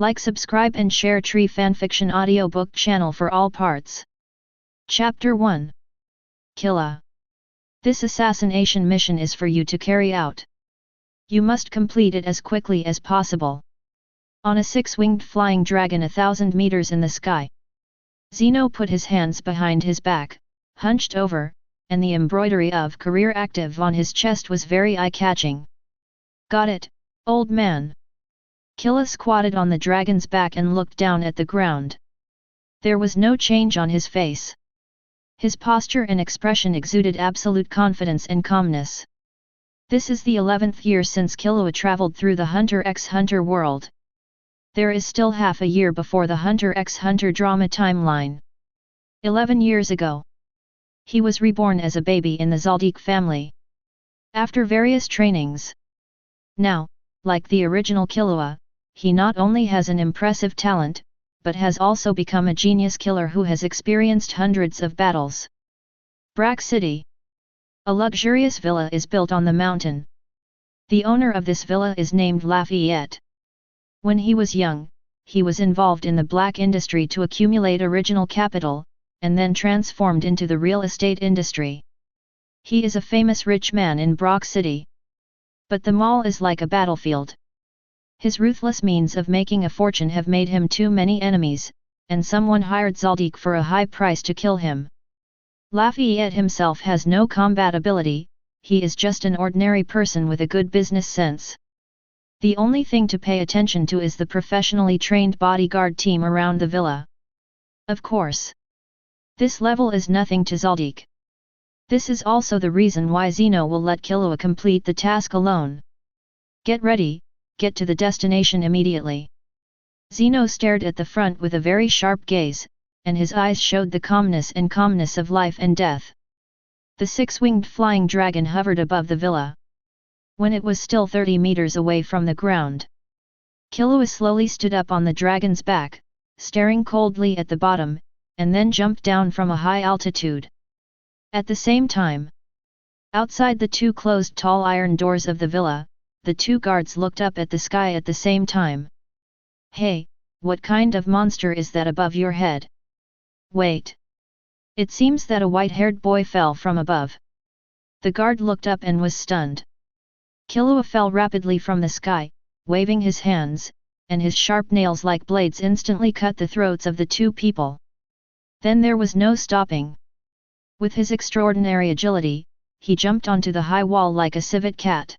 Like, subscribe and share Tree Fanfiction audiobook channel for all parts. Chapter 1. Killua. This assassination mission is for you to carry out. You must complete it as quickly as possible. On a six-winged flying dragon 1,000 meters in the sky. Zeno put his hands behind his back, hunched over, and the embroidery of career active on his chest was very eye-catching. Got it, old man. Killua squatted on the dragon's back and looked down at the ground. There was no change on his face. His posture and expression exuded absolute confidence and calmness. This is the 11th year since Killua traveled through the Hunter x Hunter world. There is still half a year before the Hunter x Hunter drama timeline. 11 years ago. He was reborn as a baby in the Zoldyck family. After various trainings. Now, like the original Killua, he not only has an impressive talent, but has also become a genius killer who has experienced hundreds of battles. Brack City. A luxurious villa is built on the mountain. The owner of this villa is named Lafayette. When he was young, he was involved in the black industry to accumulate original capital, and then transformed into the real estate industry. He is a famous rich man in Brack City. But the mall is like a battlefield. His ruthless means of making a fortune have made him too many enemies, and someone hired Zoldyck for a high price to kill him. Lafayette himself has no combat ability, he is just an ordinary person with a good business sense. The only thing to pay attention to is the professionally trained bodyguard team around the villa. Of course. This level is nothing to Zoldyck. This is also the reason why Zeno will let Killua complete the task alone. Get ready. Get to the destination immediately. Zeno stared at the front with a very sharp gaze, and his eyes showed the calmness of life and death. The six-winged flying dragon hovered above the villa. When it was still 30 meters away from the ground, Killua slowly stood up on the dragon's back, staring coldly at the bottom, and then jumped down from a high altitude. At the same time, outside the two closed tall iron doors of the villa, the two guards looked up at the sky at the same time. Hey, what kind of monster is that above your head? Wait. It seems that a white-haired boy fell from above. The guard looked up and was stunned. Killua fell rapidly from the sky, waving his hands, and his sharp nails like blades instantly cut the throats of the two people. Then there was no stopping. With his extraordinary agility, he jumped onto the high wall like a civet cat.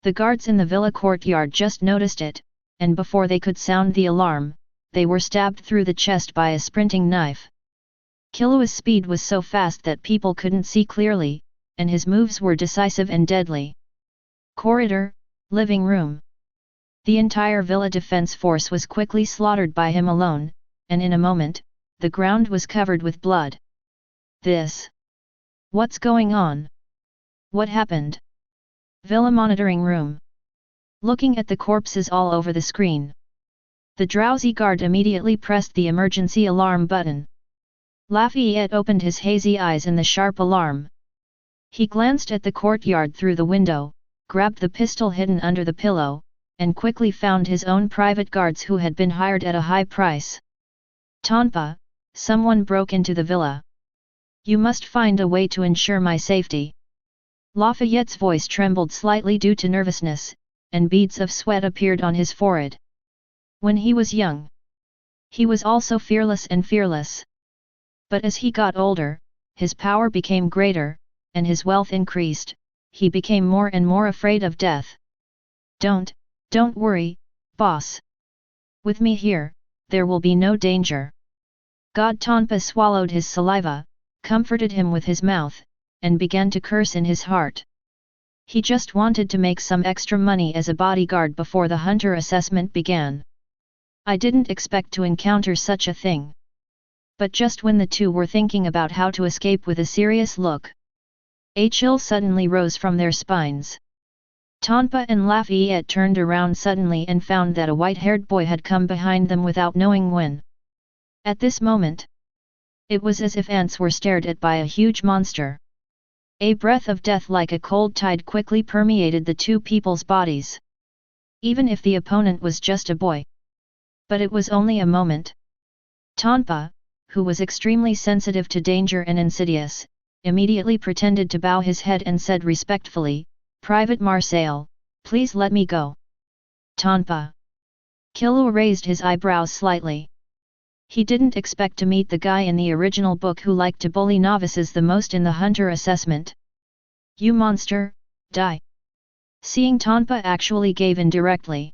The guards in the villa courtyard just noticed it, and before they could sound the alarm, they were stabbed through the chest by a sprinting knife. Killua's speed was so fast that people couldn't see clearly, and his moves were decisive and deadly. Corridor, living room. The entire villa defense force was quickly slaughtered by him alone, and in a moment, the ground was covered with blood. What's going on? What happened? Villa monitoring room. Looking at the corpses all over the screen. The drowsy guard immediately pressed the emergency alarm button. Lafayette opened his hazy eyes in the sharp alarm. He glanced at the courtyard through the window, grabbed the pistol hidden under the pillow, and quickly found his own private guards who had been hired at a high price. Dongba, someone broke into the villa. You must find a way to ensure my safety. Lafayette's voice trembled slightly due to nervousness, and beads of sweat appeared on his forehead. When he was young, he was also fearless and fearless. But as he got older, his power became greater, and his wealth increased, he became more and more afraid of death. Don't worry, boss. With me here, there will be no danger. God. Dongba swallowed his saliva, comforted him with his mouth, and began to curse in his heart. He just wanted to make some extra money as a bodyguard before the hunter assessment began. I didn't expect to encounter such a thing. But just when the two were thinking about how to escape with a serious look, a chill suddenly rose from their spines. Dongba and Lafayette turned around suddenly and found that a white-haired boy had come behind them without knowing when. At this moment, it was as if ants were stared at by a huge monster. A breath of death like a cold tide quickly permeated the two people's bodies. Even if the opponent was just a boy, But it was only a moment. Dongba, who was extremely sensitive to danger and insidious, immediately pretended to bow his head and said respectfully, "Private Marseille, please let me go." Dongba. Killua raised his eyebrows slightly. He didn't expect to meet the guy in the original book who liked to bully novices the most in the hunter assessment. "You monster, die!" Seeing Dongba actually gave in directly,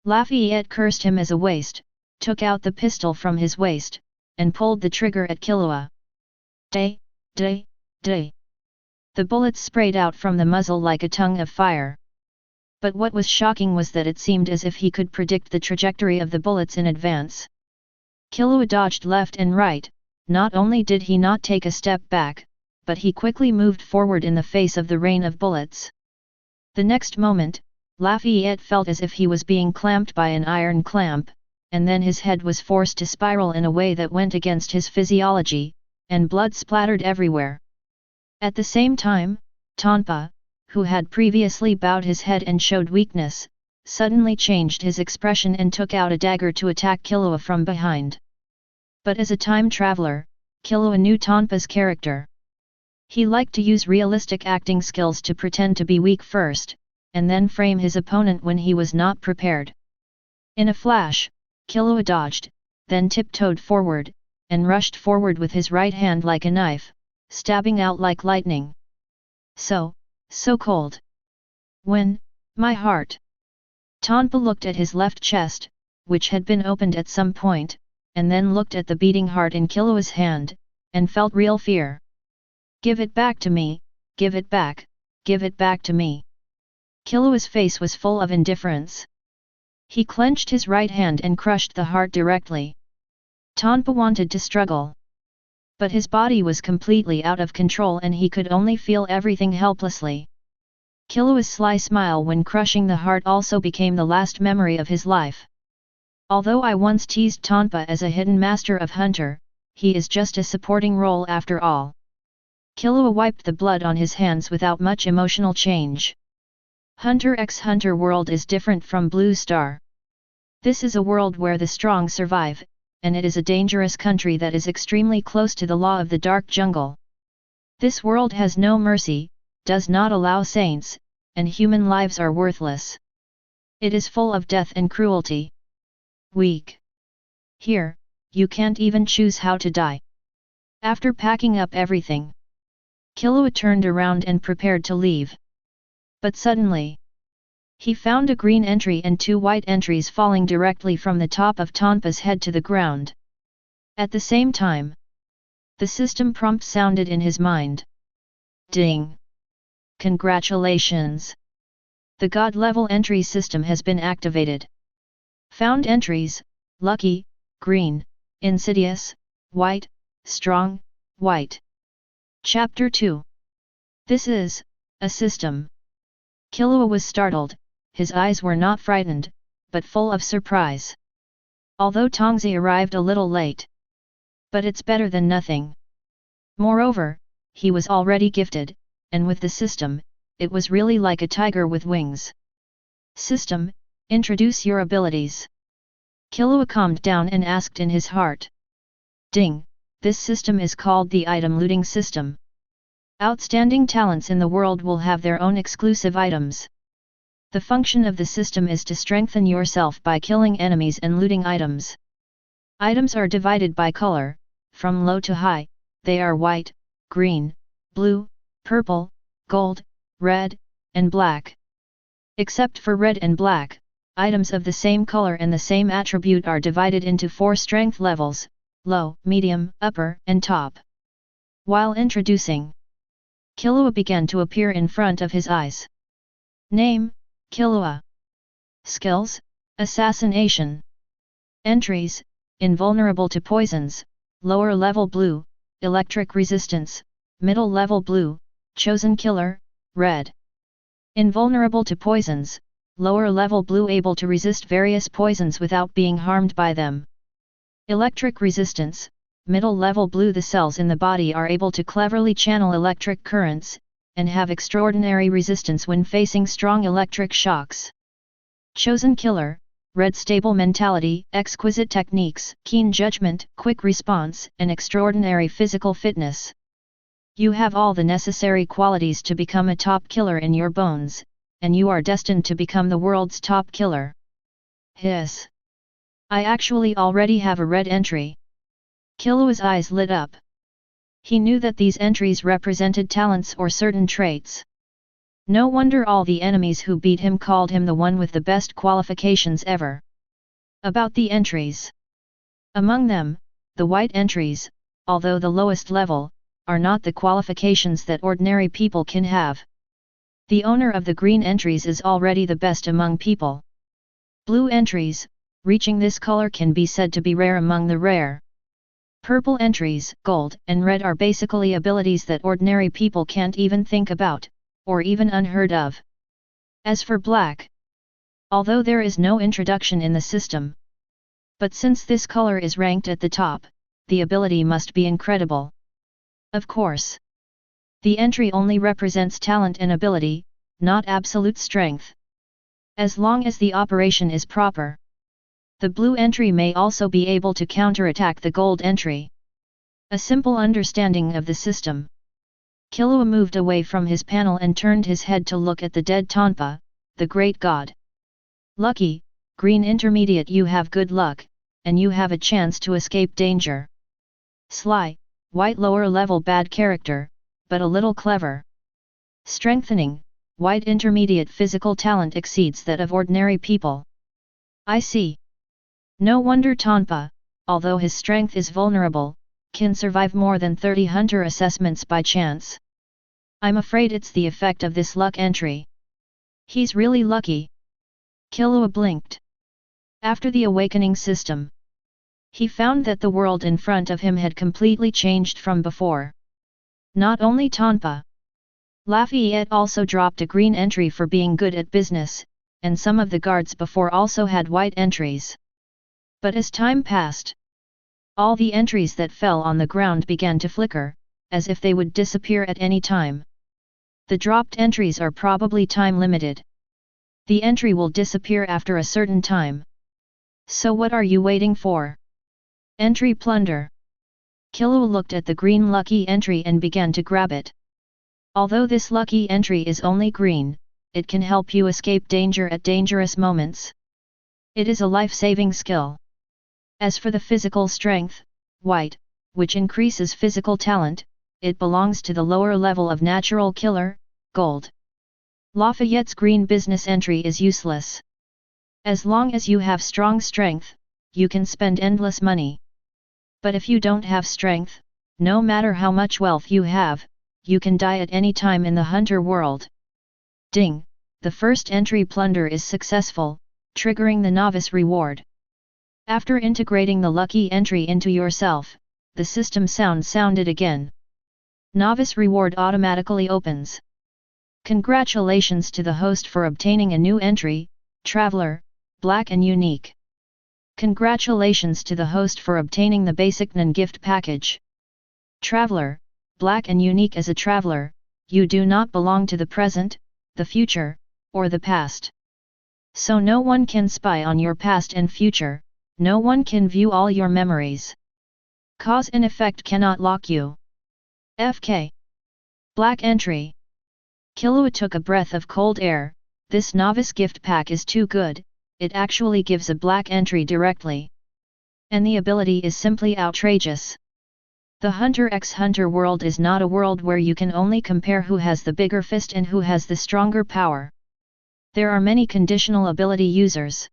Lafayette cursed him as a waste, took out the pistol from his waist, and pulled the trigger at Killua. Day, day, day. The bullets sprayed out from the muzzle like a tongue of fire. But what was shocking was that it seemed as if he could predict the trajectory of the bullets in advance. Killua dodged left and right. Not only did he not take a step back, but he quickly moved forward in the face of the rain of bullets. The next moment, Lafayette felt as if he was being clamped by an iron clamp, and then his head was forced to spiral in a way that went against his physiology, and blood splattered everywhere. At the same time, Dongba, who had previously bowed his head and showed weakness, suddenly changed his expression and took out a dagger to attack Killua from behind. But as a time traveler, Killua knew Dongba's character. He liked to use realistic acting skills to pretend to be weak first, and then frame his opponent when he was not prepared. In a flash, Killua dodged, then tiptoed forward, and rushed forward with his right hand like a knife, stabbing out like lightning. So cold. When, my heart. Dongba looked at his left chest, which had been opened at some point, and then looked at the beating heart in Killua's hand, and felt real fear. "Give it back to me, give it back to me." Killua's face was full of indifference. He clenched his right hand and crushed the heart directly. Dongba wanted to struggle, but his body was completely out of control and he could only feel everything helplessly. Killua's sly smile when crushing the heart also became the last memory of his life. Although I once teased Dongba as a hidden master of hunter, he is just a supporting role after all. Killua wiped the blood on his hands without much emotional change. Hunter x Hunter world is different from Blue Star. This is a world where the strong survive, and it is a dangerous country that is extremely close to the law of the dark jungle. This world has no mercy, does not allow saints, and human lives are worthless. It is full of death and cruelty. Weak. Here, you can't even choose how to die. After packing up everything, Killua turned around and prepared to leave. But suddenly, he found a green entry and two white entries falling directly from the top of Dongba's head to the ground. At the same time, the system prompt sounded in his mind. Ding! Congratulations! The God-level entry system has been activated. Found entries: lucky, green; insidious, white; strong, white. Chapter 2. This is a system. Killua was startled. His eyes were not frightened, but full of surprise. Although Tongzi arrived a little late. But it's better than nothing. Moreover, he was already gifted, and with the system, it was really like a tiger with wings. System, introduce your abilities. Killua calmed down and asked in his heart. Ding, this system is called the item looting system. Outstanding talents in the world will have their own exclusive items. The function of the system is to strengthen yourself by killing enemies and looting items. Items are divided by color, from low to high. They are white, green, blue, purple, gold, red, and black. Except for red and black, items of the same color and the same attribute are divided into 4 strength levels: low, medium, upper, and top. While introducing, Killua began to appear in front of his eyes. Name: Killua. Skills: Assassination. Entries: invulnerable to poisons, lower level blue; electric resistance, middle level blue; chosen killer, red. Invulnerable to poisons, lower level blue, able to resist various poisons without being harmed by them. Electric resistance, middle level blue, the cells in the body are able to cleverly channel electric currents, and have extraordinary resistance when facing strong electric shocks. Chosen killer, red stable mentality, exquisite techniques, keen judgment, quick response, and extraordinary physical fitness. You have all the necessary qualities to become a top killer in your bones, and you are destined to become the world's top killer. Hiss. I actually already have a red entry. Killua's eyes lit up. He knew that these entries represented talents or certain traits. No wonder all the enemies who beat him called him the one with the best qualifications ever. About the entries. Among them, the white entries, although the lowest level, are not the qualifications that ordinary people can have. The owner of the green entries is already the best among people. Blue entries, reaching this color can be said to be rare among the rare. Purple entries, gold, and red are basically abilities that ordinary people can't even think about, or even unheard of. As for black, although there is no introduction in the system, but since this color is ranked at the top, the ability must be incredible. Of course, the entry only represents talent and ability, not absolute strength. As long as the operation is proper, the blue entry may also be able to counterattack the gold entry. A simple understanding of the system. Killua moved away from his panel and turned his head to look at the dead Dongba, the great god. Lucky, green intermediate, you have good luck, and you have a chance to escape danger. Sly, white lower level bad character, but a little clever. Strengthening, white intermediate physical talent exceeds that of ordinary people. I see. No wonder Dongba, although his strength is vulnerable, can survive more than 30 hunter assessments by chance. I'm afraid it's the effect of this luck entry. He's really lucky. Killua blinked. After the awakening system, he found that the world in front of him had completely changed from before. Not only Dongba. Lafayette also dropped a green entry for being good at business, and some of the guards before also had white entries. But as time passed, all the entries that fell on the ground began to flicker, as if they would disappear at any time. The dropped entries are probably time-limited. The entry will disappear after a certain time. So what are you waiting for? Entry plunder. Killua looked at the green lucky entry and began to grab it. Although this lucky entry is only green, it can help you escape danger at dangerous moments. It is a life-saving skill. As for the physical strength, white, which increases physical talent, it belongs to the lower level of natural killer, gold. Lafayette's green business entry is useless. As long as you have strong strength, you can spend endless money. But if you don't have strength, no matter how much wealth you have, you can die at any time in the hunter world. Ding! The first entry plunder is successful, triggering the novice reward. After integrating the lucky entry into yourself, the system sounded again. Novice reward automatically opens. Congratulations to the host for obtaining a new entry, Traveler, Black and Unique. Congratulations to the host for obtaining the basic Nion gift package. Traveler, Black and Unique. As a traveler, you do not belong to the present, the future, or the past. So no one can spy on your past and future, no one can view all your memories. Cause and effect cannot lock you. FK. Black entry. Killua took a breath of cold air. This novice gift pack is too good, it actually gives a black entry directly. And the ability is simply outrageous. The Hunter x Hunter world is not a world where you can only compare who has the bigger fist and who has the stronger power. There are many conditional ability users.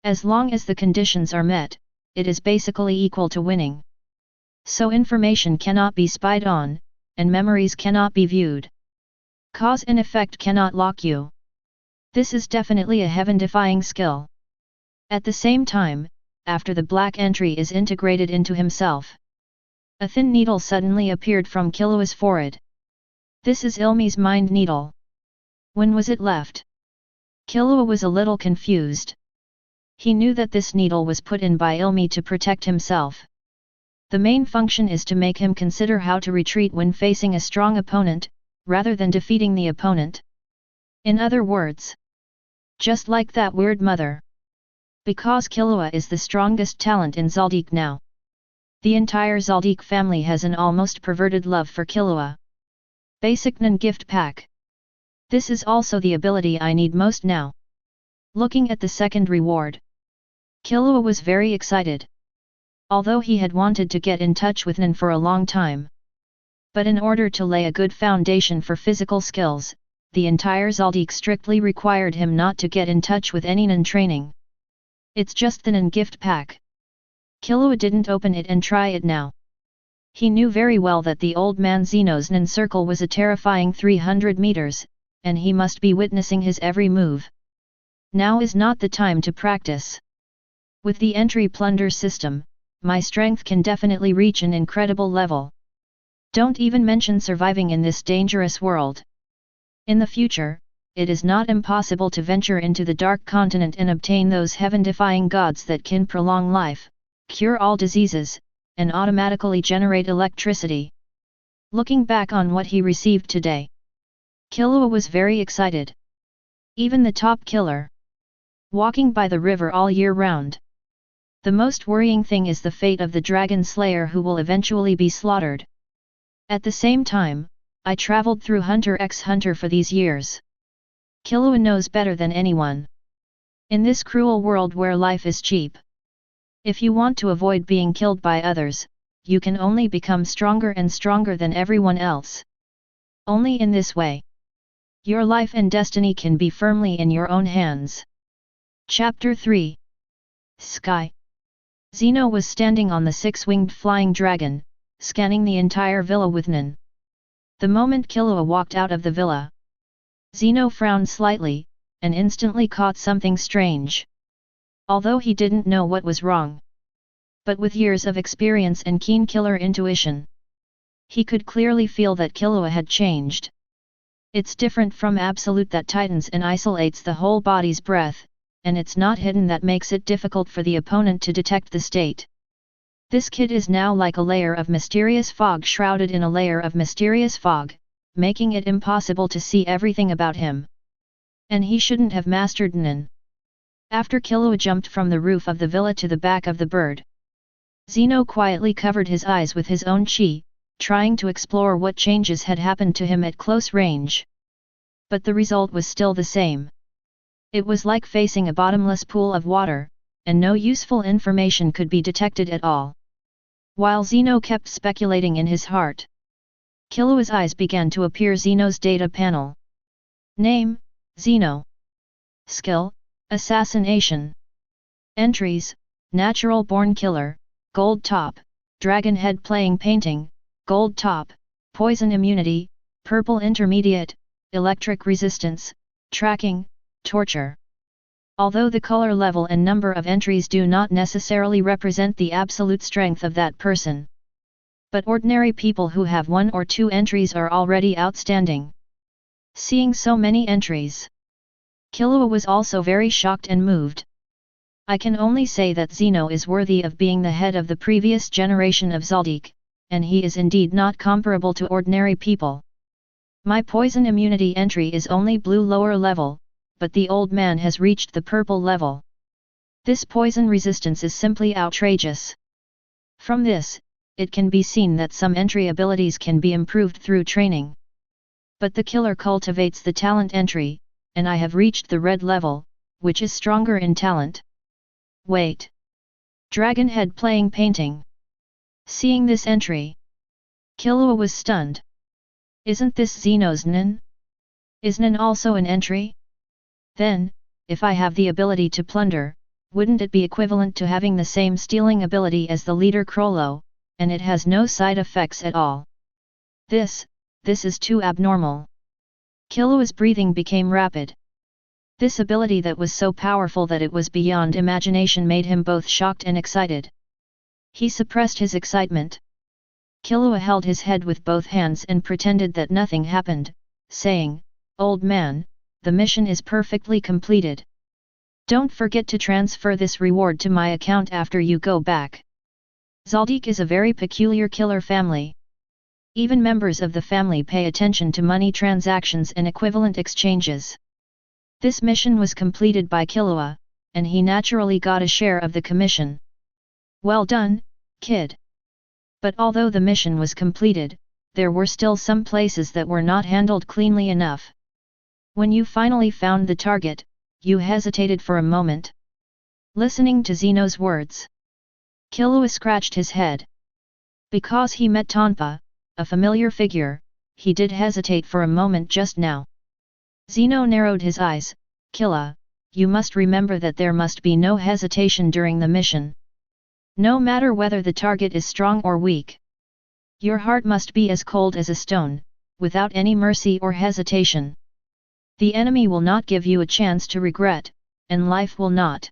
As long as the conditions are met, it is basically equal to winning. So information cannot be spied on, and memories cannot be viewed. Cause and effect cannot lock you. This is definitely a heaven-defying skill. At the same time, after the black entry is integrated into himself, a thin needle suddenly appeared from Killua's forehead. This is Ilmi's mind needle. When was it left? Killua was a little confused. He knew that this needle was put in by Ilmi to protect himself. The main function is to make him consider how to retreat when facing a strong opponent, rather than defeating the opponent. In other words, just like that weird mother. Because Killua is the strongest talent in Zoldyck now. The entire Zoldyck family has an almost perverted love for Killua. Basic Nin gift pack. This is also the ability I need most now. Looking at the second reward, Killua was very excited. Although he had wanted to get in touch with Nin for a long time. But in order to lay a good foundation for physical skills, the entire Zoldyck strictly required him not to get in touch with any Nin training. It's just the Nin gift pack. Killua didn't open it and try it now. He knew very well that the old man Zeno's Nin circle was a terrifying 300 meters, and he must be witnessing his every move. Now is not the time to practice. With the entry plunder system, my strength can definitely reach an incredible level. Don't even mention surviving in this dangerous world. In the future, it is not impossible to venture into the dark continent and obtain those heaven-defying gods that can prolong life, cure all diseases, and automatically generate electricity. Looking back on what he received today, Killua was very excited. Even the top killer. Walking by the river all year round. The most worrying thing is the fate of the dragon slayer who will eventually be slaughtered. At the same time, I traveled through Hunter x Hunter for these years. Killua knows better than anyone. In this cruel world where life is cheap. If you want to avoid being killed by others, you can only become stronger and stronger than everyone else. Only in this way. Your life and destiny can be firmly in your own hands. Chapter 3. Sky. Zeno was standing on the six-winged flying dragon, scanning the entire villa with Nin. The moment Killua walked out of the villa, Zeno frowned slightly, and instantly caught something strange. Although he didn't know what was wrong. But with years of experience and keen killer intuition, he could clearly feel that Killua had changed. It's different from absolute that tightens and isolates the whole body's breath, and it's not hidden that makes it difficult for the opponent to detect the state. This kid is now like a layer of mysterious fog shrouded in a layer of mysterious fog, making it impossible to see everything about him. And he shouldn't have mastered Nin. After Killua jumped from the roof of the villa to the back of the bird, Zeno quietly covered his eyes with his own chi, trying to explore what changes had happened to him at close range. But the result was still the same. It was like facing a bottomless pool of water, and no useful information could be detected at all. While Zeno kept speculating in his heart, Killua's eyes began to appear Zeno's data panel. Name, Zeno. Skill, Assassination. Entries, Natural Born Killer, Gold Top, Dragon Head Playing Painting, Gold Top, Poison Immunity, Purple Intermediate, Electric Resistance, Tracking, Torture. Although the color level and number of entries do not necessarily represent the absolute strength of that person. But ordinary people who have 1 or 2 entries are already outstanding. Seeing so many entries, Killua was also very shocked and moved. I can only say that Zeno is worthy of being the head of the previous generation of Zoldyck, and he is indeed not comparable to ordinary people. My poison immunity entry is only blue lower level, but the old man has reached the purple level. This poison resistance is simply outrageous. From this, it can be seen that some entry abilities can be improved through training. But the killer cultivates the talent entry, and I have reached the red level, which is stronger in talent. Wait. Dragon Head Playing Painting. Seeing this entry, Killua was stunned. Isn't this Zeno's Nin? Is Nin also an entry? Then, if I have the ability to plunder, wouldn't it be equivalent to having the same stealing ability as the leader Krollo, and it has no side effects at all? This is too abnormal. Killua's breathing became rapid. This ability that was so powerful that it was beyond imagination made him both shocked and excited. He suppressed his excitement. Killua held his head with both hands and pretended that nothing happened, saying, "Old man, the mission is perfectly completed. Don't forget to transfer this reward to my account after you go back." Zoldyck is a very peculiar killer family. Even members of the family pay attention to money transactions and equivalent exchanges. This mission was completed by Killua, and he naturally got a share of the commission. Well done, kid. But although the mission was completed, there were still some places that were not handled cleanly enough. When you finally found the target, you hesitated for a moment. Listening to Zeno's words, Killua scratched his head. Because he met Dongba, a familiar figure, he did hesitate for a moment just now. Zeno narrowed his eyes. Killua, you must remember that there must be no hesitation during the mission. No matter whether the target is strong or weak. Your heart must be as cold as a stone, without any mercy or hesitation. The enemy will not give you a chance to regret, and life will not.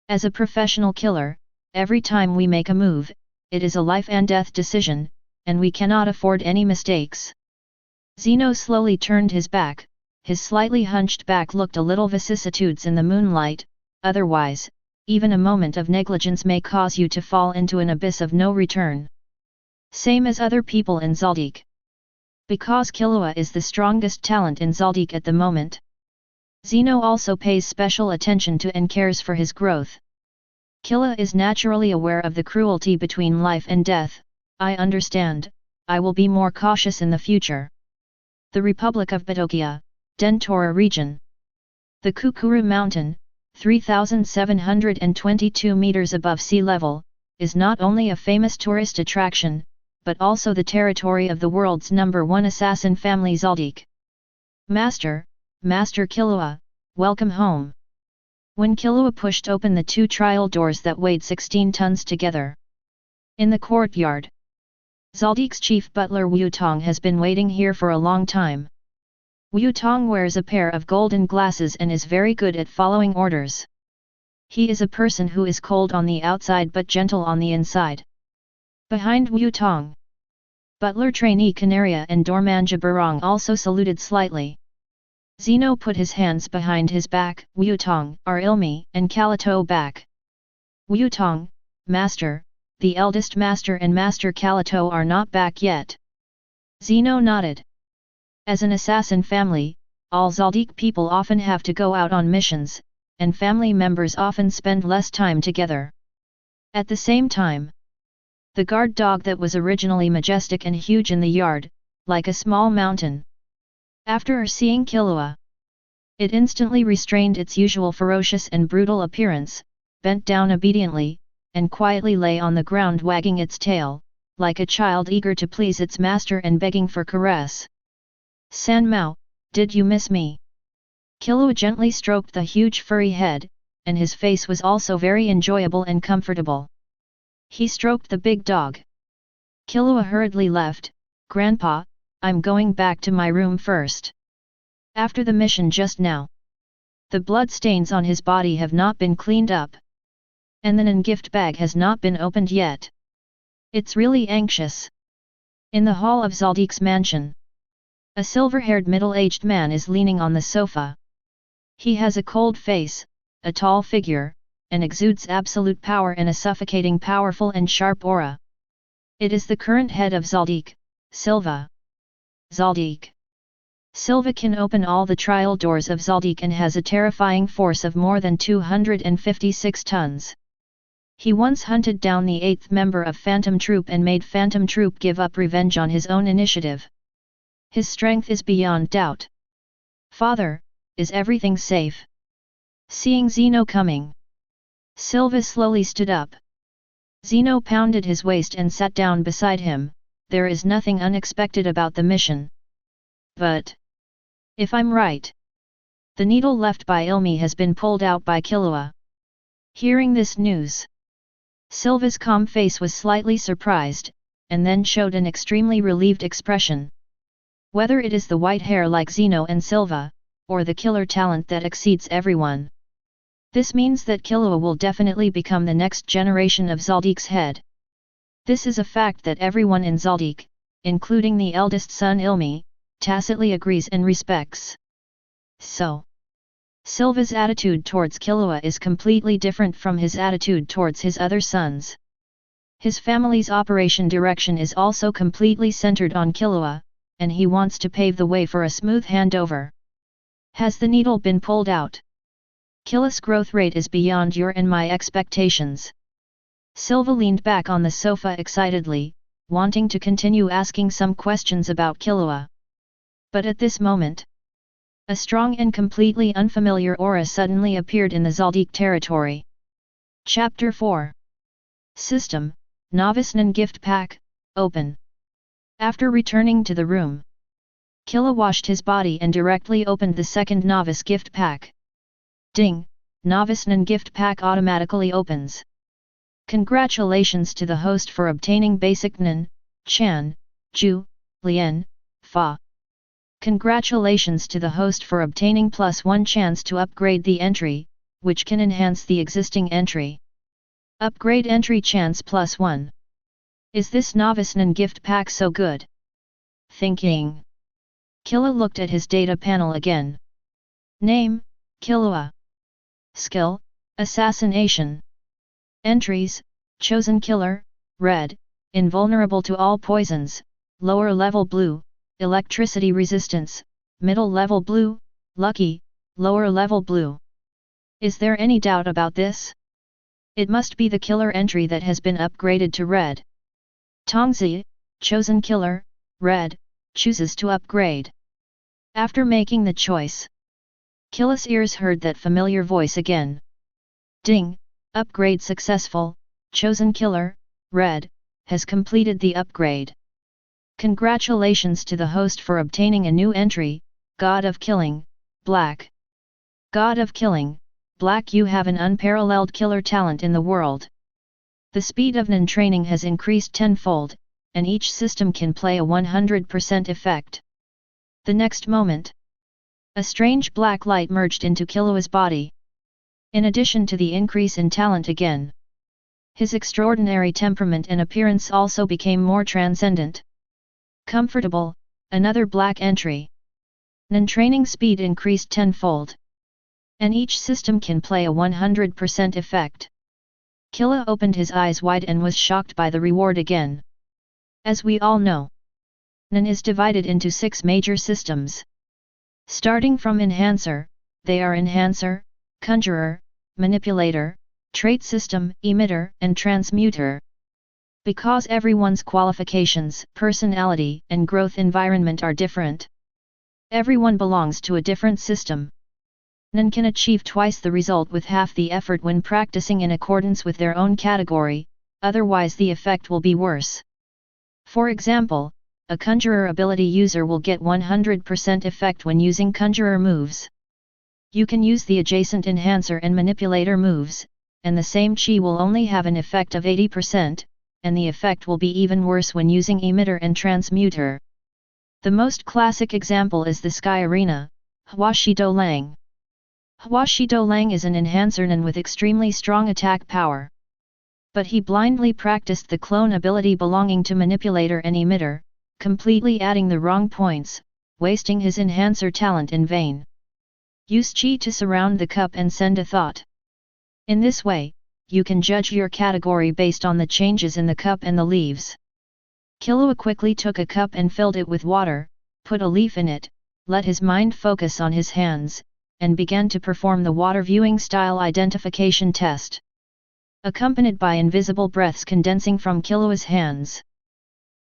As a professional killer, every time we make a move, it is a life and death decision, and we cannot afford any mistakes. Zeno slowly turned his back, his slightly hunched back looked a little vicissitudes in the moonlight, otherwise, even a moment of negligence may cause you to fall into an abyss of no return. Same as other people in Zoldyck. Because Killua is the strongest talent in Zoldyck at the moment. Zeno also pays special attention to and cares for his growth. Killua is naturally aware of the cruelty between life and death. I understand, I will be more cautious in the future. The Republic of Batokia, Dentora region. The Kukuru Mountain, 3,722 meters above sea level, is not only a famous tourist attraction, but also the territory of the world's #1 assassin family Zoldyck. Master Killua, welcome home. When Killua pushed open the 2 trial doors that weighed 16 tons together. In the courtyard. Zoldyck's chief butler Wutong has been waiting here for a long time. Wutong wears a pair of golden glasses and is very good at following orders. He is a person who is cold on the outside but gentle on the inside. Behind Wutong, butler trainee Canaria and Dormanja Barong also saluted slightly. Zeno put his hands behind his back. Wutong, are Ilmi and Kalito back? Wutong, Master, the eldest master and Master Kalito are not back yet. Zeno nodded. As an assassin family, all Zoldyck people often have to go out on missions, and family members often spend less time together. At the same time, the guard dog that was originally majestic and huge in the yard, like a small mountain. After seeing Killua, it instantly restrained its usual ferocious and brutal appearance, bent down obediently, and quietly lay on the ground wagging its tail, like a child eager to please its master and begging for caress. Sanmao, did you miss me? Killua gently stroked the huge furry head, and his face was also very enjoyable and comfortable. He stroked the big dog. Killua hurriedly left. Grandpa, I'm going back to my room first. After the mission just now, the blood stains on his body have not been cleaned up. And the Nion gift bag has not been opened yet. It's really anxious. In the hall of Zoldyck's mansion, a silver-haired middle-aged man is leaning on the sofa. He has a cold face, a tall figure, and exudes absolute power and a suffocating powerful and sharp aura. It is the current head of Zoldyck, Silva. Zoldyck. Silva can open all the trial doors of Zoldyck and has a terrifying force of more than 256 tons. He once hunted down the 8th member of Phantom Troupe and made Phantom Troupe give up revenge on his own initiative. His strength is beyond doubt. Father, is everything safe? Seeing Zeno coming, Silva slowly stood up. Zeno pounded his waist and sat down beside him. There is nothing unexpected about the mission. But if I'm right, the needle left by Ilmi has been pulled out by Killua. Hearing this news, Silva's calm face was slightly surprised, and then showed an extremely relieved expression. Whether it is the white hair like Zeno and Silva, or the killer talent that exceeds everyone, this means that Killua will definitely become the next generation of Zoldyck's head. This is a fact that everyone in Zoldyck, including the eldest son Ilmi, tacitly agrees and respects. So, Silva's attitude towards Killua is completely different from his attitude towards his other sons. His family's operation direction is also completely centered on Killua, and he wants to pave the way for a smooth handover. Has the needle been pulled out? Killua's growth rate is beyond your and my expectations. Silva leaned back on the sofa excitedly, wanting to continue asking some questions about Killua. But at this moment, a strong and completely unfamiliar aura suddenly appeared in the Zoldyck territory. Chapter 4. System, Novice Nin Gift Pack, Open. After returning to the room, Killua washed his body and directly opened the second Novice Gift Pack. Ding! Novice Nin Gift Pack automatically opens. Congratulations to the host for obtaining Basic Nin, Chan, Ju, Lien, Fa. Congratulations to the host for obtaining +1 chance to upgrade the entry, which can enhance the existing entry. Upgrade entry chance +1. Is this Novice Nin Gift Pack so good? Thinking. Killua looked at his data panel again. Name, Killua. Skill, Assassination. Entries, Chosen Killer, Red, Invulnerable to all poisons, Lower level Blue, Electricity Resistance, Middle level Blue, Lucky, Lower level Blue. Is there any doubt about this? It must be the killer entry that has been upgraded to Red. Tongzi, Chosen Killer, Red, chooses to upgrade. After making the choice, Killua's ears heard that familiar voice again. Ding! Upgrade successful, Chosen Killer, Red, has completed the upgrade. Congratulations to the host for obtaining a new entry, God of Killing, Black. God of Killing, Black, you have an unparalleled killer talent in the world. The speed of Nin training has increased tenfold, and each system can play a 100% effect. The next moment, a strange black light merged into Killua's body. In addition to the increase in talent again, his extraordinary temperament and appearance also became more transcendent. Comfortable, another black entry. Nin training speed increased tenfold. And each system can play a 100% effect. Killua opened his eyes wide and was shocked by the reward again. As we all know, Nin is divided into 6 major systems. Starting from Enhancer, they are Enhancer, Conjurer, Manipulator, Trait System, Emitter, and Transmuter. Because everyone's qualifications, personality, and growth environment are different, everyone belongs to a different system. Nin can achieve twice the result with half the effort when practicing in accordance with their own category, otherwise the effect will be worse. For example, a Conjurer ability user will get 100% effect when using Conjurer moves. You can use the adjacent Enhancer and Manipulator moves, and the same chi will only have an effect of 80%, and the effect will be even worse when using Emitter and Transmuter. The most classic example is the Sky Arena, Huashi Do Lang. Huashi Do Lang is an Enhancer Nin with extremely strong attack power. But he blindly practiced the clone ability belonging to Manipulator and Emitter, completely adding the wrong points, wasting his Enhancer talent in vain. Use chi to surround the cup and send a thought. In this way, you can judge your category based on the changes in the cup and the leaves. Killua quickly took a cup and filled it with water, put a leaf in it, let his mind focus on his hands, and began to perform the water viewing style identification test. Accompanied by invisible breaths condensing from Killua's hands.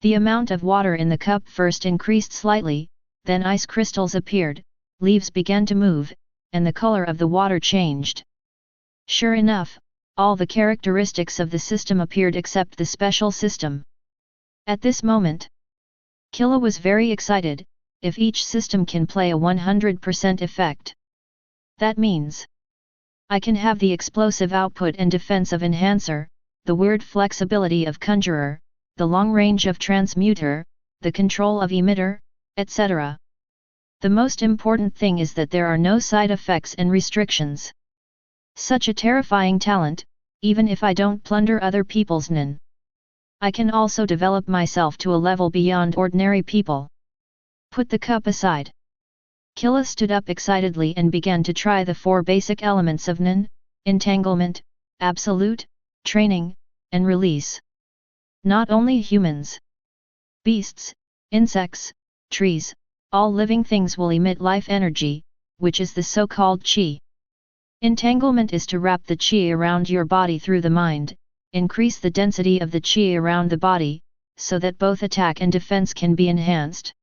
The amount of water in the cup first increased slightly, then ice crystals appeared, leaves began to move, and the color of the water changed. Sure enough, all the characteristics of the system appeared except the special system. At this moment, Killua was very excited. If each system can play a 100% effect, that means I can have the explosive output and defense of Enhancer, the weird flexibility of Conjurer, the long range of Transmuter, the control of Emitter, etc. The most important thing is that there are no side effects and restrictions. Such a terrifying talent, even if I don't plunder other people's Nin. I can also develop myself to a level beyond ordinary people. Put the cup aside. Killua stood up excitedly and began to try the 4 basic elements of Nin: entanglement, absolute, training, and release. Not only humans, beasts, insects, trees, all living things will emit life energy, which is the so-called chi. Entanglement is to wrap the qi around your body through the mind, increase the density of the qi around the body, so that both attack and defense can be enhanced.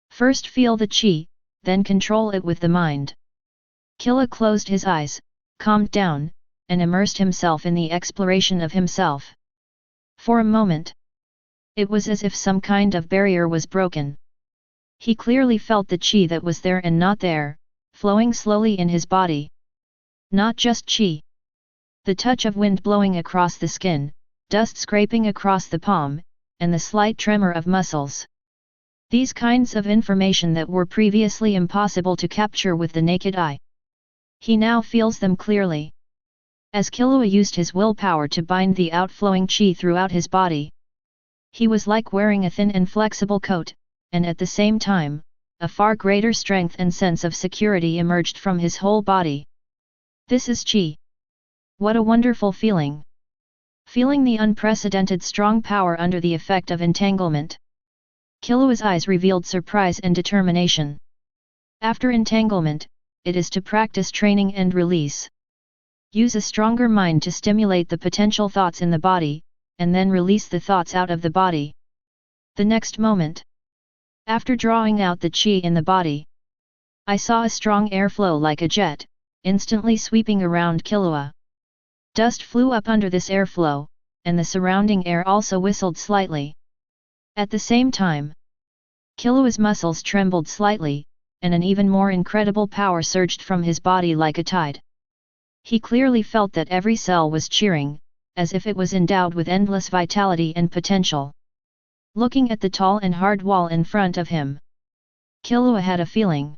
First feel the qi, then control it with the mind. Killua closed his eyes, calmed down, and immersed himself in the exploration of himself. For a moment, it was as if some kind of barrier was broken. He clearly felt the qi that was there and not there, flowing slowly in his body. Not just qi. The touch of wind blowing across the skin, dust scraping across the palm, and the slight tremor of muscles. These kinds of information that were previously impossible to capture with the naked eye. He now feels them clearly. As Killua used his willpower to bind the outflowing qi throughout his body. He was like wearing a thin and flexible coat, and at the same time, a far greater strength and sense of security emerged from his whole body. This is qi. What a wonderful feeling! Feeling the unprecedented strong power under the effect of entanglement. Killua's eyes revealed surprise and determination. After entanglement, it is to practice training and release. Use a stronger mind to stimulate the potential thoughts in the body, and then release the thoughts out of the body. The next moment, after drawing out the qi in the body, I saw a strong airflow like a jet, instantly sweeping around Killua. Dust flew up under this airflow, and the surrounding air also whistled slightly. At the same time, Killua's muscles trembled slightly, and an even more incredible power surged from his body like a tide. He clearly felt that every cell was cheering, as if it was endowed with endless vitality and potential. Looking at the tall and hard wall in front of him, Killua had a feeling.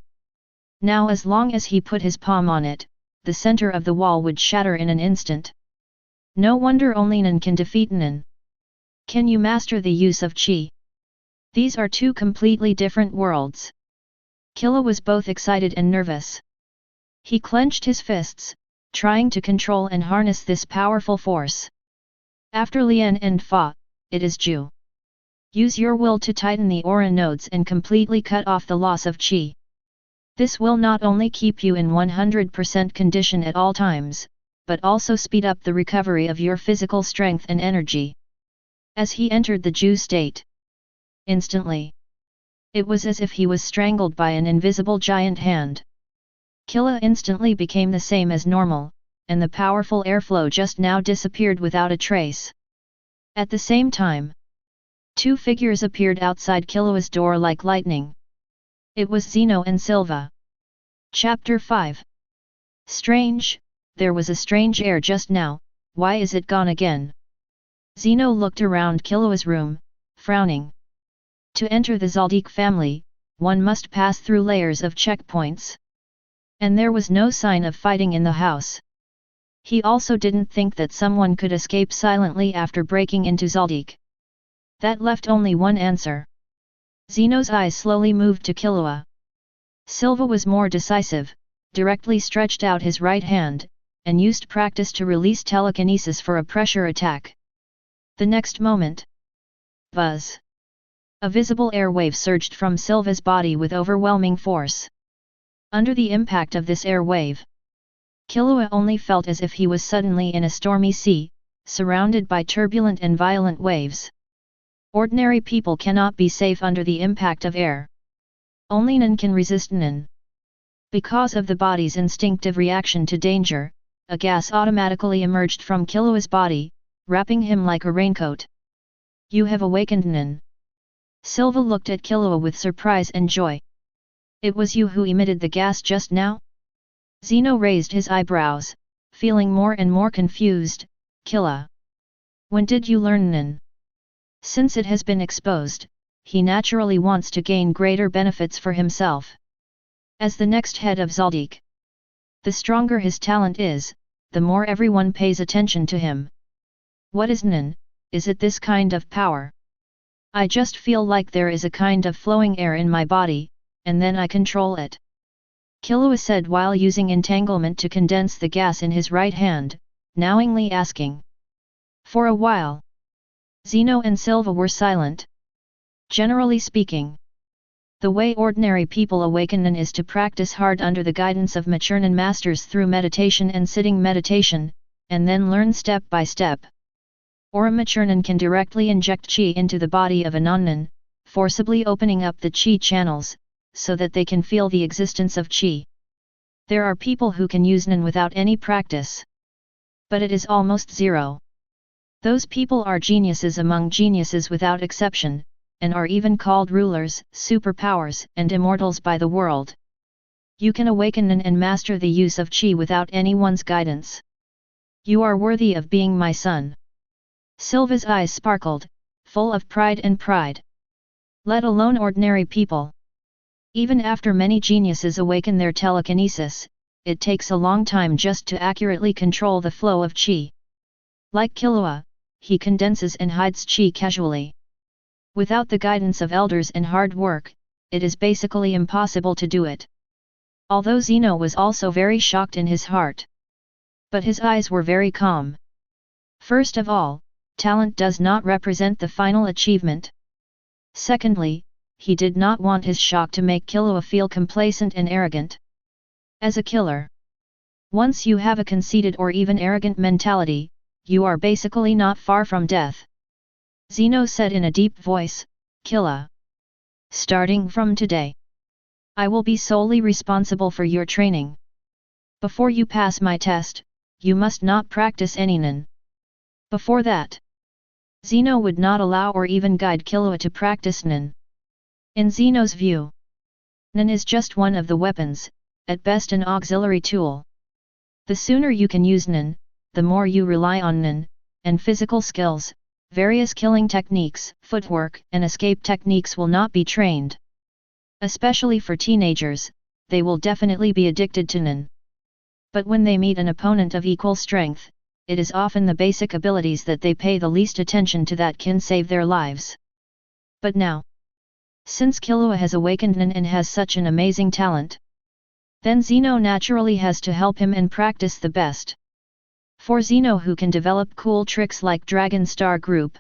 Now as long as he put his palm on it, the center of the wall would shatter in an instant. No wonder only Nion can defeat Nion. Can you master the use of qi? These are two completely different worlds. Killua was both excited and nervous. He clenched his fists, trying to control and harness this powerful force. After Lian and Fa, it is Ju. Use your will to tighten the aura nodes and completely cut off the loss of qi. This will not only keep you in 100% condition at all times, but also speed up the recovery of your physical strength and energy. As he entered the Ju state, instantly, it was as if he was strangled by an invisible giant hand. Killua instantly became the same as normal, and the powerful airflow just now disappeared without a trace. At the same time, two figures appeared outside Killua's door like lightning. It was Zeno and Silva. Chapter 5. Strange, there was a strange air just now, why is it gone again? Zeno looked around Killua's room, frowning. To enter the Zoldyck family, one must pass through layers of checkpoints. And there was no sign of fighting in the house. He also didn't think that someone could escape silently after breaking into Zoldyck. That left only one answer. Zeno's eyes slowly moved to Killua. Silva was more decisive, directly stretched out his right hand, and used practice to release telekinesis for a pressure attack. The next moment, buzz! A visible air wave surged from Silva's body with overwhelming force. Under the impact of this air wave, Killua only felt as if he was suddenly in a stormy sea, surrounded by turbulent and violent waves. Ordinary people cannot be safe under the impact of air. Only Nion can resist Nion. Because of the body's instinctive reaction to danger, a gas automatically emerged from Killua's body, wrapping him like a raincoat. You have awakened Nion. Silva looked at Killua with surprise and joy. It was you who emitted the gas just now? Zeno raised his eyebrows, feeling more and more confused. Killua, when did you learn Nion? Since it has been exposed, he naturally wants to gain greater benefits for himself. As the next head of Zoldyck, the stronger his talent is, the more everyone pays attention to him. What is Nion? Is it this kind of power? I just feel like there is a kind of flowing air in my body, and then I control it. Killua said while using entanglement to condense the gas in his right hand, knowingly asking. For a while, Zeno and Silva were silent. Generally speaking, The way ordinary people awaken Nin is to practice hard under the guidance of mature Nin masters through meditation and sitting meditation, and then learn step by step. Or a mature Nin can directly inject qi into the body of a non-Nin, forcibly opening up the qi channels, so that they can feel the existence of qi. There are people who can use Nin without any practice. But it is almost zero. Those people are geniuses among geniuses without exception, and are even called rulers, superpowers, and immortals by the world. You can awaken Nin and master the use of qi without anyone's guidance. You are worthy of being my son. Sylva's eyes sparkled, full of pride and pride. Let alone ordinary people. Even after many geniuses awaken their telekinesis, it takes a long time just to accurately control the flow of qi. Like Killua, he condenses and hides qi casually. Without the guidance of elders and hard work, it is basically impossible to do it. Although Zeno was also very shocked in his heart. But his eyes were very calm. First of all, talent does not represent the final achievement. Secondly, he did not want his shock to make Killua feel complacent and arrogant. As a killer, once you have a conceited or even arrogant mentality, you are basically not far from death. Zeno said in a deep voice, Killua. Starting from today, I will be solely responsible for your training. Before you pass my test, you must not practice any Nin. Before that, Zeno would not allow or even guide Killua to practice Nin. In Zeno's view, Nin is just one of the weapons, at best an auxiliary tool. The sooner you can use Nin, the more you rely on Nin, and physical skills, various killing techniques, footwork, and escape techniques will not be trained. Especially for teenagers, they will definitely be addicted to Nin. But when they meet an opponent of equal strength, it is often the basic abilities that they pay the least attention to that can save their lives. But now, since Killua has awakened Nin and has such an amazing talent, then Zeno naturally has to help him and practice the best. For Zeno, who can develop cool tricks like Dragon Star Group,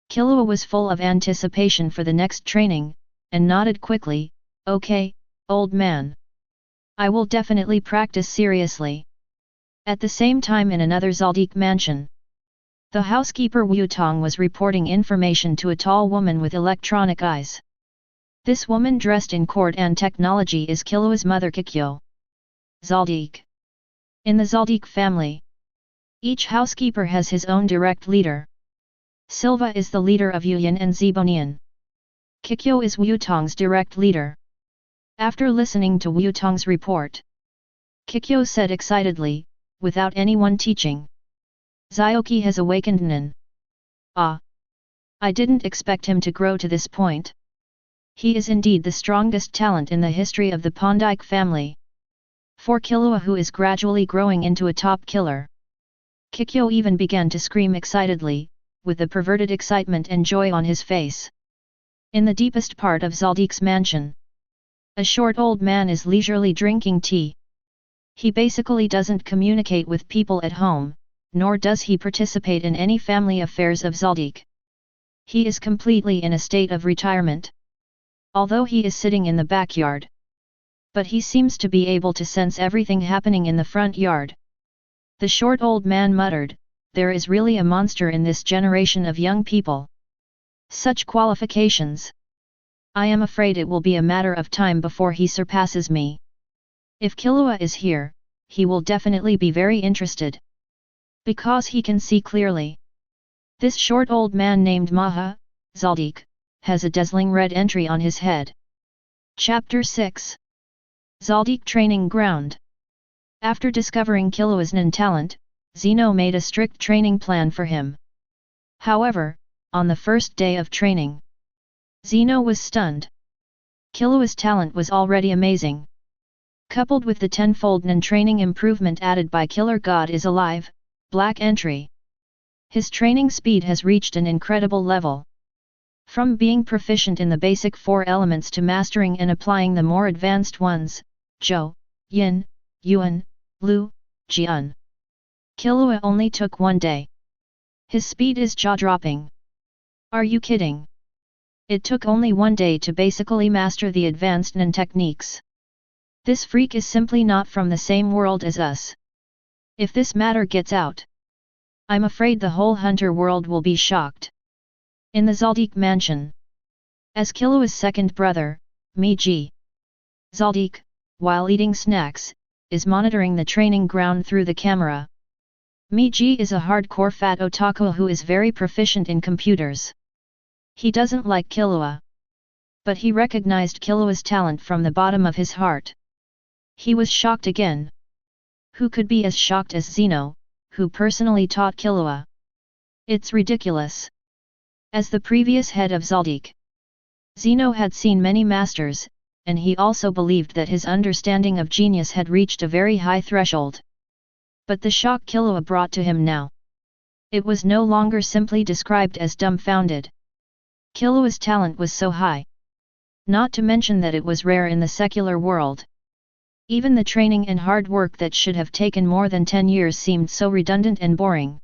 Killua was full of anticipation for the next training, and nodded quickly, Okay, old man. I will definitely practice seriously. At the same time, in another Zoldyck mansion, the housekeeper Wutong was reporting information to a tall woman with electronic eyes. This woman dressed in court and technology is Killua's mother Kikyo. Zoldyck. In the Zoldyck family, each housekeeper has his own direct leader. Silva is the leader of Yuyan and Zebonian. Kikyo is Wutong's direct leader. After listening to Wutong's report, Kikyo said excitedly, without anyone teaching, Zioki has awakened Nin. Ah! I didn't expect him to grow to this point. He is indeed the strongest talent in the history of the Pondyke family. For Killua, who is gradually growing into a top killer. Kikyo even began to scream excitedly, with the perverted excitement and joy on his face. In the deepest part of Zoldyck's mansion, a short old man is leisurely drinking tea. He basically doesn't communicate with people at home, nor does he participate in any family affairs of Zoldyck. He is completely in a state of retirement. Although he is sitting in the backyard, but he seems to be able to sense everything happening in the front yard. The short old man muttered, There is really a monster in this generation of young people. Such qualifications. I am afraid it will be a matter of time before he surpasses me. If Killua is here, he will definitely be very interested. Because he can see clearly. This short old man named Maha, Zoldyck, has a dazzling red entry on his head. Chapter 6. Zoldyck Training Ground. After discovering Killua's Nin talent, Zeno made a strict training plan for him. However, on the first day of training, Zeno was stunned. Killua's talent was already amazing. Coupled with the tenfold Nin training improvement added by Killer God is Alive, Black Entry. His training speed has reached an incredible level. From being proficient in the basic 4 elements to mastering and applying the more advanced ones, Zhou, Yin, Yuan, Lu, Jian. Killua only took 1 day. His speed is jaw-dropping. Are you kidding? It took only 1 day to basically master the advanced Nin techniques. This freak is simply not from the same world as us. If this matter gets out, I'm afraid the whole hunter world will be shocked. In the Zoldyck mansion, as Killua's second brother, Meiji, Zoldyck, while eating snacks, is monitoring the training ground through the camera. Meiji is a hardcore fat otaku who is very proficient in computers. He doesn't like Killua, but he recognized Killua's talent from the bottom of his heart. He was shocked again. Who could be as shocked as Zeno, who personally taught Killua? It's ridiculous. As the previous head of Zoldyck, Zeno had seen many masters, and he also believed that his understanding of genius had reached a very high threshold. But the shock Killua brought to him now, it was no longer simply described as dumbfounded. Killua's talent was so high. Not to mention that it was rare in the secular world. Even the training and hard work that should have taken more than 10 years seemed so redundant and boring.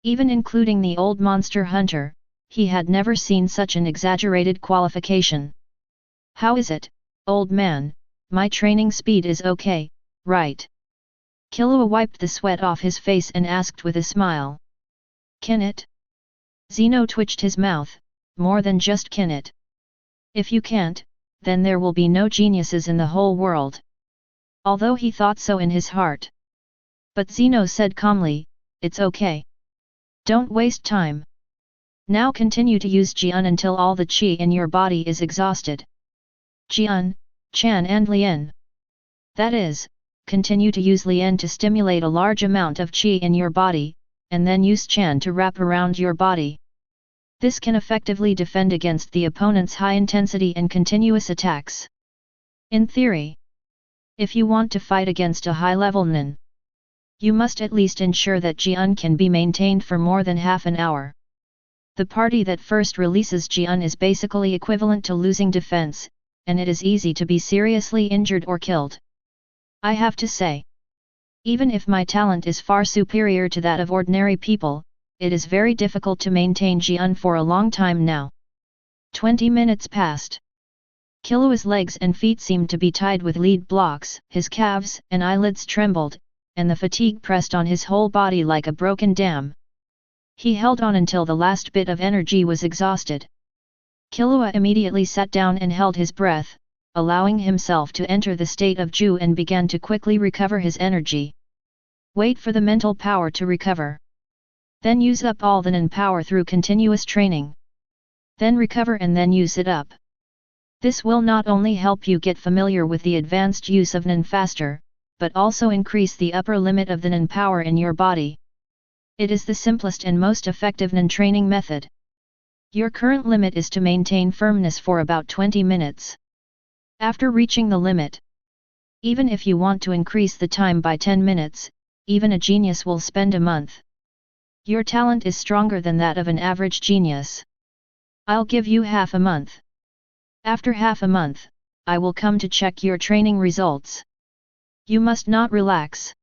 Even including the old monster hunter, he had never seen such an exaggerated qualification. How is it, old man? My training speed is okay, right? Killua wiped the sweat off his face and asked with a smile. Can it? Zeno twitched his mouth, more than just can it. If you can't, then there will be no geniuses in the whole world. Although he thought so in his heart. But Zeno said calmly, it's okay. Don't waste time. Now continue to use Jian until all the qi in your body is exhausted. Jian, Chan and Lien. That is, continue to use Lien to stimulate a large amount of qi in your body, and then use Chan to wrap around your body. This can effectively defend against the opponent's high-intensity and continuous attacks. In theory, if you want to fight against a high-level Nin, you must at least ensure that Jian can be maintained for more than half an hour. The party that first releases Jian is basically equivalent to losing defense, and it is easy to be seriously injured or killed. I have to say, even if my talent is far superior to that of ordinary people, it is very difficult to maintain Jian for a long time now. 20 minutes passed. Killua's legs and feet seemed to be tied with lead blocks, his calves and eyelids trembled, and the fatigue pressed on his whole body like a broken dam. He held on until the last bit of energy was exhausted. Killua immediately sat down and held his breath, allowing himself to enter the state of Ju and began to quickly recover his energy. Wait for the mental power to recover. Then use up all the Nin power through continuous training. Then recover and then use it up. This will not only help you get familiar with the advanced use of Nin faster, but also increase the upper limit of the Nin power in your body. It is the simplest and most effective Nin training method. Your current limit is to maintain firmness for about 20 minutes. After reaching the limit, even if you want to increase the time by 10 minutes, even a genius will spend a month. Your talent is stronger than that of an average genius. I'll give you half a month. After half a month, I will come to check your training results. You must not relax.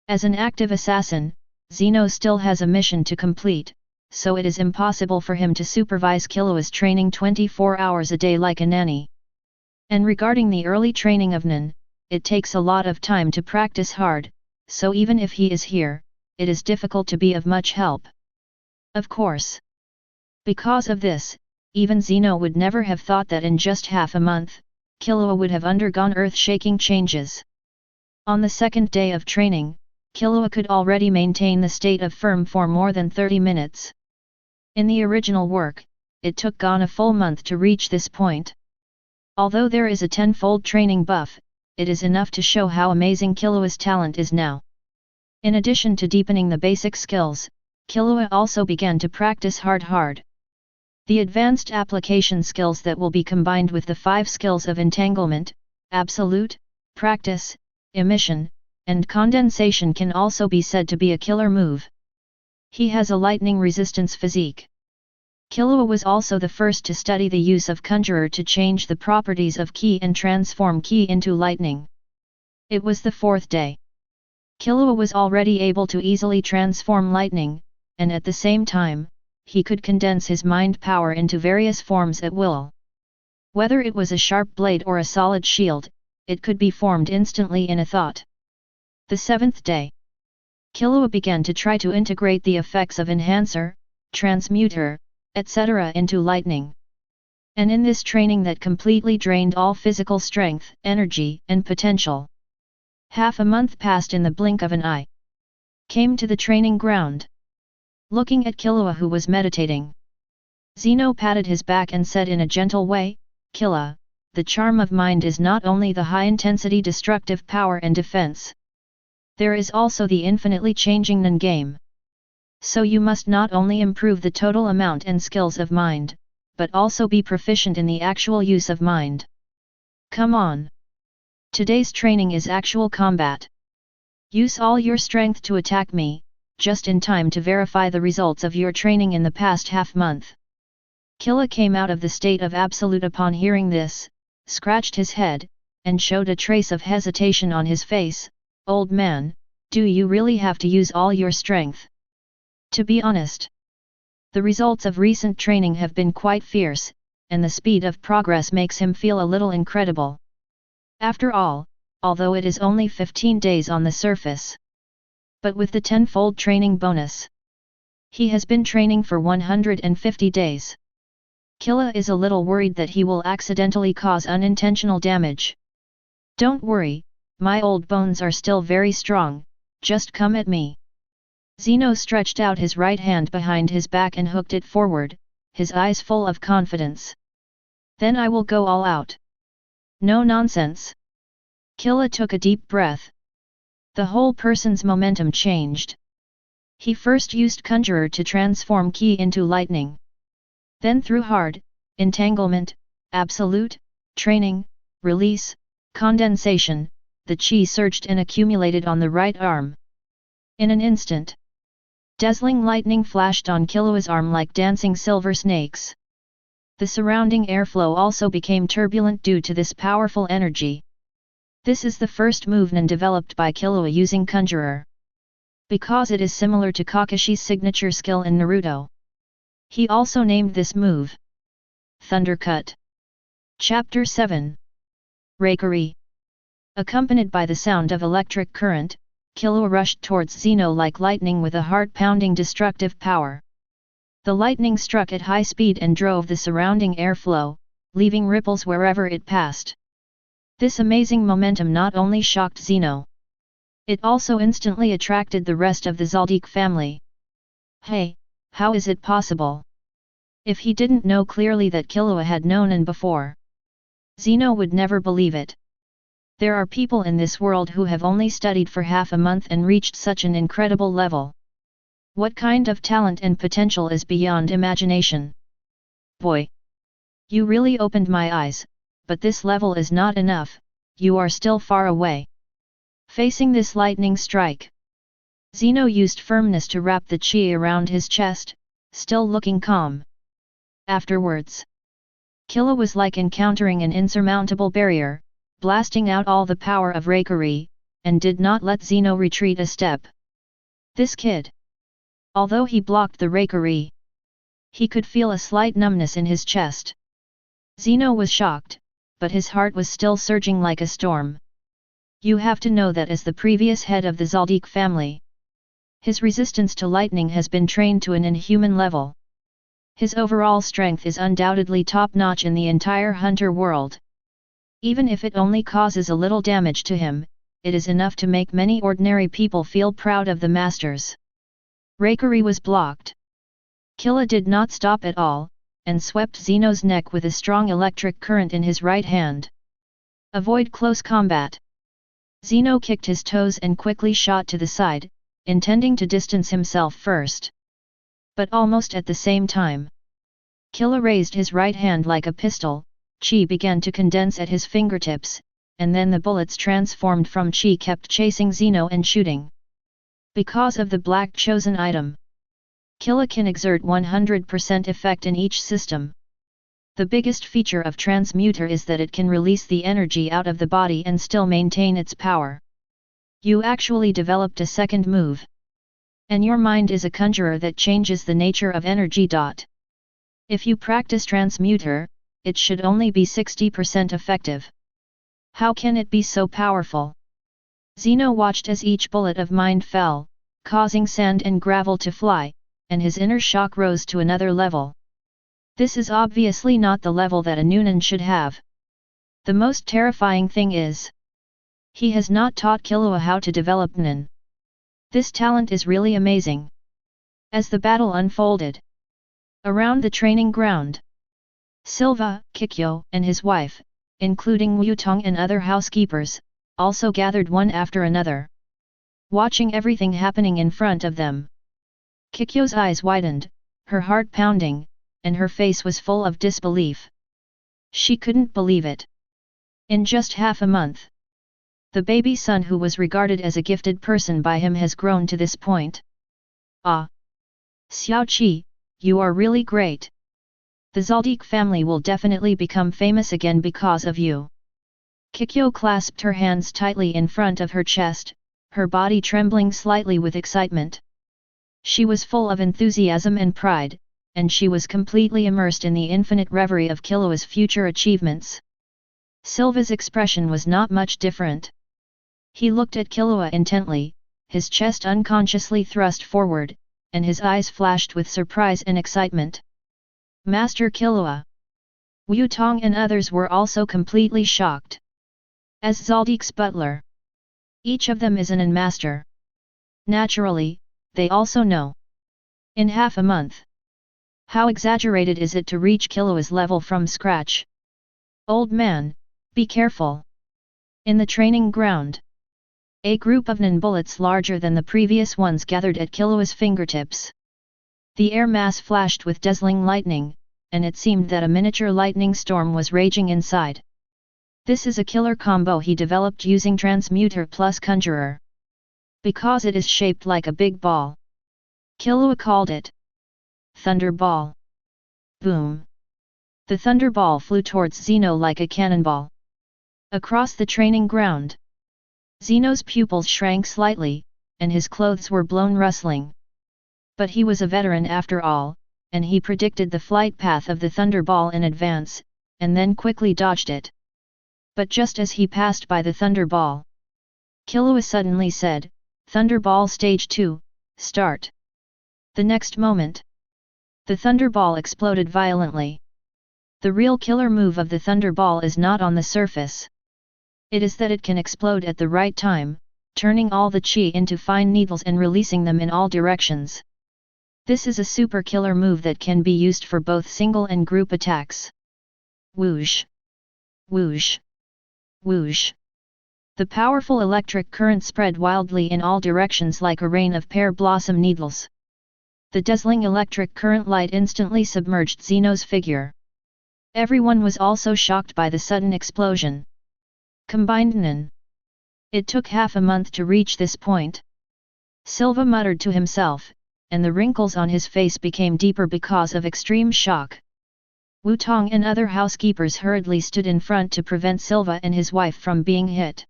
As an active assassin, Zeno still has a mission to complete, so it is impossible for him to supervise Killua's training 24 hours a day like a nanny. And regarding the early training of Nin, it takes a lot of time to practice hard, so even if he is here, it is difficult to be of much help. Of course. Because of this, even Zeno would never have thought that in just half a month, Killua would have undergone earth-shaking changes. On the second day of training, Killua could already maintain the state of firm for more than 30 minutes. In the original work, it took Gon a full month to reach this point. Although there is a 10-fold training buff, it is enough to show how amazing Killua's talent is now. In addition to deepening the basic skills, Killua also began to practice hard. The advanced application skills that will be combined with the 5 skills of entanglement, absolute, practice, emission, and condensation can also be said to be a killer move. He has a lightning resistance physique. Killua was also the first to study the use of Conjurer to change the properties of Ki and transform Ki into lightning. It was the 4th day. Killua was already able to easily transform lightning, and at the same time, he could condense his mind power into various forms at will. Whether it was a sharp blade or a solid shield, it could be formed instantly in a thought. The 7th day, Killua began to try to integrate the effects of enhancer, transmuter, etc. into lightning. And in this training that completely drained all physical strength, energy, and potential. Half a month passed in the blink of an eye. Came to the training ground. Looking at Killua, who was meditating, Zeno patted his back and said in a gentle way, "Killua, the charm of mind is not only the high-intensity destructive power and defense. There is also the infinitely changing Nen game. So you must not only improve the total amount and skills of mind, but also be proficient in the actual use of mind. Come on. Today's training is actual combat. Use all your strength to attack me, just in time to verify the results of your training in the past half-month." Killua came out of the state of absolute upon hearing this, scratched his head, and showed a trace of hesitation on his face. "Old man, do you really have to use all your strength?" To be honest, the results of recent training have been quite fierce, and the speed of progress makes him feel a little incredible. After all, although it is only 15 days on the surface. But with the 10-fold training bonus, he has been training for 150 days. Killua is a little worried that he will accidentally cause unintentional damage. "Don't worry, my old bones are still very strong, just come at me." Zeno stretched out his right hand behind his back and hooked it forward, his eyes full of confidence. "Then I will go all out." "No nonsense." Killua took a deep breath. The whole person's momentum changed. He first used Conjurer to transform Ki into lightning. Then through hard, entanglement, absolute, training, release, condensation, the Chi surged and accumulated on the right arm. In an instant, dazzling lightning flashed on Killua's arm like dancing silver snakes. The surrounding airflow also became turbulent due to this powerful energy. This is the first move Nen developed by Killua using Conjurer. Because it is similar to Kakashi's signature skill in Naruto. He also named this move Thundercut. Chapter 7. Reikari. Accompanied by the sound of electric current, Killua rushed towards Zeno like lightning with a heart-pounding destructive power. The lightning struck at high speed and drove the surrounding airflow, leaving ripples wherever it passed. This amazing momentum not only shocked Zeno. It also instantly attracted the rest of the Zoldyck family. "Hey, how is it possible?" If he didn't know clearly that Killua had known and before, Zeno would never believe it. There are people in this world who have only studied for half a month and reached such an incredible level. What kind of talent and potential is beyond imagination? Boy! You really opened my eyes, but this level is not enough, you are still far away. Facing this lightning strike, Zeno used firmness to wrap the chi around his chest, still looking calm. Afterwards, Killua was like encountering an insurmountable barrier, blasting out all the power of Reikari, and did not let Zeno retreat a step. This kid. Although he blocked the Reikari, he could feel a slight numbness in his chest. Zeno was shocked, but his heart was still surging like a storm. You have to know that as the previous head of the Zoldyck family, his resistance to lightning has been trained to an inhuman level. His overall strength is undoubtedly top-notch in the entire hunter world. Even if it only causes a little damage to him, it is enough to make many ordinary people feel proud of the masters. Reikari was blocked. Killua did not stop at all, and swept Zeno's neck with a strong electric current in his right hand. Avoid close combat. Zeno kicked his toes and quickly shot to the side, intending to distance himself first. But almost at the same time, Killua raised his right hand like a pistol, chi began to condense at his fingertips, and then the bullets transformed from chi kept chasing Zeno and shooting. Because of the black chosen item, Killua can exert 100% effect in each system. The biggest feature of Transmuter is that it can release the energy out of the body and still maintain its power. You actually developed a second move. And your mind is a conjurer that changes the nature of energy. If you practice transmuter, it should only be 60% effective. How can it be so powerful? Zeno watched as each bullet of mind fell, causing sand and gravel to fly, and his inner shock rose to another level. This is obviously not the level that a Nion should have. The most terrifying thing is, he has not taught Killua how to develop Nion. This talent is really amazing. As the battle unfolded around the training ground, Silva, Kikyo, and his wife, including Wutong and other housekeepers, also gathered one after another, watching everything happening in front of them. Kikyo's eyes widened, her heart pounding, and her face was full of disbelief. She couldn't believe it. In just half a month, the baby son who was regarded as a gifted person by him has grown to this point. Ah! Xiaoqi, you are really great. The Zoldyck family will definitely become famous again because of you. Kikyo clasped her hands tightly in front of her chest, her body trembling slightly with excitement. She was full of enthusiasm and pride, and she was completely immersed in the infinite reverie of Killua's future achievements. Silva's expression was not much different. He looked at Killua intently, his chest unconsciously thrust forward, and his eyes flashed with surprise and excitement. Master Killua! Wutong and others were also completely shocked. As Zoldyck's butler, each of them is an master. Naturally, they also know. In half a month. How exaggerated is it to reach Killua's level from scratch? Old man, be careful. In the training ground, a group of Nion bullets larger than the previous ones gathered at Killua's fingertips. The air mass flashed with dazzling lightning, and it seemed that a miniature lightning storm was raging inside. This is a killer combo he developed using Transmuter plus Conjurer. Because it is shaped like a big ball. Killua called it Thunder Ball. Boom! The Thunder Ball flew towards Zeno like a cannonball. Across the training ground, Zeno's pupils shrank slightly, and his clothes were blown rustling. But he was a veteran after all, and he predicted the flight path of the Thunder Ball in advance, and then quickly dodged it. But just as he passed by the Thunder Ball, Killua suddenly said, "Thunder Ball Stage 2, start." The next moment, the Thunder Ball exploded violently. The real killer move of the Thunder Ball is not on the surface. It is that it can explode at the right time, turning all the chi into fine needles and releasing them in all directions. This is a super killer move that can be used for both single and group attacks. Whoosh! Whoosh! Whoosh! The powerful electric current spread wildly in all directions like a rain of pear blossom needles. The dazzling electric current light instantly submerged Zeno's figure. Everyone was also shocked by the sudden explosion. Combined Nion. It took half a month to reach this point. Silva muttered to himself, and the wrinkles on his face became deeper because of extreme shock. Wutong and other housekeepers hurriedly stood in front to prevent Silva and his wife from being hit.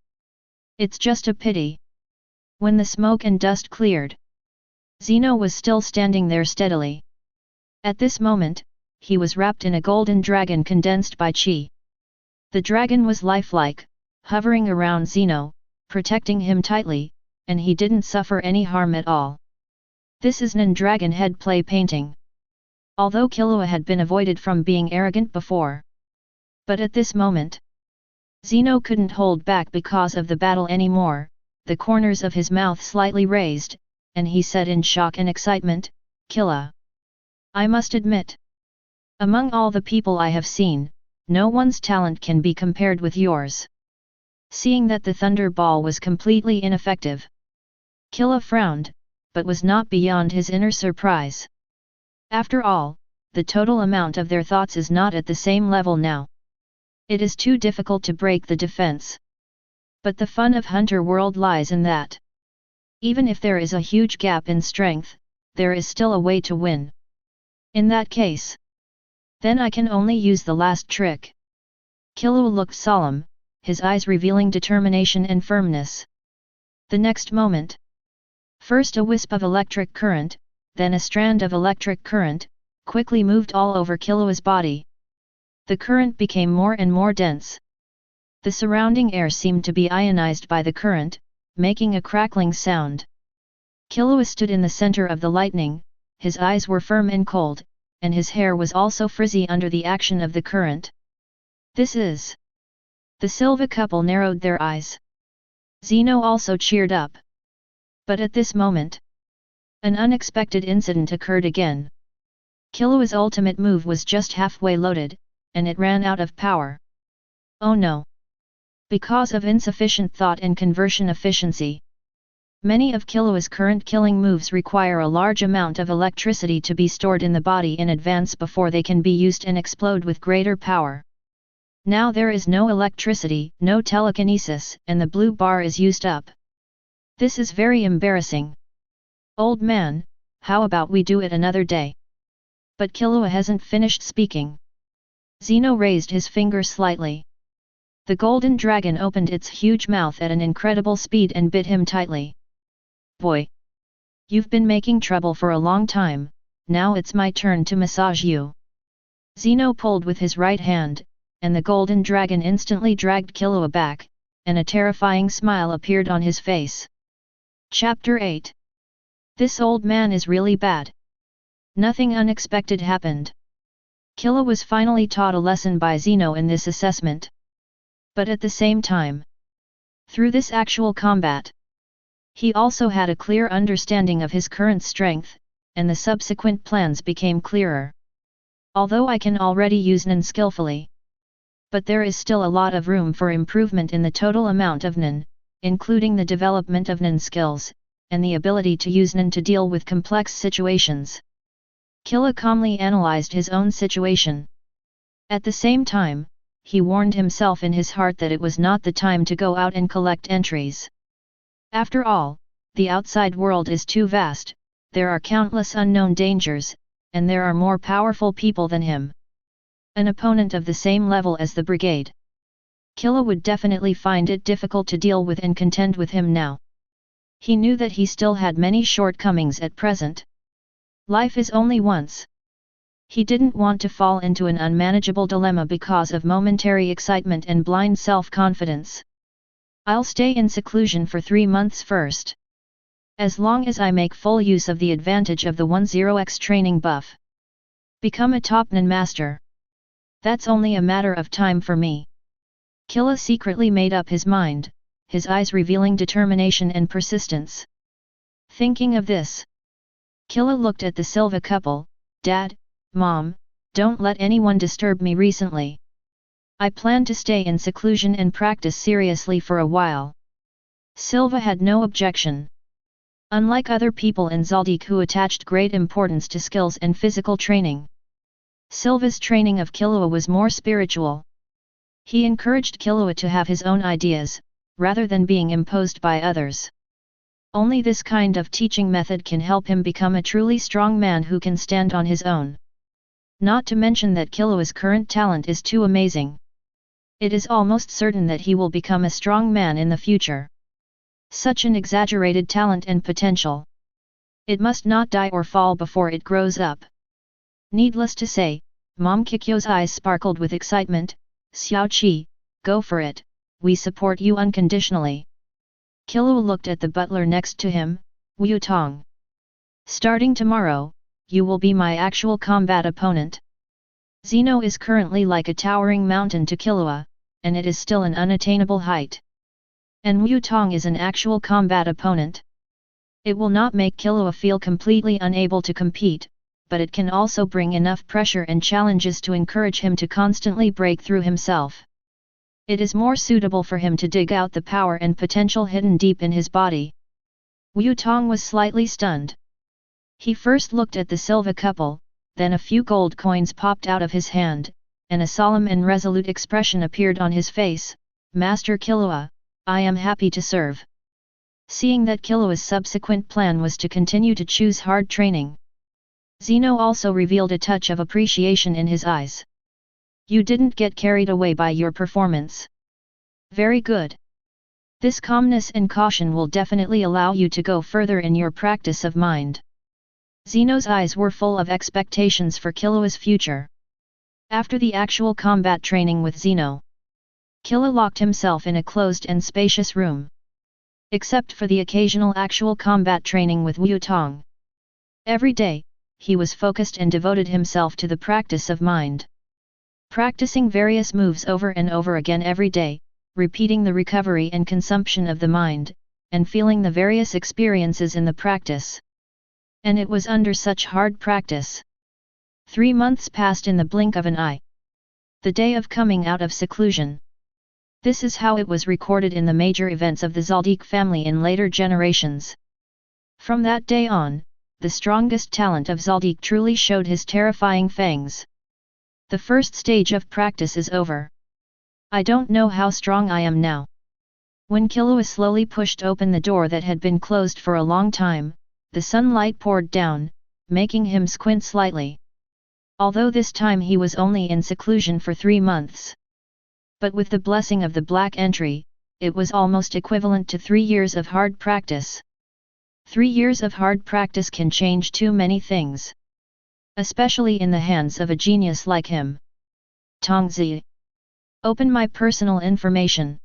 It's just a pity. When the smoke and dust cleared, Zeno was still standing there steadily. At this moment, he was wrapped in a golden dragon condensed by chi. The dragon was lifelike, hovering around Zeno, protecting him tightly, and he didn't suffer any harm at all. This is Nion Dragon Head Play Painting. Although Killua had been avoided from being arrogant before. But at this moment, Zeno couldn't hold back because of the battle anymore, the corners of his mouth slightly raised, and he said in shock and excitement, "Killua! I must admit, among all the people I have seen, no one's talent can be compared with yours." Seeing that the Thunder Ball was completely ineffective, Killua frowned, but was not beyond his inner surprise. After all, the total amount of their thoughts is not at the same level now. It is too difficult to break the defense. But the fun of Hunter World lies in that. Even if there is a huge gap in strength, there is still a way to win. In that case, then I can only use the last trick. Killua looked solemn, his eyes revealing determination and firmness. The next moment, First a wisp of electric current, then a strand of electric current, quickly moved all over Killua's body. The current became more and more dense. The surrounding air seemed to be ionized by the current, making a crackling sound. Killua stood in the center of the lightning, his eyes were firm and cold, and his hair was also frizzy under the action of the current. This is... The Silva couple narrowed their eyes. Zeno also cheered up. But at this moment, an unexpected incident occurred again. Killua's ultimate move was just halfway loaded, and it ran out of power. Oh no! Because of insufficient thought and conversion efficiency. Many of Killua's current killing moves require a large amount of electricity to be stored in the body in advance before they can be used and explode with greater power. Now there is no electricity, no telekinesis, and the blue bar is used up. This is very embarrassing. Old man, how about we do it another day? But Killua hasn't finished speaking. Zeno raised his finger slightly. The golden dragon opened its huge mouth at an incredible speed and bit him tightly. Boy! You've been making trouble for a long time, now it's my turn to massage you. Zeno pulled with his right hand, and the golden dragon instantly dragged Killua back, and a terrifying smile appeared on his face. Chapter 8. This old man is really bad. Nothing unexpected happened. Killua was finally taught a lesson by Zeno in this assessment. But at the same time, through this actual combat, he also had a clear understanding of his current strength, and the subsequent plans became clearer. Although I can already use Nen skillfully, but there is still a lot of room for improvement in the total amount of Nen, including the development of Nen skills, and the ability to use Nen to deal with complex situations. Killua calmly analyzed his own situation. At the same time, he warned himself in his heart that it was not the time to go out and collect entries. After all, the outside world is too vast, there are countless unknown dangers, and there are more powerful people than him. An opponent of the same level as the brigade. Killua would definitely find it difficult to deal with and contend with him now. He knew that he still had many shortcomings at present. Life is only once. He didn't want to fall into an unmanageable dilemma because of momentary excitement and blind self-confidence. I'll stay in seclusion for 3 months first. As long as I make full use of the advantage of the 10x training buff. Become a top Nen master. That's only a matter of time for me. Killua secretly made up his mind, his eyes revealing determination and persistence. Thinking of this, Killua looked at the Silva couple. Dad, Mom, don't let anyone disturb me recently. I plan to stay in seclusion and practice seriously for a while. Silva had no objection. Unlike other people in Zoldyck who attached great importance to skills and physical training, Silva's training of Killua was more spiritual. He encouraged Killua to have his own ideas, rather than being imposed by others. Only this kind of teaching method can help him become a truly strong man who can stand on his own. Not to mention that Killua's current talent is too amazing. It is almost certain that he will become a strong man in the future. Such an exaggerated talent and potential. It must not die or fall before it grows up. Needless to say, Mom Kikyu's eyes sparkled with excitement. Xiao Qi, go for it, we support you unconditionally. Killua looked at the butler next to him, Wu Tong. Starting tomorrow, you will be my actual combat opponent. Zeno is currently like a towering mountain to Killua, and it is still an unattainable height. And Wu Tong is an actual combat opponent. It will not make Killua feel completely unable to compete, but it can also bring enough pressure and challenges to encourage him to constantly break through himself. It is more suitable for him to dig out the power and potential hidden deep in his body. Wu Tong was slightly stunned. He first looked at the Silva couple, then a few gold coins popped out of his hand, and a solemn and resolute expression appeared on his face. Master Killua, I am happy to serve. Seeing that Killua's subsequent plan was to continue to choose hard training, Zeno also revealed a touch of appreciation in his eyes. You didn't get carried away by your performance. Very good. This calmness and caution will definitely allow you to go further in your practice of mind. Zeno's eyes were full of expectations for Killua's future. After the actual combat training with Zeno, Killua locked himself in a closed and spacious room. Except for the occasional actual combat training with Wu Tong. Every day, he was focused and devoted himself to the practice of mind. Practicing various moves over and over again every day, repeating the recovery and consumption of the mind, and feeling the various experiences in the practice. And it was under such hard practice. 3 months passed in the blink of an eye. The day of coming out of seclusion. This is how it was recorded in the major events of the Zoldyck family in later generations. From that day on, the strongest talent of Zoldyck truly showed his terrifying fangs. The first stage of practice is over. I don't know how strong I am now. When Killua slowly pushed open the door that had been closed for a long time, the sunlight poured down, making him squint slightly. Although this time he was only in seclusion for 3 months. But with the blessing of the Black Entry, it was almost equivalent to 3 years of hard practice. 3 years of hard practice can change too many things. Especially in the hands of a genius like him. Tongzi. Open my personal information.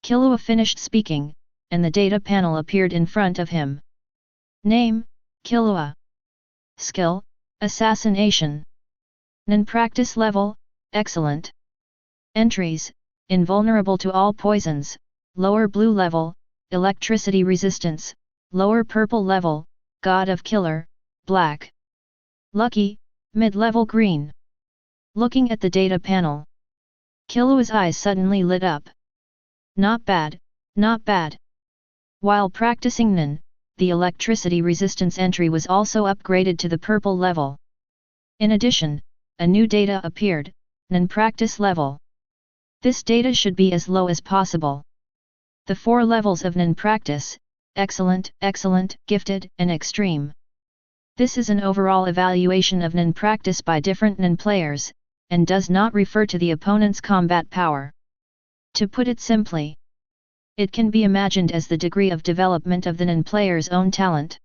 Killua finished speaking, and the data panel appeared in front of him. Name, Killua. Skill, Assassination. Non-practice level, excellent. Entries, invulnerable to all poisons, lower blue level, electricity resistance, lower purple level, God of Killer, black. Lucky, mid-level green. Looking at the data panel, Killua's eyes suddenly lit up. Not bad, not bad. While practicing Nin, the electricity resistance entry was also upgraded to the purple level. In addition, a new data appeared, Nin practice level. This data should be as low as possible. The 4 levels of Nin practice, excellent, excellent, gifted, and extreme. This is an overall evaluation of Nin practice by different Nin players, and does not refer to the opponent's combat power. To put it simply, it can be imagined as the degree of development of the Nin player's own talent.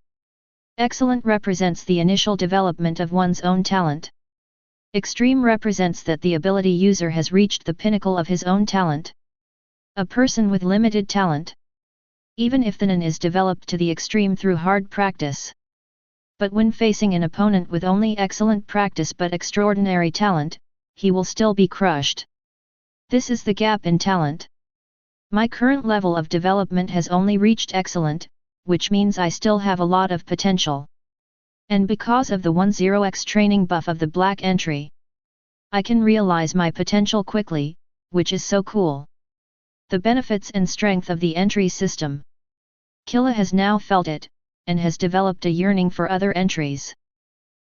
Excellent represents the initial development of one's own talent. Extreme represents that the ability user has reached the pinnacle of his own talent. A person with limited talent. Even if the Nin is developed to the extreme through hard practice. But when facing an opponent with only excellent practice but extraordinary talent, he will still be crushed. This is the gap in talent. My current level of development has only reached excellent, which means I still have a lot of potential. And because of the 10x training buff of the Black Entry, I can realize my potential quickly, which is so cool. The benefits and strength of the entry system. Killua has now felt it, and has developed a yearning for other entries.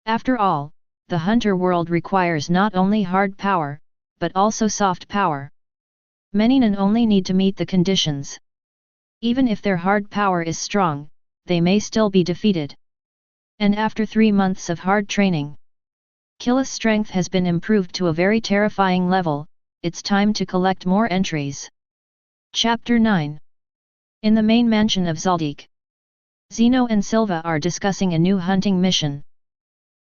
After all, the hunter world requires not only hard power, but also soft power. Many Nin only need to meet the conditions. Even if their hard power is strong, they may still be defeated. And after 3 months of hard training, Killua's strength has been improved to a very terrifying level. It's time to collect more entries. Chapter 9. In the main mansion of Zoldyck, Zeno and Silva are discussing a new hunting mission.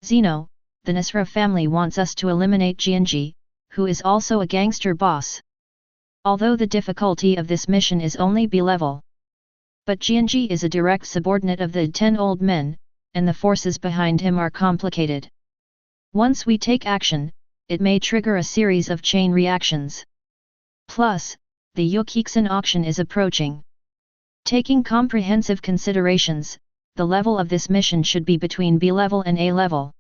Zeno, the Nasra family wants us to eliminate Jianji, who is also a gangster boss. Although the difficulty of this mission is only B-level. But Jianji is a direct subordinate of the 10 old men, and the forces behind him are complicated. Once we take action, it may trigger a series of chain reactions. Plus, the Yukixin auction is approaching. Taking comprehensive considerations, the level of this mission should be between B-level and A-level.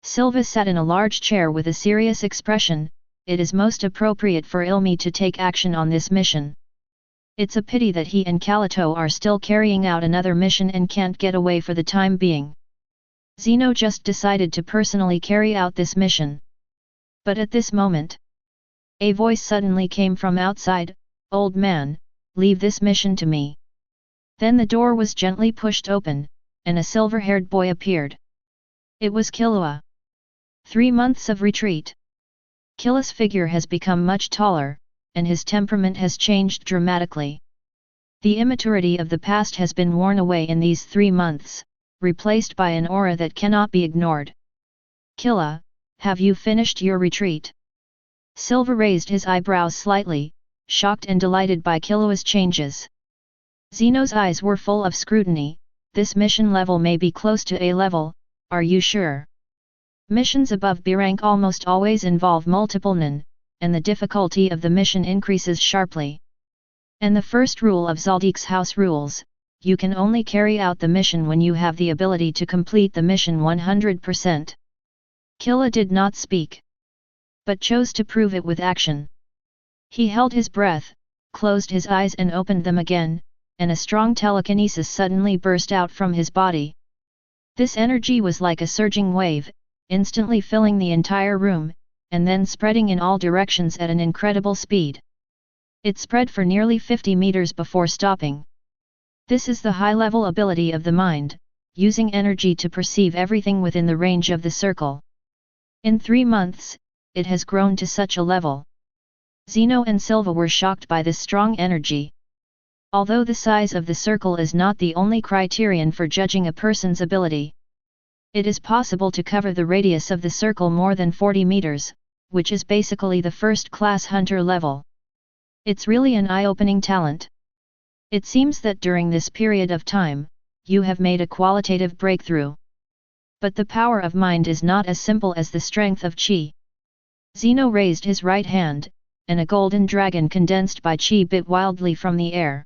Silva sat in a large chair with a serious expression. It is most appropriate for Ilmi to take action on this mission. It's a pity that he and Kalito are still carrying out another mission and can't get away for the time being. Zeno just decided to personally carry out this mission. But at this moment, a voice suddenly came from outside. "Old man, leave this mission to me." Then the door was gently pushed open, and a silver-haired boy appeared. It was Killua. 3 months of retreat. Killua's figure has become much taller, and his temperament has changed dramatically. The immaturity of the past has been worn away in these 3 months, replaced by an aura that cannot be ignored. Killua, have you finished your retreat? Silva raised his eyebrows slightly, shocked and delighted by Killua's changes. Zeno's eyes were full of scrutiny. This mission level may be close to A level, are you sure? Missions above B rank almost always involve multiple Nin, and the difficulty of the mission increases sharply. And the first rule of Zoldyck's house rules, you can only carry out the mission when you have the ability to complete the mission 100%. Killua did not speak, but chose to prove it with action. He held his breath, closed his eyes and opened them again, and a strong telekinesis suddenly burst out from his body. This energy was like a surging wave, instantly filling the entire room, and then spreading in all directions at an incredible speed. It spread for nearly 50 meters before stopping. This is the high-level ability of the mind, using energy to perceive everything within the range of the circle. In 3 months, it has grown to such a level. Zeno and Silva were shocked by this strong energy. Although the size of the circle is not the only criterion for judging a person's ability, it is possible to cover the radius of the circle more than 40 meters, which is basically the first-class hunter level. It's really an eye-opening talent. It seems that during this period of time, you have made a qualitative breakthrough. But the power of mind is not as simple as the strength of Qi. Zeno raised his right hand, and a golden dragon condensed by Qi bit wildly from the air.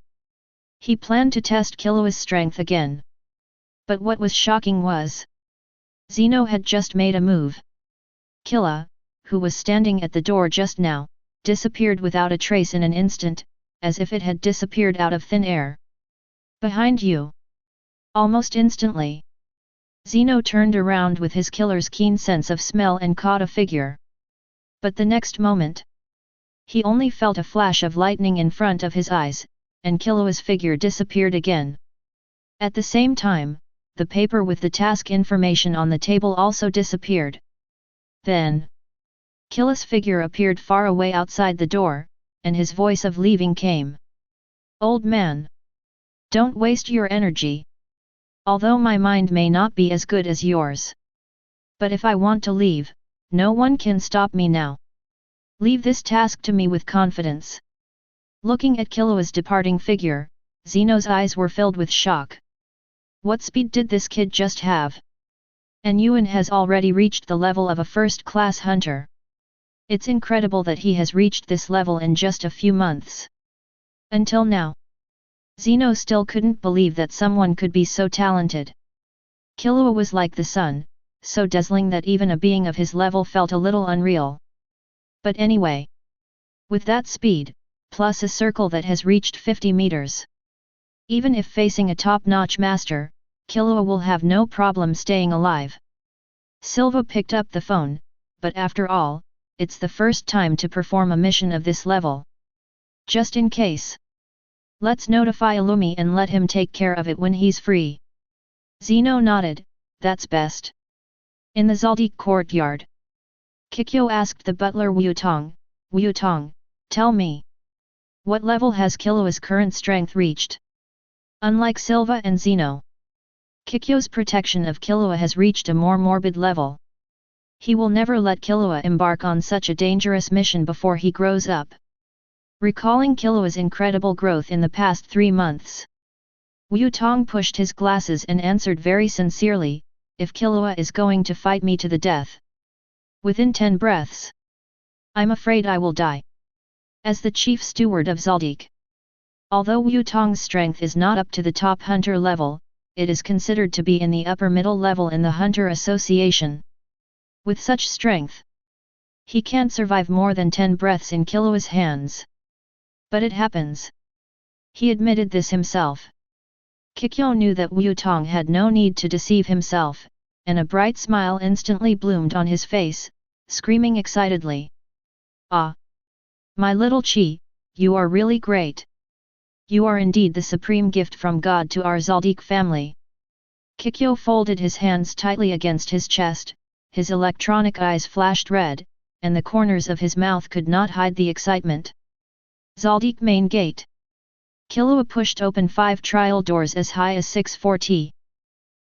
He planned to test Killua's strength again. But what was shocking was, Zeno had just made a move. Killua, who was standing at the door just now, disappeared without a trace in an instant, as if it had disappeared out of thin air. Behind you! Almost instantly, Zeno turned around with his killer's keen sense of smell and caught a figure. But the next moment, he only felt a flash of lightning in front of his eyes, and Killua's figure disappeared again. At the same time, the paper with the task information on the table also disappeared. Then, Killua's figure appeared far away outside the door, and his voice of leaving came. "Old man! Don't waste your energy. Although my mind may not be as good as yours. But if I want to leave, no one can stop me now. Leave this task to me with confidence." Looking at Killua's departing figure, Zeno's eyes were filled with shock. What speed did this kid just have? And Yuan has already reached the level of a first-class hunter. It's incredible that he has reached this level in just a few months. Until now, Zeno still couldn't believe that someone could be so talented. Killua was like the sun, so dazzling that even a being of his level felt a little unreal. But anyway, with that speed, plus a circle that has reached 50 meters. Even if facing a top-notch master, Killua will have no problem staying alive. Silva picked up the phone, but after all, it's the first time to perform a mission of this level. Just in case. Let's notify Illumi and let him take care of it when he's free. Zeno nodded, that's best. In the Zoldyck courtyard, Kikyo asked the butler Wutong, tell me. What level has Killua's current strength reached? Unlike Silva and Zeno, Kikyo's protection of Killua has reached a more morbid level. He will never let Killua embark on such a dangerous mission before he grows up. Recalling Killua's incredible growth in the past 3 months, Wutong pushed his glasses and answered very sincerely, if Killua is going to fight me to the death, within 10 breaths, I'm afraid I will die. As the chief steward of Zoldyck, although Wutong's strength is not up to the top hunter level, it is considered to be in the upper middle level in the Hunter Association. With such strength, he can't survive more than 10 breaths in Killua's hands. But it happens. He admitted this himself. Kikyo knew that Wutong had no need to deceive himself, and a bright smile instantly bloomed on his face, screaming excitedly. Ah! My little Qi, you are really great. You are indeed the supreme gift from God to our Zoldyck family. Kikyo folded his hands tightly against his chest, his electronic eyes flashed red, and the corners of his mouth could not hide the excitement. Zoldyck Main Gate. Killua pushed open 5 trial doors as high as 640.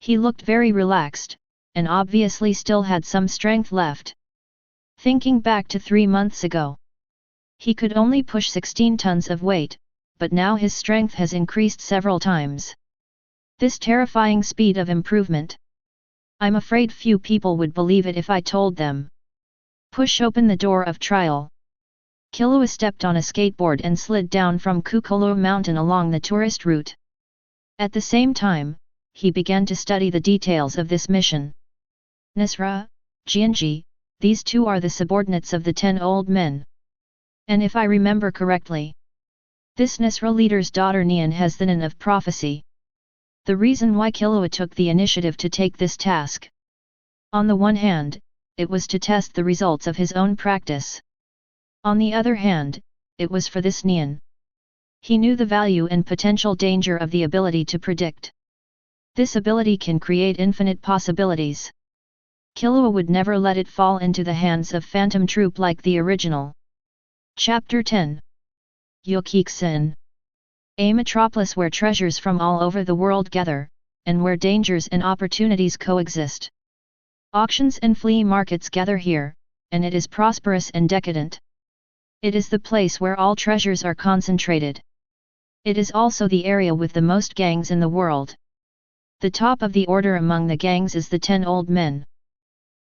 He looked very relaxed, and obviously still had some strength left. Thinking back to 3 months ago, he could only push 16 tons of weight, but now his strength has increased several times. This terrifying speed of improvement. I'm afraid few people would believe it if I told them. Push open the door of trial. Killua stepped on a skateboard and slid down from Kukolo mountain along the tourist route. At the same time, he began to study the details of this mission. Nisra, Jianji, these two are the subordinates of the 10 old men. And if I remember correctly, this Nisra leader's daughter Nion has the Nin of prophecy. The reason why Killua took the initiative to take this task. On the one hand, it was to test the results of his own practice. On the other hand, it was for this Nion. He knew the value and potential danger of the ability to predict. This ability can create infinite possibilities. Killua would never let it fall into the hands of phantom Troupe like the original. Chapter 10. Yokiksen. A metropolis where treasures from all over the world gather, and where dangers and opportunities coexist. Auctions and flea markets gather here, and it is prosperous and decadent. It is the place where all treasures are concentrated. It is also the area with the most gangs in the world. The top of the order among the gangs is the 10 old men.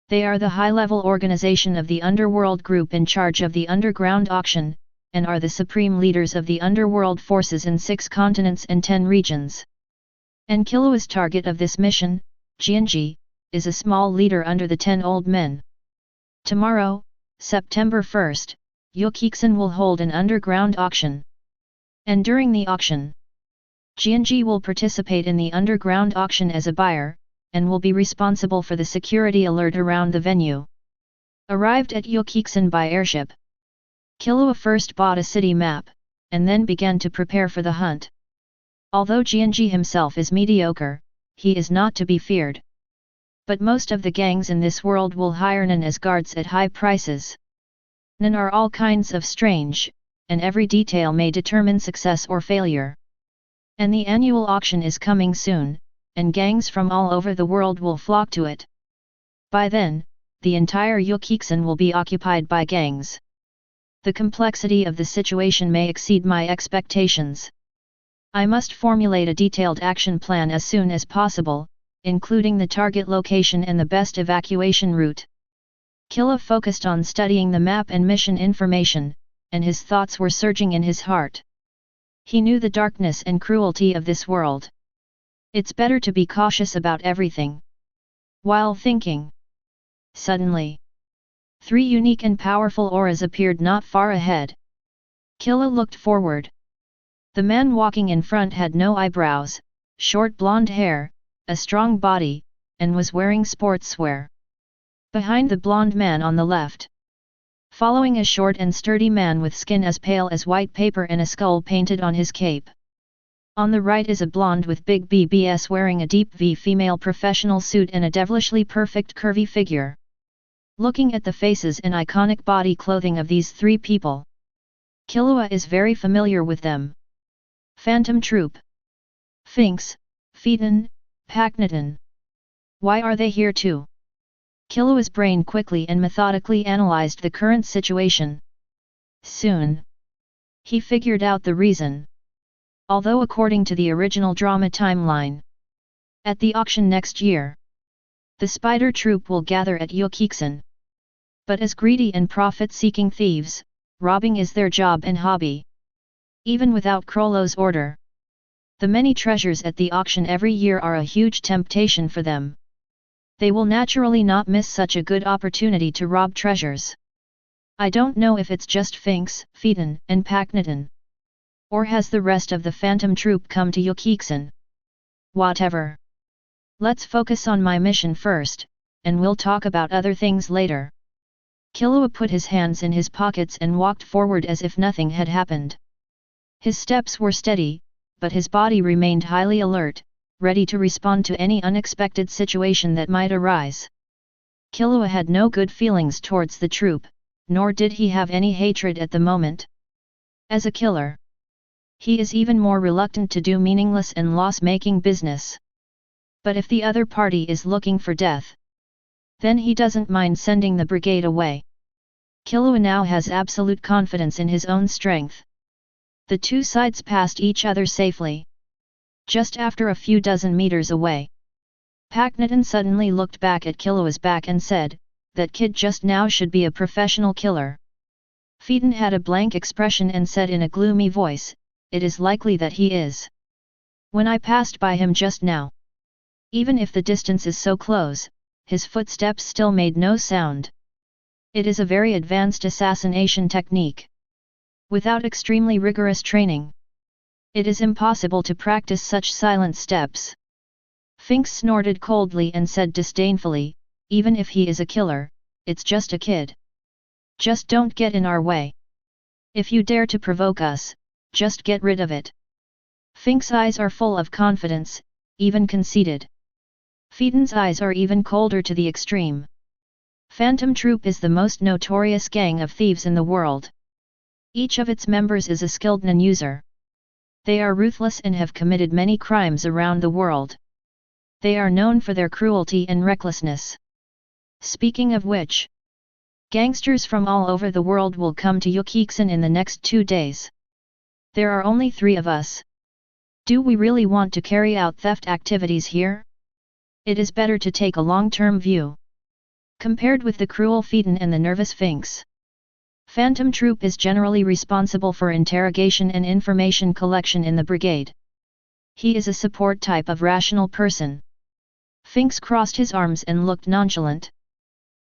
They are the high-level organization of the underworld group in charge of the underground auction, and are the supreme leaders of the underworld forces in 6 continents and 10 regions. And Killua's target of this mission, Jianji, is a small leader under the 10 old men. Tomorrow, September 1st, Yokiksen will hold an underground auction. And during the auction, Jianji will participate in the underground auction as a buyer, and will be responsible for the security alert around the venue. Arrived at Yokiksen by airship, Killua first bought a city map, and then began to prepare for the hunt. Although Jianji himself is mediocre, he is not to be feared. But most of the gangs in this world will hire Nin as guards at high prices. Nin are all kinds of strange, and every detail may determine success or failure. And the annual auction is coming soon, and gangs from all over the world will flock to it. By then, the entire Yokiksen will be occupied by gangs. The complexity of the situation may exceed my expectations. I must formulate a detailed action plan as soon as possible, including the target location and the best evacuation route. Killua focused on studying the map and mission information, and his thoughts were surging in his heart. He knew the darkness and cruelty of this world. It's better to be cautious about everything. While thinking, suddenly, 3 unique and powerful auras appeared not far ahead. Killua looked forward. The man walking in front had no eyebrows, short blonde hair, a strong body, and was wearing sportswear. Behind the blonde man on the left, following a short and sturdy man with skin as pale as white paper and a skull painted on his cape. On the right is a blonde with big BBS wearing a deep V female professional suit and a devilishly perfect curvy figure. Looking at the faces and iconic body clothing of these 3 people, Killua is very familiar with them. Phantom Troupe, Finks, Phaeton, Paknatan. Why are they here too? Killua's brain quickly and methodically analyzed the current situation. Soon, he figured out the reason. Although according to the original drama timeline, at the auction next year, the Spider Troupe will gather at Yokiksen. But as greedy and profit-seeking thieves, robbing is their job and hobby. Even without Krollo's order, the many treasures at the auction every year are a huge temptation for them. They will naturally not miss such a good opportunity to rob treasures. I don't know if it's just Finks, Phaeton, and Paknatan. Or has the rest of the Phantom Troupe come to Yokiksen? Whatever. Let's focus on my mission first, and we'll talk about other things later. Killua put his hands in his pockets and walked forward as if nothing had happened. His steps were steady, but his body remained highly alert, ready to respond to any unexpected situation that might arise. Killua had no good feelings towards the troupe, nor did he have any hatred at the moment. As a killer, He is even more reluctant to do meaningless and loss-making business. But if the other party is looking for death, then he doesn't mind sending the brigade away. Killua now has absolute confidence in his own strength. The two sides passed each other safely. Just after a few dozen meters away, Paknatan suddenly looked back at Killua's back and said, "That kid just now should be a professional killer." Phaeton had a blank expression and said in a gloomy voice, "It is likely that he is. When I passed by him just now, even if the distance is so close, his footsteps still made no sound. It is a very advanced assassination technique. Without extremely rigorous training, it is impossible to practice such silent steps." Finks snorted coldly and said disdainfully, "Even if he is a killer, it's just a kid. Just don't get in our way. If you dare to provoke us, just get rid of it." Finks' eyes are full of confidence, even conceited. Phaeton's eyes are even colder to the extreme. Phantom Troupe is the most notorious gang of thieves in the world. Each of its members is a skilled non-user. They are ruthless and have committed many crimes around the world. They are known for their cruelty and recklessness. Speaking of which, gangsters from all over the world will come to Yukiksen in the next 2 days. There are only 3 of us. Do we really want to carry out theft activities here? It is better to take a long-term view. Compared with the cruel Phaeton and the nervous Finks, Phantom Troupe is generally responsible for interrogation and information collection in the brigade. He is a support type of rational person. Finks crossed his arms and looked nonchalant.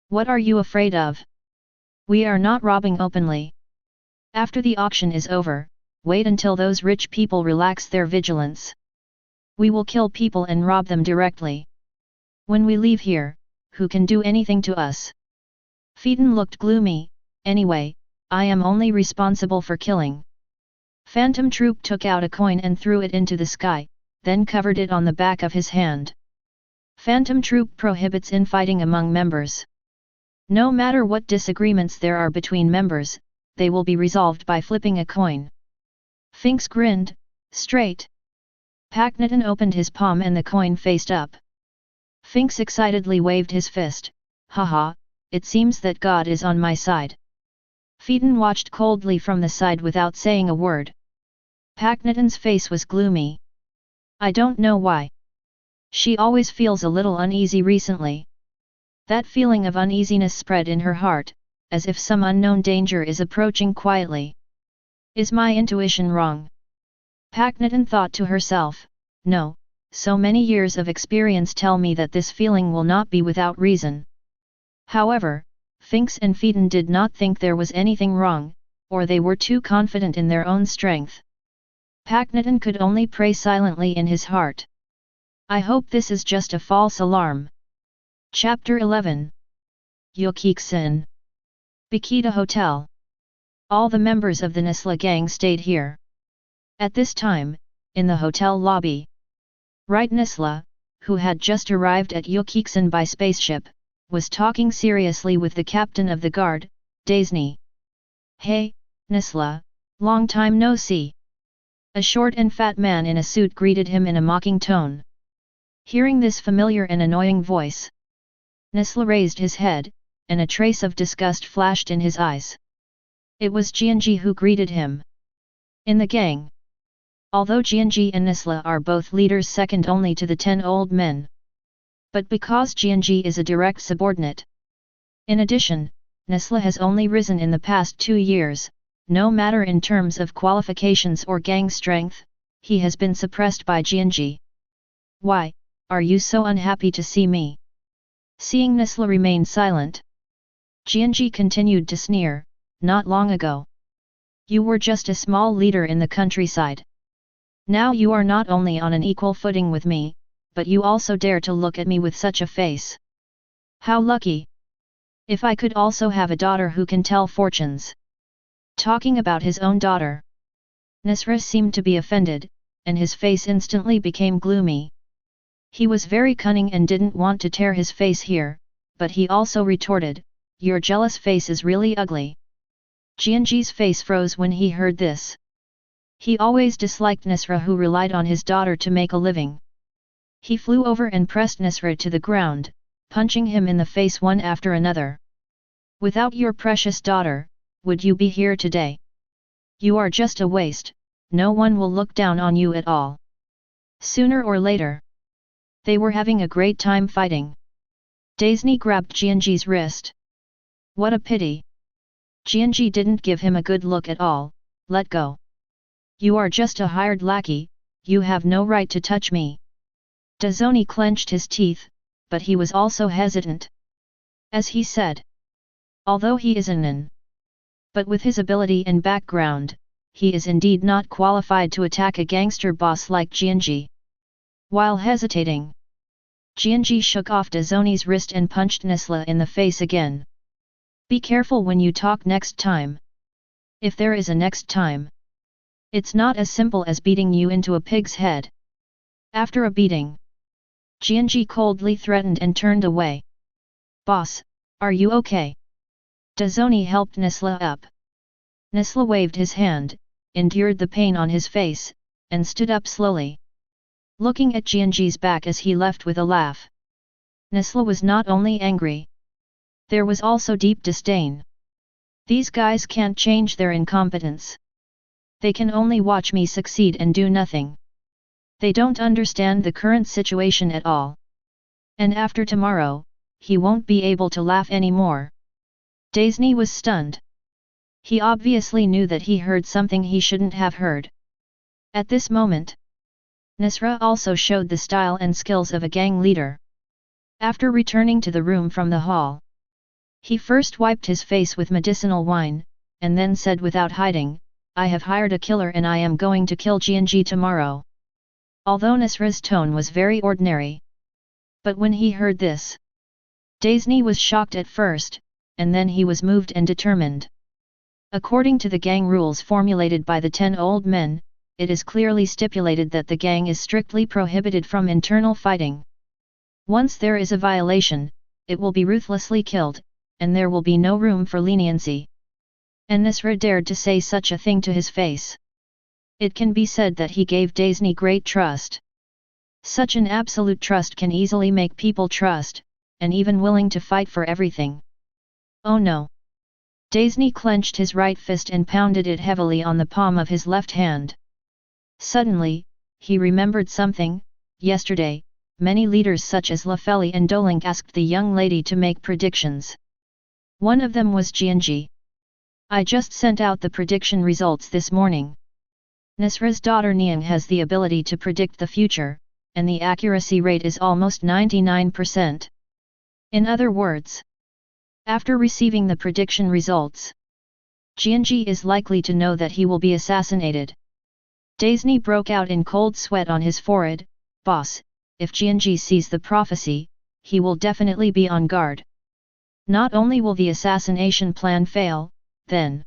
"What are you afraid of? We are not robbing openly. After the auction is over, wait until those rich people relax their vigilance. We will kill people and rob them directly. When we leave here, who can do anything to us?" Phaeton looked gloomy. "Anyway, I am only responsible for killing." Phantom Troupe took out a coin and threw it into the sky, then covered it on the back of his hand. Phantom Troupe prohibits infighting among members. No matter what disagreements there are between members, they will be resolved by flipping a coin. Finks grinned, straight. Paknatan opened his palm and the coin faced up. Finks excitedly waved his fist. "Haha, it seems that God is on my side." Phaeton watched coldly from the side without saying a word. Paknatan's face was gloomy. "I don't know why. She always feels a little uneasy recently." That feeling of uneasiness spread in her heart, as if some unknown danger is approaching quietly. "Is my intuition wrong?" Paknatan thought to herself. "No, so many years of experience tell me that this feeling will not be without reason." However, Finks and Phaeton did not think there was anything wrong, or they were too confident in their own strength. Paknatan could only pray silently in his heart. "I hope this is just a false alarm." Chapter 11. Yukiksen. Bikita Hotel. All the members of the Nisla gang stayed here. At this time, in the hotel lobby, Right Nisla, who had just arrived at Yukiksen by spaceship, was talking seriously with the captain of the guard, Daisny. "Hey, Nisla, long time no see." A short and fat man in a suit greeted him in a mocking tone. Hearing this familiar and annoying voice, Nisla raised his head, and a trace of disgust flashed in his eyes. It was Jianji who greeted him. In the gang, although Jianji and Nisla are both leaders second only to the 10 old men, but because Jianji is a direct subordinate. In addition, Nisla has only risen in the past 2 years, no matter in terms of qualifications or gang strength, he has been suppressed by Jianji. "Why, are you so unhappy to see me?" Seeing Nisla remain silent, Jianji continued to sneer, "Not long ago, you were just a small leader in the countryside. Now you are not only on an equal footing with me, but you also dare to look at me with such a face. How lucky! If I could also have a daughter who can tell fortunes." Talking about his own daughter, Nisra seemed to be offended, and his face instantly became gloomy. He was very cunning and didn't want to tear his face here, but he also retorted, "Your jealous face is really ugly." Jianji's face froze when he heard this. He always disliked Nisra, who relied on his daughter to make a living. He flew over and pressed Nisra to the ground, punching him in the face one after another. Without your precious daughter, would you be here today? You are just a waste, no one will look down on you at all. Sooner or later. They were having a great time fighting. Daisy grabbed Jianji's wrist. What a pity. Jianji didn't give him a good look at all. Let go. You are just a hired lackey, you have no right to touch me. Dazoni clenched his teeth, but he was also hesitant. As he said. Although he is a Nin. But with his ability and background, he is indeed not qualified to attack a gangster boss like Jianji. While hesitating, Jianji shook off Dazoni's wrist and punched Nisla in the face again. Be careful when you talk next time. If there is a next time. It's not as simple as beating you into a pig's head. After a beating, Jianji coldly threatened and turned away. Boss, are you okay? Dazoni helped Nisla up. Nisla waved his hand, endured the pain on his face, and stood up slowly. Looking at Jianji's back as he left with a laugh. Nisla was not only angry. There was also deep disdain. These guys can't change their incompetence. They can only watch me succeed and do nothing. They don't understand the current situation at all. And after tomorrow, he won't be able to laugh anymore. Daisy was stunned. He obviously knew that he heard something he shouldn't have heard. At this moment, Nisra also showed the style and skills of a gang leader. After returning to the room from the hall, he first wiped his face with medicinal wine, and then said without hiding, I have hired a killer and I am going to kill Jianji tomorrow. Although Nisra's tone was very ordinary. But when he heard this, Daisy was shocked at first, and then he was moved and determined. According to the gang rules formulated by the 10 old men, it is clearly stipulated that the gang is strictly prohibited from internal fighting. Once there is a violation, it will be ruthlessly killed, and there will be no room for leniency. And Nisra dared to say such a thing to his face. It can be said that he gave Daisy great trust. Such an absolute trust can easily make people trust, and even willing to fight for everything. Oh no! Daisy clenched his right fist and pounded it heavily on the palm of his left hand. Suddenly, he remembered something. Yesterday, many leaders such as Lefeli and Dolink asked the young lady to make predictions. One of them was Jianji. I just sent out the prediction results this morning. Nisra's daughter Nion has the ability to predict the future, and the accuracy rate is almost 99%. In other words, after receiving the prediction results, Jianji is likely to know that he will be assassinated. Daisy broke out in cold sweat on his forehead. Boss, if Jianji sees the prophecy, he will definitely be on guard. Not only will the assassination plan fail, then,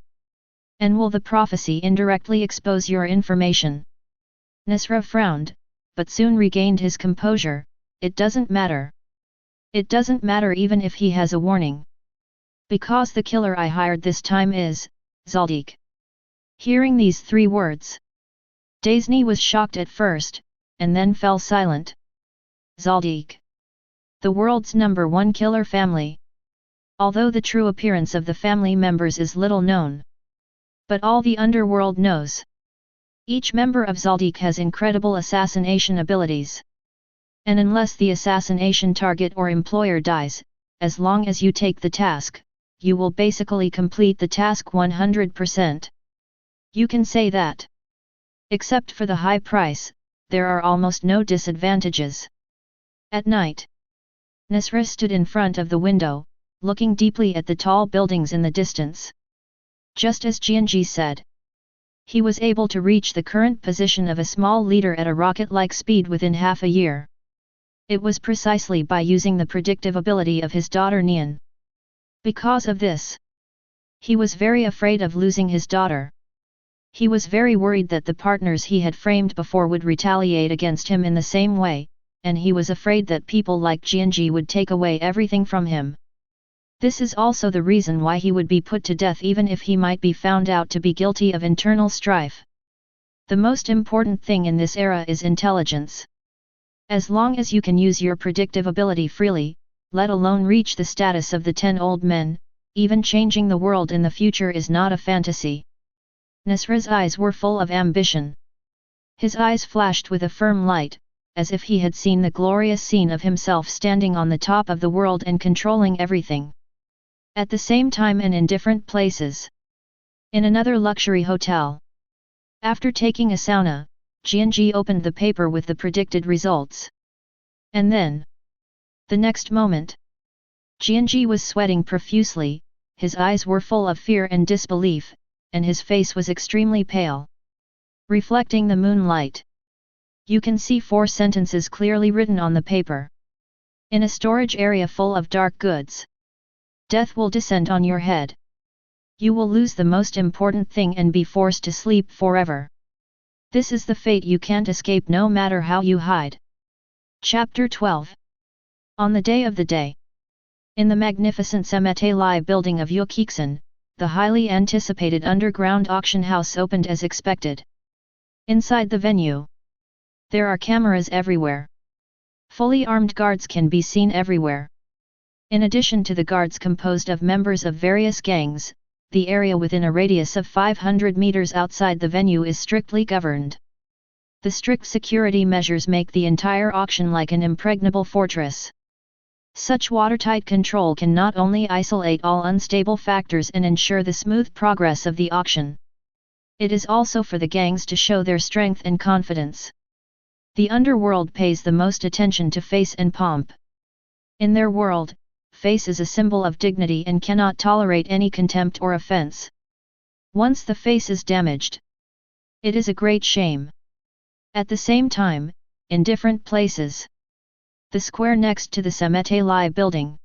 and will the prophecy indirectly expose your information? Nisra frowned, but soon regained his composure. It doesn't matter. It doesn't matter even if he has a warning. Because the killer I hired this time is Zoldyck. Hearing these 3 words, Daisy was shocked at first, and then fell silent. Zoldyck. The world's #1 killer family. Although the true appearance of the family members is little known. But all the underworld knows. Each member of Zoldyck has incredible assassination abilities. And unless the assassination target or employer dies, as long as you take the task, you will basically complete the task 100%. You can say that. Except for the high price, there are almost no disadvantages. At night, Nisra stood in front of the window, looking deeply at the tall buildings in the distance. Just as Jianji said, he was able to reach the current position of a small leader at a rocket-like speed within half a year. It was precisely by using the predictive ability of his daughter Nion. Because of this, he was very afraid of losing his daughter. He was very worried that the partners he had framed before would retaliate against him in the same way, and he was afraid that people like Jianji would take away everything from him. This is also the reason why he would be put to death even if he might be found out to be guilty of internal strife. The most important thing in this era is intelligence. As long as you can use your predictive ability freely, let alone reach the status of the 10 old men, even changing the world in the future is not a fantasy. Nasra's eyes were full of ambition. His eyes flashed with a firm light, as if he had seen the glorious scene of himself standing on the top of the world and controlling everything. At the same time and in different places. In another luxury hotel. After taking a sauna, Jianji opened the paper with the predicted results. And then, the next moment, Jianji was sweating profusely, his eyes were full of fear and disbelief, and his face was extremely pale. Reflecting the moonlight. You can see 4 sentences clearly written on the paper. In a storage area full of dark goods. Death will descend on your head. You will lose the most important thing and be forced to sleep forever. This is the fate you can't escape no matter how you hide. Chapter 12. On the day of the day. In the magnificent Semetei building of Yukiksen, the highly anticipated underground auction house opened as expected. Inside the venue, there are cameras everywhere. Fully armed guards can be seen everywhere. In addition to the guards composed of members of various gangs, the area within a radius of 500 meters outside the venue is strictly governed. The strict security measures make the entire auction like an impregnable fortress. Such watertight control can not only isolate all unstable factors and ensure the smooth progress of the auction. It is also for the gangs to show their strength and confidence. The underworld pays the most attention to face and pomp. In their world, face is a symbol of dignity and cannot tolerate any contempt or offense. Once the face is damaged, it is a great shame. At the same time, in different places, the square next to the Semetei building,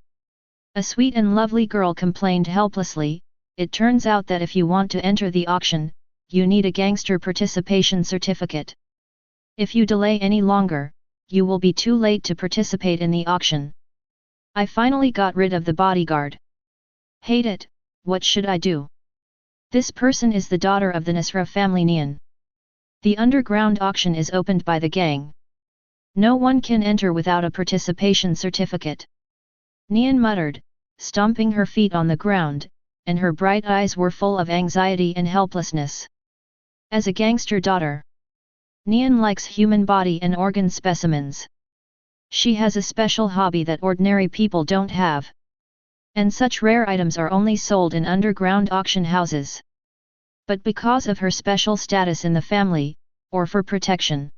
a sweet and lovely girl complained helplessly, "It turns out that if you want to enter the auction, you need a gangster participation certificate. If you delay any longer, you will be too late to participate in the auction. I finally got rid of the bodyguard. Hate it, what should I do? This person is the daughter of the Nasra family Nion. The underground auction is opened by the gang. No one can enter without a participation certificate." Nion muttered, stomping her feet on the ground, and her bright eyes were full of anxiety and helplessness. As a gangster daughter, Nion likes human body and organ specimens. She has a special hobby that ordinary people don't have. And such rare items are only sold in underground auction houses. But because of her special status in the family, or for protection,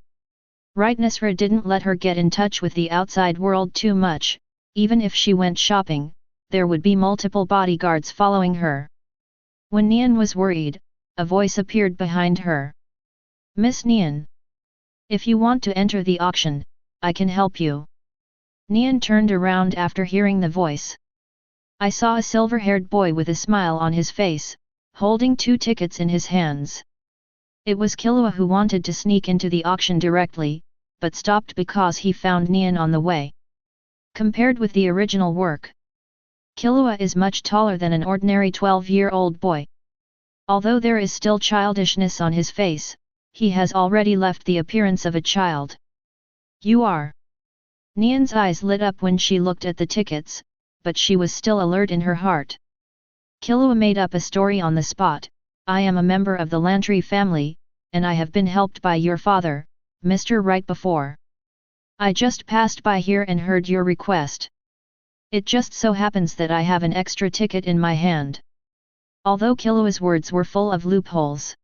Right, Nasra didn't let her get in touch with the outside world too much. Even if she went shopping, there would be multiple bodyguards following her. When Nion was worried, a voice appeared behind her. "Miss Nion, if you want to enter the auction, I can help you." Nion turned around after hearing the voice. I saw a silver-haired boy with a smile on his face, holding 2 tickets in his hands. It was Killua who wanted to sneak into the auction directly, but stopped because he found Nion on the way. Compared with the original work, Killua is much taller than an ordinary 12-year-old boy. Although there is still childishness on his face, he has already left the appearance of a child. "You are." Nion's eyes lit up when she looked at the tickets, but she was still alert in her heart. Killua made up a story on the spot. "I am a member of the Lantry family, and I have been helped by your father, Mr. Right before. I just passed by here and heard your request. It just so happens that I have an extra ticket in my hand." Although Killua's words were full of loopholes,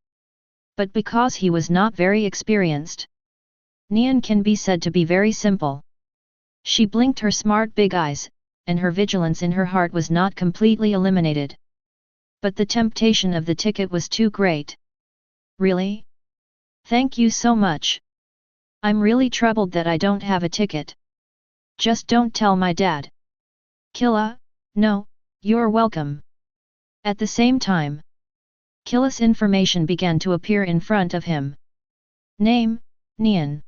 but because he was not very experienced, Nion can be said to be very simple. She blinked her smart big eyes, and her vigilance in her heart was not completely eliminated. But the temptation of the ticket was too great. "Really? Thank you so much. I'm really troubled that I don't have a ticket. Just don't tell my dad." "Killua, no, you're welcome." At the same time, Killua's information began to appear in front of him. Name, Nion.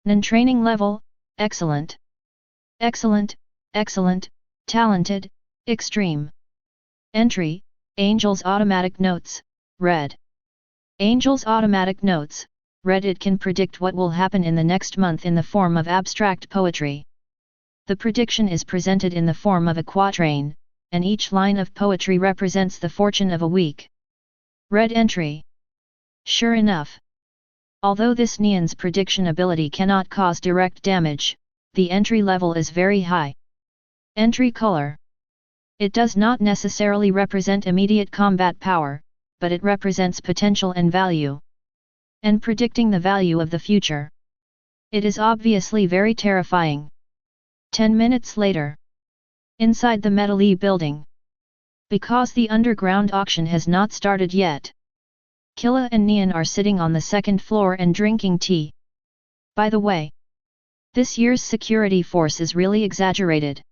Nen training level, excellent. Excellent, excellent, talented, extreme. Entry, Angel's Automatic Notes, Red. Angel's Automatic Notes, Reddit can predict what will happen in the next month in the form of abstract poetry. The prediction is presented in the form of a quatrain, and each line of poetry represents the fortune of a week. Read entry. Sure enough. Although this Nion's prediction ability cannot cause direct damage, the entry level is very high. Entry color. It does not necessarily represent immediate combat power, but it represents potential and value. And predicting the value of the future. It is obviously very terrifying. 10 minutes later. Inside the Metal building. Because the underground auction has not started yet. Killua and Nion are sitting on the second floor and drinking tea. By the way, this year's security force is really exaggerated.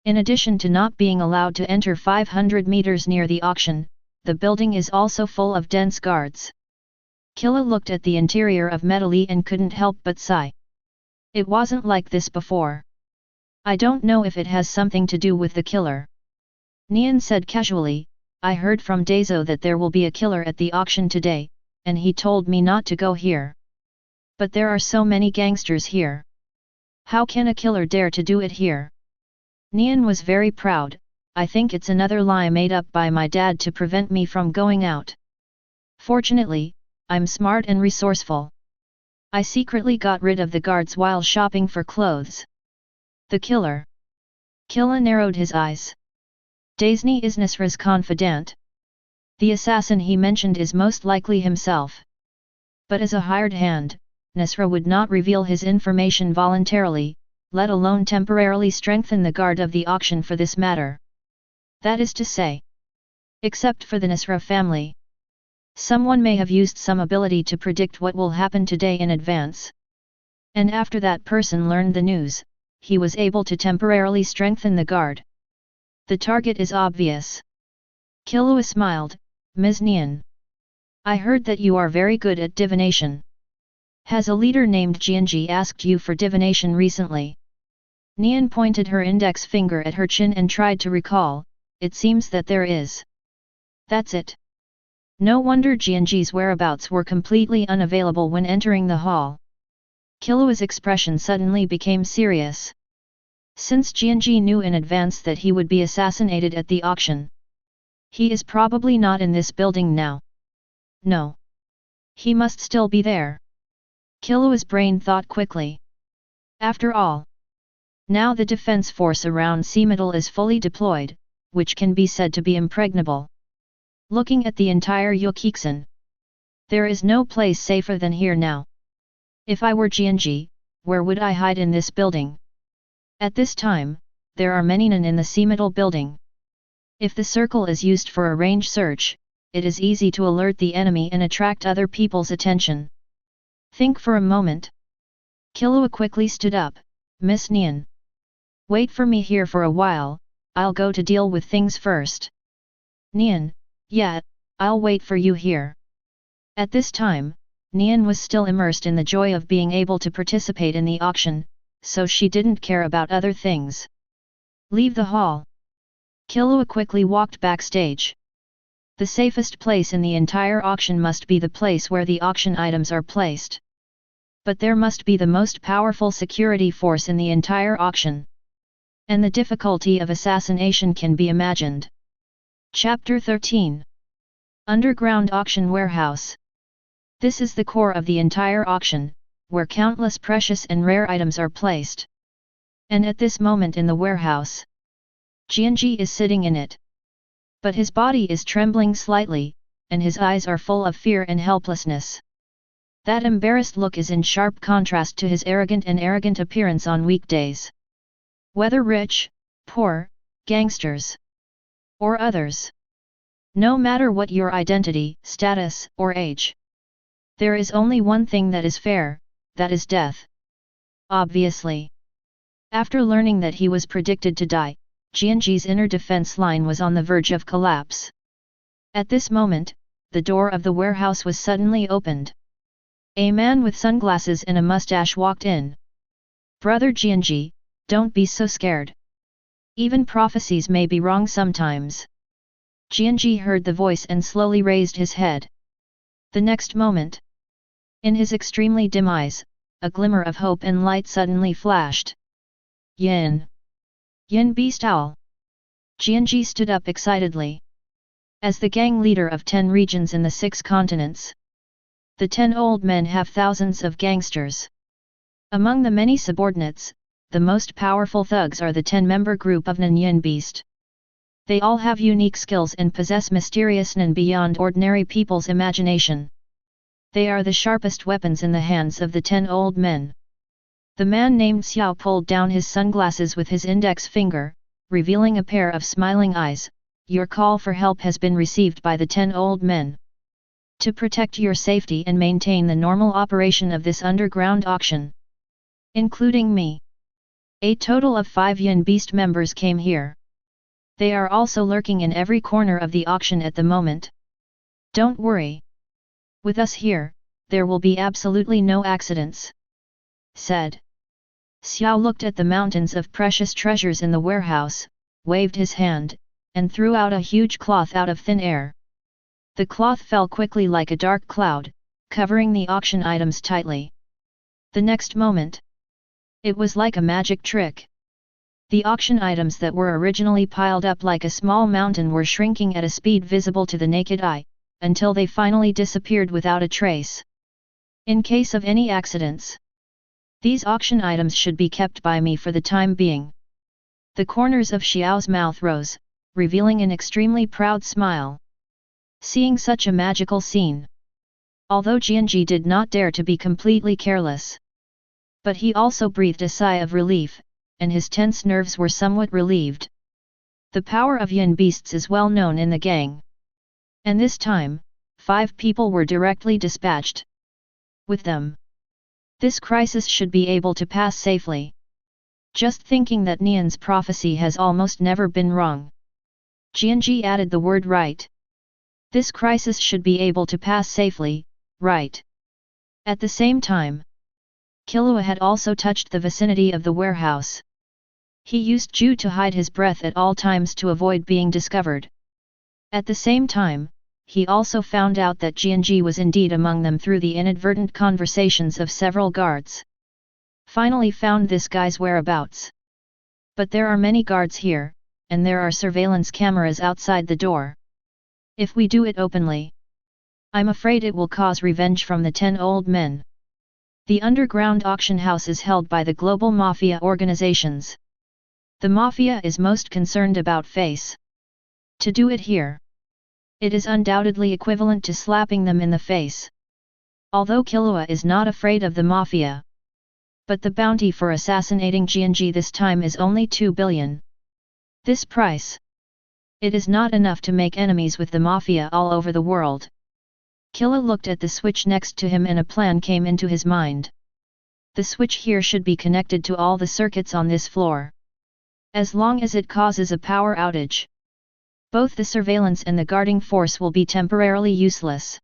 In addition to not being allowed to enter 500 meters near the auction, the building is also full of dense guards. Killua looked at the interior of Metal and couldn't help but sigh. It wasn't like this before. I don't know if it has something to do with the killer. Nion said casually, I heard from Dazo that there will be a killer at the auction today, and he told me not to go here. But there are so many gangsters here. How can a killer dare to do it here? Nion was very proud. I think it's another lie made up by my dad to prevent me from going out. Fortunately, I'm smart and resourceful. I secretly got rid of the guards while shopping for clothes. The killer. Killua narrowed his eyes. Dazni is Nesra's confidant. The assassin he mentioned is most likely himself. But as a hired hand, Nesra would not reveal his information voluntarily, let alone temporarily strengthen the guard of the auction for this matter. That is to say, except for the Nesra family. Someone may have used some ability to predict what will happen today in advance. And after that person learned the news, he was able to temporarily strengthen the guard. The target is obvious. Killua smiled, Ms. Nion. I heard that you are very good at divination. Has a leader named Jianji asked you for divination recently? Nion pointed her index finger at her chin and tried to recall. It seems that there is. That's it. No wonder Jianji's whereabouts were completely unavailable when entering the hall. Killua's expression suddenly became serious. Since Jianji knew in advance that he would be assassinated at the auction. He is probably not in this building now. No. He must still be there. Killua's brain thought quickly. After all. Now the defense force around Seametal is fully deployed, which can be said to be impregnable. Looking at the entire Yukixan. There is no place safer than here now. If I were Jianji, where would I hide in this building? At this time, there are many Nin in the Seametal building. If the circle is used for a range search, it is easy to alert the enemy and attract other people's attention. Think for a moment. Killua quickly stood up, Miss Nion. Wait for me here for a while, I'll go to deal with things first. Nion, yeah, I'll wait for you here. At this time, Nion was still immersed in the joy of being able to participate in the auction, so she didn't care about other things. Leave the hall. Killua quickly walked backstage. The safest place in the entire auction must be the place where the auction items are placed. But there must be the most powerful security force in the entire auction. And the difficulty of assassination can be imagined. Chapter 13. Underground Auction Warehouse. This is the core of the entire auction, where countless precious and rare items are placed. And at this moment in the warehouse, Jianji is sitting in it. But his body is trembling slightly, and his eyes are full of fear and helplessness. That embarrassed look is in sharp contrast to his arrogant appearance on weekdays. Whether rich, poor, gangsters, or others. No matter what your identity, status, or age. There is only one thing that is fair, that is death. Obviously. After learning that he was predicted to die, Jianji's inner defense line was on the verge of collapse. At this moment, the door of the warehouse was suddenly opened. A man with sunglasses and a mustache walked in. Brother Jianji, don't be so scared. Even prophecies may be wrong sometimes. Jianji heard the voice and slowly raised his head. The next moment, In his extremely dim eyes, a glimmer of hope and light suddenly flashed. Yin! Yin Beast Owl! Jianji stood up excitedly. As the gang leader of 10 regions in the 6 continents, the 10 old men have thousands of gangsters. Among the many subordinates, the most powerful thugs are the 10-member group of Yin Beast. They all have unique skills and possess mysterious Nin beyond ordinary people's imagination. They are the sharpest weapons in the hands of the 10 old men. The man named Xiao pulled down his sunglasses with his index finger, revealing a pair of smiling eyes. Your call for help has been received by the 10 old men. To protect your safety and maintain the normal operation of this underground auction, including me, a total of 5 Yin Beast members came here. They are also lurking in every corner of the auction at the moment. Don't worry. With us here, there will be absolutely no accidents," said. Xiao looked at the mountains of precious treasures in the warehouse, waved his hand, and threw out a huge cloth out of thin air. The cloth fell quickly like a dark cloud, covering the auction items tightly. The next moment, it was like a magic trick. The auction items that were originally piled up like a small mountain were shrinking at a speed visible to the naked eye, until they finally disappeared without a trace. In case of any accidents, these auction items should be kept by me for the time being. The corners of Xiao's mouth rose, revealing an extremely proud smile. Seeing such a magical scene, although Jianji did not dare to be completely careless, but he also breathed a sigh of relief, and his tense nerves were somewhat relieved. The power of Yin Beasts is well known in the gang. And this time, 5 people were directly dispatched. With them, this crisis should be able to pass safely. Just thinking that Nion's prophecy has almost never been wrong. Jianji added the word right. This crisis should be able to pass safely, right. At the same time, Killua had also touched the vicinity of the warehouse. He used Ju to hide his breath at all times to avoid being discovered. At the same time, he also found out that Jianji was indeed among them through the inadvertent conversations of several guards. Finally found this guy's whereabouts. But there are many guards here, and there are surveillance cameras outside the door. If we do it openly, I'm afraid it will cause revenge from the 10 old men. The underground auction house is held by the global mafia organizations. The mafia is most concerned about face. To do it here, it is undoubtedly equivalent to slapping them in the face. Although Killua is not afraid of the mafia, but the bounty for assassinating Jianji this time is only 2 billion. This price, it is not enough to make enemies with the mafia all over the world. Killua looked at the switch next to him and a plan came into his mind. The switch here should be connected to all the circuits on this floor. As long as it causes a power outage, both the surveillance and the guarding force will be temporarily useless.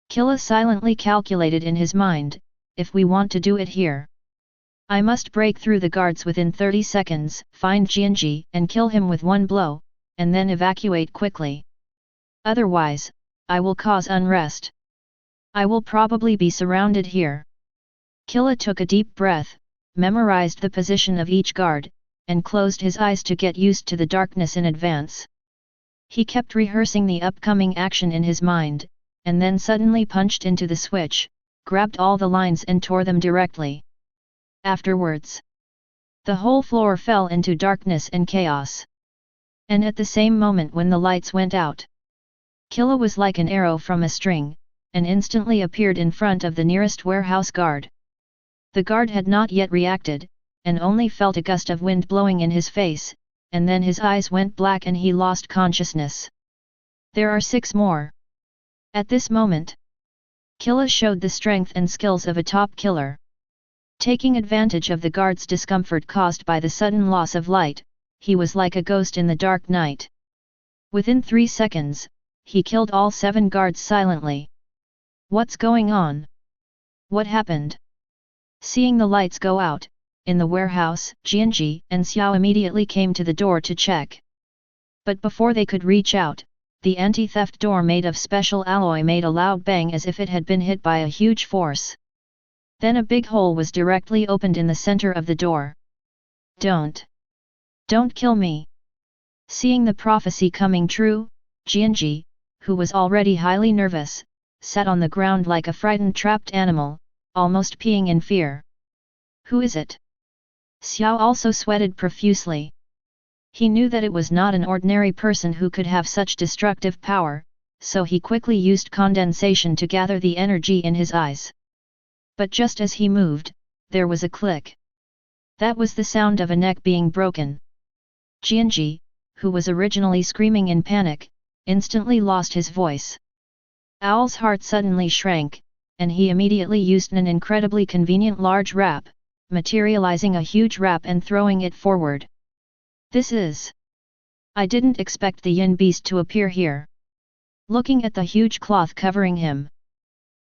Killua silently calculated in his mind, if we want to do it here, I must break through the guards within 30 seconds, find Jianji and kill him with one blow, and then evacuate quickly. Otherwise, I will cause unrest. I will probably be surrounded here. Killua took a deep breath, memorized the position of each guard, and closed his eyes to get used to the darkness in advance. He kept rehearsing the upcoming action in his mind, and then suddenly punched into the switch, grabbed all the lines and tore them directly. Afterwards, the whole floor fell into darkness and chaos. And at the same moment when the lights went out, Killua was like an arrow from a string, and instantly appeared in front of the nearest warehouse guard. The guard had not yet reacted, and only felt a gust of wind blowing in his face, and then his eyes went black and he lost consciousness. There are 6 more. At this moment, Killua showed the strength and skills of a top killer. Taking advantage of the guard's discomfort caused by the sudden loss of light, he was like a ghost in the dark night. Within 3 seconds, he killed all 7 guards silently. What's going on? What happened? Seeing the lights go out, in the warehouse, Jianji and Xiao immediately came to the door to check. But before they could reach out, the anti-theft door made of special alloy made a loud bang as if it had been hit by a huge force. Then a big hole was directly opened in the center of the door. Don't kill me. Seeing the prophecy coming true, Jianji, who was already highly nervous, sat on the ground like a frightened trapped animal, almost peeing in fear. Who is it? Xiao also sweated profusely. He knew that it was not an ordinary person who could have such destructive power, so he quickly used condensation to gather the energy in his eyes. But just as he moved, there was a click. That was the sound of a neck being broken. Jianji, who was originally screaming in panic, instantly lost his voice. Owl's heart suddenly shrank, and he immediately used an incredibly convenient large wrap, materializing a huge wrap and throwing it forward. This is... I didn't expect the yin beast to appear here. Looking at the huge cloth covering him,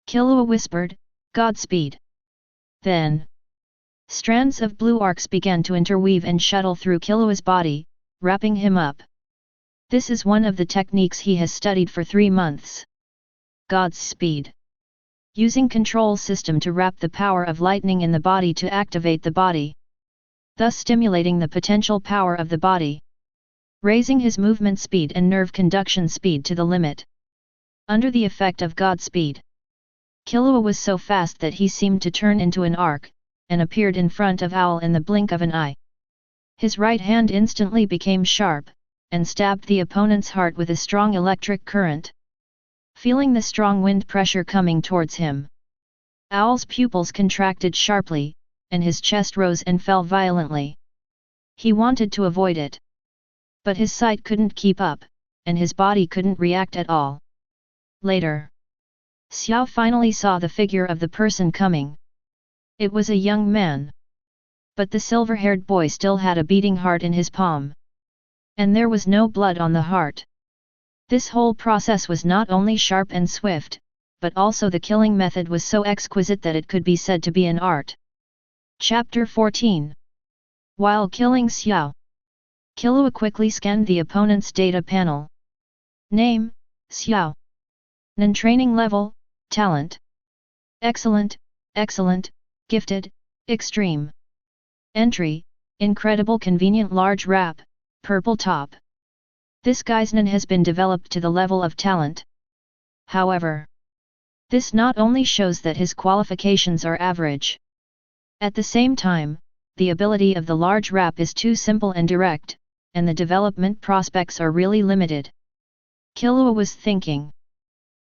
Killua whispered, Godspeed. Then, strands of blue arcs began to interweave and shuttle through Killua's body, wrapping him up. This is one of the techniques he has studied for 3 months. Godspeed. Using control system to wrap the power of lightning in the body to activate the body, thus stimulating the potential power of the body, raising his movement speed and nerve conduction speed to the limit. Under the effect of Godspeed, Killua was so fast that he seemed to turn into an arc, and appeared in front of Owl in the blink of an eye. His right hand instantly became sharp, and stabbed the opponent's heart with a strong electric current. Feeling the strong wind pressure coming towards him, Owl's pupils contracted sharply, and his chest rose and fell violently. He wanted to avoid it, but his sight couldn't keep up, and his body couldn't react at all. Later, Xiao finally saw the figure of the person coming. It was a young man. But the silver-haired boy still had a beating heart in his palm. And there was no blood on the heart. This whole process was not only sharp and swift, but also the killing method was so exquisite that it could be said to be an art. Chapter 14. While killing Xiao, Killua quickly scanned the opponent's data panel. Name, Xiao. Nen training level, talent. Excellent, excellent, gifted, extreme. Entry, incredible convenient large wrap, purple top. This guy's Nen has been developed to the level of talent. However, this not only shows that his qualifications are average. At the same time, the ability of the large wrap is too simple and direct, and the development prospects are really limited. Killua was thinking.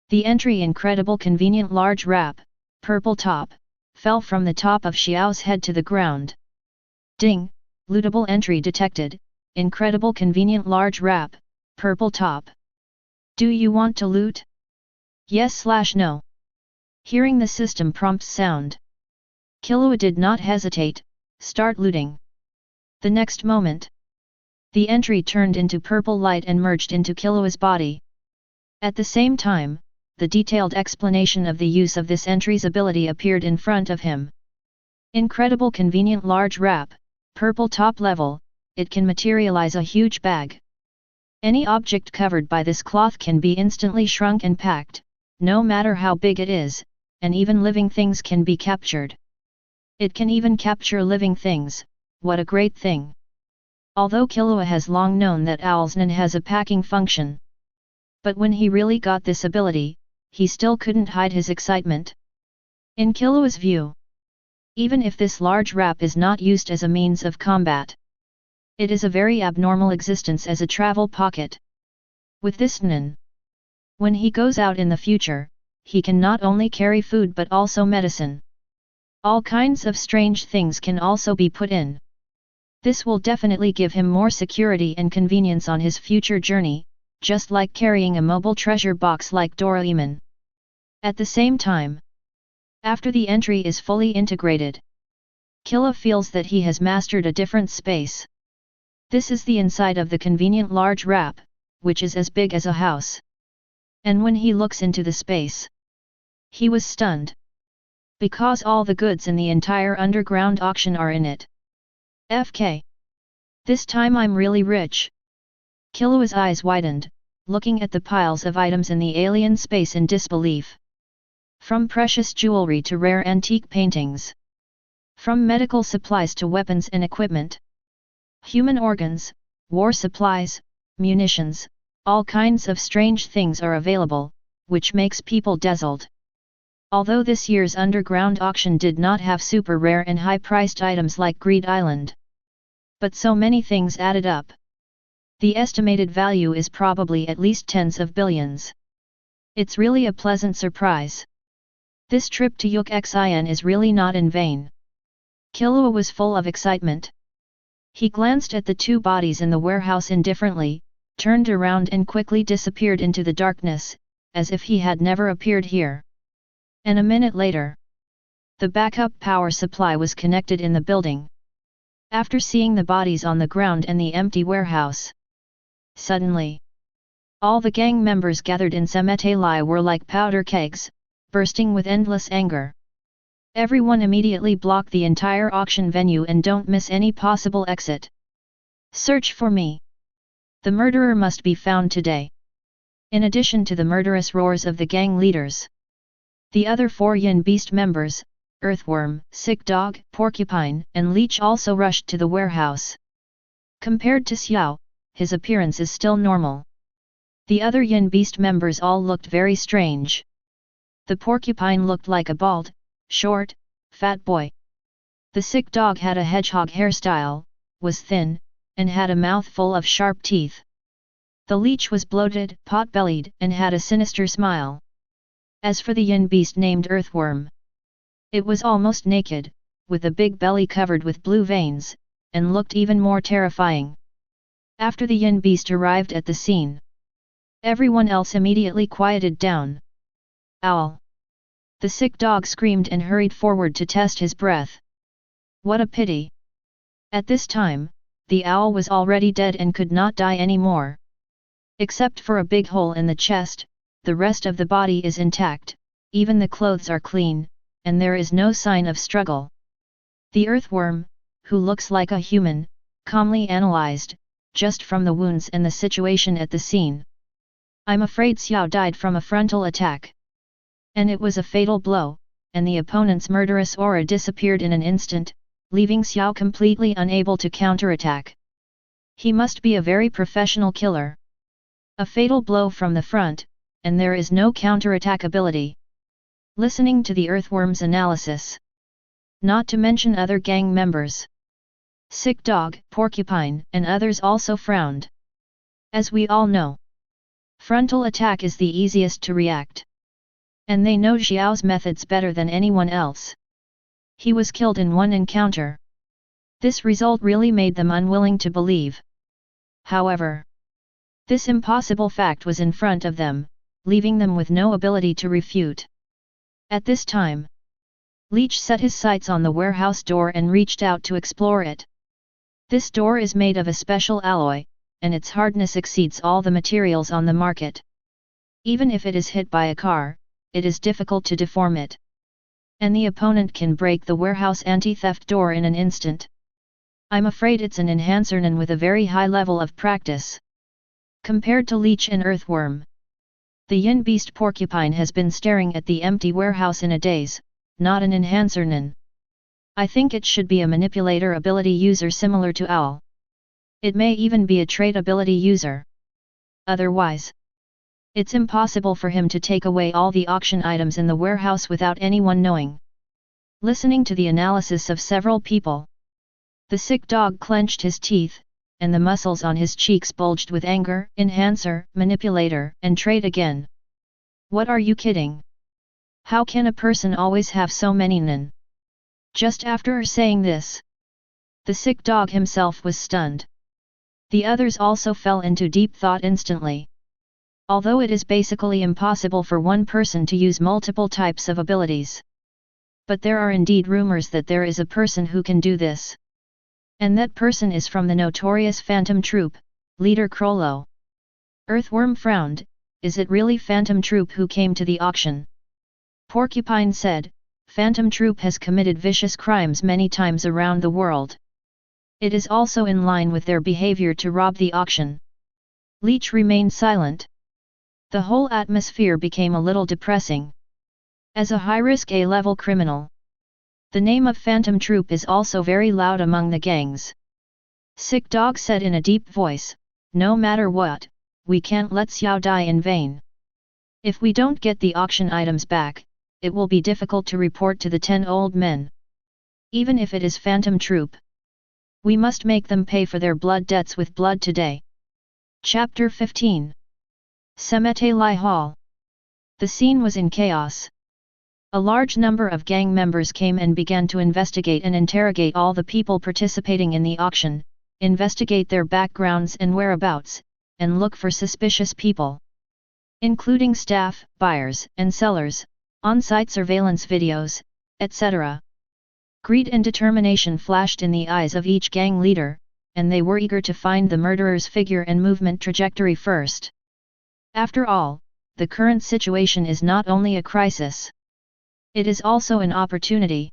The entry incredible convenient large wrap, purple top, fell from the top of Xiao's head to the ground. Ding, lootable entry detected, incredible convenient large wrap, purple top. Do you want to loot? Yes/no. Hearing the system prompt sound, Killua did not hesitate, start looting. The next moment, the entry turned into purple light and merged into Killua's body. At the same time, the detailed explanation of the use of this entry's ability appeared in front of him. Incredible convenient large wrap, purple top level, it can materialize a huge bag. Any object covered by this cloth can be instantly shrunk and packed, no matter how big it is, and even living things can be captured. It can even capture living things, what a great thing. Although Killua has long known that Owl's Nen has a packing function. But when he really got this ability, he still couldn't hide his excitement. In Killua's view, even if this large wrap is not used as a means of combat, it is a very abnormal existence as a travel pocket. With this Nen, when he goes out in the future, he can not only carry food but also medicine. All kinds of strange things can also be put in. This will definitely give him more security and convenience on his future journey, just like carrying a mobile treasure box like Doraemon. At the same time, after the entry is fully integrated, Killua feels that he has mastered a different space. This is the inside of the convenient large wrap, which is as big as a house. And when he looks into the space, he was stunned. Because all the goods in the entire underground auction are in it. FK. This time I'm really rich. Killua's eyes widened, looking at the piles of items in the alien space in disbelief. From precious jewelry to rare antique paintings. From medical supplies to weapons and equipment. Human organs, war supplies, munitions, all kinds of strange things are available, which makes people dazzled. Although this year's underground auction did not have super rare and high-priced items like Greed Island. But so many things added up. The estimated value is probably at least tens of billions. It's really a pleasant surprise. This trip to Yuk-Xin is really not in vain. Killua was full of excitement. He glanced at the two bodies in the warehouse indifferently, turned around and quickly disappeared into the darkness, as if he had never appeared here. And a minute later, the backup power supply was connected in the building. After seeing the bodies on the ground and the empty warehouse, suddenly, all the gang members gathered in Semetali were like powder kegs, bursting with endless anger. Everyone immediately block the entire auction venue and don't miss any possible exit. Search for me. The murderer must be found today. In addition to the murderous roars of the gang leaders, the other 4 Yin Beast members, Earthworm, Sick Dog, Porcupine, and Leech also rushed to the warehouse. Compared to Xiao, his appearance is still normal. The other Yin Beast members all looked very strange. The Porcupine looked like a bald, short, fat boy. The Sick Dog had a hedgehog hairstyle, was thin, and had a mouth full of sharp teeth. The Leech was bloated, pot-bellied, and had a sinister smile. As for the Yin Beast named Earthworm, it was almost naked, with a big belly covered with blue veins, and looked even more terrifying. After the Yin Beast arrived at the scene, everyone else immediately quieted down. Owl! The Sick Dog screamed and hurried forward to test his breath. What a pity! At this time, the owl was already dead and could not die anymore. Except for a big hole in the chest, the rest of the body is intact, even the clothes are clean, and there is no sign of struggle. The Earthworm, who looks like a human, calmly analyzed, just from the wounds and the situation at the scene. I'm afraid Xiao died from a frontal attack. And it was a fatal blow, and the opponent's murderous aura disappeared in an instant, leaving Xiao completely unable to counterattack. He must be a very professional killer. A fatal blow from the front, and there is no counterattack ability. Listening to the Earthworm's analysis, not to mention other gang members, Sick Dog, Porcupine, and others also frowned. As we all know, frontal attack is the easiest to react. And they know Xiao's methods better than anyone else. He was killed in one encounter. This result really made them unwilling to believe. However, this impossible fact was in front of them, leaving them with no ability to refute. At this time, Leech set his sights on the warehouse door and reached out to explore it. This door is made of a special alloy, and its hardness exceeds all the materials on the market. Even if it is hit by a car, it is difficult to deform it. And the opponent can break the warehouse anti-theft door in an instant. I'm afraid it's an enhancerman with a very high level of practice. Compared to Leech and Earthworm, the Yin Beast Porcupine has been staring at the empty warehouse in a daze, not an enhancerman. I think it should be a manipulator ability user similar to Owl. It may even be a trait ability user. Otherwise, it's impossible for him to take away all the auction items in the warehouse without anyone knowing. Listening to the analysis of several people, the Sick Dog clenched his teeth, and the muscles on his cheeks bulged with anger. Enhancer, manipulator, and trait again. What are you kidding? How can a person always have so many nin? Just after saying this, the Sick Dog himself was stunned. The others also fell into deep thought instantly. Although it is basically impossible for one person to use multiple types of abilities. But there are indeed rumors that there is a person who can do this. And that person is from the notorious Phantom Troupe, leader Krollo. Earthworm frowned, is it really Phantom Troupe who came to the auction? Porcupine said, Phantom Troupe has committed vicious crimes many times around the world. It is also in line with their behavior to rob the auction. Leech remained silent. The whole atmosphere became a little depressing. As a high-risk A-level criminal, the name of Phantom Troupe is also very loud among the gangs. Sick Dog said in a deep voice, "No matter what, we can't let Xiao die in vain. If we don't get the auction items back, it will be difficult to report to the 10 old men. Even if it is Phantom Troupe, we must make them pay for their blood debts with blood today." Chapter 15. Semete Lai Hall. The scene was in chaos. A large number of gang members came and began to investigate and interrogate all the people participating in the auction, investigate their backgrounds and whereabouts, and look for suspicious people, including staff, buyers, and sellers, on-site surveillance videos, etc. Greed and determination flashed in the eyes of each gang leader, and they were eager to find the murderer's figure and movement trajectory first. After all, the current situation is not only a crisis. It is also an opportunity.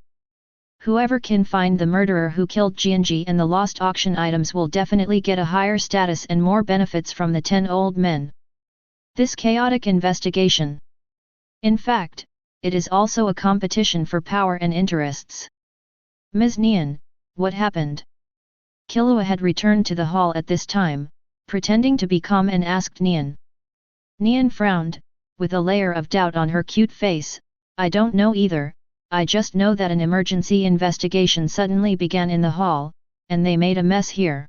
Whoever can find the murderer who killed Jianji and the lost auction items will definitely get a higher status and more benefits from the 10 old men. This chaotic investigation. In fact, it is also a competition for power and interests. "Ms. Nion, what happened?" Killua had returned to the hall at this time, pretending to be calm and asked Nion. Nion frowned, with a layer of doubt on her cute face. "I don't know either, I just know that an emergency investigation suddenly began in the hall, and they made a mess here."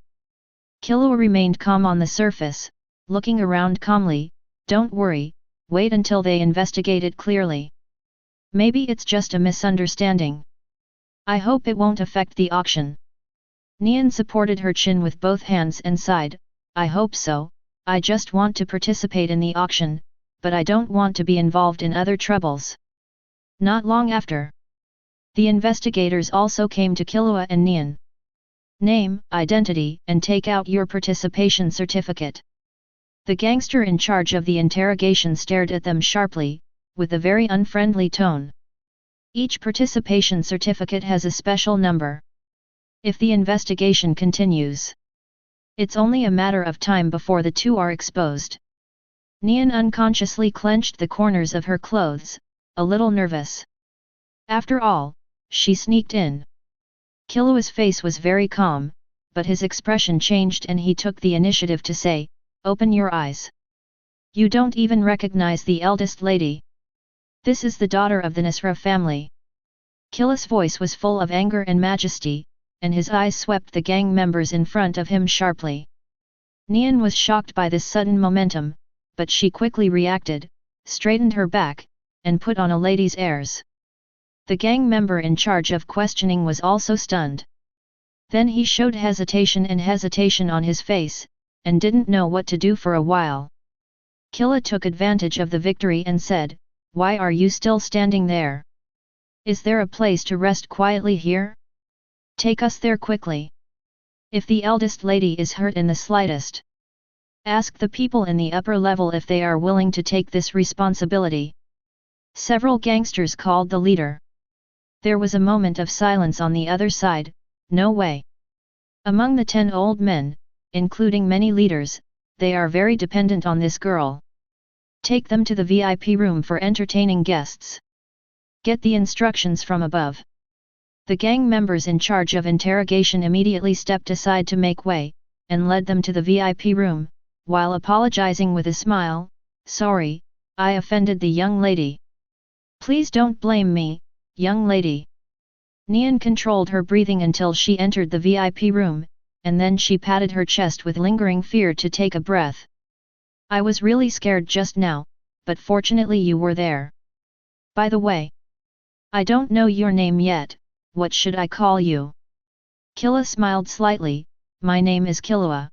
Killua remained calm on the surface, looking around calmly. "Don't worry, wait until they investigate it clearly. Maybe it's just a misunderstanding. I hope it won't affect the auction." Nion supported her chin with both hands and sighed, "I hope so, I just want to participate in the auction, but I don't want to be involved in other troubles." Not long after, the investigators also came to Killua and Nion. "Name, identity, and take out your participation certificate." The gangster in charge of the interrogation stared at them sharply, with a very unfriendly tone. "Each participation certificate has a special number. If the investigation continues, it's only a matter of time before the two are exposed." Nion unconsciously clenched the corners of her clothes, a little nervous. After all, she sneaked in. Killua's face was very calm, but his expression changed and he took the initiative to say, "Open your eyes. You don't even recognize the eldest lady. This is the daughter of the Nasra family." Killua's voice was full of anger and majesty, and his eyes swept the gang members in front of him sharply. Nion was shocked by this sudden momentum, but she quickly reacted, straightened her back, and put on a lady's airs. The gang member in charge of questioning was also stunned. Then he showed hesitation on his face, and didn't know what to do for a while. Killua took advantage of the victory and said, "Why are you still standing there? Is there a place to rest quietly here? Take us there quickly. If the eldest lady is hurt in the slightest, ask the people in the upper level if they are willing to take this responsibility." Several gangsters called the leader. There was a moment of silence on the other side. "No way. Among the 10 old men, including many leaders, they are very dependent on this girl. Take them to the VIP room for entertaining guests. Get the instructions from above." The gang members in charge of interrogation immediately stepped aside to make way, and led them to the VIP room, while apologizing with a smile, "Sorry, I offended the young lady. Please don't blame me, young lady." Nion controlled her breathing until she entered the VIP room, and then she patted her chest with lingering fear to take a breath. "I was really scared just now, but fortunately you were there. By the way, I don't know your name yet, what should I call you?" Killua smiled slightly, "My name is Killua."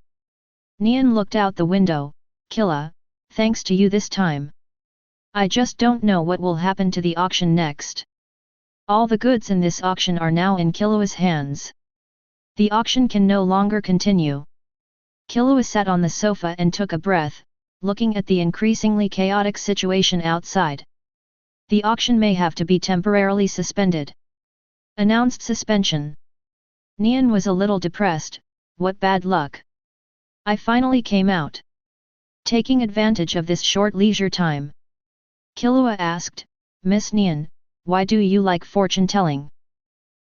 Nion looked out the window. "Killua, thanks to you this time. I just don't know what will happen to the auction next. All the goods in this auction are now in Killua's hands. The auction can no longer continue." Killua sat on the sofa and took a breath, looking at the increasingly chaotic situation outside. "The auction may have to be temporarily suspended." Announced suspension. Nion was a little depressed. "What bad luck. I finally came out. Taking advantage of this short leisure time, Killua asked, "Miss Nion, why do you like fortune-telling?"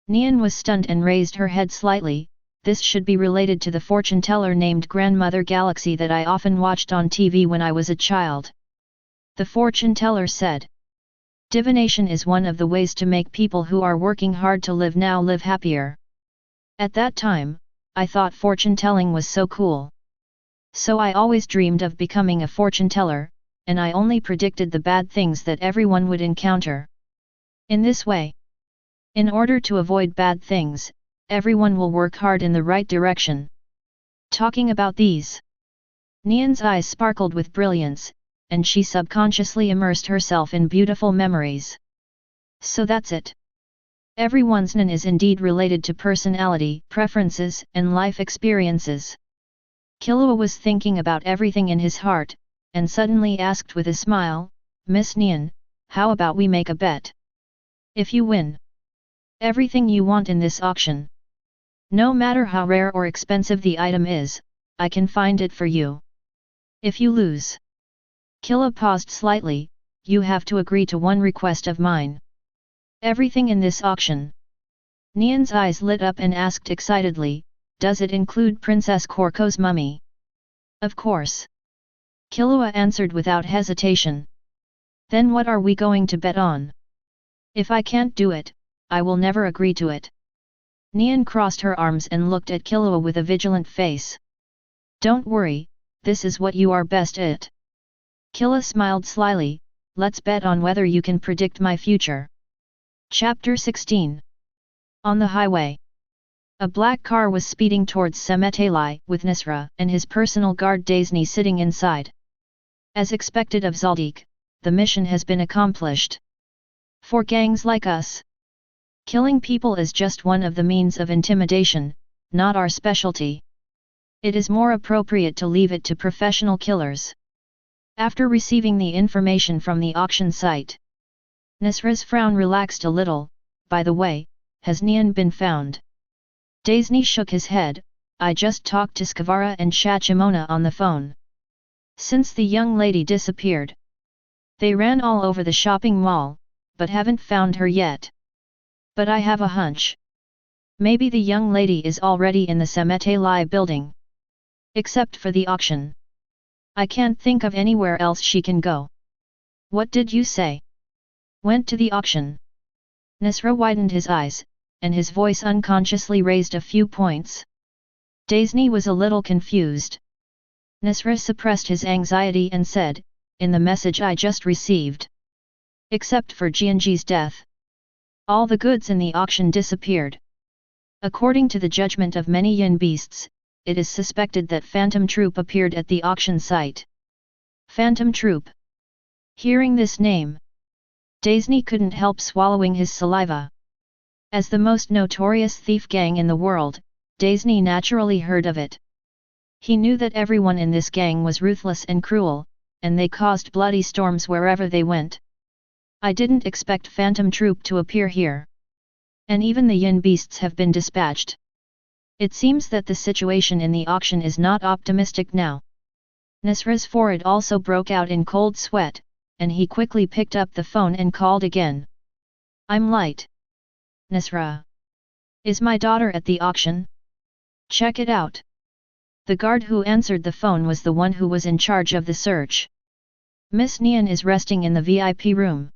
Nion was stunned and raised her head slightly. "This should be related to the fortune-teller named Grandmother Galaxy that I often watched on TV when I was a child." The fortune-teller said, "Divination is one of the ways to make people who are working hard to live now live happier. At that time, I thought fortune-telling was so cool. So I always dreamed of becoming a fortune-teller, and I only predicted the bad things that everyone would encounter. In this way, in order to avoid bad things, everyone will work hard in the right direction." Talking about these, Nion's eyes sparkled with brilliance, and she subconsciously immersed herself in beautiful memories. So that's it. Everyone's Nin is indeed related to personality, preferences, and life experiences. Killua was thinking about everything in his heart, and suddenly asked with a smile, "Miss Nion, how about we make a bet? If you win everything you want in this auction, no matter how rare or expensive the item is, I can find it for you. If you lose..." Killua paused slightly, "You have to agree to one request of mine. Everything in this auction." Nion's eyes lit up and asked excitedly, "Does it include Princess Korko's mummy?" "Of course." Killua answered without hesitation. "Then what are we going to bet on? If I can't do it, I will never agree to it." Nion crossed her arms and looked at Killua with a vigilant face. "Don't worry, this is what you are best at." Killua smiled slyly, "Let's bet on whether you can predict my future." Chapter 16. On the highway, a black car was speeding towards Semetali with Nisra and his personal guard Daisni sitting inside. As expected of Zoldyck, the mission has been accomplished. For gangs like us, killing people is just one of the means of intimidation, not our specialty. It is more appropriate to leave it to professional killers. After receiving the information from the auction site, Nisra's frown relaxed a little. "By the way, has Nion been found?" Daisni shook his head. "I just talked to Skavara and Shachimona on the phone. Since the young lady disappeared, they ran all over the shopping mall, but haven't found her yet. But I have a hunch. Maybe the young lady is already in the Semetali building. Except for the auction, I can't think of anywhere else she can go." "What did you say?" "Went to the auction." Nisra widened his eyes, and his voice unconsciously raised a few points. Daisni was a little confused. Nisra suppressed his anxiety and said, "In the message I just received, except for Jianji's death, all the goods in the auction disappeared. According to the judgment of many yin beasts, it is suspected that Phantom Troupe appeared at the auction site." Phantom Troupe. Hearing this name, Daisni couldn't help swallowing his saliva. As the most notorious thief gang in the world, Daisni naturally heard of it. He knew that everyone in this gang was ruthless and cruel, and they caused bloody storms wherever they went. "I didn't expect Phantom Troupe to appear here. And even the yin beasts have been dispatched. It seems that the situation in the auction is not optimistic now." Nisra's forehead also broke out in cold sweat, and he quickly picked up the phone and called again. "I'm Light. Nisra. Is my daughter at the auction? Check it out." The guard who answered the phone was the one who was in charge of the search. "Miss Nion is resting in the VIP room."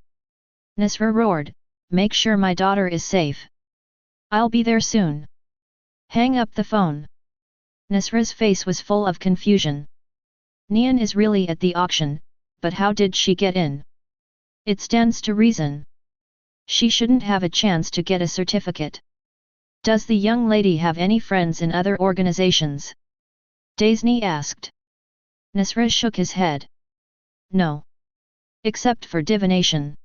Nisra roared, "Make sure my daughter is safe. I'll be there soon." "Hang up the phone." Nisra's face was full of confusion. Nion is really at the auction, but how did she get in? It stands to reason she shouldn't have a chance to get a certificate. Does the young lady have any friends in other organizations? Daisni asked. Nisra shook his head. No. Except for divination.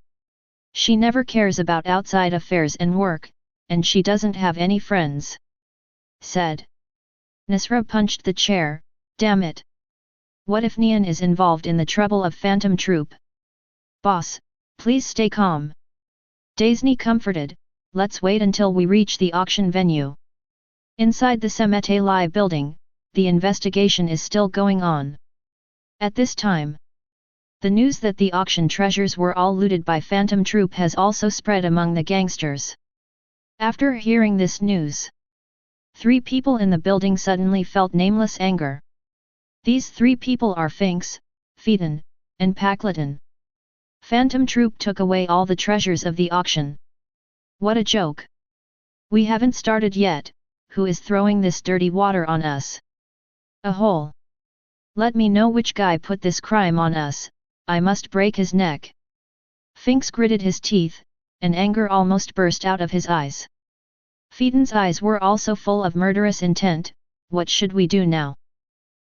She never cares about outside affairs and work, and she doesn't have any friends. Said. Nisra punched the chair. Damn it. What if Nion is involved in the trouble of Phantom Troupe? Boss, please stay calm. Daisni comforted, let's wait until we reach the auction venue. Inside the Semetali building, the investigation is still going on. At this time, the news that the auction treasures were all looted by Phantom Troupe has also spread among the gangsters. After hearing this news, 3 people in the building suddenly felt nameless anger. These 3 people are Finks, Phaeton, and Pakleton. Phantom Troupe took away all the treasures of the auction. What a joke! We haven't started yet. Who is throwing this dirty water on us? A hole! Let me know which guy put this crime on us. I must break his neck. Finks gritted his teeth, and anger almost burst out of his eyes. Phaeton's eyes were also full of murderous intent. What should we do now?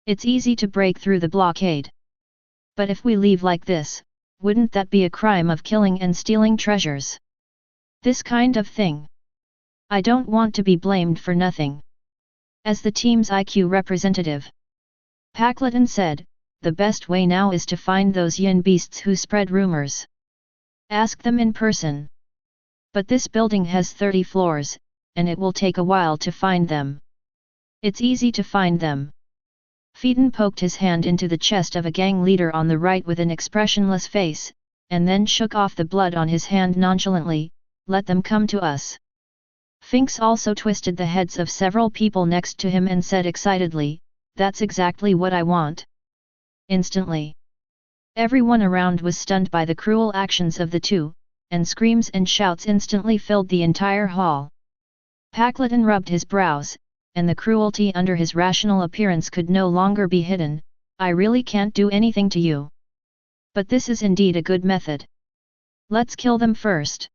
It's easy to break through the blockade. But if we leave like this, wouldn't that be a crime of killing and stealing treasures? This kind of thing. I don't want to be blamed for nothing. As the team's IQ representative, Pakleton said, the best way now is to find those yin beasts who spread rumors. Ask them in person. But this building has 30 floors, and it will take a while to find them. It's easy to find them. Phaeton poked his hand into the chest of a gang leader on the right with an expressionless face, and then shook off the blood on his hand nonchalantly. Let them come to us. Finks also twisted the heads of several people next to him and said excitedly, that's exactly what I want. Instantly, everyone around was stunned by the cruel actions of the 2, and screams and shouts instantly filled the entire hall. Pakleton rubbed his brows, and the cruelty under his rational appearance could no longer be hidden. I really can't do anything to you. But this is indeed a good method. Let's kill them first.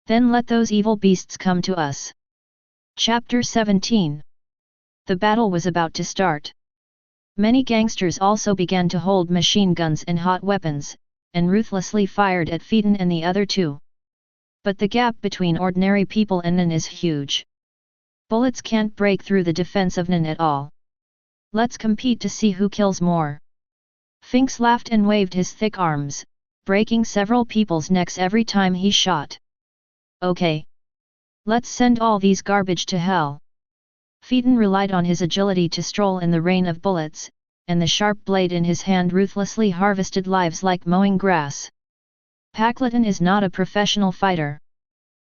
Then let those evil beasts come to us. Chapter 17. The battle was about to start. Many gangsters also began to hold machine guns and hot weapons, and ruthlessly fired at Phaeton and the other 2. But the gap between ordinary people and Nion is huge. Bullets can't break through the defense of Nion at all. Let's compete to see who kills more. Finks laughed and waved his thick arms, breaking several people's necks every time he shot. Okay. Let's send all these garbage to hell. Phaeton relied on his agility to stroll in the rain of bullets, and the sharp blade in his hand ruthlessly harvested lives like mowing grass. Pakleton is not a professional fighter.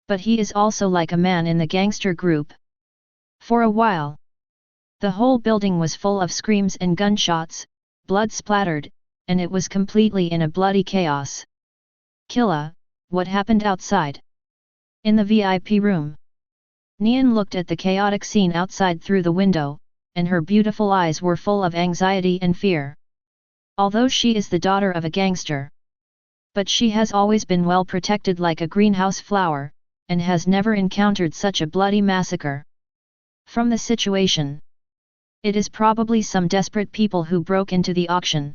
But he is also like a man in the gangster group. For a while, the whole building was full of screams and gunshots, blood splattered, and it was completely in a bloody chaos. Killua, what happened outside? In the VIP room, Nion looked at the chaotic scene outside through the window, and her beautiful eyes were full of anxiety and fear. Although she is the daughter of a gangster, but she has always been well protected like a greenhouse flower, and has never encountered such a bloody massacre. From the situation, it is probably some desperate people who broke into the auction.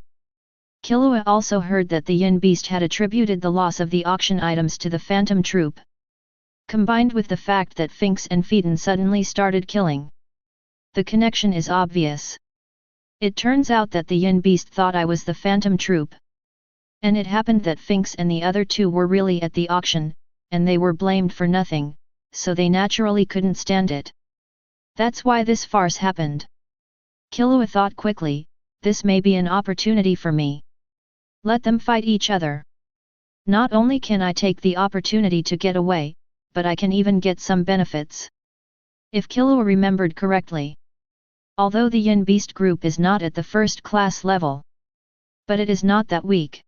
Killua also heard that the Yin Beast had attributed the loss of the auction items to the Phantom Troupe. Combined with the fact that Finks and Phaeton suddenly started killing, the connection is obvious. It turns out that the Yin Beast thought I was the Phantom Troupe. And it happened that Finks and the other 2 were really at the auction, and they were blamed for nothing, so they naturally couldn't stand it. That's why this farce happened. Killua thought quickly, this may be an opportunity for me. Let them fight each other. Not only can I take the opportunity to get away, but I can even get some benefits. If Killua remembered correctly, although the Yin Beast group is not at the first class level, but it is not that weak.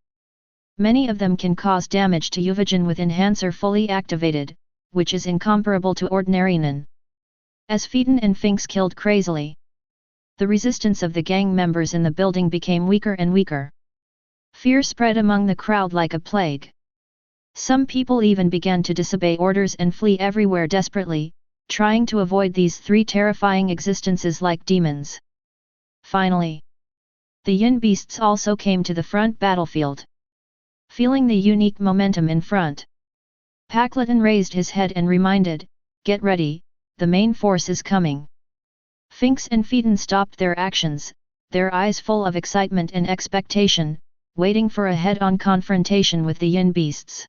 Many of them can cause damage to Uvigen with Enhancer fully activated, which is incomparable to ordinary Nion. As Phaeton and Finks killed crazily, the resistance of the gang members in the building became weaker and weaker. Fear spread among the crowd like a plague. Some people even began to disobey orders and flee everywhere desperately, trying to avoid these 3 terrifying existences like demons. Finally, the Yin Beasts also came to the front battlefield. Feeling the unique momentum in front, Pakleton raised his head and reminded, get ready, the main force is coming. Finks and Phaeton stopped their actions, their eyes full of excitement and expectation, waiting for a head-on confrontation with the Yin Beasts.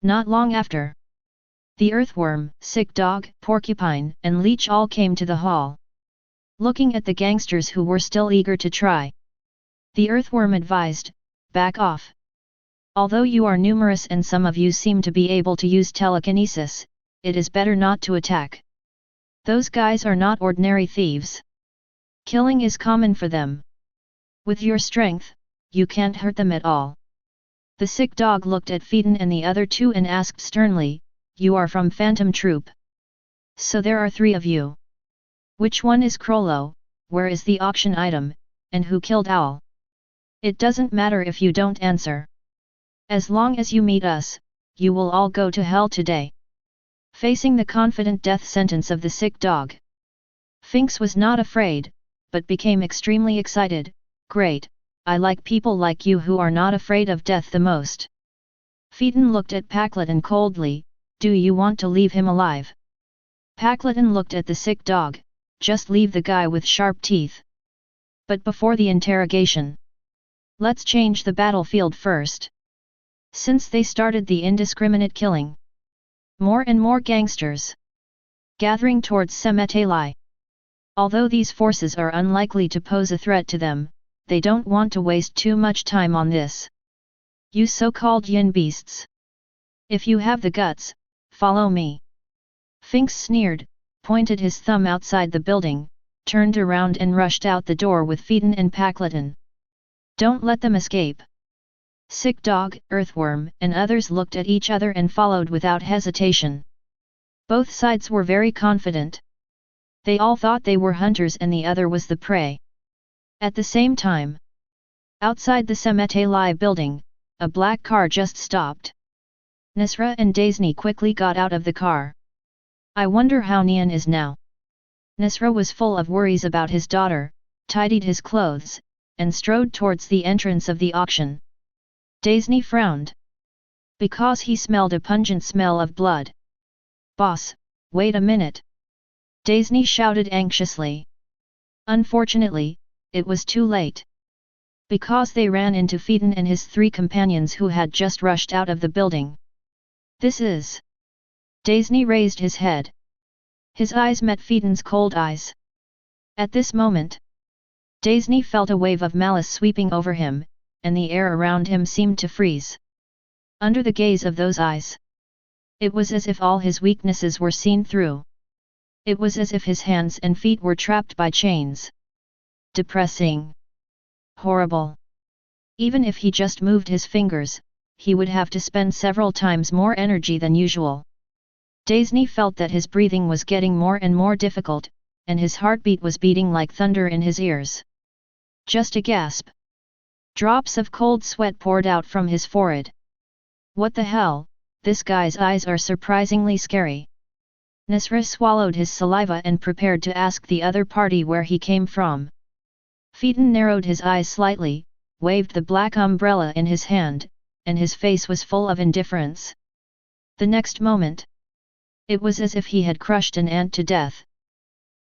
Not long after, the earthworm, sick dog, porcupine, and leech all came to the hall. Looking at the gangsters who were still eager to try The earthworm advised, "Back off. Although you are numerous and some of you seem to be able to use telekinesis, it is better not to attack. Those guys are not ordinary thieves. Killing is common for them. With your strength, you can't hurt them at all." The sick dog looked at Phaeton and the other two and asked sternly, "You are from Phantom Troupe. So there are 3 of you. Which one is Krollo, where is the auction item, and who killed Owl? It doesn't matter if you don't answer. As long as you meet us, you will all go to hell today." Facing the confident death sentence of the sick dog, Finks was not afraid, but became extremely excited. "Great, I like people like you who are not afraid of death the most." Phaeton looked at Packleton coldly, "Do you want to leave him alive?" Packleton looked at the sick dog, "Just leave the guy with sharp teeth. But before the interrogation, let's change the battlefield first." Since they started the indiscriminate killing, more and more gangsters gathering towards Semetali. Although these forces are unlikely to pose a threat to them, they don't want to waste too much time on this. "You so-called yin beasts. If you have the guts, follow me." Finks sneered, pointed his thumb outside the building, turned around and rushed out the door with Phaeton and Packleton. "Don't let them escape." Sick dog, earthworm, and others looked at each other and followed without hesitation. Both sides were very confident. They all thought they were hunters and the other was the prey. At the same time, outside the Semetali building, a black car just stopped. Nisra and Daisy quickly got out of the car. "I wonder how Nion is now." Nisra was full of worries about his daughter, tidied his clothes, and strode towards the entrance of the auction. Daisy frowned, because he smelled a pungent smell of blood. "Boss, wait a minute!" Daisy shouted anxiously. Unfortunately, it was too late. Because they ran into Phaeton and his 3 companions who had just rushed out of the building. "This is..." Daisy raised his head. His eyes met Phaeton's cold eyes. At this moment, Daisy felt a wave of malice sweeping over him, and the air around him seemed to freeze. Under the gaze of those eyes, it was as if all his weaknesses were seen through. It was as if his hands and feet were trapped by chains. Depressing. Horrible. Even if he just moved his fingers, he would have to spend several times more energy than usual. Daisy felt that his breathing was getting more and more difficult, and his heartbeat was beating like thunder in his ears. Just a gasp. Drops of cold sweat poured out from his forehead. What the hell, this guy's eyes are surprisingly scary. Nisra swallowed his saliva and prepared to ask the other party where he came from. Phaeton narrowed his eyes slightly, waved the black umbrella in his hand, and his face was full of indifference. The next moment, it was as if he had crushed an ant to death.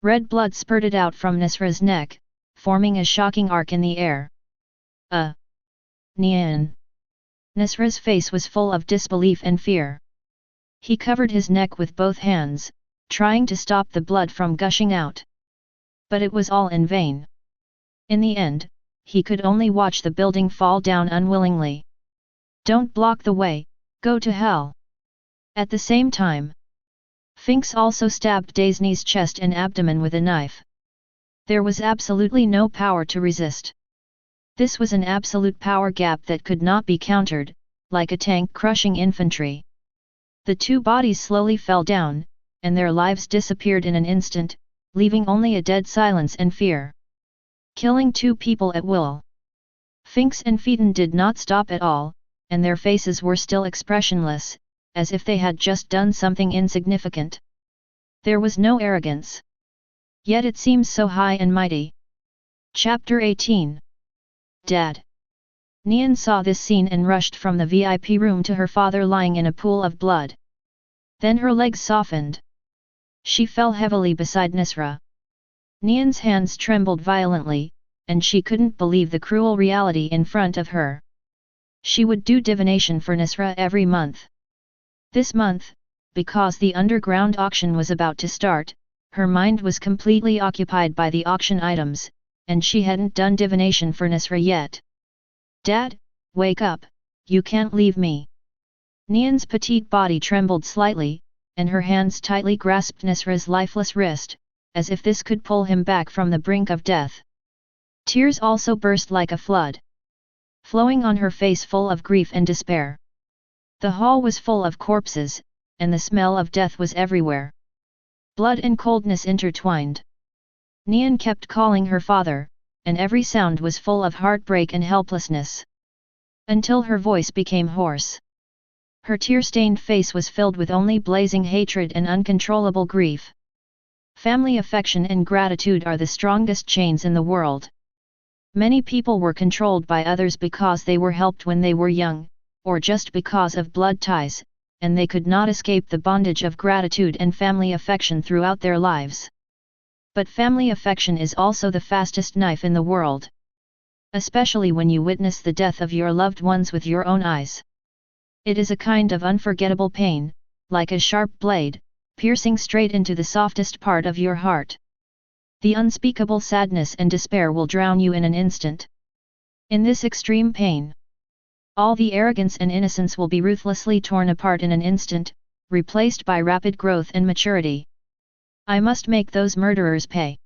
Red blood spurted out from Nisra's neck, forming a shocking arc in the air. Nion. Nisra's face was full of disbelief and fear. He covered his neck with both hands, trying to stop the blood from gushing out. But it was all in vain. In the end, he could only watch the building fall down unwillingly. "Don't block the way, go to hell!" At the same time, Finks also stabbed Daisy's chest and abdomen with a knife. There was absolutely no power to resist. This was an absolute power gap that could not be countered, like a tank crushing infantry. The 2 bodies slowly fell down, and their lives disappeared in an instant, leaving only a dead silence and fear. Killing 2 people at will. Finks and Phaeton did not stop at all, and their faces were still expressionless, as if they had just done something insignificant. There was no arrogance. Yet it seems so high and mighty. Chapter 18. Dad. Nion saw this scene and rushed from the VIP room to her father lying in a pool of blood. Then her legs softened. She fell heavily beside Nisra. Nion's hands trembled violently, and she couldn't believe the cruel reality in front of her. She would do divination for Nisra every month. This month, because the underground auction was about to start, her mind was completely occupied by the auction items, and she hadn't done divination for Nisra yet. "Dad, wake up, you can't leave me." Nion's petite body trembled slightly, and her hands tightly grasped Nisra's lifeless wrist, as if this could pull him back from the brink of death. Tears also burst like a flood, flowing on her face full of grief and despair. The hall was full of corpses, and the smell of death was everywhere. Blood and coldness intertwined. Nion kept calling her father, and every sound was full of heartbreak and helplessness. Until her voice became hoarse. Her tear-stained face was filled with only blazing hatred and uncontrollable grief. Family affection and gratitude are the strongest chains in the world. Many people were controlled by others because they were helped when they were young, or just because of blood ties, and they could not escape the bondage of gratitude and family affection throughout their lives. But family affection is also the fastest knife in the world. Especially when you witness the death of your loved ones with your own eyes. It is a kind of unforgettable pain, like a sharp blade, piercing straight into the softest part of your heart. The unspeakable sadness and despair will drown you in an instant. In this extreme pain, all the arrogance and innocence will be ruthlessly torn apart in an instant, replaced by rapid growth and maturity. I must make those murderers pay.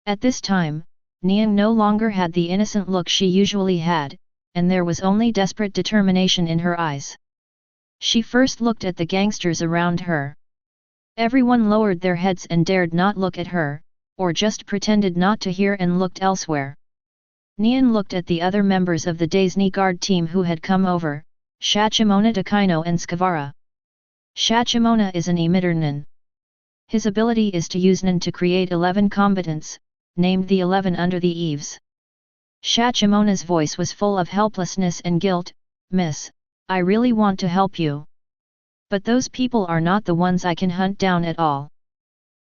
At this time, Nion no longer had the innocent look she usually had, and there was only desperate determination in her eyes. She first looked at the gangsters around her. Everyone lowered their heads and dared not look at her, or just pretended not to hear and looked elsewhere. Nion looked at the other members of the Daisy Guard team who had come over, Shachimona Dakino and Skavara. Shachimona is an emitter Nin. His ability is to use Nin to create 11 combatants, named the 11 under the eaves. Shachimona's voice was full of helplessness and guilt. "Miss, I really want to help you. But those people are not the ones I can hunt down at all.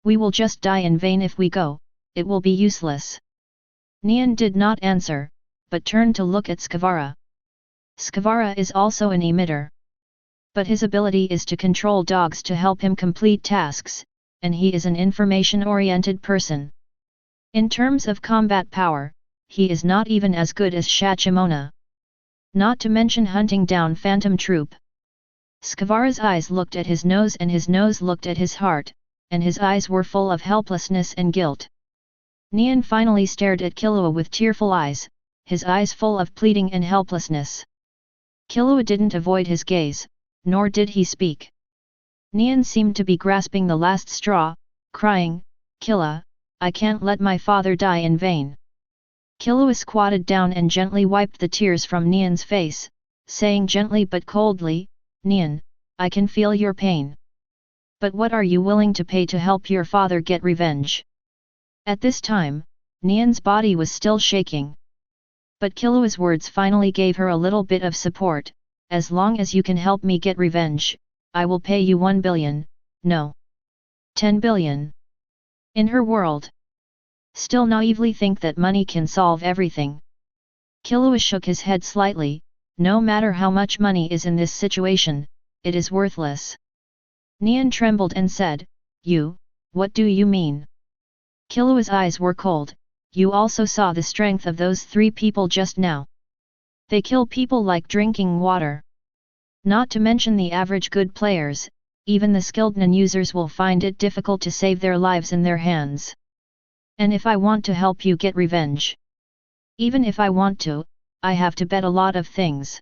We will just die in vain if we go, it will be useless." Nion did not answer, but turned to look at Skavara. Skavara is also an emitter. But his ability is to control dogs to help him complete tasks, and he is an information-oriented person. In terms of combat power, he is not even as good as Shachimona. Not to mention hunting down phantom Troupe. Skavara's eyes looked at his nose and his nose looked at his heart, and his eyes were full of helplessness and guilt. Nion finally stared at Killua with tearful eyes, his eyes full of pleading and helplessness. Killua didn't avoid his gaze, nor did he speak. Nion seemed to be grasping the last straw, crying, "Killua, I can't let my father die in vain." Killua squatted down and gently wiped the tears from Nion's face, saying gently but coldly, "Nion, I can feel your pain. But what are you willing to pay to help your father get revenge?" At this time, Nion's body was still shaking. But Killua's words finally gave her a little bit of support. "As long as you can help me get revenge, I will pay you 1 billion, no, 10 billion. In her world, still naively think that money can solve everything. Killua shook his head slightly. "No matter how much money is in this situation, it is worthless." Nion trembled and said, What do you mean?" Killua's eyes were cold. "You also saw the strength of those 3 people just now. They kill people like drinking water. Not to mention the average good players, even the skilled Nin users will find it difficult to save their lives in their hands. And if I want to help you get revenge, even if I want to, I have to bet a lot of things.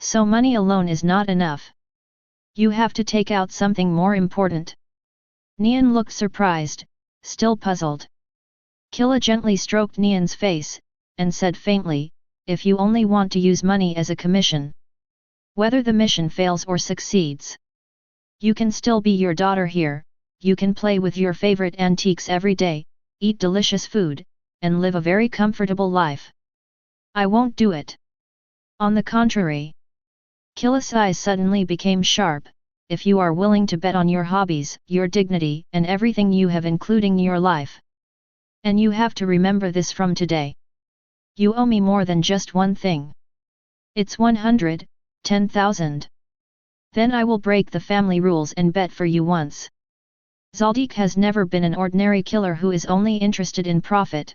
So money alone is not enough. You have to take out something more important." Nion looked surprised, still puzzled. Killua gently stroked Nion's face, and said faintly, "If you only want to use money as a commission, whether the mission fails or succeeds, you can still be your daughter here, you can play with your favorite antiques every day, eat delicious food, and live a very comfortable life. I won't do it. On the contrary." Killua's eyes suddenly became sharp. "If you are willing to bet on your hobbies, your dignity, and everything you have including your life. And you have to remember this from today. You owe me more than just one thing. It's 110,000. Then I will break the family rules and bet for you once." Zoldyck has never been an ordinary killer who is only interested in profit.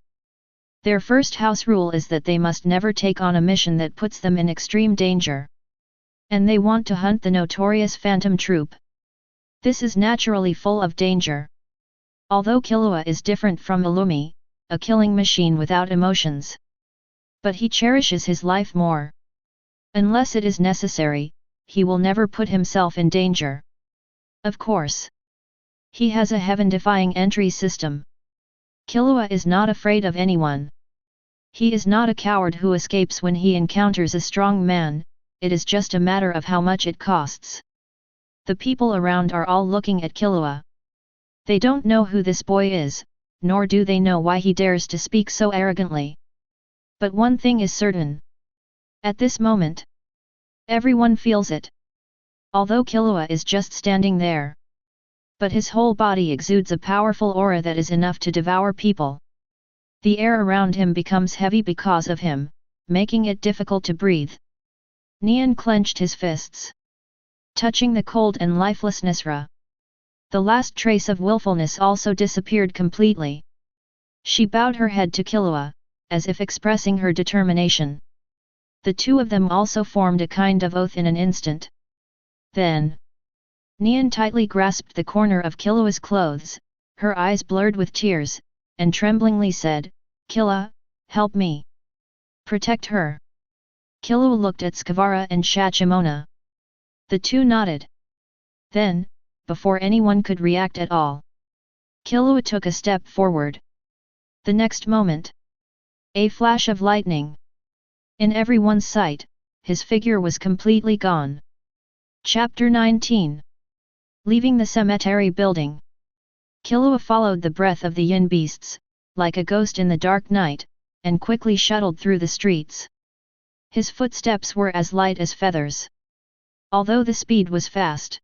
Their first house rule is that they must never take on a mission that puts them in extreme danger. And they want to hunt the notorious Phantom Troupe. This is naturally full of danger. Although Killua is different from Illumi, a killing machine without emotions. But he cherishes his life more. Unless it is necessary, he will never put himself in danger. Of course. He has a heaven-defying entry system. Killua is not afraid of anyone. He is not a coward who escapes when he encounters a strong man, it is just a matter of how much it costs. The people around are all looking at Killua. They don't know who this boy is, nor do they know why he dares to speak so arrogantly. But one thing is certain. At this moment, everyone feels it. Although Killua is just standing there. But his whole body exudes a powerful aura that is enough to devour people. The air around him becomes heavy because of him, making it difficult to breathe. Nion clenched his fists, touching the cold and lifeless Nisra. The last trace of willfulness also disappeared completely. She bowed her head to Killua, as if expressing her determination. The two of them also formed a kind of oath in an instant. Then, Nion tightly grasped the corner of Killua's clothes, her eyes blurred with tears, and tremblingly said, "Killua, help me. Protect her." Killua looked at Skavara and Shachimona. The two nodded. Then, before anyone could react at all, Killua took a step forward. The next moment, a flash of lightning. In everyone's sight, his figure was completely gone. Chapter 19. Leaving the cemetery building, Killua followed the breath of the yin beasts, like a ghost in the dark night, and quickly shuttled through the streets. His footsteps were as light as feathers. Although the speed was fast.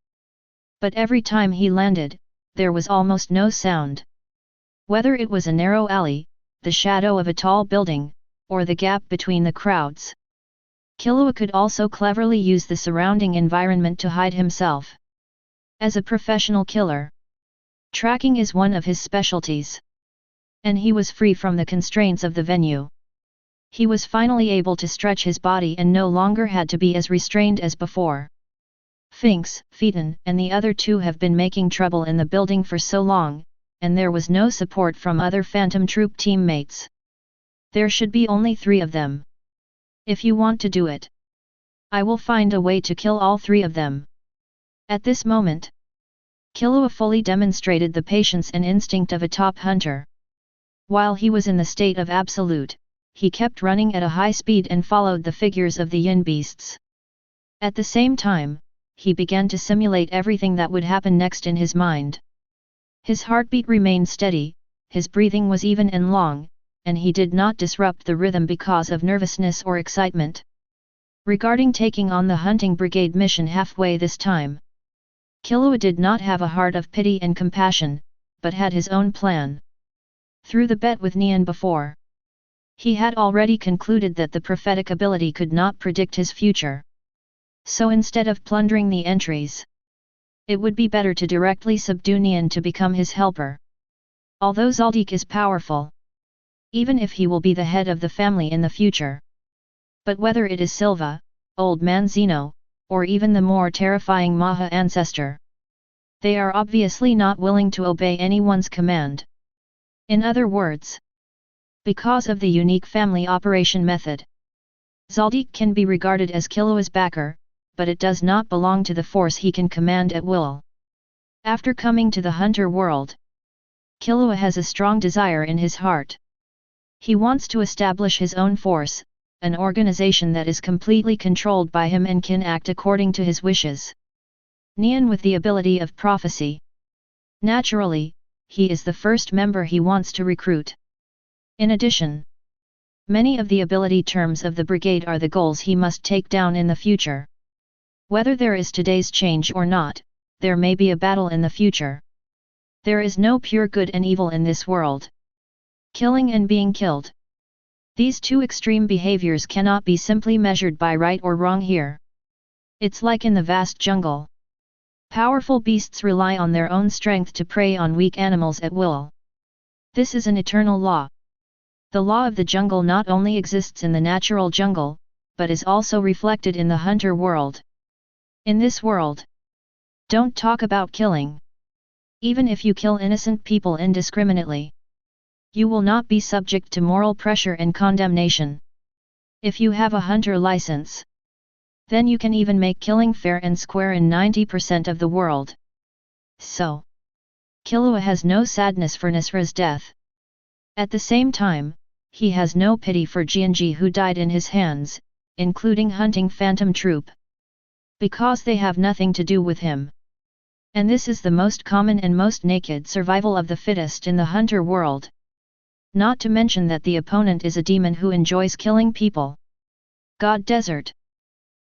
But every time he landed, there was almost no sound. Whether it was a narrow alley, the shadow of a tall building, or the gap between the crowds. Killua could also cleverly use the surrounding environment to hide himself. As a professional killer, tracking is one of his specialties. And he was free from the constraints of the venue. He was finally able to stretch his body and no longer had to be as restrained as before. Finks, Phaeton and the other two have been making trouble in the building for so long, and there was no support from other Phantom Troupe teammates. There should be only 3 of them. If you want to do it, I will find a way to kill all 3 of them. At this moment, Killua fully demonstrated the patience and instinct of a top hunter. While he was in the state of absolute, he kept running at a high speed and followed the figures of the yin beasts. At the same time, he began to simulate everything that would happen next in his mind. His heartbeat remained steady, his breathing was even and long, and he did not disrupt the rhythm because of nervousness or excitement. Regarding taking on the hunting brigade mission halfway this time, Killua did not have a heart of pity and compassion, but had his own plan. Through the bet with Nion before, he had already concluded that the prophetic ability could not predict his future. So instead of plundering the entries, it would be better to directly subdue Nion to become his helper. Although Zoldyck is powerful, even if he will be the head of the family in the future. But whether it is Silva, Old Man Zeno, or even the more terrifying Maha ancestor, they are obviously not willing to obey anyone's command. In other words, because of the unique family operation method, Zoldyck can be regarded as Killua's backer, but it does not belong to the force he can command at will. After coming to the hunter world, Killua has a strong desire in his heart. He wants to establish his own force, an organization that is completely controlled by him and can act according to his wishes. Nion with the ability of prophecy. Naturally, he is the first member he wants to recruit. In addition, many of the ability terms of the brigade are the goals he must take down in the future. Whether there is today's change or not, there may be a battle in the future. There is no pure good and evil in this world. Killing and being killed. These two extreme behaviors cannot be simply measured by right or wrong here. It's like in the vast jungle. Powerful beasts rely on their own strength to prey on weak animals at will. This is an eternal law. The law of the jungle not only exists in the natural jungle, but is also reflected in the hunter world. In this world, don't talk about killing. Even if you kill innocent people indiscriminately, you will not be subject to moral pressure and condemnation. If you have a hunter license, then you can even make killing fair and square in 90% of the world. So, Killua has no sadness for Nisra's death. At the same time, he has no pity for Jianji who died in his hands, including hunting phantom Troupe. Because they have nothing to do with him. And this is the most common and most naked survival of the fittest in the hunter world. Not to mention that the opponent is a demon who enjoys killing people. God Desert.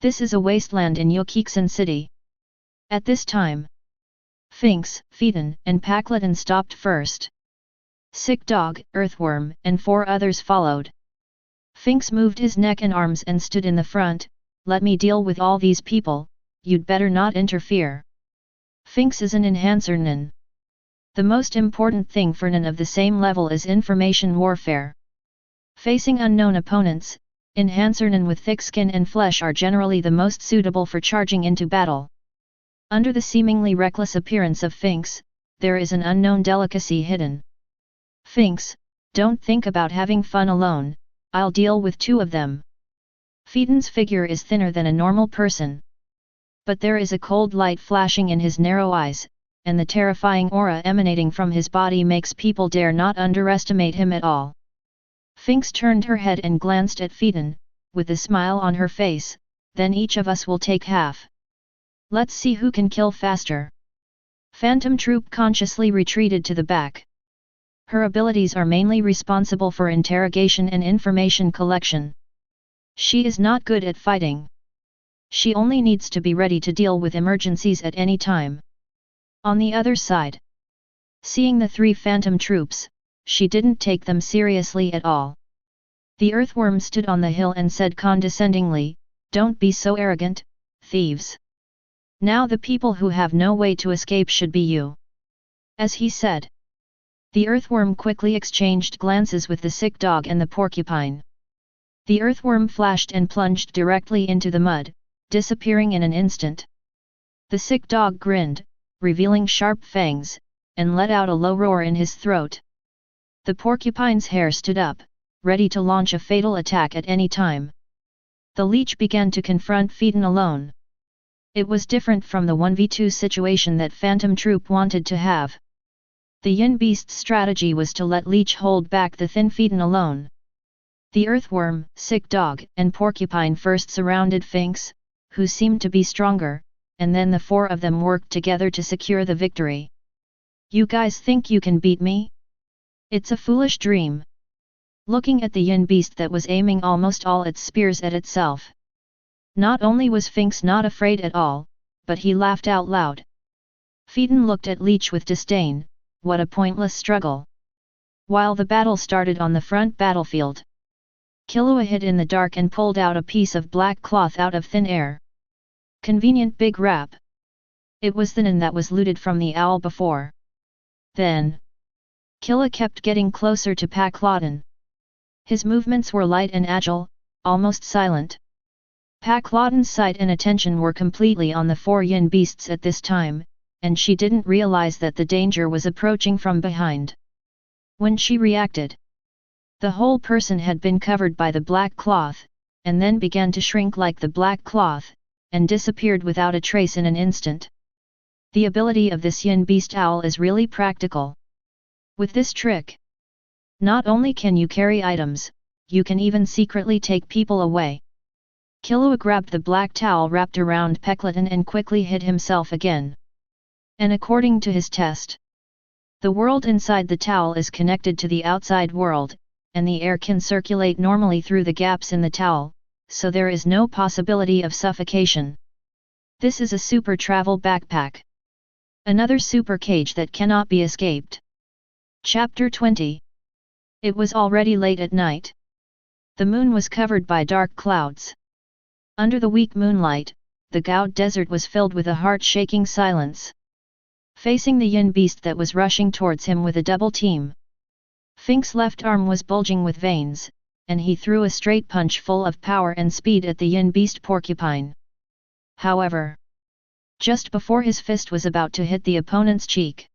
This is a wasteland in Yokiksen City. At this time, Finks, Phaeton, and Paklaton stopped first. Sick Dog, Earthworm, and 4 others followed. Finks moved his neck and arms and stood in the front. Let me deal with all these people, you'd better not interfere. Finks is an enhancer Nin. The most important thing for Nin of the same level is information warfare. Facing unknown opponents, enhancer Nin with thick skin and flesh are generally the most suitable for charging into battle. Under the seemingly reckless appearance of Finks, there is an unknown delicacy hidden. Finks, don't think about having fun alone, I'll deal with 2 of them. Phaeton's figure is thinner than a normal person. But there is a cold light flashing in his narrow eyes, and the terrifying aura emanating from his body makes people dare not underestimate him at all. Finks turned her head and glanced at Phaeton, with a smile on her face, then each of us will take half. Let's see who can kill faster. Phantom Troupe consciously retreated to the back. Her abilities are mainly responsible for interrogation and information collection. She is not good at fighting. She only needs to be ready to deal with emergencies at any time. On the other side, seeing the 3 phantom troops, she didn't take them seriously at all. The earthworm stood on the hill and said condescendingly, "Don't be so arrogant, thieves. Now the people who have no way to escape should be you." As he said, the earthworm quickly exchanged glances with the sick dog and the porcupine. The earthworm flashed and plunged directly into the mud, disappearing in an instant. The sick dog grinned, revealing sharp fangs, and let out a low roar in his throat. The porcupine's hair stood up, ready to launch a fatal attack at any time. The leech began to confront Phaeton alone. It was different from the 1v2 situation that Phantom Troupe wanted to have. The Yin Beast's strategy was to let Leech hold back the thin Phaeton alone. The earthworm, sick dog, and porcupine first surrounded Finks, who seemed to be stronger, and then the 4 of them worked together to secure the victory. "You guys think you can beat me? It's a foolish dream." Looking at the Yin Beast that was aiming almost all its spears at itself. Not only was Finks not afraid at all, but he laughed out loud. Phaeton looked at Leech with disdain. What a pointless struggle. While the battle started on the front battlefield, Killua hid in the dark and pulled out a piece of black cloth out of thin air. Convenient big wrap. It was the Nin that was looted from the owl before. Then, Killua kept getting closer to Paklaton. His movements were light and agile, almost silent. Paklaton's sight and attention were completely on the 4 Yin Beasts at this time, and she didn't realize that the danger was approaching from behind. When she reacted, the whole person had been covered by the black cloth, and then began to shrink like the black cloth, and disappeared without a trace in an instant. The ability of this Yin Beast owl is really practical. With this trick, not only can you carry items, you can even secretly take people away. Killua grabbed the black towel wrapped around Paklaton and quickly hid himself again. And according to his test, the world inside the towel is connected to the outside world, and the air can circulate normally through the gaps in the towel, so there is no possibility of suffocation. This is a super travel backpack. Another super cage that cannot be escaped. Chapter 20. It was already late at night. The moon was covered by dark clouds. Under the weak moonlight, the Goud Desert was filled with a heart-shaking silence. Facing the Yin Beast that was rushing towards him with a double team, Fink's left arm was bulging with veins, and he threw a straight punch full of power and speed at the yin beast porcupine. However, just before his fist was about to hit the opponent's cheek,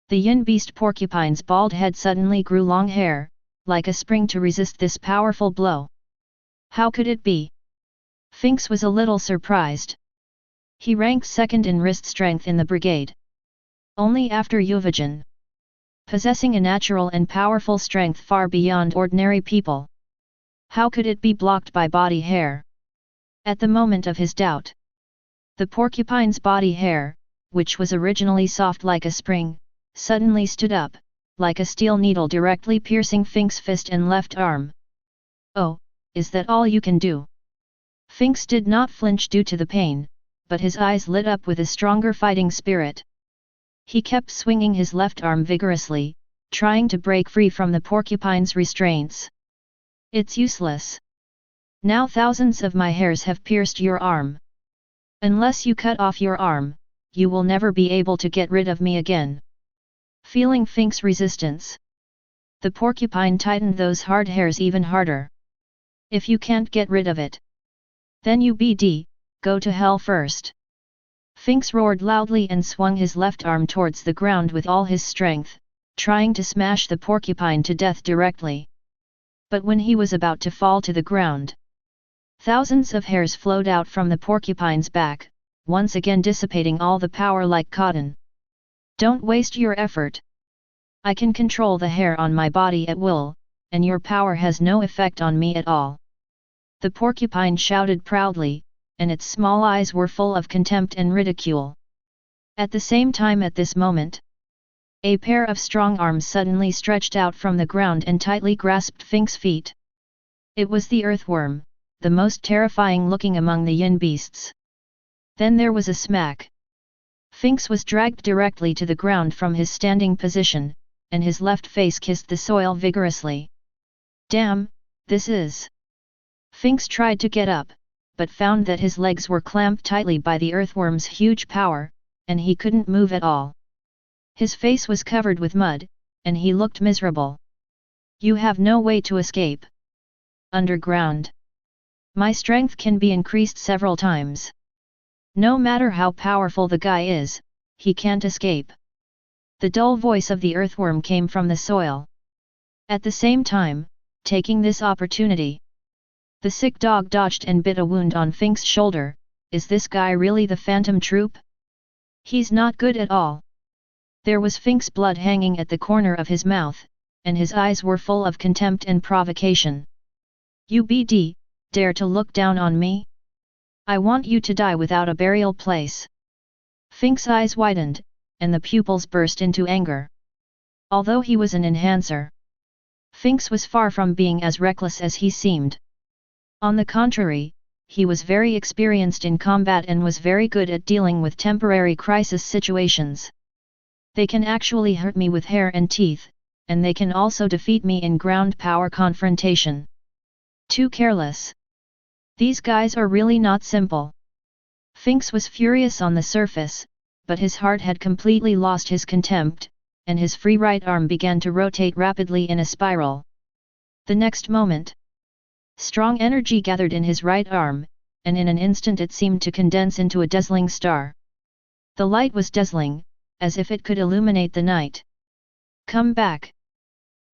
the yin beast porcupine's bald head suddenly grew long hair, like a spring to resist this powerful blow. How could it be? Finks was a little surprised. He ranked second in wrist strength in the brigade, only after Yuvajin, possessing a natural and powerful strength far beyond ordinary people. How could it be blocked by body hair? At the moment of his doubt, the porcupine's body hair, which was originally soft like a spring, suddenly stood up, like a steel needle directly piercing Fink's fist and left arm. Oh, is that all you can do? Finks did not flinch due to the pain, but his eyes lit up with a stronger fighting spirit. He kept swinging his left arm vigorously, trying to break free from the porcupine's restraints. It's useless. Now thousands of my hairs have pierced your arm. Unless you cut off your arm, you will never be able to get rid of me again. Feeling Fink's resistance, the porcupine tightened those hard hairs even harder. If you can't get rid of it, then you BD, go to hell first. Finks roared loudly and swung his left arm towards the ground with all his strength, trying to smash the porcupine to death directly. But when he was about to fall to the ground, thousands of hairs flowed out from the porcupine's back, once again dissipating all the power like cotton. Don't waste your effort. I can control the hair on my body at will, and your power has no effect on me at all. The porcupine shouted proudly, and its small eyes were full of contempt and ridicule. At the same time at this moment, a pair of strong arms suddenly stretched out from the ground and tightly grasped Fink's feet. It was the earthworm, the most terrifying looking among the yin beasts. Then there was a smack. Finks was dragged directly to the ground from his standing position, and his left face kissed the soil vigorously. Damn, this is... Finks tried to get up, but found that his legs were clamped tightly by the earthworm's huge power, and he couldn't move at all. His face was covered with mud, and he looked miserable. You have no way to escape. Underground. My strength can be increased several times. No matter how powerful the guy is, he can't escape. The dull voice of the earthworm came from the soil. At the same time, taking this opportunity, the sick dog dodged and bit a wound on Fink's shoulder. Is this guy really the phantom Troupe? He's not good at all. There was Fink's blood hanging at the corner of his mouth, and his eyes were full of contempt and provocation. You BD, dare to look down on me? I want you to die without a burial place. Fink's eyes widened, and the pupils burst into anger. Although he was an enhancer, Finks was far from being as reckless as he seemed. On the contrary, he was very experienced in combat and was very good at dealing with temporary crisis situations. They can actually hurt me with hair and teeth, and they can also defeat me in ground power confrontation. Too careless. These guys are really not simple. Finks was furious on the surface, but his heart had completely lost his contempt, and his free right arm began to rotate rapidly in a spiral. The next moment, strong energy gathered in his right arm, and in an instant it seemed to condense into a dazzling star. The light was dazzling, as if it could illuminate the night. Come back!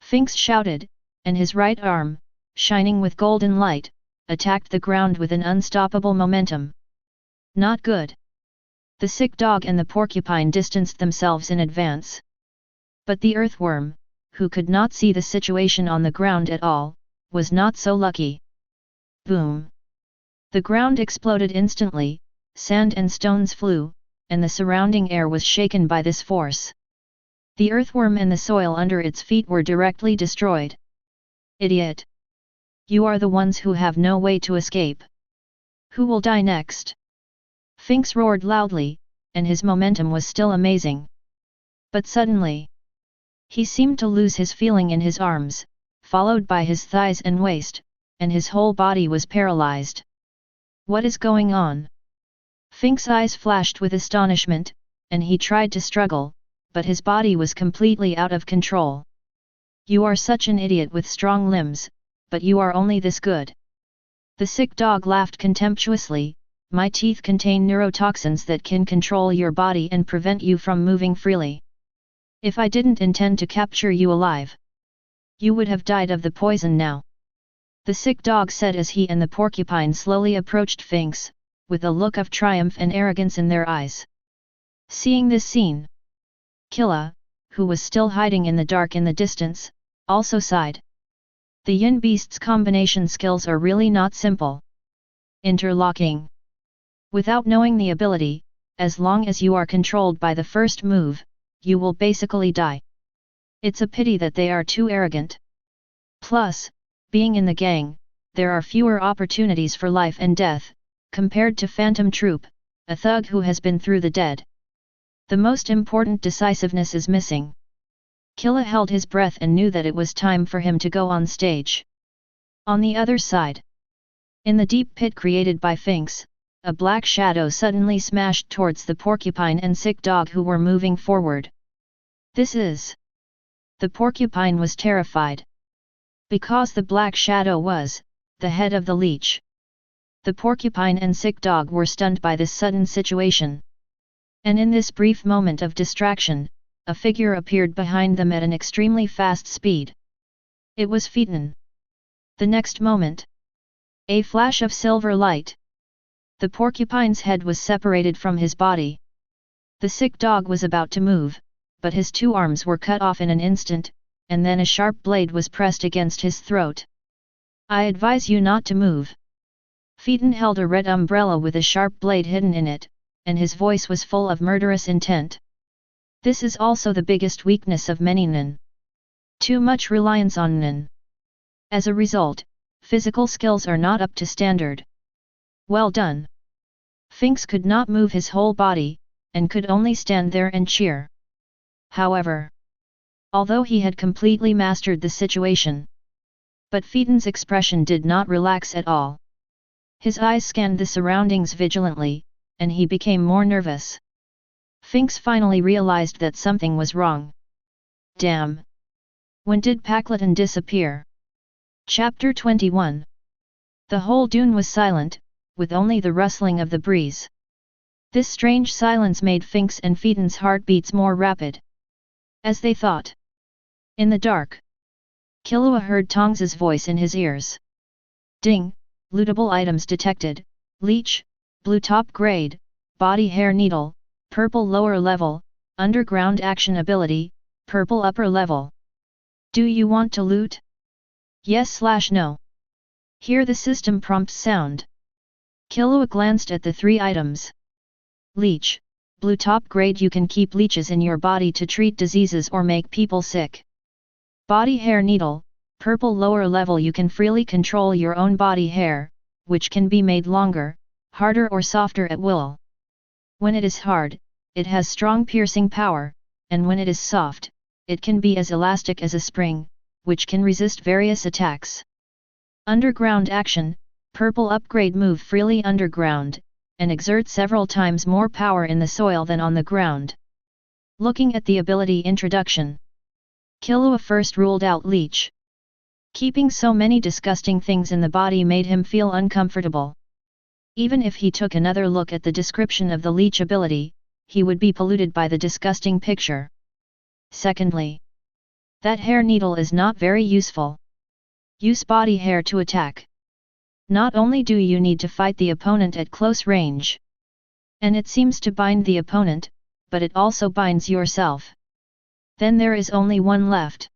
Finks shouted, and his right arm, shining with golden light, attacked the ground with an unstoppable momentum. Not good. The sick dog and the porcupine distanced themselves in advance. But the earthworm, who could not see the situation on the ground at all, was not so lucky. Boom! The ground exploded instantly, sand and stones flew, and the surrounding air was shaken by this force. The earthworm and the soil under its feet were directly destroyed. Idiot! You are the ones who have no way to escape. Who will die next? Finks roared loudly, and his momentum was still amazing. But suddenly, he seemed to lose his feeling in his arms, followed by his thighs and waist, and his whole body was paralyzed. What is going on? Fink's eyes flashed with astonishment, and he tried to struggle, but his body was completely out of control. You are such an idiot with strong limbs, but you are only this good. The sick dog laughed contemptuously. My teeth contain neurotoxins that can control your body and prevent you from moving freely. If I didn't intend to capture you alive, you would have died of the poison now. The sick dog said as he and the porcupine slowly approached Finks, with a look of triumph and arrogance in their eyes. Seeing this scene, Killua, who was still hiding in the dark in the distance, also sighed. The yin beasts' combination skills are really not simple. Interlocking. Without knowing the ability, as long as you are controlled by the first move, you will basically die. It's a pity that they are too arrogant. Plus, being in the gang, there are fewer opportunities for life and death, compared to Phantom Troupe, a thug who has been through the dead. The most important decisiveness is missing. Killua held his breath and knew that it was time for him to go on stage. On the other side, in the deep pit created by Finks, a black shadow suddenly smashed towards the porcupine and sick dog who were moving forward. This is... The porcupine was terrified. Because the black shadow was the head of the leech. The porcupine and sick dog were stunned by this sudden situation. And in this brief moment of distraction, a figure appeared behind them at an extremely fast speed. It was Phaeton. The next moment, a flash of silver light. The porcupine's head was separated from his body. The sick dog was about to move, but his two arms were cut off in an instant, and then a sharp blade was pressed against his throat. I advise you not to move. Phaeton held a red umbrella with a sharp blade hidden in it, and his voice was full of murderous intent. This is also the biggest weakness of many nin. Too much reliance on nin. As a result, physical skills are not up to standard. Well done. Finks could not move his whole body, and could only stand there and cheer. However, although he had completely mastered the situation, but Phaeton's expression did not relax at all. His eyes scanned the surroundings vigilantly, and he became more nervous. Finks finally realized that something was wrong. Damn! When did Pakleton disappear? Chapter 21. The whole dune was silent, with only the rustling of the breeze. This strange silence made Finks and Phaeton's heartbeats more rapid. As they thought. In the dark, Killua heard Tongs's voice in his ears. Ding! Lootable items detected, leech, blue top grade, body hair needle, purple lower level, underground action ability, purple upper level. Do you want to loot? Yes/no. Hear the system prompt sound. Killua glanced at the three items. Leech, blue top grade. You can keep leeches in your body to treat diseases or make people sick. Body hair needle, purple lower level. You can freely control your own body hair, which can be made longer, harder or softer at will. When it is hard, it has strong piercing power, and when it is soft, it can be as elastic as a spring, which can resist various attacks. Underground action, purple upgrade. Move freely underground, and exert several times more power in the soil than on the ground. Looking at the ability introduction, Killua first ruled out leech. Keeping so many disgusting things in the body made him feel uncomfortable. Even if he took another look at the description of the leech ability, he would be polluted by the disgusting picture. Secondly, that hair needle is not very useful. Use body hair to attack. Not only do you need to fight the opponent at close range, and it seems to bind the opponent, but it also binds yourself. Then there is only one left.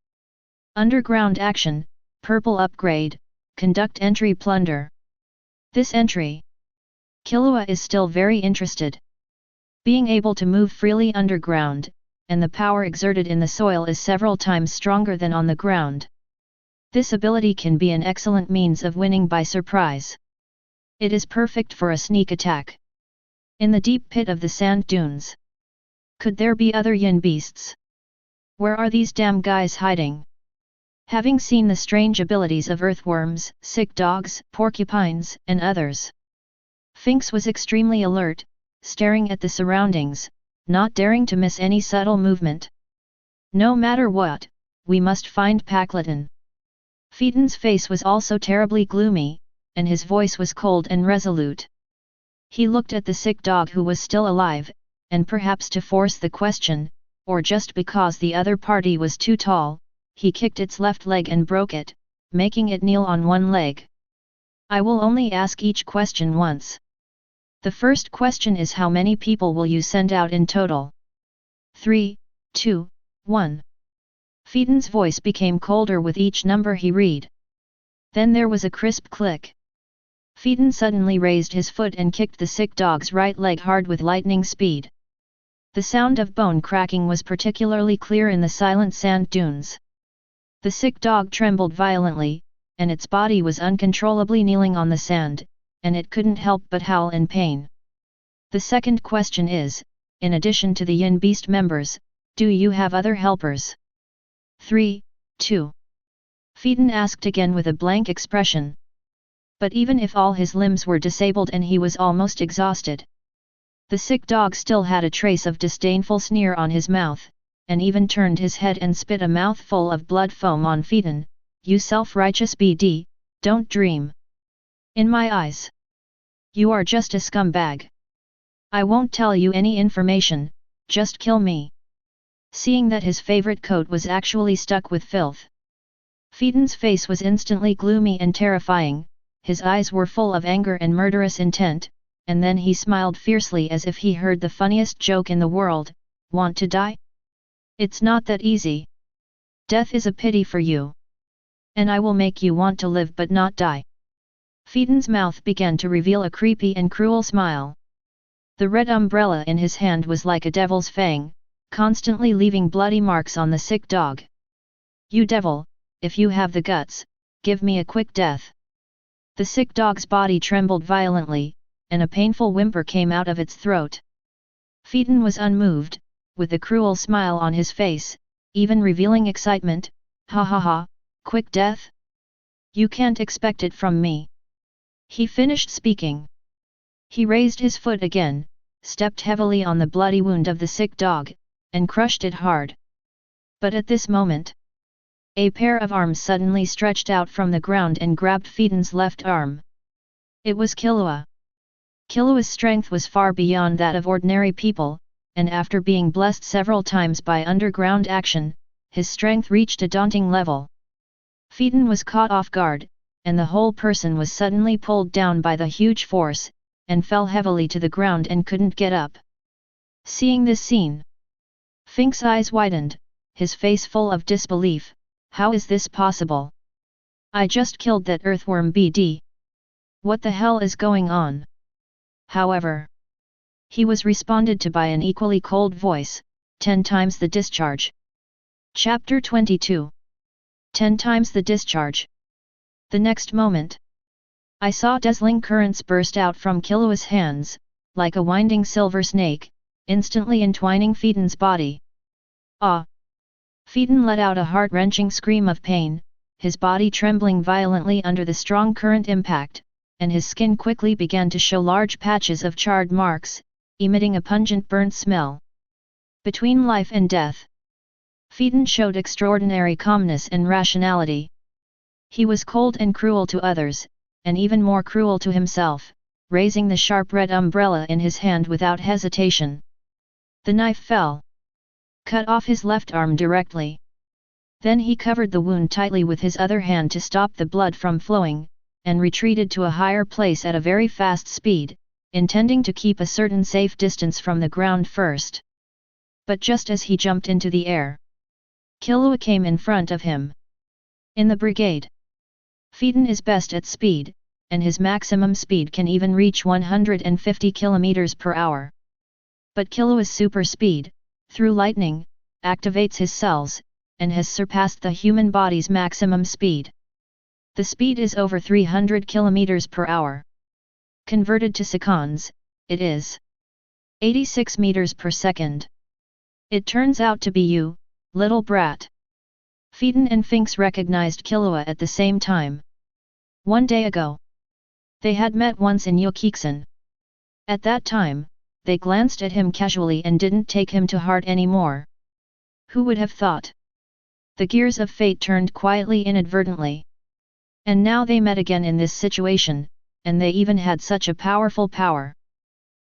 Underground action, purple upgrade, conduct entry plunder. This entry, Killua is still very interested. Being able to move freely underground, and the power exerted in the soil is several times stronger than on the ground. This ability can be an excellent means of winning by surprise. It is perfect for a sneak attack. In the deep pit of the sand dunes. Could there be other yin beasts? Where are these damn guys hiding? Having seen the strange abilities of earthworms, sick dogs, porcupines, and others, Finks was extremely alert, staring at the surroundings, not daring to miss any subtle movement. No matter what, we must find Paklatan. Phaeton's face was also terribly gloomy, and his voice was cold and resolute. He looked at the sick dog who was still alive, and perhaps to force the question, or just because the other party was too tall, he kicked its left leg and broke it, making it kneel on one leg. I will only ask each question once. The first question is, how many people will you send out in total? 3, 2, 1. Phaeton's voice became colder with each number he read. Then there was a crisp click. Phaeton suddenly raised his foot and kicked the sick dog's right leg hard with lightning speed. The sound of bone cracking was particularly clear in the silent sand dunes. The sick dog trembled violently, and its body was uncontrollably kneeling on the sand, and it couldn't help but howl in pain. The second question is, in addition to the Yin Beast members, do you have other helpers? 3, 2. Phaeton asked again with a blank expression. But even if all his limbs were disabled and he was almost exhausted, the sick dog still had a trace of disdainful sneer on his mouth, and even turned his head and spit a mouthful of blood foam on Phaeton. You self-righteous BD, don't dream. In my eyes, you are just a scumbag. I won't tell you any information, just kill me. Seeing that his favorite coat was actually stuck with filth, Phaeton's face was instantly gloomy and terrifying. His eyes were full of anger and murderous intent, and then he smiled fiercely as if he heard the funniest joke in the world. Want to die? It's not that easy. Death is a pity for you. And I will make you want to live but not die. Phaeton's mouth began to reveal a creepy and cruel smile. The red umbrella in his hand was like a devil's fang, constantly leaving bloody marks on the sick dog. You devil, if you have the guts, give me a quick death. The sick dog's body trembled violently, and a painful whimper came out of its throat. Phaeton was unmoved, with a cruel smile on his face, even revealing excitement. Ha ha ha, quick death? You can't expect it from me. He finished speaking. He raised his foot again, stepped heavily on the bloody wound of the sick dog, and crushed it hard. But at this moment, a pair of arms suddenly stretched out from the ground and grabbed Phaeton's left arm. It was Killua. Killua's strength was far beyond that of ordinary people, and after being blessed several times by underground action, his strength reached a daunting level. Phaeton was caught off guard, and the whole person was suddenly pulled down by the huge force, and fell heavily to the ground and couldn't get up. Seeing this scene, Fink's eyes widened, his face full of disbelief. How is this possible? I just killed that earthworm BD. What the hell is going on? However, he was responded to by an equally cold voice. 10 times the discharge. Chapter 22. 10 times the discharge. The next moment, I saw dazzling currents burst out from Killua's hands, like a winding silver snake, instantly entwining Phaeton's body. Ah! Phaeton let out a heart-wrenching scream of pain, his body trembling violently under the strong current impact, and his skin quickly began to show large patches of charred marks, emitting a pungent burnt smell. Between life and death, Phaeton showed extraordinary calmness and rationality. He was cold and cruel to others, and even more cruel to himself, raising the sharp red umbrella in his hand without hesitation. The knife fell, cut off his left arm directly. Then he covered the wound tightly with his other hand to stop the blood from flowing, and retreated to a higher place at a very fast speed, intending to keep a certain safe distance from the ground first. But just as he jumped into the air, Killua came in front of him. In the brigade, Phaeton is best at speed, and his maximum speed can even reach 150 km per hour. But Killua's super speed, through lightning, activates his cells, and has surpassed the human body's maximum speed. The speed is over 300 km per hour. Converted to seconds, it is 86 meters per second. It turns out to be you, little brat. Phaeton and Finks recognized Killua at the same time. 1 day ago, they had met once in Yokiksen. At that time, they glanced at him casually and didn't take him to heart anymore. Who would have thought? The gears of fate turned quietly inadvertently. And now they met again in this situation, and they even had such a powerful power.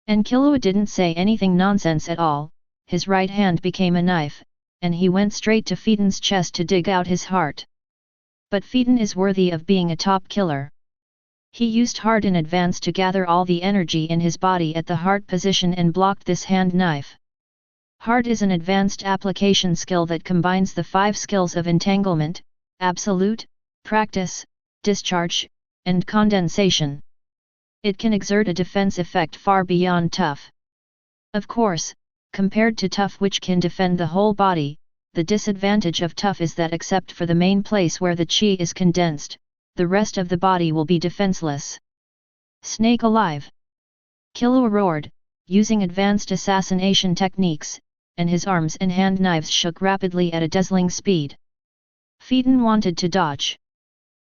And Killua didn't say anything nonsense at all, his right hand became a knife, and he went straight to Phaeton's chest to dig out his heart. But Phaeton is worthy of being a top killer. He used heart in advance to gather all the energy in his body at the heart position and blocked this hand knife. Heart is an advanced application skill that combines the 5 skills of entanglement, absolute, practice, discharge, and condensation. It can exert a defense effect far beyond tough. Of course, compared to tough which can defend the whole body, the disadvantage of tough is that except for the main place where the chi is condensed, the rest of the body will be defenseless. Snake alive! Killua roared, using advanced assassination techniques, and his arms and hand knives shook rapidly at a dazzling speed. Phaeton wanted to dodge.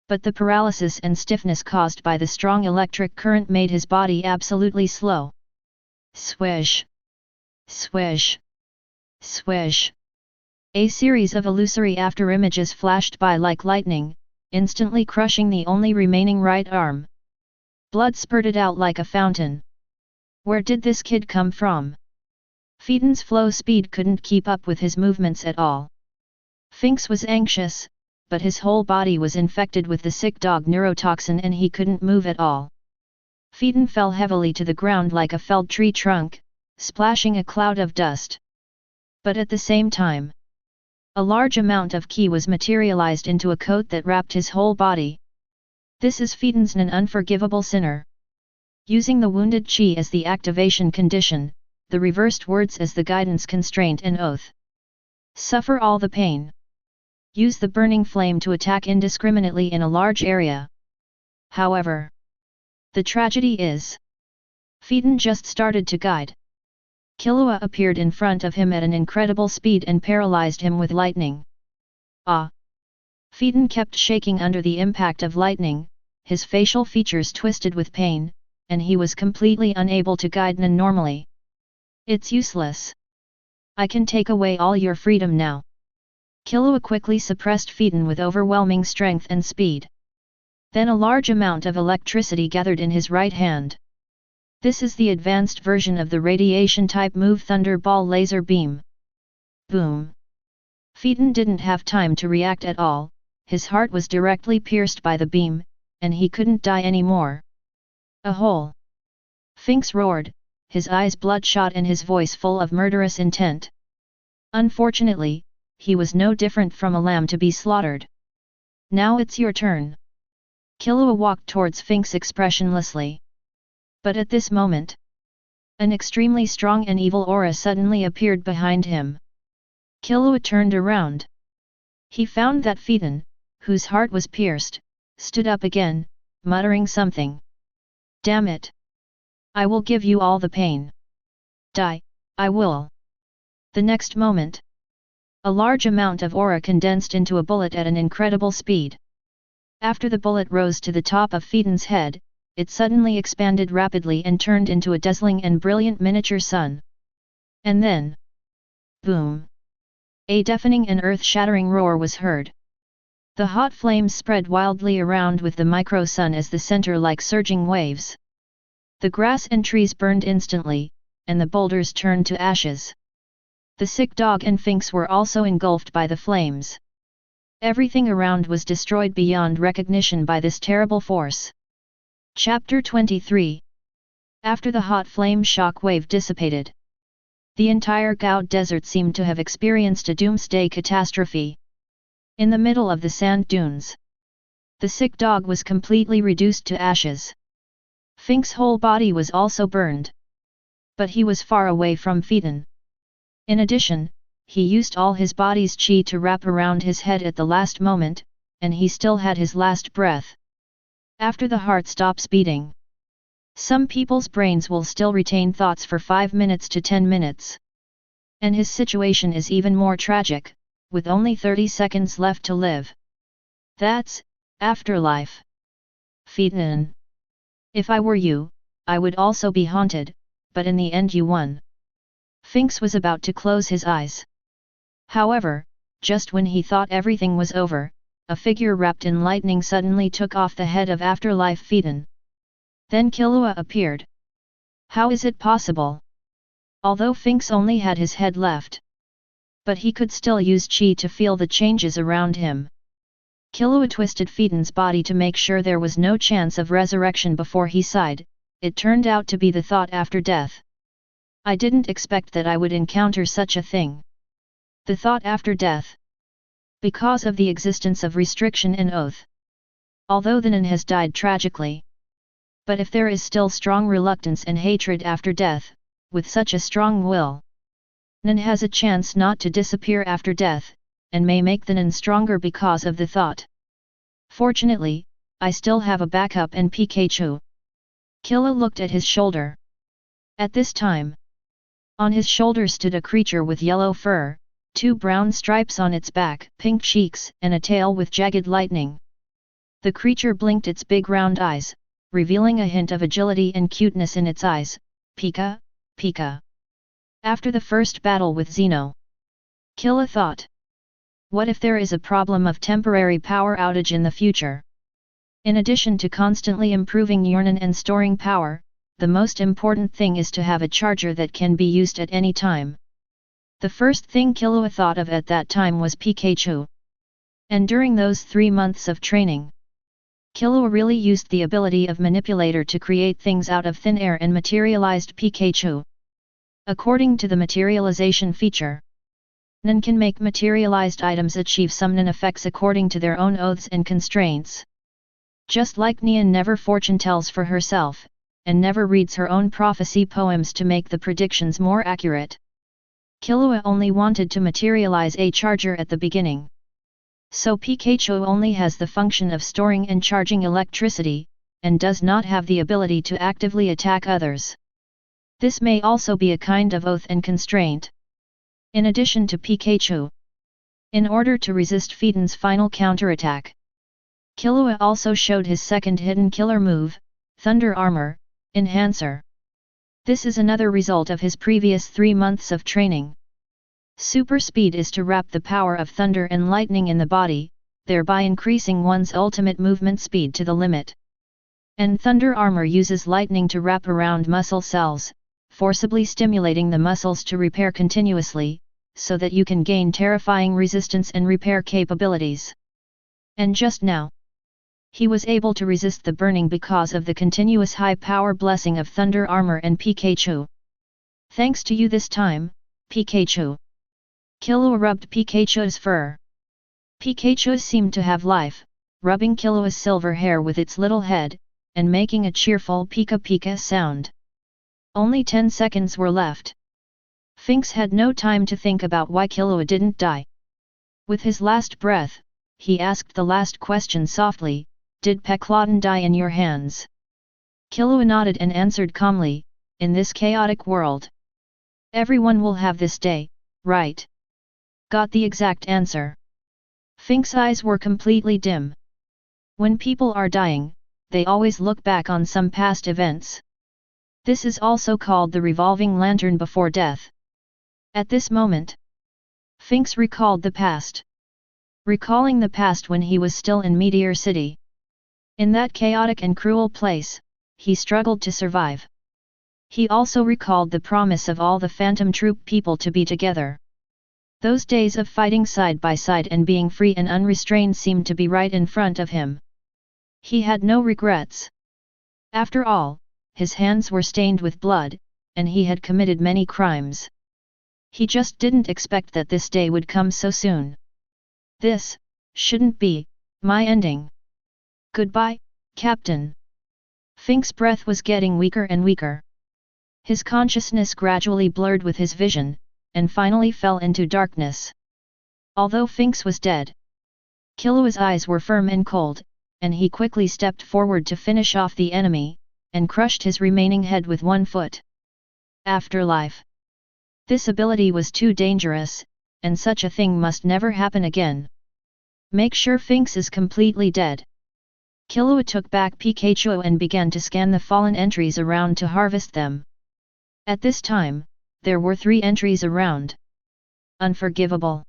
But the paralysis and stiffness caused by the strong electric current made his body absolutely slow. Swish! Swish! Swish! A series of illusory afterimages flashed by like lightning, instantly crushing the only remaining right arm. Blood spurted out like a fountain. Where did this kid come from? Phaeton's flow speed couldn't keep up with his movements at all. Finks was anxious, but his whole body was infected with the sick dog neurotoxin and he couldn't move at all. Phaeton fell heavily to the ground like a felled tree trunk, splashing a cloud of dust. But at the same time, a large amount of ki was materialized into a coat that wrapped his whole body. This is Phaeton's an unforgivable sinner. Using the wounded chi as the activation condition, the reversed words as the guidance constraint and oath. Suffer all the pain. Use the burning flame to attack indiscriminately in a large area. However, the tragedy is, Phaeton just started to guide. Killua appeared in front of him at an incredible speed and paralyzed him with lightning. Ah! Phaeton kept shaking under the impact of lightning, his facial features twisted with pain, and he was completely unable to guide Nion normally. It's useless. I can take away all your freedom now. Killua quickly suppressed Phaeton with overwhelming strength and speed. Then a large amount of electricity gathered in his right hand. This is the advanced version of the radiation-type move Thunder Ball Laser Beam. Boom! Phaeton didn't have time to react at all, his heart was directly pierced by the beam, and he couldn't die anymore. A hole! Finks roared, his eyes bloodshot and his voice full of murderous intent. Unfortunately, he was no different from a lamb to be slaughtered. Now it's your turn. Killua walked towards Finks expressionlessly. But at this moment, an extremely strong and evil aura suddenly appeared behind him. Killua turned around. He found that Phaeton, whose heart was pierced, stood up again, muttering something. Damn it! I will give you all the pain. Die, I will. The next moment, a large amount of aura condensed into a bullet at an incredible speed. After the bullet rose to the top of Phaeton's head, it suddenly expanded rapidly and turned into a dazzling and brilliant miniature sun. And then, boom! A deafening and earth-shattering roar was heard. The hot flames spread wildly around with the micro-sun as the center like surging waves. The grass and trees burned instantly, and the boulders turned to ashes. The sick dog and Finks were also engulfed by the flames. Everything around was destroyed beyond recognition by this terrible force. Chapter 23. After the hot flame shock wave dissipated, the entire Gao desert seemed to have experienced a doomsday catastrophe. In the middle of the sand dunes, the sick dog was completely reduced to ashes. Finks' whole body was also burned. But he was far away from Phaeton. In addition, he used all his body's chi to wrap around his head at the last moment, and he still had his last breath. After the heart stops beating, some people's brains will still retain thoughts for 5 minutes to 10 minutes. And his situation is even more tragic, with only 30 seconds left to live. That's afterlife. Phaeton. If I were you, I would also be haunted, but in the end you won. Finks was about to close his eyes. However, just when he thought everything was over, a figure wrapped in lightning suddenly took off the head of Afterlife Phaeton. Then Killua appeared. How is it possible? Although Finks only had his head left, but he could still use chi to feel the changes around him. Killua twisted Phaeton's body to make sure there was no chance of resurrection before he sighed. It turned out to be the thought after death. I didn't expect that I would encounter such a thing. The thought after death. Because of the existence of restriction and oath. Although the Nion has died tragically. But if there is still strong reluctance and hatred after death, with such a strong will, Nion has a chance not to disappear after death, and may make the Nion stronger because of the thought. Fortunately, I still have a backup in Pikachu. Killua looked at his shoulder. At this time, on his shoulder stood a creature with yellow fur, 2 brown stripes on its back, pink cheeks, and a tail with jagged lightning. The creature blinked its big round eyes, revealing a hint of agility and cuteness in its eyes. Pika, Pika. After the first battle with Xeno, Killua thought. What if there is a problem of temporary power outage in the future? In addition to constantly improving urnin and storing power, the most important thing is to have a charger that can be used at any time. The first thing Killua thought of at that time was Pikachu. And during those 3 months of training, Killua really used the ability of Manipulator to create things out of thin air and materialized Pikachu. According to the materialization feature, Nion can make materialized items achieve some Nion effects according to their own oaths and constraints. Just like Nion never fortune tells for herself, and never reads her own prophecy poems to make the predictions more accurate. Killua only wanted to materialize a charger at the beginning. So Pikachu only has the function of storing and charging electricity, and does not have the ability to actively attack others. This may also be a kind of oath and constraint. In addition to Pikachu, in order to resist Phaeton's final counterattack, Killua also showed his second hidden killer move, Thunder Armor, Enhancer. This is another result of his previous 3 months of training. Super speed is to wrap the power of thunder and lightning in the body, thereby increasing one's ultimate movement speed to the limit. And Thunder Armor uses lightning to wrap around muscle cells, forcibly stimulating the muscles to repair continuously, so that you can gain terrifying resistance and repair capabilities. And just now, he was able to resist the burning because of the continuous high-power blessing of Thunder Armor and Pikachu. Thanks to you this time, Pikachu. Killua rubbed Pikachu's fur. Pikachu seemed to have life, rubbing Killua's silver hair with its little head, and making a cheerful Pika Pika sound. Only 10 seconds were left. Finks had no time to think about why Killua didn't die. With his last breath, he asked the last question softly, "Did Peklodon die in your hands?" Killua nodded and answered calmly, "In this chaotic world, everyone will have this day, right?" Got the exact answer. Finks' eyes were completely dim. When people are dying, they always look back on some past events. This is also called the revolving lantern before death. At this moment, Finks recalled the past. Recalling the past when he was still in Meteor City. In that chaotic and cruel place, he struggled to survive. He also recalled the promise of all the Phantom Troupe people to be together. Those days of fighting side by side and being free and unrestrained seemed to be right in front of him. He had no regrets. After all, his hands were stained with blood, and he had committed many crimes. He just didn't expect that this day would come so soon. This shouldn't be my ending. Goodbye, Captain. Finks' breath was getting weaker and weaker. His consciousness gradually blurred with his vision, and finally fell into darkness. Although Finks was dead, Killua's eyes were firm and cold, and he quickly stepped forward to finish off the enemy, and crushed his remaining head with one foot. Afterlife. This ability was too dangerous, and such a thing must never happen again. Make sure Finks is completely dead. Killua took back Pikachu and began to scan the fallen entries around to harvest them. At this time, there were 3 entries around. Unforgivable.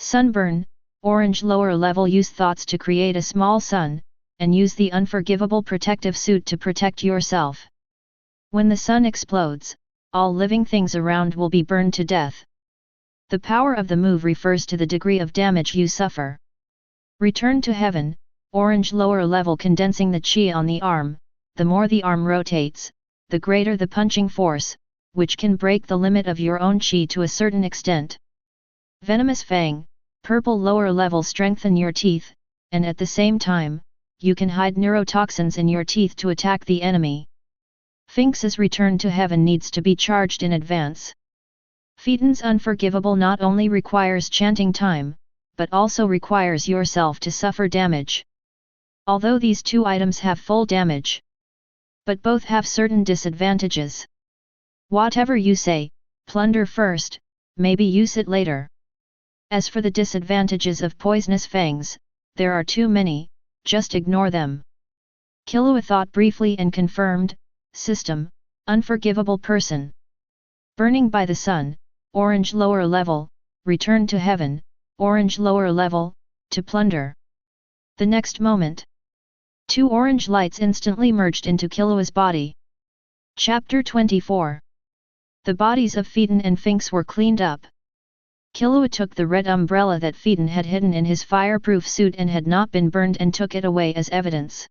Sunburn, orange lower level. Use thoughts to create a small sun, and use the unforgivable protective suit to protect yourself. When the sun explodes, all living things around will be burned to death. The power of the move refers to the degree of damage you suffer. Return to heaven, orange lower level. Condensing the chi on the arm, the more the arm rotates, the greater the punching force, which can break the limit of your own chi to a certain extent. Venomous fang, purple lower level. Strengthen your teeth, and at the same time, you can hide neurotoxins in your teeth to attack the enemy. Finks's return to heaven needs to be charged in advance. Phaeton's unforgivable not only requires chanting time, but also requires yourself to suffer damage. Although these two items have full damage, but both have certain disadvantages. Whatever you say, plunder first, maybe use it later. As for the disadvantages of poisonous fangs, there are too many, just ignore them. Killua thought briefly and confirmed, system, unforgivable person. Burning by the sun, orange lower level, return to heaven, orange lower level, to plunder. The next moment, two orange lights instantly merged into Killua's body. Chapter 24. The bodies of Phaeton and Finks were cleaned up. Killua took the red umbrella that Phaeton had hidden in his fireproof suit and had not been burned and took it away as evidence.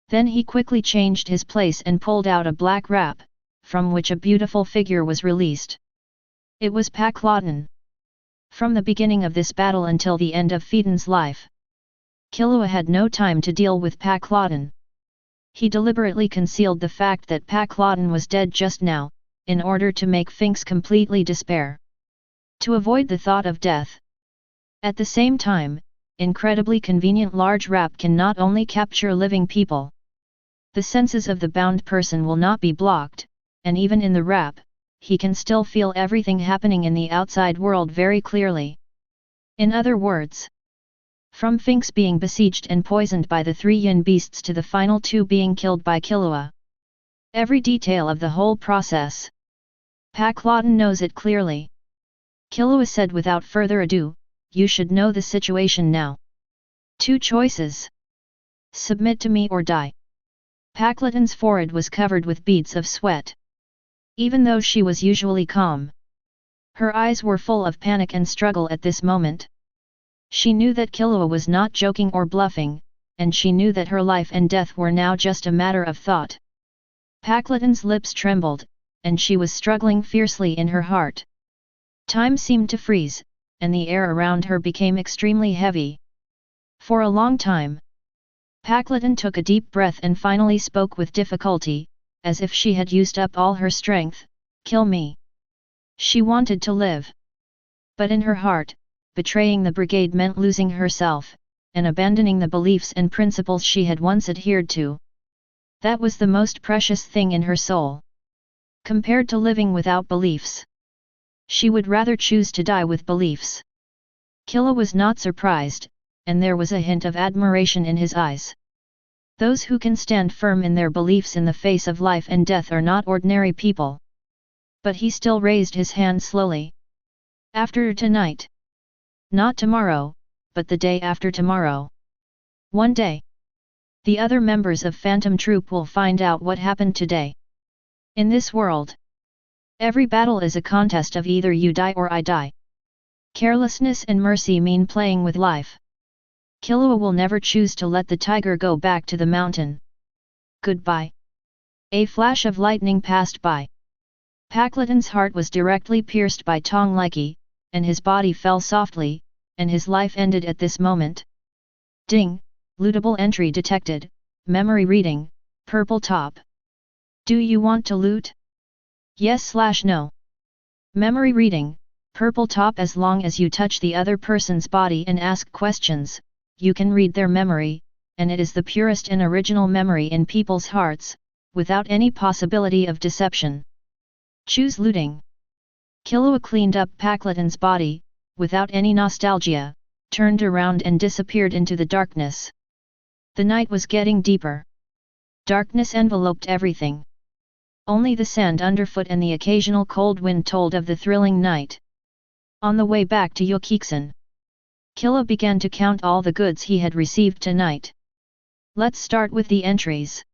Then he quickly changed his place and pulled out a black wrap, from which a beautiful figure was released. It was Paklodon. From the beginning of this battle until the end of Phaeton's life, Killua had no time to deal with Paklodon. He deliberately concealed the fact that Paklodon was dead just now, in order to make Finks completely despair. To avoid the thought of death. At the same time, incredibly convenient large wrap can not only capture living people. The senses of the bound person will not be blocked, and even in the wrap, he can still feel everything happening in the outside world very clearly. In other words, from Finks being besieged and poisoned by the three yin beasts to the final two being killed by Killua. Every detail of the whole process. Paklodon knows it clearly. Killua said without further ado, you should know the situation now. Two choices. Submit to me or die. Paklodon's forehead was covered with beads of sweat. Even though she was usually calm, her eyes were full of panic and struggle at this moment. She knew that Killua was not joking or bluffing, and she knew that her life and death were now just a matter of thought. Paklodon's lips trembled, and she was struggling fiercely in her heart. Time seemed to freeze, and the air around her became extremely heavy. For a long time, Paklodon took a deep breath and finally spoke with difficulty, as if she had used up all her strength, "Kill me." She wanted to live. But in her heart, betraying the brigade meant losing herself, and abandoning the beliefs and principles she had once adhered to. That was the most precious thing in her soul. Compared to living without beliefs, she would rather choose to die with beliefs. Killua was not surprised, and there was a hint of admiration in his eyes. Those who can stand firm in their beliefs in the face of life and death are not ordinary people. But he still raised his hand slowly. After tonight. Not tomorrow, but the day after tomorrow. One day. The other members of Phantom Troupe will find out what happened today. In this world, every battle is a contest of either you die or I die. Carelessness and mercy mean playing with life. Killua will never choose to let the tiger go back to the mountain. Goodbye. A flash of lightning passed by. Paklodon's heart was directly pierced by Tong Likey, and his body fell softly, and his life ended at this moment. Ding, lootable entry detected, memory reading, purple top. Do you want to loot? Yes/no. Memory reading, purple top. As long as you touch the other person's body and ask questions, you can read their memory, and it is the purest and original memory in people's hearts, without any possibility of deception. Choose looting. Killua cleaned up Paklodon's body, without any nostalgia, turned around and disappeared into the darkness. The night was getting deeper. Darkness enveloped everything. Only the sand underfoot and the occasional cold wind told of the thrilling night. On the way back to Yokiksen, Killua began to count all the goods he had received tonight. Let's start with the entries.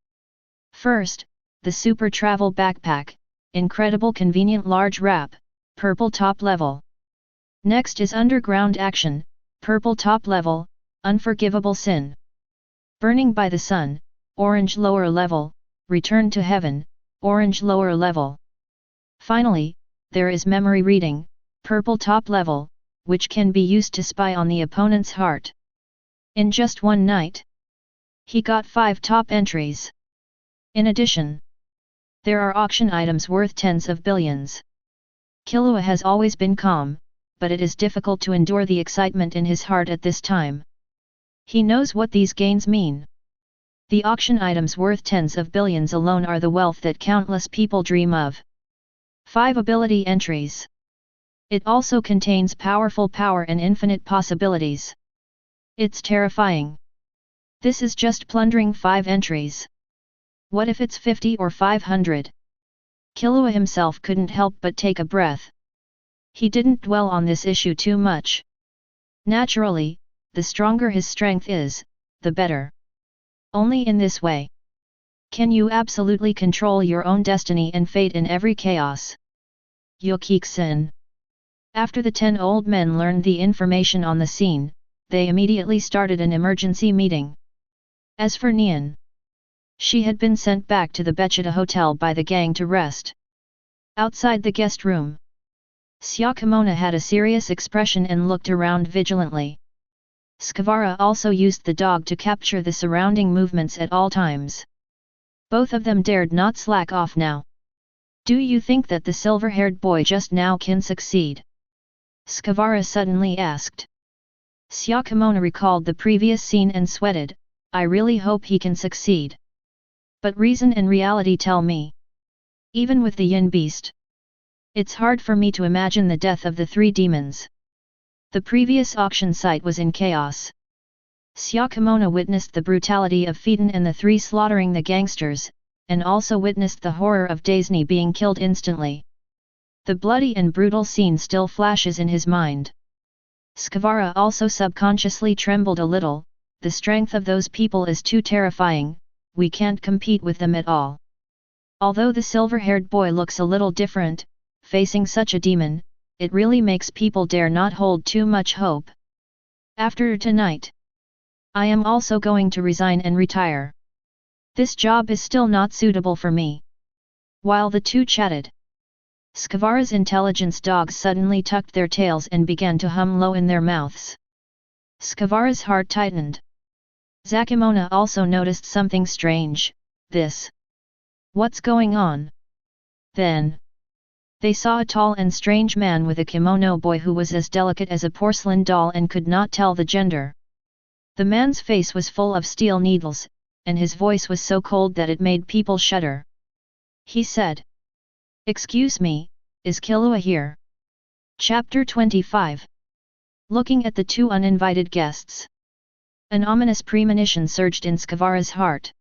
First, the Super Travel Backpack, incredible convenient large wrap, purple top level. Next is Underground Action, purple top level, Unforgivable Sin. Burning by the Sun, orange lower level, Return to Heaven, orange lower level. Finally, there is Memory Reading, purple top level, which can be used to spy on the opponent's heart. In just one night, he got 5 top entries. In addition, there are auction items worth tens of billions. Killua has always been calm, but it is difficult to endure the excitement in his heart at this time. He knows what these gains mean. The auction items worth tens of billions alone are the wealth that countless people dream of. 5 ability entries. It also contains powerful power and infinite possibilities. It's terrifying. This is just plundering 5 entries. What if it's 50 or 500? Killua himself couldn't help but take a breath. He didn't dwell on this issue too much. Naturally, the stronger his strength is, the better. Only in this way can you absolutely control your own destiny and fate in every chaos. Yokiksen. After the 10 old men learned the information on the scene, they immediately started an emergency meeting. As for Nion, she had been sent back to the Bechita Hotel by the gang to rest. Outside the guest room, Syakamona had a serious expression and looked around vigilantly. Skavara also used the dog to capture the surrounding movements at all times. Both of them dared not slack off now. Do you think that the silver-haired boy just now can succeed? Skavara suddenly asked. Syakamona recalled the previous scene and sweated. I really hope he can succeed. But reason and reality tell me. Even with the yin beast, it's hard for me to imagine the death of the 3 demons. The previous auction site was in chaos. Syakamona witnessed the brutality of Phaeton and the 3 slaughtering the gangsters, and also witnessed the horror of Daisny being killed instantly. The bloody and brutal scene still flashes in his mind. Skavara also subconsciously trembled a little. The strength of those people is too terrifying, we can't compete with them at all. Although the silver-haired boy looks a little different, facing such a demon, it really makes people dare not hold too much hope. After tonight, I am also going to resign and retire. This job is still not suitable for me. While the two chatted, Skavara's intelligence dogs suddenly tucked their tails and began to hum low in their mouths. Skavara's heart tightened. Zakamona also noticed something strange. What's going on? Then they saw a tall and strange man with a kimono boy who was as delicate as a porcelain doll and could not tell the gender. The man's face was full of steel needles, and his voice was so cold that it made people shudder. He said, "Excuse me, is Killua here?" Chapter 25. Looking at the 2 uninvited guests, an ominous premonition surged in Skavara's heart.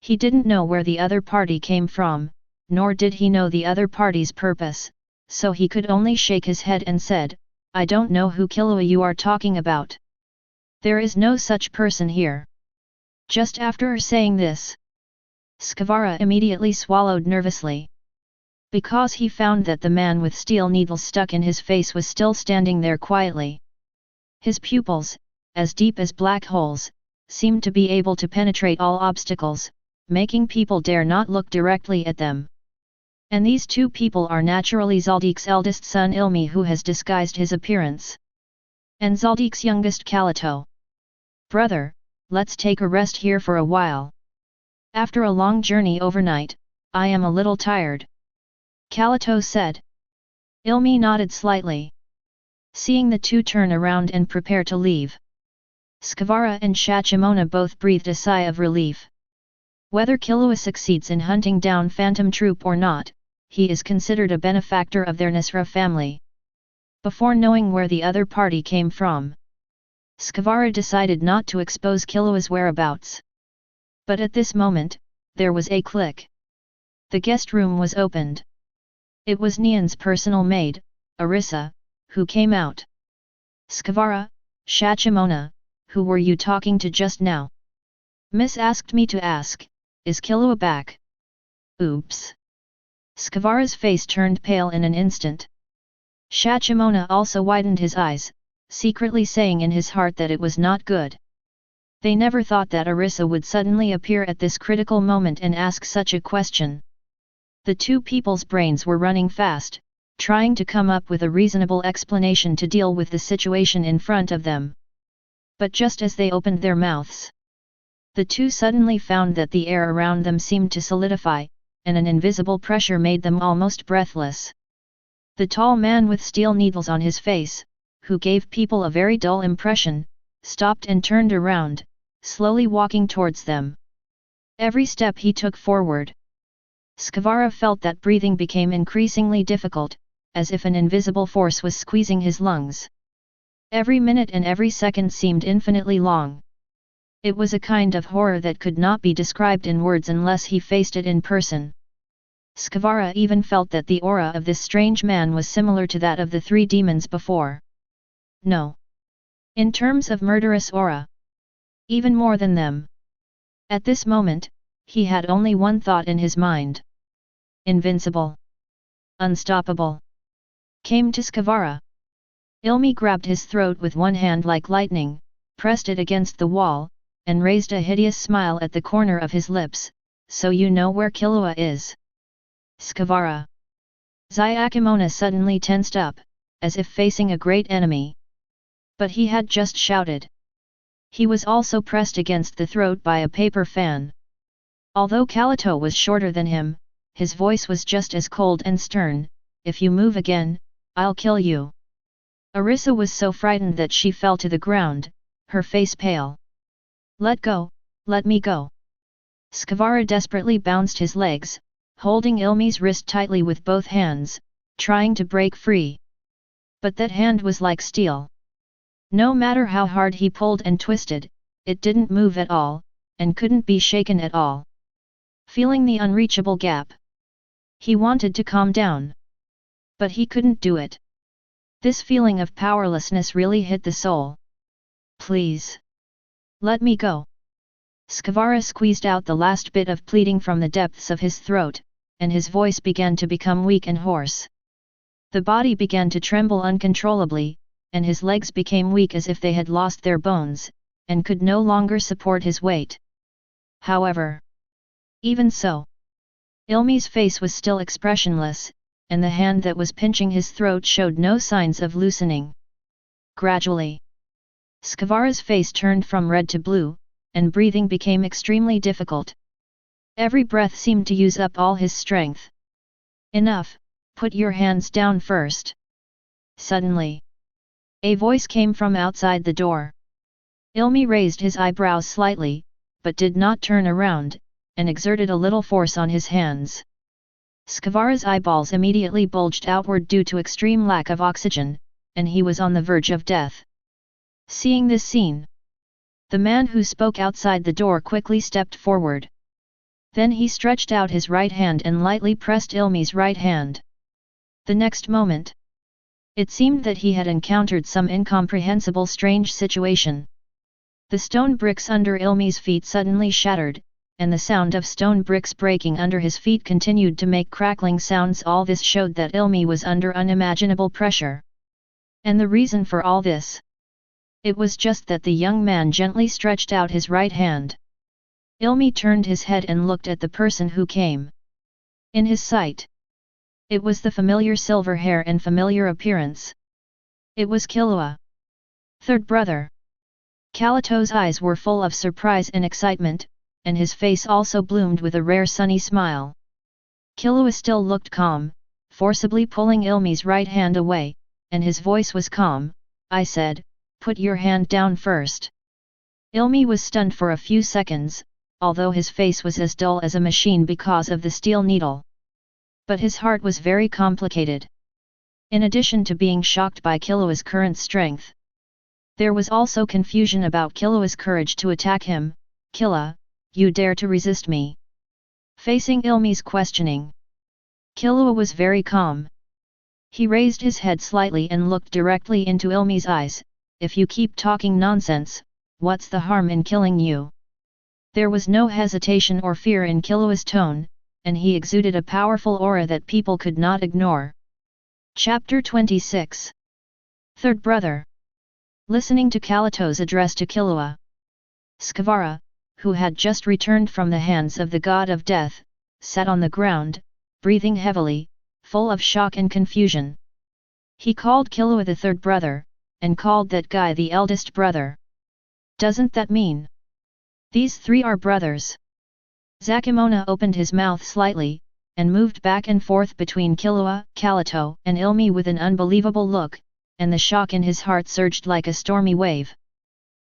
He didn't know where the other party came from, nor did he know the other party's purpose, so he could only shake his head and said, "I don't know who Killua you are talking about. There is no such person here." Just after saying this, Skavara immediately swallowed nervously. Because he found that the man with steel needles stuck in his face was still standing there quietly. His pupils, as deep as black holes, seemed to be able to penetrate all obstacles, making people dare not look directly at them. And these 2 people are naturally Zoldyck's eldest son Ilmi, who has disguised his appearance, and Zoldyck's youngest Kalito. "Brother, let's take a rest here for a while. After a long journey overnight, I am a little tired," Kalito said. Ilmi nodded slightly. Seeing the 2 turn around and prepare to leave, Skavara and Shachimona both breathed a sigh of relief. Whether Killua succeeds in hunting down Phantom Troupe or not, he is considered a benefactor of their Nisra family. Before knowing where the other party came from, Skavara decided not to expose Killua's whereabouts. But at this moment, there was a click. The guest room was opened. It was Nion's personal maid, Arissa, who came out. "Skavara, Shachimona, who were you talking to just now? Miss asked me to ask, is Killua back? Oops. Skavara's face turned pale in an instant. Shachimona also widened his eyes, secretly saying in his heart that it was not good. They never thought that Arisa would suddenly appear at this critical moment and ask such a question. The two people's brains were running fast, trying to come up with a reasonable explanation to deal with the situation in front of them. But just as they opened their mouths, the two suddenly found that the air around them seemed to solidify, and an invisible pressure made them almost breathless. The tall man with steel needles on his face, who gave people a very dull impression, stopped and turned around, slowly walking towards them. Every step he took forward, Skavara felt that breathing became increasingly difficult, as if an invisible force was squeezing his lungs. Every minute and every second seemed infinitely long. It was a kind of horror that could not be described in words unless he faced it in person. Skavara even felt that the aura of this strange man was similar to that of the three demons before. No. In terms of murderous aura. Even more than them. At this moment, he had only one thought in his mind. Invincible. Unstoppable. Came to Skavara. Ilmi grabbed his throat with one hand like lightning, pressed it against the wall, and raised a hideous smile at the corner of his lips. So you know where Killua is? Skavara. Zyakimona suddenly tensed up, as if facing a great enemy. But he had just shouted. He was also pressed against the throat by a paper fan. Although Kalito was shorter than him, his voice was just as cold and stern. If you move again, I'll kill you. Arisa was so frightened that she fell to the ground, her face pale. Let go, let me go. Skavara desperately bounced his legs, holding Ilmi's wrist tightly with both hands, trying to break free. But that hand was like steel. No matter how hard he pulled and twisted, it didn't move at all, and couldn't be shaken at all. Feeling the unreachable gap, he wanted to calm down. But he couldn't do it. This feeling of powerlessness really hit the soul. Please. Let me go. Skavara squeezed out the last bit of pleading from the depths of his throat, and his voice began to become weak and hoarse. The body began to tremble uncontrollably, and his legs became weak as if they had lost their bones, and could no longer support his weight. However, even so, Ilmi's face was still expressionless, and the hand that was pinching his throat showed no signs of loosening. Gradually, Skavara's face turned from red to blue, and breathing became extremely difficult. Every breath seemed to use up all his strength. Enough, put your hands down first. Suddenly, a voice came from outside the door. Ilmi raised his eyebrows slightly, but did not turn around, and exerted a little force on his hands. Skavara's eyeballs immediately bulged outward due to extreme lack of oxygen, and he was on the verge of death. Seeing this scene, the man who spoke outside the door quickly stepped forward. Then he stretched out his right hand and lightly pressed Ilmi's right hand. The next moment, it seemed that he had encountered some incomprehensible strange situation. The stone bricks under Ilmi's feet suddenly shattered, and the sound of stone bricks breaking under his feet continued to make crackling sounds. All this showed that Ilmi was under unimaginable pressure. And the reason for all this? It was just that the young man gently stretched out his right hand. Ilmi turned his head and looked at the person who came. In his sight, it was the familiar silver hair and familiar appearance. It was Killua, third brother. Kalito's eyes were full of surprise and excitement, and his face also bloomed with a rare sunny smile. Killua still looked calm, forcibly pulling Ilmi's right hand away, and his voice was calm. I said, put your hand down first. Ilmi was stunned for a few seconds, although his face was as dull as a machine because of the steel needle. But his heart was very complicated. In addition to being shocked by Killua's current strength, there was also confusion about Killua's courage to attack him. Killua, you dare to resist me? Facing Ilmi's questioning, Killua was very calm. He raised his head slightly and looked directly into Ilmi's eyes, if you keep talking nonsense, what's the harm in killing you? There was no hesitation or fear in Killua's tone, and he exuded a powerful aura that people could not ignore. Chapter 26. Third Brother. Listening to Kalato's address to Killua, Skavara, who had just returned from the hands of the god of death, sat on the ground, breathing heavily, full of shock and confusion. He called Killua the third brother, and called that guy the eldest brother. Doesn't that mean these three are brothers? Zakimona opened his mouth slightly, and moved back and forth between Killua, Kalato, and Ilmi with an unbelievable look, and the shock in his heart surged like a stormy wave.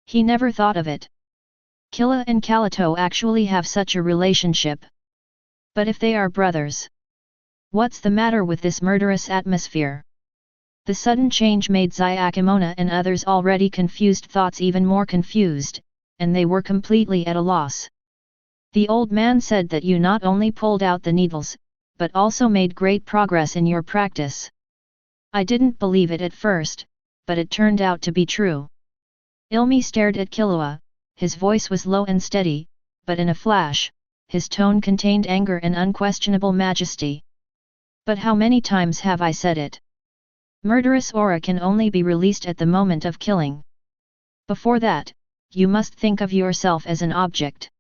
He never thought of it. Killua and Kalato actually have such a relationship. But if they are brothers, what's the matter with this murderous atmosphere? The sudden change made Zakimona and others already confused thoughts even more confused, and they were completely at a loss. The old man said that you not only pulled out the needles, but also made great progress in your practice. I didn't believe it at first, but it turned out to be true. Ilmi stared at Killua, his voice was low and steady, but in a flash, his tone contained anger and unquestionable majesty. But how many times have I said it? Murderous aura can only be released at the moment of killing. Before that, you must think of yourself as an object.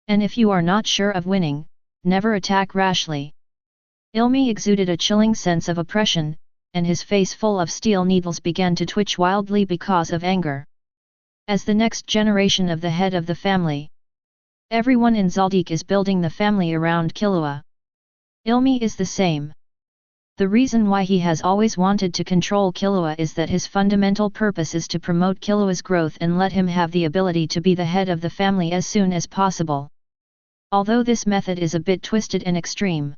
And if you are not sure of winning, never attack rashly. Ilmi exuded a chilling sense of oppression, and his face full of steel needles began to twitch wildly because of anger. As the next generation of the head of the family, everyone in Zoldyck is building the family around Killua. Ilmi is the same. The reason why he has always wanted to control Killua is that his fundamental purpose is to promote Killua's growth and let him have the ability to be the head of the family as soon as possible. Although this method is a bit twisted and extreme.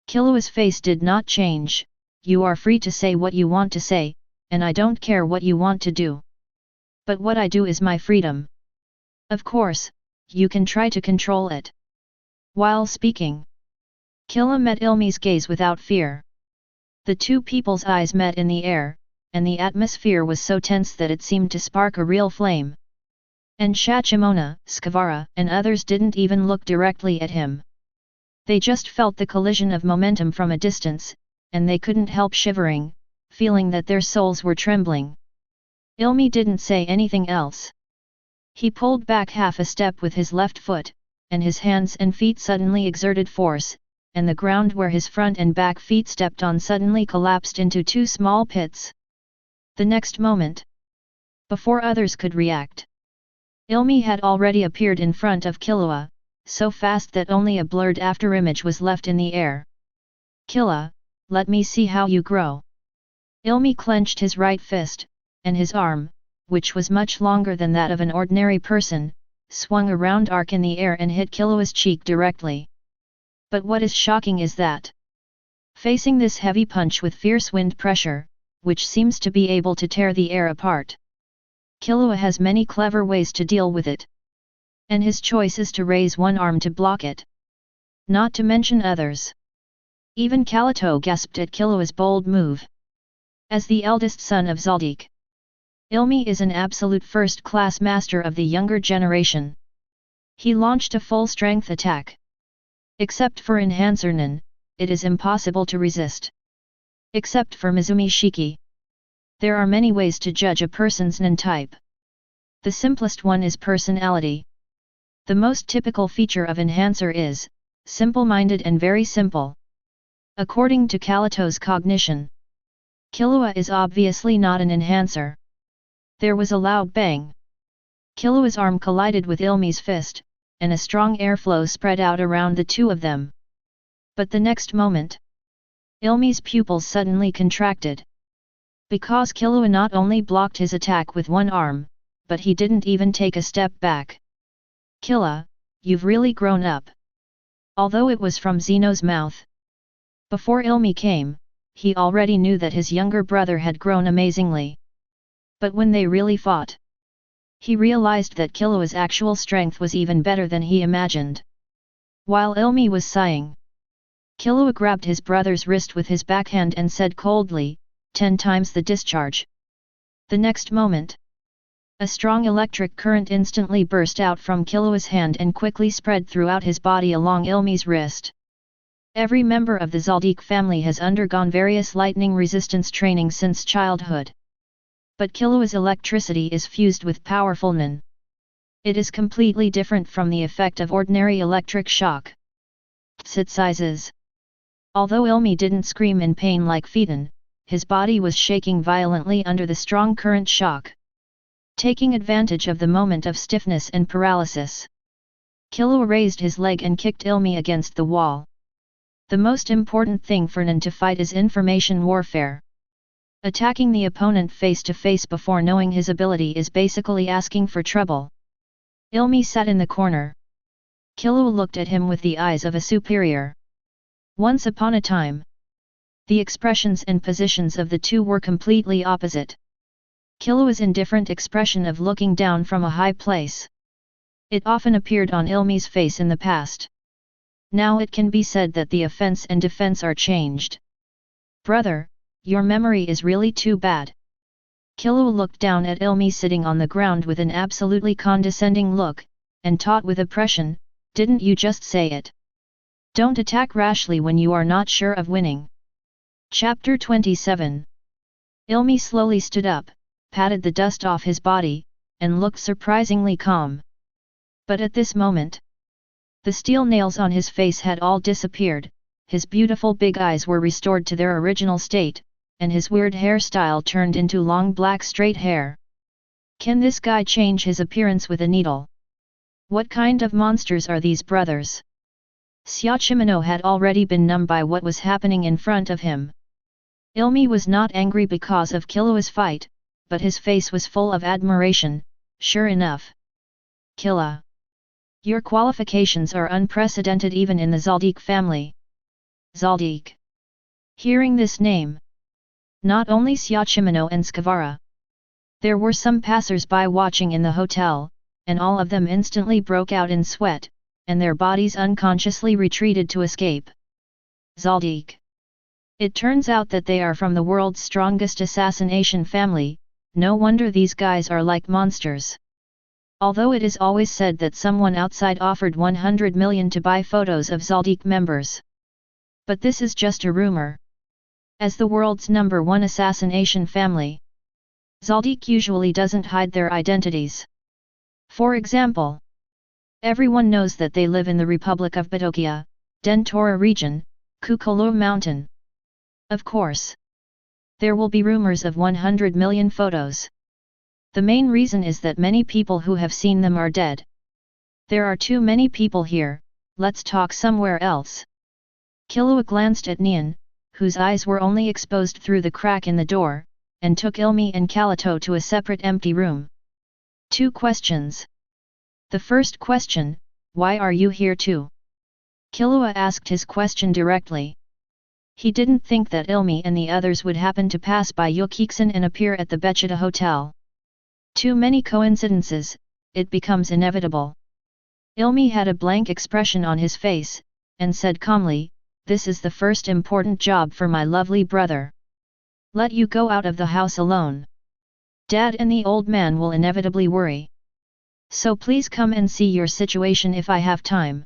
Killua's face did not change. You are free to say what you want to say, and I don't care what you want to do. But what I do is my freedom. Of course, you can try to control it. While speaking, Killua met Ilmi's gaze without fear. The two people's eyes met in the air, and the atmosphere was so tense that it seemed to spark a real flame. And Shachimona, Skavara, and others didn't even look directly at him. They just felt the collision of momentum from a distance, and they couldn't help shivering, feeling that their souls were trembling. Ilmi didn't say anything else. He pulled back half a step with his left foot, and his hands and feet suddenly exerted force, and the ground where his front and back feet stepped on suddenly collapsed into two small pits. The next moment, before others could react, Ilmi had already appeared in front of Killua, so fast that only a blurred afterimage was left in the air. Killua, let me see how you grow. Ilmi clenched his right fist, and his arm, which was much longer than that of an ordinary person, swung a round arc in the air and hit Killua's cheek directly. But what is shocking is that, facing this heavy punch with fierce wind pressure, which seems to be able to tear the air apart, Killua has many clever ways to deal with it. And his choice is to raise one arm to block it. Not to mention others. Even Kalato gasped at Killua's bold move. As the eldest son of Zoldyck, Ilmi is an absolute first-class master of the younger generation. He launched a full-strength attack. Except for Enhancer Nin, it is impossible to resist. Except for Mizumi Shiki. There are many ways to judge a person's Nin type. The simplest one is personality. The most typical feature of Enhancer is, simple-minded and very simple. According to Kalato's cognition, Killua is obviously not an Enhancer. There was a loud bang. Killua's arm collided with Ilmi's fist, and a strong airflow spread out around the two of them. But the next moment, Ilmi's pupils suddenly contracted. Because Killua not only blocked his attack with one arm, but he didn't even take a step back. Killua, you've really grown up. Although it was from Zeno's mouth. Before Ilmi came, he already knew that his younger brother had grown amazingly. But when they really fought, he realized that Killua's actual strength was even better than he imagined. While Ilmi was sighing, Killua grabbed his brother's wrist with his backhand and said coldly, 10 times the discharge. The next moment, a strong electric current instantly burst out from Killua's hand and quickly spread throughout his body along Ilmi's wrist. Every member of the Zoldyck family has undergone various lightning resistance training since childhood. But Killua's electricity is fused with powerful Nion. It is completely different from the effect of ordinary electric shock. Its sizes. Although Ilmi didn't scream in pain like Phaeton, his body was shaking violently under the strong current shock. Taking advantage of the moment of stiffness and paralysis, Killua raised his leg and kicked Ilmi against the wall. The most important thing for Nion to fight is information warfare. Attacking the opponent face to face before knowing his ability is basically asking for trouble. Ilmi sat in the corner. Killua looked at him with the eyes of a superior. Once upon a time, the expressions and positions of the two were completely opposite. Killua's indifferent expression of looking down from a high place. It often appeared on Ilmi's face in the past. Now it can be said that the offense and defense are changed. Brother, your memory is really too bad. Killua looked down at Ilmi sitting on the ground with an absolutely condescending look, and taught with oppression, didn't you just say it? Don't attack rashly when you are not sure of winning. Chapter 27. Ilmi slowly stood up, patted the dust off his body, and looked surprisingly calm. But at this moment, the steel nails on his face had all disappeared, his beautiful big eyes were restored to their original state, and his weird hairstyle turned into long black straight hair. Can this guy change his appearance with a needle? What kind of monsters are these brothers? Xiaochimino had already been numbed by what was happening in front of him. Ilmi was not angry because of Killua's fight, but his face was full of admiration. Sure enough. Killua, your qualifications are unprecedented even in the Zoldyck family. Zoldyck. Hearing this name, not only Xiaochimino and Skavara. There were some passers-by watching in the hotel, and all of them instantly broke out in sweat, and their bodies unconsciously retreated to escape. Zoldyck. It turns out that they are from the world's strongest assassination family. No wonder these guys are like monsters. Although it is always said that someone outside offered 100 million to buy photos of Zoldyck members. But this is just a rumor. As the world's #1 assassination family, Zoldyck usually doesn't hide their identities. For example, everyone knows that they live in the Republic of Batokia, Dentora region, Kukulu Mountain. Of course, there will be rumors of 100 million photos. The main reason is that many people who have seen them are dead. There are too many people here, let's talk somewhere else. Killua glanced at Nion, whose eyes were only exposed through the crack in the door, and took Ilmi and Kalito to a separate empty room. 2 questions. The first question, why are you here too? Killua asked his question directly. He didn't think that Ilmi and the others would happen to pass by Yukiksen and appear at the Bechita Hotel. Too many coincidences, it becomes inevitable. Ilmi had a blank expression on his face, and said calmly, this is the first important job for my lovely brother. Let you go out of the house alone. Dad and the old man will inevitably worry. So please come and see your situation if I have time.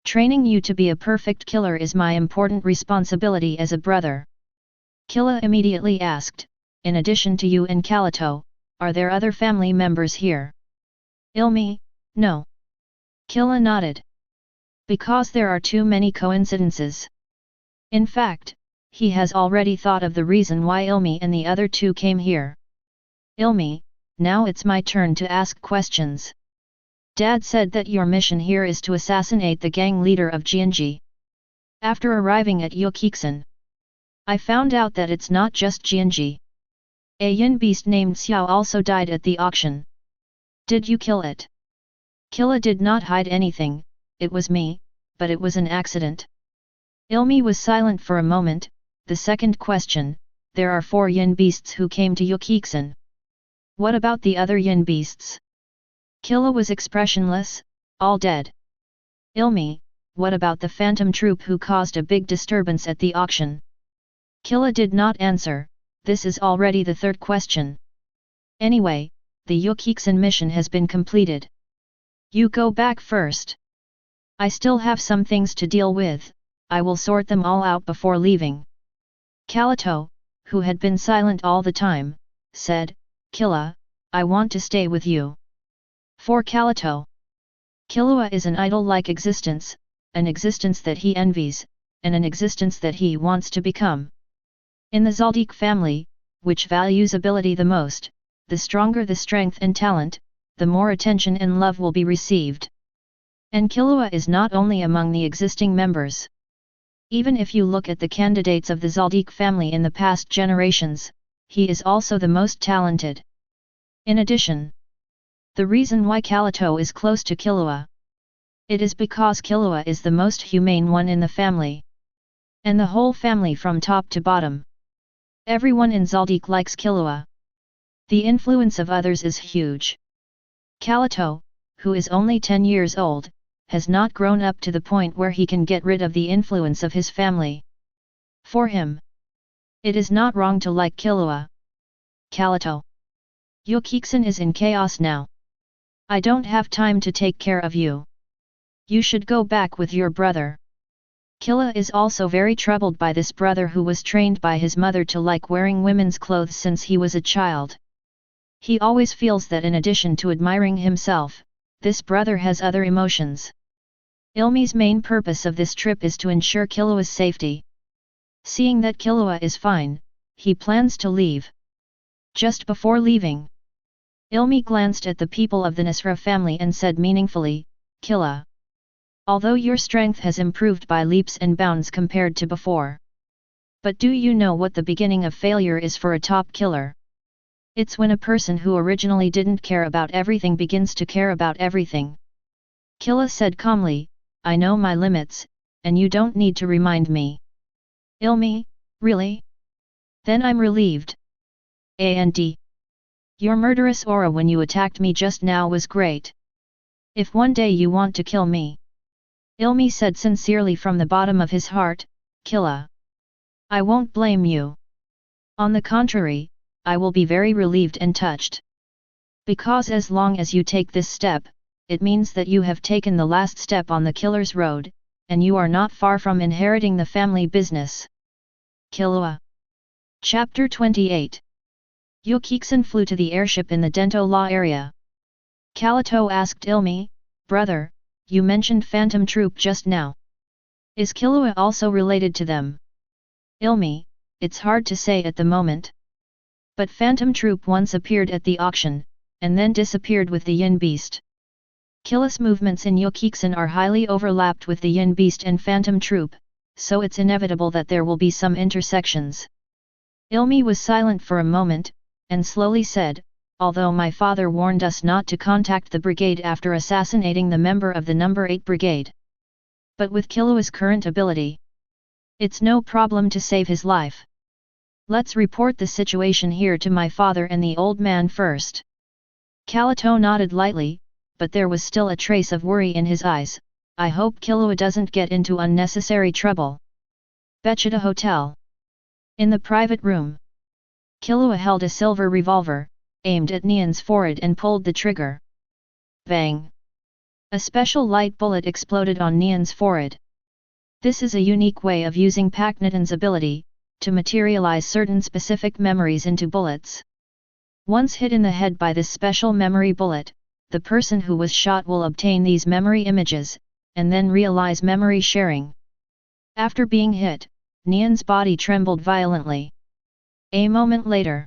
Training you to be a perfect killer is my important responsibility as a brother. Killua immediately asked, in addition to you and Kalito, are there other family members here? Ilmi, no. Killua nodded. Because there are too many coincidences. In fact, he has already thought of the reason why Ilmi and the other two came here. Ilmi, now it's my turn to ask questions. Dad said that your mission here is to assassinate the gang leader of Jianji. After arriving at Yukiksen, I found out that it's not just Jianji. A yin beast named Xiao also died at the auction. Did you kill it? Killua did not hide anything, it was me, but it was an accident. Ilmi was silent for a moment. The second question, there are 4 yin beasts who came to Yukiksen. What about the other yin beasts? Killua was expressionless, all dead. Ilmi, what about the phantom troupe who caused a big disturbance at the auction? Killua did not answer, this is already the third question. Anyway, the Yukiksen mission has been completed. You go back first. I still have some things to deal with, I will sort them all out before leaving. Kalito, who had been silent all the time, said, Killua, I want to stay with you. For Kalito, Killua is an idol-like existence, an existence that he envies, and an existence that he wants to become. In the Zoldyck family, which values ability the most, the stronger the strength and talent, the more attention and love will be received. And Killua is not only among the existing members. Even if you look at the candidates of the Zoldyck family in the past generations, he is also the most talented. In addition, the reason why Kalito is close to Killua, it is because Killua is the most humane one in the family. And the whole family from top to bottom. Everyone in Zoldyck likes Killua. The influence of others is huge. Kalito, who is only 10 years old, has not grown up to the point where he can get rid of the influence of his family. For him, it is not wrong to like Killua. Kalito, Yukiksen is in chaos now. I don't have time to take care of you. You should go back with your brother. Killua is also very troubled by this brother who was trained by his mother to like wearing women's clothes since he was a child. He always feels that in addition to admiring himself, this brother has other emotions. Ilmi's main purpose of this trip is to ensure Killua's safety. Seeing that Killua is fine, he plans to leave. Just before leaving, Ilmi glanced at the people of the Nasra family and said meaningfully, Killua, although your strength has improved by leaps and bounds compared to before. But do you know what the beginning of failure is for a top killer? It's when a person who originally didn't care about everything begins to care about everything. Killua said calmly, I know my limits, and you don't need to remind me. Ilmi, really? Then I'm relieved. And your murderous aura when you attacked me just now was great. If one day you want to kill me, Ilmi said sincerely from the bottom of his heart, Killua, I won't blame you. On the contrary, I will be very relieved and touched. Because as long as you take this step, it means that you have taken the last step on the killer's road, and you are not far from inheriting the family business. Killua. Chapter 28. Yukiksen flew to the airship in the Dento Law area. Kalito asked Ilmi, brother, you mentioned Phantom Troupe just now. Is Killua also related to them? Ilmi, it's hard to say at the moment. But Phantom Troupe once appeared at the auction, and then disappeared with the Yin Beast. Killua's movements in Yukiksen are highly overlapped with the Yin Beast and Phantom Troupe, so it's inevitable that there will be some intersections. Ilmi was silent for a moment, and slowly said, although my father warned us not to contact the brigade after assassinating the member of the number 8 brigade. But with Killua's current ability, it's no problem to save his life. Let's report the situation here to my father and the old man first. Kalito nodded lightly, but there was still a trace of worry in his eyes. I hope Killua doesn't get into unnecessary trouble. Bechida Hotel. In the private room, Killua held a silver revolver, aimed at Nion's forehead and pulled the trigger. Bang! A special light bullet exploded on Nion's forehead. This is a unique way of using Paknatan's ability, to materialize certain specific memories into bullets. Once hit in the head by this special memory bullet, the person who was shot will obtain these memory images, and then realize memory sharing. After being hit, Nion's body trembled violently. A moment later,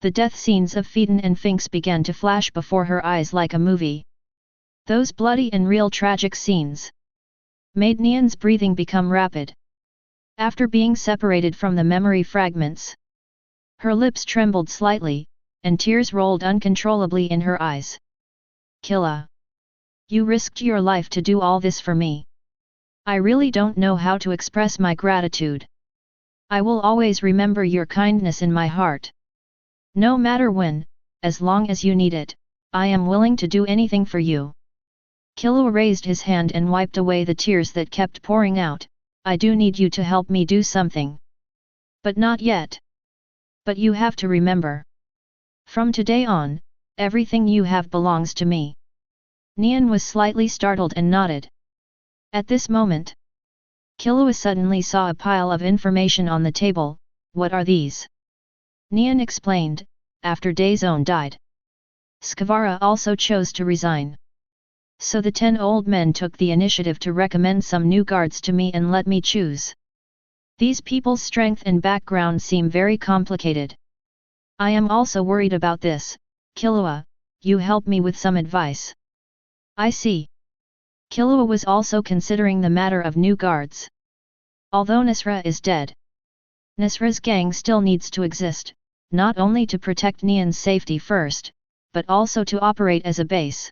the death scenes of Phaeton and Finks began to flash before her eyes like a movie. Those bloody and real tragic scenes made Nion's breathing become rapid. After being separated from the memory fragments, her lips trembled slightly, and tears rolled uncontrollably in her eyes. Killua, you risked your life to do all this for me. I really don't know how to express my gratitude. I will always remember your kindness in my heart. No matter when, as long as you need it, I am willing to do anything for you. Killua raised his hand and wiped away the tears that kept pouring out. I do need you to help me do something. But not yet. But you have to remember. From today on, everything you have belongs to me. Nion was slightly startled and nodded. At this moment, Killua suddenly saw a pile of information on the table. What are these? Nion explained, after Dazone died. Skavara also chose to resign. So the 10 old men took the initiative to recommend some new guards to me and let me choose. These people's strength and background seem very complicated. I am also worried about this. Killua, you help me with some advice. I see. Killua was also considering the matter of new guards. Although Nisra is dead, Nisra's gang still needs to exist, not only to protect Nion's safety first, but also to operate as a base.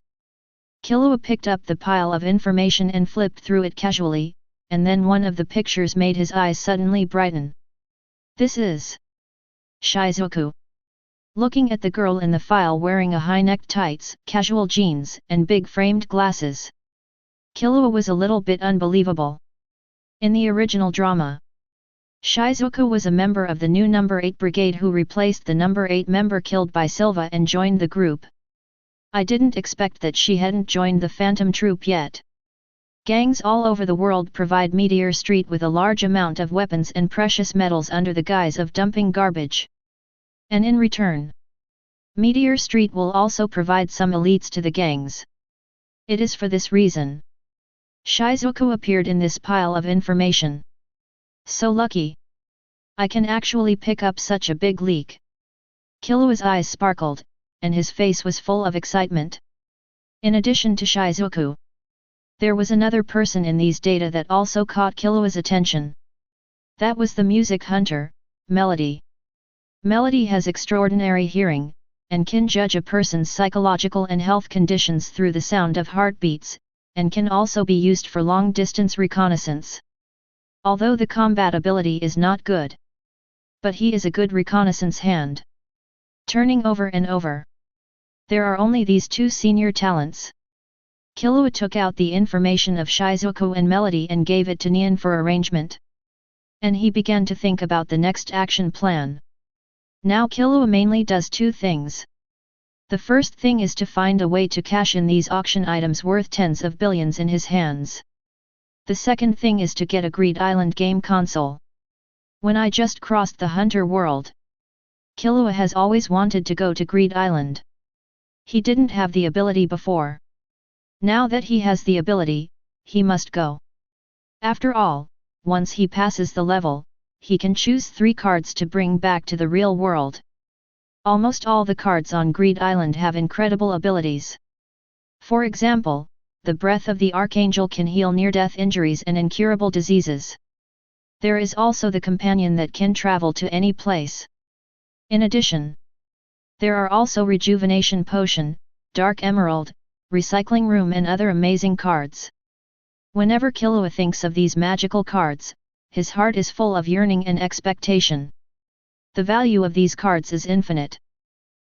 Killua picked up the pile of information and flipped through it casually, and then one of the pictures made his eyes suddenly brighten. This is Shizuku. Looking at the girl in the file wearing a high-necked tights, casual jeans, and big framed glasses, Killua was a little bit unbelievable. In the original drama, Shizuku was a member of the new No. 8 Brigade who replaced the No. 8 member killed by Silva and joined the group. I didn't expect that she hadn't joined the Phantom Troupe yet. Gangs all over the world provide Meteor Street with a large amount of weapons and precious metals under the guise of dumping garbage. And in return, Meteor Street will also provide some elites to the gangs. It is for this reason Shizuku appeared in this pile of information. So lucky. I can actually pick up such a big leak. Killua's eyes sparkled, and his face was full of excitement. In addition to Shizuku, there was another person in these data that also caught Killua's attention. That was the music hunter, Melody. Melody has extraordinary hearing, and can judge a person's psychological and health conditions through the sound of heartbeats, and can also be used for long-distance reconnaissance. Although the combat ability is not good, but he is a good reconnaissance hand. Turning over and over. There are only these 2 senior talents. Killua took out the information of Shizuku and Melody and gave it to Nion for arrangement. And he began to think about the next action plan. Now Killua mainly does 2 things. The first thing is to find a way to cash in these auction items worth tens of billions in his hands. The second thing is to get a Greed Island game console. When I just crossed the Hunter world, Killua has always wanted to go to Greed Island. He didn't have the ability before. Now that he has the ability, he must go. After all, once he passes the level, he can choose 3 cards to bring back to the real world. Almost all the cards on Greed Island have incredible abilities. For example, the Breath of the Archangel can heal near-death injuries and incurable diseases. There is also the Companion that can travel to any place. In addition, there are also Rejuvenation Potion, Dark Emerald, Recycling Room and other amazing cards. Whenever Killua thinks of these magical cards, his heart is full of yearning and expectation. The value of these cards is infinite.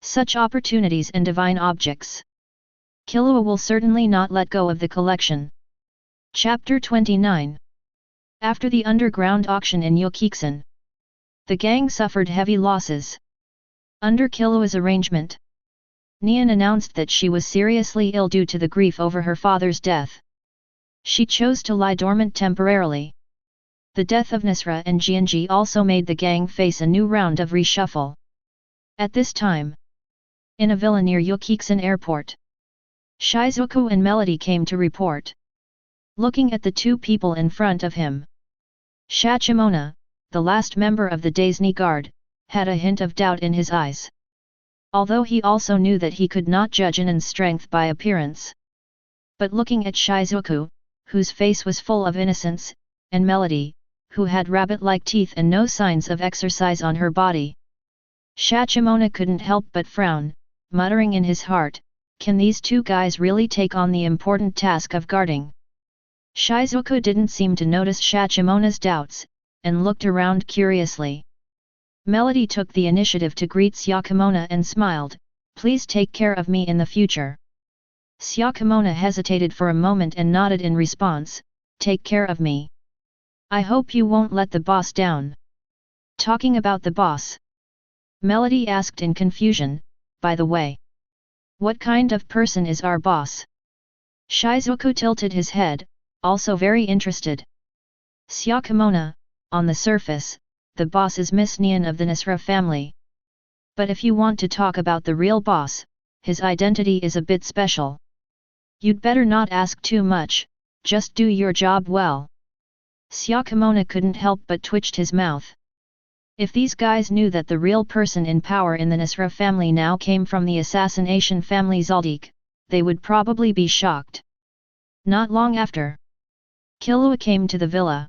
Such opportunities and divine objects. Killua will certainly not let go of the collection. Chapter 29. After the underground auction in Yokiksen, the gang suffered heavy losses. Under Killua's arrangement, Nion announced that she was seriously ill due to the grief over her father's death. She chose to lie dormant temporarily. The death of Nisra and Jianji also made the gang face a new round of reshuffle. At this time, in a villa near Yokiksen airport, Shizuku and Melody came to report. Looking at the 2 people in front of him, Shachimona, the last member of the Daisni Guard, had a hint of doubt in his eyes. Although he also knew that he could not judge Inan's strength by appearance. But looking at Shizuku, whose face was full of innocence, and Melody, who had rabbit-like teeth and no signs of exercise on her body, Shachimona couldn't help but frown, muttering in his heart, can these 2 guys really take on the important task of guarding? Shizuku didn't seem to notice Shachimona's doubts, and looked around curiously. Melody took the initiative to greet Syakamona and smiled, please take care of me in the future. Syakamona hesitated for a moment and nodded in response, take care of me. I hope you won't let the boss down. Talking about the boss? Melody asked in confusion, by the way. What kind of person is our boss? Shizuku tilted his head, also very interested. Syakamona, on the surface, the boss is Miss Nion of the Nisra family. But if you want to talk about the real boss, his identity is a bit special. You'd better not ask too much, just do your job well. Syakamona couldn't help but twitched his mouth. If these guys knew that the real person in power in the Nisra family now came from the Assassination family Zoldyck, they would probably be shocked. Not long after, Killua came to the villa.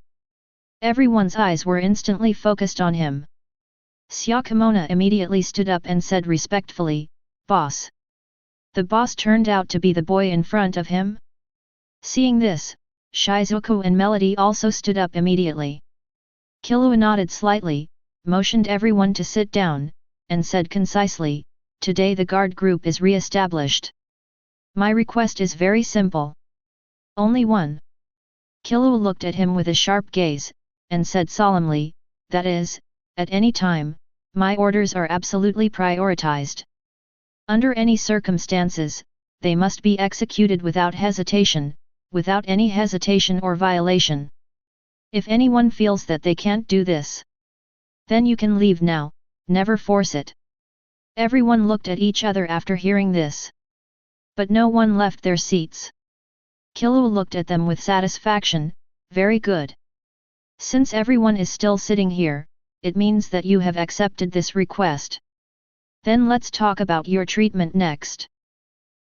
Everyone's eyes were instantly focused on him. Syakamona immediately stood up and said respectfully, "Boss." The boss turned out to be the boy in front of him. Seeing this, Shizuku and Melody also stood up immediately. Killua nodded slightly, motioned everyone to sit down, and said concisely, "Today the guard group is re-established. My request is very simple. Only one." Killua looked at him with a sharp gaze, and said solemnly, "That is, at any time, my orders are absolutely prioritized. Under any circumstances, they must be executed without hesitation, without any hesitation or violation. If anyone feels that they can't do this, then you can leave now, never force it." Everyone looked at each other after hearing this. But no one left their seats. Killua looked at them with satisfaction, "Very good. Since everyone is still sitting here, it means that you have accepted this request. Then let's talk about your treatment next.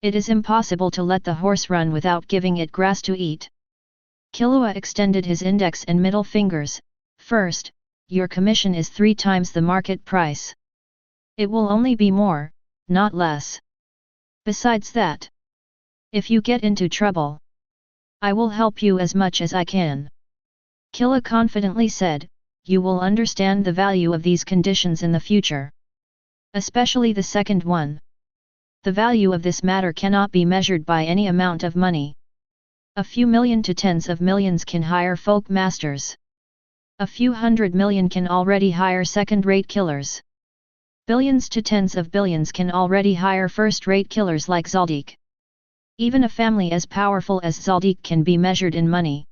It is impossible to let the horse run without giving it grass to eat." Killua extended his index and middle fingers. "First, your commission is 3 times the market price. It will only be more, not less. Besides that, if you get into trouble, I will help you as much as I can." Killua confidently said, "You will understand the value of these conditions in the future. Especially the second one. The value of this matter cannot be measured by any amount of money. A few million to tens of millions can hire folk masters. A few 100 million can already hire second-rate killers. Billions to tens of billions can already hire first-rate killers like Zoldyck. Even a family as powerful as Zoldyck can be measured in money.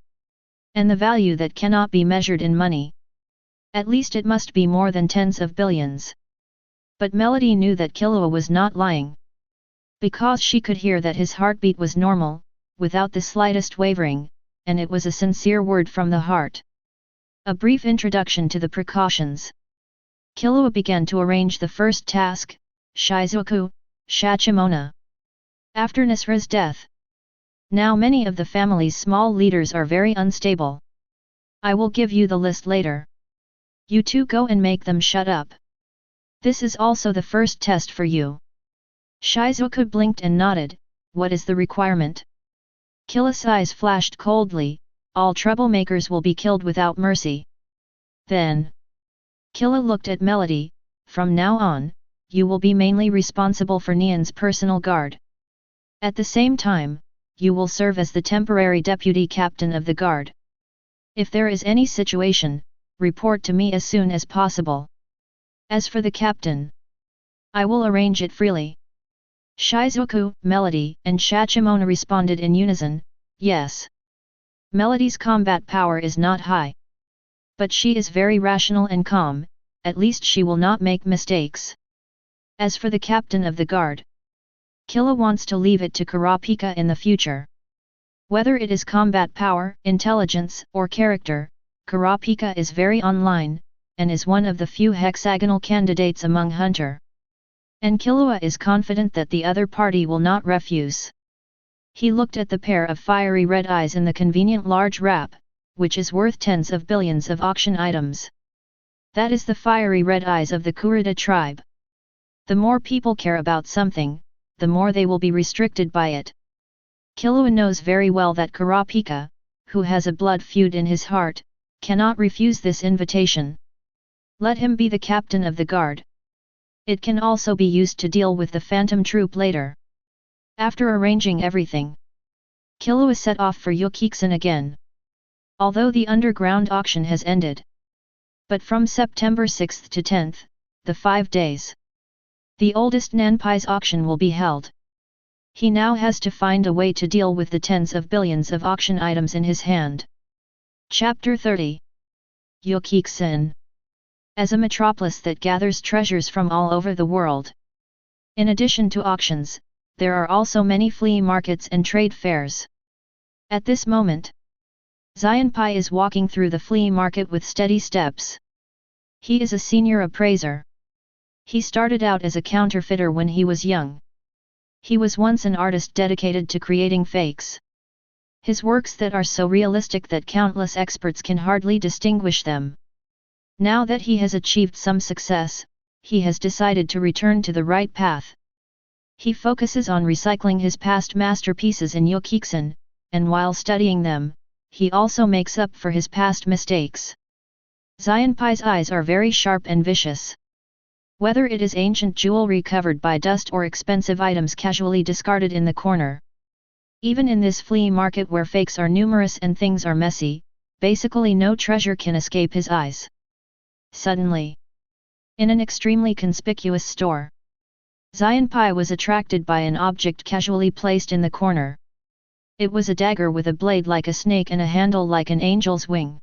And the value that cannot be measured in money. At least it must be more than tens of billions." But Melody knew that Killua was not lying. Because she could hear that his heartbeat was normal, without the slightest wavering, and it was a sincere word from the heart. A brief introduction to the precautions. Killua began to arrange the first task, Shizuku, Shachimona. After Nisra's death. Now many of the family's small leaders are very unstable. I will give you the list later. You two go and make them shut up. This is also the first test for you." Shizuku blinked and nodded. "What is the requirement?" Killua's eyes flashed coldly, "All troublemakers will be killed without mercy." Then, Killua looked at Melody, "From now on, you will be mainly responsible for Nion's personal guard. At the same time, you will serve as the temporary deputy captain of the guard. If there is any situation, report to me as soon as possible. As for the captain, I will arrange it freely." Shizuku, Melody, and Shachimona responded in unison, "Yes." Melody's combat power is not high. But she is very rational and calm, at least she will not make mistakes. As for the captain of the guard, Killua wants to leave it to Kurapika in the future. Whether it is combat power, intelligence, or character, Kurapika is very online, and is one of the few hexagonal candidates among Hunter. And Killua is confident that the other party will not refuse. He looked at the pair of fiery red eyes in the convenient large wrap, which is worth tens of billions of auction items. That is the fiery red eyes of the Kurita tribe. The more people care about something, the more they will be restricted by it. Killua knows very well that Kurapika, who has a blood feud in his heart, cannot refuse this invitation. Let him be the captain of the guard. It can also be used to deal with the phantom troupe later. After arranging everything, Killua set off for Yukiksen again. Although the underground auction has ended. But from September 6 to 10, the 5 days. The oldest Nanpai's auction will be held. He now has to find a way to deal with the tens of billions of auction items in his hand. Chapter 30. Yokiksen. As a metropolis that gathers treasures from all over the world. In addition to auctions, there are also many flea markets and trade fairs. At this moment, Xianpai is walking through the flea market with steady steps. He is a senior appraiser. He started out as a counterfeiter when he was young. He was once an artist dedicated to creating fakes. His works that are so realistic that countless experts can hardly distinguish them. Now that he has achieved some success, he has decided to return to the right path. He focuses on recycling his past masterpieces in Yokiksen, and while studying them, he also makes up for his past mistakes. Xianpai's eyes are very sharp and vicious. Whether it is ancient jewelry covered by dust or expensive items casually discarded in the corner. Even in this flea market where fakes are numerous and things are messy, basically no treasure can escape his eyes. Suddenly, in an extremely conspicuous store, Xianpai was attracted by an object casually placed in the corner. It was a dagger with a blade like a snake and a handle like an angel's wing.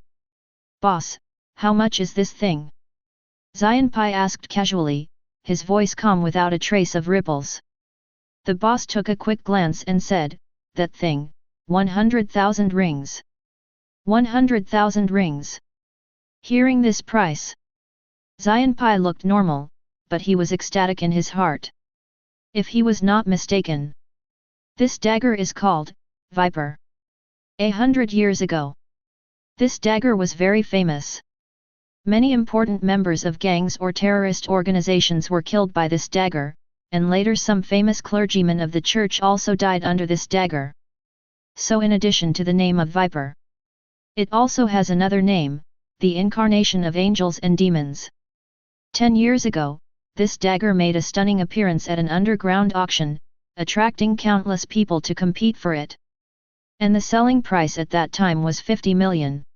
"Boss, how much is this thing?" Xianpai asked casually, his voice calm without a trace of ripples. The boss took a quick glance and said, "That thing, 100,000 rings." 100,000 rings. Hearing this price, Xianpai looked normal, but he was ecstatic in his heart. If he was not mistaken, this dagger is called Viper. 100 years ago, this dagger was very famous. Many important members of gangs or terrorist organizations were killed by this dagger, and later some famous clergymen of the church also died under this dagger. So in addition to the name of Viper, it also has another name, the incarnation of angels and demons. 10 years ago, this dagger made a stunning appearance at an underground auction, attracting countless people to compete for it. And the selling price at that time was 50 million.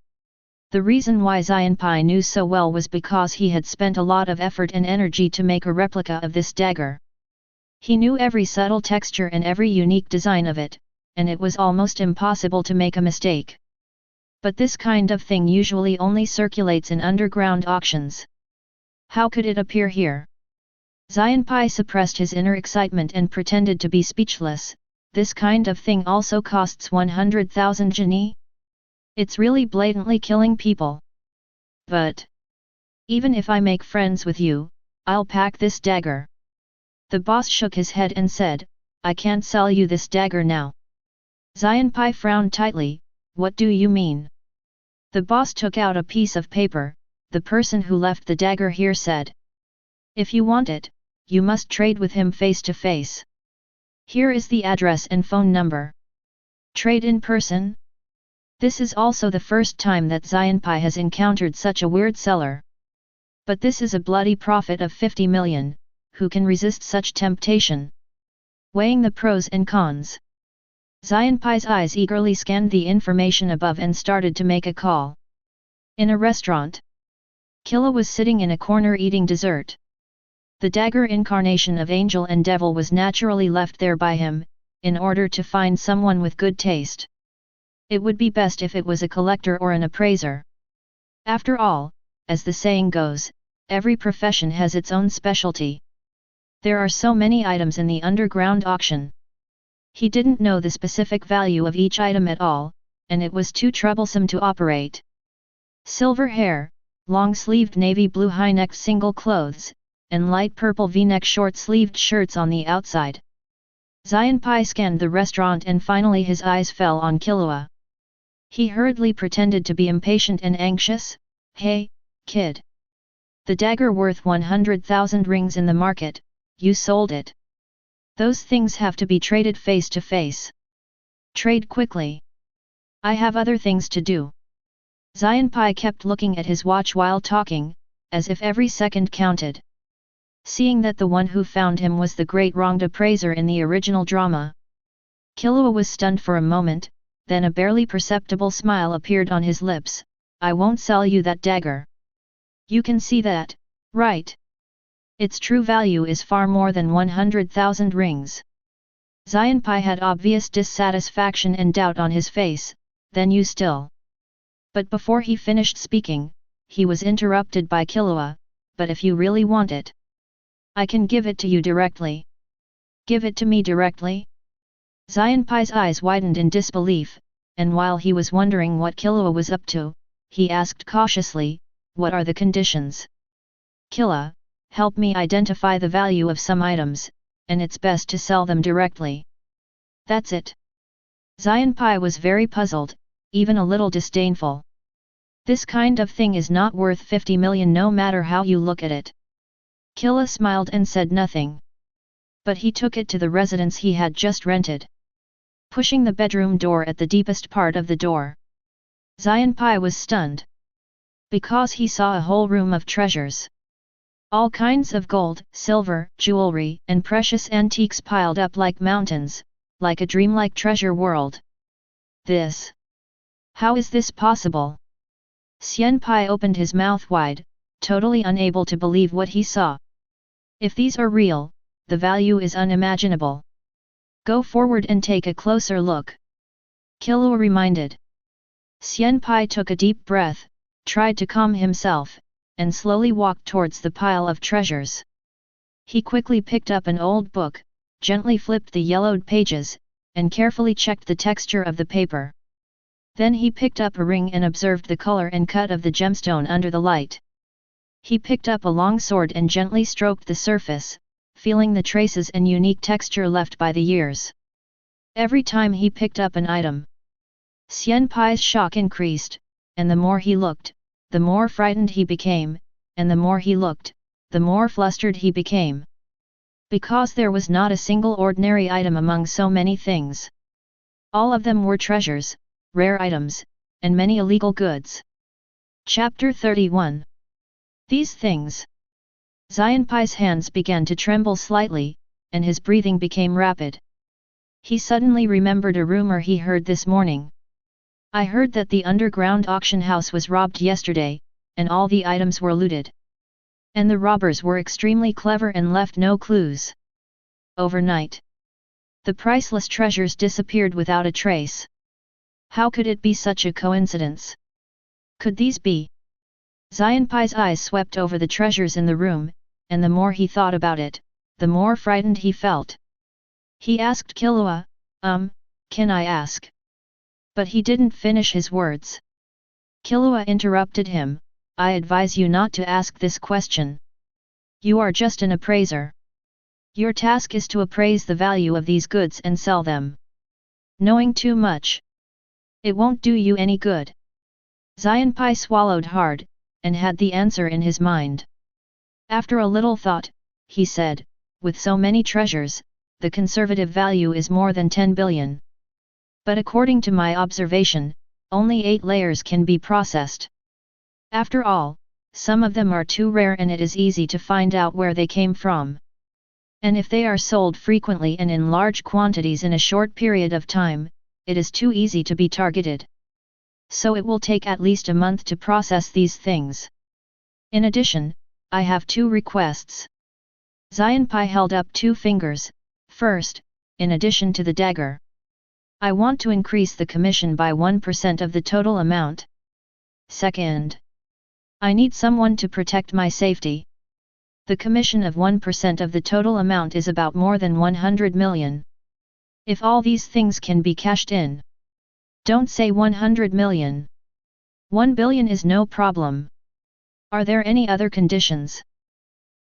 The reason why Xianpai knew so well was because he had spent a lot of effort and energy to make a replica of this dagger. He knew every subtle texture and every unique design of it, and it was almost impossible to make a mistake. But this kind of thing usually only circulates in underground auctions. How could it appear here? Xianpai suppressed his inner excitement and pretended to be speechless. This kind of thing also costs 100,000 geni? It's really blatantly killing people. But even if I make friends with you, I'll pack this dagger. The boss shook his head and said, "I can't sell you this dagger now." Xianpai frowned tightly. "What do you mean?" The boss took out a piece of paper. The person who left the dagger here said, "If you want it, you must trade with him face to face. Here is the address and phone number. Trade in person?" This is also the first time that Xianpai has encountered such a weird seller. But this is a bloody profit of 50 million, who can resist such temptation? Weighing the pros and cons, Xianpai's eyes eagerly scanned the information above and started to make a call. In a restaurant, Killua was sitting in a corner eating dessert. The dagger incarnation of angel and devil was naturally left there by him, in order to find someone with good taste. It would be best if it was a collector or an appraiser. After all, as the saying goes, every profession has its own specialty. There are so many items in the underground auction. He didn't know the specific value of each item at all, and it was too troublesome to operate. Silver hair, long-sleeved navy blue high-necked single clothes, and light purple v-neck short-sleeved shirts on the outside. Xianpai scanned the restaurant and finally his eyes fell on Killua. He hurriedly pretended to be impatient and anxious. "Hey, kid. The dagger worth 100,000 rings in the market, you sold it. Those things have to be traded face to face. Trade quickly. I have other things to do." Xianpai kept looking at his watch while talking, as if every second counted. Seeing that the one who found him was the great wronged appraiser in the original drama, Killua was stunned for a moment, then a barely perceptible smile appeared on his lips. "I won't sell you that dagger. You can see that, right?" Its true value is far more than 100,000 rings. Xianpai had obvious dissatisfaction and doubt on his face, then you still. But before he finished speaking, he was interrupted by Killua, but if you really want it, I can give it to you directly. Give it to me directly? Xianpai's eyes widened in disbelief, and while he was wondering what Killua was up to, he asked cautiously, what are the conditions? Killua, help me identify the value of some items, and it's best to sell them directly. That's it. Xianpai was very puzzled, even a little disdainful. This kind of thing is not worth 50 million no matter how you look at it. Killua smiled and said nothing. But he took it to the residence he had just rented. Pushing the bedroom door at the deepest part of the door, Xianpai was stunned. Because he saw a whole room of treasures. All kinds of gold, silver, jewelry, and precious antiques piled up like mountains, like a dreamlike treasure world. This. How is this possible? Xianpai opened his mouth wide, totally unable to believe what he saw. If these are real, the value is unimaginable. Go forward and take a closer look. Killua reminded. Xianpai took a deep breath, tried to calm himself, and slowly walked towards the pile of treasures. He quickly picked up an old book, gently flipped the yellowed pages, and carefully checked the texture of the paper. Then he picked up a ring and observed the color and cut of the gemstone under the light. He picked up a long sword and gently stroked the surface, feeling the traces and unique texture left by the years. Every time he picked up an item, Xianpai's shock increased, and the more he looked, the more frightened he became, and the more he looked, the more flustered he became. Because there was not a single ordinary item among so many things. All of them were treasures, rare items, and many illegal goods. Chapter 31. These things. Xianpai's hands began to tremble slightly, and his breathing became rapid. He suddenly remembered a rumor he heard this morning. I heard that the underground auction house was robbed yesterday, and all the items were looted. And the robbers were extremely clever and left no clues. Overnight, the priceless treasures disappeared without a trace. How could it be such a coincidence? Could these be? Xianpai's eyes swept over the treasures in the room, and the more he thought about it, the more frightened he felt. He asked Killua, can I ask? But he didn't finish his words. Killua interrupted him, I advise you not to ask this question. You are just an appraiser. Your task is to appraise the value of these goods and sell them. Knowing too much, it won't do you any good. Xianpai swallowed hard, and had the answer in his mind. After a little thought, he said, with so many treasures, the conservative value is more than 10 billion. But according to my observation, only 8 layers can be processed. After all, some of them are too rare and it is easy to find out where they came from. And if they are sold frequently and in large quantities in a short period of time, it is too easy to be targeted. So it will take at least a month to process these things. In addition, I have 2 requests. Xianpai held up 2 fingers. First, in addition to the dagger, I want to increase the commission by 1% of the total amount. Second, I need someone to protect my safety. The commission of 1% of the total amount is about more than 100 million. If all these things can be cashed in. Don't say 100 million. 1 billion is no problem. Are there any other conditions?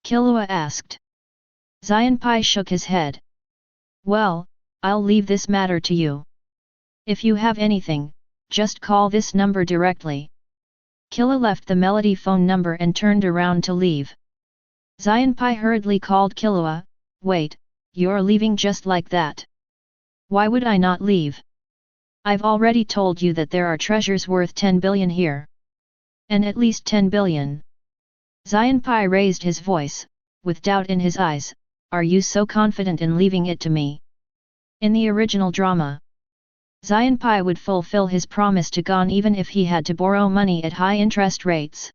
Killua asked. Xianpai shook his head. Well, I'll leave this matter to you. If you have anything, just call this number directly. Killua left the Melody phone number and turned around to leave. Xianpai hurriedly called Killua, wait, you're leaving just like that? Why would I not leave? I've already told you that there are treasures worth 10 billion here. And at least 10 billion. Xianpai raised his voice, with doubt in his eyes, are you so confident in leaving it to me? In the original drama, Xianpai would fulfill his promise to Gon even if he had to borrow money at high interest rates.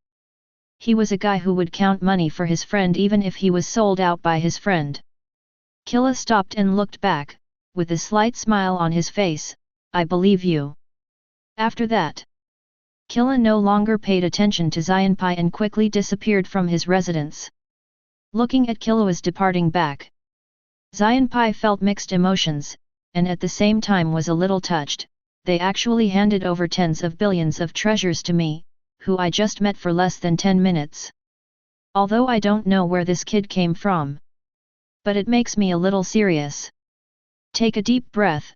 He was a guy who would count money for his friend even if he was sold out by his friend. Killua stopped and looked back, with a slight smile on his face. I believe you. After that, Killua no longer paid attention to Xianpai and quickly disappeared from his residence. Looking at Killua's departing back, Xianpai felt mixed emotions, and at the same time was a little touched. They actually handed over tens of billions of treasures to me, who I just met for less than 10 minutes. Although I don't know where this kid came from. But it makes me a little serious. Take a deep breath.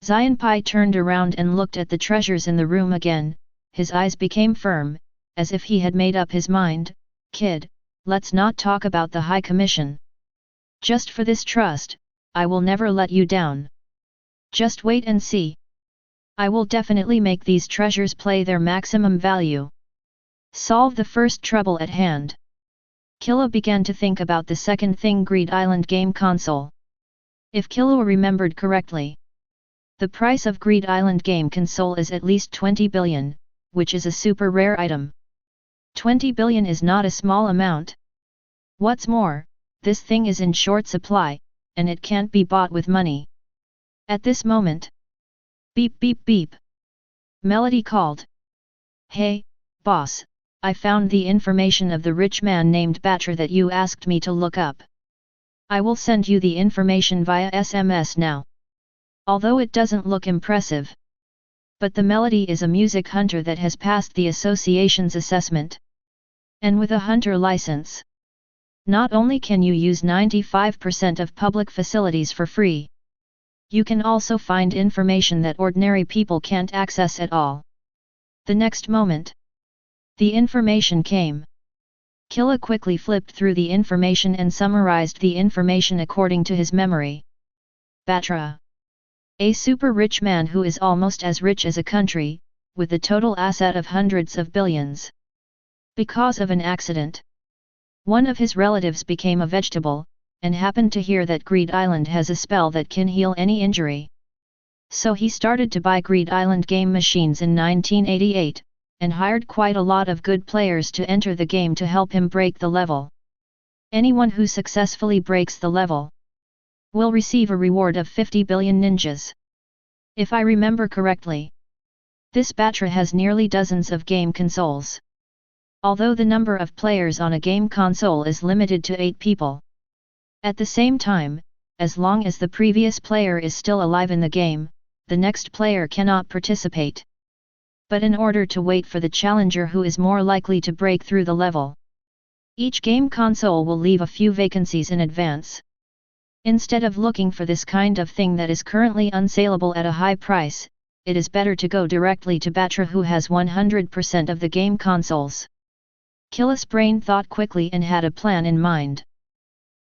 Xianpai turned around and looked at the treasures in the room again. His eyes became firm, as if he had made up his mind. Kid, let's not talk about the High Commission. Just for this trust, I will never let you down. Just wait and see. I will definitely make these treasures play their maximum value. Solve the first trouble at hand. Killua began to think about the second thing, Greed Island game console. If Killua remembered correctly, the price of Greed Island game console is at least 20 billion, which is a super rare item. 20 billion is not a small amount. What's more, this thing is in short supply, and it can't be bought with money. At this moment, beep beep beep. Melody called. Hey, boss, I found the information of the rich man named Batra that you asked me to look up. I will send you the information via SMS now. Although it doesn't look impressive. But the Melody is a music hunter that has passed the association's assessment. And with a hunter license, not only can you use 95% of public facilities for free, you can also find information that ordinary people can't access at all. The next moment, the information came. Killua quickly flipped through the information and summarized the information according to his memory. Batra, a super rich man who is almost as rich as a country, with a total asset of hundreds of billions. Because of an accident, one of his relatives became a vegetable, and happened to hear that Greed Island has a spell that can heal any injury. So he started to buy Greed Island game machines in 1988, and hired quite a lot of good players to enter the game to help him break the level. Anyone who successfully breaks the level will receive a reward of 50 billion ninjas. If I remember correctly, this Batra has nearly dozens of game consoles. Although the number of players on a game console is limited to 8 people. At the same time, as long as the previous player is still alive in the game, the next player cannot participate. But in order to wait for the challenger who is more likely to break through the level, each game console will leave a few vacancies in advance. Instead of looking for this kind of thing that is currently unsaleable at a high price, it is better to go directly to Batra who has 100% of the game consoles. Killua's brain thought quickly and had a plan in mind.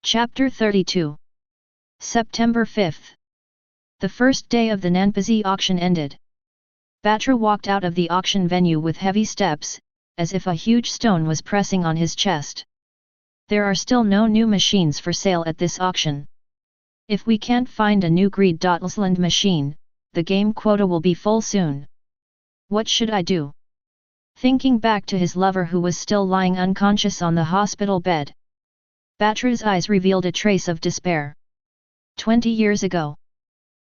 Chapter 32. September 5th. The first day of the Nanpazi auction ended. Batra walked out of the auction venue with heavy steps, as if a huge stone was pressing on his chest. There are still no new machines for sale at this auction. If we can't find a new Greed Island machine, the game quota will be full soon. What should I do? Thinking back to his lover who was still lying unconscious on the hospital bed, Batra's eyes revealed a trace of despair. 20 years ago,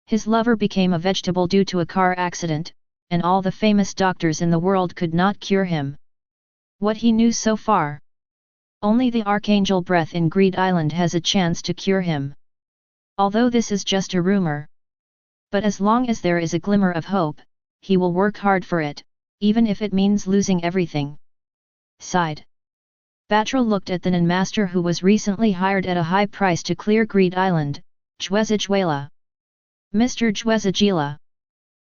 his lover became a vegetable due to a car accident, and all the famous doctors in the world could not cure him. What he knew so far? Only the Archangel breath in Greed Island has a chance to cure him. Although this is just a rumor. But as long as there is a glimmer of hope, he will work hard for it, even if it means losing everything. Sighed. Batra looked at the Nin master who was recently hired at a high price to clear Greed Island, Jwezajuela. Mr. Jwezajila.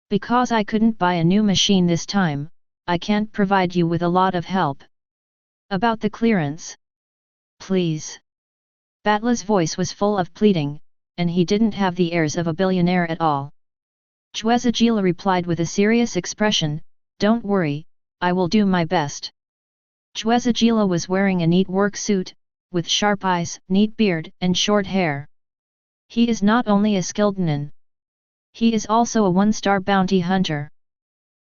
Because I couldn't buy a new machine this time, I can't provide you with a lot of help. About the clearance? Please. Batla's voice was full of pleading, and he didn't have the airs of a billionaire at all. Jwezajila replied with a serious expression, Don't worry, I will do my best. Jwezajila was wearing a neat work suit, with sharp eyes, neat beard, and short hair. He is not only a skilled Nin. He is also a one-star bounty hunter.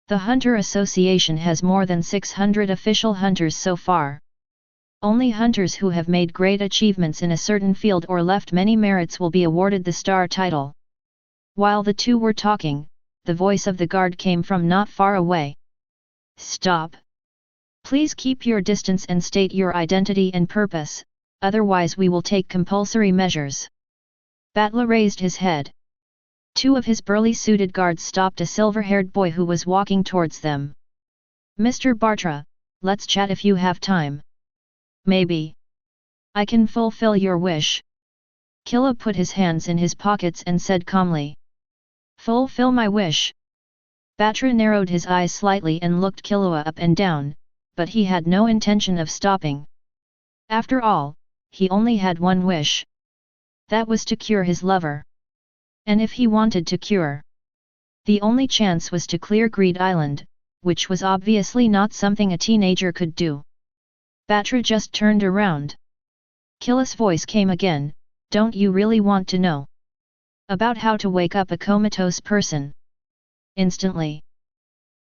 The Hunter Association has more than 600 official hunters so far. Only hunters who have made great achievements in a certain field or left many merits will be awarded the star title. While the two were talking, the voice of the guard came from not far away. Stop! Please keep your distance and state your identity and purpose, otherwise we will take compulsory measures. Batla raised his head. Two of his burly suited guards stopped a silver-haired boy who was walking towards them. Mr. Bartra, let's chat if you have time. Maybe. I can fulfill your wish. Killua put his hands in his pockets and said calmly. Fulfill my wish. Batra narrowed his eyes slightly and looked Killua up and down, but he had no intention of stopping. After all, he only had one wish. That was to cure his lover. And if he wanted to cure, the only chance was to clear Greed Island, which was obviously not something a teenager could do. Batra just turned around. Killua's voice came again, don't you really want to know about how to wake up a comatose person? Instantly.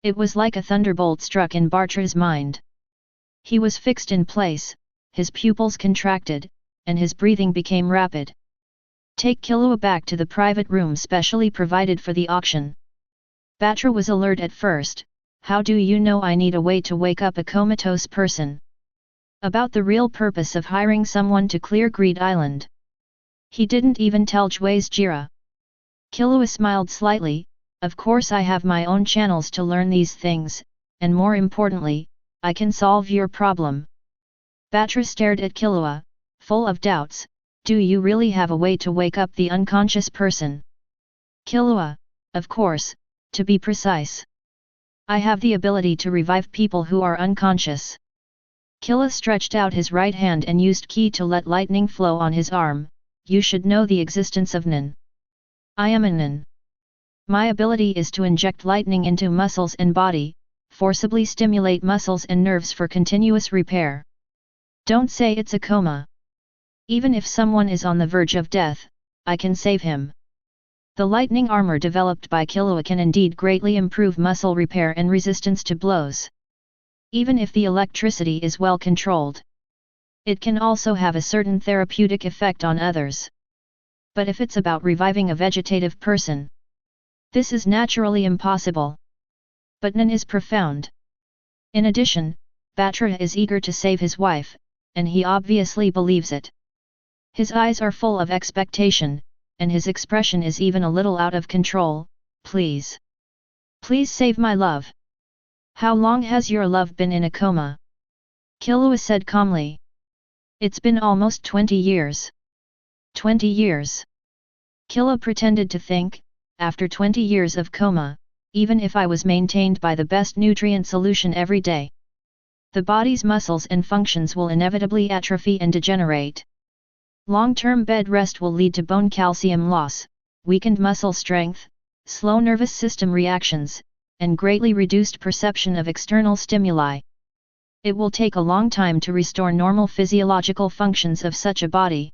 It was like a thunderbolt struck in Bartra's mind. He was fixed in place, his pupils contracted, and his breathing became rapid. Take Killua back to the private room specially provided for the auction. Batra was alert at first. How do you know I need a way to wake up a comatose person? About the real purpose of hiring someone to clear Greed Island. He didn't even tell Jui's Jira. Killua smiled slightly. Of course I have my own channels to learn these things, and more importantly, I can solve your problem. Batra stared at Killua, full of doubts. Do you really have a way to wake up the unconscious person? Killua, of course, to be precise. I have the ability to revive people who are unconscious. Killua stretched out his right hand and used ki to let lightning flow on his arm. You should know the existence of Nin. I am a Nin. My ability is to inject lightning into muscles and body, forcibly stimulate muscles and nerves for continuous repair. Don't say it's a coma. Even if someone is on the verge of death, I can save him. The lightning armor developed by Killua can indeed greatly improve muscle repair and resistance to blows. Even if the electricity is well controlled. It can also have a certain therapeutic effect on others. But if it's about reviving a vegetative person, this is naturally impossible. But Nin is profound. In addition, Batra is eager to save his wife, and he obviously believes it. His eyes are full of expectation, and his expression is even a little out of control. Please. Please save my love. How long has your love been in a coma? Killua said calmly. It's been almost 20 years. 20 years. Killua pretended to think, after 20 years of coma, even if I was maintained by the best nutrient solution every day, the body's muscles and functions will inevitably atrophy and degenerate. Long-term bed rest will lead to bone calcium loss, weakened muscle strength, slow nervous system reactions, and greatly reduced perception of external stimuli. It will take a long time to restore normal physiological functions of such a body.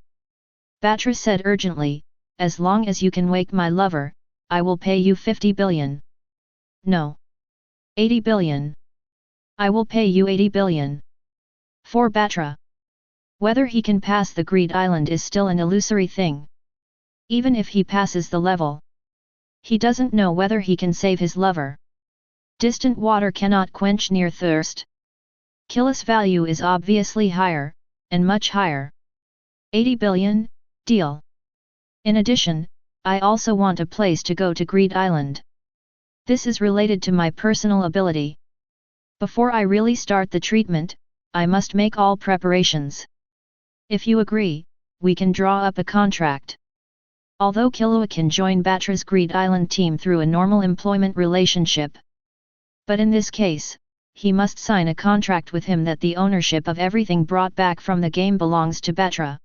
Batra said urgently, as long as you can wake my lover, I will pay you 50 billion. No. 80 billion. I will pay you 80 billion. For Batra. Whether he can pass the Greed Island is still an illusory thing. Even if he passes the level, he doesn't know whether he can save his lover. Distant water cannot quench near thirst. Killua's value is obviously higher, and much higher. 80 billion, deal. In addition, I also want a place to go to Greed Island. This is related to my personal ability. Before I really start the treatment, I must make all preparations. If you agree, we can draw up a contract. Although Killua can join Batra's Greed Island team through a normal employment relationship. But in this case, he must sign a contract with him that the ownership of everything brought back from the game belongs to Batra.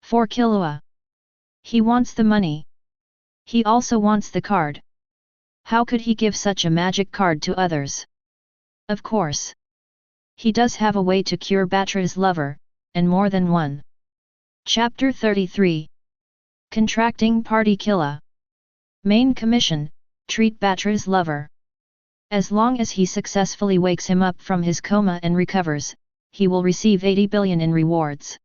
For Killua, he wants the money. He also wants the card. How could he give such a magic card to others? Of course. He does have a way to cure Batra's lover, and more than one. Chapter 33. Contracting Party Killua. Main Commission, treat Batra's lover As long as he successfully wakes him up from his coma and recovers, he will receive 80 billion in rewards.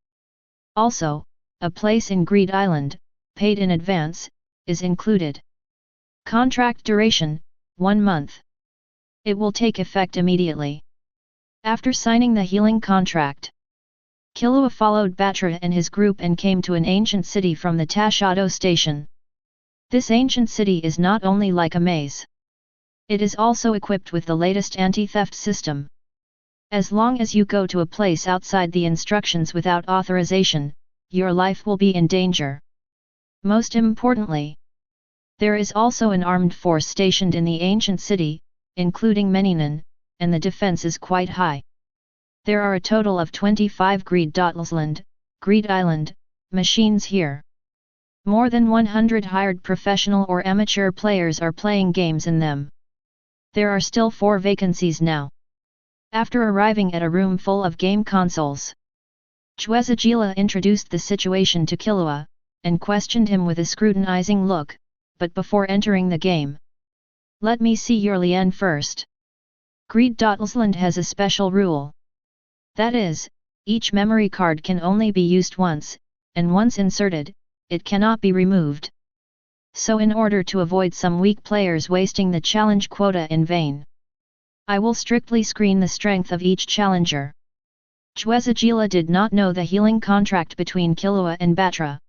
Also, a place in Greed Island, paid in advance, is included. Contract duration, 1 month. It will take effect immediately. After signing the healing contract, Killua followed Batra and his group and came to an ancient city from the Tashado station. This ancient city is not only like a maze. It is also equipped with the latest anti-theft system. As long as you go to a place outside the instructions without authorization, your life will be in danger. Most importantly, there is also an armed force stationed in the ancient city, including Nion, and the defense is quite high. There are a total of 25 Greed Island machines here. More than 100 hired professional or amateur players are playing games in them. There are still 4 vacancies now. After arriving at a room full of game consoles, Chwezagila introduced the situation to Killua, and questioned him with a scrutinizing look, but before entering the game. Let me see your Lien first. Greed Island has a special rule. That is, each memory card can only be used once, and once inserted, it cannot be removed. So in order to avoid some weak players wasting the challenge quota in vain, I will strictly screen the strength of each challenger. Chwezagila did not know the healing contract between Killua and Batra.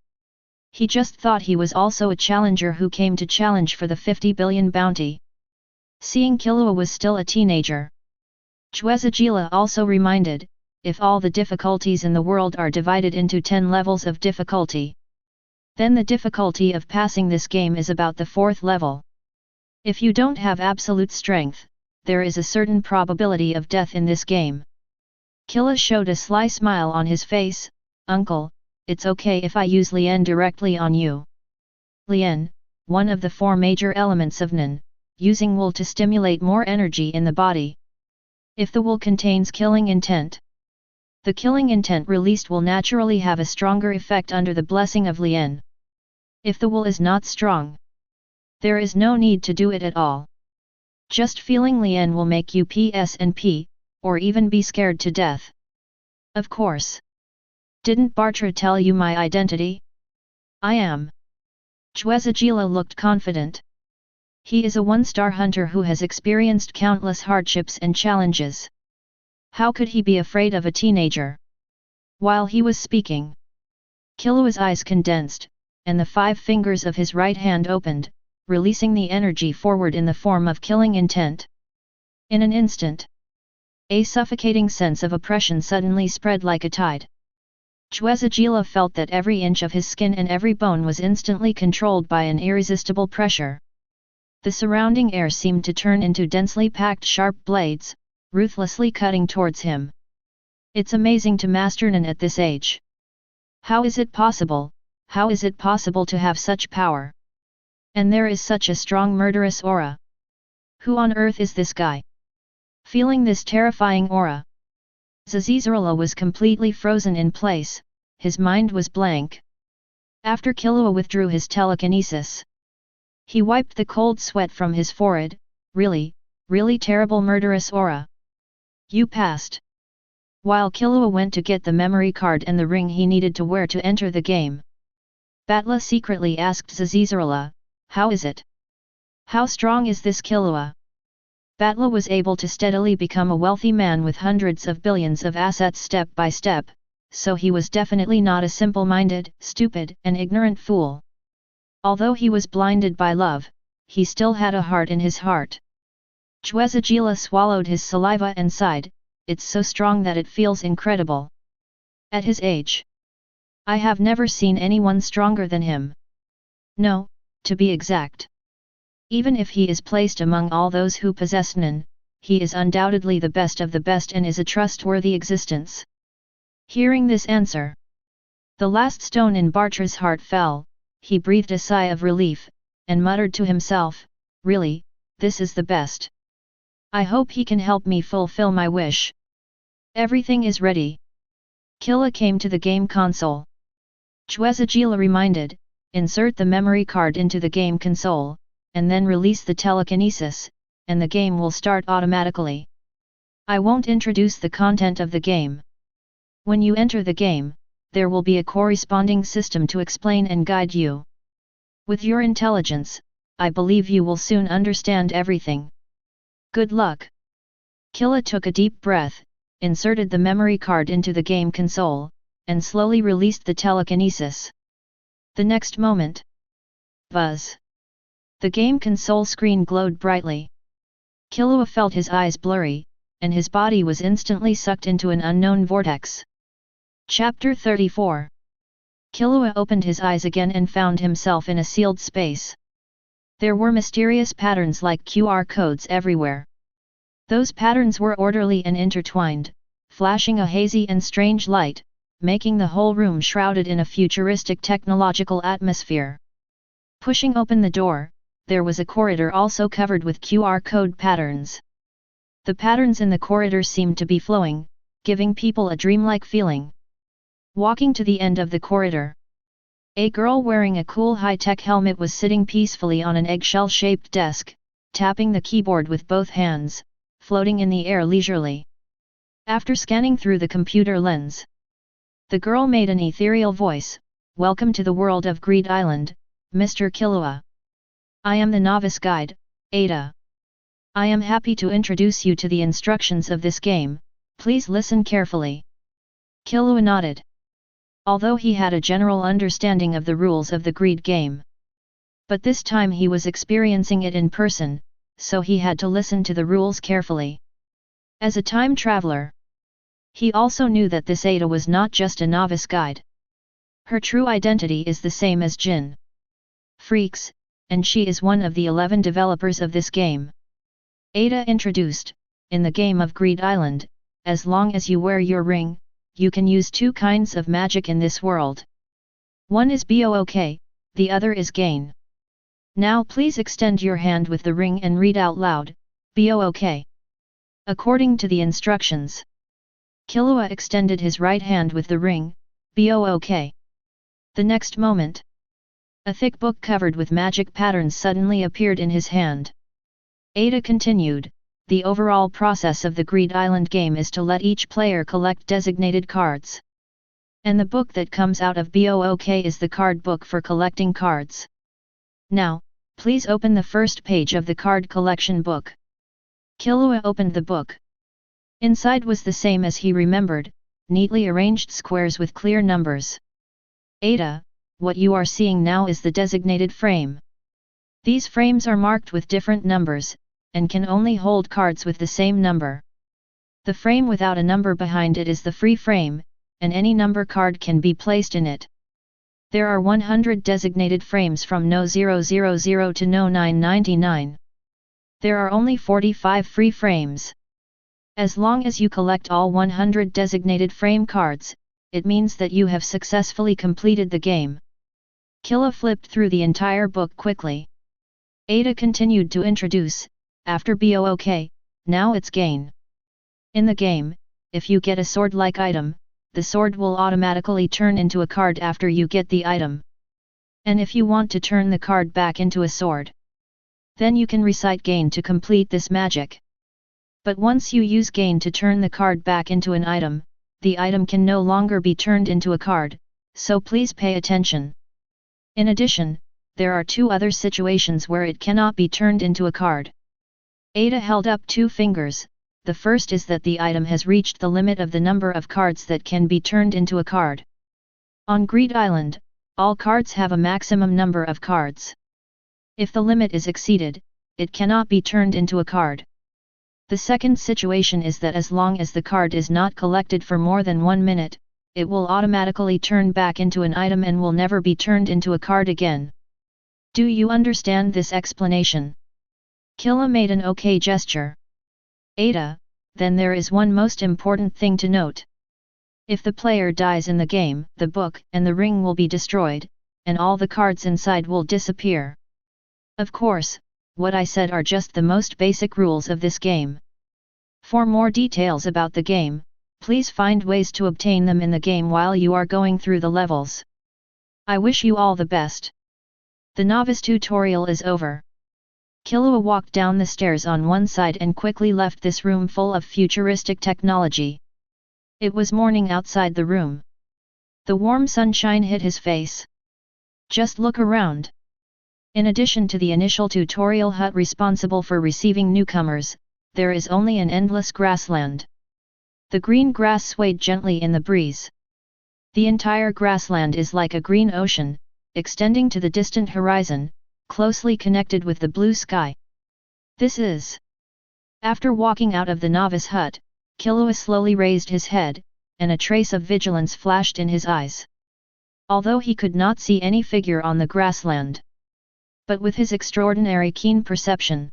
He just thought he was also a challenger who came to challenge for the 50 billion bounty. Seeing Killua was still a teenager, Chwezagila also reminded, if all the difficulties in the world are divided into 10 levels of difficulty, then the difficulty of passing this game is about the 4th level. If you don't have absolute strength, there is a certain probability of death in this game. Killua showed a sly smile on his face. Uncle, it's okay if I use Lien directly on you. Lien, one of the 4 major elements of Nion, using wool to stimulate more energy in the body. If the wool contains killing intent, the killing intent released will naturally have a stronger effect under the blessing of Lien. If the wool is not strong, there is no need to do it at all. Just feeling Lien will make you PSNP, or even be scared to death. Of course. Didn't Bartra tell you my identity? I am. Chwezagila looked confident. He is a 1-star hunter who has experienced countless hardships and challenges. How could he be afraid of a teenager? While he was speaking, Killua's eyes condensed, and the 5 fingers of his right hand opened, releasing the energy forward in the form of killing intent. In an instant, a suffocating sense of oppression suddenly spread like a tide. Chwezagila felt that every inch of his skin and every bone was instantly controlled by an irresistible pressure. The surrounding air seemed to turn into densely packed sharp blades, ruthlessly cutting towards him. It's amazing to master Nion at this age. How is it possible? How is it possible to have such power? And there is such a strong murderous aura. Who on earth is this guy? Feeling this terrifying aura, Zazizarala was completely frozen in place, his mind was blank. After Killua withdrew his telekinesis, he wiped the cold sweat from his forehead. Really terrible murderous aura. You passed. While Killua went to get the memory card and the ring he needed to wear to enter the game, Batla secretly asked Zazizarala, how is it? How strong is this Killua? Batla was able to steadily become a wealthy man with hundreds of billions of assets step by step, so he was definitely not a simple-minded, stupid, and ignorant fool. Although he was blinded by love, he still had a heart in his heart. Chwezagila swallowed his saliva and sighed, it's so strong that it feels incredible. At his age, I have never seen anyone stronger than him. No, to be exact. Even if he is placed among all those who possess Nion, he is undoubtedly the best of the best and is a trustworthy existence. Hearing this answer, the last stone in Bartra's heart fell. He breathed a sigh of relief, and muttered to himself, really, this is the best. I hope he can help me fulfill my wish. Everything is ready. Killua came to the game console. Chwezagila reminded, insert the memory card into the game console, and then release the telekinesis, and the game will start automatically. I won't introduce the content of the game. When you enter the game, there will be a corresponding system to explain and guide you. With your intelligence, I believe you will soon understand everything. Good luck. Killua took a deep breath, inserted the memory card into the game console, and slowly released the telekinesis. The next moment. Buzz. The game console screen glowed brightly. Killua felt his eyes blurry, and his body was instantly sucked into an unknown vortex. Chapter 34. Killua opened his eyes again and found himself in a sealed space. There were mysterious patterns like QR codes everywhere. Those patterns were orderly and intertwined, flashing a hazy and strange light, making the whole room shrouded in a futuristic technological atmosphere. Pushing open the door, there was a corridor also covered with QR code patterns. The patterns in the corridor seemed to be flowing, giving people a dreamlike feeling. Walking to the end of the corridor, a girl wearing a cool high-tech helmet was sitting peacefully on an eggshell-shaped desk, tapping the keyboard with both hands, floating in the air leisurely. After scanning through the computer lens, the girl made an ethereal voice, "Welcome to the world of Greed Island, Mr. Killua. I am the novice guide, Ada. I am happy to introduce you to the instructions of this game, please listen carefully." Killua nodded. Although he had a general understanding of the rules of the greed game. But this time he was experiencing it in person, so he had to listen to the rules carefully. As a time traveler, he also knew that this Ada was not just a novice guide. Her true identity is the same as Jin Freaks, and she is one of the 11 developers of this game. Ada introduced, in the game of Greed Island, as long as you wear your ring, you can use two kinds of magic in this world. One is Book, the other is gain. Now please extend your hand with the ring and read out loud, Book. According to the instructions. Killua extended his right hand with the ring, Book. The next moment, a thick book covered with magic patterns suddenly appeared in his hand. Ada continued. The overall process of the Greed Island game is to let each player collect designated cards. And the book that comes out of Book is the card book for collecting cards. Now, please open the first page of the card collection book. Killua opened the book. Inside was the same as he remembered, neatly arranged squares with clear numbers. Ada, what you are seeing now is the designated frame. These frames are marked with different numbers, and can only hold cards with the same number. The frame without a number behind it is the free frame, and any number card can be placed in it. There are 100 designated frames from No 000 to No 999. There are only 45 free frames. As long as you collect all 100 designated frame cards, it means that you have successfully completed the game. Killua flipped through the entire book quickly. Ada continued to introduce, after Book, now it's gain. In the game, if you get a sword-like item, the sword will automatically turn into a card after you get the item. And if you want to turn the card back into a sword, then you can recite gain to complete this magic. But once you use gain to turn the card back into an item, the item can no longer be turned into a card, so please pay attention. In addition, there are two other situations where it cannot be turned into a card. Ada held up two fingers. The first is that the item has reached the limit of the number of cards that can be turned into a card. On Greed Island, all cards have a maximum number of cards. If the limit is exceeded, it cannot be turned into a card. The second situation is that as long as the card is not collected for more than 1 minute, it will automatically turn back into an item and will never be turned into a card again. Do you understand this explanation? Killua made an OK gesture. Ada, then there is one most important thing to note. If the player dies in the game, the book and the ring will be destroyed, and all the cards inside will disappear. Of course, what I said are just the most basic rules of this game. For more details about the game, please find ways to obtain them in the game while you are going through the levels. I wish you all the best. The novice tutorial is over. Killua walked down the stairs on one side and quickly left this room full of futuristic technology. It was morning outside the room. The warm sunshine hit his face. Just look around. In addition to the initial tutorial hut responsible for receiving newcomers, there is only an endless grassland. The green grass swayed gently in the breeze. The entire grassland is like a green ocean, extending to the distant horizon, closely connected with the blue sky. This is... After walking out of the novice hut, Killua slowly raised his head, and a trace of vigilance flashed in his eyes. Although he could not see any figure on the grassland, but with his extraordinary keen perception,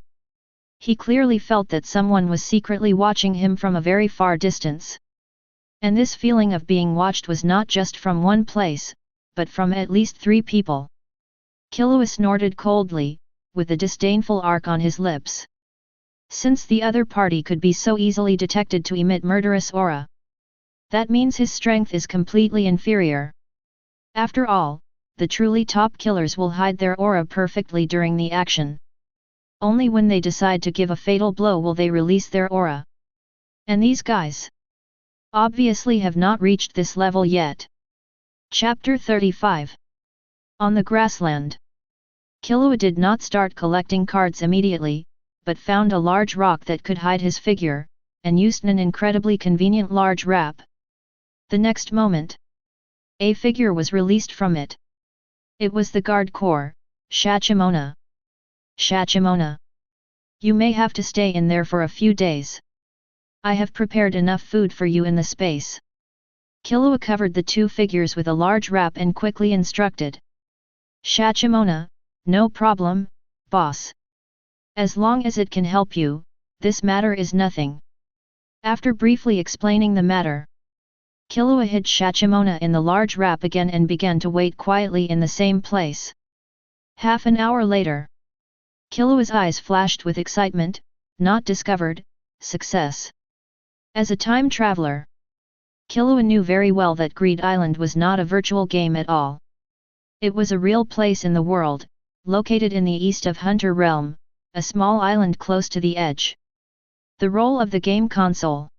he clearly felt that someone was secretly watching him from a very far distance. And this feeling of being watched was not just from one place, but from at least 3 people. Killua snorted coldly, with a disdainful arc on his lips. Since the other party could be so easily detected to emit murderous aura, that means his strength is completely inferior. After all, the truly top killers will hide their aura perfectly during the action. Only when they decide to give a fatal blow will they release their aura. And these guys obviously have not reached this level yet. Chapter 35. On the grassland. Killua did not start collecting cards immediately, but found a large rock that could hide his figure, and used an incredibly convenient large wrap. The next moment, a figure was released from it. It was the guard corps, Shachimona. Shachimona. You may have to stay in there for a few days. I have prepared enough food for you in the space. Killua covered the 2 figures with a large wrap and quickly instructed. Shachimona, no problem, boss. As long as it can help you, this matter is nothing. After briefly explaining the matter, Killua hid Shachimona in the large wrap again and began to wait quietly in the same place. Half an hour later, Killua's eyes flashed with excitement. Not discovered, success. As a time traveler, Killua knew very well that Greed Island was not a virtual game at all. It was a real place in the world, located in the east of Hunter Realm, a small island close to the edge. The role of the game console.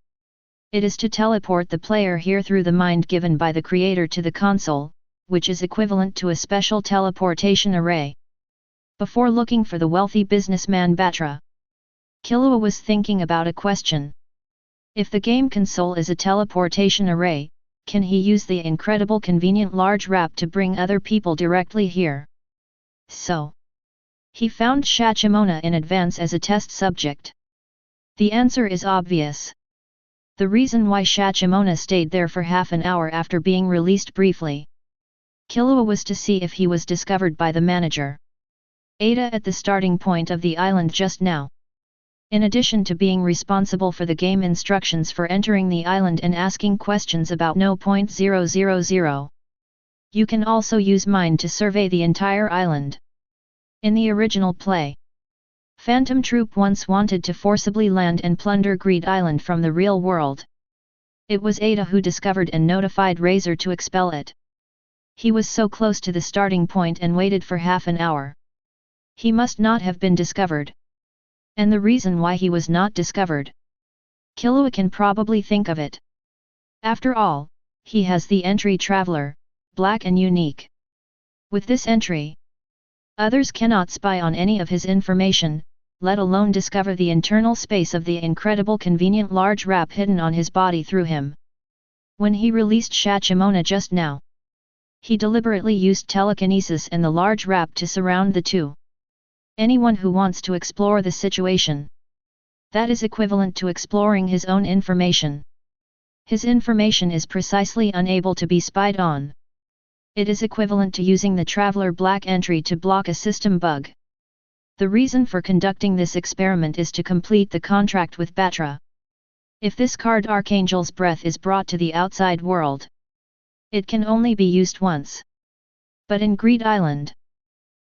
It is to teleport the player here through the mind given by the creator to the console, which is equivalent to a special teleportation array. Before looking for the wealthy businessman Batra, Killua was thinking about a question. If the game console is a teleportation array, can he use the incredible convenient large wrap to bring other people directly here? So, he found Shachimona in advance as a test subject. The answer is obvious. The reason why Shachimona stayed there for half an hour after being released briefly, Killua was to see if he was discovered by the manager, Ada, at the starting point of the island just now. In addition to being responsible for the game instructions for entering the island and asking questions about No.000, you can also use mind to survey the entire island. In the original play, Phantom Troupe once wanted to forcibly land and plunder Greed Island from the real world. It was Ada who discovered and notified Razor to expel it. He was so close to the starting point and waited for half an hour. He must not have been discovered. And the reason why he was not discovered, Killua can probably think of it. After all, he has the entry Traveler, black and unique. With this entry, others cannot spy on any of his information, let alone discover the internal space of the incredible convenient large wrap hidden on his body through him. When he released Shachimona just now, he deliberately used telekinesis and the large wrap to surround the two. Anyone who wants to explore the situation, that is equivalent to exploring his own information. His information is precisely unable to be spied on. It is equivalent to using the Traveler Black entry to block a system bug. The reason for conducting this experiment is to complete the contract with Batra. If this card Archangel's Breath is brought to the outside world, it can only be used once. But in Greed Island,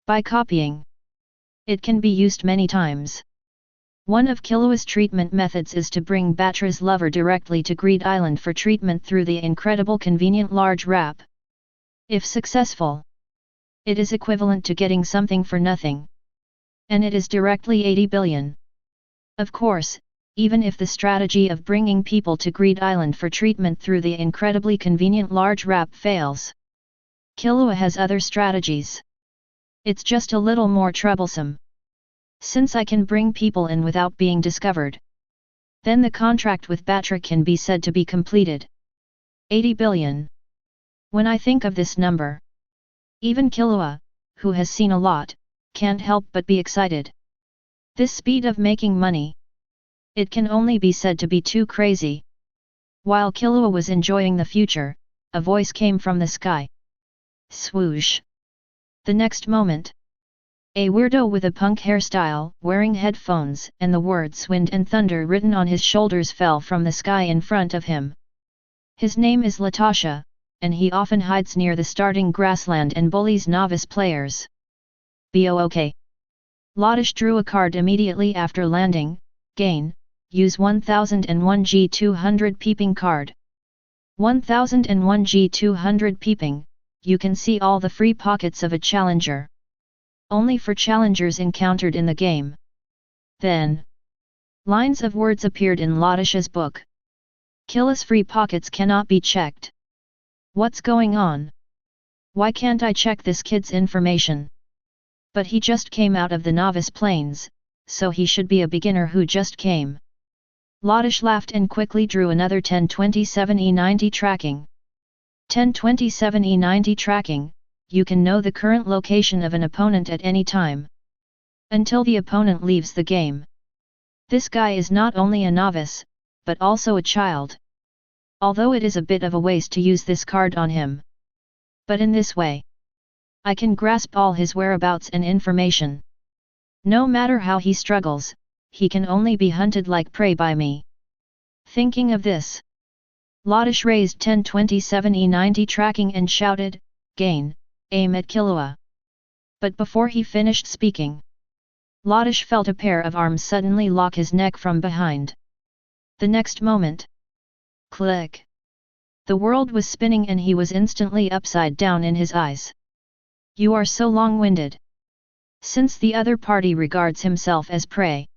by copying, it can be used many times. One of Killua's treatment methods is to bring Batra's lover directly to Greed Island for treatment through the incredible convenient large wrap. If successful, it is equivalent to getting something for nothing. And it is directly 80 billion. Of course, even if the strategy of bringing people to Greed Island for treatment through the incredibly convenient large wrap fails, Killua has other strategies. It's just a little more troublesome. Since I can bring people in without being discovered, then the contract with Batra can be said to be completed. 80 billion. When I think of this number, even Killua, who has seen a lot, can't help but be excited. This speed of making money, it can only be said to be too crazy. While Killua was enjoying the future, a voice came from the sky. Swoosh! The next moment, a weirdo with a punk hairstyle, wearing headphones, and the words "wind and thunder" written on his shoulders fell from the sky in front of him. His name is Latasha, and he often hides near the starting grassland and bullies novice players. BOOK. Latish drew a card immediately after landing. Gain, use 1001 G200 peeping card. 1001 G200 peeping, you can see all the free pockets of a challenger. Only for challengers encountered in the game. Then, lines of words appeared in Latish's book. Killua's free pockets cannot be checked. What's going on? Why can't I check this kid's information? But he just came out of the novice planes, so he should be a beginner who just came. Latish laughed and quickly drew another 1027E90 tracking. 1027E90 tracking, you can know the current location of an opponent at any time, until the opponent leaves the game. This guy is not only a novice, but also a child. Although it is a bit of a waste to use this card on him. But in this way, I can grasp all his whereabouts and information. No matter how he struggles, he can only be hunted like prey by me. Thinking of this, Latish raised 1027E90 tracking and shouted, "Gain, aim at Killua." But before he finished speaking, Latish felt a pair of arms suddenly lock his neck from behind. The next moment, click! The world was spinning and he was instantly upside down in his eyes. You are so long-winded. Since the other party regards himself as prey,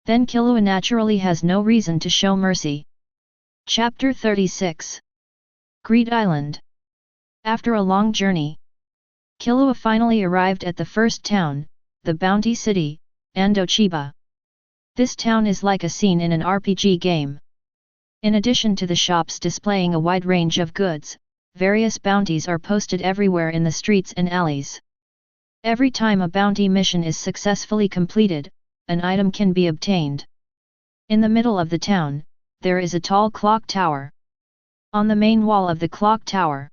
then Killua naturally has no reason to show mercy. Chapter 36. Greed Island. After a long journey, Killua finally arrived at the first town, the Bounty City, Andochiba. This town is like a scene in an RPG game. In addition to the shops displaying a wide range of goods, various bounties are posted everywhere in the streets and alleys. Every time a bounty mission is successfully completed, an item can be obtained. In the middle of the town, there is a tall clock tower. On the main wall of the clock tower,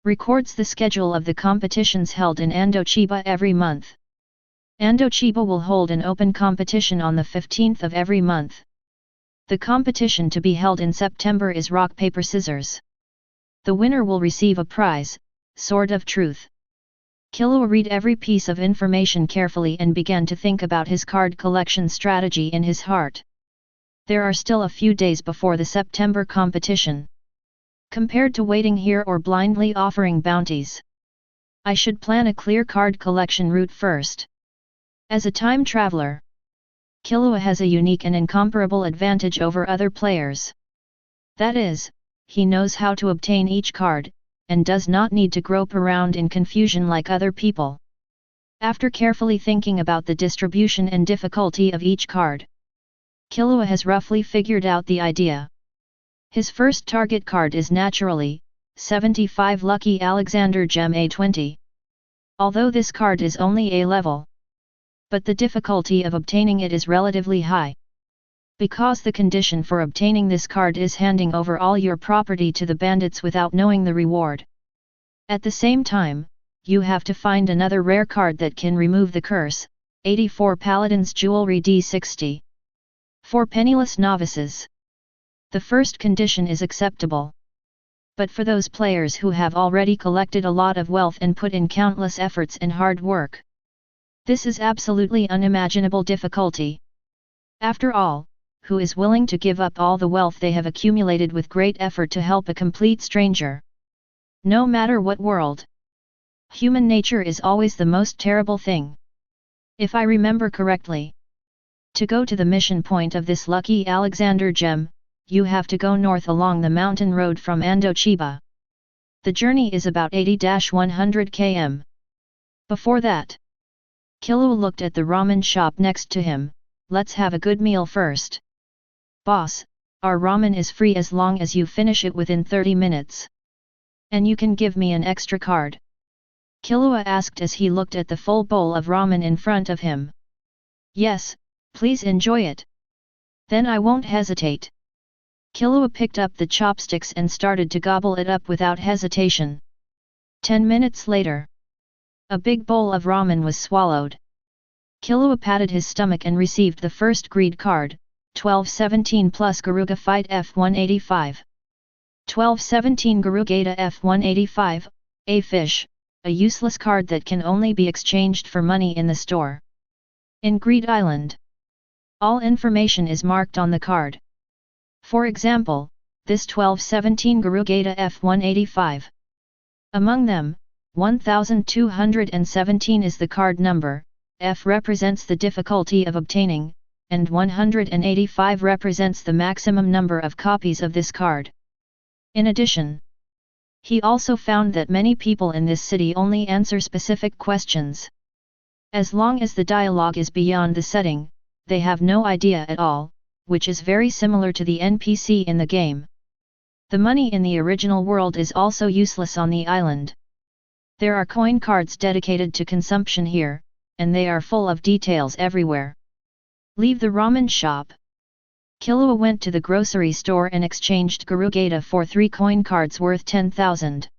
records the schedule of the competitions held in Andochiba every month. Andochiba will hold an open competition on the 15th of every month. The competition to be held in September is rock paper scissors. The winner will receive a prize, Sword of Truth. Killua read every piece of information carefully and began to think about his card collection strategy in his heart. There are still a few days before the September competition. Compared to waiting here or blindly offering bounties, I should plan a clear card collection route first. As a time traveler, Killua has a unique and incomparable advantage over other players. That is, he knows how to obtain each card, and does not need to grope around in confusion like other people. After carefully thinking about the distribution and difficulty of each card, Killua has roughly figured out the idea. His first target card is naturally, 75 Lucky Alexander Gem A20. Although this card is only A level, but the difficulty of obtaining it is relatively high. Because the condition for obtaining this card is handing over all your property to the bandits without knowing the reward. At the same time, you have to find another rare card that can remove the curse, 84 Paladin's Jewelry D60. For penniless novices, the first condition is acceptable. But for those players who have already collected a lot of wealth and put in countless efforts and hard work, this is absolutely unimaginable difficulty. After all, who is willing to give up all the wealth they have accumulated with great effort to help a complete stranger? No matter what world. Human nature is always the most terrible thing. If I remember correctly. To go to the mission point of this lucky Alexander gem, you have to go north along the mountain road from Andochiba. The journey is about 80-100 km. Before that, Killua looked at the ramen shop next to him. Let's have a good meal first. Boss, our ramen is free as long as you finish it within 30 minutes. And you can give me an extra card? Killua asked as he looked at the full bowl of ramen in front of him. Yes, please enjoy it. Then I won't hesitate. Killua picked up the chopsticks and started to gobble it up without hesitation. 10 minutes later, a big bowl of ramen was swallowed. Killua patted his stomach and received the first greed card, 1217 plus Garuga Fight F185. 1217 Garugata F185, a fish, a useless card that can only be exchanged for money in the store. In Greed Island, all information is marked on the card. For example, this 1217 Garugata F185. Among them, 1217 is the card number, F represents the difficulty of obtaining, and 185 represents the maximum number of copies of this card. In addition, he also found that many people in this city only answer specific questions. As long as the dialogue is beyond the setting, they have no idea at all, which is very similar to the NPC in the game. The money in the original world is also useless on the island. There are coin cards dedicated to consumption here, and they are full of details everywhere. Leave the ramen shop. Killua went to the grocery store and exchanged Garugata for 3 coin cards worth 10,000.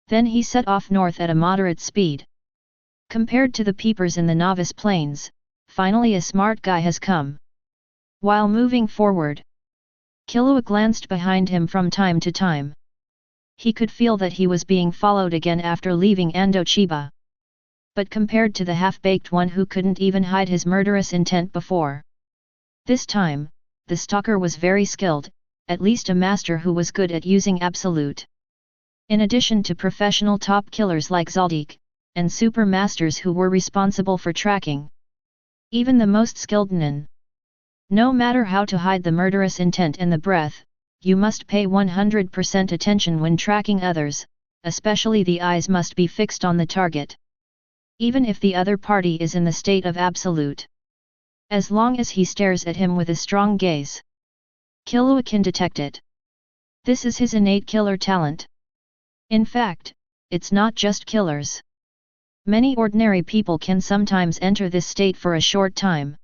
Then he set off north at a moderate speed. Compared to the peepers in the novice plains, finally a smart guy has come. While moving forward, Killua glanced behind him from time to time. He could feel that he was being followed again after leaving Andochiba. But compared to the half-baked one who couldn't even hide his murderous intent before, this time, the stalker was very skilled, at least a master who was good at using absolute. In addition to professional top killers like Zoldyck, and super masters who were responsible for tracking. Even the most skilled Nion. No matter how to hide the murderous intent and the breath, you must pay 100% attention when tracking others, especially the eyes must be fixed on the target. Even if the other party is in the state of absolute. As long as he stares at him with a strong gaze, Killua can detect it. This is his innate killer talent. In fact, it's not just killers. Many ordinary people can sometimes enter this state for a short time.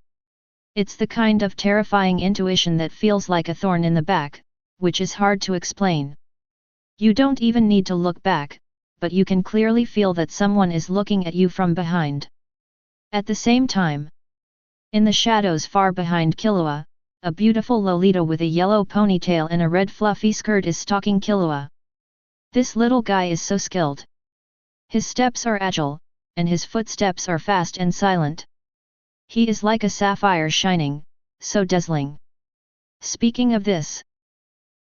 It's the kind of terrifying intuition that feels like a thorn in the back, which is hard to explain. You don't even need to look back, but you can clearly feel that someone is looking at you from behind. At the same time, in the shadows far behind Killua, a beautiful Lolita with a yellow ponytail and a red fluffy skirt is stalking Killua. This little guy is so skilled. His steps are agile, and his footsteps are fast and silent. He is like a sapphire shining, so dazzling. Speaking of this,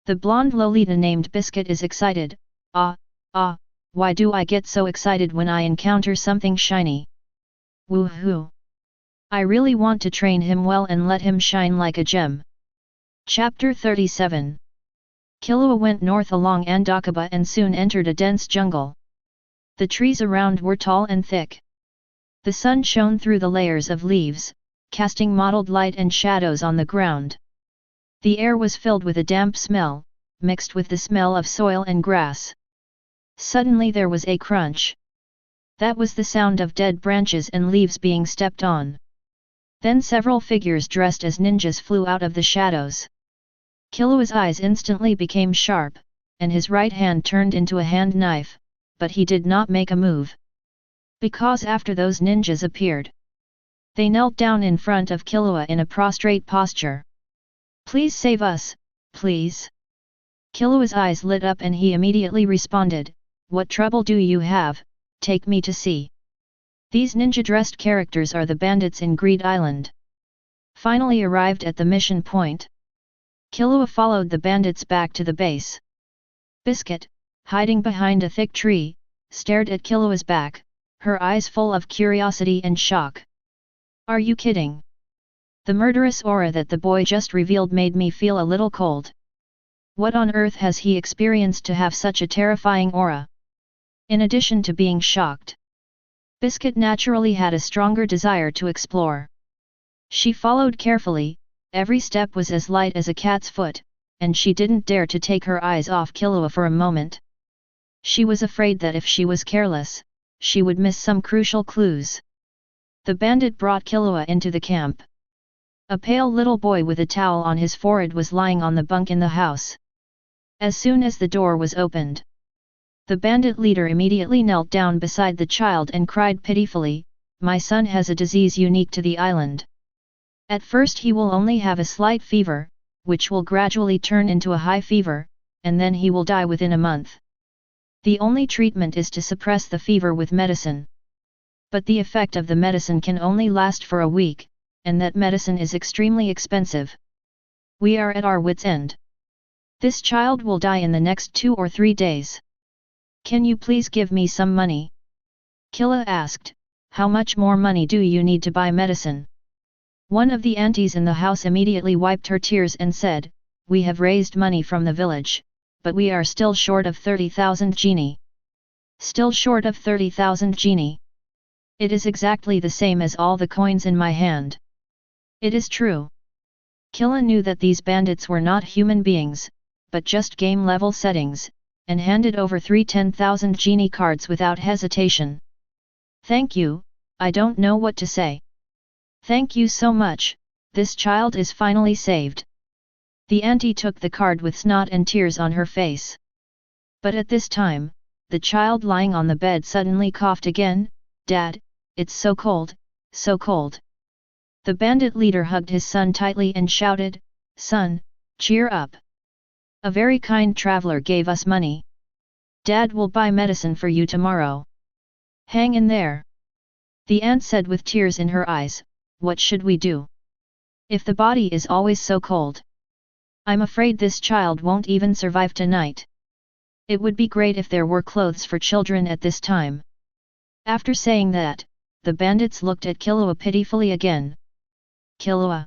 the blonde Lolita named Biscuit is excited. Why do I get so excited when I encounter something shiny? Woohoo! I really want to train him well and let him shine like a gem. Chapter 37. Killua went north along Andochiba and soon entered a dense jungle. The trees around were tall and thick. The sun shone through the layers of leaves, casting mottled light and shadows on the ground. The air was filled with a damp smell, mixed with the smell of soil and grass. Suddenly there was a crunch. That was the sound of dead branches and leaves being stepped on. Then several figures dressed as ninjas flew out of the shadows. Killua's eyes instantly became sharp, and his right hand turned into a hand knife, but he did not make a move. Because after those ninjas appeared, they knelt down in front of Killua in a prostrate posture. Please save us, please. Killua's eyes lit up and he immediately responded, what trouble do you have, take me to see. These ninja-dressed characters are the bandits in Greed Island. Finally arrived at the mission point, Killua followed the bandits back to the base. Biscuit, hiding behind a thick tree, stared at Killua's back, her eyes full of curiosity and shock. Are you kidding? The murderous aura that the boy just revealed made me feel a little cold. What on earth has he experienced to have such a terrifying aura? In addition to being shocked, Biscuit naturally had a stronger desire to explore. She followed carefully, every step was as light as a cat's foot, and she didn't dare to take her eyes off Killua for a moment. She was afraid that if she was careless, she would miss some crucial clues. The bandit brought Killua into the camp. A pale little boy with a towel on his forehead was lying on the bunk in the house. As soon as the door was opened, the bandit leader immediately knelt down beside the child and cried pitifully, "My son has a disease unique to the island. At first he will only have a slight fever, which will gradually turn into a high fever, and then he will die within a month. The only treatment is to suppress the fever with medicine. But the effect of the medicine can only last for a week, and that medicine is extremely expensive. We are at our wits' end. This child will die in the next 2 or 3 days. Can you please give me some money?" Killua asked, "How much more money do you need to buy medicine?" One of the aunties in the house immediately wiped her tears and said, "We have raised money from the village, but we are still short of 30,000 genie. Still short of 30,000 genie. It is exactly the same as all the coins in my hand." It is true. Killua knew that these bandits were not human beings, but just game-level settings, and handed over 3 10,000 genie cards without hesitation. "Thank you, I don't know what to say. Thank you so much, this child is finally saved." The auntie took the card with snot and tears on her face. But at this time, the child lying on the bed suddenly coughed again. "Dad, it's so cold, so cold." The bandit leader hugged his son tightly and shouted, "Son, cheer up. A very kind traveler gave us money. Dad will buy medicine for you tomorrow. Hang in there." The aunt said with tears in her eyes, "What should we do? If the body is always so cold? I'm afraid this child won't even survive tonight. It would be great if there were clothes for children at this time." After saying that, the bandits looked at Killua pitifully again. "Killua."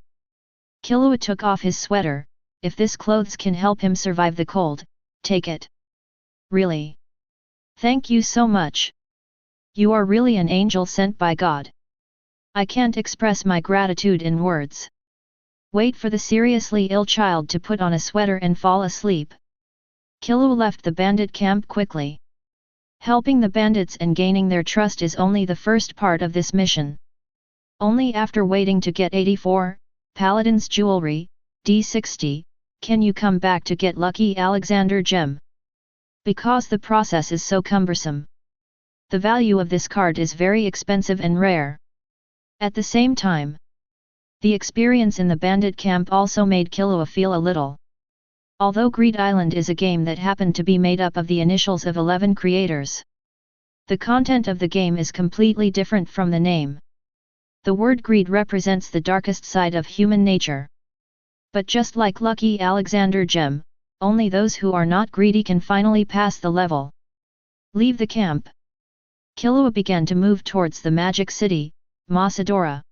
Killua took off his sweater. "If this clothes can help him survive the cold, take it." "Really? Thank you so much. You are really an angel sent by God. I can't express my gratitude in words." "Wait for the seriously ill child to put on a sweater and fall asleep." Killua left the bandit camp quickly. Helping the bandits and gaining their trust is only the first part of this mission. Only after waiting to get 84, Paladin's Jewelry, D60, can you come back to get Lucky Alexander Gem. Because the process is so cumbersome. The value of this card is very expensive and rare. At the same time, the experience in the bandit camp also made Killua feel a little. Although Greed Island is a game that happened to be made up of the initials of 11 creators, the content of the game is completely different from the name. The word greed represents the darkest side of human nature. But just like Lucky Alexander Gem, only those who are not greedy can finally pass the level. Leave the camp. Killua began to move towards the magic city, Masadora.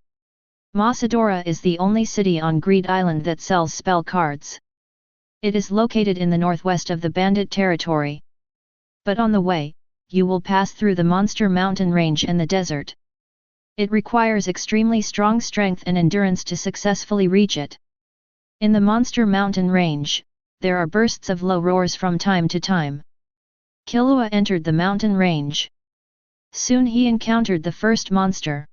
Masadora is the only city on Greed Island that sells spell cards. It is located in the northwest of the bandit territory. But on the way, you will pass through the Monster Mountain Range and the desert. It requires extremely strong strength and endurance to successfully reach it. In the Monster Mountain Range, there are bursts of low roars from time to time. Killua entered the mountain range. Soon he encountered the first monster.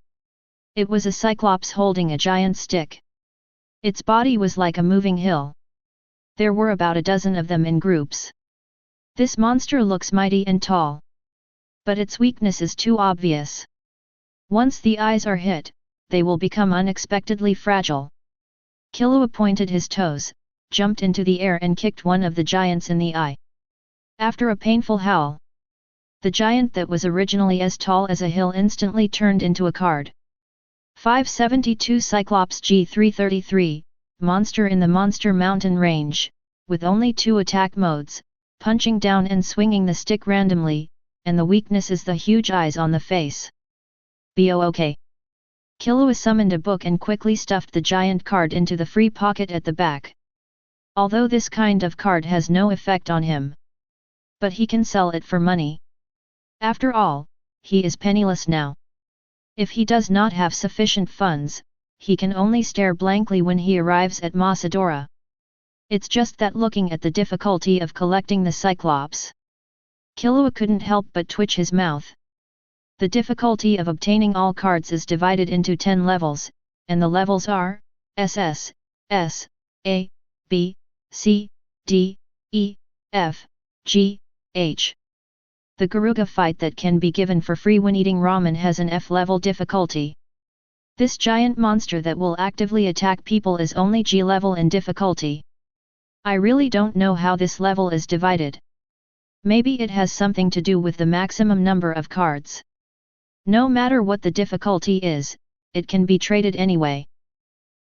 It was a cyclops holding a giant stick. Its body was like a moving hill. There were about a dozen of them in groups. This monster looks mighty and tall. But its weakness is too obvious. Once the eyes are hit, they will become unexpectedly fragile. Killua pointed his toes, jumped into the air and kicked one of the giants in the eye. After a painful howl, the giant that was originally as tall as a hill instantly turned into a card. 572 Cyclops G333, monster in the Monster Mountain Range, with only 2 attack modes, punching down and swinging the stick randomly, and the weakness is the huge eyes on the face. "Bo-okay?" Killua summoned a book and quickly stuffed the giant card into the free pocket at the back. Although this kind of card has no effect on him, but he can sell it for money. After all, he is penniless now. If he does not have sufficient funds, he can only stare blankly when he arrives at Masadora. It's just that looking at the difficulty of collecting the Cyclops, Killua couldn't help but twitch his mouth. The difficulty of obtaining all cards is divided into 10 levels, and the levels are SS, S, A, B, C, D, E, F, G, H. The Garuga fight that can be given for free when eating ramen has an F-level difficulty. This giant monster that will actively attack people is only G-level in difficulty. I really don't know how this level is divided. Maybe it has something to do with the maximum number of cards. No matter what the difficulty is, it can be traded anyway.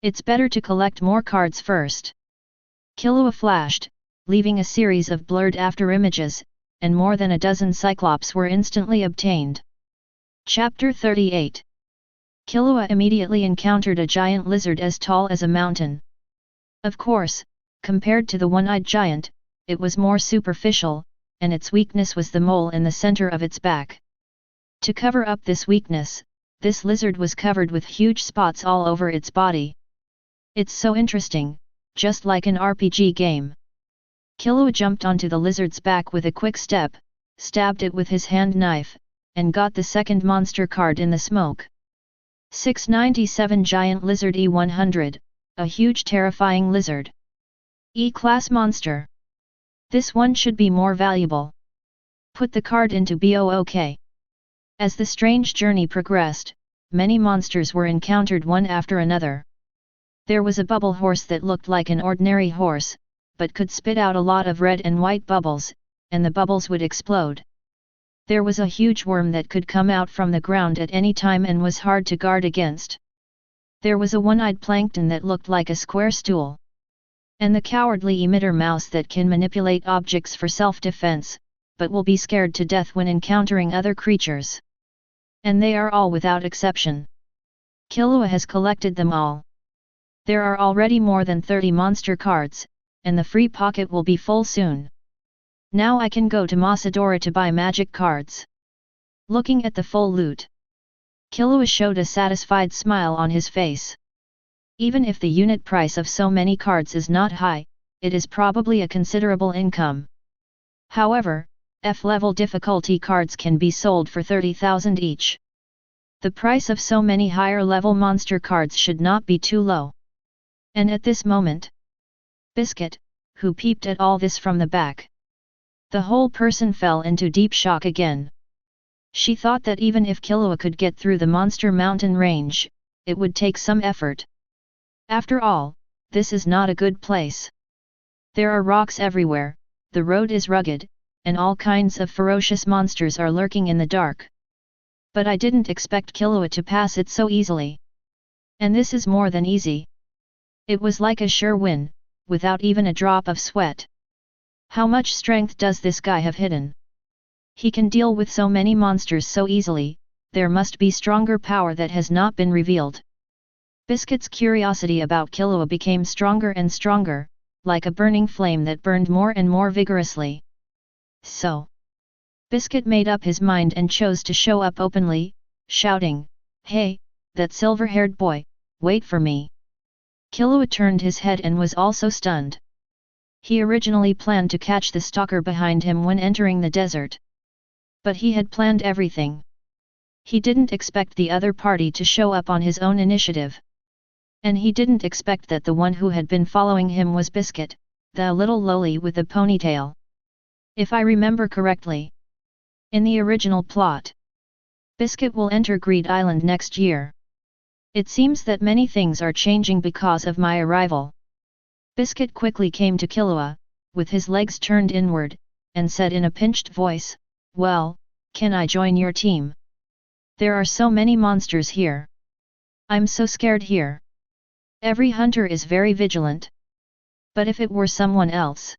It's better to collect more cards first. Killua flashed, leaving a series of blurred afterimages, and more than a dozen Cyclops were instantly obtained. Chapter 38. Killua immediately encountered a giant lizard as tall as a mountain. Of course, compared to the one-eyed giant, it was more superficial, and its weakness was the mole in the center of its back. To cover up this weakness, this lizard was covered with huge spots all over its body. It's so interesting, just like an RPG game. Killua jumped onto the lizard's back with a quick step, stabbed it with his hand knife, and got the second monster card in the smoke. 697 Giant Lizard E100, a huge terrifying lizard. E-class monster. This one should be more valuable. Put the card into BOOK. As the strange journey progressed, many monsters were encountered one after another. There was a bubble horse that looked like an ordinary horse, but could spit out a lot of red and white bubbles, and the bubbles would explode. There was a huge worm that could come out from the ground at any time and was hard to guard against. There was a one-eyed plankton that looked like a square stool. And the cowardly emitter mouse that can manipulate objects for self-defense, but will be scared to death when encountering other creatures. And they are all without exception. Killua has collected them all. There are already more than 30 monster cards, and the free pocket will be full soon. Now I can go to Masadora to buy magic cards. Looking at the full loot, Killua showed a satisfied smile on his face. Even if the unit price of so many cards is not high, it is probably a considerable income. However, F-level difficulty cards can be sold for 30,000 each. The price of so many higher-level monster cards should not be too low. And at this moment, Biscuit, who peeped at all this from the back, the whole person fell into deep shock again. She thought that even if Killua could get through the monster mountain range, it would take some effort. After all, this is not a good place. There are rocks everywhere, the road is rugged, and all kinds of ferocious monsters are lurking in the dark. But I didn't expect Killua to pass it so easily. And this is more than easy. It was like a sure win, without even a drop of sweat. How much strength does this guy have hidden? He can deal with so many monsters so easily, there must be stronger power that has not been revealed. Biscuit's curiosity about Killua became stronger and stronger, like a burning flame that burned more and more vigorously. So, Biscuit made up his mind and chose to show up openly, shouting, "Hey, that silver-haired boy, wait for me." Killua turned his head and was also stunned. He originally planned to catch the stalker behind him when entering the desert. But he had planned everything. He didn't expect the other party to show up on his own initiative. And he didn't expect that the one who had been following him was Biscuit, the little loli with the ponytail. If I remember correctly, in the original plot, Biscuit will enter Greed Island next year. It seems that many things are changing because of my arrival. Biscuit quickly came to Killua, with his legs turned inward, and said in a pinched voice, "Well, can I join your team? There are so many monsters here. I'm so scared here. Every hunter is very vigilant. But if it were someone else,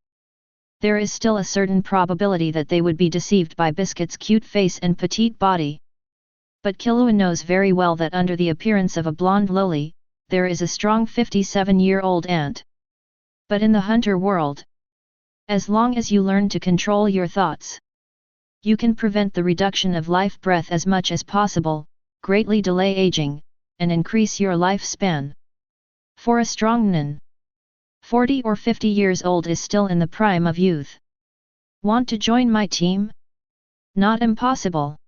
there is still a certain probability that they would be deceived by Biscuit's cute face and petite body." But Killua knows very well that under the appearance of a blonde loli, there is a strong 57-year-old ant. But in the hunter world, as long as you learn to control your thoughts, you can prevent the reduction of life breath as much as possible, greatly delay aging, and increase your lifespan. For a strong Nin, 40 or 50 years old is still in the prime of youth. Want to join my team? Not impossible.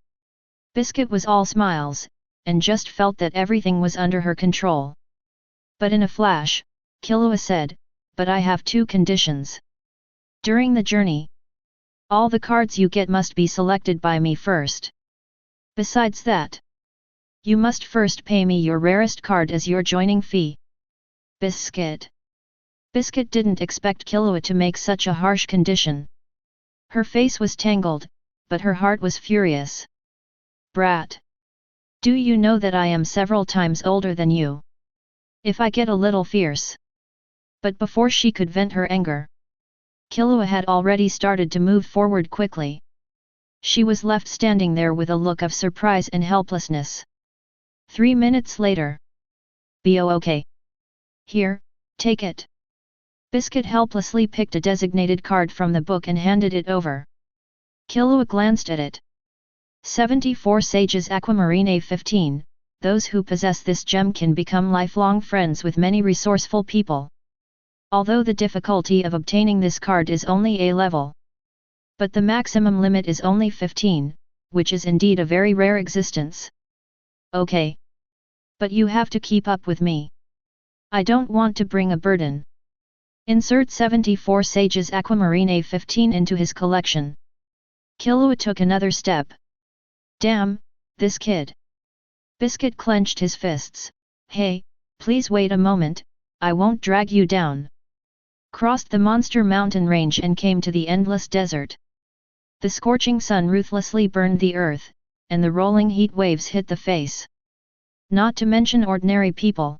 Biscuit was all smiles, and just felt that everything was under her control. But in a flash, Killua said, "But I have two conditions. During the journey, all the cards you get must be selected by me first. Besides that, you must first pay me your rarest card as your joining fee." Biscuit didn't expect Killua to make such a harsh condition. Her face was tangled, but her heart was furious. "Brat! Do you know that I am several times older than you? If I get a little fierce..." But before she could vent her anger, Killua had already started to move forward quickly. She was left standing there with a look of surprise and helplessness. 3 minutes later. "Bo okay? Here, take it." Biscuit helplessly picked a designated card from the book and handed it over. Killua glanced at it. 74 Sages Aquamarine A15, those who possess this gem can become lifelong friends with many resourceful people. Although the difficulty of obtaining this card is only A level. But the maximum limit is only 15, which is indeed a very rare existence. "Okay. But you have to keep up with me. I don't want to bring a burden." Insert 74 Sages Aquamarine A15 into his collection. Killua took another step. "Damn, this kid." Biscuit clenched his fists. "Hey, please wait a moment, I won't drag you down." Crossed the monster mountain range and came to the endless desert. The scorching sun ruthlessly burned the earth, and the rolling heat waves hit the face. Not to mention ordinary people.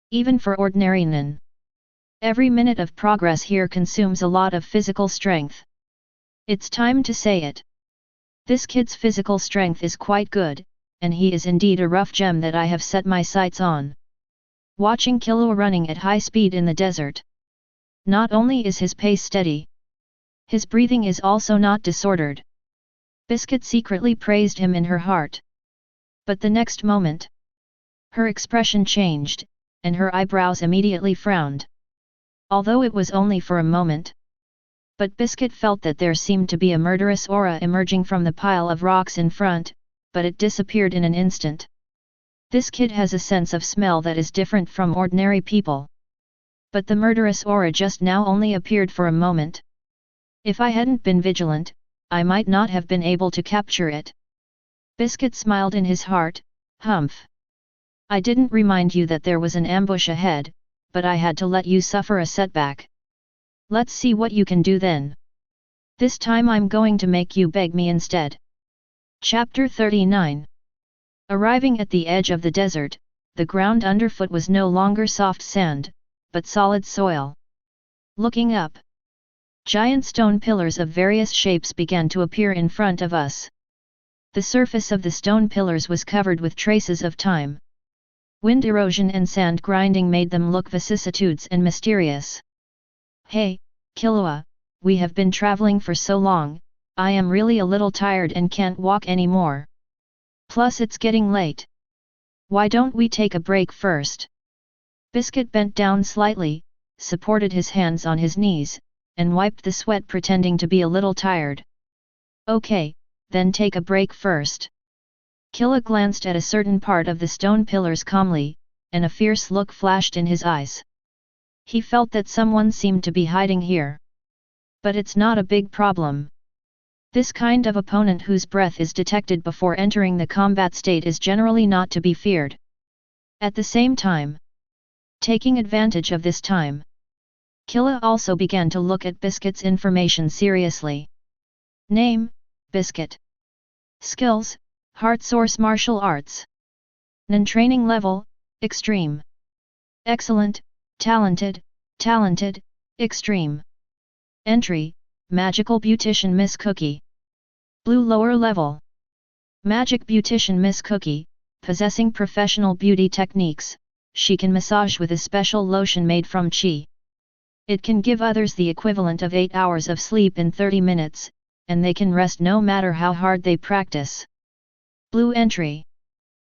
Even for ordinary Nin, every minute of progress here consumes a lot of physical strength. It's time to say it. This kid's physical strength is quite good, and he is indeed a rough gem that I have set my sights on. Watching Killua running at high speed in the desert. Not only is his pace steady, his breathing is also not disordered. Biscuit secretly praised him in her heart. But the next moment, her expression changed, and her eyebrows immediately frowned. Although it was only for a moment. But Biscuit felt that there seemed to be a murderous aura emerging from the pile of rocks in front, but it disappeared in an instant. This kid has a sense of smell that is different from ordinary people. But the murderous aura just now only appeared for a moment. If I hadn't been vigilant, I might not have been able to capture it. Biscuit smiled in his heart. "Humph. I didn't remind you that there was an ambush ahead, but I had to let you suffer a setback. Let's see what you can do then. This time I'm going to make you beg me instead." Chapter 39. Arriving at the edge of the desert, the ground underfoot was no longer soft sand, but solid soil. Looking up, giant stone pillars of various shapes began to appear in front of us. The surface of the stone pillars was covered with traces of time. Wind erosion and sand grinding made them look vicissitudes and mysterious. "Hey, Killua, we have been traveling for so long, I am really a little tired and can't walk anymore. Plus it's getting late. Why don't we take a break first?" Biscuit bent down slightly, supported his hands on his knees, and wiped the sweat pretending to be a little tired. "Okay, then take a break first." Killua glanced at a certain part of the stone pillars calmly, and a fierce look flashed in his eyes. He felt that someone seemed to be hiding here. But it's not a big problem. This kind of opponent whose breath is detected before entering the combat state is generally not to be feared. At the same time, taking advantage of this time, Killua also began to look at Biscuit's information seriously. Name, Biscuit. Skills, Heart Source Martial Arts. Nin training level, Extreme. Excellent, Talented, Extreme. Entry, Magical Beautician Miss Cookie. Blue lower level. Magic beautician Miss Cookie, possessing professional beauty techniques, she can massage with a special lotion made from qi. It can give others the equivalent of 8 hours of sleep in 30 minutes, and they can rest no matter how hard they practice. Blue entry.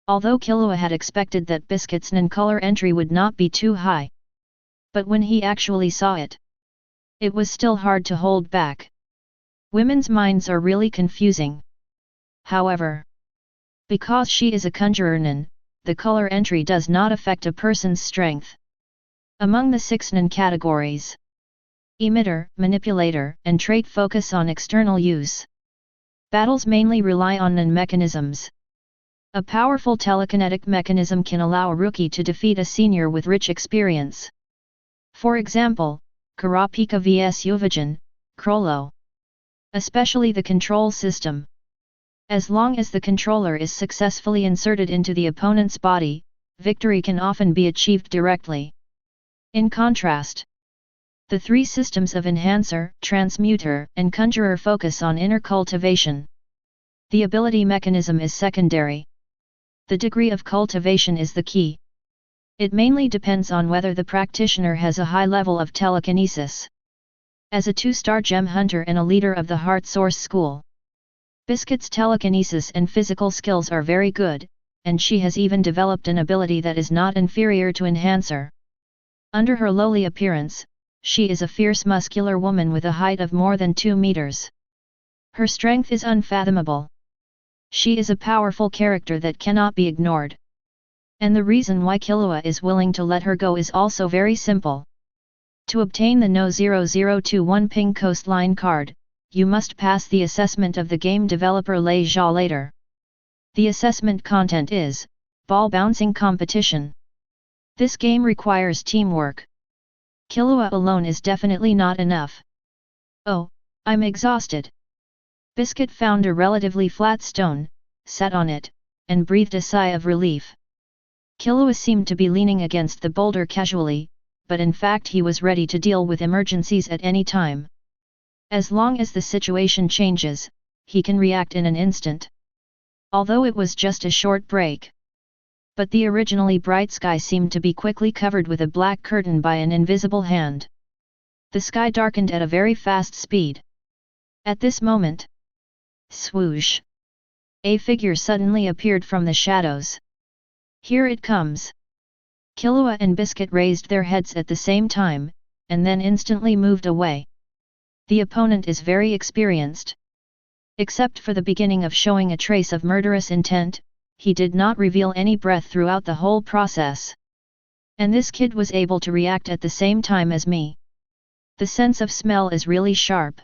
Although Killua had expected that Biscuit's non-color entry would not be too high. But when he actually saw it, it was still hard to hold back. Women's minds are really confusing. However, because she is a conjurer Nin, the color entry does not affect a person's strength. Among the 6 Nin categories, emitter, manipulator, and trait focus on external use. Battles mainly rely on Nin mechanisms. A powerful telekinetic mechanism can allow a rookie to defeat a senior with rich experience. For example, Kurapika vs Uvajin, Krollo. Especially the control system. As long as the controller is successfully inserted into the opponent's body, victory can often be achieved directly. In contrast, the 3 systems of Enhancer, Transmuter, and Conjurer focus on inner cultivation. The ability mechanism is secondary. The degree of cultivation is the key. It mainly depends on whether the practitioner has a high level of telekinesis. As a 2-star gem hunter and a leader of the Heart Source School, Biscuit's telekinesis and physical skills are very good, and she has even developed an ability that is not inferior to Enhancer. Under her lowly appearance, she is a fierce muscular woman with a height of more than 2 meters. Her strength is unfathomable. She is a powerful character that cannot be ignored. And the reason why Killua is willing to let her go is also very simple. To obtain the No 0021 Ping Coastline card, you must pass the assessment of the game developer Lei Jia later. The assessment content is ball bouncing competition. This game requires teamwork. Killua alone is definitely not enough. Oh, I'm exhausted. Biscuit found a relatively flat stone, sat on it, and breathed a sigh of relief. Killua seemed to be leaning against the boulder casually, but in fact he was ready to deal with emergencies at any time. As long as the situation changes, he can react in an instant. Although it was just a short break. But the originally bright sky seemed to be quickly covered with a black curtain by an invisible hand. The sky darkened at a very fast speed. At this moment, swoosh! A figure suddenly appeared from the shadows. Here it comes! Killua and Biscuit raised their heads at the same time, and then instantly moved away. The opponent is very experienced. Except for the beginning of showing a trace of murderous intent, he did not reveal any breath throughout the whole process. And this kid was able to react at the same time as me. The sense of smell is really sharp.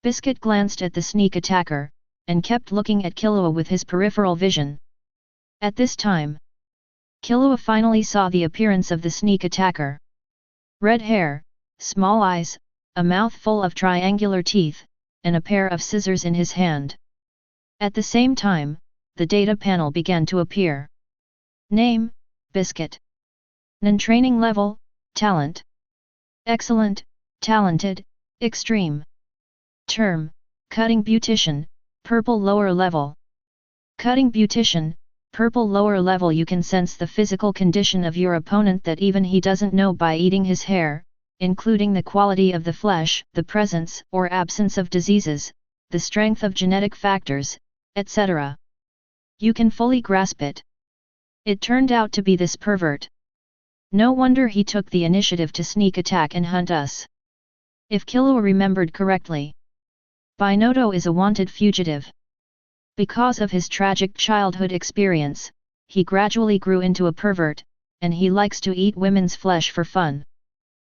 Biscuit glanced at the sneak attacker, and kept looking at Killua with his peripheral vision. At this time, Killua finally saw the appearance of the sneak attacker. Red hair, small eyes, a mouth full of triangular teeth, and a pair of scissors in his hand. At the same time, the data panel began to appear. Name, Biscuit. Nin training level, talent. Excellent, talented, extreme. Term, cutting beautician, purple lower level. Cutting beautician, purple lower level. You can sense the physical condition of your opponent that even he doesn't know by eating his hair, including the quality of the flesh, the presence or absence of diseases, the strength of genetic factors, etc. You can fully grasp it. It turned out to be this pervert. No wonder he took the initiative to sneak attack and hunt us. If Killua remembered correctly, Binoto is a wanted fugitive. Because of his tragic childhood experience, he gradually grew into a pervert, and he likes to eat women's flesh for fun.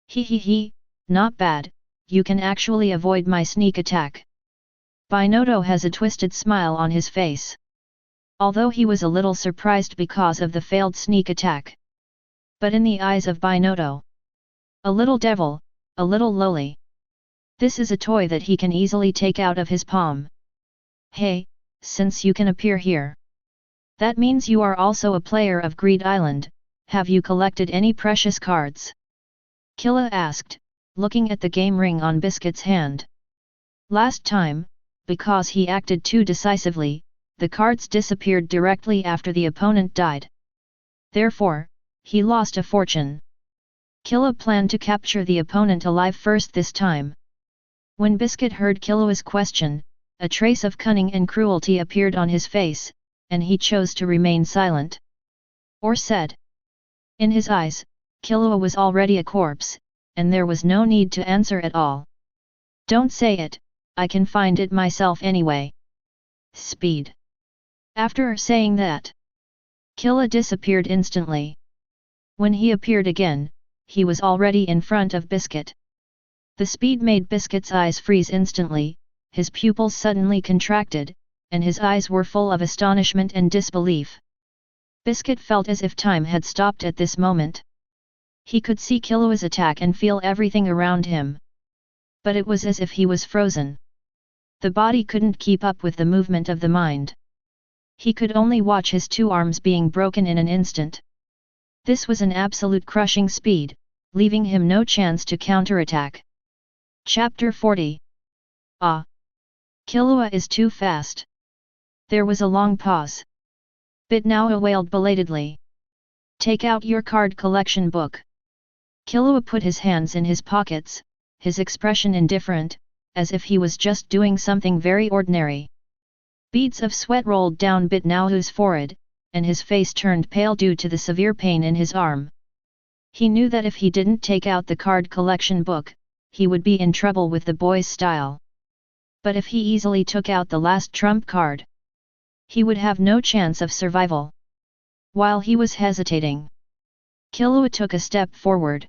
He, not bad, you can actually avoid my sneak attack. Binoto has a twisted smile on his face. Although he was a little surprised because of the failed sneak attack. But in the eyes of Binoto, a little devil, a little lowly. This is a toy that he can easily take out of his palm. Hey, since you can appear here, that means you are also a player of Greed Island. Have you collected any precious cards? Killua asked, looking at the game ring on Biscuit's hand. Last time, because he acted too decisively, the cards disappeared directly after the opponent died. Therefore, he lost a fortune. Killua planned to capture the opponent alive first this time. When Biscuit heard Killua's question, a trace of cunning and cruelty appeared on his face, and he chose to remain silent. Or said. In his eyes, Killua was already a corpse, and there was no need to answer at all. Don't say it, I can find it myself anyway. Speed. After saying that, Killua disappeared instantly. When he appeared again, he was already in front of Biscuit. The speed made Biscuit's eyes freeze instantly, his pupils suddenly contracted, and his eyes were full of astonishment and disbelief. Biscuit felt as if time had stopped at this moment. He could see Killua's attack and feel everything around him. But it was as if he was frozen. The body couldn't keep up with the movement of the mind. He could only watch his two arms being broken in an instant. This was an absolute crushing speed, leaving him no chance to counterattack. Chapter 40. Ah! Killua is too fast. There was a long pause. Bitnao wailed belatedly. Take out your card collection book. Killua put his hands in his pockets, his expression indifferent, as if he was just doing something very ordinary. Beads of sweat rolled down Bitnao's forehead, and his face turned pale due to the severe pain in his arm. He knew that if he didn't take out the card collection book, he would be in trouble with the boy's style. But if he easily took out the last trump card, he would have no chance of survival. While he was hesitating, Killua took a step forward.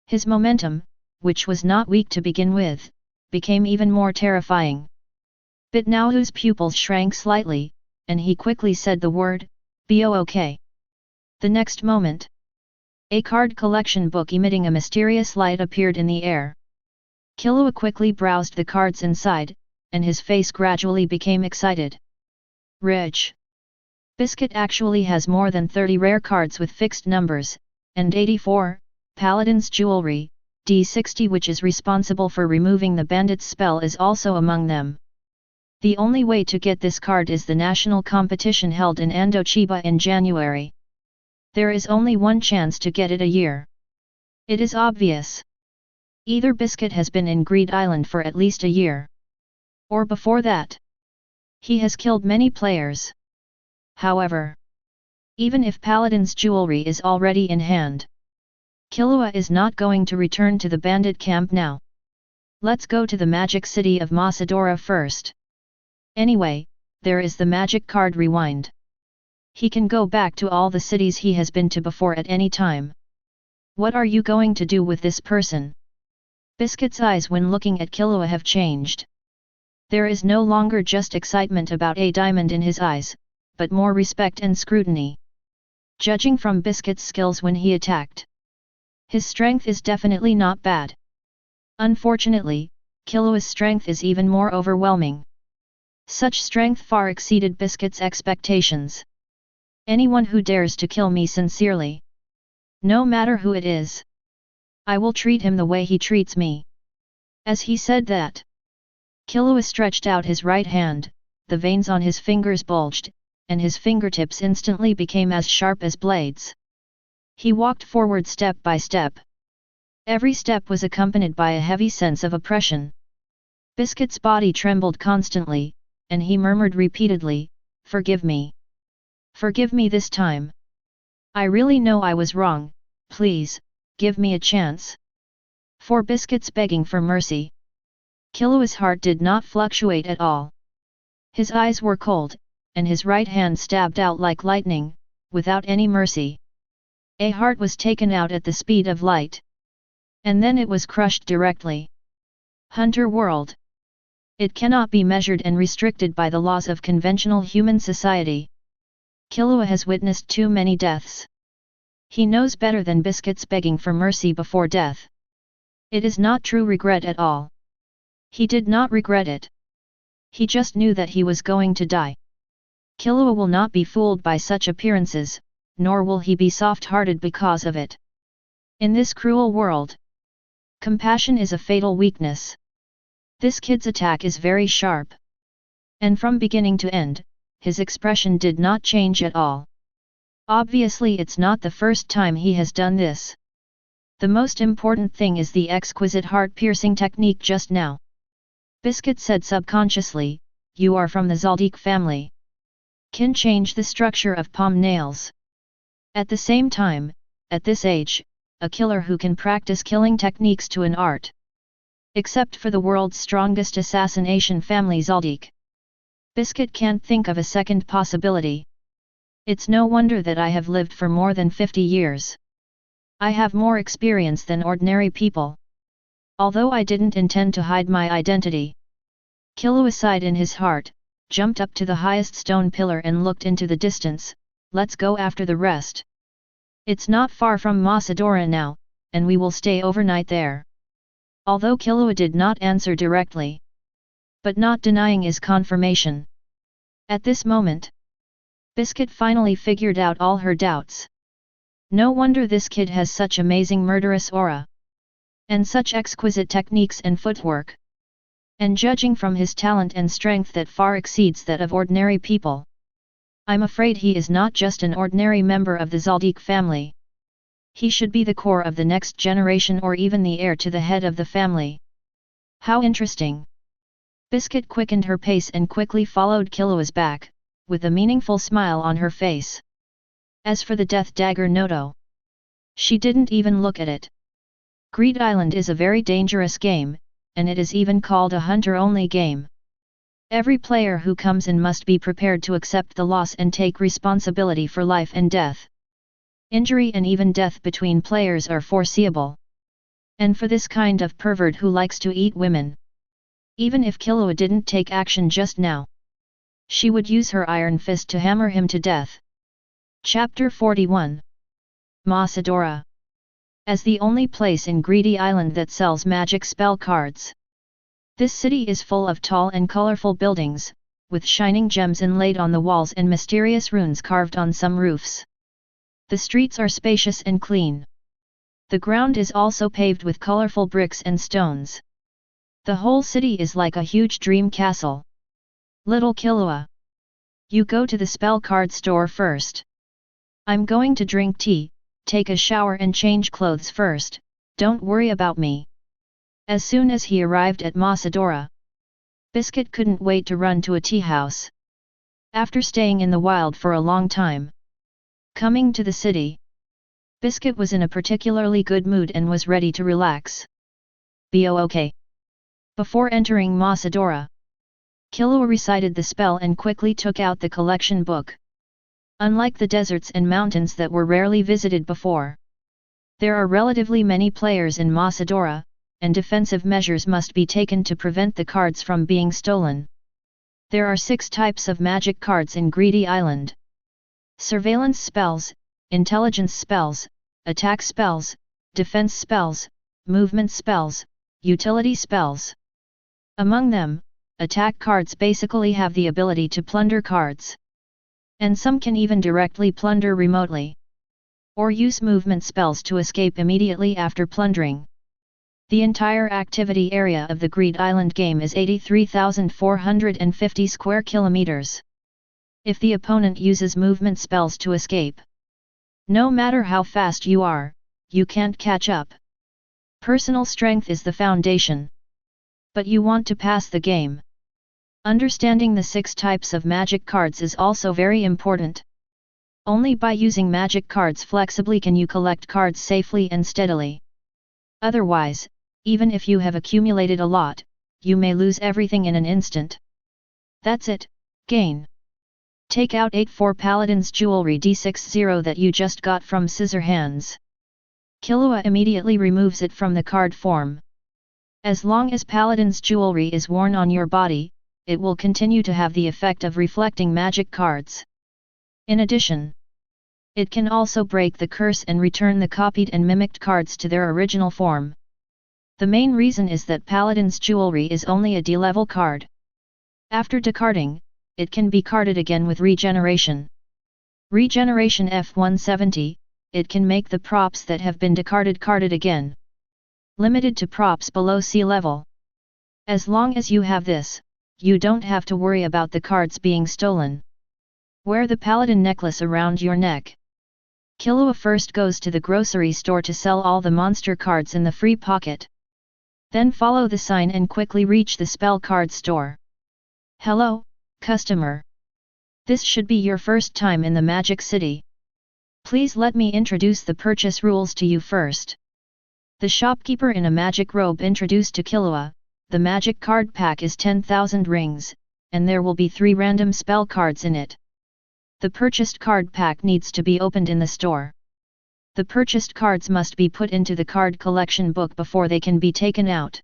His momentum, which was not weak to begin with, became even more terrifying. Bitnao's pupils shrank slightly, and he quickly said the word, "Book." The next moment, a card collection book emitting a mysterious light appeared in the air. Killua quickly browsed the cards inside, and his face gradually became excited. Rich. Biscuit actually has more than 30 rare cards with fixed numbers, and 84, Paladin's Jewelry, D60 which is responsible for removing the bandit's spell is also among them. The only way to get this card is the national competition held in Andochiba in January. There is only one chance to get it a year. It is obvious. Either Biscuit has been in Greed Island for at least a year. Or before that. He has killed many players. However, even if Paladin's Jewelry is already in hand, Killua is not going to return to the bandit camp now. Let's go to the magic city of Masadora first. Anyway, there is the magic card rewind. He can go back to all the cities he has been to before at any time. What are you going to do with this person? Biscuit's eyes when looking at Killua have changed. There is no longer just excitement about a diamond in his eyes, but more respect and scrutiny. Judging from Biscuit's skills when he attacked, his strength is definitely not bad. Unfortunately, Killua's strength is even more overwhelming. Such strength far exceeded Biscuit's expectations. Anyone who dares to kill me sincerely, no matter who it is, I will treat him the way he treats me. As he said that, Killua stretched out his right hand, the veins on his fingers bulged, and his fingertips instantly became as sharp as blades. He walked forward step by step. Every step was accompanied by a heavy sense of oppression. Biscuit's body trembled constantly, and he murmured repeatedly, "Forgive me. Forgive me this time. I really know I was wrong, please, give me a chance." For Biscuit's begging for mercy, Killua's heart did not fluctuate at all. His eyes were cold, and his right hand stabbed out like lightning, without any mercy. A heart was taken out at the speed of light. And then it was crushed directly. Hunter World. It cannot be measured and restricted by the laws of conventional human society. Killua has witnessed too many deaths. He knows better than Biscuit's begging for mercy before death. It is not true regret at all. He did not regret it. He just knew that he was going to die. Killua will not be fooled by such appearances, nor will he be soft-hearted because of it. In this cruel world, compassion is a fatal weakness. This kid's attack is very sharp. And from beginning to end, his expression did not change at all. Obviously it's not the first time he has done this. The most important thing is the exquisite heart-piercing technique just now. Biscuit said subconsciously, you are from the Zoldyck family. Can change the structure of palm nails. At the same time, at this age, a killer who can practice killing techniques to an art. Except for the world's strongest assassination family Zoldyck. Biscuit can't think of a second possibility. It's no wonder that I have lived for more than 50 years. I have more experience than ordinary people. Although I didn't intend to hide my identity. Killua sighed in his heart, jumped up to the highest stone pillar and looked into the distance. Let's go after the rest. It's not far from Masadora now, and we will stay overnight there. Although Killua did not answer directly. But not denying is confirmation. At this moment, Biscuit finally figured out all her doubts. No wonder this kid has such amazing murderous aura. And such exquisite techniques and footwork. And judging from his talent and strength that far exceeds that of ordinary people. I'm afraid he is not just an ordinary member of the Zoldyck family. He should be the core of the next generation or even the heir to the head of the family. How interesting. Biscuit quickened her pace and quickly followed Killua's back, with a meaningful smile on her face. As for the Death Dagger Noto, she didn't even look at it. Greed Island is a very dangerous game, and it is even called a hunter-only game. Every player who comes in must be prepared to accept the loss and take responsibility for life and death. Injury and even death between players are foreseeable. And for this kind of pervert who likes to eat women. Even if Killua didn't take action just now, she would use her iron fist to hammer him to death. Chapter 41. Masadora. As the only place in Greedy Island that sells magic spell cards. This city is full of tall and colorful buildings, with shining gems inlaid on the walls and mysterious runes carved on some roofs. The streets are spacious and clean. The ground is also paved with colorful bricks and stones. The whole city is like a huge dream castle. Little Killua, you go to the spell card store first. I'm going to drink tea, take a shower and change clothes first, don't worry about me. As soon as he arrived at Masadora, Biscuit couldn't wait to run to a tea house. After staying in the wild for a long time, coming to the city, Biscuit was in a particularly good mood and was ready to relax. Okay. Before entering Masadora, Killua recited the spell and quickly took out the collection book. Unlike the deserts and mountains that were rarely visited before, there are relatively many players in Masadora, and defensive measures must be taken to prevent the cards from being stolen. There are 6 types of magic cards in Greedy Island. Surveillance spells, intelligence spells, attack spells, defense spells, movement spells, utility spells. Among them, attack cards basically have the ability to plunder cards. And some can even directly plunder remotely. Or use movement spells to escape immediately after plundering. The entire activity area of the Greed Island game is 83,450 square kilometers. If the opponent uses movement spells to escape, no matter how fast you are, you can't catch up. Personal strength is the foundation. But you want to pass the game. Understanding the 6 types of magic cards is also very important. Only by using magic cards flexibly can you collect cards safely and steadily. Otherwise, even if you have accumulated a lot, you may lose everything in an instant. That's it, gain. Take out 84 Paladin's Jewelry D60 that you just got from Scissor Hands. Killua immediately removes it from the card form. As long as Paladin's Jewelry is worn on your body, it will continue to have the effect of reflecting magic cards. In addition, it can also break the curse and return the copied and mimicked cards to their original form. The main reason is that Paladin's Jewelry is only a D-level card. After discarding, it can be carded again with regeneration. Regeneration F170, it can make the props that have been discarded carded again. Limited to props below sea level. As long as you have this, you don't have to worry about the cards being stolen. Wear the paladin necklace around your neck. Killua first goes to the grocery store to sell all the monster cards in the free pocket. Then follow the sign and quickly reach the spell card store. Hello, customer. This should be your first time in the Magic City. Please let me introduce the purchase rules to you first. The shopkeeper in a magic robe introduced to Killua, the magic card pack is 10,000 rings, and there will be 3 random spell cards in it. The purchased card pack needs to be opened in the store. The purchased cards must be put into the card collection book before they can be taken out.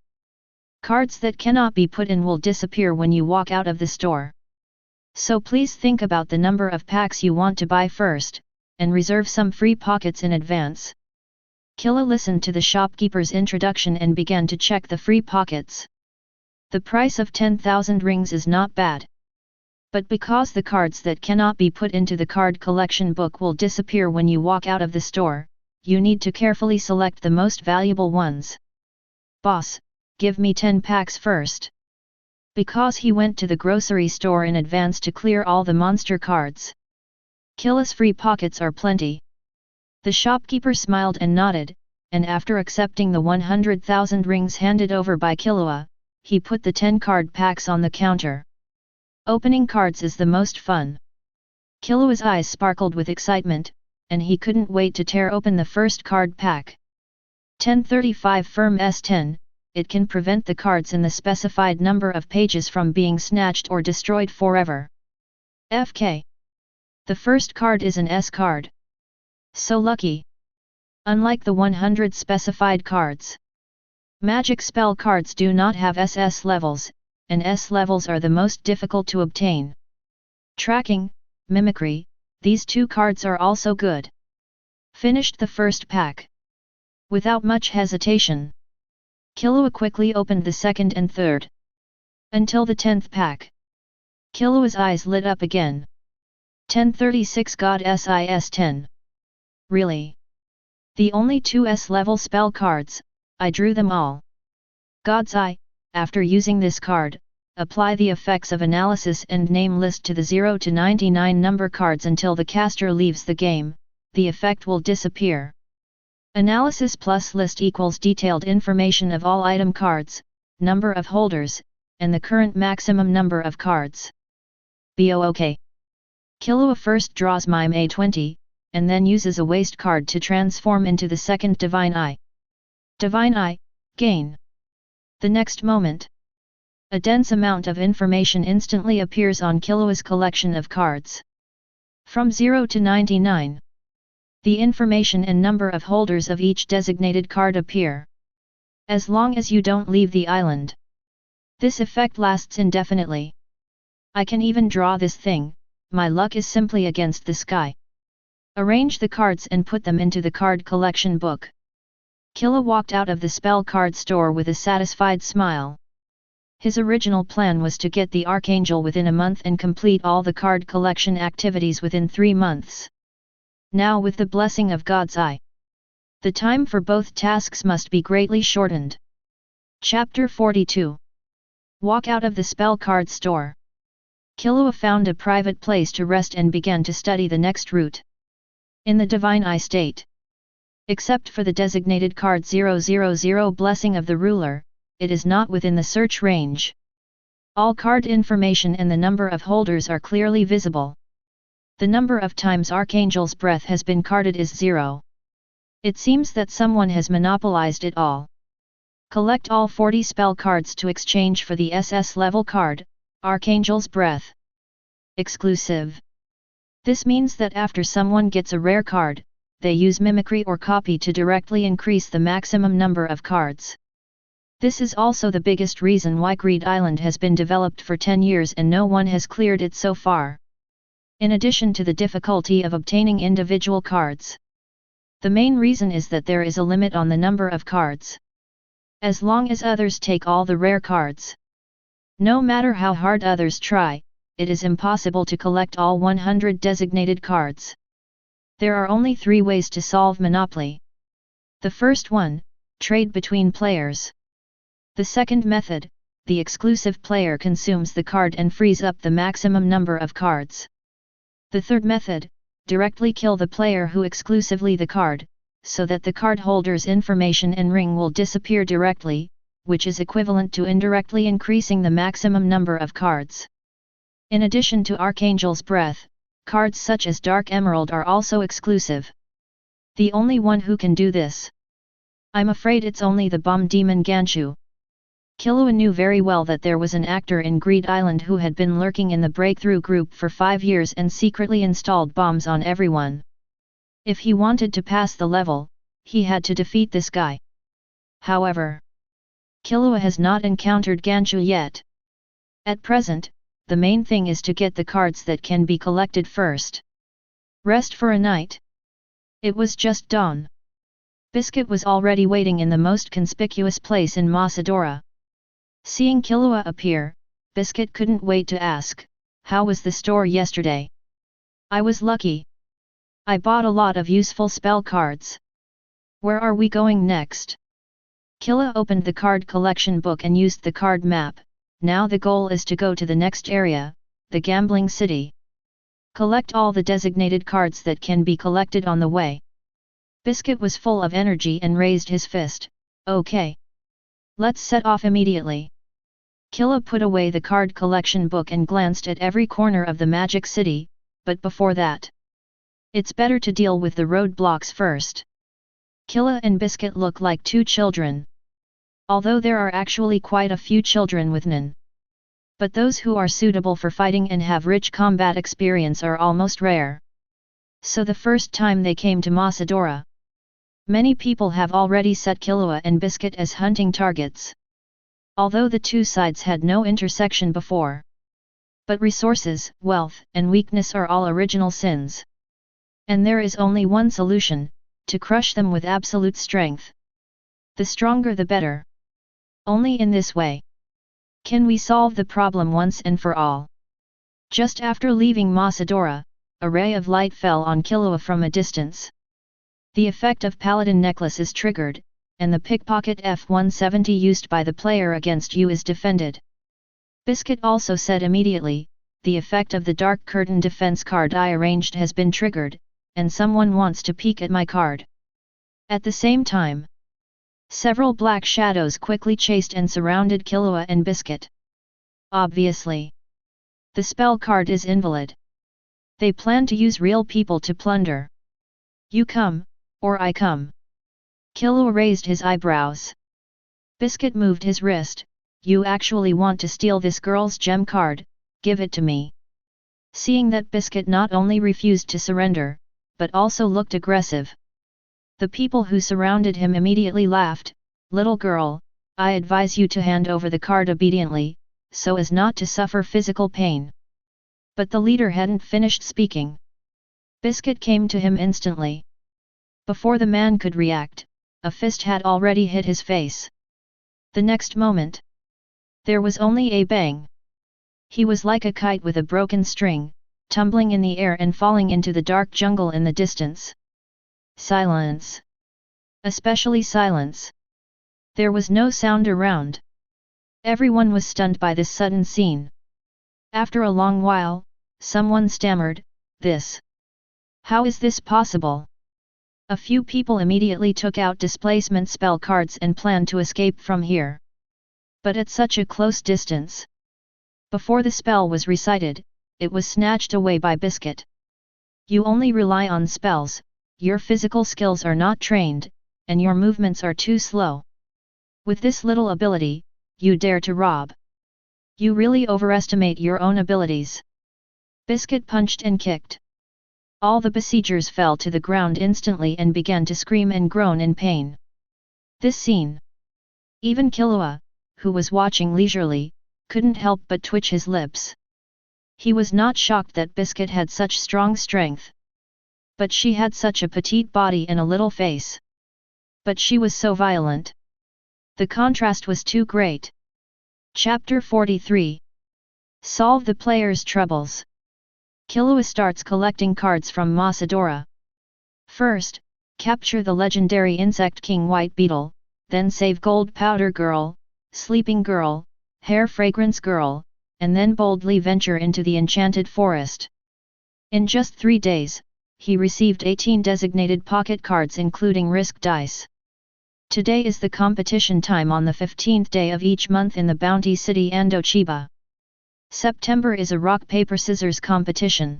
Cards that cannot be put in will disappear when you walk out of the store. So please think about the number of packs you want to buy first, and reserve some free pockets in advance. Killua listened to the shopkeeper's introduction and began to check the free pockets. The price of 10,000 rings is not bad. But because the cards that cannot be put into the card collection book will disappear when you walk out of the store, you need to carefully select the most valuable ones. Boss, give me 10 packs first. Because he went to the grocery store in advance to clear all the monster cards. Killua's free pockets are plenty. The shopkeeper smiled and nodded, and after accepting the 100,000 rings handed over by Killua, he put the 10 card packs on the counter. Opening cards is the most fun. Killua's eyes sparkled with excitement, and he couldn't wait to tear open the first card pack. 1035 Firm S10, it can prevent the cards in the specified number of pages from being snatched or destroyed forever. FK. The first card is an S card. So lucky. Unlike the 100 specified cards, magic spell cards do not have SS levels, and S levels are the most difficult to obtain. Tracking, mimicry, these 2 cards are also good. Finished the first pack. Without much hesitation, Killua quickly opened the second and third. Until the 10th pack. Killua's eyes lit up again. 1036 God SIS 10. Really? The only 2 S-level spell cards, I drew them all. God's Eye. After using this card, apply the effects of analysis and name list to the 0 to 99 number cards until the caster leaves the game, the effect will disappear. Analysis plus list equals detailed information of all item cards, number of holders, and the current maximum number of cards. BOOK. Killua first draws Mime A20, and then uses a waste card to transform into the second Divine Eye. Divine Eye, gain. The next moment, a dense amount of information instantly appears on Killua's collection of cards. From 0 to 99. The information and number of holders of each designated card appear. As long as you don't leave the island. This effect lasts indefinitely. I can even draw this thing, my luck is simply against the sky. Arrange the cards and put them into the card collection book. Killua walked out of the spell card store with a satisfied smile. His original plan was to get the Archangel within a month and complete all the card collection activities within 3 months. Now with the blessing of God's Eye, the time for both tasks must be greatly shortened. Chapter 42. Walk out of the spell card store. Killua found a private place to rest and began to study the next route. In the Divine Eye state, except for the designated card 000 Blessing of the Ruler, it is not within the search range. All card information and the number of holders are clearly visible. The number of times Archangel's breath has been carded is 0. It seems that someone has monopolized it all. Collect all 40 spell cards to exchange for the SS level card, Archangel's breath. Exclusive. This means that after someone gets a rare card, they use mimicry or copy to directly increase the maximum number of cards. This is also the biggest reason why Greed Island has been developed for 10 years and no one has cleared it so far. In addition to the difficulty of obtaining individual cards, the main reason is that there is a limit on the number of cards. As long as others take all the rare cards, no matter how hard others try, it is impossible to collect all 100 designated cards. There are only 3 ways to solve Monopoly. The first one, trade between players. The second method, the exclusive player consumes the card and frees up the maximum number of cards. The third method, directly kill the player who exclusively the card, so that the card holder's information and ring will disappear directly, which is equivalent to indirectly increasing the maximum number of cards. In addition to Archangel's Breath, cards such as Dark Emerald are also exclusive. The only one who can do this. I'm afraid it's only the bomb demon Ganshu. Killua knew very well that there was an actor in Greed Island who had been lurking in the breakthrough group for 5 years and secretly installed bombs on everyone. If he wanted to pass the level, he had to defeat this guy. However, Killua has not encountered Ganshu yet. At present, the main thing is to get the cards that can be collected first. Rest for a night. It was just dawn. Biscuit was already waiting in the most conspicuous place in Masadora. Seeing Killua appear, Biscuit couldn't wait to ask, "How was the store yesterday?" "I was lucky. I bought a lot of useful spell cards." "Where are we going next?" Killua opened the card collection book and used the card map. Now the goal is to go to the next area, the gambling city. Collect all the designated cards that can be collected on the way. Biscuit was full of energy and raised his fist. "Okay. Let's set off immediately." Killua put away the card collection book and glanced at every corner of the Magic City, but before that, it's better to deal with the roadblocks first. Killua and Biscuit look like two children. Although there are actually quite a few children with Nion. But those who are suitable for fighting and have rich combat experience are almost rare. So the first time they came to Masadora, many people have already set Killua and Biscuit as hunting targets. Although the two sides had no intersection before. But resources, wealth, and weakness are all original sins. And there is only one solution, to crush them with absolute strength. The stronger the better. Only in this way can we solve the problem once and for all. Just after leaving Masadora, a ray of light fell on Killua from a distance. The effect of Paladin Necklace is triggered, and the pickpocket F-170 used by the player against you is defended. Biscuit also said immediately, the effect of the Dark Curtain defense card I arranged has been triggered, and someone wants to peek at my card. At the same time, several black shadows quickly chased and surrounded Killua and Biscuit. Obviously, the spell card is invalid. They plan to use real people to plunder. You come, or I come. Killua raised his eyebrows. Biscuit moved his wrist. You actually want to steal this girl's gem card? Give it to me. Seeing that Biscuit not only refused to surrender, but also looked aggressive. The people who surrounded him immediately laughed. Little girl, I advise you to hand over the card obediently, so as not to suffer physical pain. But the leader hadn't finished speaking. Biscuit came to him instantly. Before the man could react, a fist had already hit his face. The next moment, there was only a bang. He was like a kite with a broken string, tumbling in the air and falling into the dark jungle in the distance. Silence. Especially silence. There was no sound around. Everyone was stunned by this sudden scene. After a long while, someone stammered, "This. How is this possible?" A few people immediately took out displacement spell cards and planned to escape from here. But at such a close distance. Before the spell was recited, it was snatched away by Biscuit. You only rely on spells, your physical skills are not trained, and your movements are too slow. With this little ability, you dare to rob. You really overestimate your own abilities. Biscuit punched and kicked. All the besiegers fell to the ground instantly and began to scream and groan in pain. This scene. Even Killua, who was watching leisurely, couldn't help but twitch his lips. He was not shocked that Biscuit had such strong strength. But she had such a petite body and a little face. But she was so violent. The contrast was too great. Chapter 43. Solve the player's troubles. Killua starts collecting cards from Masadora. First, capture the legendary insect king White Beetle, then save Gold Powder Girl, Sleeping Girl, Hair Fragrance Girl, and then boldly venture into the enchanted forest. In just 3 days, he received 18 designated pocket cards including risk dice. Today is the competition time on the 15th day of each month in the Bounty City Andochiba. September is a rock-paper-scissors competition.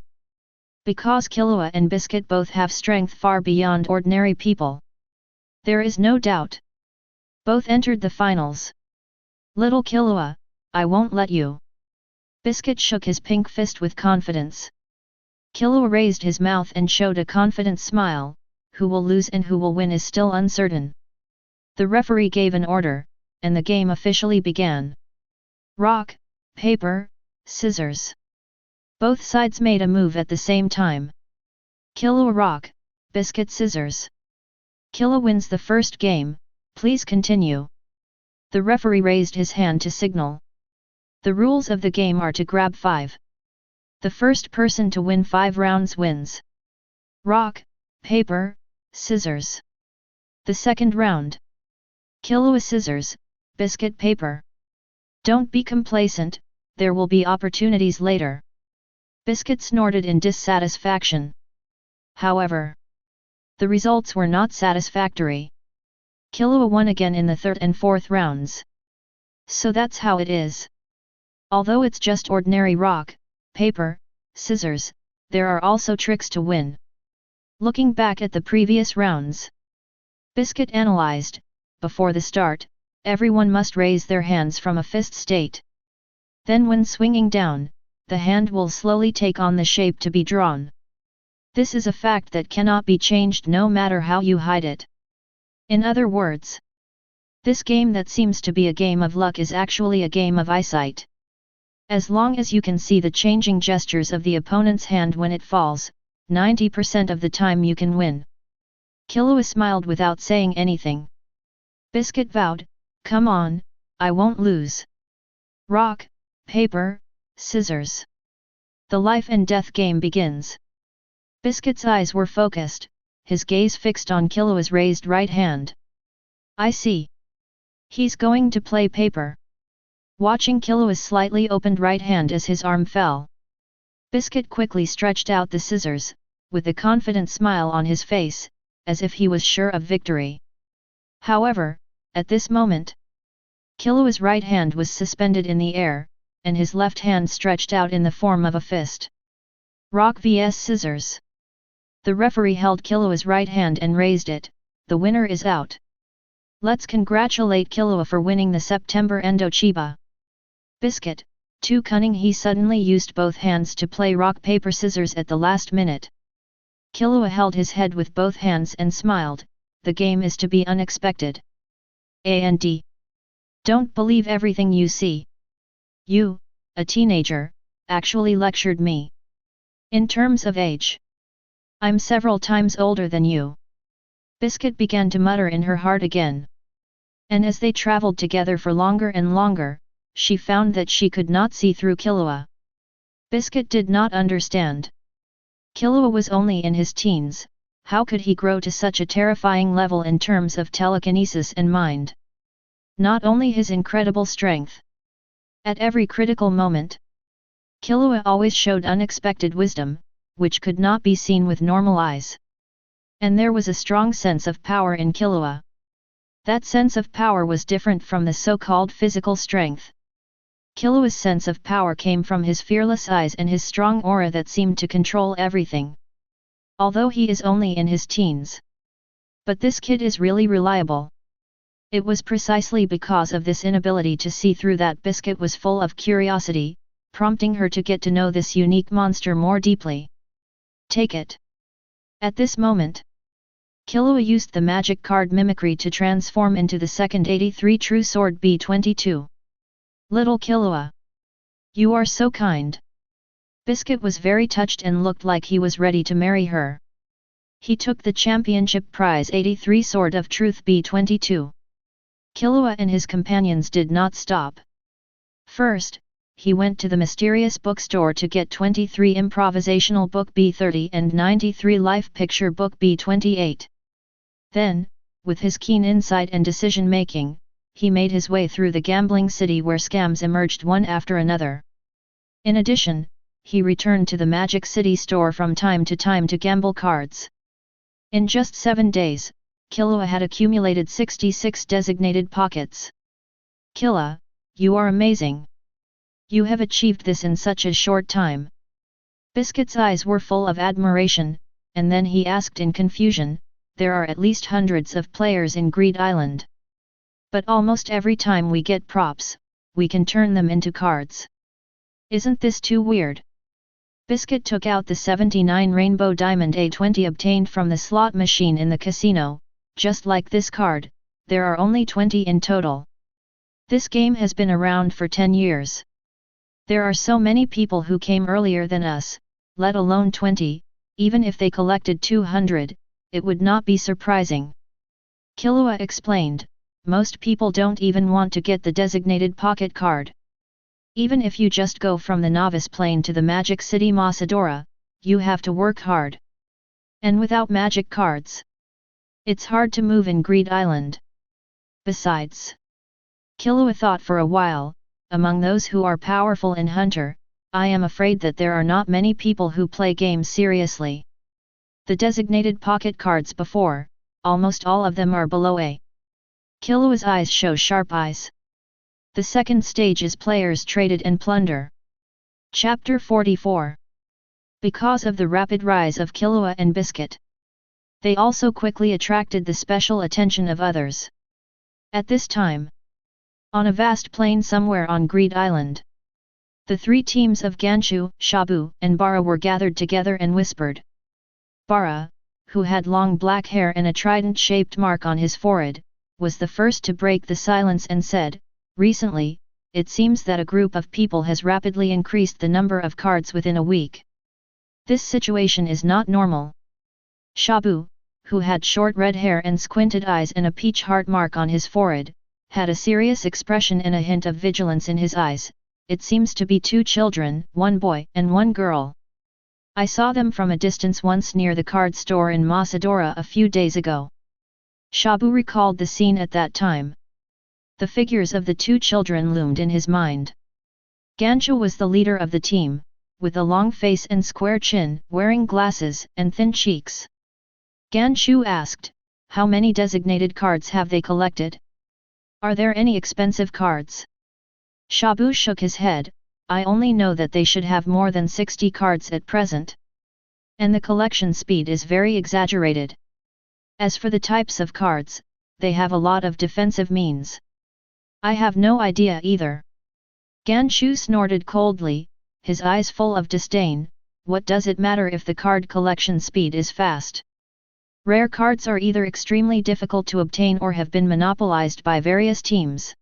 Because Killua and Biscuit both have strength far beyond ordinary people, there is no doubt. Both entered the finals. Little Killua, I won't let you. Biscuit shook his pink fist with confidence. Killua raised his mouth and showed a confident smile. Who will lose and who will win is still uncertain. The referee gave an order, and the game officially began. Rock, paper, scissors. Both sides made a move at the same time. Killua rock, Biscuit scissors. Killua wins the first game, please continue. The referee raised his hand to signal. The rules of the game are to grab 5. The first person to win 5 rounds wins. Rock, paper, scissors. The second round. Killua scissors, Biscuit paper. Don't be complacent, there will be opportunities later. Biscuit snorted in dissatisfaction. However, the results were not satisfactory. Killua won again in the third and fourth rounds. So that's how it is. Although it's just ordinary rock, paper, scissors, there are also tricks to win. Looking back at the previous rounds, Biscuit analyzed, before the start, everyone must raise their hands from a fist state. Then when swinging down, the hand will slowly take on the shape to be drawn. This is a fact that cannot be changed no matter how you hide it. In other words, this game that seems to be a game of luck is actually a game of eyesight. As long as you can see the changing gestures of the opponent's hand when it falls, 90% of the time you can win. Killua smiled without saying anything. Biscuit vowed, come on, I won't lose. Rock, paper, scissors. The life and death game begins. Biscuit's eyes were focused, his gaze fixed on Killua's raised right hand. I see. He's going to play paper. Watching Killua's slightly opened right hand as his arm fell, Biscuit quickly stretched out the scissors, with a confident smile on his face, as if he was sure of victory. However, at this moment, Killua's right hand was suspended in the air, and his left hand stretched out in the form of a fist. Rock vs scissors. The referee held Killua's right hand and raised it. The winner is out. Let's congratulate Killua for winning the September Endochiba. Biscuit, too cunning, he suddenly used both hands to play rock paper scissors at the last minute. Killua held his head with both hands and smiled. The game is to be unexpected. And don't believe everything you see. You, a teenager, actually lectured me. In terms of age, I'm several times older than you. Biscuit began to mutter in her heart again. And as they traveled together for longer and longer, she found that she could not see through Killua. Biscuit did not understand. Killua was only in his teens, how could he grow to such a terrifying level in terms of telekinesis and mind? Not only his incredible strength. At every critical moment, Killua always showed unexpected wisdom, which could not be seen with normal eyes. And there was a strong sense of power in Killua. That sense of power was different from the so-called physical strength. Killua's sense of power came from his fearless eyes and his strong aura that seemed to control everything. Although he is only in his teens. But this kid is really reliable. It was precisely because of this inability to see through that Biscuit was full of curiosity, prompting her to get to know this unique monster more deeply. Take it. At this moment, Killua used the magic card mimicry to transform into the second 83 True Sword B22. Little Killua. You are so kind. Biscuit was very touched and looked like he was ready to marry her. He took the championship prize 83 Sword of Truth B22. Killua and his companions did not stop. First, he went to the mysterious bookstore to get 23 improvisational book B30 and 93 life picture book B28. Then, with his keen insight and decision-making, he made his way through the gambling city where scams emerged one after another. In addition, he returned to the Magic City store from time to time to gamble cards. In just 7 days, Killua had accumulated 66 designated pockets. Killua, you are amazing. You have achieved this in such a short time. Biscuit's eyes were full of admiration, and then he asked in confusion, there are at least hundreds of players in Greed Island. But almost every time we get props, we can turn them into cards. Isn't this too weird? Biscuit took out the 79 Rainbow Diamond A20 obtained from the slot machine in the casino. Just like this card, there are only 20 in total. This game has been around for 10 years. There are so many people who came earlier than us, let alone 20, even if they collected 200, it would not be surprising. Killua explained, most people don't even want to get the designated pocket card. Even if you just go from the novice plane to the Magic City Masadora, you have to work hard. And without magic cards, it's hard to move in Greed Island. Besides, Killua thought for a while, among those who are powerful in Hunter, I am afraid that there are not many people who play games seriously. The designated pocket cards before, almost all of them are below A. Killua's eyes show sharp eyes. The second stage is players traded and plunder. Chapter 44. Because of the rapid rise of Killua and Biscuit, they also quickly attracted the special attention of others. At this time, on a vast plain somewhere on Greed Island, the 3 teams of Ganshu, Shabu, and Bara were gathered together and whispered. Bara, who had long black hair and a trident-shaped mark on his forehead, was the first to break the silence and said, recently, it seems that a group of people has rapidly increased the number of cards within a week. This situation is not normal. Shabu, who had short red hair and squinted eyes and a peach heart mark on his forehead, had a serious expression and a hint of vigilance in his eyes. It seems to be 2 children, 1 boy and 1 girl. I saw them from a distance once near the card store in Masadora a few days ago. Shabu recalled the scene at that time. The figures of the 2 children loomed in his mind. Ganshu was the leader of the team, with a long face and square chin, wearing glasses and thin cheeks. Ganshu asked, how many designated cards have they collected? Are there any expensive cards? Shabu shook his head, I only know that they should have more than 60 cards at present. And the collection speed is very exaggerated. As for the types of cards, they have a lot of defensive means. I have no idea either. Ganshu snorted coldly, his eyes full of disdain, what does it matter if the card collection speed is fast? Rare cards are either extremely difficult to obtain or have been monopolized by various teams.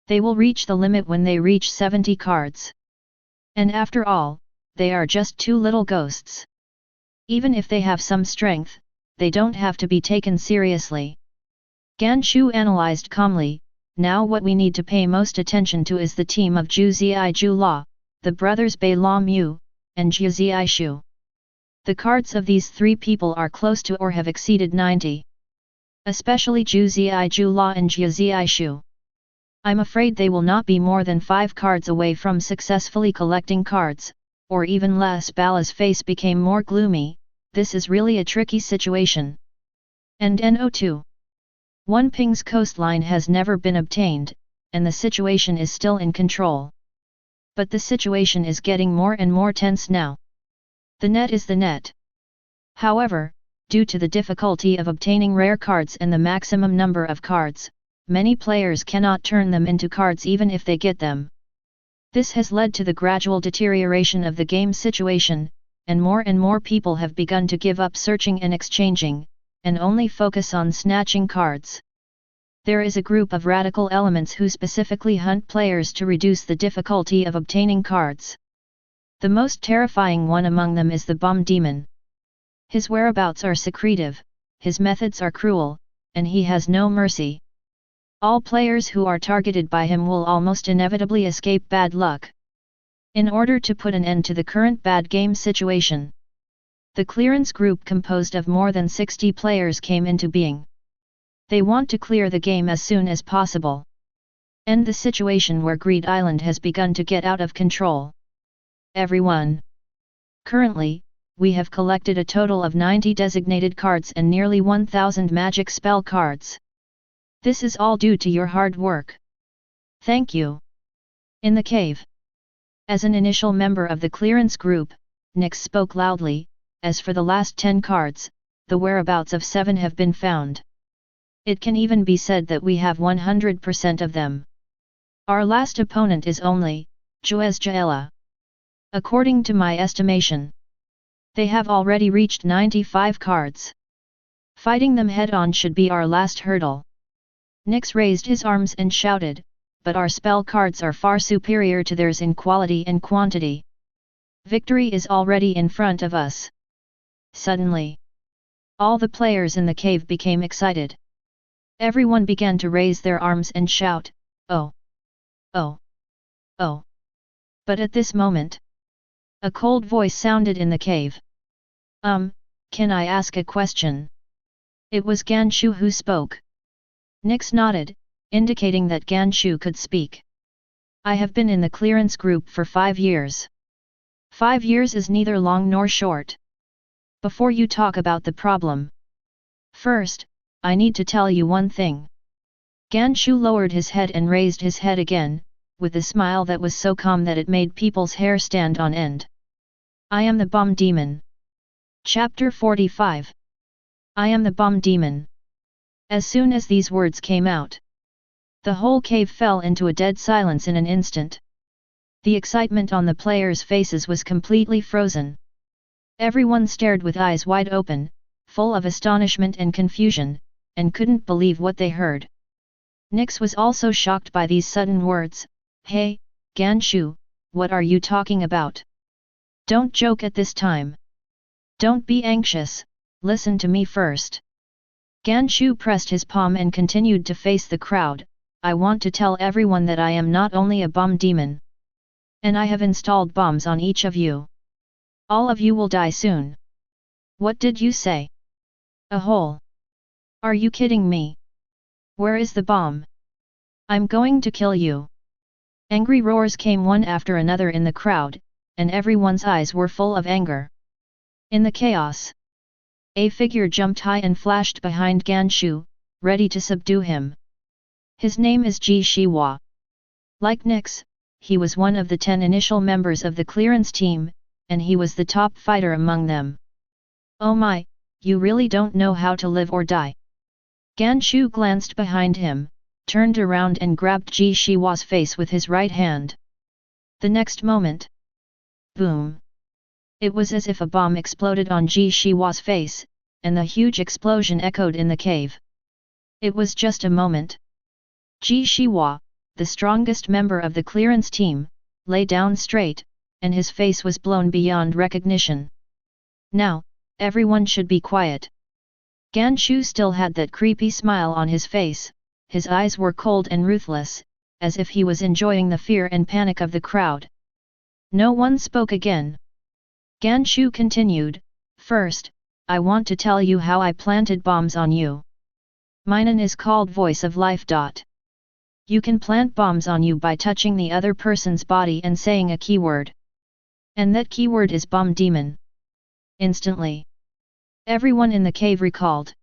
They will reach the limit when they reach 70 cards. And after all, they are just 2 little ghosts. Even if they have some strength, they don't have to be taken seriously. Ganshu analyzed calmly, now what we need to pay most attention to is the team of Zhu Ziai Zhu La, the brothers Bei La Mu, and Zhu Ziai Shu. The cards of these 3 people are close to or have exceeded 90. Especially Zhu Ziai Zhu La and Zhu Ziai Shu. I'm afraid they will not be more than 5 cards away from successfully collecting cards, or even less. Bala's face became more gloomy, this is really a tricky situation. And NO2. One Ping's coastline has never been obtained, and the situation is still in control. But the situation is getting more and more tense now. The net is the net. However, due to the difficulty of obtaining rare cards and the maximum number of cards, many players cannot turn them into cards even if they get them. This has led to the gradual deterioration of the game situation, and more people have begun to give up searching and exchanging, and only focus on snatching cards. There is a group of radical elements who specifically hunt players to reduce the difficulty of obtaining cards. The most terrifying one among them is the Bomb Demon. His whereabouts are secretive, his methods are cruel, and he has no mercy. All players who are targeted by him will almost inevitably escape bad luck. In order to put an end to the current bad game situation, the clearance group composed of more than 60 players came into being. They want to clear the game as soon as possible. End the situation where Greed Island has begun to get out of control. everyone. Currently, we have collected a total of 90 designated cards and nearly 1000 magic spell cards. This is all due to your hard work. Thank you. In the cave. As an initial member of the clearance group, Nyx spoke loudly. As for the last 10 cards, the whereabouts of 7 have been found. It can even be said that we have 100% of them. Our last opponent is only Juez Jaela. According to my estimation, they have already reached 95 cards. Fighting them head-on should be our last hurdle. Nyx raised his arms and shouted, but our spell cards are far superior to theirs in quality and quantity. Victory is already in front of us. Suddenly, all the players in the cave became excited. Everyone began to raise their arms and shout, "Oh! Oh! Oh!" But at this moment, a cold voice sounded in the cave. Can I ask a question?" It was Ganshu who spoke. Nyx nodded, indicating that Ganshu could speak. "I have been in the clearance group for 5 years. 5 years is neither long nor short. Before you talk about the problem, first, I need to tell you one thing." Ganshu lowered his head and raised his head again, with a smile that was so calm that it made people's hair stand on end. "I am the bomb demon." Chapter 45. I am the bomb demon. As soon as these words came out, the whole cave fell into a dead silence in an instant. The excitement on the players' faces was completely frozen. Everyone stared with eyes wide open, full of astonishment and confusion, and couldn't believe what they heard. Nyx was also shocked by these sudden words. "Hey, Ganshu, what are you talking about? Don't joke at this time. Don't be anxious, listen to me first." Ganshu pressed his palm and continued to face the crowd. "I want to tell everyone that I am not only a bomb demon. And I have installed bombs on each of you. All of you will die soon." "What did you say? A hole? Are you kidding me? Where is the bomb? I'm going to kill you." Angry roars came one after another in the crowd, and everyone's eyes were full of anger. In the chaos, a figure jumped high and flashed behind Ganshu, ready to subdue him. His name is Ji Shiwa. Like Nyx, he was one of the 10 initial members of the clearance team, and he was the top fighter among them. "Oh my, you really don't know how to live or die." Ganshu glanced behind him, turned around and grabbed Ji Shiwa's face with his right hand. The next moment, boom! It was as if a bomb exploded on Ji Shiwa's face, and the huge explosion echoed in the cave. It was just a moment. Ji Shiwa, the strongest member of the clearance team, lay down straight, and his face was blown beyond recognition. "Now, everyone should be quiet." Ganshu still had that creepy smile on his face, his eyes were cold and ruthless, as if he was enjoying the fear and panic of the crowd. No one spoke again. Ganshu continued, "First, I want to tell you how I planted bombs on you. Mine is called Voice of Life. You can plant bombs on you by touching the other person's body and saying a keyword. And that keyword is bomb demon." Instantly, everyone in the cave recalled.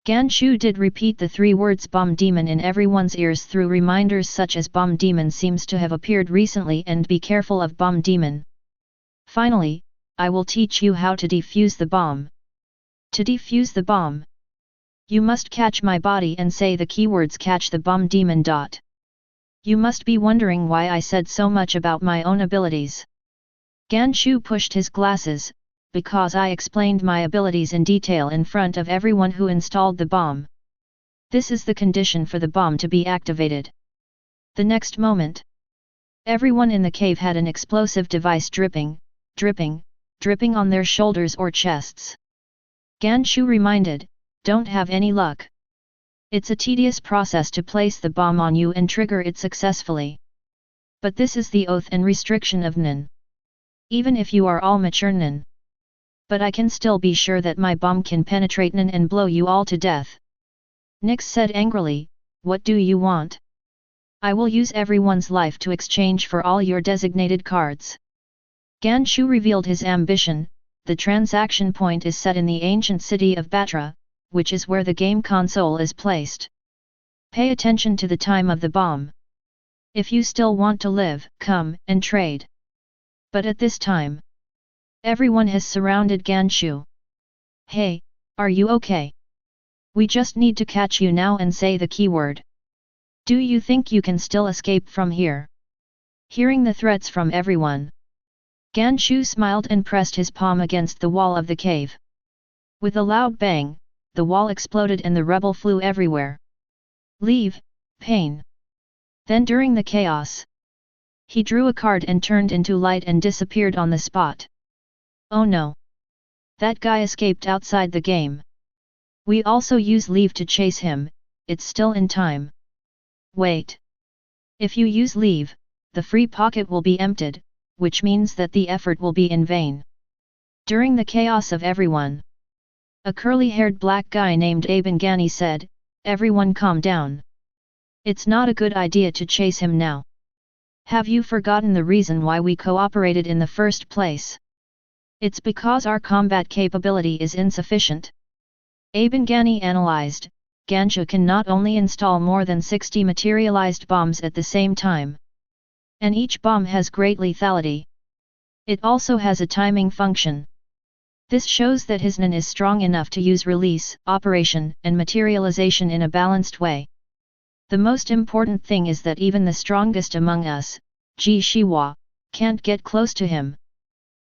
Ganshu did repeat the 3 words bomb demon in everyone's ears through reminders such as bomb demon seems to have appeared recently and be careful of bomb demon. "Finally, I will teach you how to defuse the bomb. To defuse the bomb, you must catch my body and say the keywords catch the bomb demon. You must be wondering why I said so much about my own abilities." Ganshu pushed his glasses, "Because I explained my abilities in detail in front of everyone who installed the bomb. This is the condition for the bomb to be activated." The next moment, everyone in the cave had an explosive device dripping on their shoulders or chests. Ganshu reminded, "Don't have any luck. It's a tedious process to place the bomb on you and trigger it successfully. But this is the oath and restriction of Nin. Even if you are all mature Nin. But I can still be sure that my bomb can penetrate Nin and blow you all to death." Nyx said angrily, "What do you want? I will use everyone's life to exchange for all your designated cards." Ganshu revealed his ambition. The transaction point is set in the ancient city of Batra, which is where the game console is placed. Pay attention to the time of the bomb. If you still want to live, come and trade. But at this time, everyone has surrounded Ganshu. Hey, are you okay? We just need to catch you now and say the keyword. Do you think you can still escape from here? Hearing the threats from everyone, Ganshu smiled and pressed his palm against the wall of the cave. With a loud bang, the wall exploded and the rubble flew everywhere. Leave, pain. Then during the chaos, he drew a card and turned into light and disappeared on the spot. Oh no! That guy escaped outside the game. We also use leave to chase him, it's still in time. Wait. If you use leave, the free pocket will be emptied, which means that the effort will be in vain. During the chaos of everyone, a curly-haired black guy named Abengani said, "Everyone calm down. It's not a good idea to chase him now. Have you forgotten the reason why we cooperated in the first place? It's because our combat capability is insufficient." Abengani analyzed, Ganshu can not only install more than 60 materialized bombs at the same time, and each bomb has great lethality. It also has a timing function. This shows that his Nen is strong enough to use release, operation, and materialization in a balanced way. The most important thing is that even the strongest among us, Ji Shiwa, can't get close to him.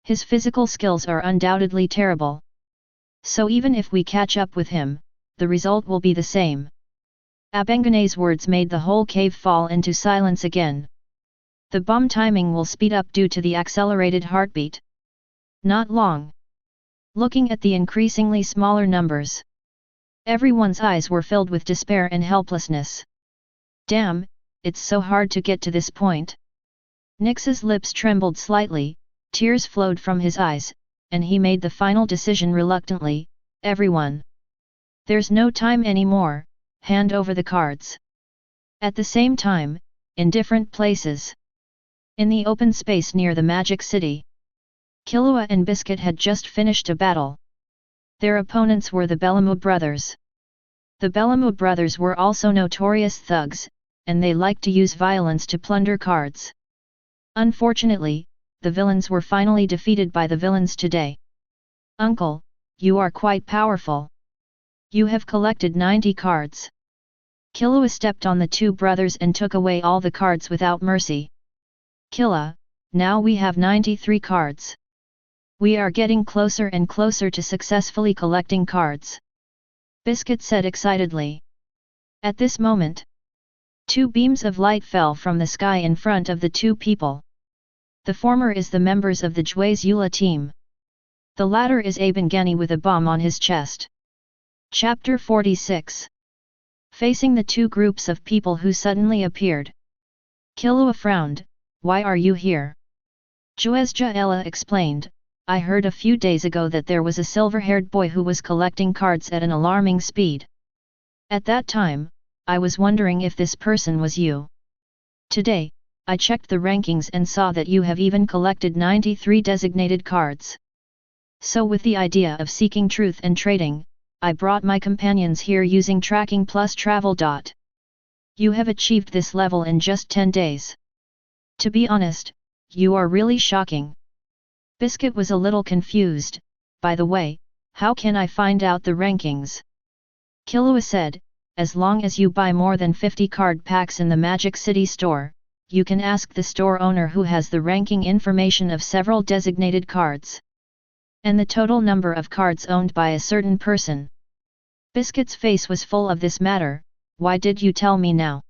His physical skills are undoubtedly terrible. So even if we catch up with him, the result will be the same. Abengane's words made the whole cave fall into silence again. The bomb timing will speed up due to the accelerated heartbeat. Not long. Looking at the increasingly smaller numbers, everyone's eyes were filled with despair and helplessness. Damn, it's so hard to get to this point. Nix's lips trembled slightly, tears flowed from his eyes, and he made the final decision reluctantly, "Everyone. There's no time anymore, hand over the cards." At the same time, in different places, in the open space near the Magic City, Killua and Biscuit had just finished a battle. Their opponents were the Belamu brothers. The Belamu brothers were also notorious thugs, and they liked to use violence to plunder cards. Unfortunately, the villains were finally defeated by the villains today. "Uncle, you are quite powerful. You have collected 90 cards." Killua stepped on the two brothers and took away all the cards without mercy. "Killua, now we have 93 cards. We are getting closer and closer to successfully collecting cards," Biscuit said excitedly. At this moment, two beams of light fell from the sky in front of the two people. The former is the members of the Jue's Eula team. The latter is Abengani with a bomb on his chest. Chapter 46. Facing the two groups of people who suddenly appeared, Killua frowned. "Why are you here?" Juezja Ella explained, "I heard a few days ago that there was a silver-haired boy who was collecting cards at an alarming speed. At that time, I was wondering if this person was you. Today, I checked the rankings and saw that you have even collected 93 designated cards. So with the idea of seeking truth and trading, I brought my companions here using tracking plus travel. You have achieved this level in just 10 days. To be honest, you are really shocking." Biscuit was a little confused. "By the way, how can I find out the rankings?" Killua said, "As long as you buy more than 50 card packs in the Magic City store, you can ask the store owner who has the ranking information of several designated cards. And the total number of cards owned by a certain person." Biscuit's face was full of this matter. "Why did you tell me now?"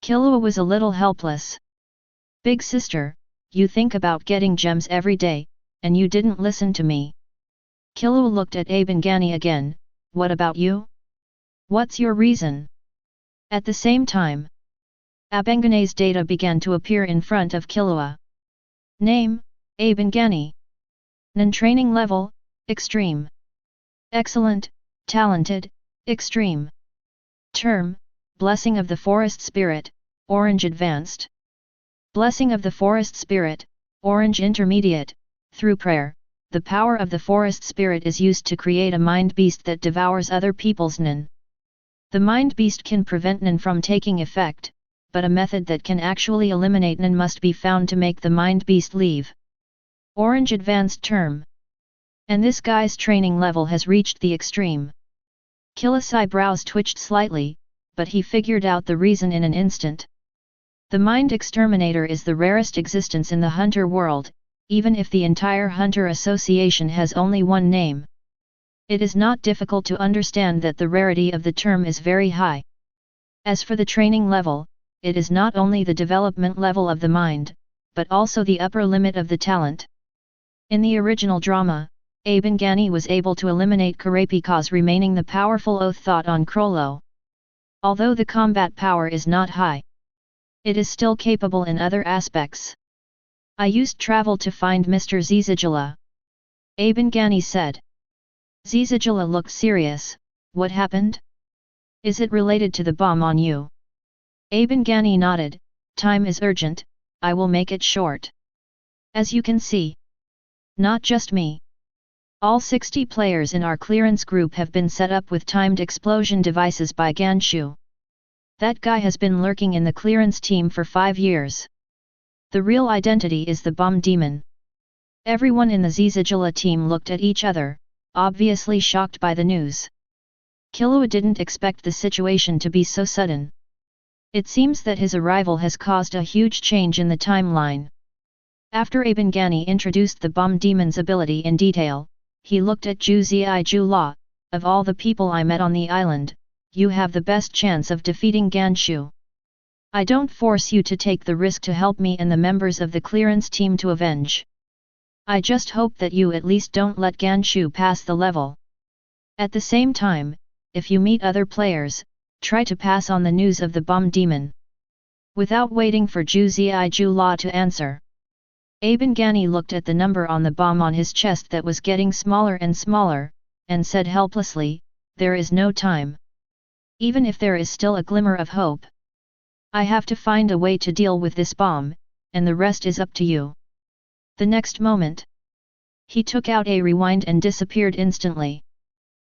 Killua was a little helpless. "Big sister, you think about getting gems every day, and you didn't listen to me." Killua looked at Abengani again. "What about you? What's your reason?" At the same time, Abengane's data began to appear in front of Killua. Name, Abengani. Nen training level, extreme. Excellent, talented, extreme. Term, Blessing of the Forest Spirit, Orange Advanced. Blessing of the Forest Spirit, Orange Intermediate, through prayer, the power of the forest spirit is used to create a mind beast that devours other people's Nen. The mind beast can prevent Nen from taking effect, but a method that can actually eliminate Nen must be found to make the mind beast leave. Orange Advanced Term. And this guy's training level has reached the extreme. Killua's eyebrows twitched slightly, but he figured out the reason in an instant. The Mind Exterminator is the rarest existence in the Hunter world, even if the entire Hunter Association has only one name. It is not difficult to understand that the rarity of the term is very high. As for the training level, it is not only the development level of the mind, but also the upper limit of the talent. In the original drama, Abengani was able to eliminate Kurapika's remaining the powerful oath thought on Krollo. Although the combat power is not high, it is still capable in other aspects. I used travel to find Mr. Zizagila. Abengani said. Zizagila looked serious. What happened? Is it related to the bomb on you? Abengani nodded. Time is urgent, I will make it short. As you can see. Not just me. All 60 players in our clearance group have been set up with timed explosion devices by Ganshu. That guy has been lurking in the clearance team for 5 years. The real identity is the bomb demon. Everyone in the Zizagila team looked at each other, obviously shocked by the news. Killua didn't expect the situation to be so sudden. It seems that his arrival has caused a huge change in the timeline. After Abengani introduced the bomb demon's ability in detail, he looked at Zhu Ziyi. Of all the people I met on the island, you have the best chance of defeating Ganshu. I don't force you to take the risk to help me and the members of the clearance team to avenge. I just hope that you at least don't let Ganshu pass the level. At the same time, if you meet other players, try to pass on the news of the bomb demon. Without waiting for Zhu Ziyi to answer, Abengani looked at the number on the bomb on his chest that was getting smaller and smaller, and said helplessly, there is no time. Even if there is still a glimmer of hope, I have to find a way to deal with this bomb, and the rest is up to you. The next moment, he took out a rewind and disappeared instantly.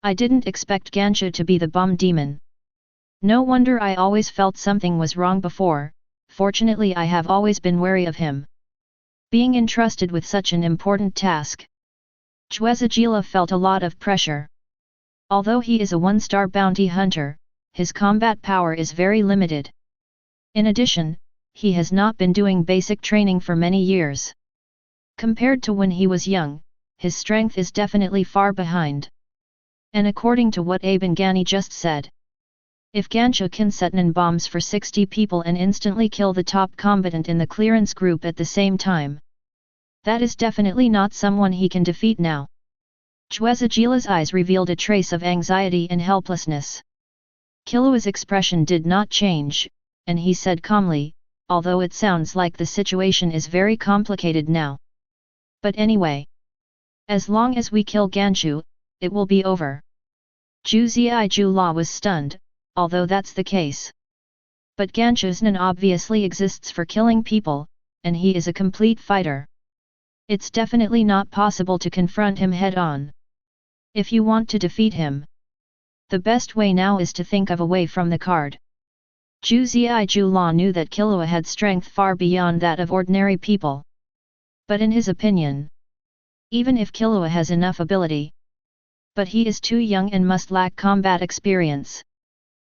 I didn't expect Ganshu to be the bomb demon. No wonder I always felt something was wrong before. Fortunately I have always been wary of him. Being entrusted with such an important task, Zhuezagila felt a lot of pressure. Although he is a one-star bounty hunter, his combat power is very limited. In addition, he has not been doing basic training for many years. Compared to when he was young, his strength is definitely far behind. And according to what Abengani just said, if Ganshu can set Nen bombs for 60 people and instantly kill the top combatant in the clearance group at the same time, that is definitely not someone he can defeat now. Zhuezagila's eyes revealed a trace of anxiety and helplessness. Killua's expression did not change, and he said calmly, although it sounds like the situation is very complicated now. But anyway, as long as we kill Ganshu, it will be over. Zhu Ziyi was stunned, although that's the case. But Ganshu's Nen obviously exists for killing people, and he is a complete fighter. It's definitely not possible to confront him head-on. If you want to defeat him, the best way now is to think of a way from the card. Zhu Ziyi knew that Killua had strength far beyond that of ordinary people. But in his opinion, even if Killua has enough ability, but he is too young and must lack combat experience,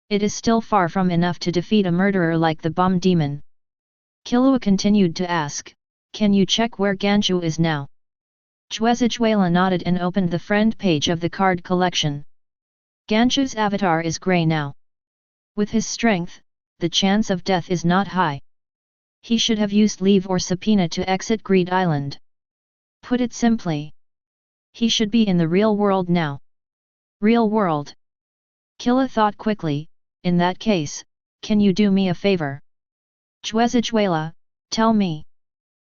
it is still far from enough to defeat a murderer like the bomb demon. Killua continued to ask, can you check where Ganshu is now? Zhuezagila nodded and opened the friend page of the card collection. Ganshu's avatar is grey now. With his strength, the chance of death is not high. He should have used leave or subpoena to exit Greed Island. Put it simply, he should be in the real world now. Real world? Killua thought quickly, in that case, can you do me a favor? Zhuezagila, tell me.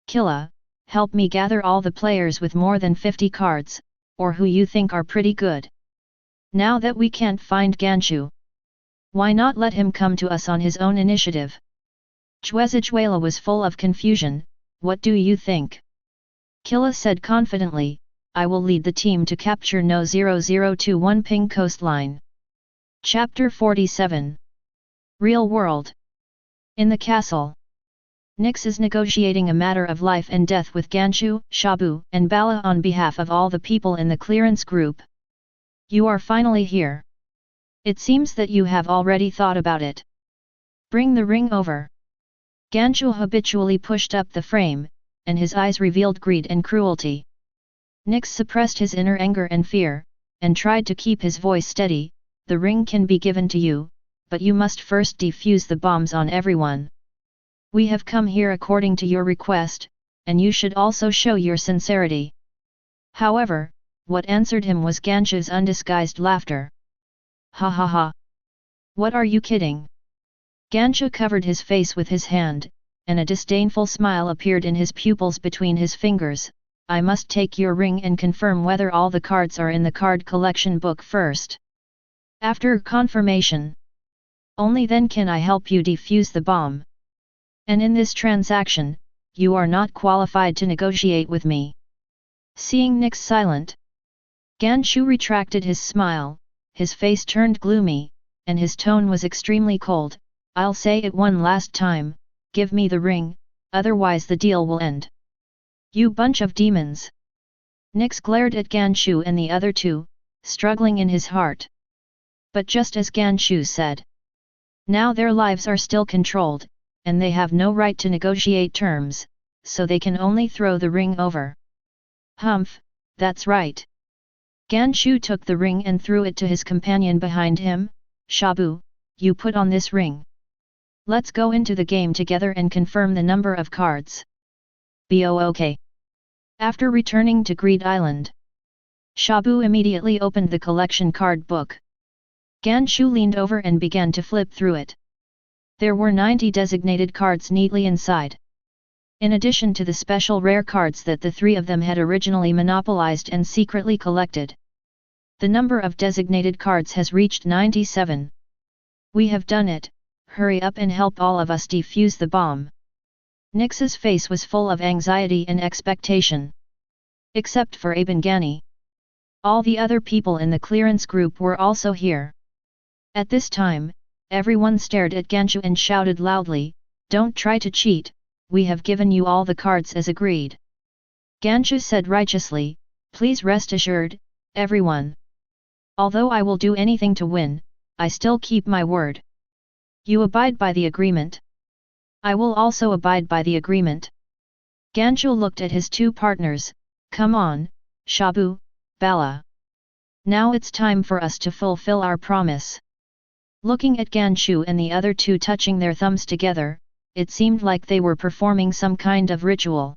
Killua, help me gather all the players with more than 50 cards, or who you think are pretty good. Now that we can't find Ganshu, why not let him come to us on his own initiative? Zhuezagila was full of confusion, what do you think? Killua said confidently, I will lead the team to capture No 0021 Ping coastline. Chapter 47. Real World. In the castle. Nyx is negotiating a matter of life and death with Ganshu, Shabu, and Bala on behalf of all the people in the clearance group. You are finally here. It seems that you have already thought about it. Bring the ring over. Ganshu habitually pushed up the frame, and his eyes revealed greed and cruelty. Nyx suppressed his inner anger and fear, and tried to keep his voice steady. The ring can be given to you, but you must first defuse the bombs on everyone. We have come here according to your request, and you should also show your sincerity. However, what answered him was Ganshu's undisguised laughter. Ha ha ha. What are you kidding? Ganshu covered his face with his hand, and a disdainful smile appeared in his pupils between his fingers. I must take your ring and confirm whether all the cards are in the card collection book first. After confirmation, only then can I help you defuse the bomb. And in this transaction, you are not qualified to negotiate with me. Seeing Nyx silent, Ganshu retracted his smile, his face turned gloomy, and his tone was extremely cold. I'll say it one last time, give me the ring, otherwise the deal will end. You bunch of demons! Nyx glared at Ganshu and the other two, struggling in his heart. But just as Ganshu said, now their lives are still controlled, and they have no right to negotiate terms, so they can only throw the ring over. Humph, that's right. Ganshu took the ring and threw it to his companion behind him. Shabu, you put on this ring. Let's go into the game together and confirm the number of cards. BOOK. After returning to Greed Island, Shabu immediately opened the collection card book. Ganshu leaned over and began to flip through it. There were 90 designated cards neatly inside. In addition to the special rare cards that the three of them had originally monopolized and secretly collected. The number of designated cards has reached 97. We have done it, hurry up and help all of us defuse the bomb. Nyx's face was full of anxiety and expectation. Except for Abengani. All the other people in the clearance group were also here. At this time, everyone stared at Ganshu and shouted loudly, don't try to cheat, we have given you all the cards as agreed. Ganshu said righteously, please rest assured, everyone. Although I will do anything to win, I still keep my word. You abide by the agreement? I will also abide by the agreement. Ganshu looked at his two partners, come on, Shabu, Bala. Now it's time for us to fulfill our promise. Looking at Ganshu and the other two touching their thumbs together, it seemed like they were performing some kind of ritual.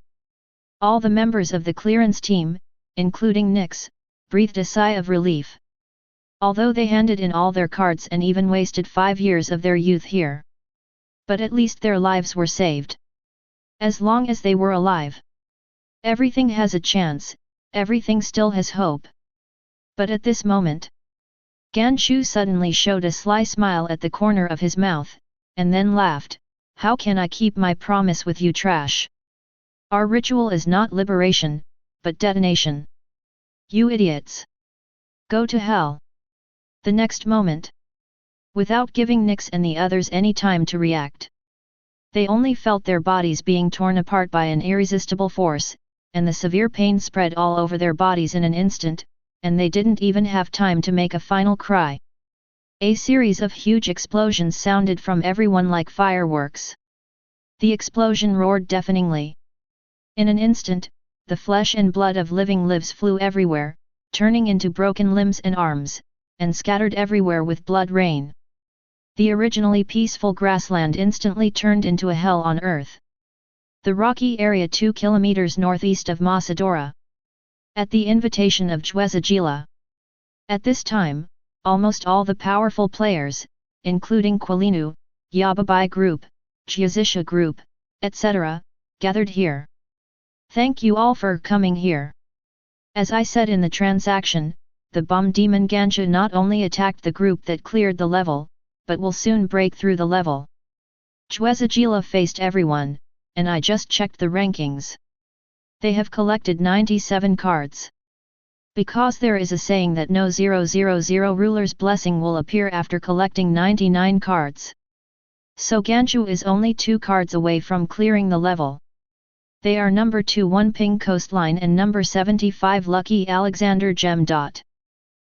All the members of the clearance team, including Nyx, breathed a sigh of relief. Although they handed in all their cards and even wasted 5 years of their youth here. But at least their lives were saved. As long as they were alive. Everything has a chance, everything still has hope. But at this moment, Ganshu suddenly showed a sly smile at the corner of his mouth, and then laughed, how can I keep my promise with you trash? Our ritual is not liberation, but detonation. You idiots! Go to hell! The next moment, without giving Nyx and the others any time to react, they only felt their bodies being torn apart by an irresistible force, and the severe pain spread all over their bodies in an instant, and they didn't even have time to make a final cry. A series of huge explosions sounded from everyone like fireworks. The explosion roared deafeningly. In an instant, the flesh and blood of living lives flew everywhere, turning into broken limbs and arms, and scattered everywhere with blood rain. The originally peaceful grassland instantly turned into a hell on earth. The rocky area 2 kilometers northeast of Masadora. At the invitation of Jwezagila. At this time, almost all the powerful players, including Quilinu, Yababai Group, Jyazisha Group, etc., gathered here. Thank you all for coming here. As I said in the transaction, the bomb demon Ganshu not only attacked the group that cleared the level, but will soon break through the level. Jwezagila faced everyone, and I just checked the rankings. They have collected 97 cards. Because there is a saying that no 000 ruler's blessing will appear after collecting 99 cards. So Ganchu is only 2 cards away from clearing the level. They are number 2 Wonping Coastline and number 75 Lucky Alexander Gem.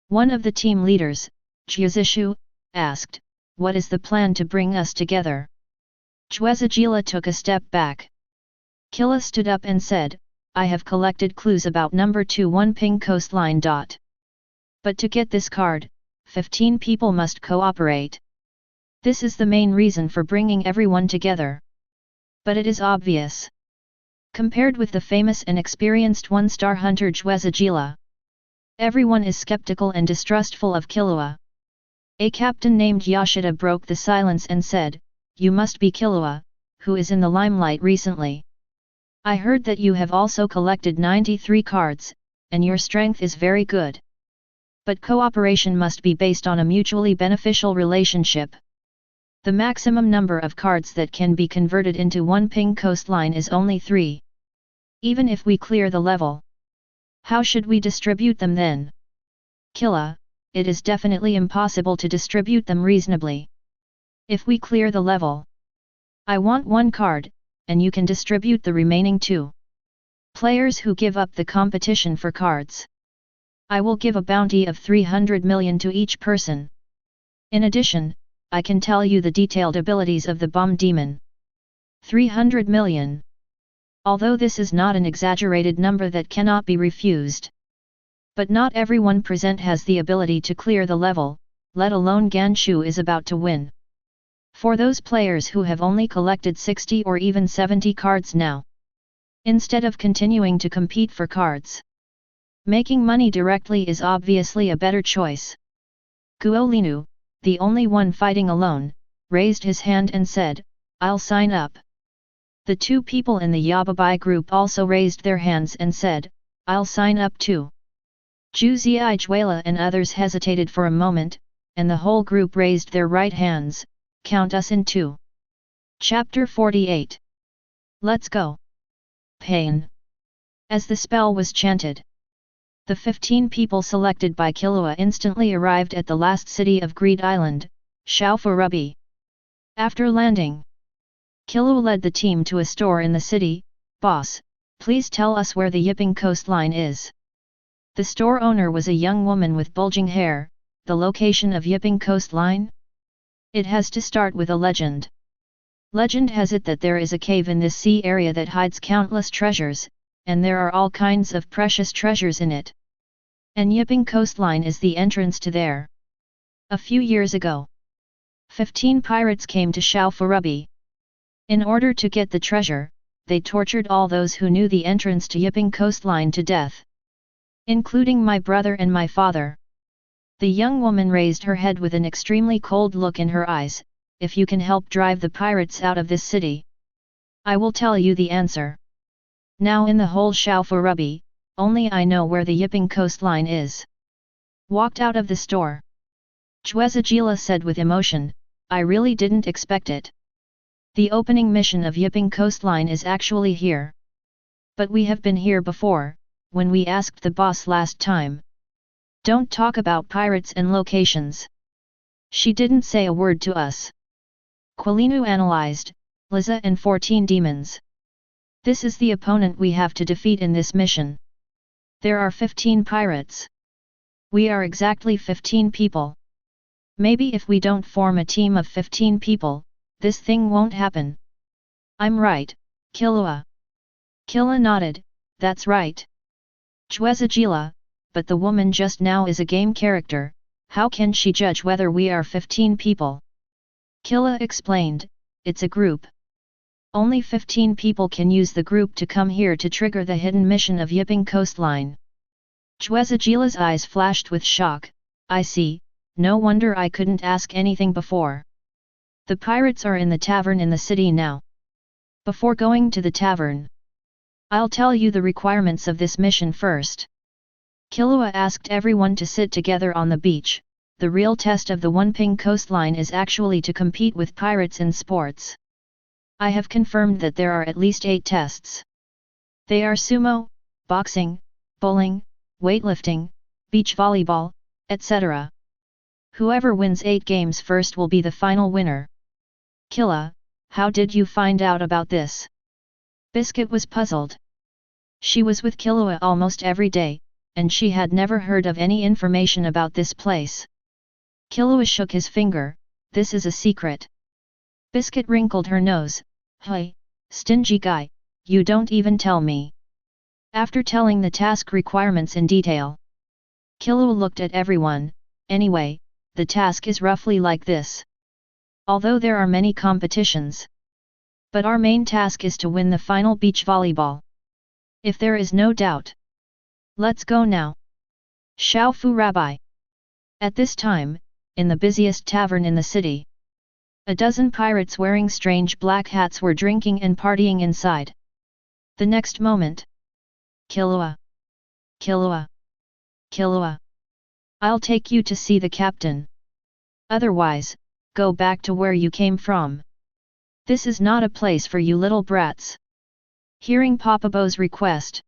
One of the team leaders, Jiuzishu, asked, "What is the plan to bring us together?" Juezajila took a step back. Killua stood up and said, "I have collected clues about number 2 Wonping Coastline. But to get this card, 15 people must cooperate. This is the main reason for bringing everyone together. But it is obvious. Compared with the famous and experienced one-star hunter Juezajila, everyone is skeptical and distrustful of Killua." A captain named Yoshida broke the silence and said, "You must be Killua, who is in the limelight recently. I heard that you have also collected 93 cards, and your strength is very good. But cooperation must be based on a mutually beneficial relationship. The maximum number of cards that can be converted into Wonping Coastline is only 3. Even if we clear the level, how should we distribute them then?" "Killua, it is definitely impossible to distribute them reasonably. If we clear the level, I want 1 card, and you can distribute the remaining 2 players who give up the competition for cards. I will give a bounty of 300 million to each person. In addition, I can tell you the detailed abilities of the bomb demon. 300 million. Although this is not an exaggerated number that cannot be refused. But not everyone present has the ability to clear the level, let alone Ganchu is about to win. For those players who have only collected 60 or even 70 cards now, instead of continuing to compete for cards, making money directly is obviously a better choice." Guolinu, the only one fighting alone, raised his hand and said, "I'll sign up." The 2 people in the Yababai group also raised their hands and said, "I'll sign up too." Zhu Zijuela and others hesitated for a moment, and the whole group raised their right hands. "Count us in too." Chapter 48. Let's go. Pain. As the spell was chanted, the 15 people selected by Killua instantly arrived at the last city of Greed Island, Shaofurubi. After landing, Killua led the team to a store in the city. "Boss, please tell us where the Yipping Coastline is." The store owner was a young woman with bulging hair. "The location of Yipping Coastline? It has to start with a legend. Legend has it that there is a cave in this sea area that hides countless treasures, and there are all kinds of precious treasures in it. And Yipping Coastline is the entrance to there. A few years ago, 15 pirates came to Shaofurubi. In order to get the treasure, they tortured all those who knew the entrance to Yipping Coastline to death, including my brother and my father." The young woman raised her head with an extremely cold look in her eyes. "If you can help drive the pirates out of this city, I will tell you the answer. Now in the whole Shaofurubi, only I know where the Yipping Coastline is." Walked out of the store, Juezajila said with emotion, "I really didn't expect it. The opening mission of Yipping Coastline is actually here. But we have been here before, when we asked the boss last time. Don't talk about pirates and locations. She didn't say a word to us." Quilinu analyzed, "Liza and 14 demons. This is the opponent we have to defeat in this mission. There are 15 pirates. We are exactly 15 people. Maybe if we don't form a team of 15 people, this thing won't happen." "I'm right, Killua." Killua nodded, "That's right. Juezajila, but the woman just now is a game character, how can she judge whether we are 15 people?" Killua explained, "It's a group. Only 15 people can use the group to come here to trigger the hidden mission of Yipping Coastline." Juezajila's eyes flashed with shock. "I see, no wonder I couldn't ask anything before. The pirates are in the tavern in the city now. Before going to the tavern, I'll tell you the requirements of this mission first." Killua asked everyone to sit together on the beach. The real test of the Wonping Coastline is actually to compete with pirates in sports. I have confirmed that there are at least 8 tests. They are sumo, boxing, bowling, weightlifting, beach volleyball, etc. Whoever wins 8 games first will be the final winner. Killua, how did you find out about this? Biscuit was puzzled. She was with Killua almost every day, and she had never heard of any information about this place. Killua shook his finger, this is a secret. Biscuit wrinkled her nose, hey, stingy guy, you don't even tell me. After telling the task requirements in detail, Killua looked at everyone, anyway, the task is roughly like this. Although there are many competitions. But our main task is to win the final beach volleyball. If there is no doubt. Let's go now. Xiao Fu Rabbi. At this time, in the busiest tavern in the city, a dozen pirates wearing strange black hats were drinking and partying inside. The next moment. Killua. Killua. Killua. I'll take you to see the captain. Otherwise, go back to where you came from. This is not a place for you little brats. Hearing Papabo's request,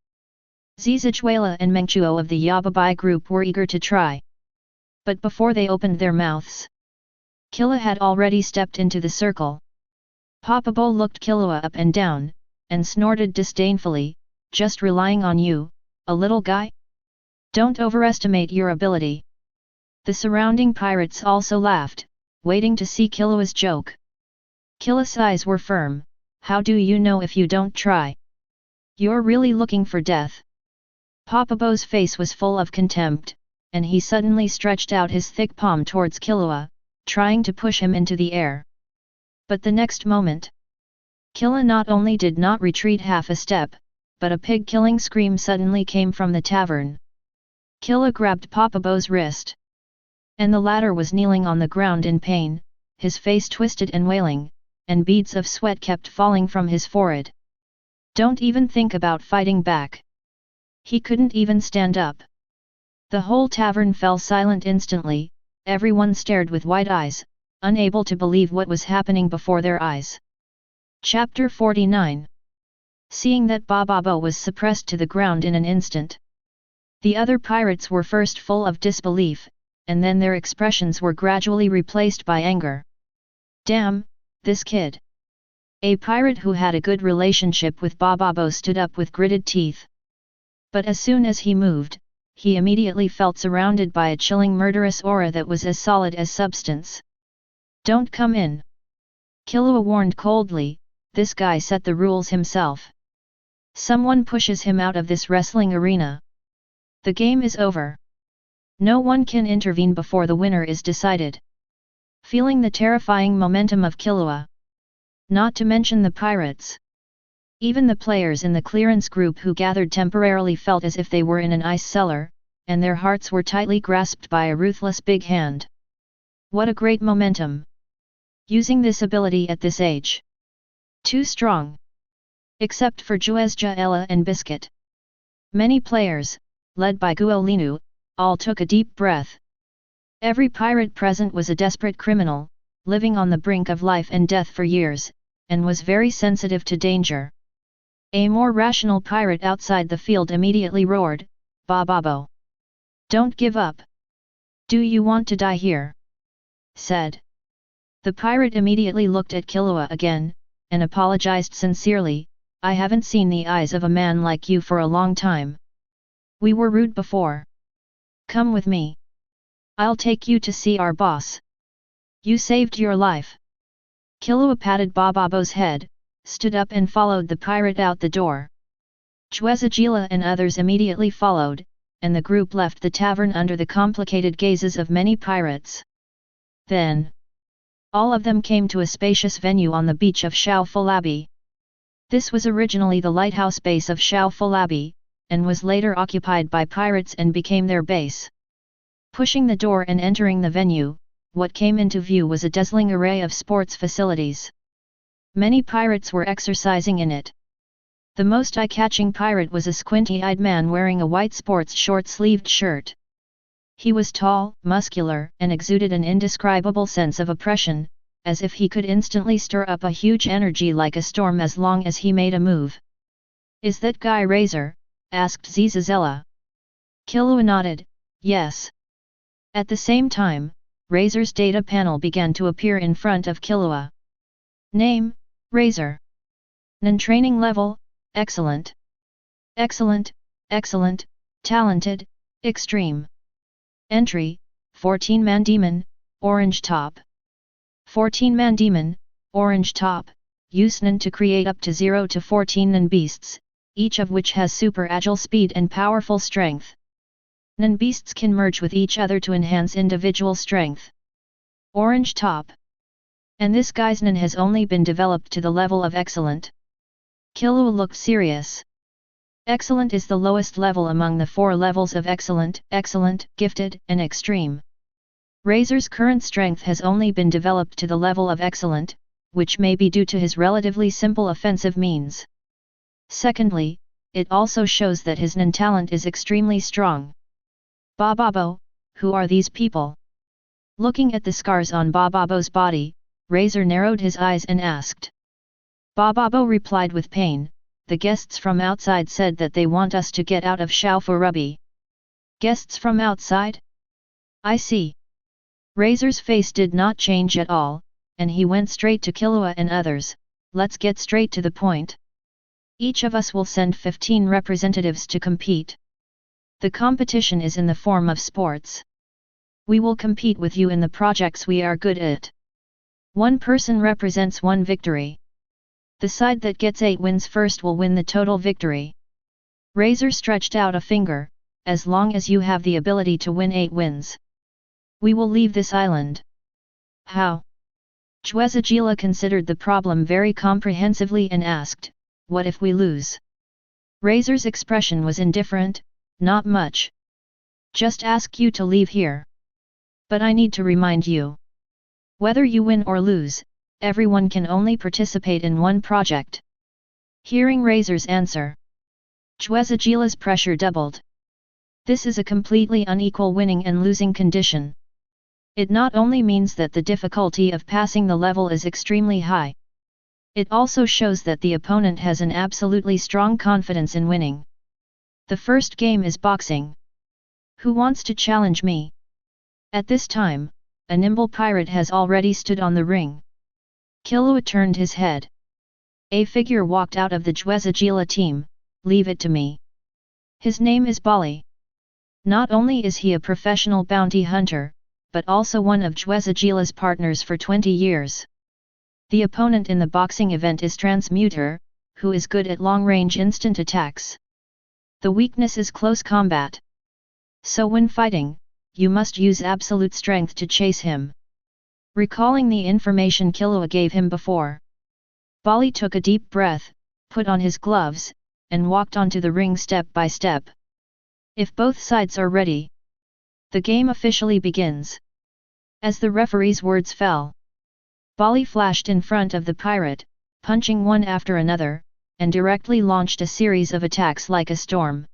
Zizichuela and Mengchuo of the Yababai group were eager to try. But before they opened their mouths, Killua had already stepped into the circle. Papabo looked Killua up and down, and snorted disdainfully, just relying on you, a little guy? Don't overestimate your ability. The surrounding pirates also laughed, waiting to see Killua's joke. Killua's eyes were firm, how do you know if you don't try? You're really looking for death. Papabo's face was full of contempt, and he suddenly stretched out his thick palm towards Killua, trying to push him into the air. But the next moment, Killua not only did not retreat half a step, but a pig-killing scream suddenly came from the tavern. Killua grabbed Papabo's wrist. And the latter was kneeling on the ground in pain, his face twisted and wailing, and beads of sweat kept falling from his forehead. Don't even think about fighting back. He couldn't even stand up. The whole tavern fell silent instantly, everyone stared with wide eyes, unable to believe what was happening before their eyes. Chapter 49. Seeing that Bababo was suppressed to the ground in an instant. The other pirates were first full of disbelief, and then their expressions were gradually replaced by anger. Damn, this kid! A pirate who had a good relationship with Bababo stood up with gritted teeth. But as soon as he moved, he immediately felt surrounded by a chilling murderous aura that was as solid as substance. Don't come in. Killua warned coldly, this guy set the rules himself. Someone pushes him out of this wrestling arena. The game is over. No one can intervene before the winner is decided. Feeling the terrifying momentum of Killua. Not to mention the pirates. Even the players in the clearance group who gathered temporarily felt as if they were in an ice cellar, and their hearts were tightly grasped by a ruthless big hand. What a great momentum! Using this ability at this age. Too strong. Except for Juezja Ella and Biscuit. Many players, led by Guo Linu, all took a deep breath. Every pirate present was a desperate criminal, living on the brink of life and death for years, and was very sensitive to danger. A more rational pirate outside the field immediately roared, Bababo! Don't give up! Do you want to die here? Said. The pirate immediately looked at Killua again, and apologized sincerely, I haven't seen the eyes of a man like you for a long time. We were rude before. Come with me. I'll take you to see our boss. You saved your life. Killua patted Bababo's head, stood up and followed the pirate out the door. Chwezajila and others immediately followed, and the group left the tavern under the complicated gazes of many pirates. Then, all of them came to a spacious venue on the beach of Xiao Fulabi. This was originally the lighthouse base of Xiao Fulabi, and was later occupied by pirates and became their base. Pushing the door and entering the venue, what came into view was a dazzling array of sports facilities. Many pirates were exercising in it. The most eye-catching pirate was a squinty-eyed man wearing a white sports short-sleeved shirt. He was tall, muscular, and exuded an indescribable sense of oppression, as if he could instantly stir up a huge energy like a storm as long as he made a move. "Is that guy Razor?" asked Zizazella. Killua nodded, "Yes." At the same time, Razor's data panel began to appear in front of Killua. Name, Razor. Nen training level, excellent. Excellent, excellent, talented, extreme. Entry, 14-man demon, orange top. 14-man demon, orange top, use Nen to create up to 0 to 14 Nen beasts, each of which has super agile speed and powerful strength. Nen beasts can merge with each other to enhance individual strength. Orange top. And this guy's Nen has only been developed to the level of excellent. Killua looked serious. Excellent is the lowest level among the 4 levels of excellent, excellent, gifted, and extreme. Razor's current strength has only been developed to the level of excellent, which may be due to his relatively simple offensive means. Secondly, it also shows that his Nen talent is extremely strong. Bababo, who are these people? Looking at the scars on Bababo's body, Razor narrowed his eyes and asked. Bababo replied with pain, "The guests from outside said that they want us to get out of Xiaofurubi." Guests from outside? I see. Razor's face did not change at all, and he went straight to Killua and others. "Let's get straight to the point. Each of us will send 15 representatives to compete. The competition is in the form of sports. We will compete with you in the projects we are good at. One person represents one victory. The side that gets 8 wins first will win the total victory." Razor stretched out a finger, "As long as you have the ability to win 8 wins. We will leave this island." "How?" Chwezagila considered the problem very comprehensively and asked, "What if we lose?" Razor's expression was indifferent, "Not much. Just ask you to leave here. But I need to remind you. Whether you win or lose, everyone can only participate in one project." Hearing Razor's answer, Chwezagila's pressure doubled. This is a completely unequal winning and losing condition. It not only means that the difficulty of passing the level is extremely high. It also shows that the opponent has an absolutely strong confidence in winning. The first game is boxing. Who wants to challenge me? At this time, a nimble pirate has already stood on the ring. Killua turned his head. A figure walked out of the Chwezagila team. "Leave it to me." His name is Bali. Not only is he a professional bounty hunter, but also one of Chwezagila's partners for 20 years. The opponent in the boxing event is Transmuter, who is good at long-range instant attacks. The weakness is close combat. So when fighting, you must use absolute strength to chase him. Recalling the information Killua gave him before, Bali took a deep breath, put on his gloves, and walked onto the ring step by step. If both sides are ready, the game officially begins. As the referee's words fell, Bali flashed in front of the pirate, punching one after another, and directly launched a series of attacks like a storm.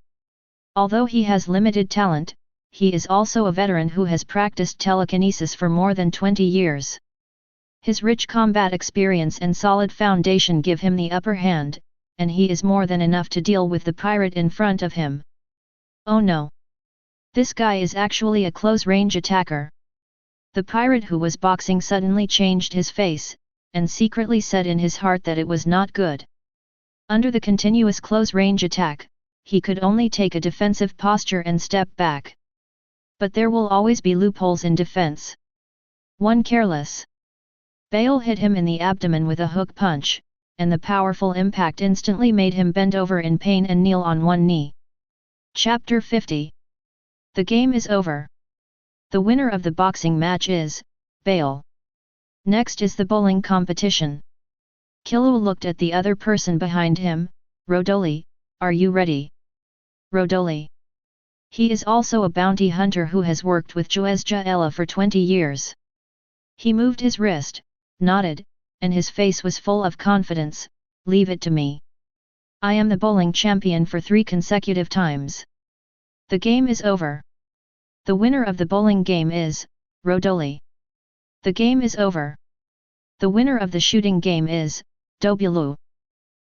Although he has limited talent, he is also a veteran who has practiced telekinesis for more than 20 years. His rich combat experience and solid foundation give him the upper hand, and he is more than enough to deal with the pirate in front of him. Oh no! This guy is actually a close-range attacker. The pirate who was boxing suddenly changed his face, and secretly said in his heart that it was not good. Under the continuous close-range attack, he could only take a defensive posture and step back. But there will always be loopholes in defense. One careless Bale hit him in the abdomen with a hook punch, and the powerful impact instantly made him bend over in pain and kneel on one knee. Chapter 50. The game is over. The winner of the boxing match is Bale. Next is the bowling competition. Killua looked at the other person behind him. Rodoli, are you ready? Rodoli. He is also a bounty hunter who has worked with Chwezagila for 20 years. He moved his wrist, nodded, and his face was full of confidence. Leave it to me. I am the bowling champion for 3 consecutive times. The game is over. The winner of the bowling game is Rodoli. The game is over. The winner of the shooting game is Dobulu.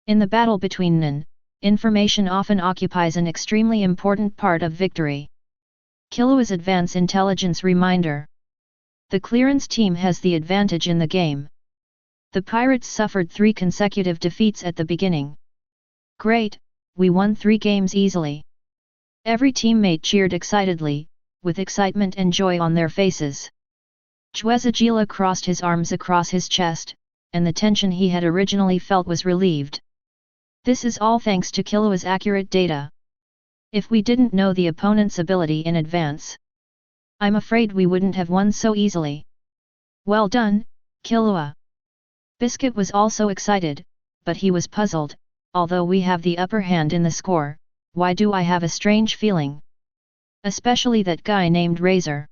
In the battle between Nin, information often occupies an extremely important part of victory. Killua's advance intelligence reminder. The clearance team has the advantage in the game. The pirates suffered 3 consecutive defeats at the beginning. Great, we won 3 games easily. Every teammate cheered excitedly, with excitement and joy on their faces. Chwezagila crossed his arms across his chest, and the tension he had originally felt was relieved. This is all thanks to Killua's accurate data. If we didn't know the opponent's ability in advance, I'm afraid we wouldn't have won so easily. Well done, Killua. Biscuit was also excited, but he was puzzled. Although we have the upper hand in the score, why do I have a strange feeling? Especially that guy named Razor.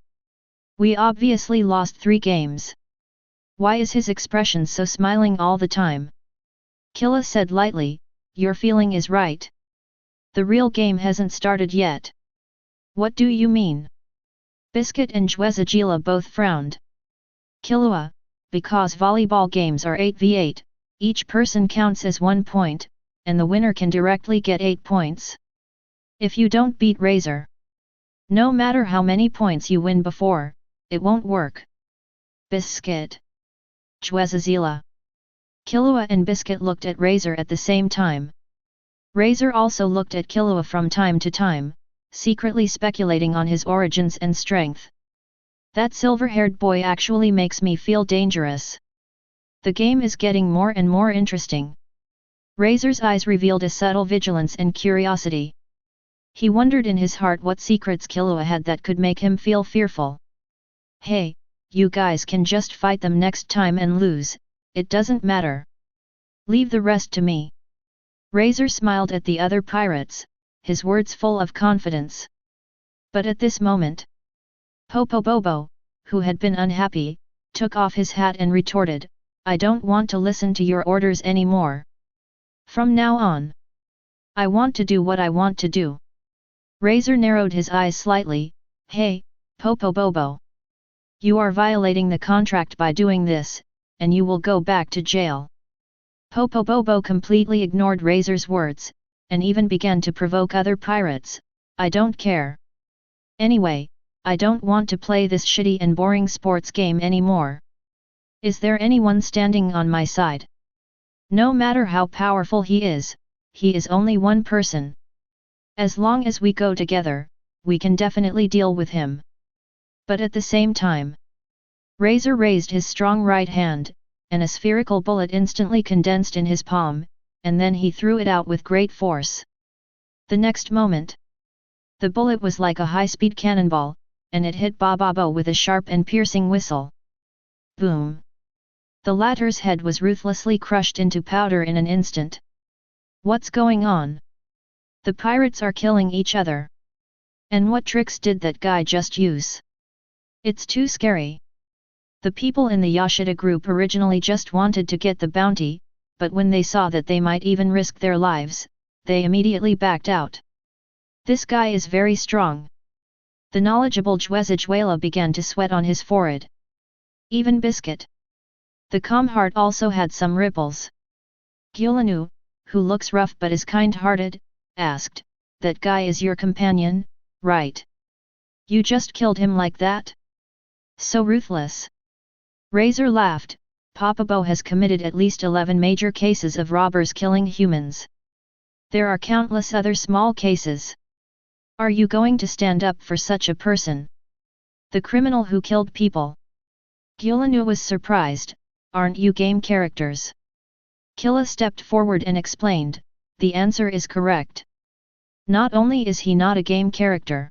We obviously lost 3 games. Why is his expression so smiling all the time? Killua said lightly, your feeling is right. The real game hasn't started yet. What do you mean? Biscuit and Chwezagila both frowned. Killua, because volleyball games are 8v8, each person counts as 1 point, and the winner can directly get 8 points. If you don't beat Razor, no matter how many points you win before, it won't work. Biscuit. Chwezagila. Killua and Biscuit looked at Razor at the same time. Razor also looked at Killua from time to time, secretly speculating on his origins and strength. That silver-haired boy actually makes me feel dangerous. The game is getting more and more interesting. Razor's eyes revealed a subtle vigilance and curiosity. He wondered in his heart what secrets Killua had that could make him feel fearful. Hey, you guys can just fight them next time and lose, it doesn't matter. Leave the rest to me. Razor smiled at the other pirates, his words full of confidence. But at this moment, Popo Bobo, who had been unhappy, took off his hat and retorted, I don't want to listen to your orders anymore. From now on, I want to do what I want to do. Razor narrowed his eyes slightly, hey, Popo Bobo. You are violating the contract by doing this, and you will go back to jail. Popo Bobo completely ignored Razor's words, and even began to provoke other pirates, I don't care. Anyway, I don't want to play this shitty and boring sports game anymore. Is there anyone standing on my side? No matter how powerful he is only one person. As long as we go together, we can definitely deal with him. But at the same time, Razor raised his strong right hand, and a spherical bullet instantly condensed in his palm, and then he threw it out with great force. The next moment, the bullet was like a high-speed cannonball, and it hit Bababo with a sharp and piercing whistle. Boom! The latter's head was ruthlessly crushed into powder in an instant. What's going on? The pirates are killing each other. And what tricks did that guy just use? It's too scary. The people in the Yashida group originally just wanted to get the bounty, but when they saw that they might even risk their lives, they immediately backed out. This guy is very strong. The knowledgeable Chwezagila began to sweat on his forehead. Even Biscuit. The calm heart also had some ripples. Gyulanu, who looks rough but is kind-hearted, asked, that guy is your companion, right? You just killed him like that? So ruthless. Razor laughed, Papabo has committed at least 11 major cases of robbers killing humans. There are countless other small cases. Are you going to stand up for such a person? The criminal who killed people. Gyulanu was surprised, aren't you game characters? Killua stepped forward and explained, the answer is correct. Not only is he not a game character,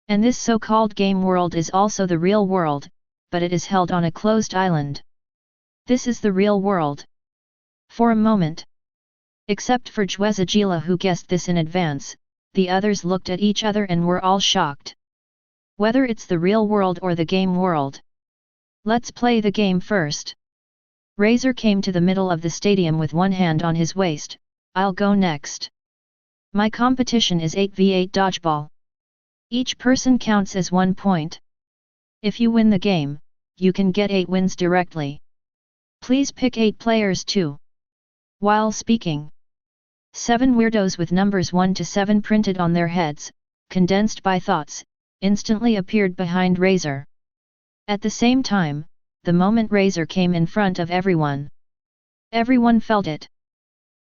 and this so-called game world is also the real world, but it is held on a closed island. This is the real world. For a moment, except for Chwezagila who guessed this in advance, the others looked at each other and were all shocked. Whether it's the real world or the game world. Let's play the game first. Razor came to the middle of the stadium with one hand on his waist, I'll go next. My competition is 8v8 dodgeball. Each person counts as 1 point. If you win the game, you can get 8 wins directly. Please pick 8 players too. While speaking, 7 weirdos with numbers 1 to 7 printed on their heads, condensed by thoughts, instantly appeared behind Razor. At the same time, the moment Razor came in front of everyone, everyone felt it.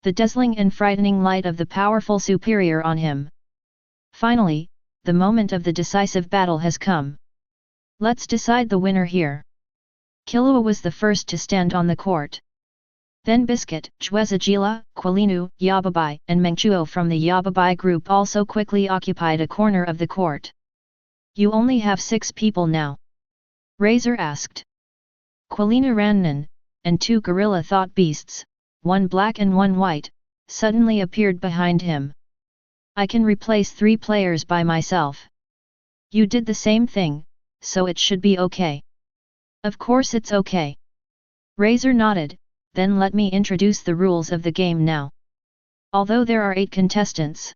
The dazzling and frightening light of the powerful superior on him. Finally, the moment of the decisive battle has come. Let's decide the winner here. Killua was the first to stand on the court. Then Biscuit, Chwezajila, Quilinu, Yababai, and Mengchuo from the Yababai group also quickly occupied a corner of the court. You only have 6 people now? Razor asked. Quilinu Rannan, and 2 gorilla thought beasts, one black and one white, suddenly appeared behind him. I can replace 3 players by myself. You did the same thing, so it should be okay. Of course it's okay. Razor nodded, then let me introduce the rules of the game now. Although there are 8 contestants,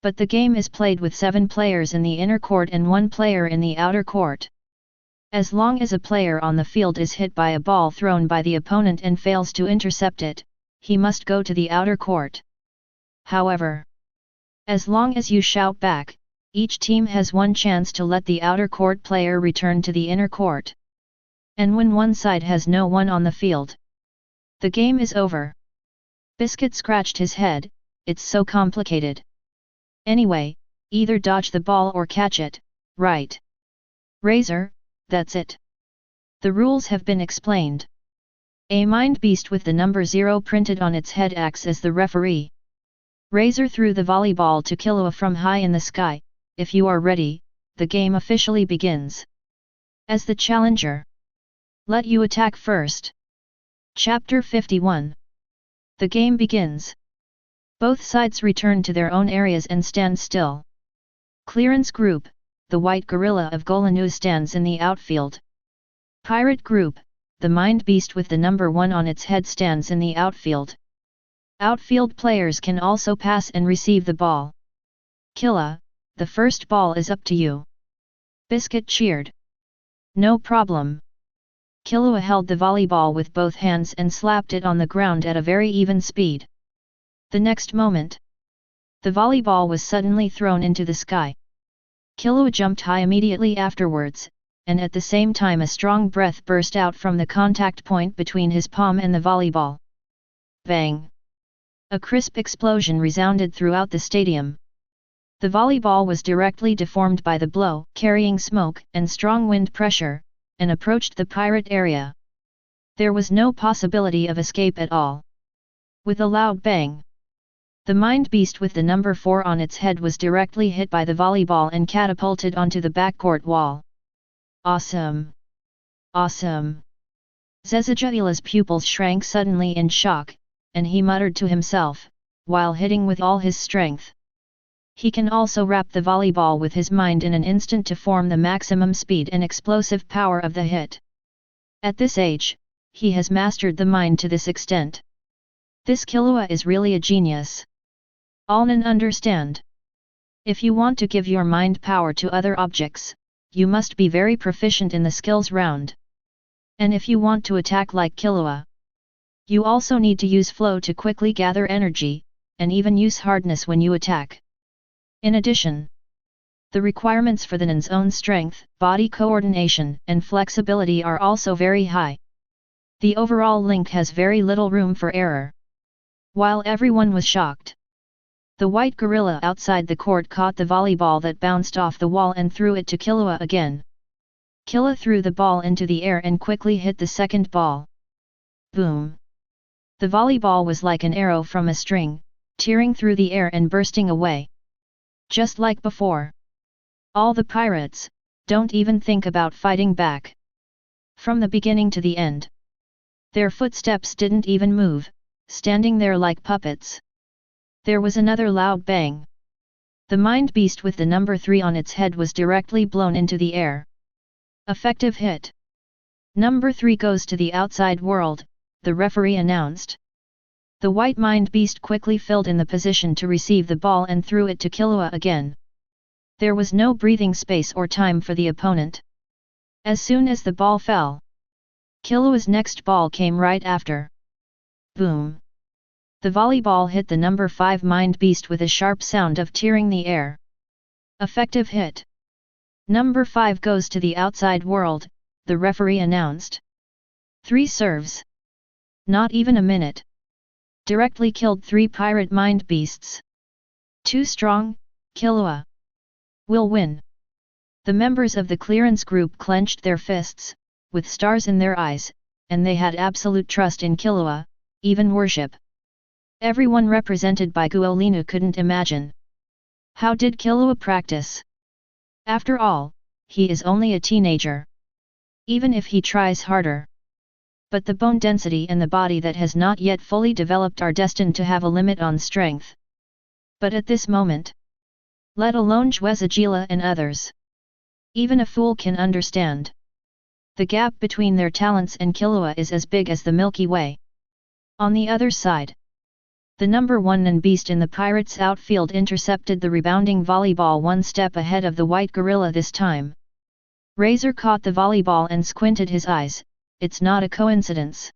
but the game is played with 7 players in the inner court and 1 player in the outer court. As long as a player on the field is hit by a ball thrown by the opponent and fails to intercept it, he must go to the outer court. However, as long as you shout back, each team has 1 chance to let the outer court player return to the inner court. And when one side has no one on the field, the game is over. Biscuit scratched his head, it's so complicated. Anyway, either dodge the ball or catch it, right? Razor, that's it. The rules have been explained. A mind beast with the number 0 printed on its head acts as the referee. Razor threw the volleyball to Killua from high in the sky. If you are ready, the game officially begins. As the challenger, let you attack first. Chapter 51. The game begins. Both sides return to their own areas and stand still. Clearance Group, the white gorilla of Golanu stands in the outfield. Pirate Group, the mind beast with the number 1 on its head stands in the outfield. Outfield players can also pass and receive the ball. Killua, the first ball is up to you. Biscuit cheered. No problem. Killua held the volleyball with both hands and slapped it on the ground at a very even speed. The next moment, the volleyball was suddenly thrown into the sky. Killua jumped high immediately afterwards, and at the same time a strong breath burst out from the contact point between his palm and the volleyball. Bang! A crisp explosion resounded throughout the stadium. The volleyball was directly deformed by the blow, carrying smoke and strong wind pressure, and approached the pirate area. There was no possibility of escape at all. With a loud bang, the mind beast with the number 4 on its head was directly hit by the volleyball and catapulted onto the backcourt wall. Awesome! Awesome! Zezajaila's pupils shrank suddenly in shock, and he muttered to himself, while hitting with all his strength. He can also wrap the volleyball with his mind in an instant to form the maximum speed and explosive power of the hit. At this age, he has mastered the mind to this extent. This Killua is really a genius. Alnan understand. If you want to give your mind power to other objects, you must be very proficient in the skills round. And if you want to attack like Killua, you also need to use flow to quickly gather energy, and even use hardness when you attack. In addition, the requirements for the Nin's own strength, body coordination, and flexibility are also very high. The overall link has very little room for error. While everyone was shocked, the white gorilla outside the court caught the volleyball that bounced off the wall and threw it to Killua again. Killua threw the ball into the air and quickly hit the second ball. Boom! The volleyball was like an arrow from a string, tearing through the air and bursting away. Just like before. All the pirates, don't even think about fighting back. From the beginning to the end, their footsteps didn't even move, standing there like puppets. There was another loud bang. The mind beast with the number 3 on its head was directly blown into the air. Effective hit. Number 3 goes to the outside world, the referee announced. The white mind beast quickly filled in the position to receive the ball and threw it to Killua again. There was no breathing space or time for the opponent. As soon as the ball fell, Killua's next ball came right after. Boom! The volleyball hit the number 5 mind beast with a sharp sound of tearing the air. Effective hit. Number 5 goes to the outside world, the referee announced. 3 serves. Not even a minute. Directly killed 3 pirate mind beasts. Too strong, Killua. Will win. The members of the clearance group clenched their fists, with stars in their eyes, and they had absolute trust in Killua, even worship. Everyone represented by Guolinu couldn't imagine. How did Killua practice? After all, he is only a teenager. Even if he tries harder. But the bone density and the body that has not yet fully developed are destined to have a limit on strength. But at this moment, let alone Juezagila and others, even a fool can understand. The gap between their talents and Killua is as big as the Milky Way. On the other side, the number 1 Nan beast in the pirates' outfield intercepted the rebounding volleyball one step ahead of the white gorilla this time. Razor caught the volleyball and squinted his eyes. It's not a coincidence.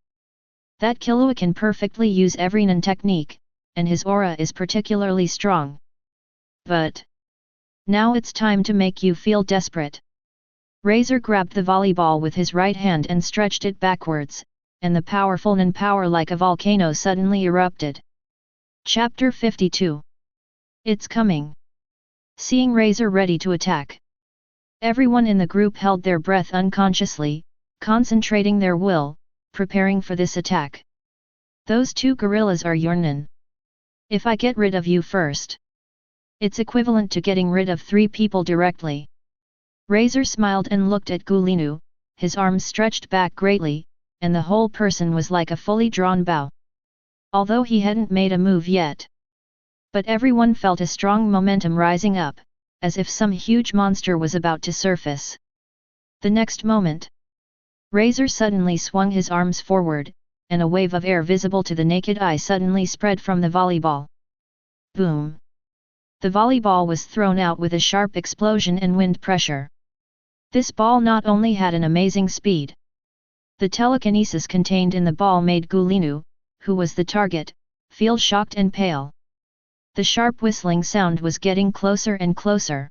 That Killua can perfectly use every Nan technique, and his aura is particularly strong. But now it's time to make you feel desperate. Razor grabbed the volleyball with his right hand and stretched it backwards, and the powerful Nan power like a volcano suddenly erupted. Chapter 52. It's coming. Seeing Razor ready to attack, everyone in the group held their breath unconsciously, concentrating their will, preparing for this attack. Those 2 gorillas are your Nan. If I get rid of you first, it's equivalent to getting rid of 3 people directly. Razor smiled and looked at Guolinu, his arms stretched back greatly, and the whole person was like a fully drawn bow. Although he hadn't made a move yet. But everyone felt a strong momentum rising up, as if some huge monster was about to surface. The next moment, Razor suddenly swung his arms forward, and a wave of air visible to the naked eye suddenly spread from the volleyball. Boom! The volleyball was thrown out with a sharp explosion and wind pressure. This ball not only had an amazing speed. The telekinesis contained in the ball made Guolinu, who was the target, feel shocked and pale. The sharp whistling sound was getting closer and closer.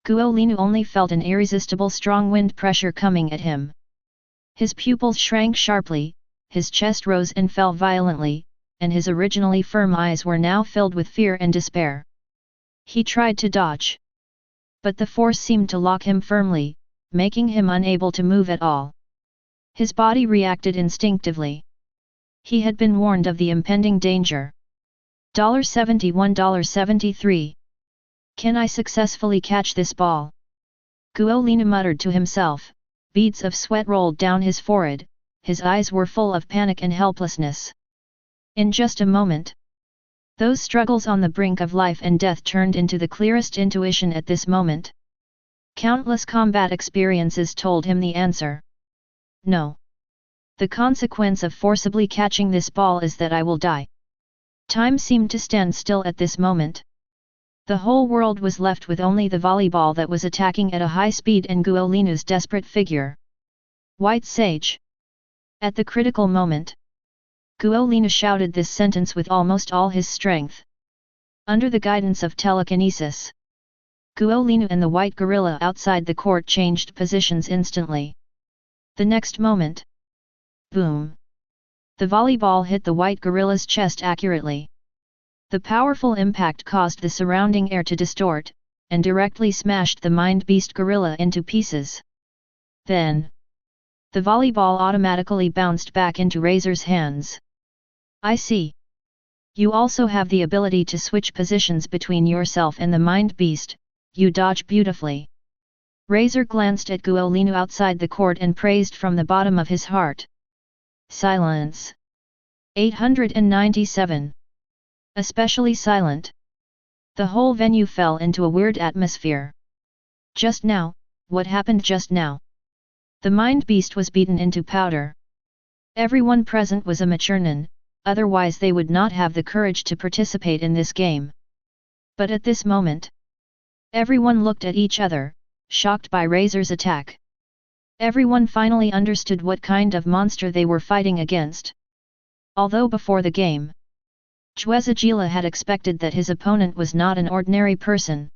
Guolinu only felt an irresistible strong wind pressure coming at him. His pupils shrank sharply, his chest rose and fell violently, and his originally firm eyes were now filled with fear and despair. He tried to dodge. But the force seemed to lock him firmly, making him unable to move at all. His body reacted instinctively. He had been warned of the impending danger. $71.73. Can I successfully catch this ball? Guolinu muttered to himself. Beads of sweat rolled down his forehead, his eyes were full of panic and helplessness. In just a moment, those struggles on the brink of life and death turned into the clearest intuition at this moment. Countless combat experiences told him the answer. No. The consequence of forcibly catching this ball is that I will die. Time seemed to stand still at this moment. The whole world was left with only the volleyball that was attacking at a high speed and Guolinu's desperate figure. White Sage. At the critical moment, Guolinu shouted this sentence with almost all his strength. Under the guidance of telekinesis, Guolinu and the white gorilla outside the court changed positions instantly. The next moment, boom! The volleyball hit the white gorilla's chest accurately. The powerful impact caused the surrounding air to distort, and directly smashed the mind beast gorilla into pieces. Then, the volleyball automatically bounced back into Razor's hands. I see. You also have the ability to switch positions between yourself and the mind beast, you dodge beautifully. Razor glanced at Guolinu outside the court and praised from the bottom of his heart. Silence. 897. Especially silent. The whole venue fell into a weird atmosphere. Just now, what happened just now? The mind beast was beaten into powder. Everyone present was a mature Nan, otherwise they would not have the courage to participate in this game. But at this moment, everyone looked at each other, shocked by Razor's attack. Everyone finally understood what kind of monster they were fighting against. Although before the game, Zoldyck had expected that his opponent was not an ordinary person.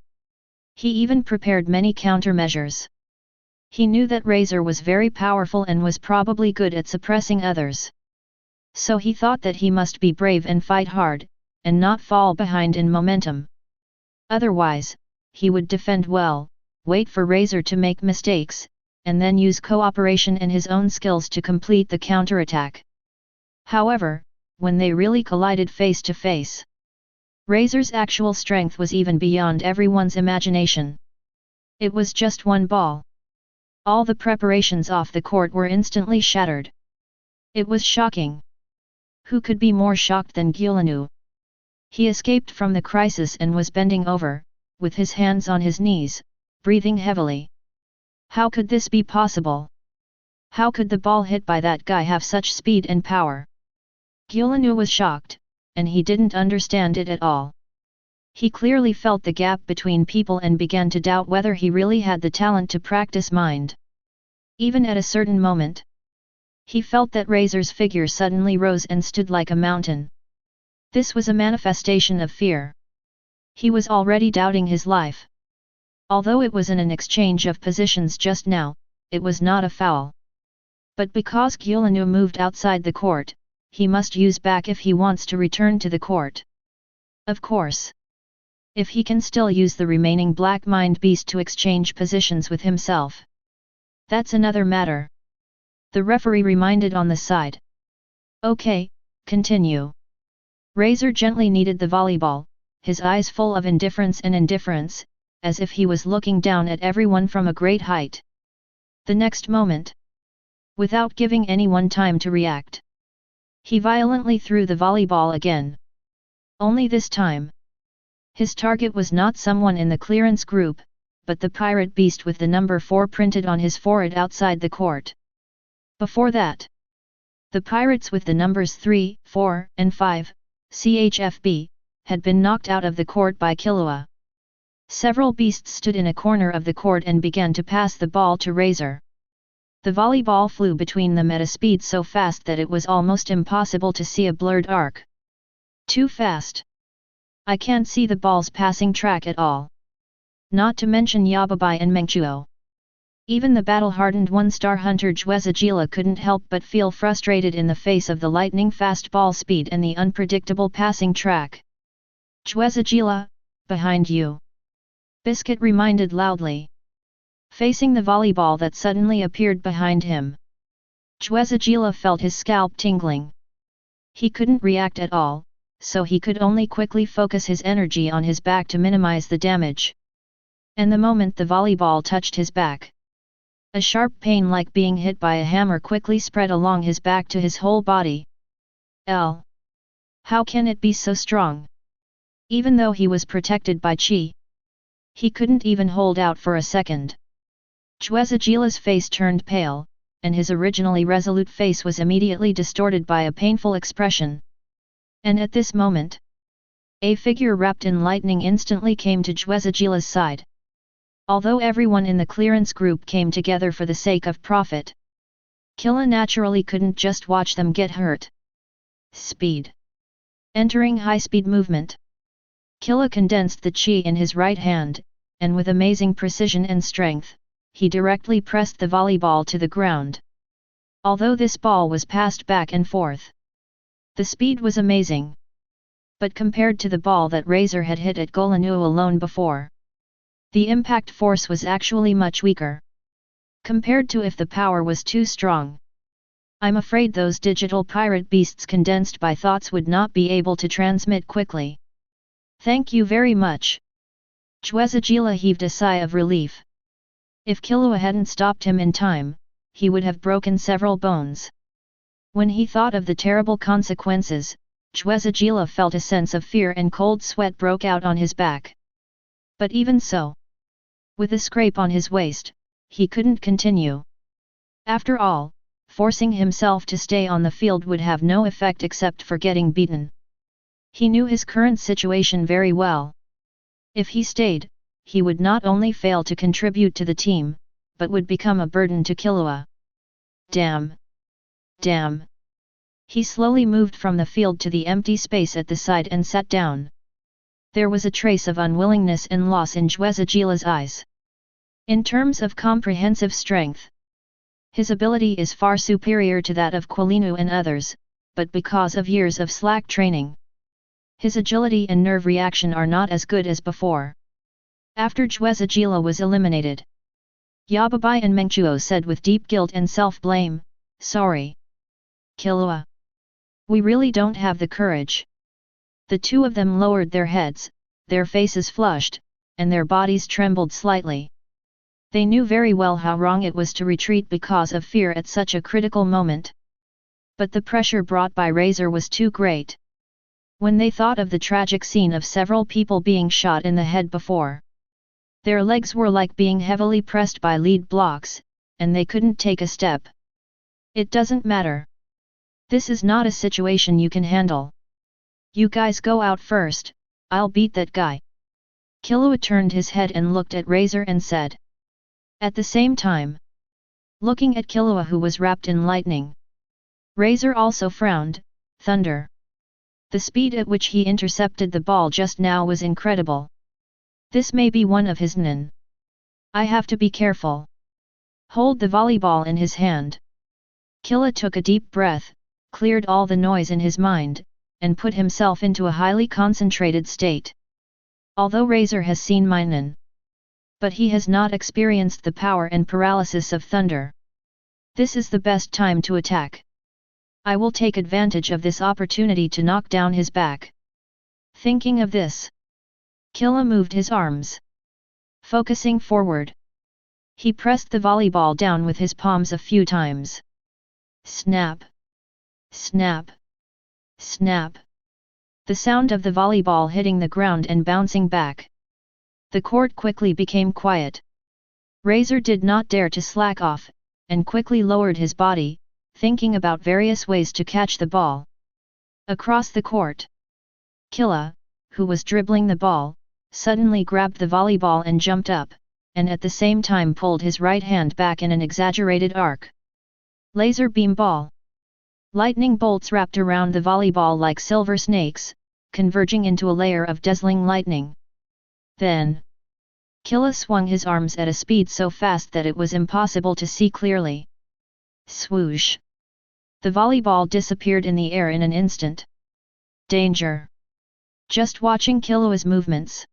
He even prepared many countermeasures. He knew that Razor was very powerful and was probably good at suppressing others. So he thought that he must be brave and fight hard, and not fall behind in momentum. Otherwise, he would defend well, wait for Razor to make mistakes, and then use cooperation and his own skills to complete the counterattack. However, when they really collided face to face, Razor's actual strength was even beyond everyone's imagination. It was just one ball. All the preparations off the court were instantly shattered. It was shocking. Who could be more shocked than Killua? He escaped from the crisis and was bending over, with his hands on his knees, breathing heavily. How could this be possible? How could the ball hit by that guy have such speed and power? Killua was shocked, and he didn't understand it at all. He clearly felt the gap between people and began to doubt whether he really had the talent to practice mind. Even at a certain moment, he felt that Razor's figure suddenly rose and stood like a mountain. This was a manifestation of fear. He was already doubting his life. Although it was in an exchange of positions just now, it was not a foul. But because Killua moved outside the court, he must use back if he wants to return to the court. Of course, if he can still use the remaining Black Mind Beast to exchange positions with himself, that's another matter. The referee reminded on the side. Okay, continue. Razor gently kneaded the volleyball, his eyes full of indifference, as if he was looking down at everyone from a great height. The next moment, without giving anyone time to react, he violently threw the volleyball again. Only this time, his target was not someone in the clearance group, but the pirate beast with the number 4 printed on his forehead outside the court. Before that, the pirates with the numbers 3, 4, and 5, CHFB, had been knocked out of the court by Killua. Several beasts stood in a corner of the court and began to pass the ball to Razor. The volleyball flew between them at a speed so fast that it was almost impossible to see a blurred arc. Too fast. I can't see the ball's passing track at all. Not to mention Yababai and Mengchuo. Even the battle-hardened one-star hunter Zoldyck couldn't help but feel frustrated in the face of the lightning-fast ball speed and the unpredictable passing track. Zoldyck, behind you. Biscuit reminded loudly. Facing the volleyball that suddenly appeared behind him, Zoldyck felt his scalp tingling. He couldn't react at all, so he could only quickly focus his energy on his back to minimize the damage. And the moment the volleyball touched his back, a sharp pain like being hit by a hammer quickly spread along his back to his whole body. How can it be so strong? Even though he was protected by chi, he couldn't even hold out for a second. Zoldyck's face turned pale, and his originally resolute face was immediately distorted by a painful expression. And at this moment, a figure wrapped in lightning instantly came to Zoldyck's side. Although everyone in the clearance group came together for the sake of profit, Killua naturally couldn't just watch them get hurt. Speed. Entering high-speed movement, Killua condensed the chi in his right hand, and with amazing precision and strength, he directly pressed the volleyball to the ground. Although this ball was passed back and forth, the speed was amazing. But compared to the ball that Razor had hit at Killua alone before, the impact force was actually much weaker. Compared to if the power was too strong. I'm afraid those digital pirate beasts condensed by thoughts would not be able to transmit quickly. Thank you very much. Zoldyck heaved a sigh of relief. If Killua hadn't stopped him in time, he would have broken several bones. When he thought of the terrible consequences, Zoldyck felt a sense of fear and cold sweat broke out on his back. But even so, with a scrape on his waist, he couldn't continue. After all, forcing himself to stay on the field would have no effect except for getting beaten. He knew his current situation very well. If he stayed, he would not only fail to contribute to the team, but would become a burden to Killua. Damn! Damn! He slowly moved from the field to the empty space at the side and sat down. There was a trace of unwillingness and loss in Zhuezijila's eyes. In terms of comprehensive strength, his ability is far superior to that of Quilinu and others, but because of years of slack training, his agility and nerve reaction are not as good as before. After Zhuezijila was eliminated, Yababai and Mengchuo said with deep guilt and self-blame, "Sorry, Killua. We really don't have the courage." The two of them lowered their heads, their faces flushed, and their bodies trembled slightly. They knew very well how wrong it was to retreat because of fear at such a critical moment. But the pressure brought by Razor was too great. When they thought of the tragic scene of several people being shot in the head before, their legs were like being heavily pressed by lead blocks, and they couldn't take a step. "It doesn't matter. This is not a situation you can handle. You guys go out first, I'll beat that guy." Killua turned his head and looked at Razor and said. At the same time, looking at Killua who was wrapped in lightning, Razor also frowned. Thunder. The speed at which he intercepted the ball just now was incredible. This may be one of his Nin. I have to be careful. Hold the volleyball in his hand. Killua took a deep breath, cleared all the noise in his mind, and put himself into a highly concentrated state. Although Razor has seen my Nin, but he has not experienced the power and paralysis of thunder. This is the best time to attack. I will take advantage of this opportunity to knock down his back. Thinking of this, Killua moved his arms, focusing forward. He pressed the volleyball down with his palms a few times. Snap! Snap! Snap! The sound of the volleyball hitting the ground and bouncing back. The court quickly became quiet. Razor did not dare to slack off, and quickly lowered his body, thinking about various ways to catch the ball. Across the court, Killua, who was dribbling the ball, suddenly grabbed the volleyball and jumped up, and at the same time pulled his right hand back in an exaggerated arc. Laser beam ball. Lightning bolts wrapped around the volleyball like silver snakes, converging into a layer of dazzling lightning. Then, Killua swung his arms at a speed so fast that it was impossible to see clearly. Swoosh! The volleyball disappeared in the air in an instant. Danger! Just watching Killua's movements,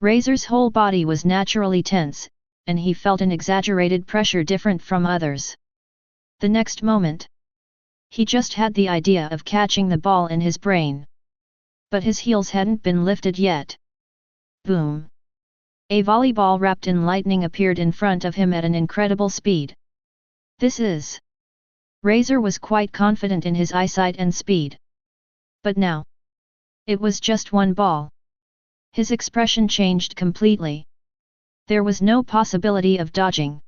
Razor's whole body was naturally tense, and he felt an exaggerated pressure different from others. The next moment, he just had the idea of catching the ball in his brain. But his heels hadn't been lifted yet. Boom! A volleyball wrapped in lightning appeared in front of him at an incredible speed. This is... Razor was quite confident in his eyesight and speed. But now, it was just one ball. His expression changed completely. There was no possibility of dodging.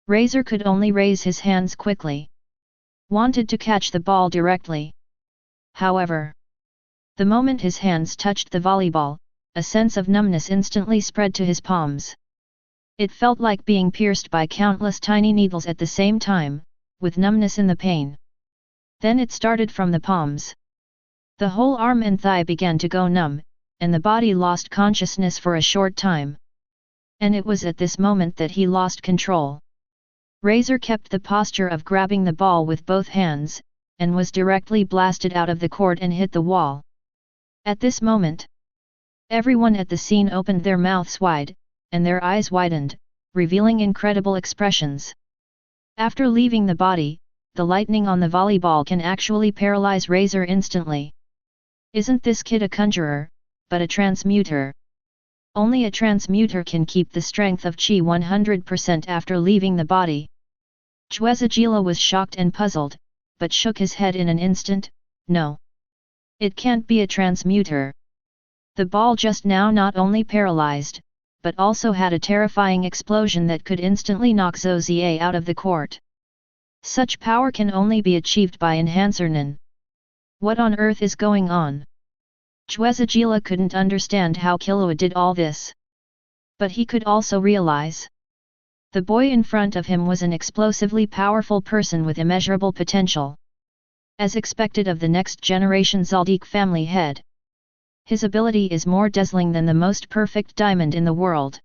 Razor could only raise his hands quickly. Wanted to catch the ball directly. However, the moment his hands touched the volleyball, a sense of numbness instantly spread to his palms. It felt like being pierced by countless tiny needles at the same time, with numbness in the pain. Then it started from the palms. The whole arm and thigh began to go numb, and the body lost consciousness for a short time. And it was at this moment that he lost control. Razor kept the posture of grabbing the ball with both hands, and was directly blasted out of the court and hit the wall. At this moment, everyone at the scene opened their mouths wide, and their eyes widened, revealing incredible expressions. After leaving the body, the lightning on the volleyball can actually paralyze Razor instantly. Isn't this kid a conjurer, but a transmuter? Only a transmuter can keep the strength of Qi 100% after leaving the body. Zhuezijila was shocked and puzzled, but shook his head in an instant. No. It can't be a transmuter. The ball just now not only paralyzed, but also had a terrifying explosion that could instantly knock Zhou out of the court. Such power can only be achieved by Enhancer Nin. What on earth is going on? Zhuezijila couldn't understand how Killua did all this. But he could also realize The boy in front of him was an explosively powerful person with immeasurable potential. As expected of the next generation Zoldyck family head. His ability is more dazzling than the most perfect diamond in the world.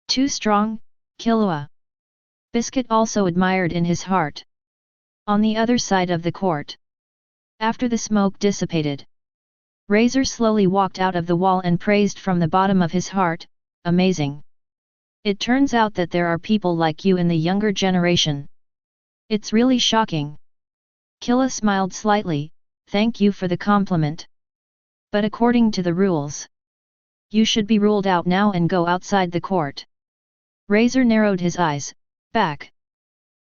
Too strong, Killua. Biscuit also admired in his heart. On the other side of the court. After the smoke dissipated, Razor slowly walked out of the wall and praised from the bottom of his heart, amazing. It turns out that there are people like you in the younger generation. It's really shocking. Killua smiled slightly, thank you for the compliment. But according to the rules, you should be ruled out now and go outside the court. Razor narrowed his eyes, back.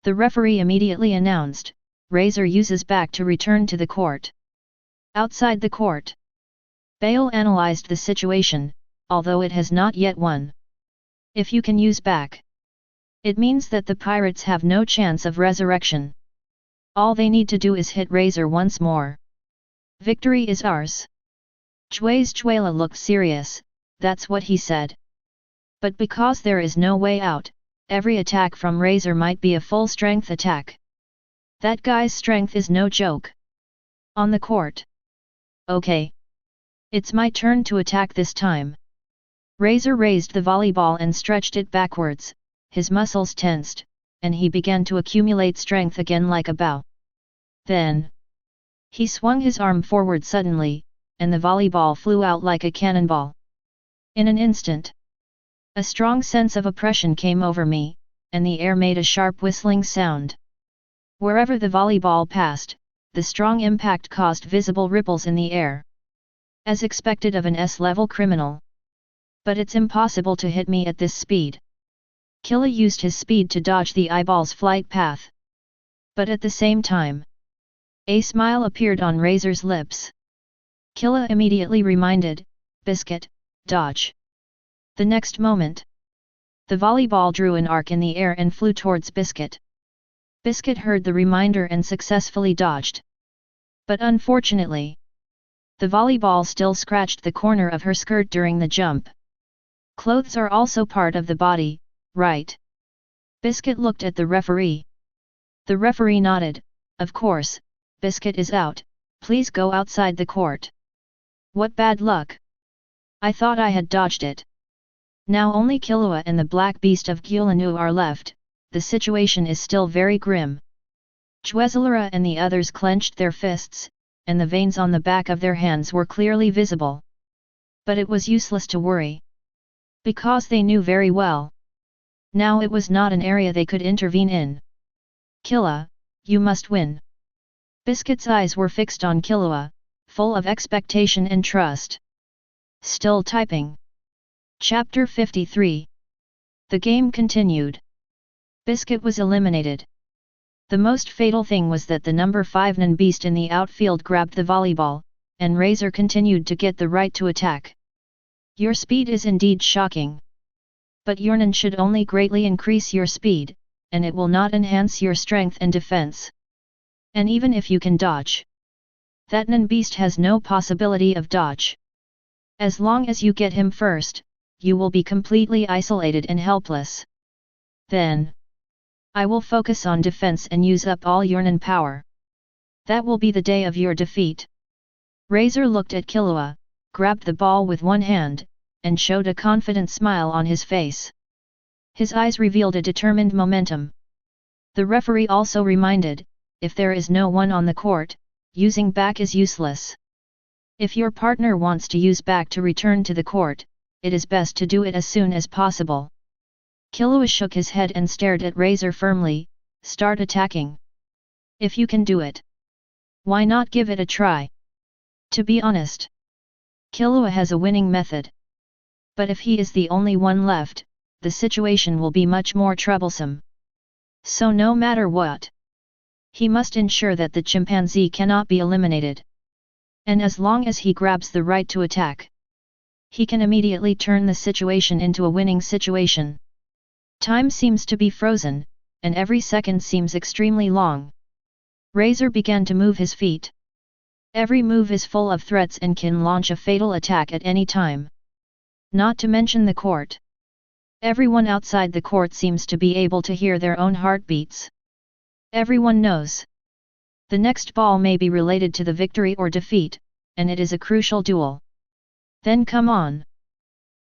The referee immediately announced, Razor uses back to return to the court. Outside the court. Bale analyzed the situation, although it has not yet won. If you can use back, it means that the pirates have no chance of resurrection. All they need to do is hit Razor once more. Victory is ours. Chuela looked serious, that's what he said. But because there is no way out, every attack from Razor might be a full-strength attack. That guy's strength is no joke. On the court. Okay. It's my turn to attack this time. Razor raised the volleyball and stretched it backwards, his muscles tensed, and he began to accumulate strength again like a bow. Then, he swung his arm forward suddenly, and the volleyball flew out like a cannonball. In an instant, a strong sense of oppression came over me, and the air made a sharp whistling sound. Wherever the volleyball passed, the strong impact caused visible ripples in the air. As expected of an S-level criminal. But it's impossible to hit me at this speed. Killua used his speed to dodge the eyeball's flight path. But at the same time, a smile appeared on Razor's lips. Killua immediately reminded, Biscuit, dodge. The next moment, the volleyball drew an arc in the air and flew towards Biscuit. Biscuit heard the reminder and successfully dodged. But unfortunately, the volleyball still scratched the corner of her skirt during the jump. Clothes are also part of the body, right? Biscuit looked at the referee. The referee nodded, of course, Biscuit is out, please go outside the court. What bad luck! I thought I had dodged it. Now only Killua and the black beast of Gulanu are left, the situation is still very grim. Chuezalura and the others clenched their fists, and the veins on the back of their hands were clearly visible. But it was useless to worry. Because they knew very well. Now it was not an area they could intervene in. Killua, you must win. Biscuit's eyes were fixed on Killua, full of expectation and trust. Still typing. Chapter 53. The game continued. Biscuit was eliminated. The most fatal thing was that the number 5 Nion beast in the outfield grabbed the volleyball, and Razor continued to get the right to attack. Your speed is indeed shocking. But your Nion should only greatly increase your speed, and it will not enhance your strength and defense. And even if you can dodge, that Nion beast has no possibility of dodge. As long as you get him first, you will be completely isolated and helpless. Then, I will focus on defense and use up all your Nion power. That will be the day of your defeat. Razor looked at Killua, grabbed the ball with one hand, and showed a confident smile on his face. His eyes revealed a determined momentum. The referee also reminded, if there is no one on the court, using back is useless. If your partner wants to use back to return to the court, it is best to do it as soon as possible. Killua shook his head and stared at Razor firmly, start attacking. If you can do it, why not give it a try? To be honest, Killua has a winning method. But if he is the only one left, the situation will be much more troublesome. So no matter what, he must ensure that the chimpanzee cannot be eliminated. And as long as he grabs the right to attack, he can immediately turn the situation into a winning situation. Time seems to be frozen, and every second seems extremely long. Razor began to move his feet. Every move is full of threats and can launch a fatal attack at any time. Not to mention the court. Everyone outside the court seems to be able to hear their own heartbeats. Everyone knows. The next ball may be related to the victory or defeat, and it is a crucial duel. Then come on.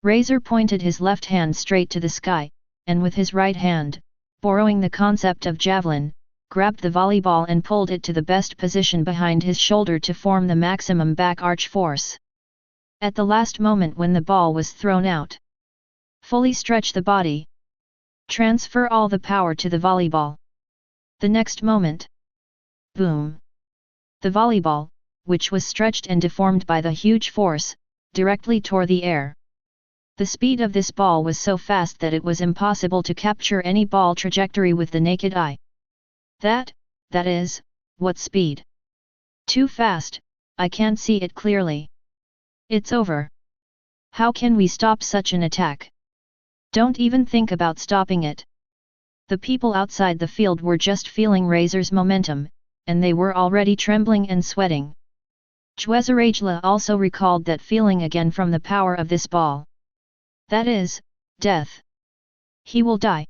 Razor pointed his left hand straight to the sky, and with his right hand, borrowing the concept of javelin, grabbed the volleyball and pulled it to the best position behind his shoulder to form the maximum back arch force. At the last moment when the ball was thrown out, fully stretch the body. Transfer all the power to the volleyball. The next moment. Boom! The volleyball, which was stretched and deformed by the huge force, directly tore the air. The speed of this ball was so fast that it was impossible to capture any ball trajectory with the naked eye. That is, what speed? Too fast, I can't see it clearly. It's over. How can we stop such an attack? Don't even think about stopping it. The people outside the field were just feeling Razor's momentum, and they were already trembling and sweating. Chwezarajla also recalled that feeling again from the power of this ball. That is, death. He will die.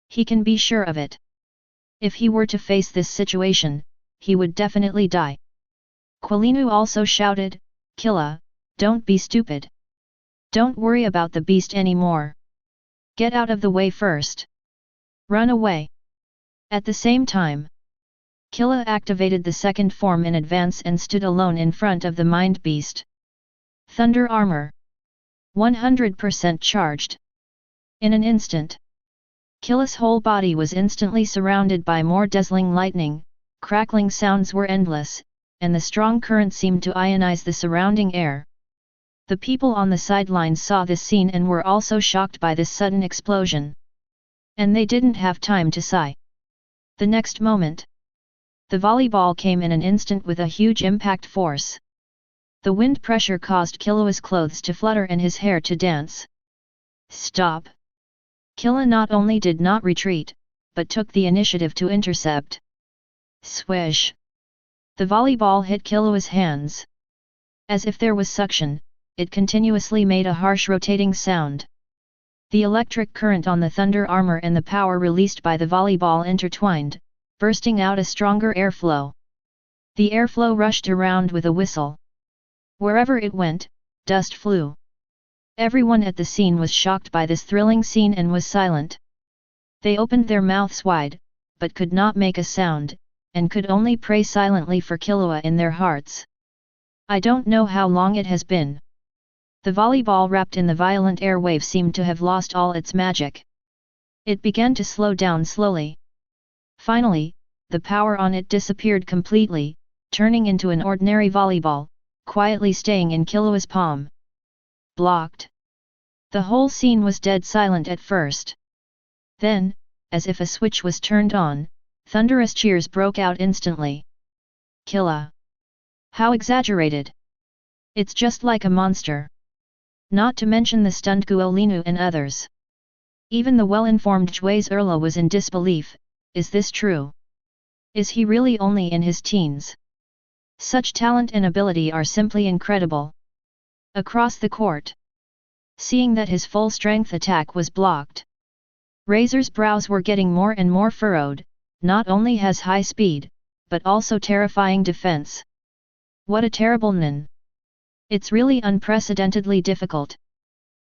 He can be sure of it. If he were to face this situation, he would definitely die. Quilinu also shouted, Killua, don't be stupid. Don't worry about the beast anymore. Get out of the way first. Run away. At the same time, Killua activated the second form in advance and stood alone in front of the mind beast. Thunder armor. 100% charged. In an instant, Killua's whole body was instantly surrounded by more dazzling lightning, crackling sounds were endless, and the strong current seemed to ionize the surrounding air. The people on the sidelines saw this scene and were also shocked by this sudden explosion. And they didn't have time to sigh. The next moment, the volleyball came in an instant with a huge impact force. The wind pressure caused Killua's clothes to flutter and his hair to dance. Stop! Killua not only did not retreat, but took the initiative to intercept. Swish! The volleyball hit Killua's hands. As if there was suction, it continuously made a harsh rotating sound. The electric current on the thunder armor and the power released by the volleyball intertwined, bursting out a stronger airflow. The airflow rushed around with a whistle. Wherever it went, dust flew. Everyone at the scene was shocked by this thrilling scene and was silent. They opened their mouths wide, but could not make a sound, and could only pray silently for Killua in their hearts. I don't know how long it has been. The volleyball wrapped in the violent airwave seemed to have lost all its magic. It began to slow down slowly. Finally, the power on it disappeared completely, turning into an ordinary volleyball, quietly staying in Killua's palm. Blocked. The whole scene was dead silent at first. Then, as if a switch was turned on, thunderous cheers broke out instantly. Killua! How exaggerated! It's just like a monster. Not to mention the stunned Guolinu and others. Even the well-informed Chwezarajla was in disbelief. Is this true? Is he really only in his teens? Such talent and ability are simply incredible. Across the court, seeing that his full-strength attack was blocked, Razor's brows were getting more and more furrowed. Not only has high speed, but also terrifying defense. What a terrible Nin! It's really unprecedentedly difficult.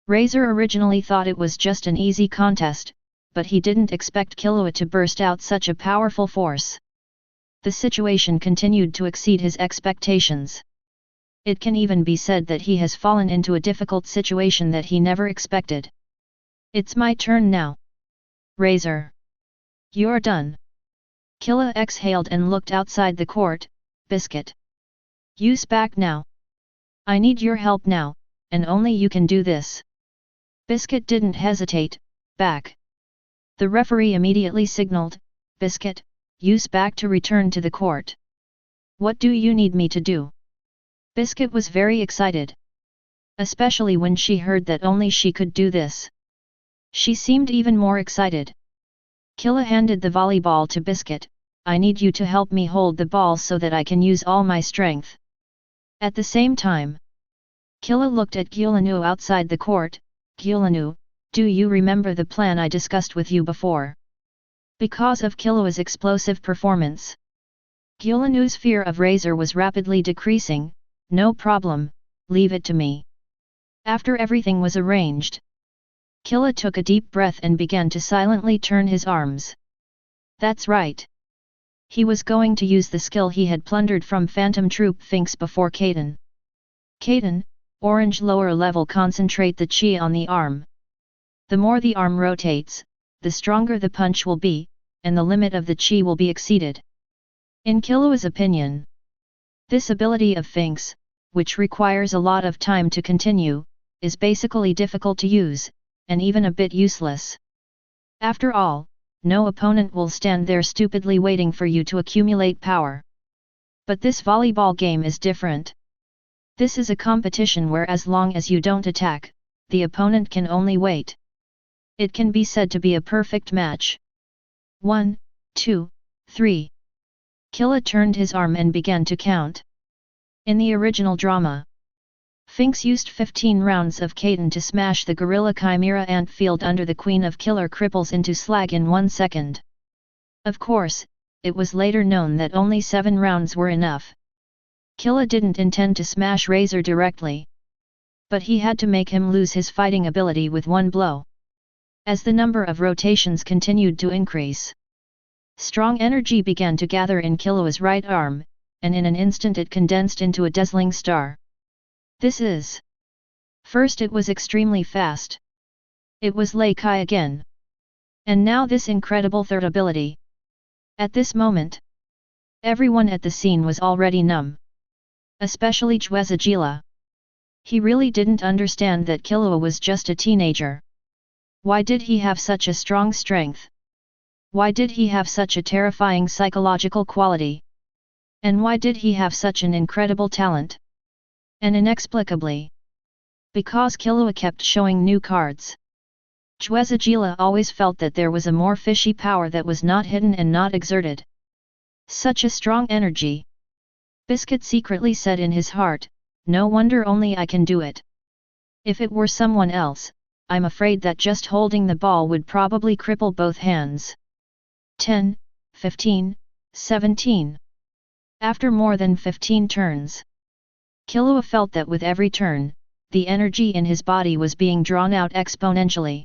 Razor originally thought it was just an easy contest, but he didn't expect Killua to burst out such a powerful force. The situation continued to exceed his expectations. It can even be said that he has fallen into a difficult situation that he never expected. It's my turn now. Razor. You're done. Killua exhaled and looked outside the court. Biscuit. Use back now. I need your help now, and only you can do this. Biscuit didn't hesitate. Back. The referee immediately signaled, Biscuit, use back to return to the court. What do you need me to do? Biscuit was very excited. Especially when she heard that only she could do this. She seemed even more excited. Killua handed the volleyball to Biscuit. I need you to help me hold the ball so that I can use all my strength. At the same time, Killua looked at Guolinu outside the court. Guolinu, Do you remember the plan I discussed with you before? Because of Killua's explosive performance, Gyulanu's fear of Razor was rapidly decreasing. No problem, leave it to me. After everything was arranged, Killua took a deep breath and began to silently turn his arms. That's right. He was going to use the skill he had plundered from Phantom Troupe Finks before Kaden. Kaden, orange lower level, concentrate the chi on the arm. The more the arm rotates, the stronger the punch will be, and the limit of the chi will be exceeded. In Killua's opinion, this ability of Finks, which requires a lot of time to continue, is basically difficult to use, and even a bit useless. After all, no opponent will stand there stupidly waiting for you to accumulate power. But this volleyball game is different. This is a competition where as long as you don't attack, the opponent can only wait. It can be said to be a perfect match. 1, 2, 3. Killua turned his arm and began to count. In the original drama, Finks used 15 rounds of Kaden to smash the gorilla chimera ant field under the Queen of Killer Cripples into slag in 1 second. Of course, it was later known that only 7 rounds were enough. Killua didn't intend to smash Razor directly, but he had to make him lose his fighting ability with one blow. As the number of rotations continued to increase, strong energy began to gather in Killua's right arm, and in an instant it condensed into a dazzling star. This is... First it was extremely fast. It was Lei Kai again. And now this incredible third ability. At this moment, everyone at the scene was already numb. Especially Chwezajila. He really didn't understand that Killua was just a teenager. Why did he have such a strong strength? Why did he have such a terrifying psychological quality? And why did he have such an incredible talent? And inexplicably, because Killua kept showing new cards, Chwezajila always felt that there was a more fishy power that was not hidden and not exerted. Such a strong energy. Biscuit secretly said in his heart, no wonder only I can do it. If it were someone else, I'm afraid that just holding the ball would probably cripple both hands. 10, 15, 17. After more than 15 turns, Killua felt that with every turn, the energy in his body was being drawn out exponentially.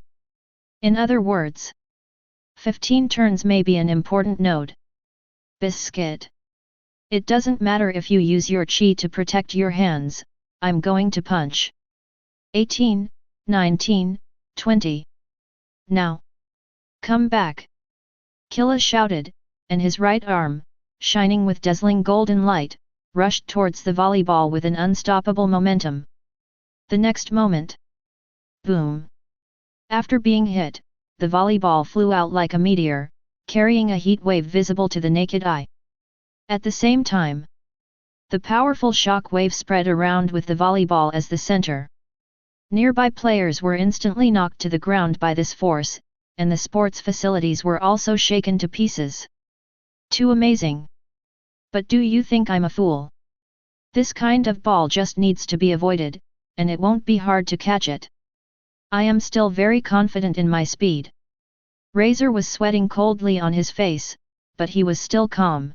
In other words, 15 turns may be an important node. Biscuit. It doesn't matter if you use your chi to protect your hands, I'm going to punch. 18, 19, 20. Now. Come back. Killua shouted, and his right arm, shining with dazzling golden light, rushed towards the volleyball with an unstoppable momentum. The next moment. Boom! After being hit, the volleyball flew out like a meteor, carrying a heat wave visible to the naked eye. At the same time, the powerful shock wave spread around with the volleyball as the center. Nearby players were instantly knocked to the ground by this force, and the sports facilities were also shaken to pieces. Too amazing! But do you think I'm a fool? This kind of ball just needs to be avoided, and it won't be hard to catch it. I am still very confident in my speed. Razor was sweating coldly on his face, but he was still calm.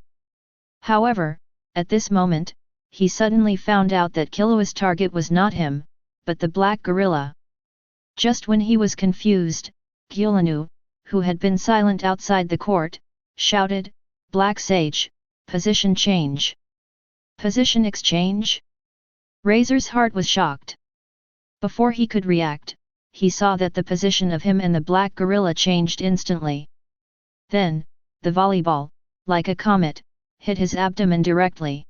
However, at this moment, he suddenly found out that Killua's target was not him, but the black gorilla. Just when he was confused, Gyulanu, who had been silent outside the court, shouted, "Black Sage, position change." Position exchange? Razor's heart was shocked. Before he could react, he saw that the position of him and the black gorilla changed instantly. Then, the volleyball, like a comet, hit his abdomen directly.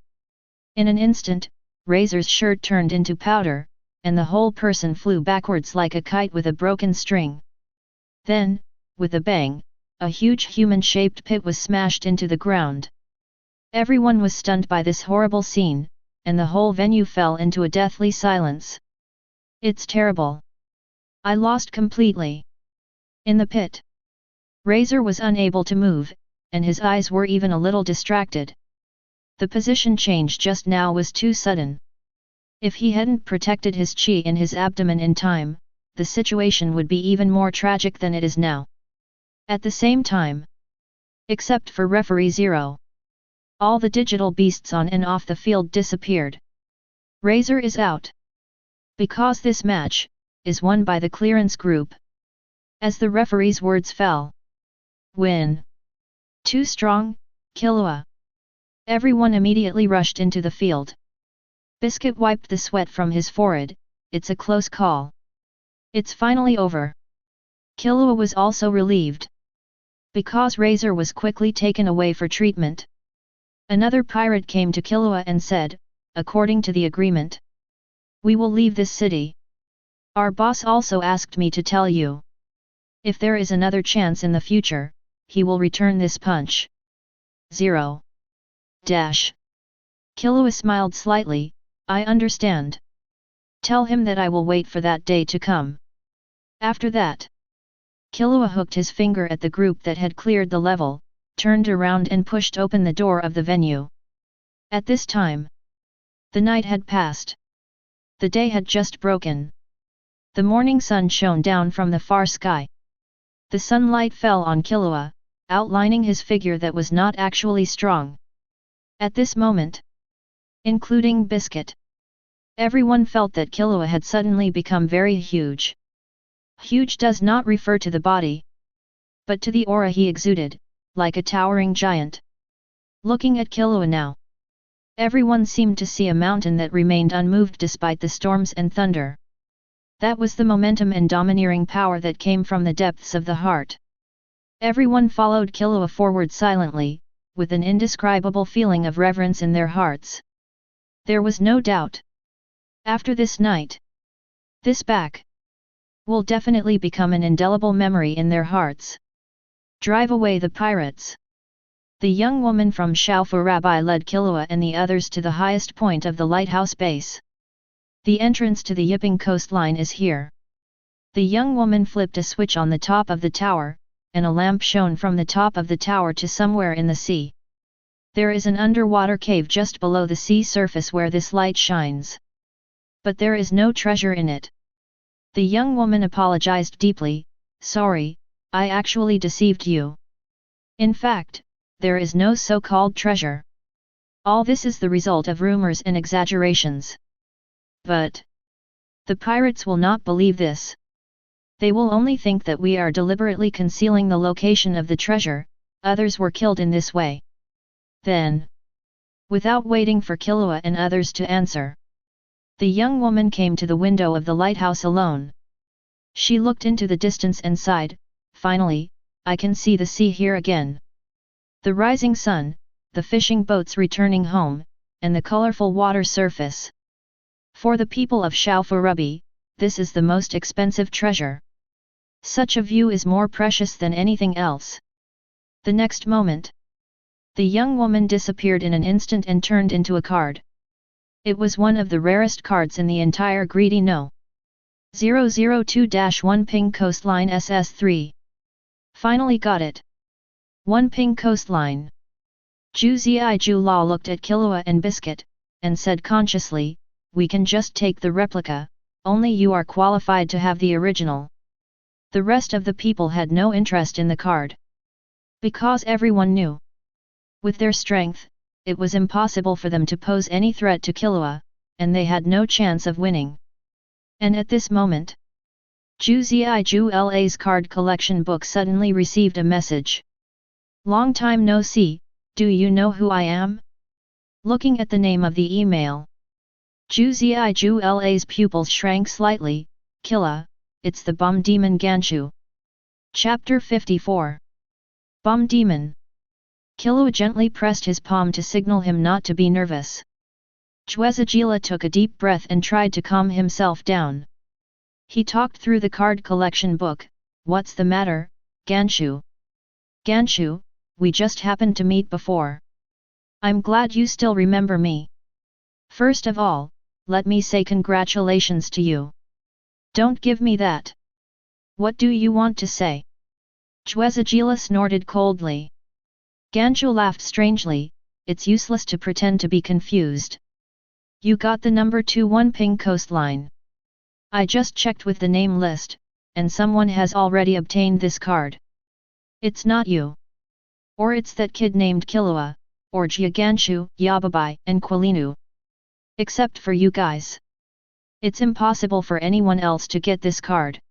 In an instant, Razor's shirt turned into powder, and the whole person flew backwards like a kite with a broken string. Then, with a bang, a huge human-shaped pit was smashed into the ground. Everyone was stunned by this horrible scene, and the whole venue fell into a deathly silence. It's terrible. I lost completely. In the pit, Razor was unable to move, and his eyes were even a little distracted. The position change just now was too sudden. If he hadn't protected his chi in his abdomen in time, the situation would be even more tragic than it is now. At the same time, except for referee Zero, all the digital beasts on and off the field disappeared. Razor is out. Because this match is won by the clearance group. As the referee's words fell. Win. Too strong, Killua. Everyone immediately rushed into the field. Biscuit wiped the sweat from his forehead. It's a close call. It's finally over. Killua was also relieved. Because Razor was quickly taken away for treatment. Another pirate came to Killua and said, according to the agreement, we will leave this city. Our boss also asked me to tell you. If there is another chance in the future, he will return this punch. 0. Killua smiled slightly, I understand. Tell him that I will wait for that day to come. After that, Killua hooked his finger at the group that had cleared the level, turned around and pushed open the door of the venue. At this time, the night had passed. The day had just broken. The morning sun shone down from the far sky. The sunlight fell on Killua, outlining his figure that was not actually strong. At this moment, including Biscuit, everyone felt that Killua had suddenly become very huge. Huge does not refer to the body, but to the aura he exuded, like a towering giant. Looking at Killua now, everyone seemed to see a mountain that remained unmoved despite the storms and thunder. That was the momentum and domineering power that came from the depths of the heart. Everyone followed Killua forward silently, with an indescribable feeling of reverence in their hearts. There was no doubt. After this night, this back will definitely become an indelible memory in their hearts. Drive away the pirates. The young woman from Shaofu Rabbi led Killua and the others to the highest point of the lighthouse base. The entrance to the Yipping coastline is here. The young woman flipped a switch on the top of the tower, and a lamp shone from the top of the tower to somewhere in the sea. There is an underwater cave just below the sea surface where this light shines. But there is no treasure in it. The young woman apologized deeply, sorry, I actually deceived you. In fact, there is no so-called treasure. All this is the result of rumors and exaggerations. But the pirates will not believe this. They will only think that we are deliberately concealing the location of the treasure, others were killed in this way. Then, without waiting for Killua and others to answer, the young woman came to the window of the lighthouse alone. She looked into the distance and sighed, finally, I can see the sea here again. The rising sun, the fishing boats returning home, and the colorful water surface. For the people of Shaofurubi, this is the most expensive treasure. Such a view is more precious than anything else. The next moment, the young woman disappeared in an instant and turned into a card. It was one of the rarest cards in the entire Greedy No. 002-1 Ping Coastline SS3. Finally got it. 1 Ping Coastline. Ju Zii Ju La looked at Killua and Biscuit, and said consciously, we can just take the replica, only you are qualified to have the original. The rest of the people had no interest in the card. Because everyone knew. With their strength, it was impossible for them to pose any threat to Killua, and they had no chance of winning. And at this moment, Ju Zii Ju La's card collection book suddenly received a message. Long time no see, do you know who I am? Looking at the name of the email, Ju Zii Ju La's pupils shrank slightly. Killua, it's the Bum Demon Ganshu. Chapter 54. Bum Demon. Killua gently pressed his palm to signal him not to be nervous. Chwezajila took a deep breath and tried to calm himself down. He talked through the card collection book, what's the matter, Ganshu? Ganshu, we just happened to meet before. I'm glad you still remember me. First of all, let me say congratulations to you. Don't give me that. What do you want to say? Chwezajila snorted coldly. Ganshu laughed strangely, it's useless to pretend to be confused. You got the number 21 Ping Coastline. I just checked with the name list, and someone has already obtained this card. It's not you. Or it's that kid named Killua, or Jiaganshu, Yababai, and Quilinu. Except for you guys. It's impossible for anyone else to get this card.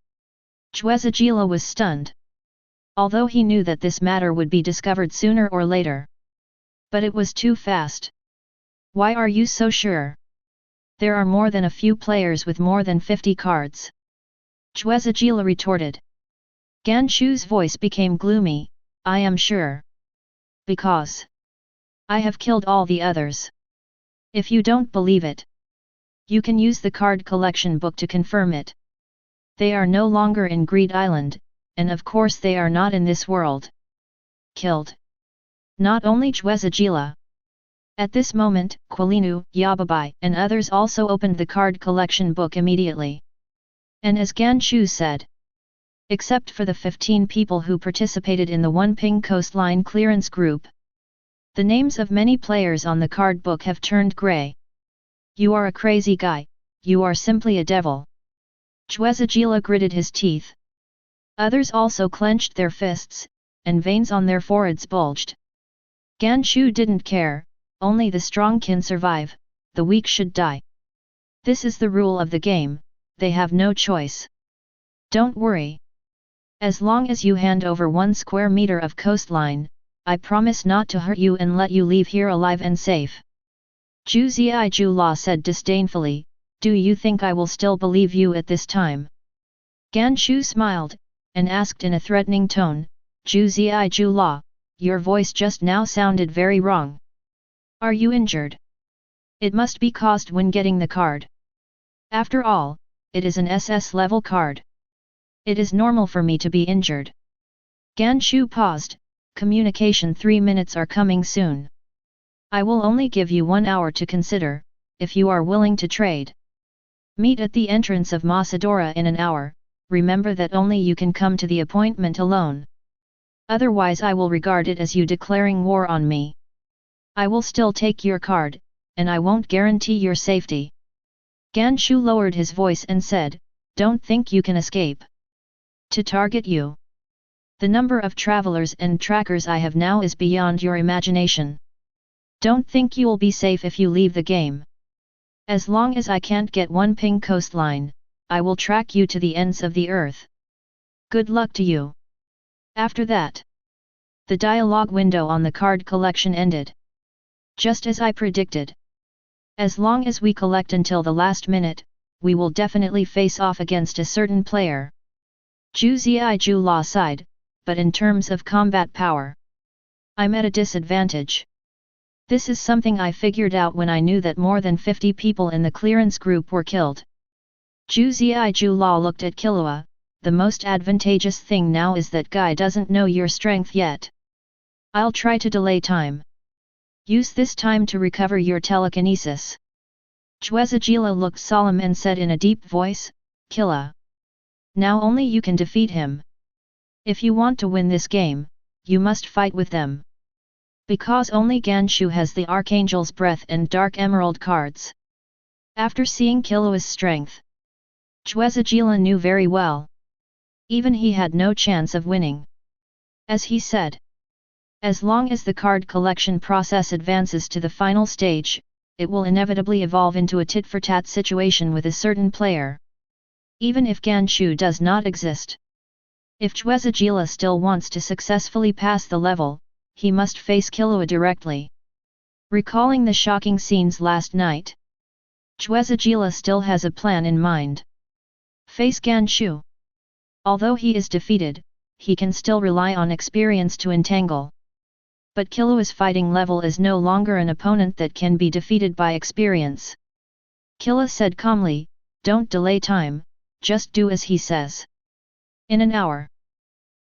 Chwezagila was stunned. Although he knew that this matter would be discovered sooner or later. But it was too fast. Why are you so sure? There are more than a few players with more than 50 cards. Chwezagila retorted. Ganshu's voice became gloomy. I am sure. Because I have killed all the others. If you don't believe it, you can use the card collection book to confirm it. They are no longer in Greed Island, and of course they are not in this world. Killed. Not only Chwezagila. At this moment, Quilinu, Yababai, and others also opened the card collection book immediately. And as Ganshu said, except for the 15 people who participated in the One Ping Coastline clearance group, the names of many players on the card book have turned grey. You are a crazy guy, you are simply a devil. Chwezagila gritted his teeth. Others also clenched their fists, and veins on their foreheads bulged. Ganshu didn't care, only the strong can survive, the weak should die. This is the rule of the game, they have no choice. Don't worry. As long as you hand over 1 square meter of coastline, I promise not to hurt you and let you leave here alive and safe. Zhu Ziai La said disdainfully, do you think I will still believe you at this time? Ganshu smiled, and asked in a threatening tone, Zhu Ziai La, your voice just now sounded very wrong. Are you injured? It must be caused when getting the card. After all, it is an SS level card. It is normal for me to be injured. Ganshu paused, communication 3 minutes are coming soon. I will only give you 1 hour to consider, if you are willing to trade. Meet at the entrance of Masadora in an hour, remember that only you can come to the appointment alone. Otherwise I will regard it as you declaring war on me. I will still take your card, and I won't guarantee your safety. Ganshu lowered his voice and said, don't think you can escape. To target you. The number of travelers and trackers I have now is beyond your imagination. Don't think you'll be safe if you leave the game. As long as I can't get 1 ping coastline, I will track you to the ends of the earth. Good luck to you. After that, the dialogue window on the card collection ended. Just as I predicted. As long as we collect until the last minute, we will definitely face off against a certain player. Zhu Ziai La sighed, but in terms of combat power, I'm at a disadvantage. This is something I figured out when I knew that more than 50 people in the clearance group were killed. Zhu Ziai La looked at Killua, the most advantageous thing now is that guy doesn't know your strength yet. I'll try to delay time. Use this time to recover your telekinesis. Chwezagila looked solemn and said in a deep voice, Killua. Now only you can defeat him. If you want to win this game, you must fight with them. Because only Ganshu has the Archangel's Breath and Dark Emerald cards. After seeing Killua's strength, Chwezagila knew very well. Even he had no chance of winning. As he said, as long as the card collection process advances to the final stage, it will inevitably evolve into a tit-for-tat situation with a certain player. Even if Ganshu does not exist. If Chwezagila still wants to successfully pass the level, he must face Killua directly. Recalling the shocking scenes last night, Chwezagila still has a plan in mind. Face Ganshu. Although he is defeated, he can still rely on experience to entangle. But Killua's fighting level is no longer an opponent that can be defeated by experience. Killua said calmly, don't delay time, just do as he says. In an hour.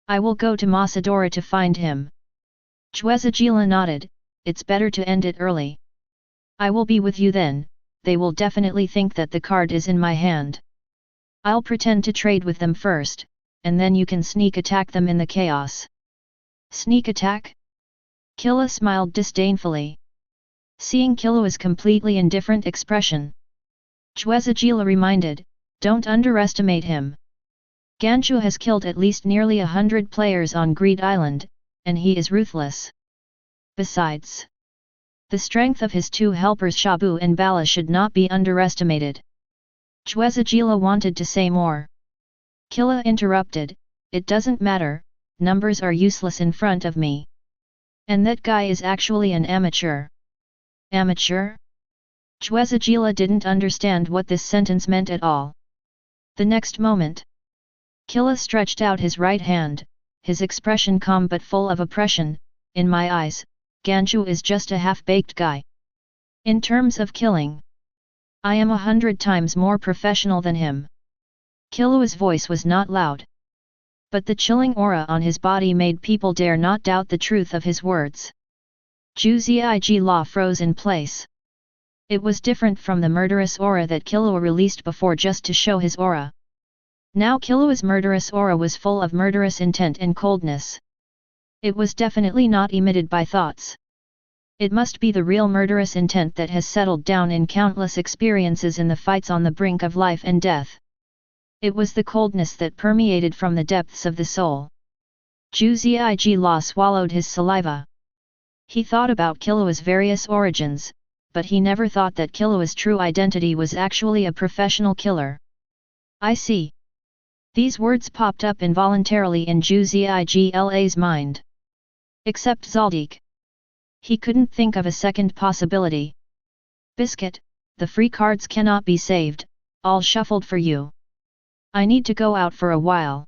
I will go to Masadora to find him. Chwezagila nodded, it's better to end it early. I will be with you then, they will definitely think that the card is in my hand. I'll pretend to trade with them first, and then you can sneak attack them in the chaos. Sneak attack? Killua smiled disdainfully. Seeing Killua's completely indifferent expression, Chwezagila reminded, Don't underestimate him. Ganchu has killed at least nearly 100 players on Greed Island, and he is ruthless. Besides, the strength of his two helpers Shabu and Bala should not be underestimated. Chwezajila wanted to say more. Killua interrupted, it doesn't matter, numbers are useless in front of me. And that guy is actually an amateur. Amateur? Chwezajila didn't understand what this sentence meant at all. The next moment, Killua stretched out his right hand, his expression calm but full of oppression. In my eyes, Ganchu is just a half-baked guy. In terms of killing, I am 100 times more professional than him. Killua's voice was not loud. But the chilling aura on his body made people dare not doubt the truth of his words. Zhu Ziji Law froze in place. It was different from the murderous aura that Killua released before just to show his aura. Now Killua's murderous aura was full of murderous intent and coldness. It was definitely not emitted by thoughts. It must be the real murderous intent that has settled down in countless experiences in the fights on the brink of life and death. It was the coldness that permeated from the depths of the soul. Zhu Ziji Law swallowed his saliva. He thought about Killua's various origins, but he never thought that Killua's true identity was actually a professional killer. I see. These words popped up involuntarily in Zhu Zijila's mind. Except Zoldyck. He couldn't think of a second possibility. Biscuit, the free cards cannot be saved, all shuffled for you. I need to go out for a while.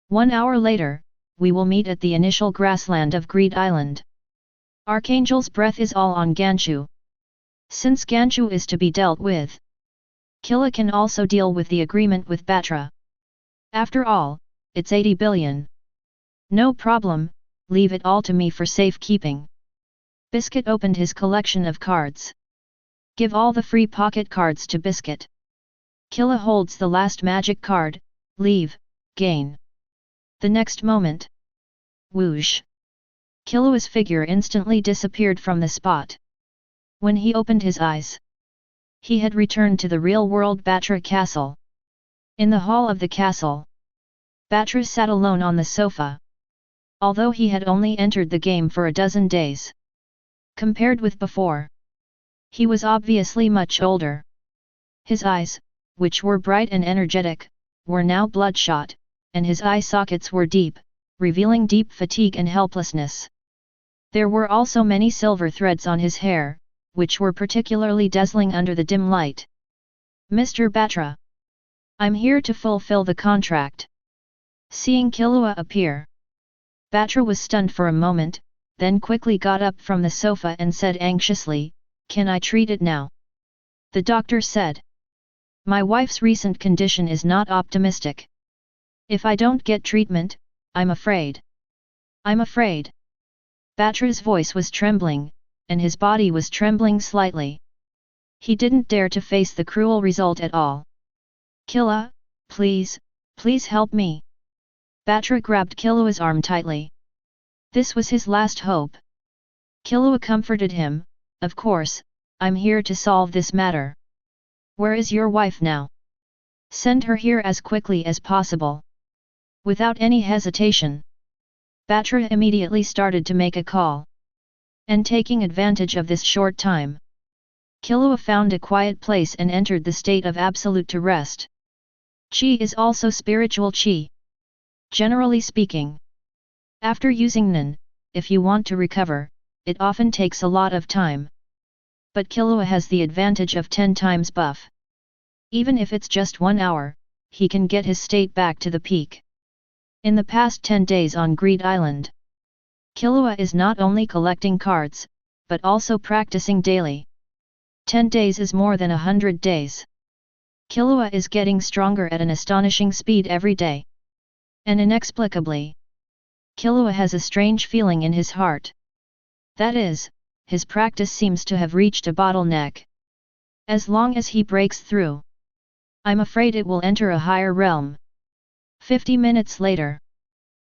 1 hour later, we will meet at the initial grassland of Greed Island. Archangel's breath is all on Ganchu. Since Ganchu is to be dealt with, Killua can also deal with the agreement with Batra. After all, it's 80 billion. No problem, leave it all to me for safekeeping. Biscuit opened his collection of cards. Give all the free pocket cards to Biscuit. Killua holds the last magic card, leave, gain. The next moment. Whoosh! Killua's figure instantly disappeared from the spot. When he opened his eyes, he had returned to the real-world Batra castle. In the hall of the castle, Batra sat alone on the sofa. Although he had only entered the game for a dozen days. Compared with before, he was obviously much older. His eyes, which were bright and energetic, were now bloodshot, and his eye sockets were deep, revealing deep fatigue and helplessness. There were also many silver threads on his hair, which were particularly dazzling under the dim light. Mr. Batra. I'm here to fulfill the contract. Seeing Killua appear, Batra was stunned for a moment, then quickly got up from the sofa and said anxiously, "Can I treat it now?" The doctor said, "My wife's recent condition is not optimistic. If I don't get treatment, I'm afraid." "I'm afraid." Batra's voice was trembling, and his body was trembling slightly. He didn't dare to face the cruel result at all. "Killua, please, please help me." Batra grabbed Killua's arm tightly. This was his last hope. Killua comforted him, "Of course, I'm here to solve this matter. Where is your wife now? Send her here as quickly as possible." Without any hesitation, Batra immediately started to make a call. And taking advantage of this short time, Killua found a quiet place and entered the state of absolute to rest. Qi is also spiritual qi. Generally speaking, after using Nen, if you want to recover, it often takes a lot of time. But Killua has the advantage of 10 times buff. Even if it's just 1 hour, he can get his state back to the peak. In the past 10 days on Greed Island, Killua is not only collecting cards, but also practicing daily. 10 days is more than 100 days. Killua is getting stronger at an astonishing speed every day. And inexplicably, Killua has a strange feeling in his heart. That is, his practice seems to have reached a bottleneck. As long as he breaks through, I'm afraid it will enter a higher realm. 50 minutes later,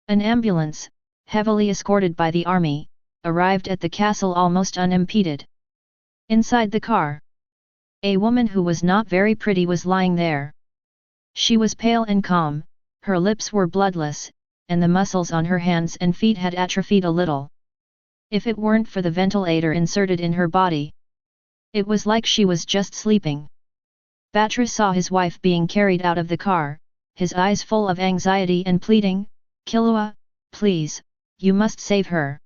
an ambulance, heavily escorted by the army, arrived at the castle almost unimpeded. Inside the car, a woman who was not very pretty was lying there. She was pale and calm, her lips were bloodless, and the muscles on her hands and feet had atrophied a little. If it weren't for the ventilator inserted in her body, it was like she was just sleeping. Batra saw his wife being carried out of the car, his eyes full of anxiety and pleading, "Killua, please, you must save her.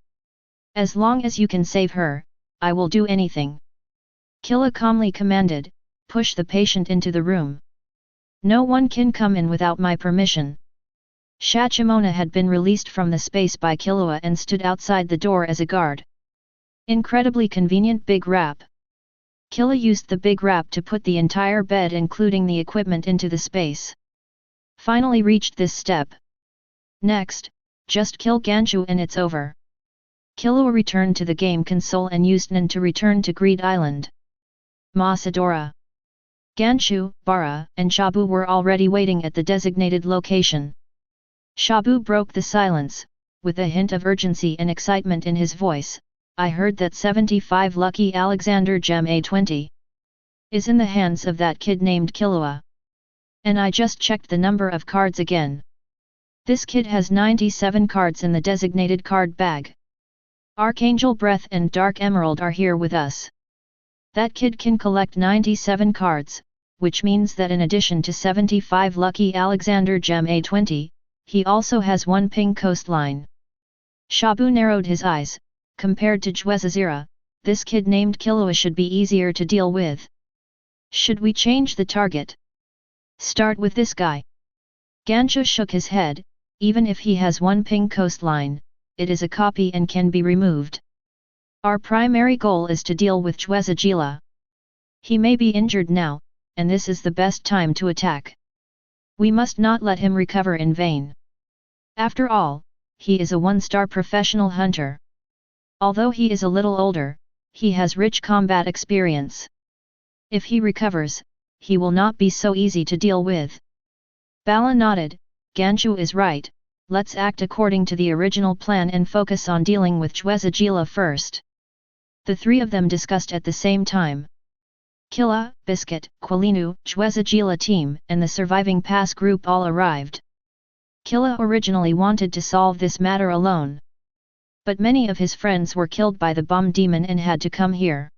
As long as you can save her, I will do anything." Killua calmly commanded, "Push the patient into the room. No one can come in without my permission." Shachimona had been released from the space by Killua and stood outside the door as a guard. Incredibly convenient big wrap. Killua used the big wrap to put the entire bed including the equipment into the space. Finally reached this step. Next, just kill Ganshu and it's over. Killua returned to the game console and used Nen to return to Greed Island. Masadora, Ganshu, Bara, and Shabu were already waiting at the designated location. Shabu broke the silence, with a hint of urgency and excitement in his voice. "I heard that 75 lucky Alexander Gem A20 is in the hands of that kid named Killua. And I just checked the number of cards again. This kid has 97 cards in the designated card bag. Archangel Breath and Dark Emerald are here with us. That kid can collect 97 cards, which means that in addition to 75 lucky Alexander Gem A20, he also has one ping coastline." Shabu narrowed his eyes. Compared to Jwezazira, this kid named Killua should be easier to deal with. "Should we change the target? Start with this guy." Ganshu shook his head. "Even if he has one ping coastline, it is a copy and can be removed. Our primary goal is to deal with Jwezagila. He may be injured now, and this is the best time to attack. We must not let him recover in vain. After all, he is a one-star professional hunter. Although he is a little older, he has rich combat experience. If he recovers, he will not be so easy to deal with." Bala nodded. "Ganshu is right, let's act according to the original plan and focus on dealing with Jwezagila first." The three of them discussed at the same time. Killua, Biscuit, Quilinu, Jwezagila team and the surviving pass group all arrived. Killua originally wanted to solve this matter alone. But many of his friends were killed by the bomb demon and had to come here.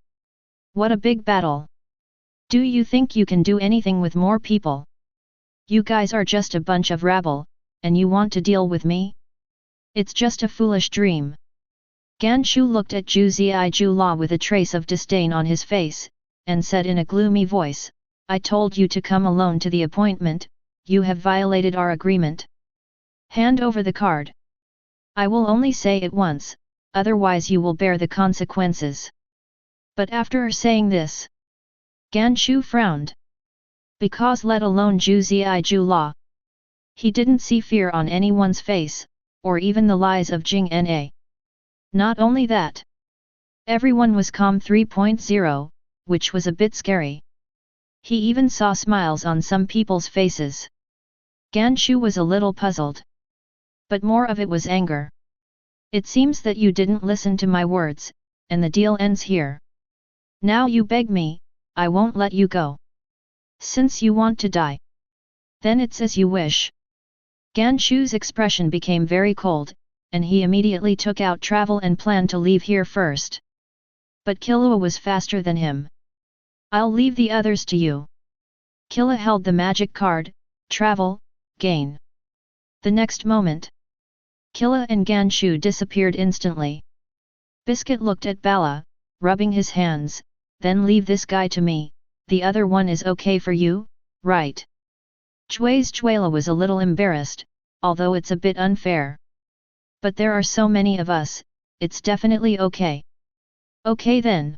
What a big battle! Do you think you can do anything with more people? You guys are just a bunch of rabble, and you want to deal with me? It's just a foolish dream. Ganshu looked at Zhu Ziyi with a trace of disdain on his face, and said in a gloomy voice, "I told you to come alone to the appointment, you have violated our agreement. Hand over the card. I will only say it once, otherwise you will bear the consequences." But after saying this, Ganshu frowned. Because let alone Zhu Ziyi, he didn't see fear on anyone's face, or even the lies of Jing Na. Not only that, everyone was calm 3.0, which was a bit scary. He even saw smiles on some people's faces. Ganshu was a little puzzled. But more of it was anger. "It seems that you didn't listen to my words, and the deal ends here. Now you beg me, I won't let you go. Since you want to die, then it's as you wish." Ganshu's expression became very cold, and he immediately took out travel and planned to leave here first. But Killua was faster than him. "I'll leave the others to you." Killua held the magic card, travel, gain. The next moment, Killua and Ganshu disappeared instantly. Biscuit looked at Bala, rubbing his hands, "Then leave this guy to me, the other one is okay for you, right?" Jwala was a little embarrassed, although it's a bit unfair. "But there are so many of us, it's definitely okay." "Okay then."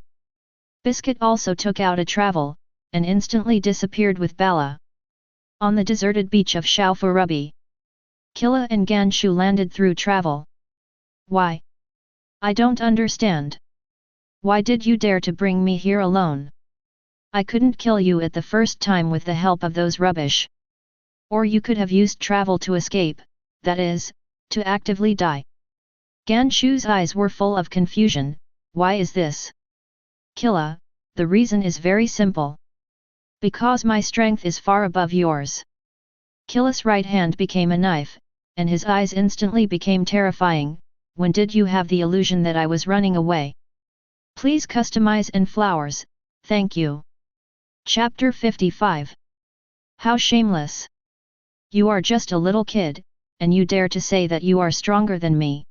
Biscuit also took out a travel, and instantly disappeared with Bala. On the deserted beach of Shaofurubi, Killua and Ganshu landed through travel. "Why? I don't understand. Why did you dare to bring me here alone? I couldn't kill you at the first time with the help of those rubbish. Or you could have used travel to escape, that is, to actively die." Ganshu's eyes were full of confusion. "Why is this?" "Killua, the reason is very simple. Because my strength is far above yours. Killua's right hand became a knife, and his eyes instantly became terrifying. When did you have the illusion that I was running away? Please customize and flowers, thank you. Chapter 55. How shameless! You are just a little kid, and you dare to say that you are stronger than me.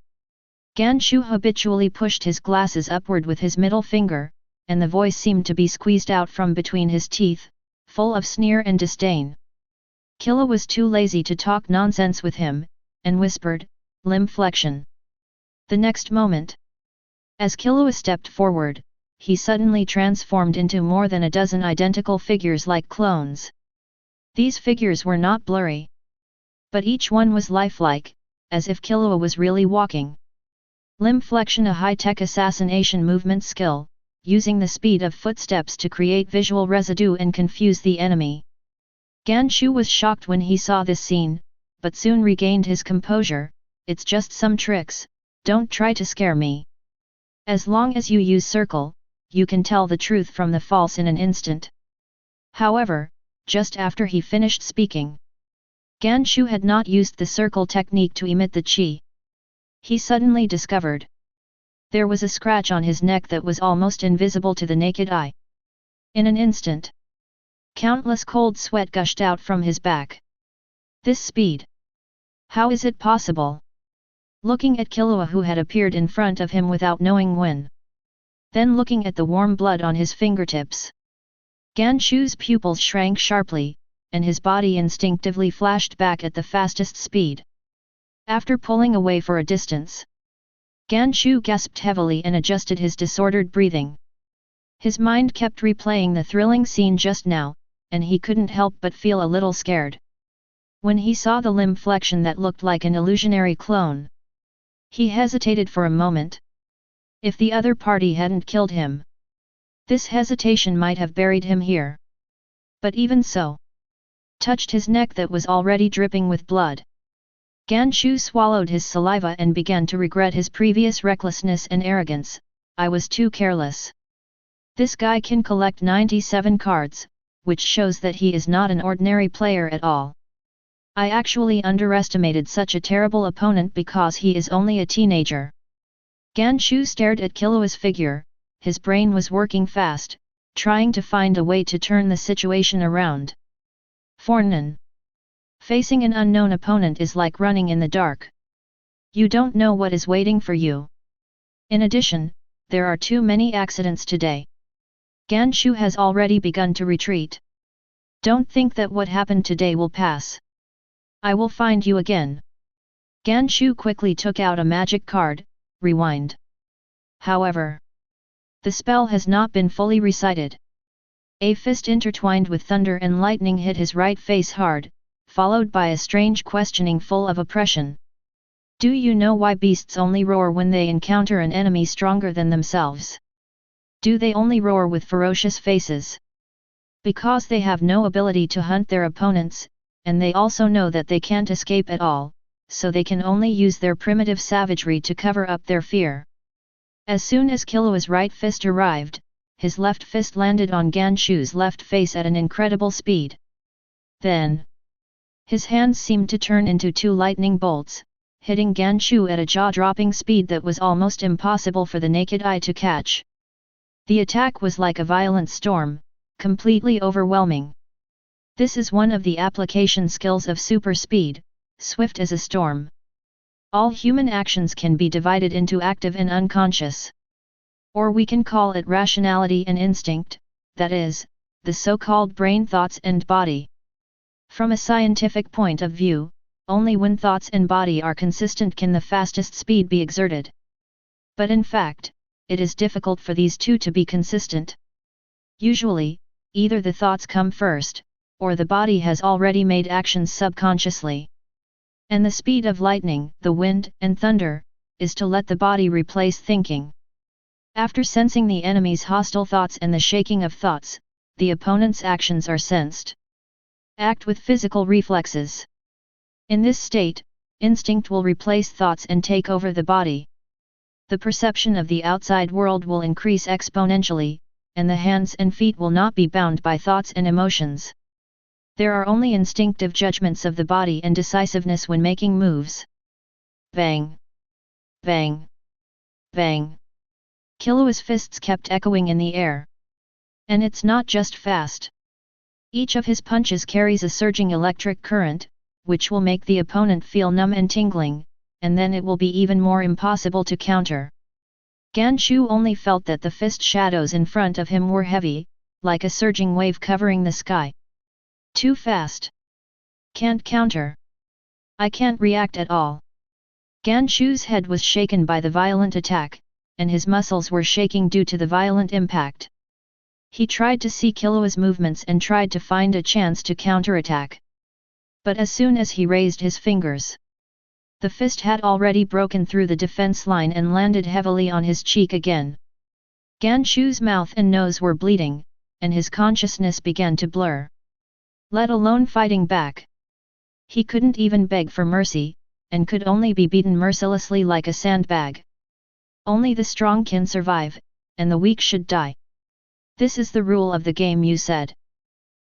Ganshu habitually pushed his glasses upward with his middle finger, and the voice seemed to be squeezed out from between his teeth, full of sneer and disdain. Killua was too lazy to talk nonsense with him, and whispered, "Limb flexion." The next moment, as Killua stepped forward, he suddenly transformed into more than a dozen identical figures like clones. These figures were not blurry, but each one was lifelike, as if Killua was really walking. Limb flexion, a high-tech assassination movement skill, using the speed of footsteps to create visual residue and confuse the enemy. Ganshu was shocked when he saw this scene, but soon regained his composure. It's just some tricks, don't try to scare me. As long as you use circle, you can tell the truth from the false in an instant. However, just after he finished speaking, Ganshu had not used the circle technique to emit the qi. He suddenly discovered there was a scratch on his neck that was almost invisible to the naked eye. In an instant, countless cold sweat gushed out from his back. This speed! How is it possible? Looking at Killua, who had appeared in front of him without knowing when. Then looking at the warm blood on his fingertips. Ganshu's pupils shrank sharply, and his body instinctively flashed back at the fastest speed. After pulling away for a distance, Ganshu gasped heavily and adjusted his disordered breathing. His mind kept replaying the thrilling scene just now, and he couldn't help but feel a little scared. When he saw the limb flexion that looked like an illusionary clone, he hesitated for a moment. If the other party hadn't killed him, this hesitation might have buried him here. But even so, touched his neck that was already dripping with blood. Ganshu swallowed his saliva and began to regret his previous recklessness and arrogance. I was too careless. This guy can collect 97 cards, which shows that he is not an ordinary player at all. I actually underestimated such a terrible opponent because he is only a teenager. Ganshu stared at Killua's figure, his brain was working fast, trying to find a way to turn the situation around. Fornan. Facing an unknown opponent is like running in the dark. You don't know what is waiting for you. In addition, there are too many accidents today. Ganshu has already begun to retreat. Don't think that what happened today will pass. I will find you again. Ganshu quickly took out a magic card, rewind. However, the spell has not been fully recited. A fist intertwined with thunder and lightning hit his right face hard, followed by a strange questioning full of oppression. Do you know why beasts only roar when they encounter an enemy stronger than themselves? Do they only roar with ferocious faces? Because they have no ability to hunt their opponents, and they also know that they can't escape at all, so they can only use their primitive savagery to cover up their fear. As soon as Killua's right fist arrived, his left fist landed on Ganshu's left face at an incredible speed. Then, his hands seemed to turn into two lightning bolts, hitting Ganshu at a jaw-dropping speed that was almost impossible for the naked eye to catch. The attack was like a violent storm, completely overwhelming. This is one of the application skills of super speed, swift as a storm. All human actions can be divided into active and unconscious. Or we can call it rationality and instinct, that is, the so-called brain, thoughts and body. From a scientific point of view, only when thoughts and body are consistent can the fastest speed be exerted. But in fact, it is difficult for these two to be consistent. Usually, either the thoughts come first, or the body has already made actions subconsciously. And the speed of lightning, the wind, and thunder, is to let the body replace thinking. After sensing the enemy's hostile thoughts and the shaking of thoughts, the opponent's actions are sensed. Act with physical reflexes. In this state, instinct will replace thoughts and take over the body. The perception of the outside world will increase exponentially, and the hands and feet will not be bound by thoughts and emotions. There are only instinctive judgments of the body and decisiveness when making moves. Bang! Bang! Bang! Killua's fists kept echoing in the air. And it's not just fast. Each of his punches carries a surging electric current, which will make the opponent feel numb and tingling, and then it will be even more impossible to counter. Ganshu only felt that the fist shadows in front of him were heavy, like a surging wave covering the sky. Too fast. Can't counter. I can't react at all. Ganshu's head was shaken by the violent attack, and his muscles were shaking due to the violent impact. He tried to see Killua's movements and tried to find a chance to counterattack. But as soon as he raised his fingers, the fist had already broken through the defense line and landed heavily on his cheek again. Ganshu's mouth and nose were bleeding, and his consciousness began to blur. Let alone fighting back. He couldn't even beg for mercy, and could only be beaten mercilessly like a sandbag. Only the strong can survive, and the weak should die. This is the rule of the game, you said.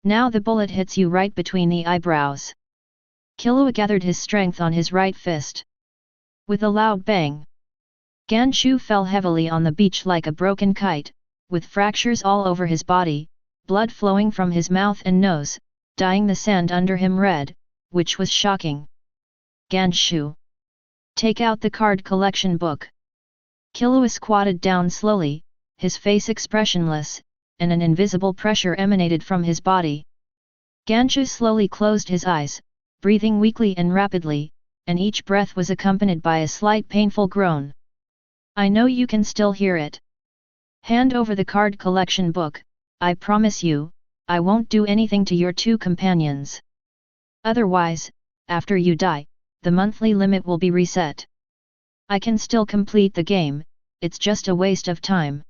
Now the bullet hits you right between the eyebrows. Killua gathered his strength on his right fist. With a loud bang, Ganshu fell heavily on the beach like a broken kite, with fractures all over his body, blood flowing from his mouth and nose, dyeing the sand under him red, which was shocking. Ganshu! Take out the card collection book. Killua squatted down slowly, his face expressionless, and an invisible pressure emanated from his body. Ganshu slowly closed his eyes, breathing weakly and rapidly, and each breath was accompanied by a slight painful groan. I know you can still hear it. Hand over the card collection book. I promise you, I won't do anything to your two companions. Otherwise, after you die, the monthly limit will be reset. I can still complete the game, it's just a waste of time.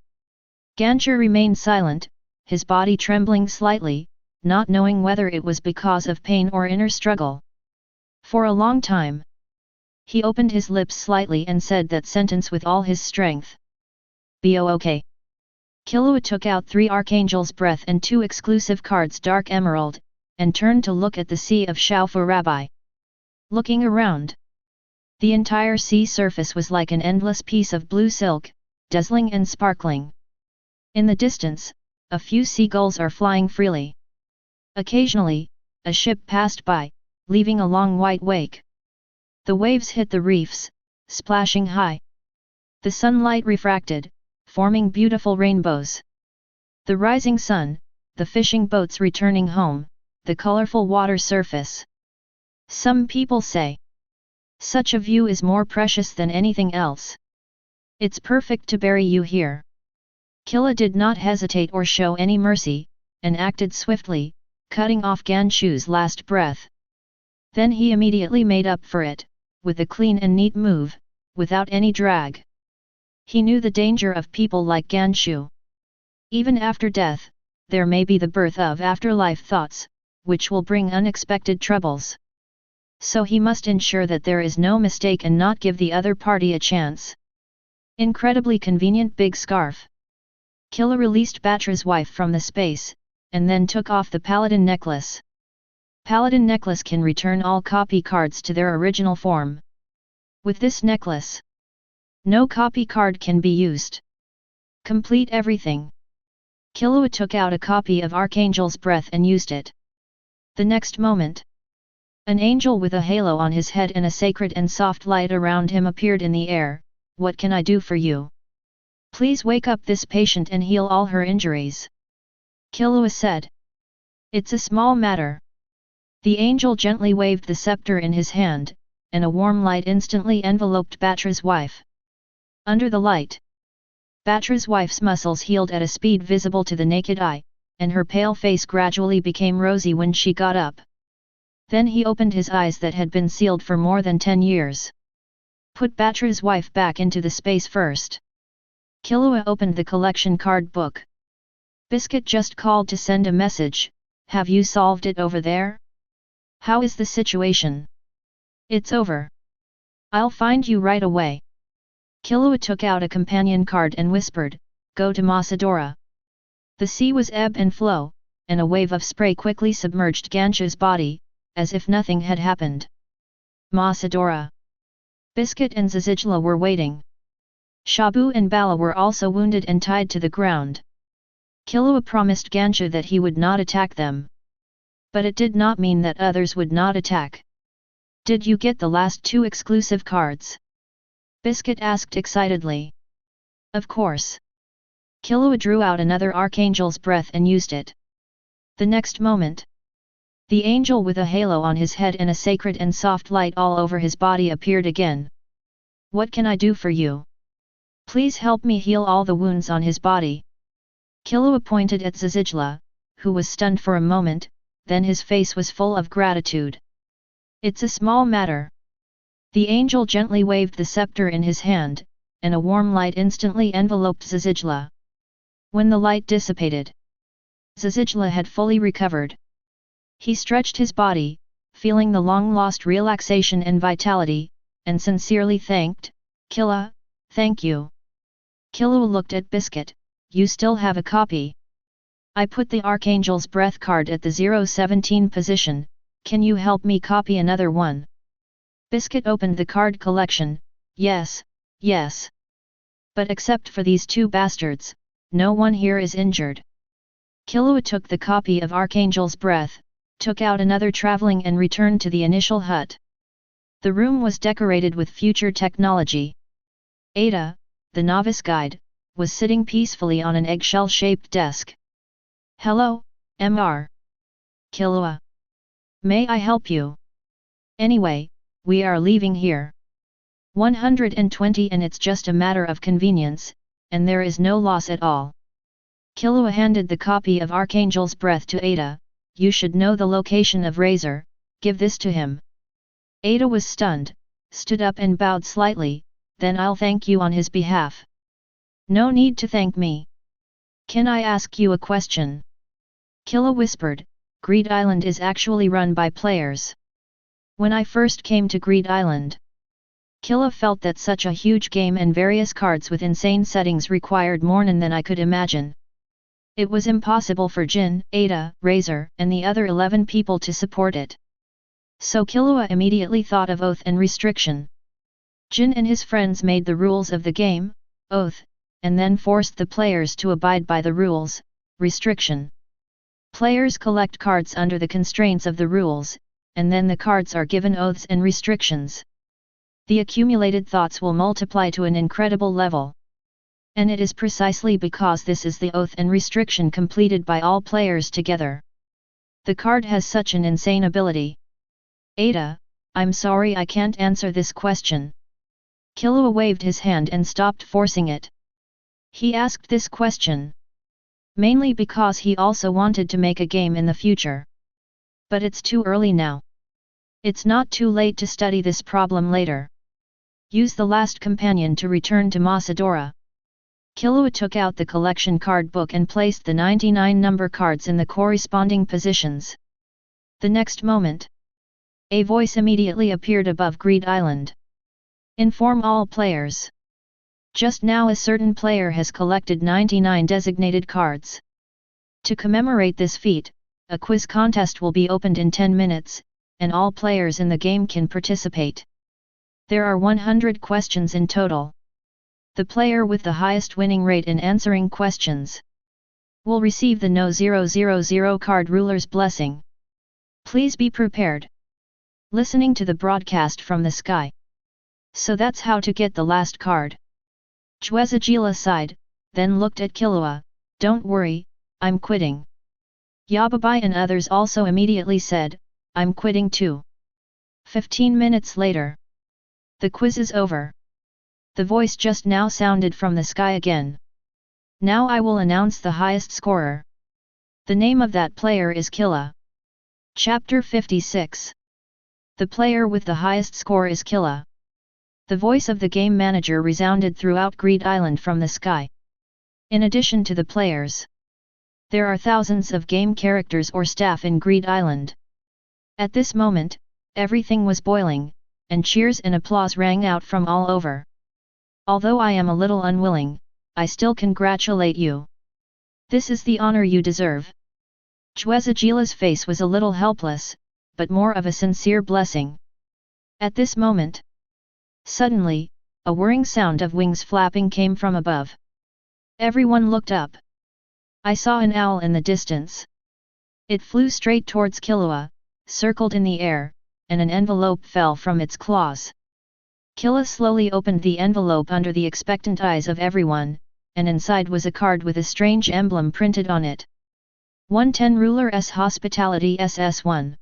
Ganshu remained silent, his body trembling slightly, not knowing whether it was because of pain or inner struggle. For a long time, he opened his lips slightly and said that sentence with all his strength. "Bo-okay." Killua took out 3 Archangel's Breath and 2 exclusive cards Dark Emerald, and turned to look at the Sea of Shaofu Rabbi. Looking around, the entire sea surface was like an endless piece of blue silk, dazzling and sparkling. In the distance, a few seagulls are flying freely. Occasionally, a ship passed by, leaving a long white wake. The waves hit the reefs, splashing high. The sunlight refracted, forming beautiful rainbows. The rising sun, the fishing boats returning home, the colorful water surface. Some people say, such a view is more precious than anything else. It's perfect to bury you here. Killua did not hesitate or show any mercy, and acted swiftly, cutting off Ganshu's last breath. Then he immediately made up for it, with a clean and neat move, without any drag. He knew the danger of people like Ganshu. Even after death, there may be the birth of afterlife thoughts, which will bring unexpected troubles. So he must ensure that there is no mistake and not give the other party a chance. Incredibly convenient big scarf. Killua released Batra's wife from the space, and then took off the Paladin necklace. Paladin necklace can return all copy cards to their original form. With this necklace, no copy card can be used. Complete everything. Killua took out a copy of Archangel's Breath and used it. The next moment, an angel with a halo on his head and a sacred and soft light around him appeared in the air. What can I do for you? Please wake up this patient and heal all her injuries. Killua said. It's a small matter. The angel gently waved the scepter in his hand, and a warm light instantly enveloped Batra's wife. Under the light, Batra's wife's muscles healed at a speed visible to the naked eye, and her pale face gradually became rosy when she got up. Then he opened his eyes that had been sealed for more than 10 years. Put Batra's wife back into the space first. Killua opened the collection card book. Biscuit just called to send a message. Have you solved it over there? How is the situation? It's over. I'll find you right away. Killua took out a companion card and whispered, go to Masadora. The sea was ebb and flow, and a wave of spray quickly submerged Ganchu's body, as if nothing had happened. Masadora, Biscuit and Zazijla were waiting. Shabu and Bala were also wounded and tied to the ground. Killua promised Ganchu that he would not attack them. But it did not mean that others would not attack. Did you get the last 2 exclusive cards? Biscuit asked excitedly. Of course. Killua drew out another Archangel's breath and used it. The next moment, the angel with a halo on his head and a sacred and soft light all over his body appeared again. What can I do for you? Please help me heal all the wounds on his body. Killua pointed at Zazijla, who was stunned for a moment, then his face was full of gratitude. It's a small matter. The angel gently waved the scepter in his hand, and a warm light instantly enveloped Zazijla. When the light dissipated, Zazijla had fully recovered. He stretched his body, feeling the long-lost relaxation and vitality, and sincerely thanked, Killua, thank you. Killua looked at Biscuit, you still have a copy. I put the Archangel's breath card at the 017 position, can you help me copy another one? Biscuit opened the card collection, yes, yes. But except for these 2 bastards, no one here is injured. Killua took the copy of Archangel's breath, took out another traveling and returned to the initial hut. The room was decorated with future technology. Ada, the novice guide, was sitting peacefully on an eggshell-shaped desk. Hello, Mr. Killua. May I help you? Anyway, we are leaving here. 120 and it's just a matter of convenience, and there is no loss at all. Killua handed the copy of Archangel's breath to Ada, you should know the location of Razor, give this to him. Ada was stunned, stood up and bowed slightly, then I'll thank you on his behalf. No need to thank me. Can I ask you a question? Killua whispered, Greed Island is actually run by players. When I first came to Greed Island, Killua felt that such a huge game and various cards with insane settings required more than I could imagine. It was impossible for Jin, Ada, Razor, and the other 11 people to support it. So Killua immediately thought of oath and restriction. Jin and his friends made the rules of the game, oath, and then forced the players to abide by the rules, restriction. Players collect cards under the constraints of the rules, and then the cards are given oaths and restrictions. The accumulated thoughts will multiply to an incredible level. And it is precisely because this is the oath and restriction completed by all players together. The card has such an insane ability. Ada, I'm sorry I can't answer this question. Killua waved his hand and stopped forcing it. He asked this question mainly because he also wanted to make a game in the future. But it's too early now. It's not too late to study this problem later. Use the last companion to return to Masadora. Killua took out the collection card book and placed the 99 number cards in the corresponding positions. The next moment, a voice immediately appeared above Greed Island. Inform all players. Just now a certain player has collected 99 designated cards. To commemorate this feat, a quiz contest will be opened in 10 minutes, and all players in the game can participate. There are 100 questions in total. The player with the highest winning rate in answering questions will receive the No 000 card ruler's blessing. Please be prepared. Listening to the broadcast from the sky. So that's how to get the last card. Chwezajila sighed, then looked at Killua, don't worry, I'm quitting. Yababai and others also immediately said, I'm quitting too. 15 minutes later. The quiz is over. The voice just now sounded from the sky again. Now I will announce the highest scorer. The name of that player is Killua. Chapter 56. The player with the highest score is Killua. The voice of the game manager resounded throughout Greed Island from the sky. In addition to the players, there are thousands of game characters or staff in Greed Island. At this moment, everything was boiling, and cheers and applause rang out from all over. Although I am a little unwilling, I still congratulate you. This is the honor you deserve. Chwezijila's face was a little helpless, but more of a sincere blessing. At this moment, suddenly, a whirring sound of wings flapping came from above. Everyone looked up. I saw an owl in the distance. It flew straight towards Killua, circled in the air, and an envelope fell from its claws. Killua slowly opened the envelope under the expectant eyes of everyone, and inside was a card with a strange emblem printed on it. 110 Ruler's Hospitality SS1.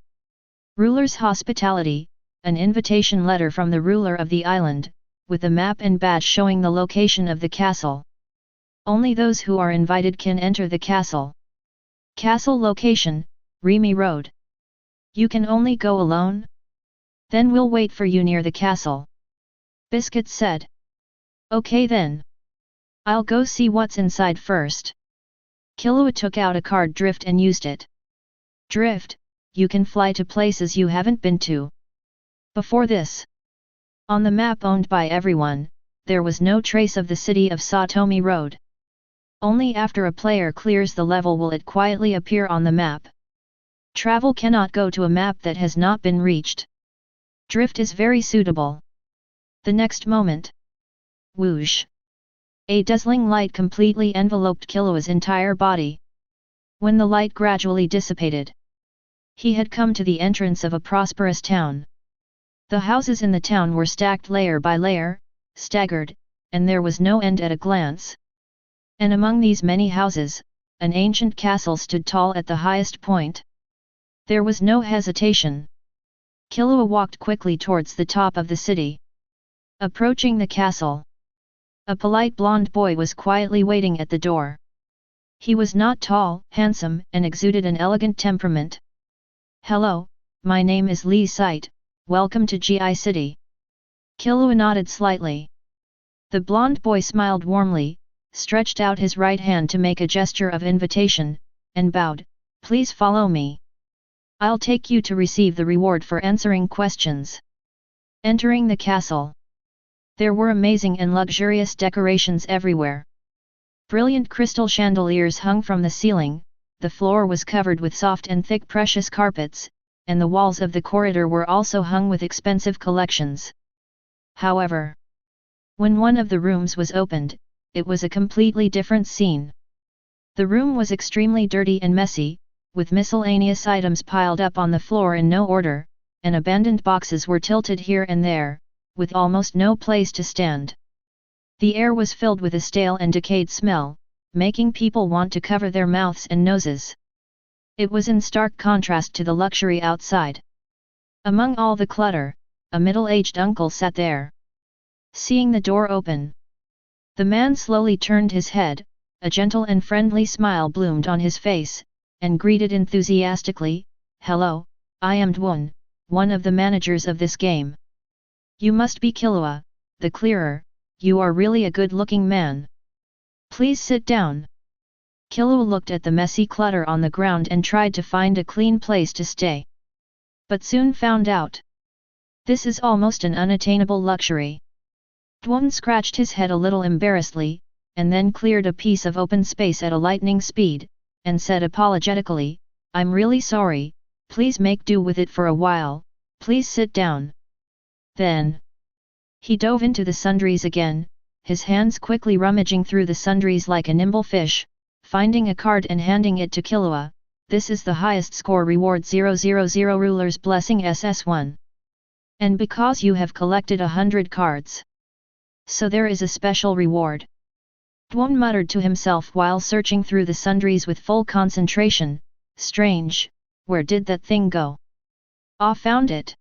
Ruler's Hospitality, an invitation letter from the ruler of the island, with a map and badge showing the location of the castle. Only those who are invited can enter the castle. Castle location, Remy Road. You can only go alone? Then we'll wait for you near the castle. Biscuit said. Okay then. I'll go see what's inside first. Killua took out a card drift and used it. Drift, you can fly to places you haven't been to. Before this, on the map owned by everyone, there was no trace of the city of Satomi Road. Only after a player clears the level will it quietly appear on the map. Travel cannot go to a map that has not been reached. Drift is very suitable. The next moment, whoosh! A dazzling light completely enveloped Killua's entire body. When the light gradually dissipated, he had come to the entrance of a prosperous town. The houses in the town were stacked layer by layer, staggered, and there was no end at a glance. And among these many houses, an ancient castle stood tall at the highest point. There was no hesitation. Killua walked quickly towards the top of the city. Approaching the castle, a polite blonde boy was quietly waiting at the door. He was not tall, handsome, and exuded an elegant temperament. Hello, my name is Li Site, welcome to Gi City. Killua nodded slightly. The blonde boy smiled warmly, stretched out his right hand to make a gesture of invitation, and bowed, please follow me. I'll take you to receive the reward for answering questions. Entering the castle, there were amazing and luxurious decorations everywhere. Brilliant crystal chandeliers hung from the ceiling, the floor was covered with soft and thick precious carpets, and the walls of the corridor were also hung with expensive collections. However, when one of the rooms was opened, it was a completely different scene. The room was extremely dirty and messy, with miscellaneous items piled up on the floor in no order, and abandoned boxes were tilted here and there, with almost no place to stand. The air was filled with a stale and decayed smell, making people want to cover their mouths and noses. It was in stark contrast to the luxury outside. Among all the clutter, a middle-aged uncle sat there. Seeing the door open, the man slowly turned his head, a gentle and friendly smile bloomed on his face, and greeted enthusiastically, "Hello, I am Dwon, one of the managers of this game. You must be Killua, the clearer, you are really a good-looking man. Please sit down." Killua looked at the messy clutter on the ground and tried to find a clean place to stay. But soon found out. This is almost an unattainable luxury. Dwon scratched his head a little embarrassedly, and then cleared a piece of open space at a lightning speed, and said apologetically, "I'm really sorry, please make do with it for a while, please sit down." Then, he dove into the sundries again, his hands quickly rummaging through the sundries like a nimble fish, finding a card and handing it to Killua. "This is the highest score reward 000 Ruler's Blessing SS1. And because you have collected 100 cards. So there is a special reward." Dwon muttered to himself while searching through the sundries with full concentration. "Strange, where did that thing go? Ah, found it!"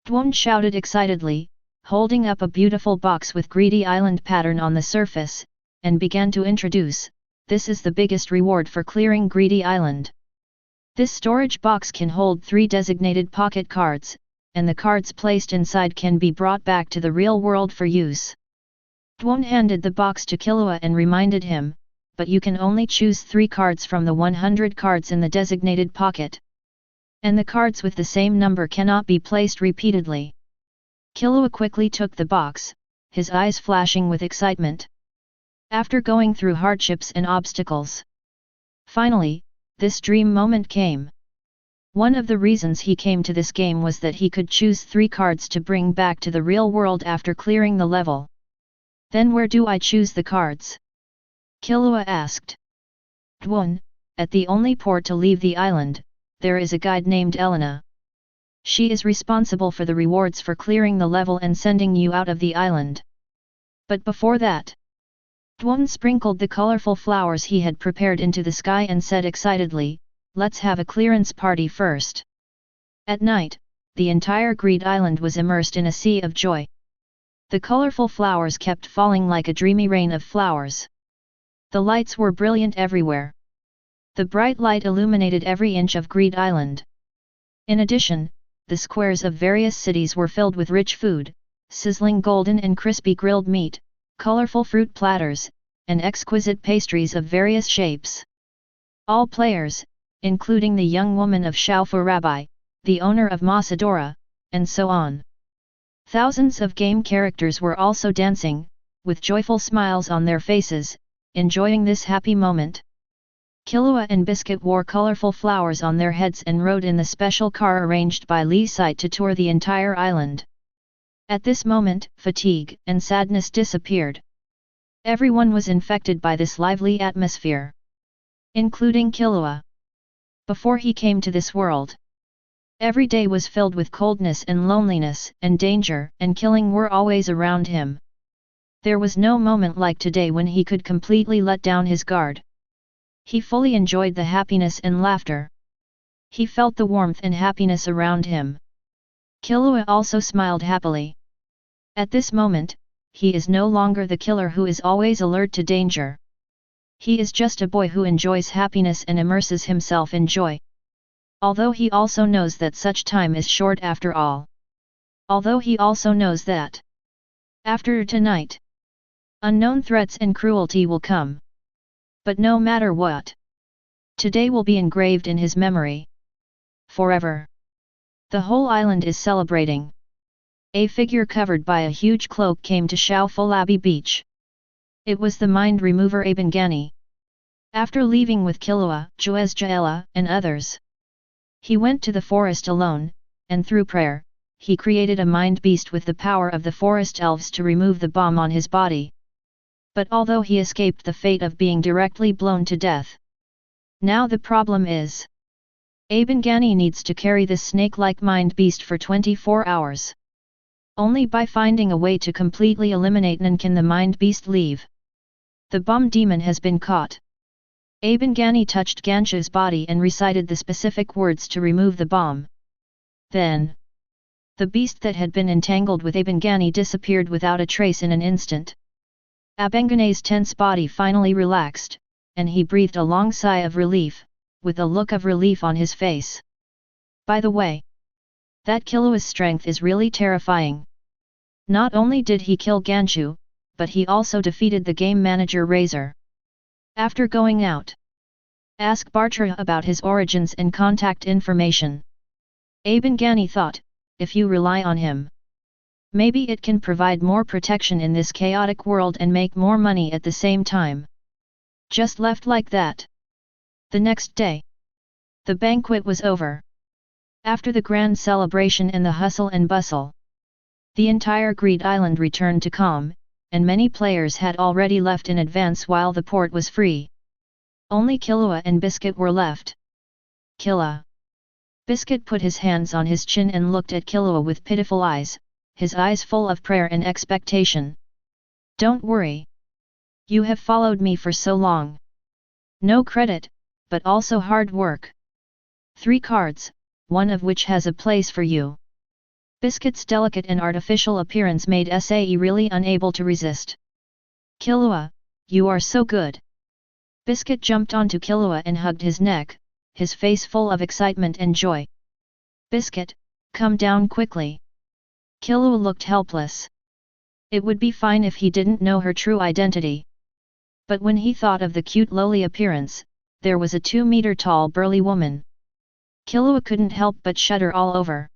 Dwon shouted excitedly, holding up a beautiful box with Greedy Island pattern on the surface, and began to introduce, "This is the biggest reward for clearing Greedy Island. This storage box can hold 3 designated pocket cards, and the cards placed inside can be brought back to the real world for use." Dwon handed the box to Killua and reminded him, "But you can only choose 3 cards from the 100 cards in the designated pocket. And the cards with the same number cannot be placed repeatedly." Killua quickly took the box, his eyes flashing with excitement. After going through hardships and obstacles, finally, this dream moment came. One of the reasons he came to this game was that he could choose 3 cards to bring back to the real world after clearing the level. Then where do I choose the cards? Killua asked. Dwon, at the only port to leave the island, there is a guide named Elena. She is responsible for the rewards for clearing the level and sending you out of the island. But before that, Dwon sprinkled the colorful flowers he had prepared into the sky and said excitedly, let's have a clearance party first. At night, the entire Greed Island was immersed in a sea of joy. The colorful flowers kept falling like a dreamy rain of flowers. The lights were brilliant everywhere. The bright light illuminated every inch of Greed Island. In addition, the squares of various cities were filled with rich food, sizzling golden and crispy grilled meat, colorful fruit platters, and exquisite pastries of various shapes. All players, including the young woman of Xiaofu Rabbi, the owner of Masadora, and so on. Thousands of game characters were also dancing, with joyful smiles on their faces, enjoying this happy moment. Killua and Biscuit wore colorful flowers on their heads and rode in the special car arranged by Lee Site to tour the entire island. At this moment, fatigue and sadness disappeared. Everyone was infected by this lively atmosphere, including Killua. Before he came to this world, every day was filled with coldness and loneliness, and danger and killing were always around him. There was no moment like today when he could completely let down his guard. He fully enjoyed the happiness and laughter. He felt the warmth and happiness around him. Killua also smiled happily. At this moment, he is no longer the killer who is always alert to danger. He is just a boy who enjoys happiness and immerses himself in joy. Although he also knows that such time is short after all. Although he also knows that after tonight, unknown threats and cruelty will come. But no matter what, today will be engraved in his memory forever. The whole island is celebrating. A figure covered by a huge cloak came to Xiaofulabi beach. It was the mind remover Abengani. After leaving with Killua, Juezjaela, and others, he went to the forest alone, and through prayer, he created a mind beast with the power of the forest elves to remove the bomb on his body. But although he escaped the fate of being directly blown to death, now the problem is, Abengani needs to carry this snake-like mind beast for 24 hours. Only by finding a way to completely eliminate Nen can the mind beast leave. The bomb demon has been caught. Abengani touched Ganshu's body and recited the specific words to remove the bomb. Then, the beast that had been entangled with Abengani disappeared without a trace in an instant. Abengani's tense body finally relaxed, and he breathed a long sigh of relief, with a look of relief on his face. By the way, that Killua's strength is really terrifying. Not only did he kill Ganshu, but he also defeated the game manager Razor. After going out, ask Bartra about his origins and contact information. Abengani thought, if you rely on him, maybe it can provide more protection in this chaotic world and make more money at the same time. Just left like that. The next day, the banquet was over. After the grand celebration and the hustle and bustle, the entire Greed Island returned to calm, and many players had already left in advance while the port was free. Only Killua and Biscuit were left. Killua. Biscuit put his hands on his chin and looked at Killua with pitiful eyes, his eyes full of prayer and expectation. Don't worry. You have followed me for so long. No credit, but also hard work. 3 cards, one of which has a place for you. Biscuit's delicate and artificial appearance made Sae really unable to resist. Killua, you are so good. Biscuit jumped onto Killua and hugged his neck, his face full of excitement and joy. Biscuit, come down quickly. Killua looked helpless. It would be fine if he didn't know her true identity. But when he thought of the cute lowly appearance, there was a 2-meter-tall burly woman. Killua couldn't help but shudder all over.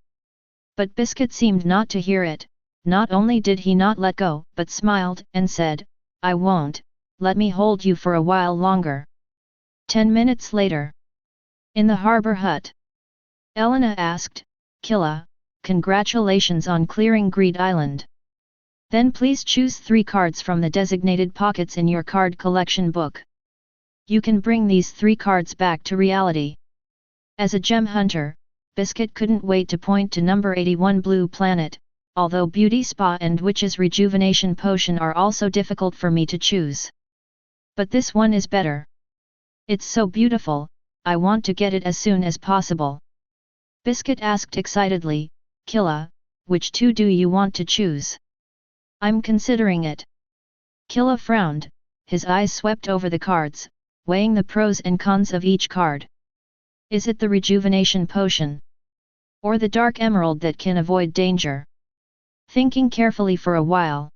But Biscuit seemed not to hear it. Not only did he not let go, but smiled and said, I won't, let me hold you for a while longer. 10 minutes later, In the harbor hut, Elena asked, Killua, congratulations on clearing Greed Island. Then please choose 3 cards from the designated pockets in your card collection book. You can bring these 3 cards back to reality. As a gem hunter, Biscuit couldn't wait to point to number 81 Blue Planet, although Beauty Spa and Witch's Rejuvenation Potion are also difficult for me to choose. But this one is better. It's so beautiful, I want to get it as soon as possible. Biscuit asked excitedly, Killua, which 2 do you want to choose? I'm considering it. Killua frowned, his eyes swept over the cards, weighing the pros and cons of each card. Is it the Rejuvenation Potion? Or the Dark Emerald that can avoid danger? Thinking carefully for a while,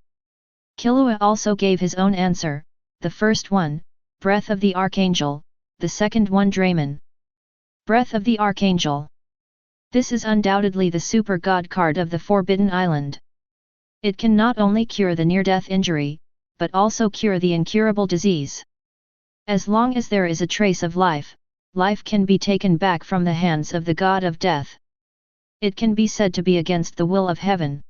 Killua also gave his own answer, the first one, Breath of the Archangel, the second one Draymon. Breath of the Archangel. This is undoubtedly the super god card of the Forbidden Island. It can not only cure the near-death injury, but also cure the incurable disease. As long as there is a trace of life, life can be taken back from the hands of the god of death. It can be said to be against the will of heaven.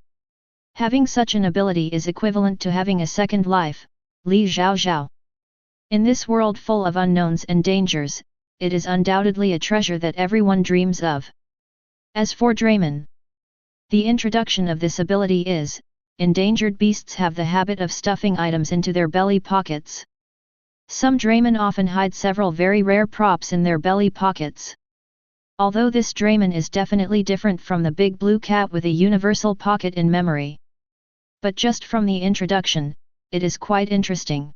Having such an ability is equivalent to having a second life, Li Zhao Zhao. In this world full of unknowns and dangers, it is undoubtedly a treasure that everyone dreams of. As for Draymon, the introduction of this ability is, endangered beasts have the habit of stuffing items into their belly pockets. Some Draymon often hide several very rare props in their belly pockets. Although this Draymon is definitely different from the big blue cat with a universal pocket in memory. But just from the introduction, it is quite interesting.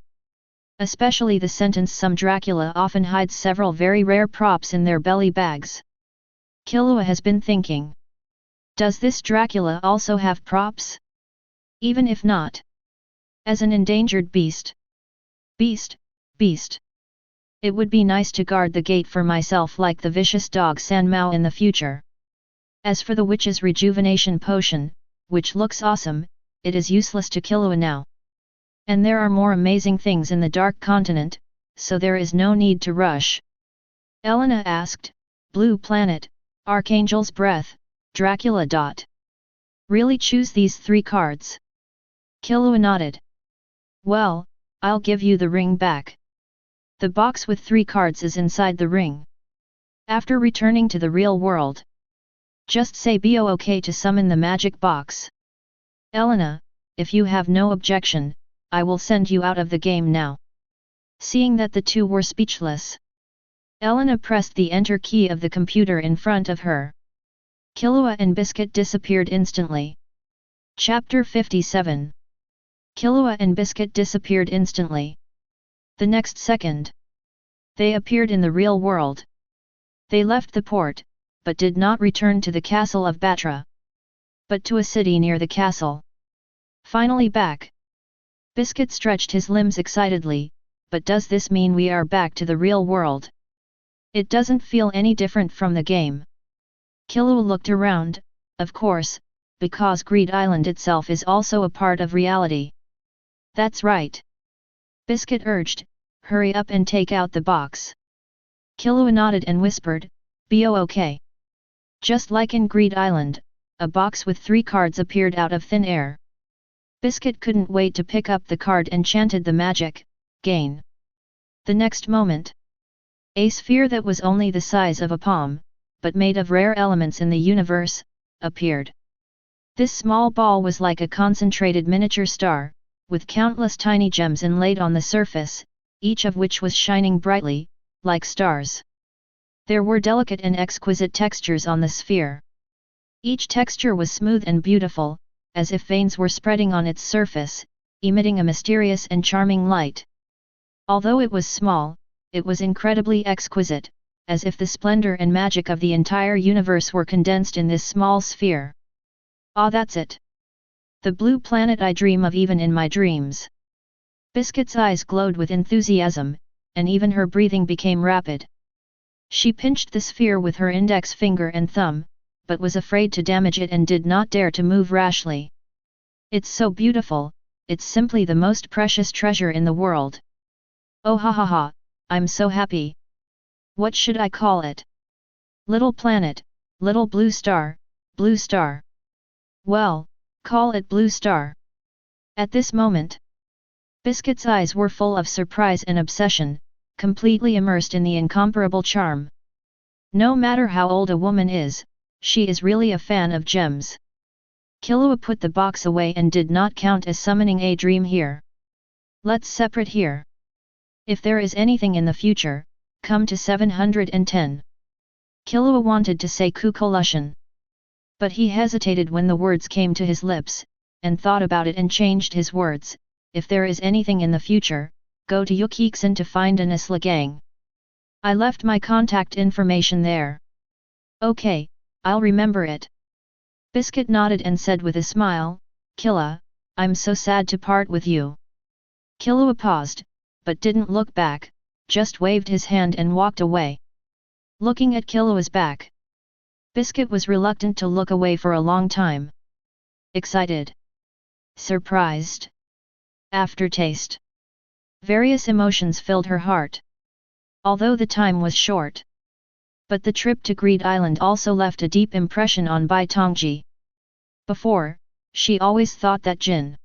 Especially the sentence some Dracula often hides several very rare props in their belly bags. Killua has been thinking. Does this Dracula also have props? Even if not. As an endangered beast. Beast. It would be nice to guard the gate for myself like the vicious dog San Mao in the future. As for the witch's rejuvenation potion, which looks awesome, it is useless to Killua now. And there are more amazing things in the Dark Continent, so there is no need to rush. Elena asked, Blue Planet, Archangel's Breath, Dracula. Really choose these 3 cards? Killua nodded. Well, I'll give you the ring back. The box with 3 cards is inside the ring. After returning to the real world, just say "Bo-OK" to summon the magic box. Elena, if you have no objection, I will send you out of the game now. Seeing that the 2 were speechless, Elena pressed the enter key of the computer in front of her. Killua and Biscuit disappeared instantly. Chapter 57. Killua and Biscuit disappeared instantly. The next second, they appeared in the real world. They left the port, but did not return to the castle of Batra, but to a city near the castle. Finally back. Biscuit stretched his limbs excitedly, but does this mean we are back to the real world? It doesn't feel any different from the game. Killua looked around, of course, because Greed Island itself is also a part of reality. That's right. Biscuit urged, hurry up and take out the box. Killua nodded and whispered, "Bo-OK." Just like in Greed Island, a box with 3 cards appeared out of thin air. Biscuit couldn't wait to pick up the card and chanted the magic, "Gain." The next moment, a sphere that was only the size of a palm, but made of rare elements in the universe, appeared. This small ball was like a concentrated miniature star, with countless tiny gems inlaid on the surface, each of which was shining brightly, like stars. There were delicate and exquisite textures on the sphere. Each texture was smooth and beautiful, as if veins were spreading on its surface, emitting a mysterious and charming light. Although it was small, it was incredibly exquisite, as if the splendor and magic of the entire universe were condensed in this small sphere. Ah, that's it! The blue planet I dream of even in my dreams. Biscuit's eyes glowed with enthusiasm, and even her breathing became rapid. She pinched the sphere with her index finger and thumb, but was afraid to damage it and did not dare to move rashly. It's so beautiful, it's simply the most precious treasure in the world. Oh ha ha ha, I'm so happy. What should I call it? Little planet, little blue star, blue star. Well, call it blue star. At this moment, Biscuit's eyes were full of surprise and obsession, completely immersed in the incomparable charm. No matter how old a woman is, she is really a fan of gems. Killua put the box away and did not count as summoning a dream here. Let's separate here. If there is anything in the future, come to 710. Killua wanted to say Kukolushan. But he hesitated when the words came to his lips, and thought about it and changed his words. If there is anything in the future, go to Yukiksen to find an Isla gang. I left my contact information there. Okay, I'll remember it. Biscuit nodded and said with a smile, Killua, I'm so sad to part with you. Killua paused, but didn't look back, just waved his hand and walked away. Looking at Killua's back, Biscuit was reluctant to look away for a long time. Excited. Surprised. Aftertaste. Various emotions filled her heart. Although the time was short. But the trip to Greed Island also left a deep impression on Bai Tongji. Before, she always thought that Jin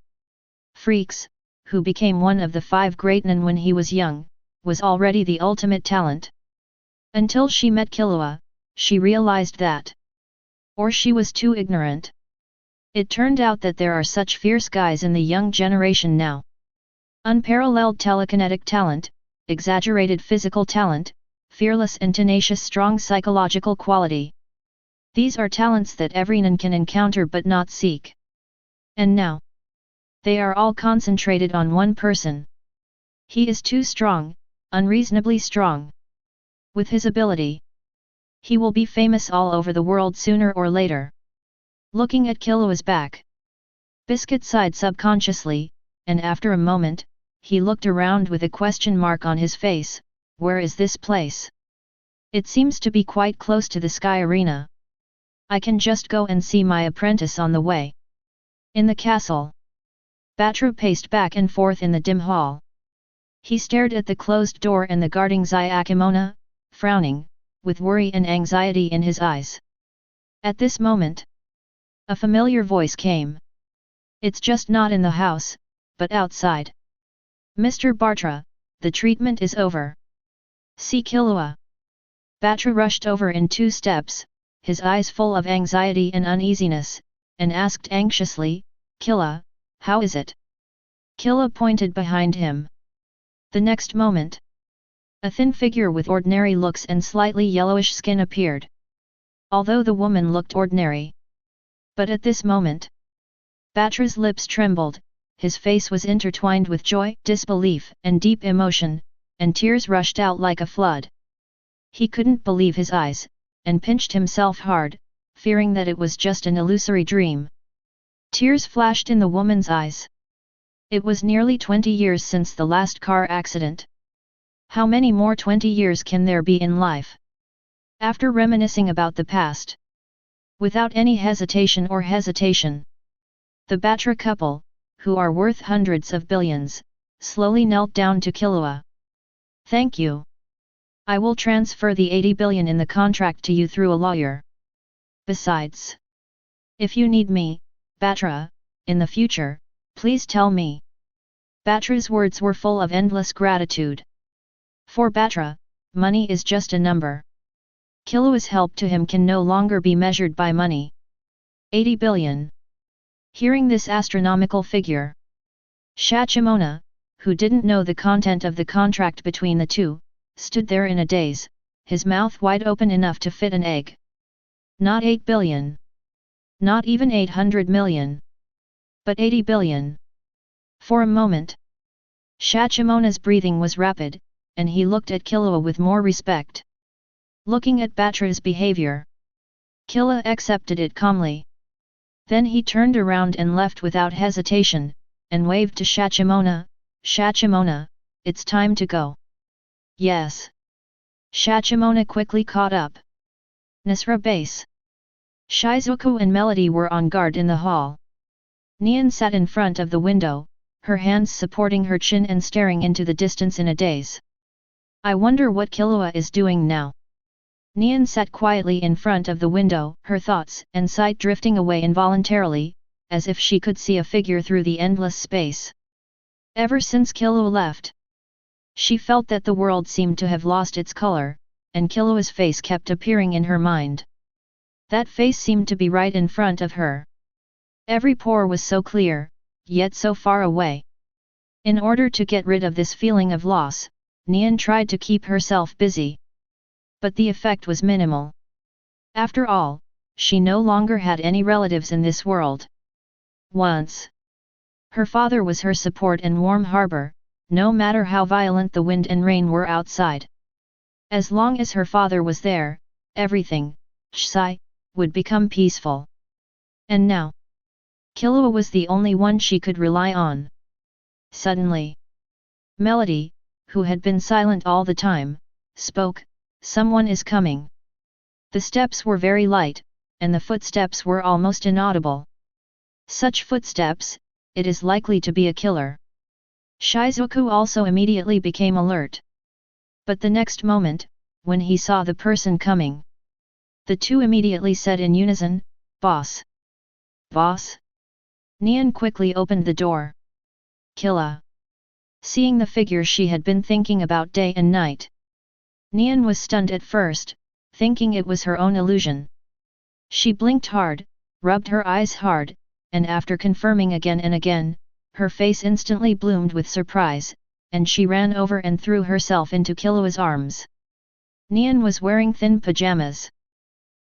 Freaks, who became one of the 5 great Nen when he was young, was already the ultimate talent. Until she met Killua, she realized that. Or she was too ignorant. It turned out that there are such fierce guys in the young generation now. Unparalleled telekinetic talent, exaggerated physical talent, fearless and tenacious strong psychological quality. These are talents that every Nen can encounter but not seek. And now, they are all concentrated on one person. He is too strong, unreasonably strong. With his ability, he will be famous all over the world sooner or later. Looking at Killua's back, Biscuit sighed subconsciously, and after a moment, he looked around with a question mark on his face. Where is this place? It seems to be quite close to the Sky Arena. I can just go and see my apprentice on the way. In the castle, Batra paced back and forth in the dim hall. He stared at the closed door and the guarding Zyakumona, frowning, with worry and anxiety in his eyes. At this moment, a familiar voice came. It's just not in the house, but outside. Mr. Bartra, the treatment is over. See Killua. Batra rushed over in 2 steps, his eyes full of anxiety and uneasiness, and asked anxiously, Killua, how is it? Killua pointed behind him. The next moment, a thin figure with ordinary looks and slightly yellowish skin appeared. Although the woman looked ordinary. But at this moment, Batra's lips trembled, his face was intertwined with joy, disbelief, and deep emotion, and tears rushed out like a flood. He couldn't believe his eyes, and pinched himself hard, fearing that it was just an illusory dream. Tears flashed in the woman's eyes. It was nearly 20 years since the last car accident. How many more 20 years can there be in life? After reminiscing about the past, without any hesitation, the Batra couple, who are worth hundreds of billions, slowly knelt down to Killua. Thank you. I will transfer the 80 billion in the contract to you through a lawyer. Besides, if you need me, Batra, in the future, please tell me. Batra's words were full of endless gratitude. For Batra, money is just a number. Killua's help to him can no longer be measured by money. 80 billion. Hearing this astronomical figure, Shachimona, who didn't know the content of the contract between the two, stood there in a daze, his mouth wide open enough to fit an egg. Not 8 billion. Not even 800 million. But 80 billion. For a moment, Shachimona's breathing was rapid, and he looked at Killua with more respect. Looking at Batra's behavior, Killua accepted it calmly. Then he turned around and left without hesitation, and waved to Shachimona. Shachimona, it's time to go. Yes. Shachimona quickly caught up. Nisra base. Shizuku and Melody were on guard in the hall. Nion sat in front of the window, her hands supporting her chin and staring into the distance in a daze. I wonder what Killua is doing now. Nion sat quietly in front of the window, her thoughts and sight drifting away involuntarily, as if she could see a figure through the endless space. Ever since Killua left, she felt that the world seemed to have lost its color, and Killua's face kept appearing in her mind. That face seemed to be right in front of her. Every pore was so clear, yet so far away. In order to get rid of this feeling of loss, Nion tried to keep herself busy. But the effect was minimal. After all, she no longer had any relatives in this world. Once, her father was her support and warm harbor, no matter how violent the wind and rain were outside. As long as her father was there, everything, would become peaceful. And now, Killua was the only one she could rely on. Suddenly, Melody, who had been silent all the time, spoke. Someone is coming. The steps were very light, and the footsteps were almost inaudible. Such footsteps, it is likely to be a killer. Shizuku also immediately became alert. But the next moment, when he saw the person coming, the two immediately said in unison, "Boss! Boss!" Nion quickly opened the door. Killua. Seeing the figure she had been thinking about day and night, Nion was stunned at first, thinking it was her own illusion. She blinked hard, rubbed her eyes hard, and after confirming again and again, her face instantly bloomed with surprise, and she ran over and threw herself into Killua's arms. Nion was wearing thin pajamas.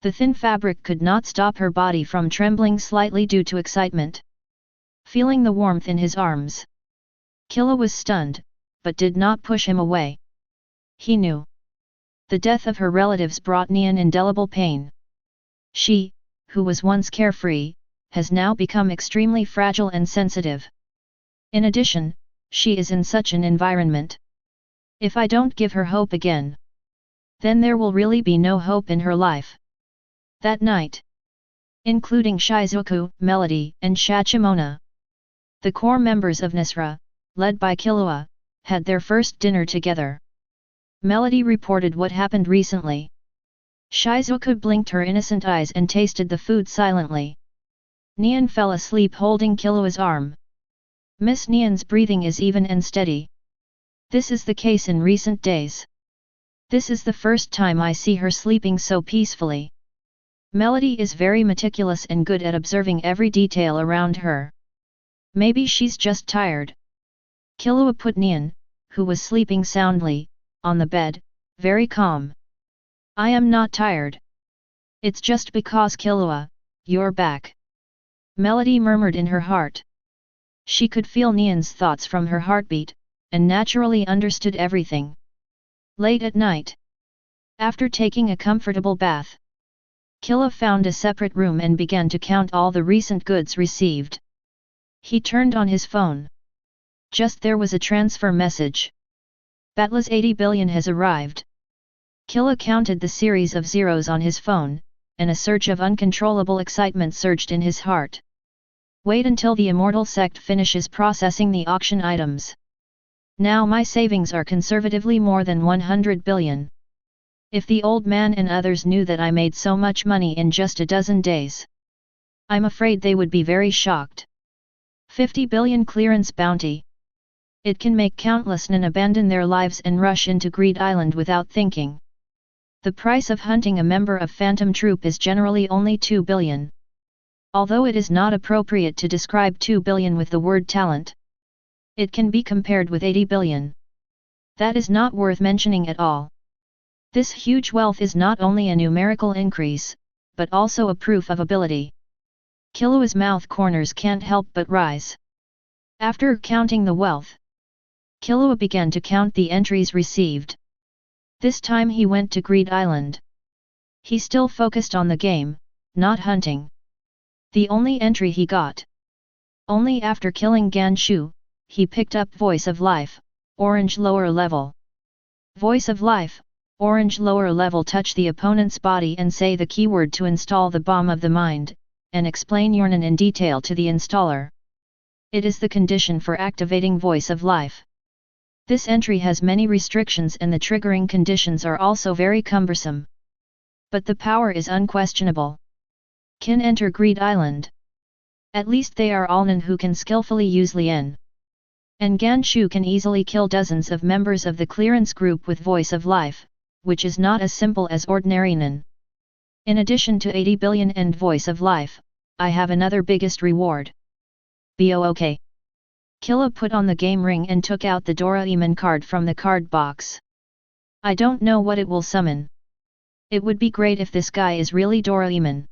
The thin fabric could not stop her body from trembling slightly due to excitement. Feeling the warmth in his arms, Killua was stunned, but did not push him away. He knew. The death of her relatives brought Nion indelible pain. She, who was once carefree, has now become extremely fragile and sensitive. In addition, she is in such an environment. If I don't give her hope again, then there will really be no hope in her life. That night, including Shizuku, Melody, and Shachimona, the core members of Nisra, led by Killua, had their first dinner together. Melody reported what happened recently. Shizuku blinked her innocent eyes and tasted the food silently. Nion fell asleep holding Killua's arm. Miss Nion's breathing is even and steady. This is the case in recent days. This is the first time I see her sleeping so peacefully. Melody is very meticulous and good at observing every detail around her. Maybe she's just tired. Killua put Nion, who was sleeping soundly, on the bed, very calm. I am not tired. It's just because Killua, you're back. Melody murmured in her heart. She could feel Nion's thoughts from her heartbeat, and naturally understood everything. Late at night, after taking a comfortable bath, Killua found a separate room and began to count all the recent goods received. He turned on his phone. Just there was a transfer message. Batla's 80 billion has arrived. Killua counted the series of zeros on his phone, and a surge of uncontrollable excitement surged in his heart. Wait until the immortal sect finishes processing the auction items. Now my savings are conservatively more than 100 billion. If the old man and others knew that I made so much money in just a dozen days, I'm afraid they would be very shocked. 50 billion clearance bounty. It can make countless Nin abandon their lives and rush into Greed Island without thinking. The price of hunting a member of Phantom Troupe is generally only 2 billion. Although it is not appropriate to describe 2 billion with the word talent, it can be compared with 80 billion. That is not worth mentioning at all. This huge wealth is not only a numerical increase, but also a proof of ability. Killua's mouth corners can't help but rise. After counting the wealth, Killua began to count the entries received. This time he went to Greed Island. He still focused on the game, not hunting. The only entry he got. Only after killing Ganshu, he picked up Voice of Life, Orange lower level. Voice of Life, Orange lower level. Touch the opponent's body and say the keyword to install the bomb of the mind, and explain your name in detail to the installer. It is the condition for activating Voice of Life. This entry has many restrictions and the triggering conditions are also very cumbersome. But the power is unquestionable. Can enter Greed Island. At least they are all Nen who can skillfully use Lien. And Ganshu can easily kill dozens of members of the clearance group with Voice of Life, which is not as simple as ordinary Nen. In addition to 80 billion and Voice of Life, I have another biggest reward. BOOK. Killua put on the game ring and took out the Doraemon card from the card box. I don't know what it will summon. It would be great if this guy is really Doraemon.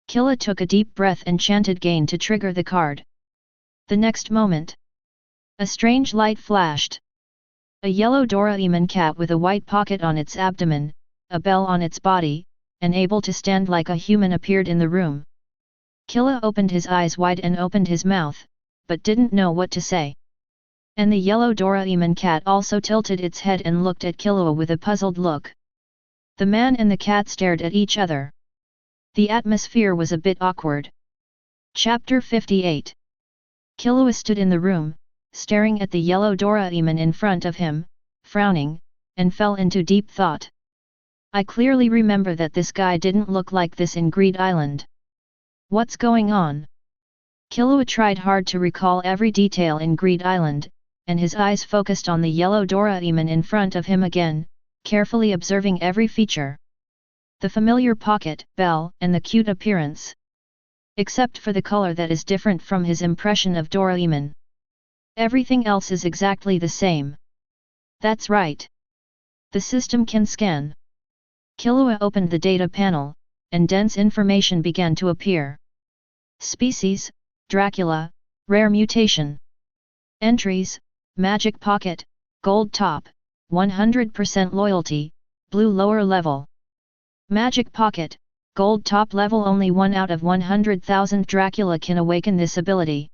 Killua took a deep breath and chanted Gain to trigger the card. The next moment, a strange light flashed. A yellow Doraemon cat with a white pocket on its abdomen, a bell on its body, and able to stand like a human appeared in the room. Killua opened his eyes wide and opened his mouth, but didn't know what to say. And the yellow Doraemon cat also tilted its head and looked at Killua with a puzzled look. The man and the cat stared at each other. The atmosphere was a bit awkward. Chapter 58. Killua stood in the room, staring at the yellow Doraemon in front of him, frowning, and fell into deep thought. I clearly remember that this guy didn't look like this in Greed Island. What's going on? Killua tried hard to recall every detail in Greed Island, and his eyes focused on the yellow Doraemon in front of him again, carefully observing every feature. The familiar pocket, bell, and the cute appearance. Except for the color that is different from his impression of Doraemon. Everything else is exactly the same. That's right. The system can scan. Killua opened the data panel, and dense information began to appear. Species, Dracula, rare mutation. Entries, magic pocket, gold top, 100% loyalty, blue lower level. Magic pocket, gold top level. Only 1 out of 100,000 Dracula can awaken this ability.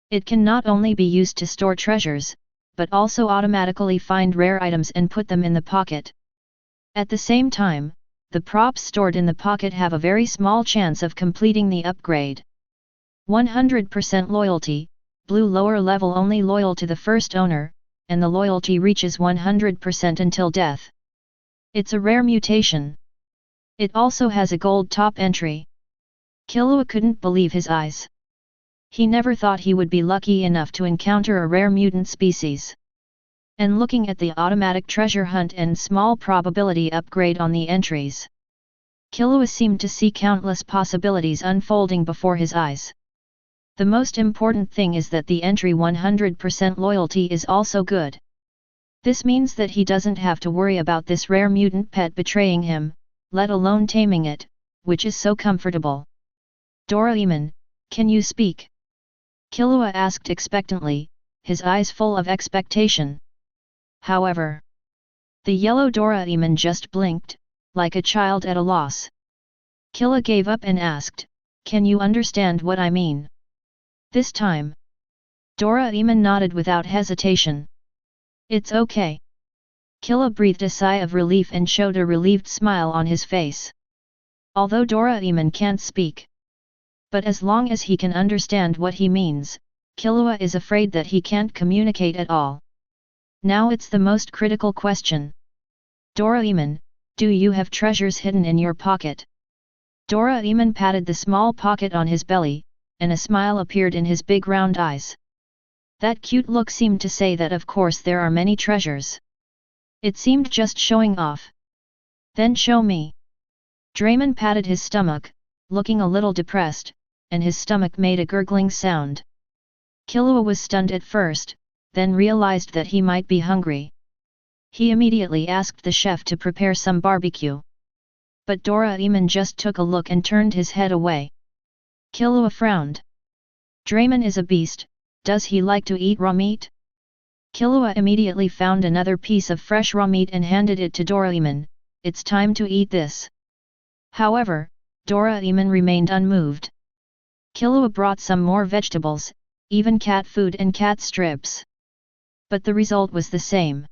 It can not only be used to store treasures, but also automatically find rare items and put them in the pocket. At the same time, the props stored in the pocket have a very small chance of completing the upgrade. 100% loyalty, blue lower level, only loyal to the first owner, and the loyalty reaches 100% until death. It's a rare mutation. It also has a gold top entry. Killua couldn't believe his eyes. He never thought he would be lucky enough to encounter a rare mutant species. And looking at the automatic treasure hunt and small probability upgrade on the entries, Killua seemed to see countless possibilities unfolding before his eyes. The most important thing is that the entry 100% loyalty is also good. This means that he doesn't have to worry about this rare mutant pet betraying him, let alone taming it, which is so comfortable. Doraemon, can you speak? Killua asked expectantly, his eyes full of expectation. However, the yellow Doraemon just blinked, like a child at a loss. Killua gave up and asked, can you understand what I mean? This time, Doraemon nodded without hesitation. It's okay. Killua breathed a sigh of relief and showed a relieved smile on his face. Although Doraemon can't speak. But as long as he can understand what he means, Killua is afraid that he can't communicate at all. Now it's the most critical question. Doraemon, do you have treasures hidden in your pocket? Doraemon patted the small pocket on his belly, and a smile appeared in his big round eyes. That cute look seemed to say that of course there are many treasures. It seemed just showing off. Then show me. Draymond patted his stomach, looking a little depressed, and his stomach made a gurgling sound. Killua was stunned at first, then realized that he might be hungry. He immediately asked the chef to prepare some barbecue. But Doraemon just took a look and turned his head away. Killua frowned. Draymond is a beast, does he like to eat raw meat? Killua immediately found another piece of fresh raw meat and handed it to Doraemon. It's time to eat this. However, Doraemon remained unmoved. Killua brought some more vegetables, even cat food and cat strips. But the result was the same.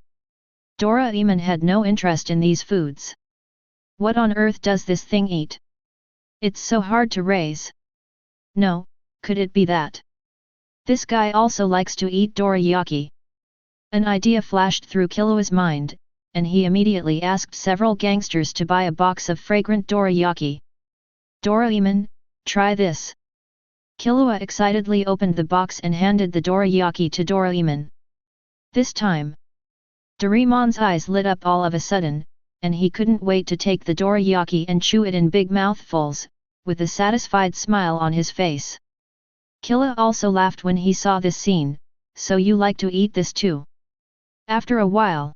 Doraemon had no interest in these foods. What on earth does this thing eat? It's so hard to raise. No, could it be that this guy also likes to eat dorayaki? An idea flashed through Killua's mind, and he immediately asked several gangsters to buy a box of fragrant dorayaki. "Doraemon, try this." Killua excitedly opened the box and handed the dorayaki to Doraemon. This time, Doraemon's eyes lit up all of a sudden, and he couldn't wait to take the dorayaki and chew it in big mouthfuls, with a satisfied smile on his face. Killua also laughed when he saw this scene. "So you like to eat this too?" After a while,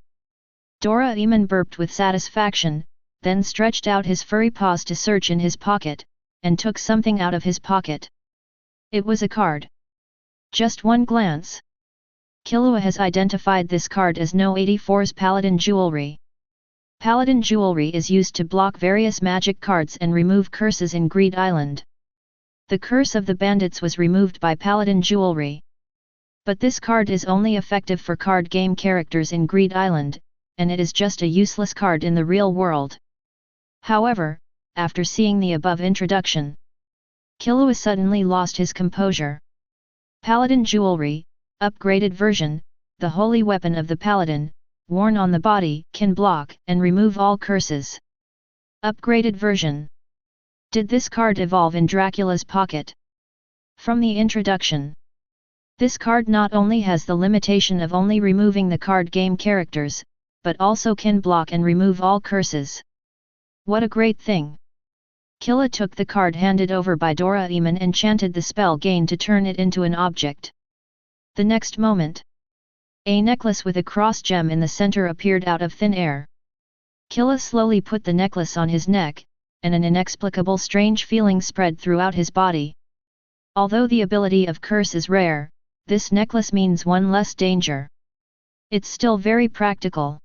Doraemon burped with satisfaction, then stretched out his furry paws to search in his pocket, and took something out of his pocket. It was a card. Just one glance, Killua has identified this card as No 84's Paladin Jewelry. Paladin Jewelry is used to block various magic cards and remove curses in Greed Island. The curse of the bandits was removed by Paladin Jewelry. But this card is only effective for card game characters in Greed Island, and it is just a useless card in the real world. However, after seeing the above introduction, Killua suddenly lost his composure. Paladin Jewelry, upgraded version, the holy weapon of the Paladin, worn on the body, can block and remove all curses. Upgraded version. Did this card evolve in Dracula's pocket? From the introduction, this card not only has the limitation of only removing the card game characters, but also can block and remove all curses. What a great thing! Killua took the card handed over by Doraemon and chanted the spell gain to turn it into an object. The next moment, a necklace with a cross gem in the center appeared out of thin air. Killua slowly put the necklace on his neck, and an inexplicable strange feeling spread throughout his body. Although the ability of curse is rare, this necklace means one less danger. It's still very practical.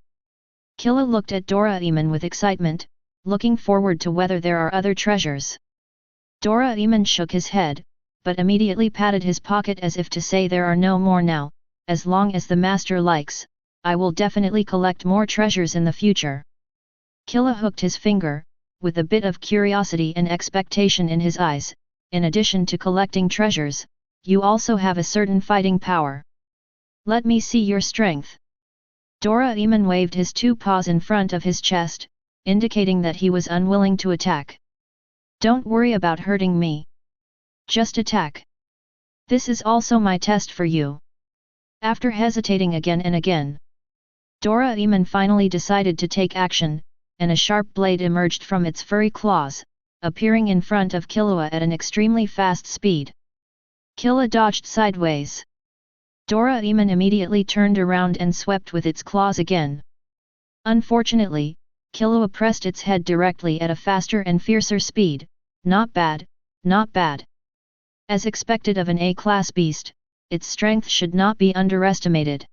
Killua looked at Doraemon with excitement, looking forward to whether there are other treasures. Doraemon shook his head, but immediately patted his pocket as if to say there are no more now. As long as the master likes, I will definitely collect more treasures in the future. Killua hooked his finger, with a bit of curiosity and expectation in his eyes. In addition to collecting treasures, you also have a certain fighting power. Let me see your strength. Doraemon waved his two paws in front of his chest, indicating that he was unwilling to attack. Don't worry about hurting me. Just attack. This is also my test for you. After hesitating again and again, Doraemon finally decided to take action, and a sharp blade emerged from its furry claws, appearing in front of Killua at an extremely fast speed. Killua dodged sideways. Doraemon immediately turned around and swept with its claws again. Unfortunately, Killua pressed its head directly at a faster and fiercer speed. Not bad, not bad. As expected of an A-class beast, its strength should not be underestimated.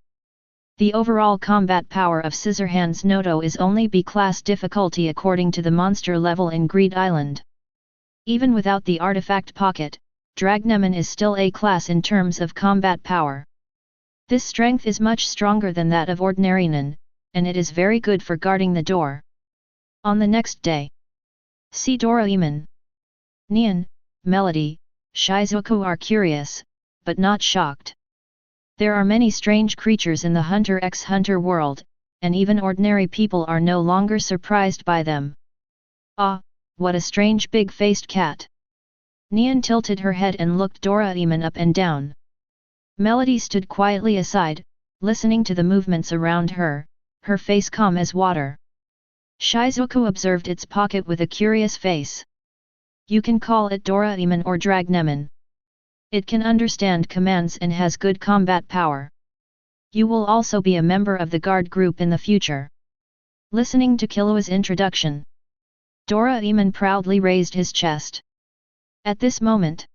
The overall combat power of Scissorhands Noto is only B-class difficulty according to the monster level in Greed Island. Even without the artifact pocket, Dragnemon is still A-class in terms of combat power. This strength is much stronger than that of ordinary Nin, and it is very good for guarding the door. On the next day, see Doraemon, Nion, Melody, Shizuku are curious, but not shocked. There are many strange creatures in the Hunter x Hunter world, and even ordinary people are no longer surprised by them. Ah, what a strange big-faced cat! Nion tilted her head and looked Doraemon up and down. Melody stood quietly aside, listening to the movements around her, her face calm as water. Shizuku observed its pocket with a curious face. You can call it Doraemon or Dragnemon. It can understand commands and has good combat power. You will also be a member of the guard group in the future. Listening to Killua's introduction, Doraemon proudly raised his chest. At this moment,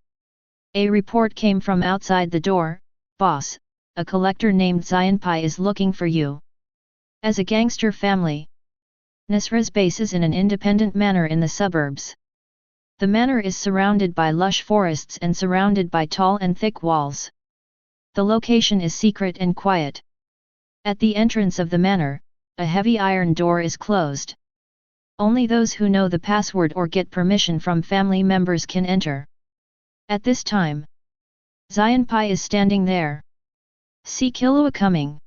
a report came from outside the door. Boss, a collector named Zionpai is looking for you. As a gangster family, Nisra's base is in an independent manor in the suburbs. The manor is surrounded by lush forests and surrounded by tall and thick walls. The location is secret and quiet. At the entrance of the manor, a heavy iron door is closed. Only those who know the password or get permission from family members can enter. At this time, Zionpai is standing there. See Killua coming.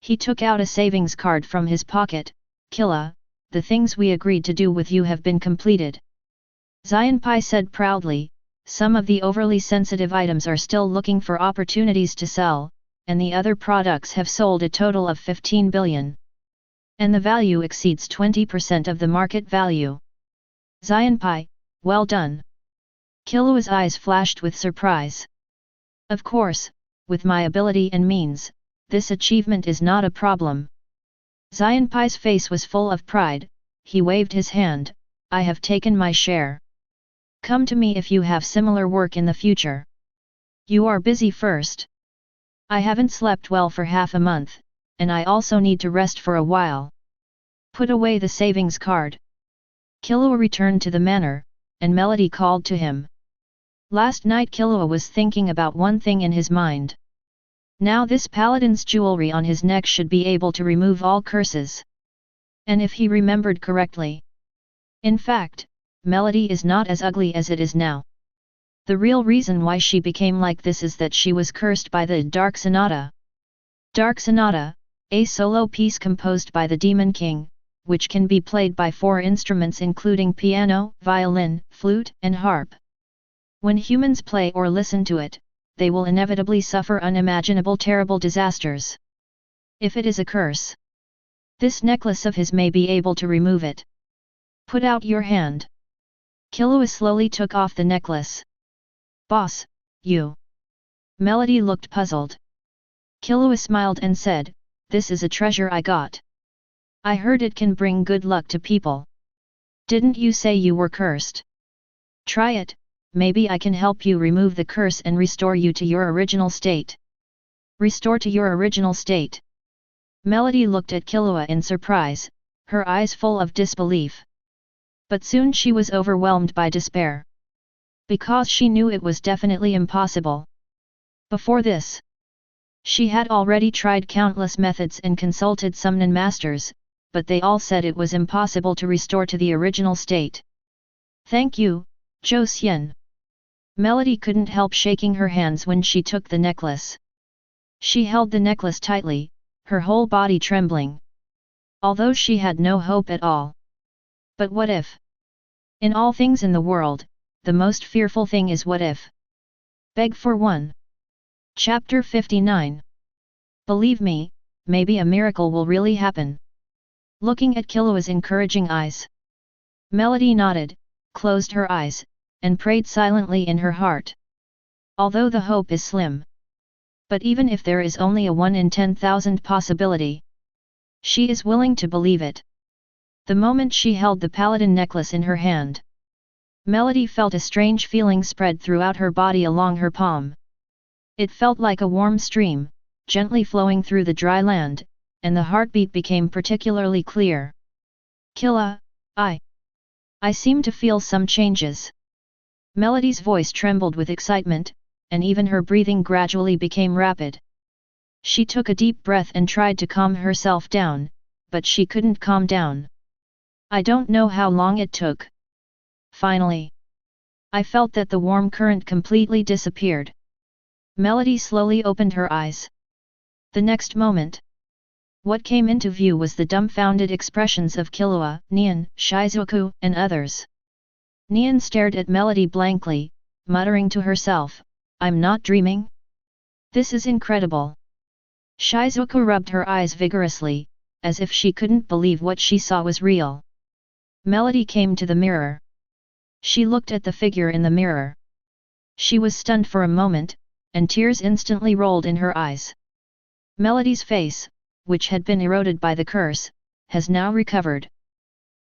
He took out a savings card from his pocket. Killua, the things we agreed to do with you have been completed. Xianpai said proudly, some of the overly sensitive items are still looking for opportunities to sell, and the other products have sold a total of 15 billion. And the value exceeds 20% of the market value. Xianpai, well done. Killua's eyes flashed with surprise. Of course, with my ability and means, this achievement is not a problem. Xianpai's face was full of pride. He waved his hand, I have taken my share. Come to me if you have similar work in the future. You are busy first. I haven't slept well for half a month, and I also need to rest for a while. Put away the savings card. Killua returned to the manor, and Melody called to him. Last night Killua was thinking about one thing in his mind. Now this paladin's jewelry on his neck should be able to remove all curses. And if he remembered correctly. In fact, Melody is not as ugly as it is now. The real reason why she became like this is that she was cursed by the Dark Sonata. Dark Sonata, a solo piece composed by the Demon King, which can be played by 4 instruments including piano, violin, flute, and harp. When humans play or listen to it, they will inevitably suffer unimaginable terrible disasters. If it is a curse, this necklace of his may be able to remove it. Put out your hand. Killua slowly took off the necklace. Boss, you. Melody looked puzzled. Killua smiled and said, this is a treasure I got. I heard it can bring good luck to people. Didn't you say you were cursed? Try it, maybe I can help you remove the curse and restore you to your original state. Restore to your original state. Melody looked at Killua in surprise, her eyes full of disbelief. But soon she was overwhelmed by despair. Because she knew it was definitely impossible. Before this, she had already tried countless methods and consulted some Nin masters, but they all said it was impossible to restore to the original state. Thank you, Zhou Xian. Melody couldn't help shaking her hands when she took the necklace. She held the necklace tightly, her whole body trembling. Although she had no hope at all. But what if? In all things in the world, the most fearful thing is what if. Beg for one. Chapter 59. Believe me, maybe a miracle will really happen. Looking at Killua's encouraging eyes, Melody nodded, closed her eyes, and prayed silently in her heart. Although the hope is slim. But even if there is only a 1 in 10,000 possibility, she is willing to believe it. The moment she held the paladin necklace in her hand, Melody felt a strange feeling spread throughout her body along her palm. It felt like a warm stream, gently flowing through the dry land, and the heartbeat became particularly clear. Killua, I seem to feel some changes. Melody's voice trembled with excitement, and even her breathing gradually became rapid. She took a deep breath and tried to calm herself down, but she couldn't calm down. I don't know how long it took. Finally, I felt that the warm current completely disappeared. Melody slowly opened her eyes. The next moment, what came into view was the dumbfounded expressions of Killua, Nion, Shizuku, and others. Nion stared at Melody blankly, muttering to herself, I'm not dreaming? This is incredible. Shizuku rubbed her eyes vigorously, as if she couldn't believe what she saw was real. Melody came to the mirror. She looked at the figure in the mirror. She was stunned for a moment, and tears instantly rolled in her eyes. Melody's face, which had been eroded by the curse, has now recovered.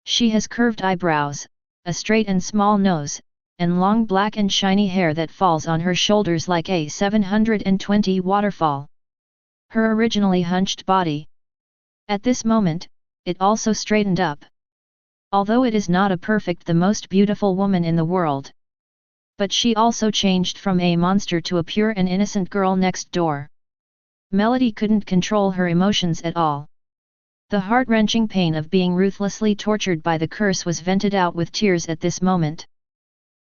She has curved eyebrows, a straight and small nose, and long black and shiny hair that falls on her shoulders like a 720 waterfall. Her originally hunched body. At this moment, it also straightened up. Although it is not a perfect the most beautiful woman in the world. But she also changed from a monster to a pure and innocent girl next door. Melody couldn't control her emotions at all. The heart-wrenching pain of being ruthlessly tortured by the curse was vented out with tears at this moment.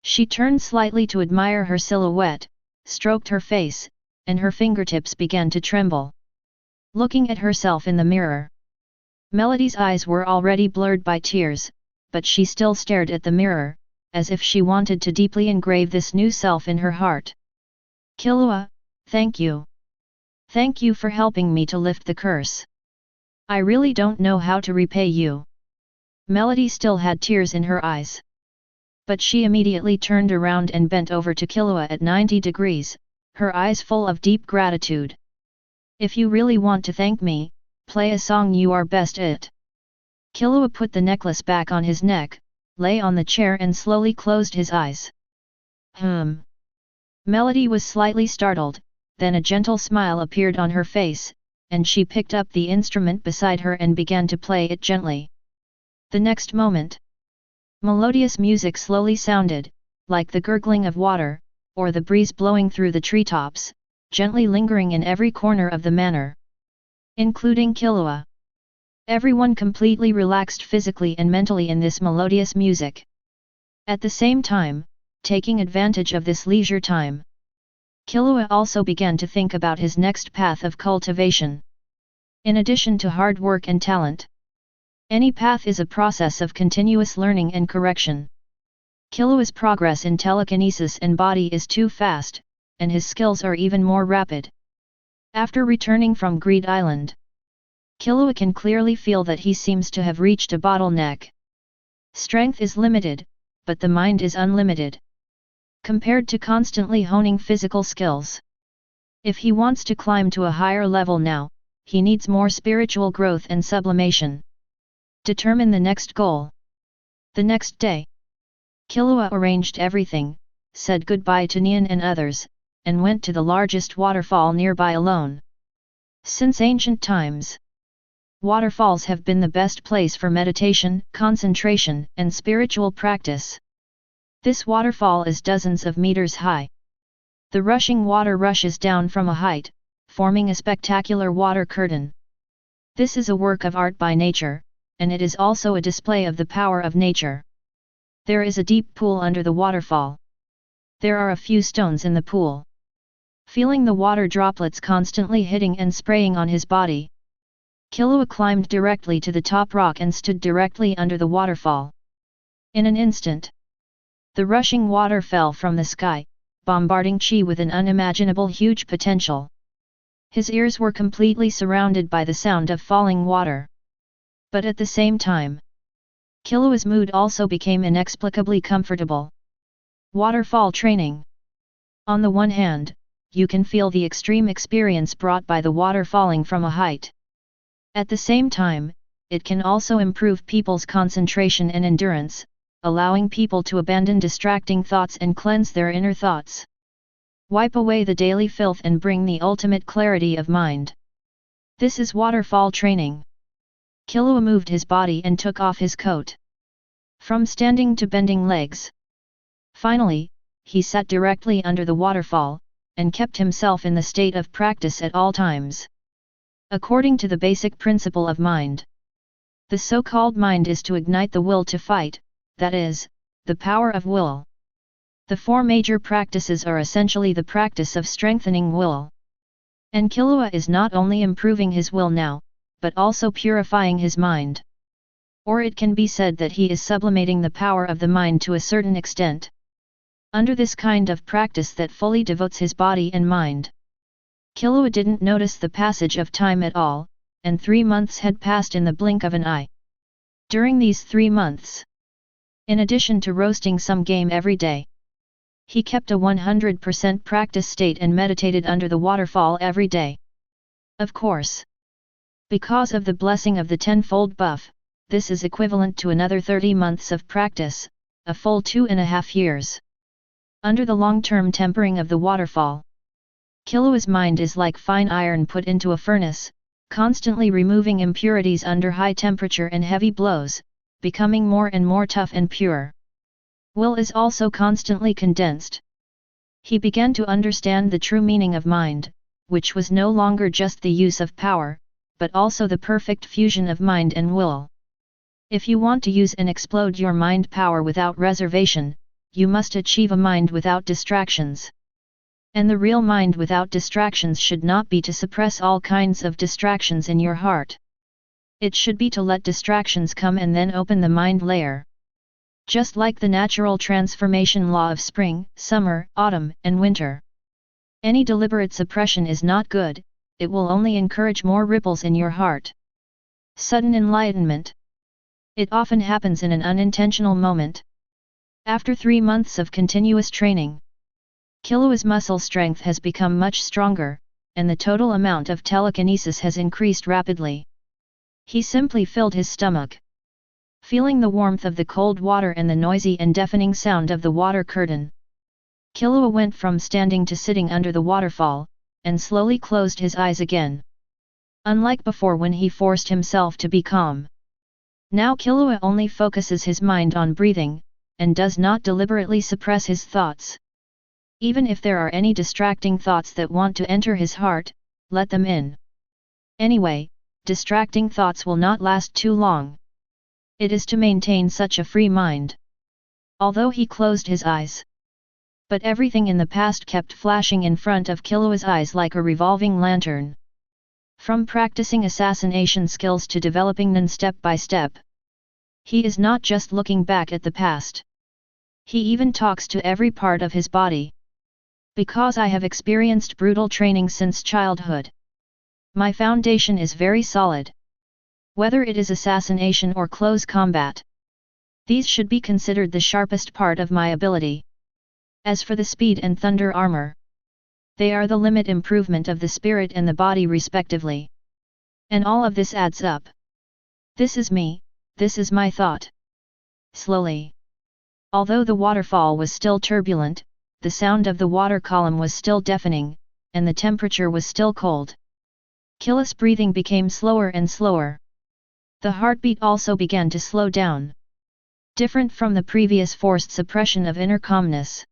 She turned slightly to admire her silhouette, stroked her face, and her fingertips began to tremble. looking at herself in the mirror. Melody's eyes were already blurred by tears, but she still stared at the mirror, as if she wanted to deeply engrave this new self in her heart. Killua, thank you. Thank you for helping me to lift the curse. I really don't know how to repay you. Melody still had tears in her eyes. But she immediately turned around and bent over to Killua at 90 degrees, her eyes full of deep gratitude. If you really want to thank me, play a song you are best at. Killua put the necklace back on his neck, lay on the chair and slowly closed his eyes. Melody was slightly startled, then a gentle smile appeared on her face, and she picked up the instrument beside her and began to play it gently. The next moment, melodious music slowly sounded, like the gurgling of water, or the breeze blowing through the treetops, gently lingering in every corner of the manor. Including Killua. Everyone completely relaxed physically and mentally in this melodious music. At the same time, taking advantage of this leisure time, Killua also began to think about his next path of cultivation. In addition to hard work and talent, any path is a process of continuous learning and correction. Killua's progress in telekinesis and body is too fast, and his skills are even more rapid. After returning from Greed Island, Killua can clearly feel that he seems to have reached a bottleneck. Strength is limited, but the mind is unlimited. Compared to constantly honing physical skills. If he wants to climb to a higher level now, he needs more spiritual growth and sublimation. Determine the next goal. The next day, Killua arranged everything, said goodbye to Nion and others, and went to the largest waterfall nearby alone. Since ancient times, waterfalls have been the best place for meditation, concentration, and spiritual practice. This waterfall is dozens of meters high. The rushing water rushes down from a height, forming a spectacular water curtain. This is a work of art by nature, and it is also a display of the power of nature. There is a deep pool under the waterfall. There are a few stones in the pool. Feeling the water droplets constantly hitting and spraying on his body, Killua climbed directly to the top rock and stood directly under the waterfall. In an instant, the rushing water fell from the sky, bombarding Chi with an unimaginable huge potential. His ears were completely surrounded by the sound of falling water. But at the same time, Killua's mood also became inexplicably comfortable. Waterfall training. On the one hand, you can feel the extreme experience brought by the water falling from a height. At the same time, it can also improve people's concentration and endurance, allowing people to abandon distracting thoughts and cleanse their inner thoughts. Wipe away the daily filth and bring the ultimate clarity of mind. This is waterfall training. Killua moved his body and took off his coat. From standing to bending legs. Finally, he sat directly under the waterfall, and kept himself in the state of practice at all times. According to the basic principle of mind, the so-called mind is to ignite the will to fight, that is, the power of will. The four major practices are essentially the practice of strengthening will. And Killua is not only improving his will now, but also purifying his mind. Or it can be said that he is sublimating the power of the mind to a certain extent. Under this kind of practice that fully devotes his body and mind, Killua didn't notice the passage of time at all, and 3 months had passed in the blink of an eye. During these 3 months, in addition to roasting some game every day, he kept a 100% practice state and meditated under the waterfall every day. Of course, because of the blessing of the tenfold buff, this is equivalent to another 30 months of practice, a full 2.5 years. Under the long-term tempering of the waterfall, Killua's mind is like fine iron put into a furnace, constantly removing impurities under high temperature and heavy blows, becoming more and more tough and pure. Will is also constantly condensed. He began to understand the true meaning of mind, which was no longer just the use of power, but also the perfect fusion of mind and will. If you want to use and explode your mind power without reservation, you must achieve a mind without distractions. And the real mind without distractions should not be to suppress all kinds of distractions in your heart. It should be to let distractions come and then open the mind layer. Just like the natural transformation law of spring, summer, autumn, and winter. Any deliberate suppression is not good, it will only encourage more ripples in your heart. Sudden enlightenment. It often happens in an unintentional moment. After 3 months of continuous training, Killua's muscle strength has become much stronger, and the total amount of telekinesis has increased rapidly. He simply filled his stomach. Feeling the warmth of the cold water and the noisy and deafening sound of the water curtain, Killua went from standing to sitting under the waterfall, and slowly closed his eyes again. Unlike before when he forced himself to be calm. Now Killua only focuses his mind on breathing, and does not deliberately suppress his thoughts. Even if there are any distracting thoughts that want to enter his heart, let them in. Anyway, distracting thoughts will not last too long. It is to maintain such a free mind. Although he closed his eyes, but everything in the past kept flashing in front of Killua's eyes like a revolving lantern. From practicing assassination skills to developing Nin step by step. He is not just looking back at the past. He even talks to every part of his body. Because I have experienced brutal training since childhood, my foundation is very solid. Whether it is assassination or close combat, these should be considered the sharpest part of my ability. As for the speed and thunder armor, they are the limit improvement of the spirit and the body respectively. And all of this adds up. This is me, this is my thought. Slowly. Although the waterfall was still turbulent, the sound of the water column was still deafening, and the temperature was still cold. Killua's breathing became slower and slower. The heartbeat also began to slow down. Different from the previous forced suppression of inner calmness.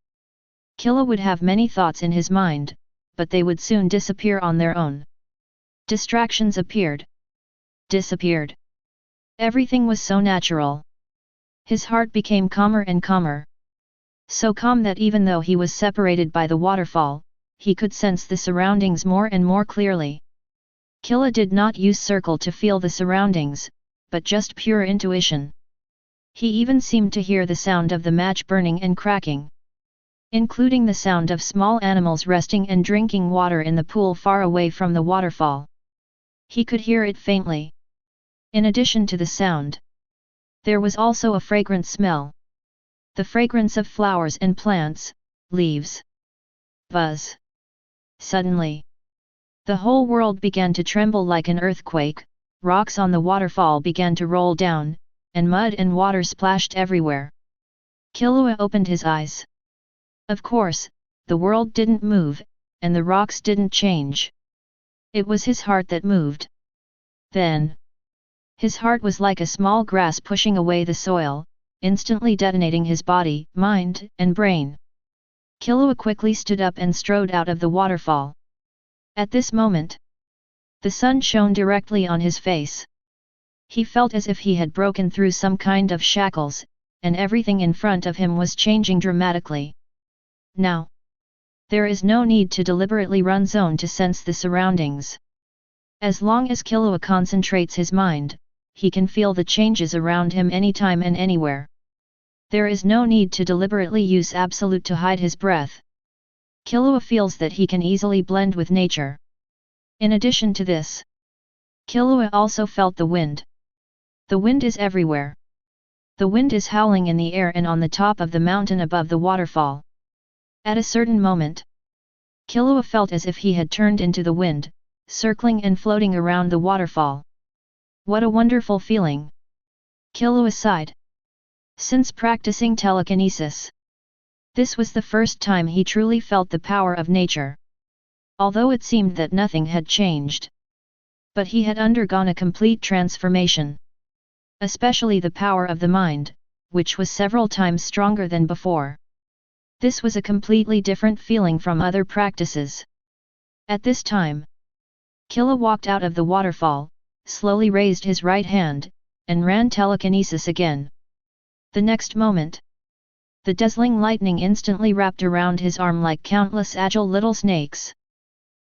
Killua would have many thoughts in his mind, but they would soon disappear on their own. Distractions appeared. Disappeared. Everything was so natural. His heart became calmer and calmer. So calm that even though he was separated by the waterfall, he could sense the surroundings more and more clearly. Killua did not use circle to feel the surroundings, but just pure intuition. He even seemed to hear the sound of the match burning and cracking, including the sound of small animals resting and drinking water in the pool far away from the waterfall. He could hear it faintly. In addition to the sound, there was also a fragrant smell. The fragrance of flowers and plants, leaves. Buzz. Suddenly, the whole world began to tremble like an earthquake, rocks on the waterfall began to roll down, and mud and water splashed everywhere. Killua opened his eyes. Of course, the world didn't move, and the rocks didn't change. It was his heart that moved. Then, his heart was like a small grass pushing away the soil, instantly detonating his body, mind, and brain. Killua quickly stood up and strode out of the waterfall. At this moment, the sun shone directly on his face. He felt as if he had broken through some kind of shackles, and everything in front of him was changing dramatically. Now, there is no need to deliberately run zone to sense the surroundings. As long as Killua concentrates his mind, he can feel the changes around him anytime and anywhere. There is no need to deliberately use absolute to hide his breath. Killua feels that he can easily blend with nature. In addition to this, Killua also felt the wind. The wind is everywhere. The wind is howling in the air and on the top of the mountain above the waterfall. At a certain moment, Killua felt as if he had turned into the wind, circling and floating around the waterfall. What a wonderful feeling! Killua sighed. Since practicing telekinesis, this was the first time he truly felt the power of nature. Although it seemed that nothing had changed, but he had undergone a complete transformation. Especially the power of the mind, which was several times stronger than before. This was a completely different feeling from other practices. At this time, Killua walked out of the waterfall, slowly raised his right hand, and ran telekinesis again. The next moment, The dazzling lightning instantly wrapped around his arm like countless agile little snakes.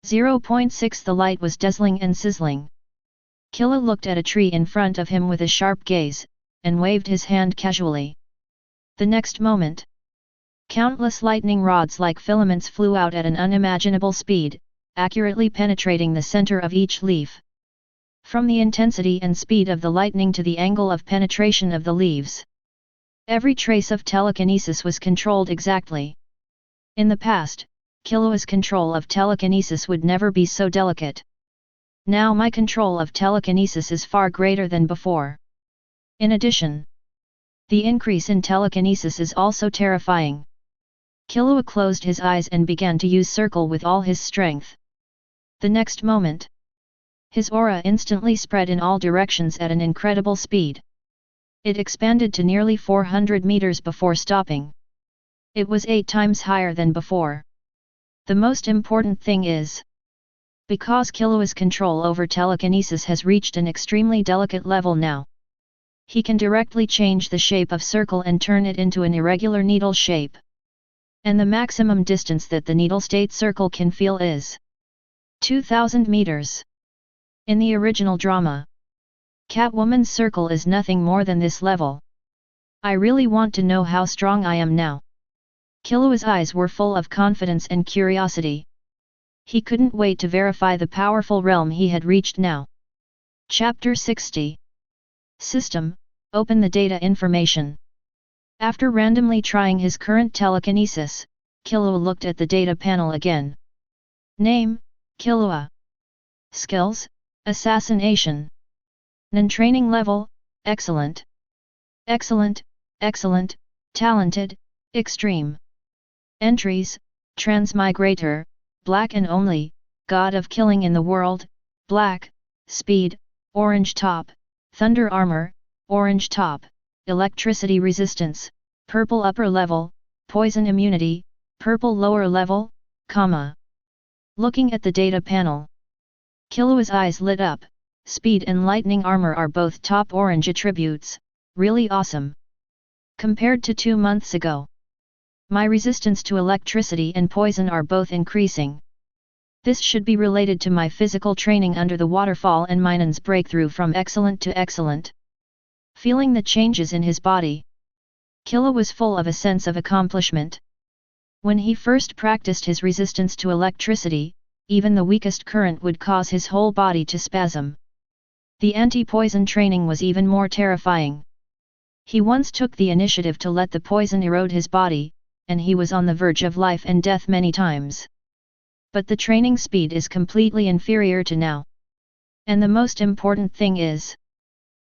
0.6 The light was dazzling and sizzling. Killua looked at a tree in front of him with a sharp gaze, and waved his hand casually. The next moment, countless lightning rods like filaments flew out at an unimaginable speed, accurately penetrating the center of each leaf. From the intensity and speed of the lightning to the angle of penetration of the leaves, every trace of telekinesis was controlled exactly. In the past, Killua's control of telekinesis would never be so delicate. Now my control of telekinesis is far greater than before. In addition, the increase in telekinesis is also terrifying. Killua closed his eyes and began to use circle with all his strength. The next moment, his aura instantly spread in all directions at an incredible speed. It expanded to nearly 400 meters before stopping. It was 8 times higher than before. The most important thing is, because Killua's control over telekinesis has reached an extremely delicate level now, he can directly change the shape of circle and turn it into an irregular needle shape. And the maximum distance that the needle state circle can feel is 2000 meters. In the original drama, Catwoman's circle is nothing more than this level. I really want to know how strong I am now. Killua's eyes were full of confidence and curiosity. He couldn't wait to verify the powerful realm he had reached now. Chapter 60. System, open the data information. After randomly trying his current telekinesis, Killua looked at the data panel again. Name, Killua. Skills, Assassination. Non-training level, Excellent. Excellent, Excellent, Talented, Extreme. Entries, Transmigrator, Black and Only, God of Killing in the World, Black, Speed, Orange Top, Thunder Armor, Orange Top, Electricity Resistance, Purple Upper Level, Poison Immunity, Purple Lower Level, comma. Looking at the data panel, Killua's eyes lit up. Speed and Lightning Armor are both top orange attributes, really awesome. Compared to 2 months ago, my resistance to electricity and poison are both increasing. This should be related to my physical training under the waterfall and Minon's breakthrough from excellent to excellent. Feeling the changes in his body, Killua was full of a sense of accomplishment. When he first practiced his resistance to electricity, even the weakest current would cause his whole body to spasm. The anti-poison training was even more terrifying. He once took the initiative to let the poison erode his body, and he was on the verge of life and death many times. But the training speed is completely inferior to now. And the most important thing is,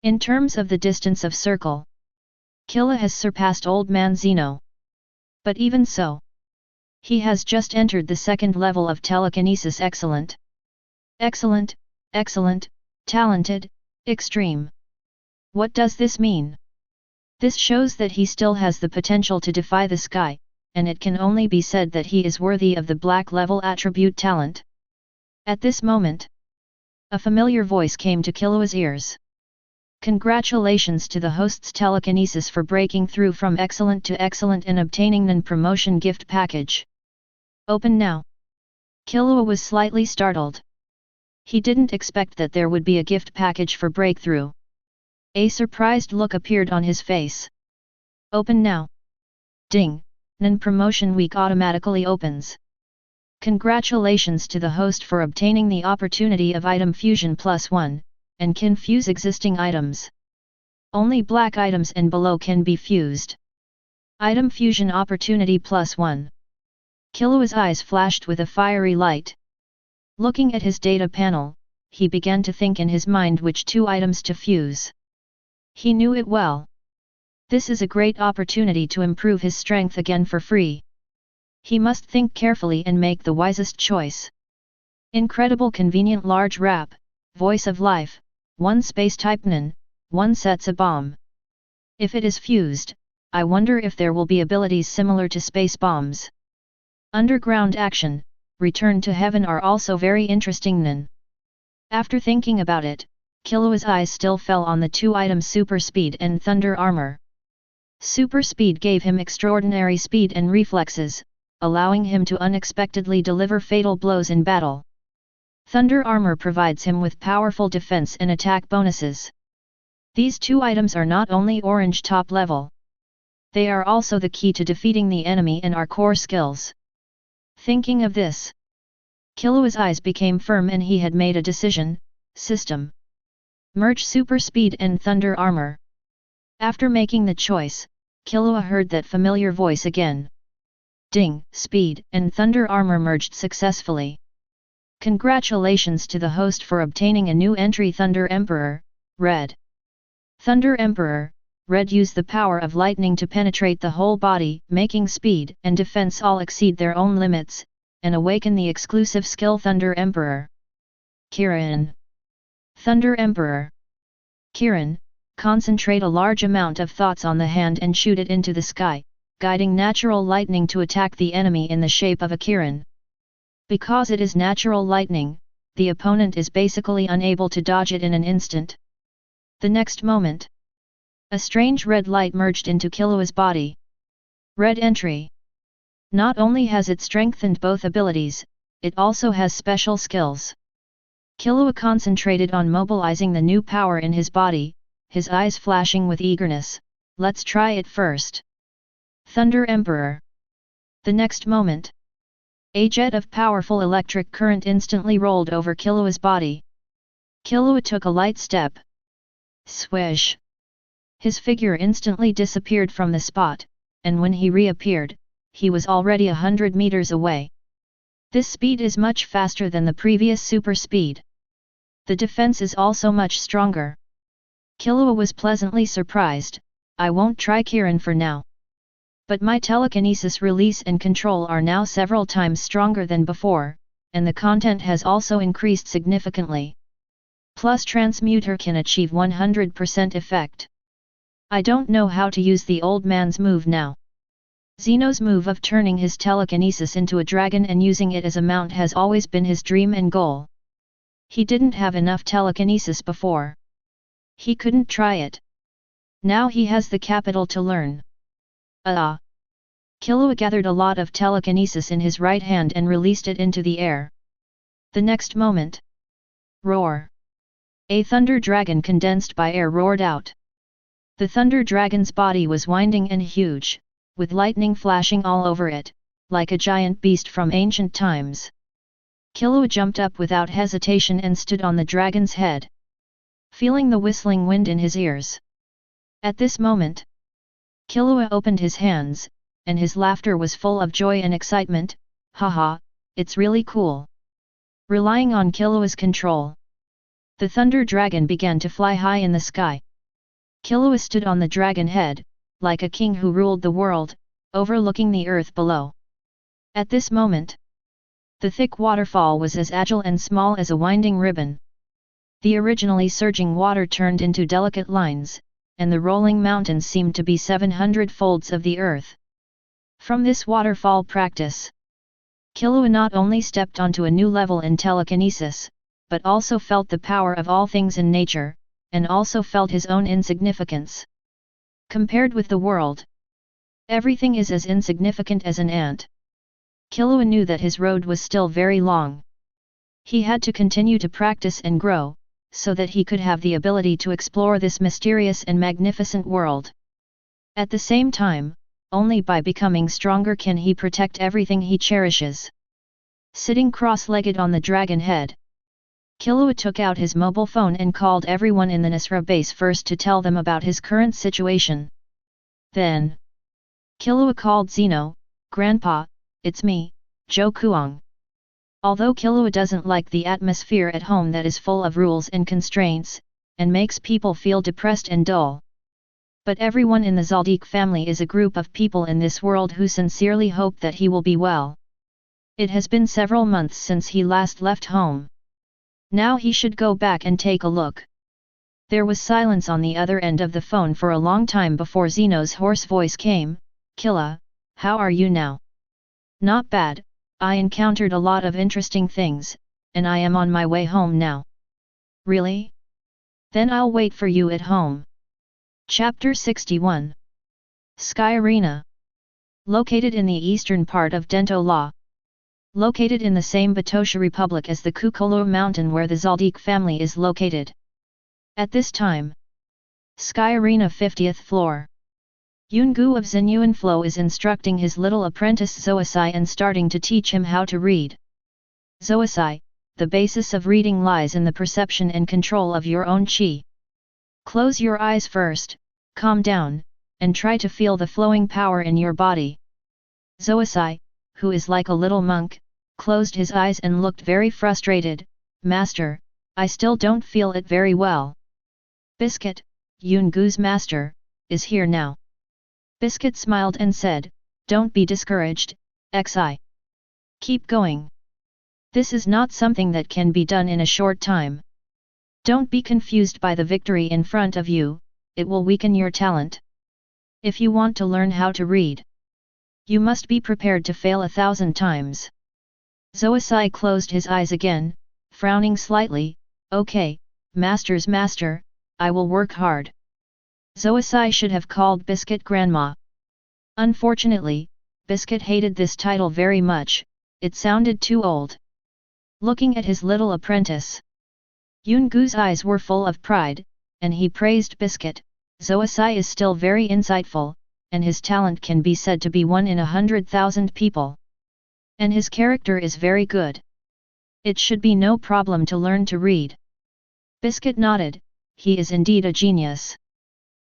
in terms of the distance of circle, Killua has surpassed Old Man Zeno. But even so, he has just entered the second level of telekinesis. Excellent. Excellent, Excellent, Talented, Extreme. What does this mean? This shows that he still has the potential to defy the sky, and it can only be said that he is worthy of the black level attribute talent. At this moment, a familiar voice came to Killua's ears. Congratulations to the host's telekinesis for breaking through from excellent to excellent and obtaining an promotion gift package. Open now. Killua was slightly startled. He didn't expect that there would be a gift package for breakthrough. A surprised look appeared on his face. Open now. Ding, NAN promotion week automatically opens. Congratulations to the host for obtaining the opportunity of item fusion +1, and can fuse existing items. Only black items and below can be fused. Item fusion opportunity +1. Killua's eyes flashed with a fiery light. Looking at his data panel, he began to think in his mind which 2 items to fuse. He knew it well. This is a great opportunity to improve his strength again for free. He must think carefully and make the wisest choice. Incredible convenient large wrap, voice of life, 1 space type NAN, 1 sets a bomb. If it is fused, I wonder if there will be abilities similar to space bombs. Underground action, return to heaven are also very interesting. NAN. After thinking about it, Killua's eyes still fell on the 2 items super speed and thunder armor. Super speed gave him extraordinary speed and reflexes, allowing him to unexpectedly deliver fatal blows in battle. Thunder armor provides him with powerful defense and attack bonuses. These two items are not only orange top level. They are also the key to defeating the enemy and are core skills. Thinking of this, Killua's eyes became firm and he had made a decision: system. Merge super speed and thunder armor. After making the choice, Killua heard that familiar voice again. Ding, speed and thunder armor merged successfully. Congratulations to the host for obtaining a new entry Thunder Emperor, Red. Thunder Emperor, Red use the power of lightning to penetrate the whole body, making speed and defense all exceed their own limits, and awaken the exclusive skill Thunder Emperor. Kirin. Thunder Emperor. Kirin, concentrate a large amount of thoughts on the hand and shoot it into the sky, guiding natural lightning to attack the enemy in the shape of a Kirin. Because it is natural lightning, the opponent is basically unable to dodge it in an instant. The next moment, a strange red light merged into Killua's body. Red entry. Not only has it strengthened both abilities, it also has special skills. Killua concentrated on mobilizing the new power in his body, his eyes flashing with eagerness. Let's try it first. Thunder Emperor. The next moment, a jet of powerful electric current instantly rolled over Killua's body. Killua took a light step. Swish! His figure instantly disappeared from the spot, and when he reappeared, he was already 100 meters away. This speed is much faster than the previous super speed. The defense is also much stronger. Killua was pleasantly surprised. I won't try Kirin for now. But my telekinesis release and control are now several times stronger than before, and the content has also increased significantly. Plus Transmuter can achieve 100% effect. I don't know how to use the old man's move now. Zeno's move of turning his telekinesis into a dragon and using it as a mount has always been his dream and goal. He didn't have enough telekinesis before. He couldn't try it. Now he has the capital to learn. Killua gathered a lot of telekinesis in his right hand and released it into the air. The next moment, roar! A thunder dragon condensed by air roared out. The thunder dragon's body was winding and huge, with lightning flashing all over it, like a giant beast from ancient times. Killua jumped up without hesitation and stood on the dragon's head, feeling the whistling wind in his ears. At this moment, Killua opened his hands, and his laughter was full of joy and excitement. Haha, it's really cool. Relying on Killua's control, the thunder dragon began to fly high in the sky. Killua stood on the dragon head, like a king who ruled the world, overlooking the earth below. At this moment, the thick waterfall was as agile and small as a winding ribbon. The originally surging water turned into delicate lines, and the rolling mountains seemed to be 700 folds of the earth. From this waterfall practice, Killua not only stepped onto a new level in telekinesis, but also felt the power of all things in nature, and also felt his own insignificance. Compared with the world, everything is as insignificant as an ant. Killua knew that his road was still very long. He had to continue to practice and grow, so that he could have the ability to explore this mysterious and magnificent world. At the same time, only by becoming stronger can he protect everything he cherishes. Sitting cross-legged on the dragon head, Killua took out his mobile phone and called everyone in the Nisra base first to tell them about his current situation. Then, Killua called Zeno. Grandpa, it's me, Zhou Kuang. Although Killua doesn't like the atmosphere at home that is full of rules and constraints, and makes people feel depressed and dull. But everyone in the Zoldyck family is a group of people in this world who sincerely hope that he will be well. It has been several months since he last left home. Now he should go back and take a look. There was silence on the other end of the phone for a long time before Zeno's hoarse voice came. Killua, how are you now? Not bad, I encountered a lot of interesting things, and I am on my way home now. Really? Then I'll wait for you at home. Chapter 61. Sky Arena. Located in the eastern part of Dento La. Located in the same Batosha Republic as the Kukolo Mountain where the Zoldyck family is located. At this time. Sky Arena 50th floor. Yungu of Xinyuan Flow is instructing his little apprentice Zoasai and starting to teach him how to read. Zoasai, the basis of reading lies in the perception and control of your own chi. Close your eyes first, calm down, and try to feel the flowing power in your body. Zoasai, who is like a little monk, closed his eyes and looked very frustrated. Master, I still don't feel it very well. Biscuit, Yungu's master, is here now. Biscuit smiled and said, don't be discouraged, Xi. Keep going. This is not something that can be done in a short time. Don't be confused by the victory in front of you, it will weaken your talent. If you want to learn how to read, you must be prepared to fail 1,000 times. Zoasai closed his eyes again, frowning slightly. Okay, master's master, I will work hard. Zoasai should have called Biscuit Grandma. Unfortunately, Biscuit hated this title very much, it sounded too old. Looking at his little apprentice, Yungu's eyes were full of pride, and he praised Biscuit. Zoasai is still very insightful, and his talent can be said to be 1 in 100,000 people. And his character is very good. It should be no problem to learn to read. Biscuit nodded, he is indeed a genius.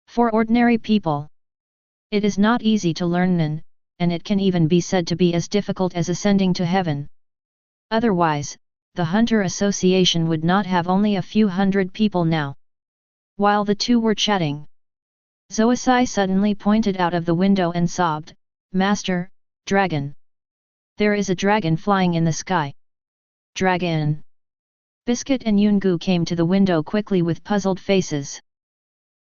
For ordinary people, it is not easy to learn Nen, and it can even be said to be as difficult as ascending to heaven. Otherwise, the Hunter Association would not have only a few hundred people now. While the two were chatting, Zoasai suddenly pointed out of the window and sobbed, Master, dragon. There is a dragon flying in the sky. Dragon. Biscuit and Yungu came to the window quickly with puzzled faces.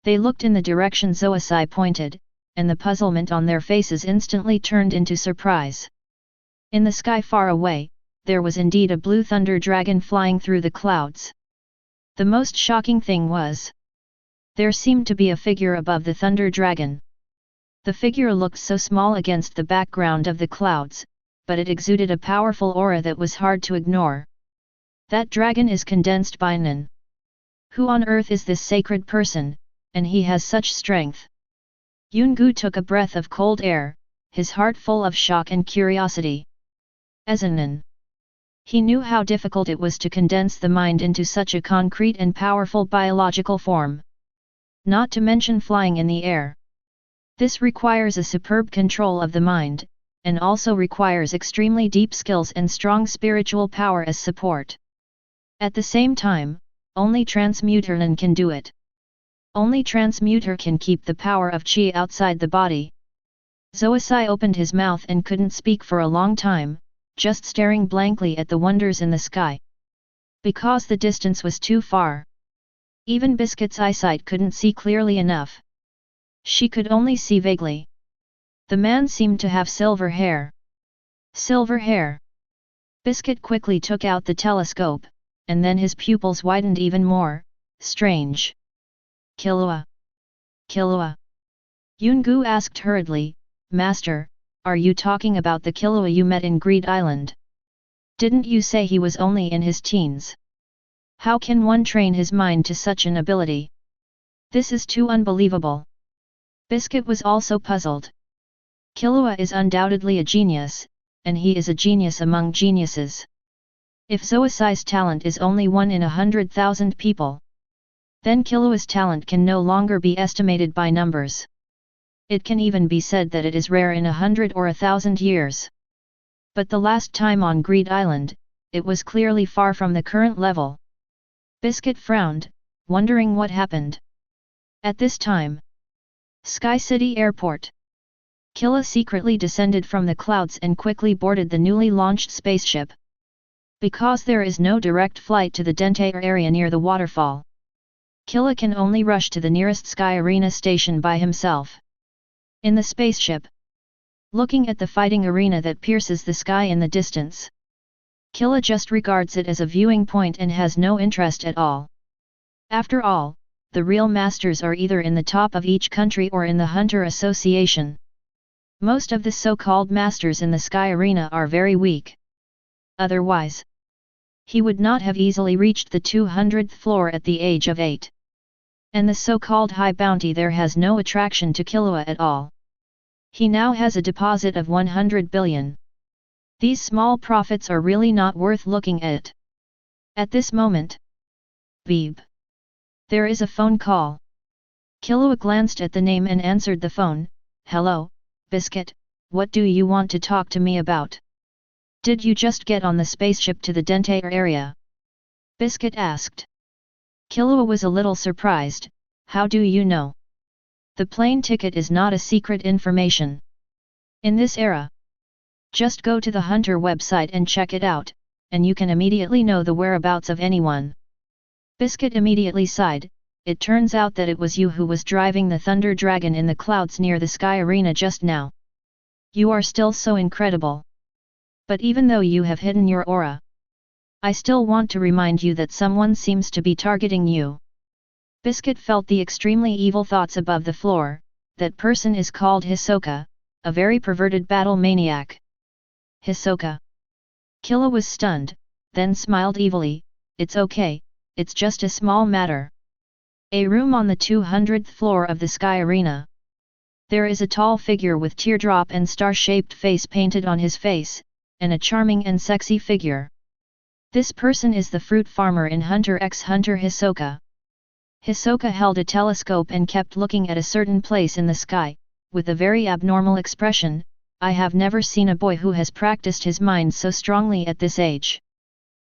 They looked in the direction Zoasai pointed, and the puzzlement on their faces instantly turned into surprise. In the sky far away, there was indeed a blue thunder dragon flying through the clouds. The most shocking thing was, there seemed to be a figure above the thunder dragon. The figure looked so small against the background of the clouds, but it exuded a powerful aura that was hard to ignore. That dragon is condensed by Nen. Who on earth is this sacred person, and he has such strength? Yungu took a breath of cold air, his heart full of shock and curiosity. As a Nen, he knew how difficult it was to condense the mind into such a concrete and powerful biological form. Not to mention flying in the air. This requires a superb control of the mind, and also requires extremely deep skills and strong spiritual power as support. At the same time, only Transmuter Nen can do it. Only Transmuter can keep the power of Qi outside the body. Zoasai opened his mouth and couldn't speak for a long time, just staring blankly at the wonders in the sky. Because the distance was too far. Even Biscuit's eyesight couldn't see clearly enough. She could only see vaguely. The man seemed to have silver hair. Silver hair. Biscuit quickly took out the telescope, and then his pupils widened even more. Strange. Killua. Killua. Yungu asked hurriedly, Master, are you talking about the Killua you met in Greed Island? Didn't you say he was only in his teens? How can one train his mind to such an ability? This is too unbelievable. Biscuit was also puzzled. Killua is undoubtedly a genius, and he is a genius among geniuses. If Zoasai's talent is only 1 in 100,000 people, then Killua's talent can no longer be estimated by numbers. It can even be said that it is rare in 100 or 1,000 years. But the last time on Greed Island, it was clearly far from the current level. Biscuit frowned, wondering what happened. At this time, Sky City Airport. Killua secretly descended from the clouds and quickly boarded the newly launched spaceship. Because there is no direct flight to the Dente area near the waterfall, Killua can only rush to the nearest Sky Arena station by himself. In the spaceship, looking at the fighting arena that pierces the sky in the distance, Killua just regards it as a viewing point and has no interest at all. After all, the real masters are either in the top of each country or in the Hunter Association. Most of the so-called masters in the Sky Arena are very weak. Otherwise, he would not have easily reached the 200th floor at the age of 8. And the so-called high bounty there has no attraction to Killua at all. He now has a deposit of 100 billion. These small profits are really not worth looking at. At this moment, beep. There is a phone call. Killua glanced at the name and answered the phone. Hello, Biscuit, what do you want to talk to me about? Did you just get on the spaceship to the Dente area? Biscuit asked. Killua was a little surprised. How do you know? The plane ticket is not a secret information. In this era, just go to the Hunter website and check it out, and you can immediately know the whereabouts of anyone. Biscuit immediately sighed. It turns out that it was you who was driving the Thunder Dragon in the clouds near the Sky Arena just now. You are still so incredible. But even though you have hidden your aura, I still want to remind you that someone seems to be targeting you. Biscuit felt the extremely evil thoughts above the floor. That person is called Hisoka, a very perverted battle maniac. Hisoka. Killua was stunned, then smiled evilly. It's okay, it's just a small matter. A room on the 200th floor of the Sky Arena. There is a tall figure with teardrop and star-shaped face painted on his face, and a charming and sexy figure. This person is the fruit farmer in Hunter x Hunter Hisoka. Hisoka held a telescope and kept looking at a certain place in the sky, with a very abnormal expression. I have never seen a boy who has practiced his mind so strongly at this age.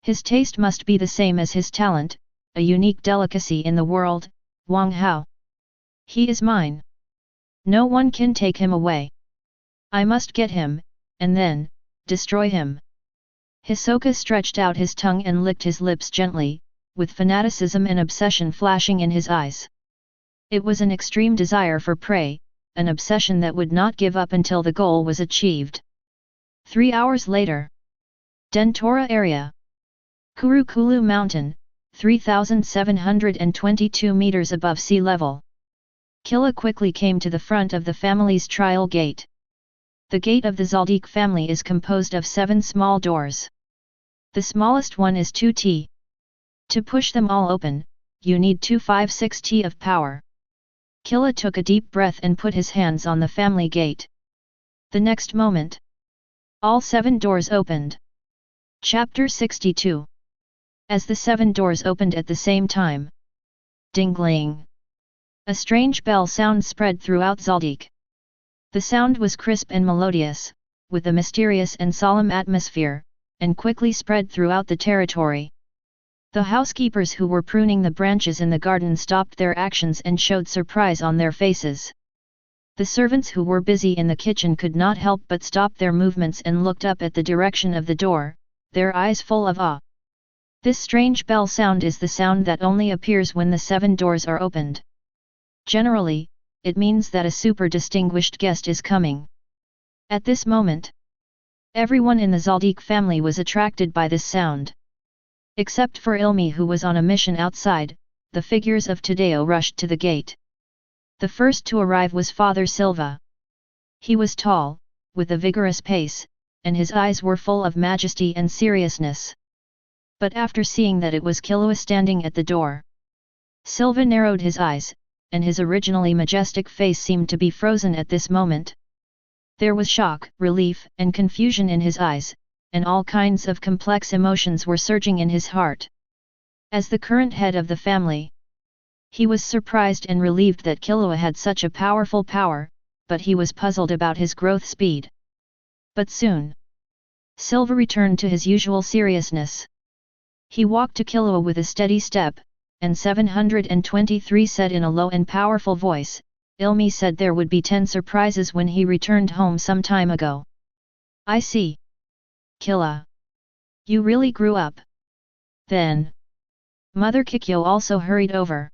His taste must be the same as his talent, a unique delicacy in the world. Wang Hao. He is mine. No one can take him away. I must get him, and then, destroy him. Hisoka stretched out his tongue and licked his lips gently, with fanaticism and obsession flashing in his eyes. It was an extreme desire for prey, an obsession that would not give up until the goal was achieved. 3 hours later. Dentora area. Kurukulu Mountain, 3,722 meters above sea level. Killua quickly came to the front of the family's trial gate. The gate of the Zoldyck family is composed of 7 small doors. The smallest one is 2T. To push them all open, you need 256T of power. Killua took a deep breath and put his hands on the family gate. The next moment, all 7 doors opened. Chapter 62. As the 7 doors opened at the same time. Ding-ling. A strange bell sound spread throughout Zoldyck. The sound was crisp and melodious, with a mysterious and solemn atmosphere, and quickly spread throughout the territory. The housekeepers who were pruning the branches in the garden stopped their actions and showed surprise on their faces. The servants who were busy in the kitchen could not help but stop their movements and looked up at the direction of the door, their eyes full of awe. This strange bell sound is the sound that only appears when the 7 doors are opened. Generally, it means that a super distinguished guest is coming. At this moment, everyone in the Zoldyck family was attracted by this sound. Except for Ilmi, who was on a mission outside, the figures of Tadeo rushed to the gate. The first to arrive was Father Silva. He was tall, with a vigorous pace, and his eyes were full of majesty and seriousness. But after seeing that it was Killua standing at the door, Silva narrowed his eyes, and his originally majestic face seemed to be frozen at this moment. There was shock, relief, and confusion in his eyes, and all kinds of complex emotions were surging in his heart. As the current head of the family, he was surprised and relieved that Killua had such a powerful power, but he was puzzled about his growth speed. But soon, Silva returned to his usual seriousness. He walked to Killua with a steady step, and 723 said in a low and powerful voice, Ilmi said there would be 10 surprises when he returned home some time ago. I see. Killua. You really grew up. Then. Mother Kikyo also hurried over.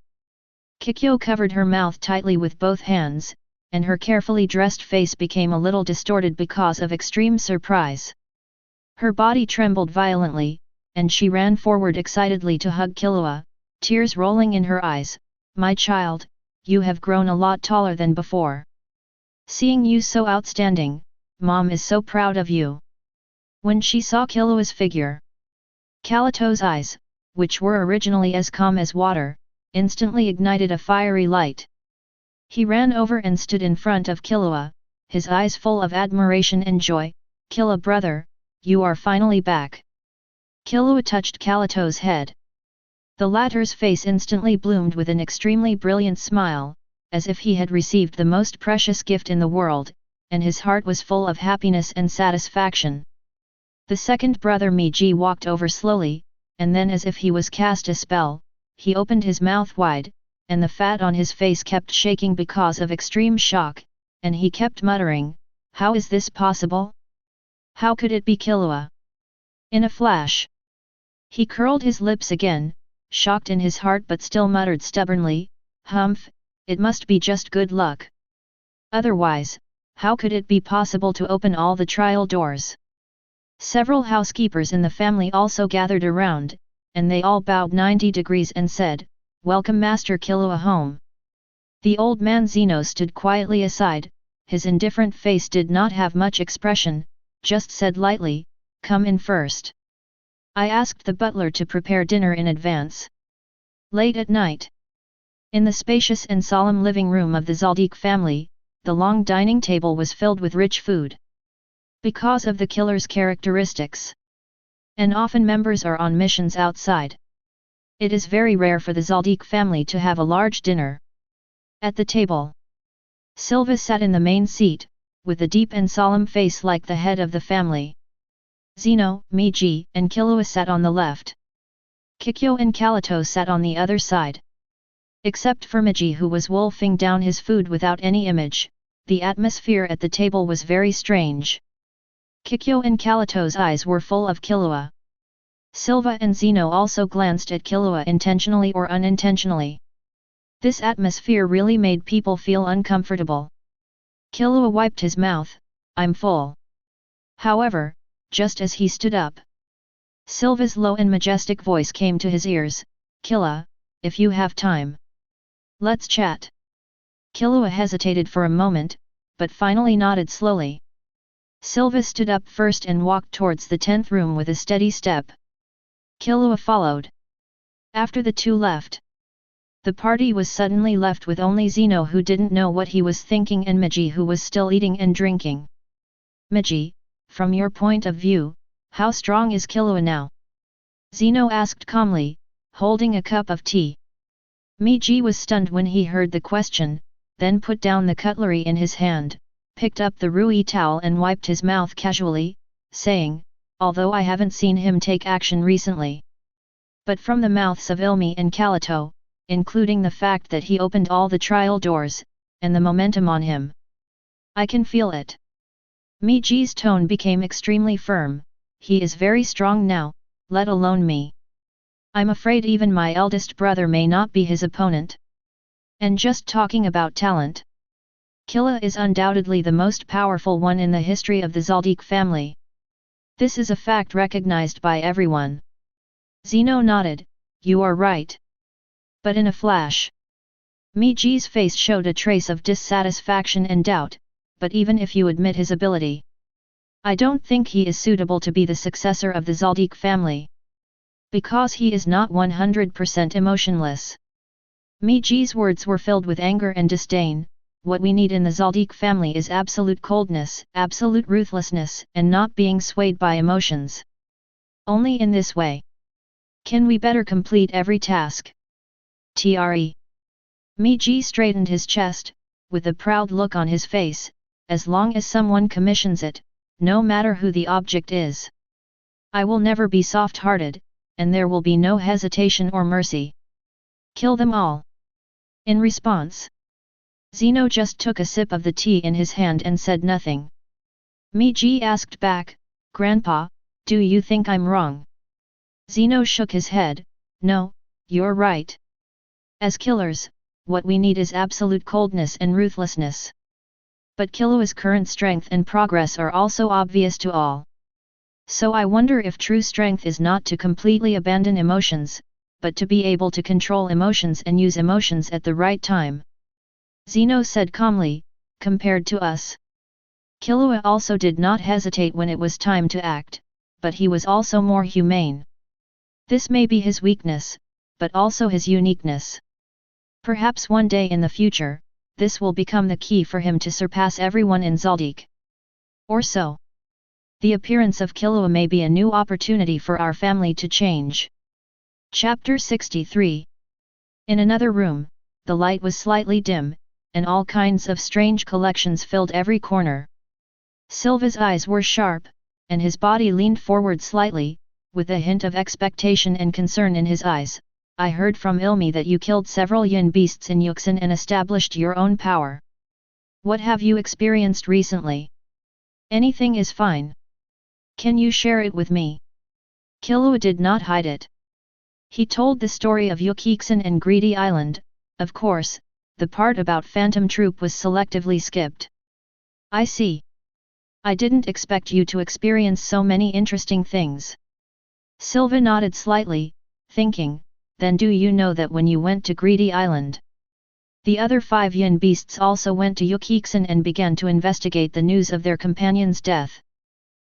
Kikyo covered her mouth tightly with both hands, and her carefully dressed face became a little distorted because of extreme surprise. Her body trembled violently, and she ran forward excitedly to hug Killua, tears rolling in her eyes, My child, you have grown a lot taller than before. Seeing you so outstanding, Mom is so proud of you. When she saw Killua's figure, Kalito's eyes, which were originally as calm as water, instantly ignited a fiery light. He ran over and stood in front of Killua, his eyes full of admiration and joy. Killua brother, you are finally back. Killua touched Kalito's head. The latter's face instantly bloomed with an extremely brilliant smile, as if he had received the most precious gift in the world, and his heart was full of happiness and satisfaction. The second brother Meiji walked over slowly, and then as if he was cast a spell, he opened his mouth wide, and the fat on his face kept shaking because of extreme shock, and he kept muttering, "How is this possible? How could it be Killua?" In a flash, he curled his lips again, shocked in his heart but still muttered stubbornly, "Humph, it must be just good luck. Otherwise, how could it be possible to open all the trial doors?" Several housekeepers in the family also gathered around, and they all bowed 90 degrees and said, "Welcome Master Killua home." The old man Zeno stood quietly aside, his indifferent face did not have much expression, just said lightly, "Come in first. I asked the butler to prepare dinner in advance." Late at night, in the spacious and solemn living room of the Zoldyck family, the long dining table was filled with rich food. Because of the killer's characteristics, and often members are on missions outside, it is very rare for the Zoldyck family to have a large dinner. At the table, Silva sat in the main seat, with a deep and solemn face like the head of the family. Zeno, Meiji, and Killua sat on the left. Kikyo and Kalito sat on the other side. Except for Meiji who was wolfing down his food without any image, the atmosphere at the table was very strange. Kikyo and Kalito's eyes were full of Killua. Silva and Zeno also glanced at Killua intentionally or unintentionally. This atmosphere really made people feel uncomfortable. Killua wiped his mouth, "I'm full." However, just as he stood up, Silva's low and majestic voice came to his ears, "Killua, if you have time, let's chat." Killua hesitated for a moment, but finally nodded slowly. Silva stood up first and walked towards the 10th room with a steady step. Killua followed. After the two left, the party was suddenly left with only Zeno who didn't know what he was thinking and Meiji who was still eating and drinking. "Meiji, from your point of view, how strong is Killua now?" Zeno asked calmly, holding a cup of tea. Meiji was stunned when he heard the question, then put down the cutlery in his hand, picked up the rui towel and wiped his mouth casually, saying, "Although I haven't seen him take action recently, but from the mouths of Ilmi and Kalito, including the fact that he opened all the trial doors, and the momentum on him, I can feel it." Meiji's tone became extremely firm, "He is very strong now, let alone me. I'm afraid even my eldest brother may not be his opponent. And just talking about talent, Killua is undoubtedly the most powerful one in the history of the Zoldyck family. This is a fact recognized by everyone." Zeno nodded, "You are right." But in a flash, Meiji's face showed a trace of dissatisfaction and doubt, "But even if you admit his ability, I don't think he is suitable to be the successor of the Zoldyck family. Because he is not 100% emotionless." Meiji's words were filled with anger and disdain. "What we need in the Zoldyck family is absolute coldness, absolute ruthlessness, and not being swayed by emotions. Only in this way can we better complete every task." Meiji straightened his chest, with a proud look on his face, "As long as someone commissions it, no matter who the object is, I will never be soft-hearted, and there will be no hesitation or mercy. Kill them all." In response, Zeno just took a sip of the tea in his hand and said nothing. Meiji asked back, "Grandpa, do you think I'm wrong?" Zeno shook his head, "No, you're right. As killers, what we need is absolute coldness and ruthlessness. But Killua's current strength and progress are also obvious to all. So I wonder if true strength is not to completely abandon emotions, but to be able to control emotions and use emotions at the right time. Zeno said calmly, compared to us. Killua also did not hesitate when it was time to act, but he was also more humane. This may be his weakness, but also his uniqueness. Perhaps one day in the future, this will become the key for him to surpass everyone in Zoldyck. Or so. The appearance of Killua may be a new opportunity for our family to change. Chapter 63. In another room, the light was slightly dim, and all kinds of strange collections filled every corner. Silva's eyes were sharp, and his body leaned forward slightly, with a hint of expectation and concern in his eyes. I heard from Ilmi that you killed several yin beasts in Yuxin and established your own power. What have you experienced recently? Anything is fine. Can you share it with me? Killua did not hide it. He told the story of Yukixin and Greedy Island. Of course, the part about Phantom Troupe was selectively skipped. I see. I didn't expect you to experience so many interesting things. Silva nodded slightly, thinking, then do you know that when you went to Greedy Island, the other 5 yin beasts also went to Yukixin and began to investigate the news of their companion's death?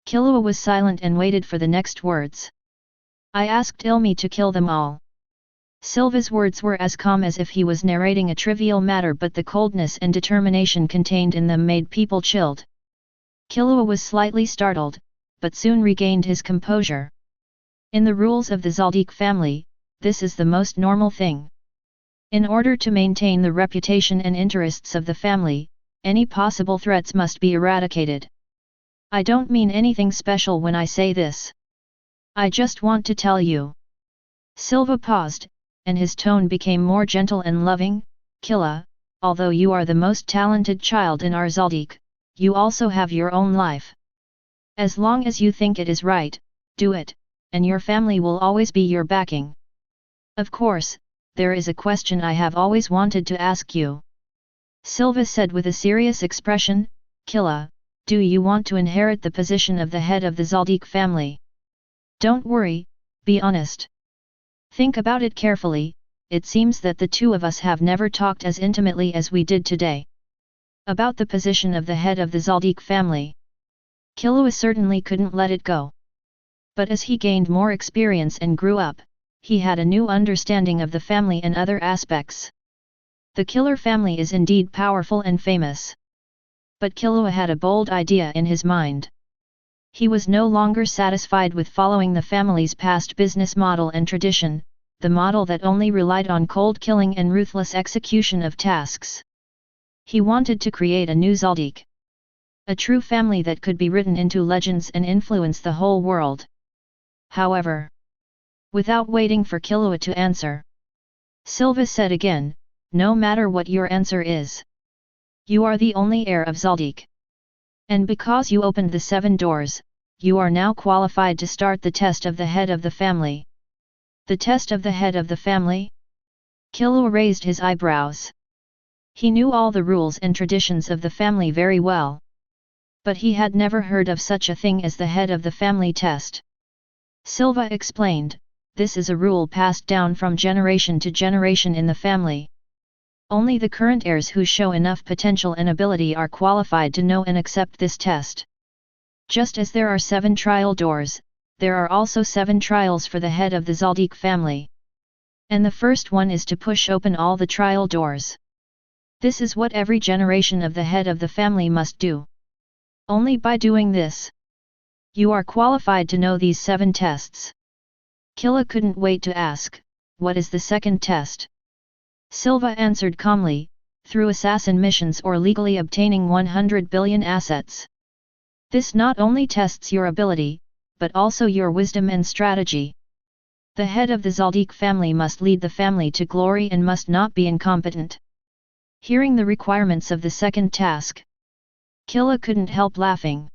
Killua was silent and waited for the next words. I asked Ilmi to kill them all. Silva's words were as calm as if he was narrating a trivial matter, but the coldness and determination contained in them made people chilled. Killua was slightly startled, but soon regained his composure. In the rules of the Zoldyck family, this is the most normal thing. In order to maintain the reputation and interests of the family, any possible threats must be eradicated. I don't mean anything special when I say this. I just want to tell you. Silva paused, and his tone became more gentle and loving. Killua, although you are the most talented child in our Zoldyck, you also have your own life. As long as you think it is right, do it, and your family will always be your backing. Of course, there is a question I have always wanted to ask you. Silva said with a serious expression. Killua, do you want to inherit the position of the head of the Zoldyck family? Don't worry, be honest. Think about it carefully. It seems that the two of us have never talked as intimately as we did today. About the position of the head of the Zoldyck family. Killua certainly couldn't let it go. But as he gained more experience and grew up, he had a new understanding of the family and other aspects. The Killer family is indeed powerful and famous. But Killua had a bold idea in his mind. He was no longer satisfied with following the family's past business model and tradition, the model that only relied on cold killing and ruthless execution of tasks. He wanted to create a new Zoldyck. A true family that could be written into legends and influence the whole world. However, without waiting for Killua to answer, Silva said again, no matter what your answer is, you are the only heir of Zoldyck. And because you opened the 7 doors, you are now qualified to start the test of the head of the family. The test of the head of the family? Killua raised his eyebrows. He knew all the rules and traditions of the family very well. But he had never heard of such a thing as the head of the family test. Silva explained, this is a rule passed down from generation to generation in the family. Only the current heirs who show enough potential and ability are qualified to know and accept this test. Just as there are 7 trial doors, there are also 7 trials for the head of the Zoldyck family. And the first one is to push open all the trial doors. This is what every generation of the head of the family must do. Only by doing this, you are qualified to know these 7 tests. Killua couldn't wait to ask, what is the second test? Silva answered calmly, through assassin missions or legally obtaining 100 billion assets. This not only tests your ability, but also your wisdom and strategy. The head of the Zoldyck family must lead the family to glory and must not be incompetent. Hearing the requirements of the second task, Killua couldn't help laughing.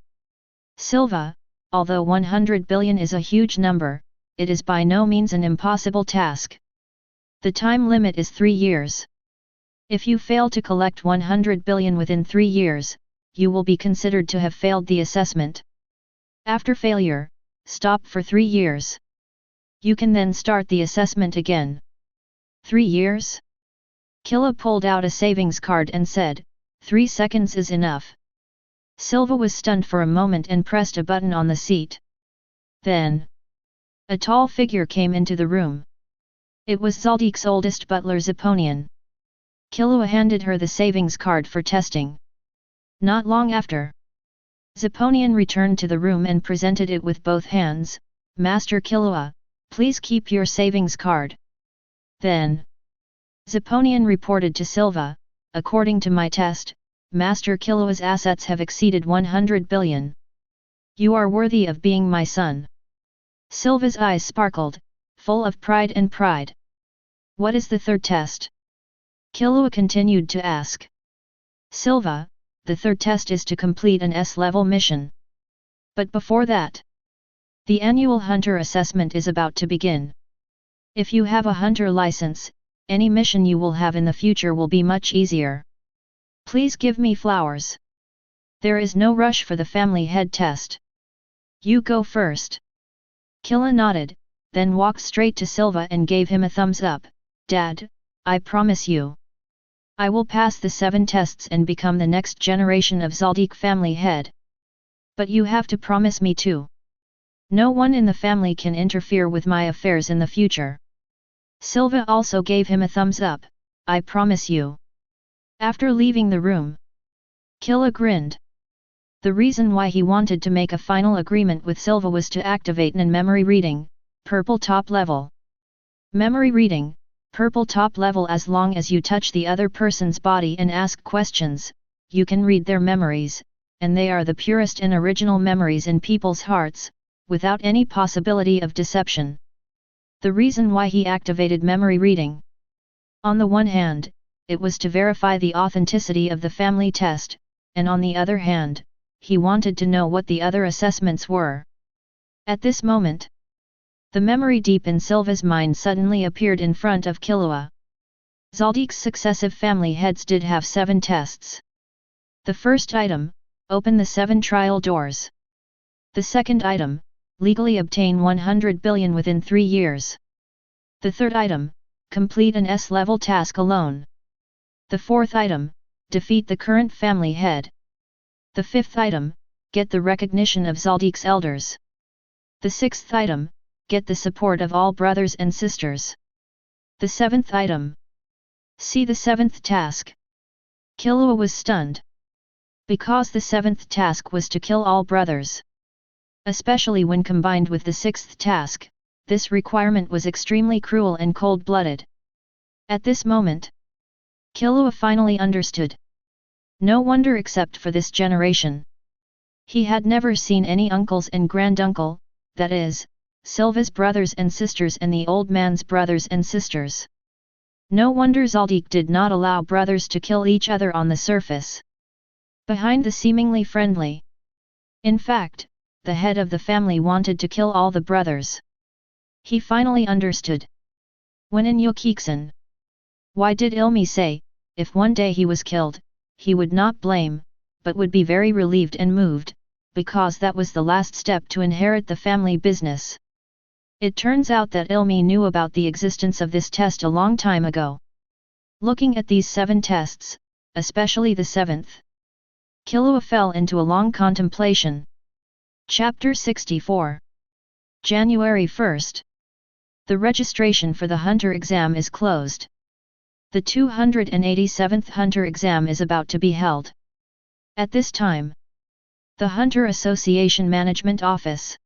Silva, although 100 billion is a huge number, it is by no means an impossible task. The time limit is 3 years. If you fail to collect 100 billion within 3 years, you will be considered to have failed the assessment. After failure, stop for 3 years. You can then start the assessment again. 3 years? Killua pulled out a savings card and said, 3 seconds is enough. Silva was stunned for a moment and pressed a button on the seat. Then, a tall figure came into the room. It was Zoldyck's oldest butler Zeponian. Killua handed her the savings card for testing. Not long after, Zeponian returned to the room and presented it with both hands. Master Killua, please keep your savings card. Then, Zeponian reported to Silva, according to my test, Master Killua's assets have exceeded 100 billion. You are worthy of being my son. Silva's eyes sparkled, full of pride and pride. What is the third test? Killua continued to ask. Silva, the third test is to complete an S-level mission. But before that, the annual hunter assessment is about to begin. If you have a hunter license, any mission you will have in the future will be much easier. Please give me flowers. There is no rush for the family head test. You go first. Killua nodded, then walked straight to Silva and gave him a thumbs up. Dad, I promise you. I will pass the 7 tests and become the next generation of Zoldyck family head. But you have to promise me too. No one in the family can interfere with my affairs in the future. Silva also gave him a thumbs up. I promise you. After leaving the room, Killua grinned. The reason why he wanted to make a final agreement with Silva was to activate Nion memory reading, purple top level. Memory reading, purple top level. As long as you touch the other person's body and ask questions, you can read their memories, and they are the purest and original memories in people's hearts, without any possibility of deception. The reason why he activated memory reading. On the one hand, it was to verify the authenticity of the family test, and on the other hand, he wanted to know what the other assessments were. At this moment, the memory deep in Silva's mind suddenly appeared in front of Killua. Zoldyck's successive family heads did have 7 tests. The first item, open the 7 trial doors. The second item, legally obtain 100 billion within 3 years. The third item, complete an S-level task alone. The fourth item, defeat the current family head. The fifth item, get the recognition of Zoldyck's elders. The sixth item, get the support of all brothers and sisters. The seventh item. See the 7th task. Killua was stunned. Because the 7th task was to kill all brothers. Especially when combined with the 6th task, this requirement was extremely cruel and cold-blooded. At this moment, Killua finally understood. No wonder except for this generation. He had never seen any uncles and granduncle, that is, Silva's brothers and sisters and the old man's brothers and sisters. No wonder Zoldyck did not allow brothers to kill each other on the surface. Behind the seemingly friendly. In fact, the head of the family wanted to kill all the brothers. He finally understood. When in Yokiksen. Why did Ilmi say, if one day he was killed, he would not blame, but would be very relieved and moved, because that was the last step to inherit the family business. It turns out that Ilmi knew about the existence of this test a long time ago. Looking at these 7 tests, especially the 7th, Killua fell into a long contemplation. Chapter 64. January 1st. The registration for the Hunter exam is closed. The 287th Hunter exam is about to be held. At this time, the Hunter Association Management Office.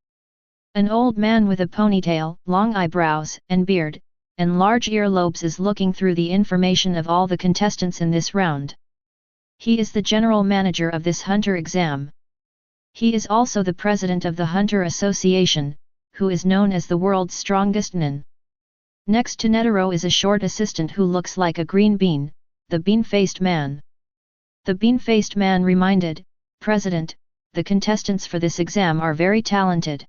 An old man with a ponytail, long eyebrows and beard, and large earlobes is looking through the information of all the contestants in this round. He is the general manager of this Hunter exam. He is also the president of the Hunter Association, who is known as the world's strongest Nion. Next to Netero is a short assistant who looks like a green bean, the bean-faced man. The bean-faced man reminded, President, the contestants for this exam are very talented.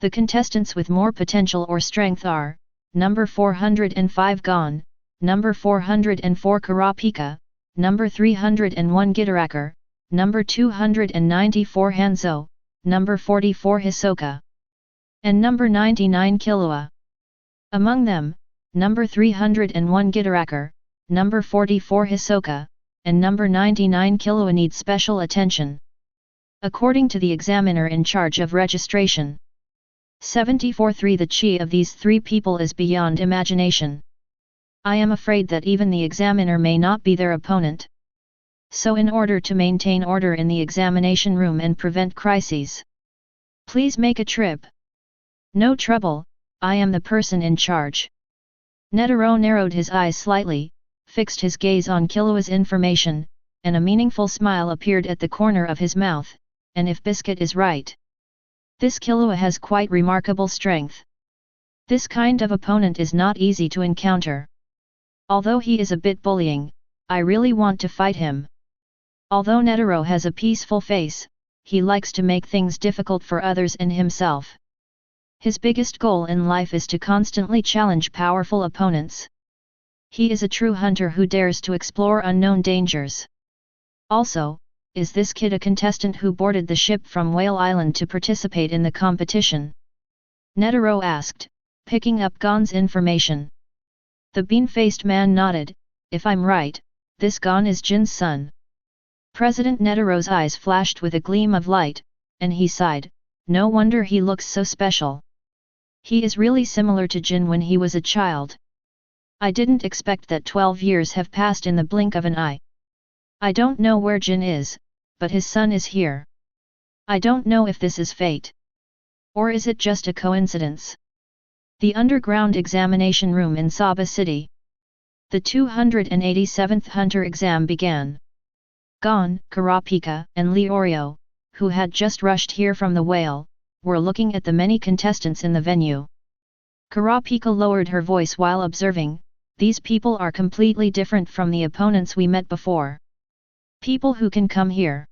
The contestants with more potential or strength are, number 405 Gon, number 404 Kurapika, number 301 Gitaraker, number 294 Hanzo, number 44 Hisoka, and number 99 Killua. Among them, number 301 Gitaraker, number 44 Hisoka, and number 99 Killua need special attention. According to the examiner in charge of registration, 74.3 the chi of these three people is beyond imagination. I am afraid that even the examiner may not be their opponent. So in order to maintain order in the examination room and prevent crises, please make a trip. No trouble, I am the person in charge. Netero narrowed his eyes slightly, fixed his gaze on Killua's information, and a meaningful smile appeared at the corner of his mouth, and if Biscuit is right, this Killua has quite remarkable strength. This kind of opponent is not easy to encounter. Although he is a bit bullying, I really want to fight him. Although Netero has a peaceful face, he likes to make things difficult for others and himself. His biggest goal in life is to constantly challenge powerful opponents. He is a true hunter who dares to explore unknown dangers. Also, is this kid a contestant who boarded the ship from Whale Island to participate in the competition? Netero asked, picking up Gon's information. The bean-faced man nodded. If I'm right, this Gon is Jin's son. President Netero's eyes flashed with a gleam of light, and he sighed, no wonder he looks so special. He is really similar to Jin when he was a child. I didn't expect that 12 years have passed in the blink of an eye. I don't know where Jin is, but his son is here. I don't know if this is fate. Or is it just a coincidence? The underground examination room in Saba City. The 287th Hunter exam began. Gon, Kurapika, and Leorio, who had just rushed here from the whale, were looking at the many contestants in the venue. Kurapika lowered her voice while observing, these people are completely different from the opponents we met before. People who can come here.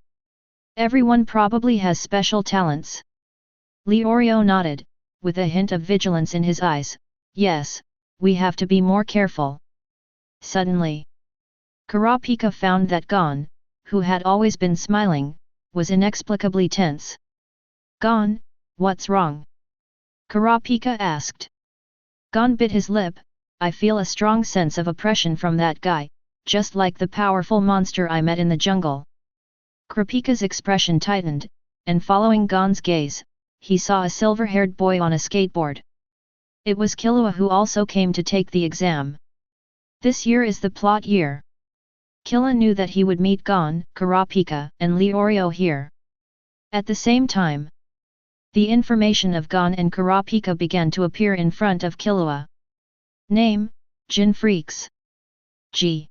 Everyone probably has special talents. Leorio nodded, with a hint of vigilance in his eyes, yes, we have to be more careful. Suddenly, Kurapika found that Gon, who had always been smiling, was inexplicably tense. Gon, what's wrong? Kurapika asked. Gon bit his lip, I feel a strong sense of oppression from that guy, just like the powerful monster I met in the jungle. Kurapika's expression tightened, and following Gon's gaze, he saw a silver-haired boy on a skateboard. It was Killua who also came to take the exam. This year is the plot year. Killua knew that he would meet Gon, Kurapika, and Leorio here. At the same time, the information of Gon and Kurapika began to appear in front of Killua. Name, Jin Freaks. G.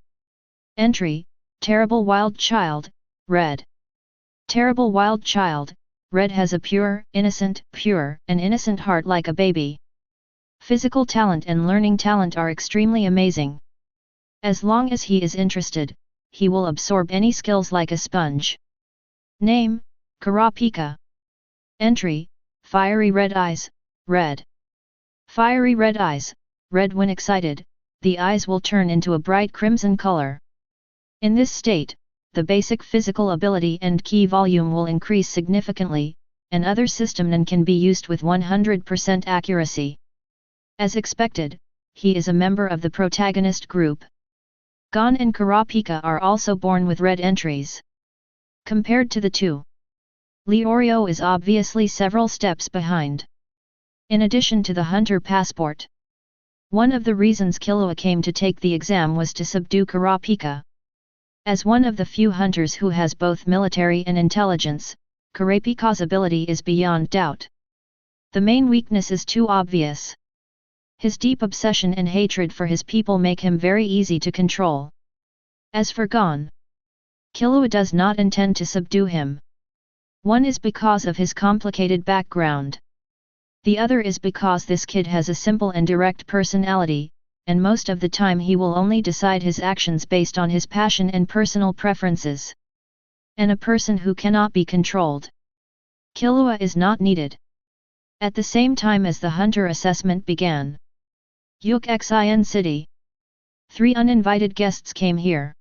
Entry, Terrible Wild Child, Red. Terrible Wild Child, Red has a pure, and innocent heart like a baby. Physical talent and learning talent are extremely amazing. As long as he is interested, he will absorb any skills like a sponge. Name, Kurapika. Entry, Fiery Red Eyes, Red. Fiery red eyes, red when excited, the eyes will turn into a bright crimson color. In this state, the basic physical ability and key volume will increase significantly, and other system can be used with 100% accuracy. As expected, he is a member of the protagonist group. Gon and Kurapika are also born with red entries. Compared to the two, Leorio is obviously several steps behind. In addition to the hunter passport, one of the reasons Killua came to take the exam was to subdue Kurapika. As one of the few hunters who has both military and intelligence, Kurapika's ability is beyond doubt. The main weakness is too obvious. His deep obsession and hatred for his people make him very easy to control. As for Gon, Killua does not intend to subdue him. One is because of his complicated background. The other is because this kid has a simple and direct personality, and most of the time he will only decide his actions based on his passion and personal preferences. And a person who cannot be controlled. Killua is not needed. At the same time as the hunter assessment began, Yuk-Xin City. 3 uninvited guests came here.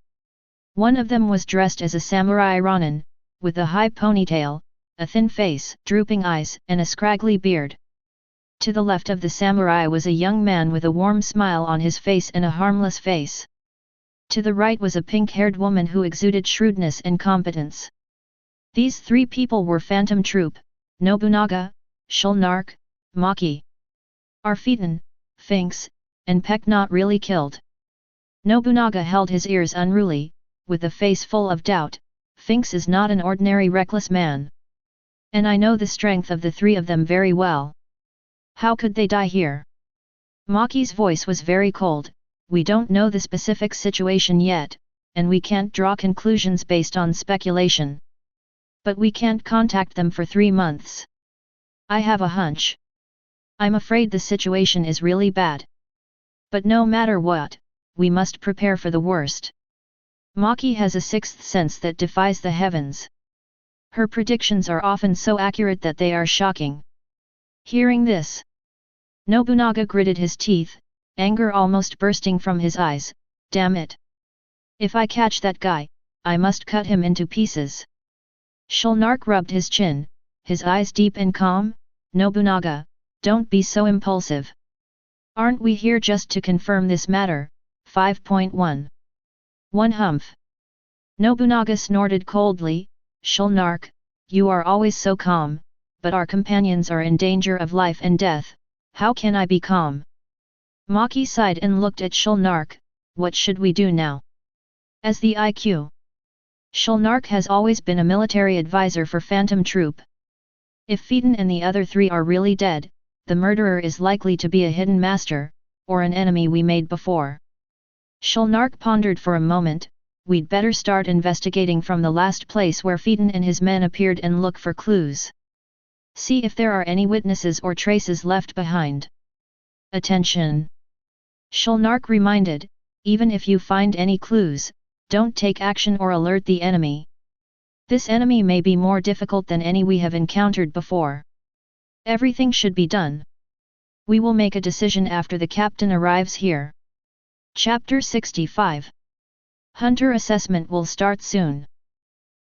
One of them was dressed as a samurai Ronin, with a high ponytail, a thin face, drooping eyes, and a scraggly beard. To the left of the samurai was a young man with a warm smile on his face and a harmless face. To the right was a pink-haired woman who exuded shrewdness and competence. These three people were Phantom Troupe, Nobunaga, Shulnark, Maki. Are Phaeton, Finks, and Peck not really killed? Nobunaga held his ears unruly, with a face full of doubt. Finks is not an ordinary reckless man. And I know the strength of the three of them very well. How could they die here? Maki's voice was very cold. We don't know the specific situation yet, and we can't draw conclusions based on speculation. But we can't contact them for 3 months. I have a hunch. I'm afraid the situation is really bad. But no matter what, we must prepare for the worst. Maki has a sixth sense that defies the heavens. Her predictions are often so accurate that they are shocking. Hearing this, Nobunaga gritted his teeth, anger almost bursting from his eyes. Damn it! If I catch that guy, I must cut him into pieces. Shulnark rubbed his chin, his eyes deep and calm. Nobunaga, don't be so impulsive. Aren't we here just to confirm this matter? 5.1. 1 Humph. Nobunaga snorted coldly. Shulnark, you are always so calm, but our companions are in danger of life and death. How can I be calm? Maki sighed and looked at Shulnark. What should we do now? As the IQ. Shulnark has always been a military advisor for Phantom Troupe. If Phaeton and the other three are really dead, the murderer is likely to be a hidden master, or an enemy we made before. Shulnark pondered for a moment. We'd better start investigating from the last place where Phaeton and his men appeared and look for clues. See if there are any witnesses or traces left behind. Attention! Shulnark reminded, even if you find any clues, don't take action or alert the enemy. This enemy may be more difficult than any we have encountered before. Everything should be done. We will make a decision after the captain arrives here. Chapter 65. Hunter assessment will start soon.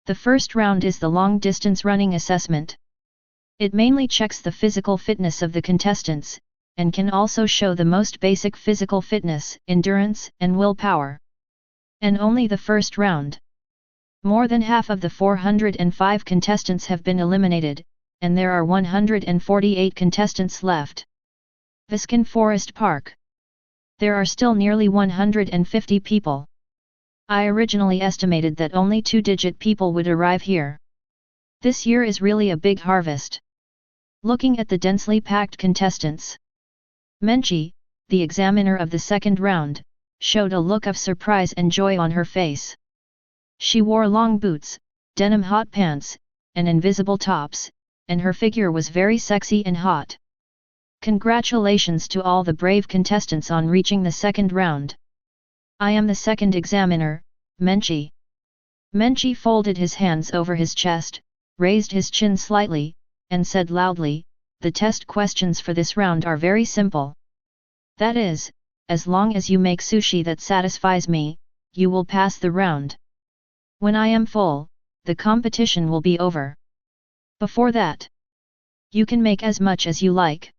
The first round is the long-distance running assessment. It mainly checks the physical fitness of the contestants, and can also show the most basic physical fitness, endurance, and willpower. And only the first round. More than half of the 405 contestants have been eliminated, and there are 148 contestants left. Viscon Forest Park. There are still nearly 150 people. I originally estimated that only 2-digit people would arrive here. This year is really a big harvest. Looking at the densely packed contestants, Menchi, the examiner of the second round, showed a look of surprise and joy on her face. She wore long boots, denim hot pants, and invisible tops, and her figure was very sexy and hot. Congratulations to all the brave contestants on reaching the second round. I am the second examiner, Menchi. Menchi folded his hands over his chest, raised his chin slightly, and said loudly, the test questions for this round are very simple. That is, as long as you make sushi that satisfies me, you will pass the round. When I am full, the competition will be over. Before that, you can make as much as you like.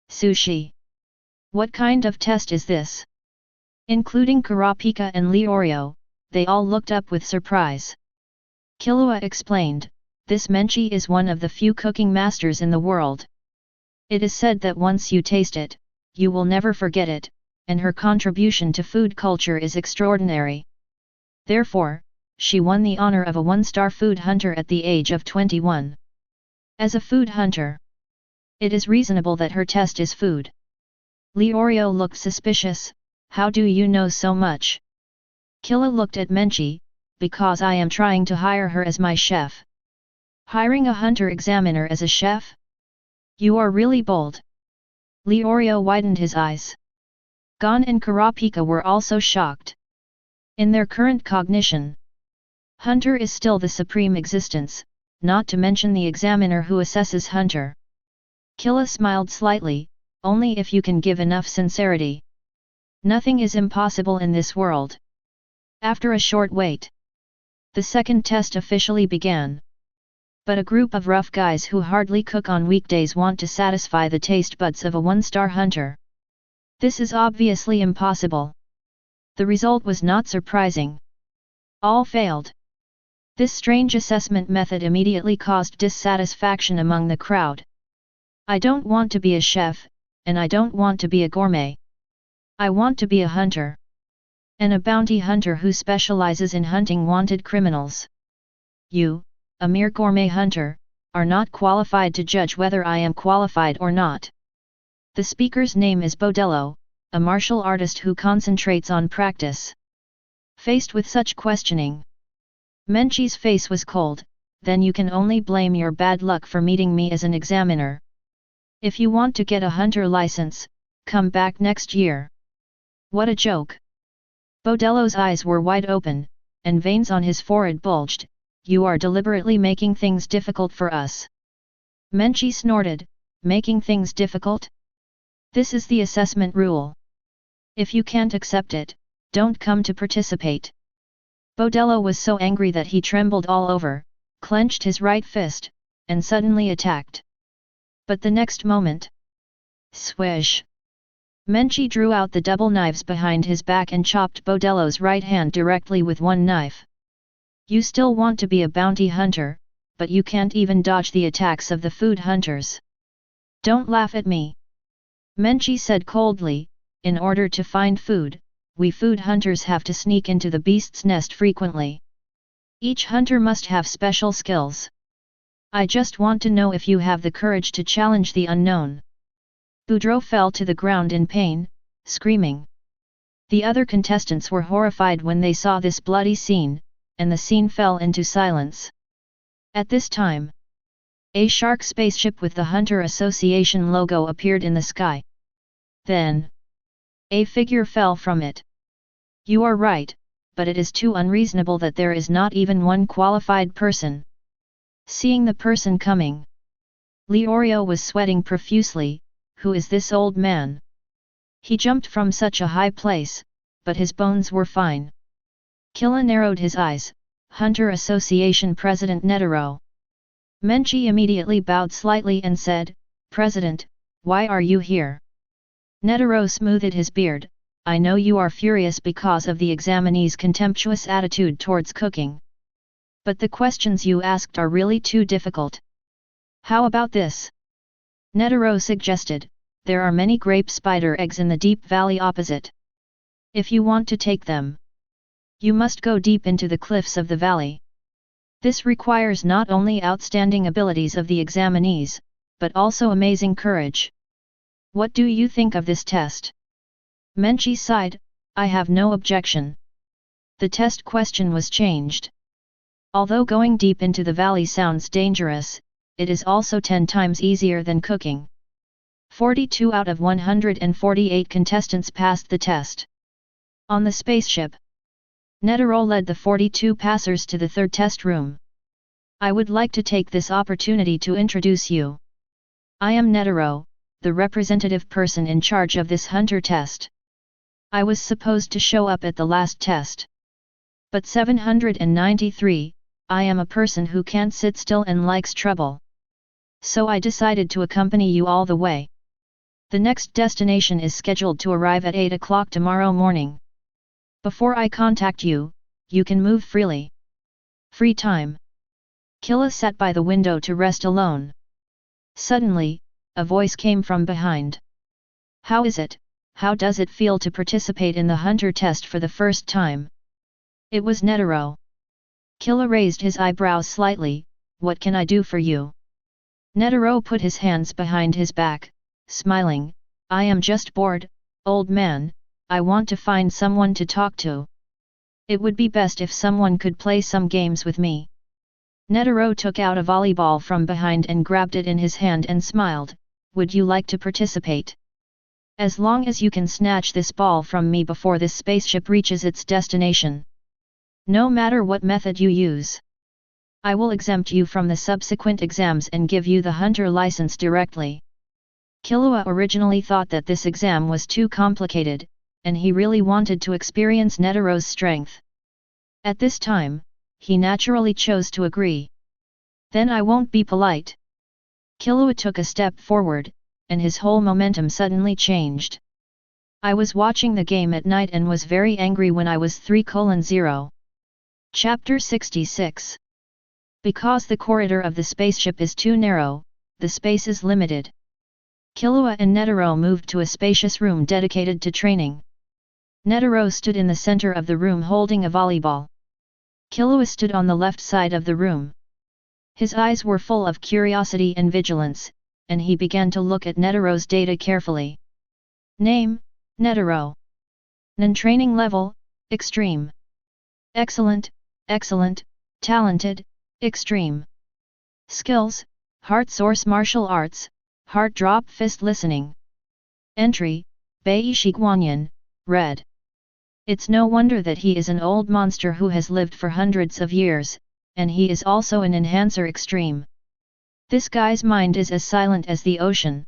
Sushi. What kind of test is this? Including Kurapika and Leorio, they all looked up with surprise. Killua explained, this Menchi is one of the few cooking masters in the world. It is said that once you taste it, you will never forget it, and her contribution to food culture is extraordinary. Therefore, she won the honor of a 1-star food hunter at the age of 21. As a food hunter, it is reasonable that her test is food. Leorio looked suspicious. How do you know so much? Killua looked at Menchi, because I am trying to hire her as my chef. Hiring a hunter-examiner as a chef? You are really bold. Leorio widened his eyes. Gon and Kurapika were also shocked. In their current cognition, Hunter is still the supreme existence, not to mention the examiner who assesses Hunter. Killua smiled slightly, only if you can give enough sincerity. Nothing is impossible in this world. After a short wait, the second test officially began. But a group of rough guys who hardly cook on weekdays want to satisfy the taste buds of a one-star hunter. This is obviously impossible. The result was not surprising. All failed. This strange assessment method immediately caused dissatisfaction among the crowd. I don't want to be a chef, and I don't want to be a gourmet. I want to be a hunter. And a bounty hunter who specializes in hunting wanted criminals. You, a mere gourmet hunter, are not qualified to judge whether I am qualified or not. The speaker's name is Bodello, a martial artist who concentrates on practice. Faced with such questioning, Menchie's face was cold. Then you can only blame your bad luck for meeting me as an examiner. If you want to get a hunter license, come back next year. What a joke! Bodello's eyes were wide open, and veins on his forehead bulged. You are deliberately making things difficult for us. Menchie snorted, making things difficult? This is the assessment rule. If you can't accept it, don't come to participate. Bodello was so angry that he trembled all over, clenched his right fist, and suddenly attacked. But the next moment, swish! Menchie drew out the double knives behind his back and chopped Bodello's right hand directly with one knife. You still want to be a bounty hunter, but you can't even dodge the attacks of the food hunters. Don't laugh at me. Menchie said coldly, in order to find food, we food hunters have to sneak into the beast's nest frequently. Each hunter must have special skills. I just want to know if you have the courage to challenge the unknown. Boudreaux fell to the ground in pain, screaming. The other contestants were horrified when they saw this bloody scene, and the scene fell into silence. At this time, a shark spaceship with the Hunter Association logo appeared in the sky. Then, a figure fell from it. You are right, but it is too unreasonable that there is not even one qualified person. Seeing the person coming, Leorio was sweating profusely. Who is this old man? He jumped from such a high place, but his bones were fine. Killua narrowed his eyes. Hunter Association President Netero. Menchie immediately bowed slightly and said, President, why are you here? Netero smoothed his beard. I know you are furious because of the examinee's contemptuous attitude towards cooking. But the questions you asked are really too difficult. How about this? Netero suggested, there are many grape spider eggs in the deep valley opposite. If you want to take them, you must go deep into the cliffs of the valley. This requires not only outstanding abilities of the examinees, but also amazing courage. What do you think of this test? Menchie sighed, I have no objection. The test question was changed. Although going deep into the valley sounds dangerous, it is also 10 times easier than cooking. 42 out of 148 contestants passed the test. On the spaceship, Netero led the 42 passers to the third test room. I would like to take this opportunity to introduce you. I am Netero, the representative person in charge of this hunter test. I was supposed to show up at the last test. But 793, I am a person who can't sit still and likes trouble. So I decided to accompany you all the way. The next destination is scheduled to arrive at 8 o'clock tomorrow morning. Before I contact you, you can move freely. Free time. Killua sat by the window to rest alone. Suddenly, a voice came from behind. How is it? How does it feel to participate in the hunter test for the first time? It was Netero. Killua raised his eyebrows slightly. What can I do for you? Netero put his hands behind his back, smiling. I am just bored, old man. I want to find someone to talk to. It would be best if someone could play some games with me. Netero took out a volleyball from behind and grabbed it in his hand and smiled. Would you like to participate? As long as you can snatch this ball from me before this spaceship reaches its destination. No matter what method you use, I will exempt you from the subsequent exams and give you the hunter license directly. Killua originally thought that this exam was too complicated, and he really wanted to experience Netero's strength. At this time, he naturally chose to agree. Then I won't be polite. Killua took a step forward, and his whole momentum suddenly changed. I was watching the game at night and was very angry when I was 3:0. Chapter 66. Because the corridor of the spaceship is too narrow, the space is limited. Killua and Netero moved to a spacious room dedicated to training. Netero stood in the center of the room holding a volleyball. Killua stood on the left side of the room. His eyes were full of curiosity and vigilance, and he began to look at Netero's data carefully. Name, Netero. Nen training level, extreme. Excellent, excellent, talented, extreme. Skills, heart source martial arts, heart drop fist listening. Entry, Bai Shiguanyan, red. It's no wonder that he is an old monster who has lived for hundreds of years, and he is also an enhancer extreme. This guy's mind is as silent as the ocean.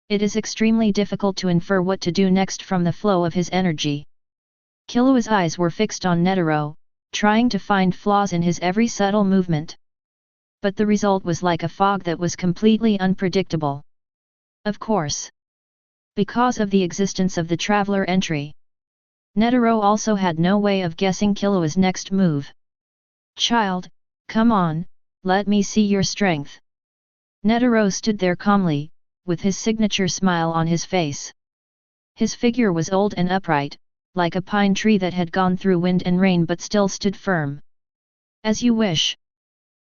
It is extremely difficult to infer what to do next from the flow of his energy. Killua's eyes were fixed on Netero, trying to find flaws in his every subtle movement. But the result was like a fog that was completely unpredictable. Of course. Because of the existence of the traveler entry. Netero also had no way of guessing Killua's next move. Child, come on, let me see your strength. Netero stood there calmly, with his signature smile on his face. His figure was old and upright, like a pine tree that had gone through wind and rain but still stood firm. As you wish.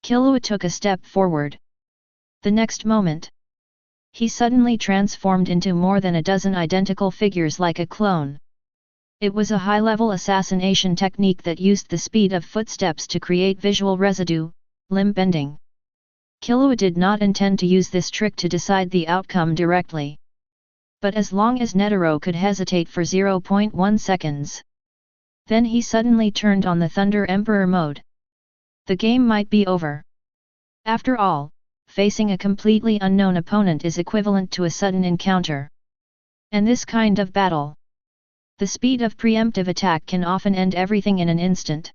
Killua took a step forward. The next moment, he suddenly transformed into more than a dozen identical figures like a clone. It was a high-level assassination technique that used the speed of footsteps to create visual residue, limb bending. Killua did not intend to use this trick to decide the outcome directly. But as long as Netero could hesitate for 0.1 seconds. Then he suddenly turned on the Thunder Emperor mode. The game might be over. After all, facing a completely unknown opponent is equivalent to a sudden encounter. And this kind of battle. The speed of preemptive attack can often end everything in an instant.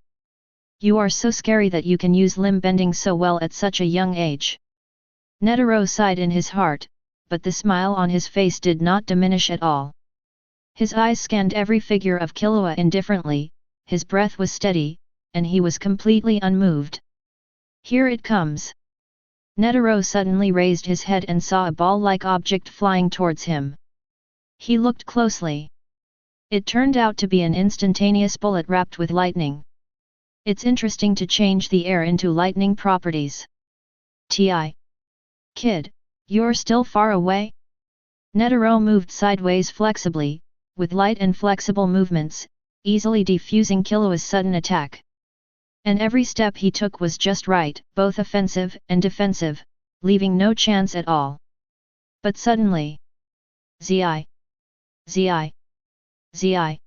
You are so scary that you can use limb bending so well at such a young age. Netero sighed in his heart, but the smile on his face did not diminish at all. His eyes scanned every figure of Killua indifferently, his breath was steady, and he was completely unmoved. Here it comes. Netero suddenly raised his head and saw a ball-like object flying towards him. He looked closely. It turned out to be an instantaneous bullet wrapped with lightning. It's interesting to change the air into lightning properties. Ti. Kid, you're still far away? Netero moved sideways flexibly, with light and flexible movements, easily defusing Killua's sudden attack. And every step he took was just right, both offensive and defensive, leaving no chance at all. But suddenly... Zi! Zi! Zi!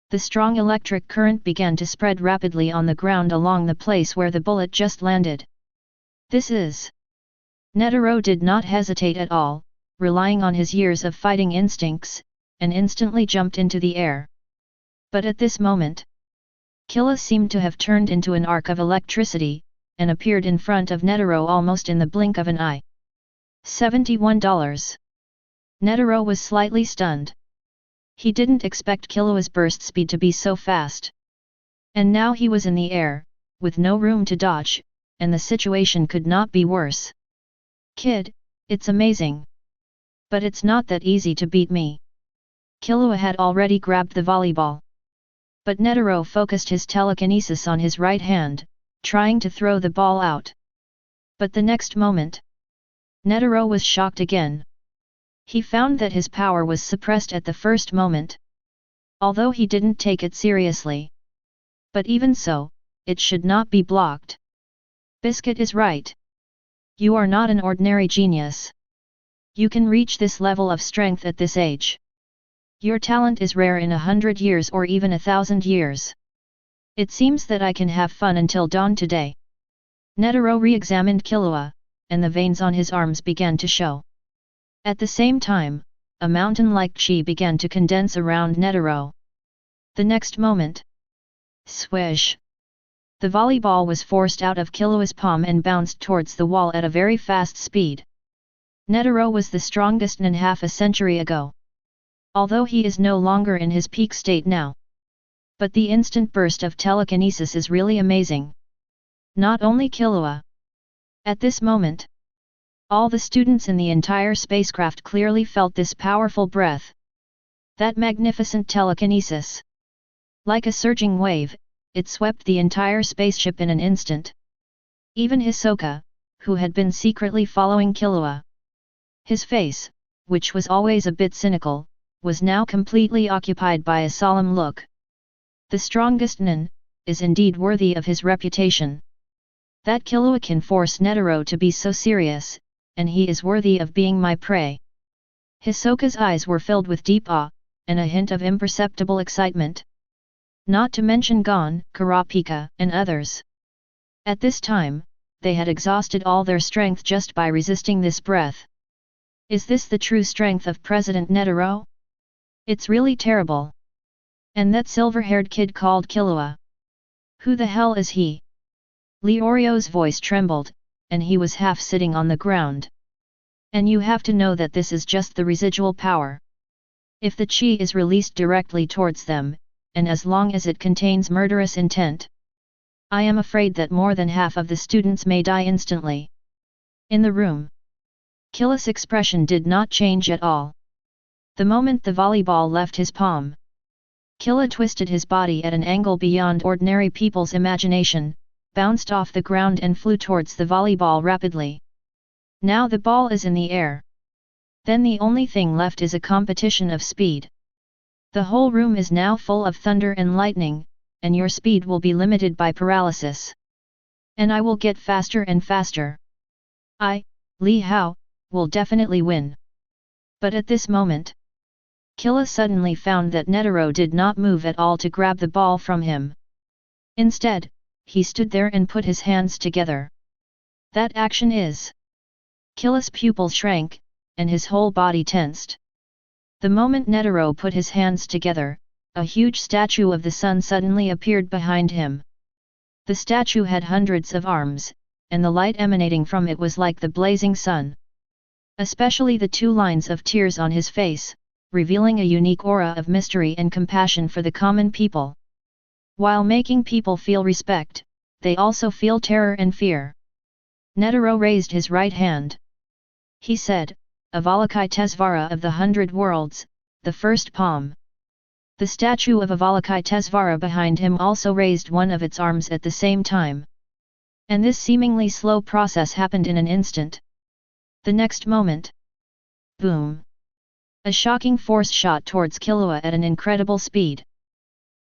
The strong electric current began to spread rapidly on the ground along the place where the bullet just landed. This is... Netero did not hesitate at all, relying on his years of fighting instincts, and instantly jumped into the air. But at this moment, Killua seemed to have turned into an arc of electricity, and appeared in front of Netero almost in the blink of an eye. $71. Netero was slightly stunned. He didn't expect Killua's burst speed to be so fast. And now he was in the air, with no room to dodge, and the situation could not be worse. Kid, it's amazing. But it's not that easy to beat me. Killua had already grabbed the volleyball. But Netero focused his telekinesis on his right hand, trying to throw the ball out. But the next moment, Netero was shocked again. He found that his power was suppressed at the first moment. Although he didn't take it seriously. But even so, it should not be blocked. Biscuit is right. You are not an ordinary genius. You can reach this level of strength at this age. Your talent is rare in 100 years or even 1,000 years. It seems that I can have fun until dawn today. Netero re-examined Killua, and the veins on his arms began to show. At the same time, a mountain-like chi began to condense around Netero. The next moment, swish! The volleyball was forced out of Killua's palm and bounced towards the wall at a very fast speed. Netero was the strongest Nin half a century ago. Although he is no longer in his peak state now. But the instant burst of telekinesis is really amazing. Not only Killua. At this moment, all the students in the entire spacecraft clearly felt this powerful breath. That magnificent telekinesis. Like a surging wave, it swept the entire spaceship in an instant. Even Hisoka, who had been secretly following Killua. His face, which was always a bit cynical, was now completely occupied by a solemn look. The strongest Nin is indeed worthy of his reputation. That Killua can force Netero to be so serious, and he is worthy of being my prey. Hisoka's eyes were filled with deep awe, and a hint of imperceptible excitement. Not to mention Gon, Kurapika, and others. At this time, they had exhausted all their strength just by resisting this breath. Is this the true strength of President Netero? It's really terrible. And that silver-haired kid called Killua. Who the hell is he? Leorio's voice trembled, and he was half sitting on the ground. And you have to know that this is just the residual power. If the chi is released directly towards them, and as long as it contains murderous intent, I am afraid that more than half of the students may die instantly. In the room, Killua's expression did not change at all. The moment the volleyball left his palm, Killua twisted his body at an angle beyond ordinary people's imagination, bounced off the ground and flew towards the volleyball rapidly. Now the ball is in the air. Then the only thing left is a competition of speed. The whole room is now full of thunder and lightning, and your speed will be limited by paralysis. And I will get faster and faster. I, Li Hao, will definitely win. But at this moment, Killua suddenly found that Netero did not move at all to grab the ball from him. Instead, he stood there and put his hands together. That action is... Killua's pupils shrank, and his whole body tensed. The moment Netero put his hands together, a huge statue of the sun suddenly appeared behind him. The statue had hundreds of arms, and the light emanating from it was like the blazing sun. Especially the two lines of tears on his face, revealing a unique aura of mystery and compassion for the common people. While making people feel respect, they also feel terror and fear. Netero raised his right hand. He said, Avalokitesvara of the 100 Worlds, the first palm. The statue of Avalokitesvara behind him also raised one of its arms at the same time. And this seemingly slow process happened in an instant. The next moment. Boom! A shocking force shot towards Killua at an incredible speed.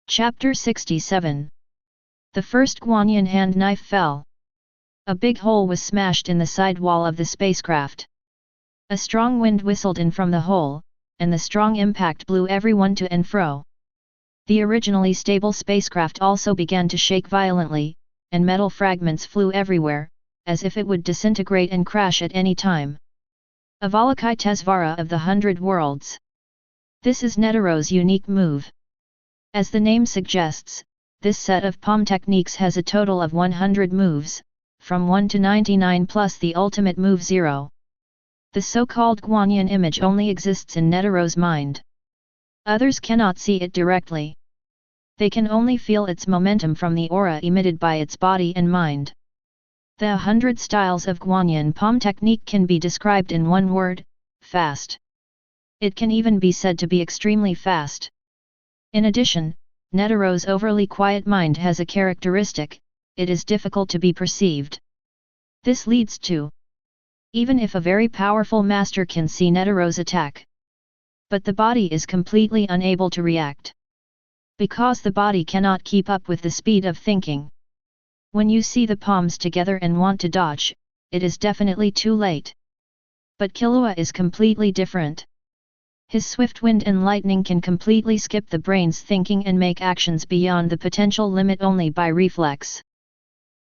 Chapter 67. The first Guanyin hand knife fell. A big hole was smashed in the side wall of the spacecraft. A strong wind whistled in from the hole, and the strong impact blew everyone to and fro. The originally stable spacecraft also began to shake violently, and metal fragments flew everywhere, as if it would disintegrate and crash at any time. Avalokitesvara of the 100 Worlds. This is Netero's unique move. As the name suggests, this set of palm techniques has a total of 100 moves, from 1 to 99 plus the ultimate move 0. The so-called Guanyin image only exists in Netero's mind. Others cannot see it directly. They can only feel its momentum from the aura emitted by its body and mind. The 100 styles of Guanyin palm technique can be described in one word: fast. It can even be said to be extremely fast. In addition, Netero's overly quiet mind has a characteristic: it is difficult to be perceived. This leads to, even if a very powerful master can see Netero's attack, but the body is completely unable to react. Because the body cannot keep up with the speed of thinking. When you see the palms together and want to dodge, it is definitely too late. But Killua is completely different. His swift wind and lightning can completely skip the brain's thinking and make actions beyond the potential limit only by reflex.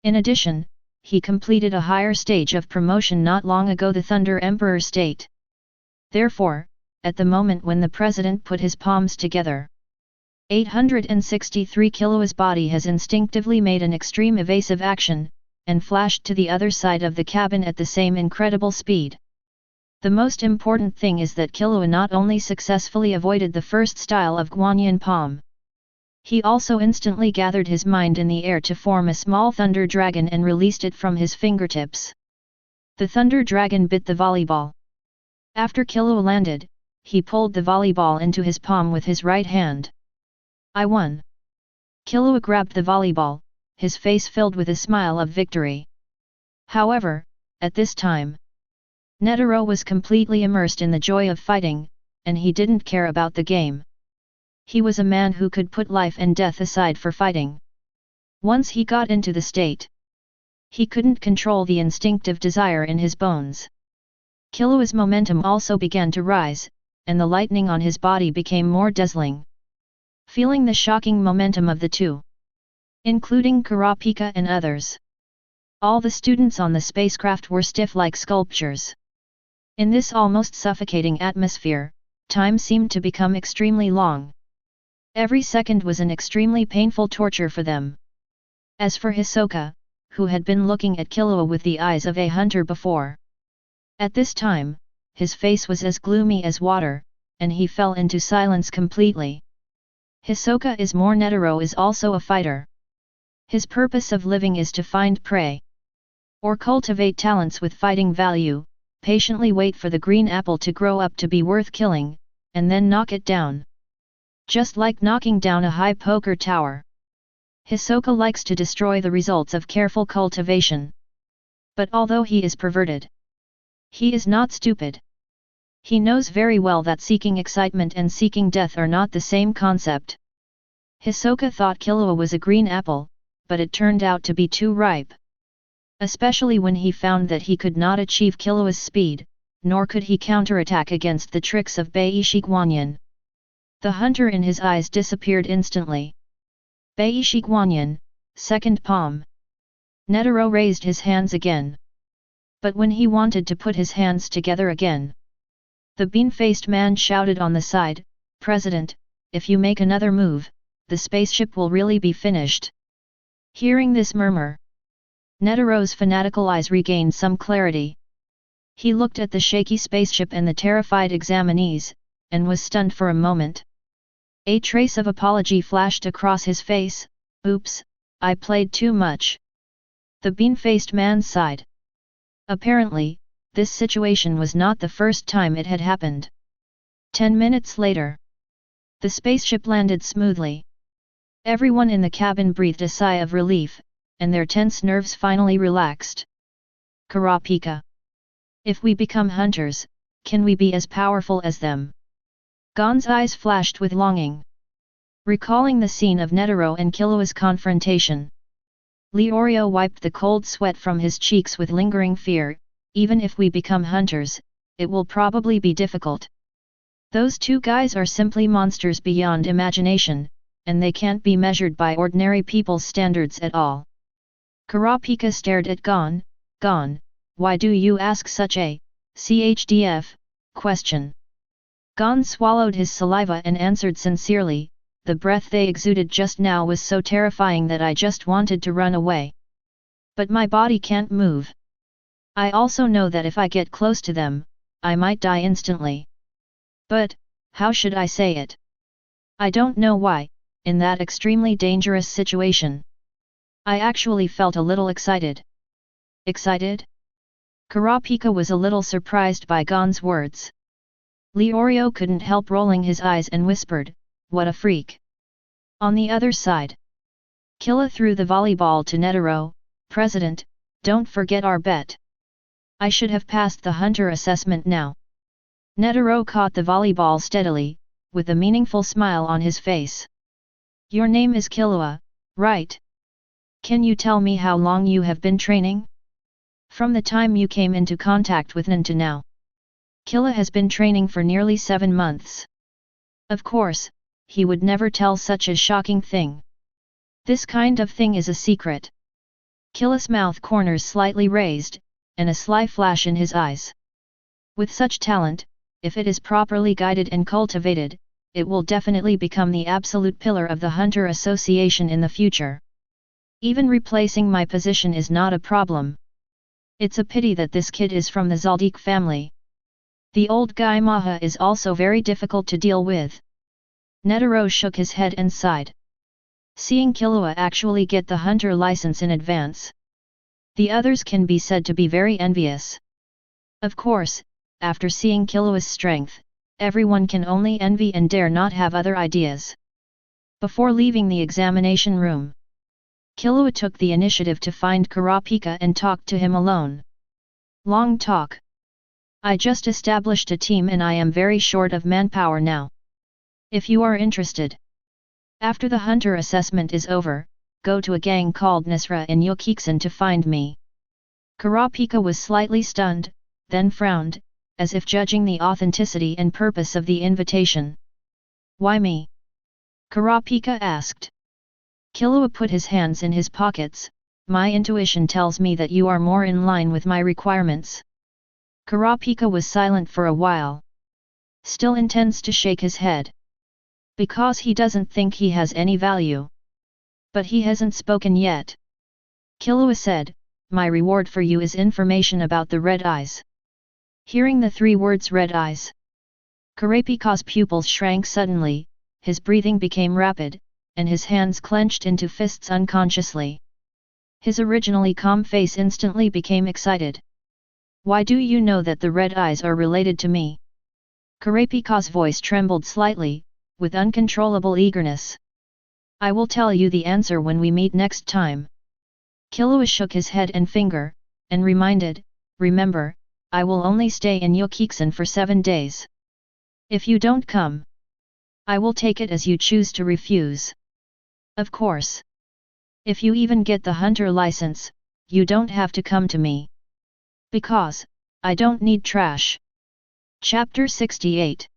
In addition, he completed a higher stage of promotion not long ago, the Thunder Emperor state. Therefore, at the moment when the president put his palms together, 863 Killua's body has instinctively made an extreme evasive action, and flashed to the other side of the cabin at the same incredible speed. The most important thing is that Killua not only successfully avoided the first style of Guanyin palm. He also instantly gathered his mind in the air to form a small thunder dragon and released it from his fingertips. The thunder dragon bit the volleyball. After Killua landed, he pulled the volleyball into his palm with his right hand. I won. Killua grabbed the volleyball, his face filled with a smile of victory. However, at this time, Netero was completely immersed in the joy of fighting, and he didn't care about the game. He was a man who could put life and death aside for fighting. Once he got into the state, he couldn't control the instinctive desire in his bones. Killua's momentum also began to rise, and the lightning on his body became more dazzling. Feeling the shocking momentum of the two, including Kurapika and others, all the students on the spacecraft were stiff like sculptures. In this almost suffocating atmosphere, time seemed to become extremely long. Every second was an extremely painful torture for them. As for Hisoka, who had been looking at Killua with the eyes of a hunter before, at this time, his face was as gloomy as water, and he fell into silence completely. Hisoka is more Netero is also a fighter. His purpose of living is to find prey, or cultivate talents with fighting value, patiently wait for the green apple to grow up to be worth killing, and then knock it down. Just like knocking down a high poker tower. Hisoka likes to destroy the results of careful cultivation. But although he is perverted, he is not stupid. He knows very well that seeking excitement and seeking death are not the same concept. Hisoka thought Killua was a green apple, but it turned out to be too ripe. Especially when he found that he could not achieve Killua's speed, nor could he counterattack against the tricks of Beishi Guanyin. The hunter in his eyes disappeared instantly. Beishi Guanyin, second palm. Netero raised his hands again. But when he wanted to put his hands together again, the bean-faced man shouted on the side, "President, if you make another move, the spaceship will really be finished." Hearing this murmur, Netero's fanatical eyes regained some clarity. He looked at the shaky spaceship and the terrified examinees, and was stunned for a moment. A trace of apology flashed across his face. "Oops, I played too much." The bean-faced man sighed. Apparently, this situation was not the first time it had happened. 10 minutes later, the spaceship landed smoothly. Everyone in the cabin breathed a sigh of relief, and their tense nerves finally relaxed. Kurapika. If we become hunters, can we be as powerful as them? Gon's eyes flashed with longing. Recalling the scene of Netero and Killua's confrontation, Leorio wiped the cold sweat from his cheeks with lingering fear. Even if we become hunters, it will probably be difficult. Those two guys are simply monsters beyond imagination, and they can't be measured by ordinary people's standards at all. Kurapika stared at Gon. "Gon, why do you ask such a question?" Gon swallowed his saliva and answered sincerely, "The breath they exuded just now was so terrifying that I just wanted to run away. But my body can't move. I also know that if I get close to them, I might die instantly. But, how should I say it? I don't know why, in that extremely dangerous situation, I actually felt a little excited." Excited? Kurapika was a little surprised by Gon's words. Leorio couldn't help rolling his eyes and whispered, "What a freak." On the other side, Killua threw the volleyball to Netero. "President, don't forget our bet. I should have passed the hunter assessment now." Netero caught the volleyball steadily, with a meaningful smile on his face. "Your name is Killua, right? Can you tell me how long you have been training? From the time you came into contact with Nion to now." Killua has been training for nearly 7 months. Of course, he would never tell such a shocking thing. This kind of thing is a secret. Killua's mouth corners slightly raised, and a sly flash in his eyes. With such talent, if it is properly guided and cultivated, it will definitely become the absolute pillar of the Hunter Association in the future. Even replacing my position is not a problem. It's a pity that this kid is from the Zoldyck family. The old guy Maha is also very difficult to deal with. Netero shook his head and sighed. Seeing Killua actually get the hunter license in advance, the others can be said to be very envious. Of course, after seeing Killua's strength, everyone can only envy and dare not have other ideas. Before leaving the examination room, Killua took the initiative to find Kurapika and talked to him alone. Long talk. I just established a team and I am very short of manpower now. If you are interested. After the hunter assessment is over, go to a gang called Nisra in Yokiksen to find me. Kurapika was slightly stunned, then frowned, as if judging the authenticity and purpose of the invitation. Why me? Kurapika asked. Killua put his hands in his pockets. My intuition tells me that you are more in line with my requirements. Kurapika was silent for a while. Still intends to shake his head. Because he doesn't think he has any value. But he hasn't spoken yet. Killua said, my reward for you is information about the red eyes. Hearing the 3 words red eyes, Kurapika's pupils shrank suddenly, his breathing became rapid, and his hands clenched into fists unconsciously. His originally calm face instantly became excited. Why do you know that the red eyes are related to me? Kurapika's voice trembled slightly, with uncontrollable eagerness. I will tell you the answer when we meet next time. Killua shook his head and finger, and reminded, remember, I will only stay in Yokiksen for 7 days. If you don't come, I will take it as you choose to refuse. Of course. If you even get the hunter license, you don't have to come to me. Because, I don't need trash. Chapter 68.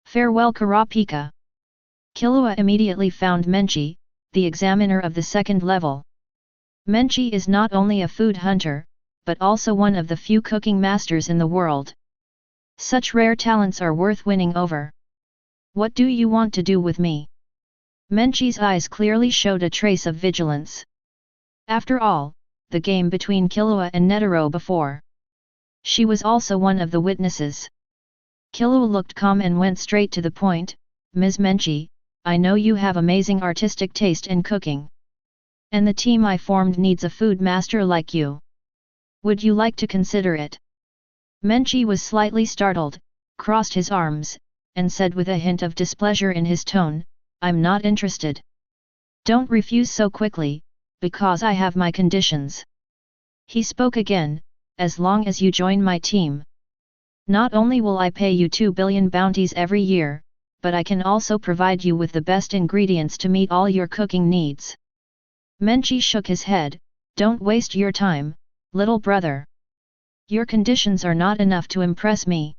Farewell Kurapika. Killua immediately found Menchi, the examiner of the 2nd level. Menchi is not only a food hunter, but also one of the few cooking masters in the world. Such rare talents are worth winning over. What do you want to do with me? Menchi's eyes clearly showed a trace of vigilance. After all, the game between Killua and Netero before. She was also one of the witnesses. Killua looked calm and went straight to the point, Ms. Menchi, I know you have amazing artistic taste in cooking. And the team I formed needs a food master like you. Would you like to consider it? Menchi was slightly startled, crossed his arms, and said with a hint of displeasure in his tone, I'm not interested. Don't refuse so quickly, because I have my conditions. He spoke again, as long as you join my team. Not only will I pay you 2 billion bounties every year, but I can also provide you with the best ingredients to meet all your cooking needs. Menchi shook his head, don't waste your time, little brother. Your conditions are not enough to impress me.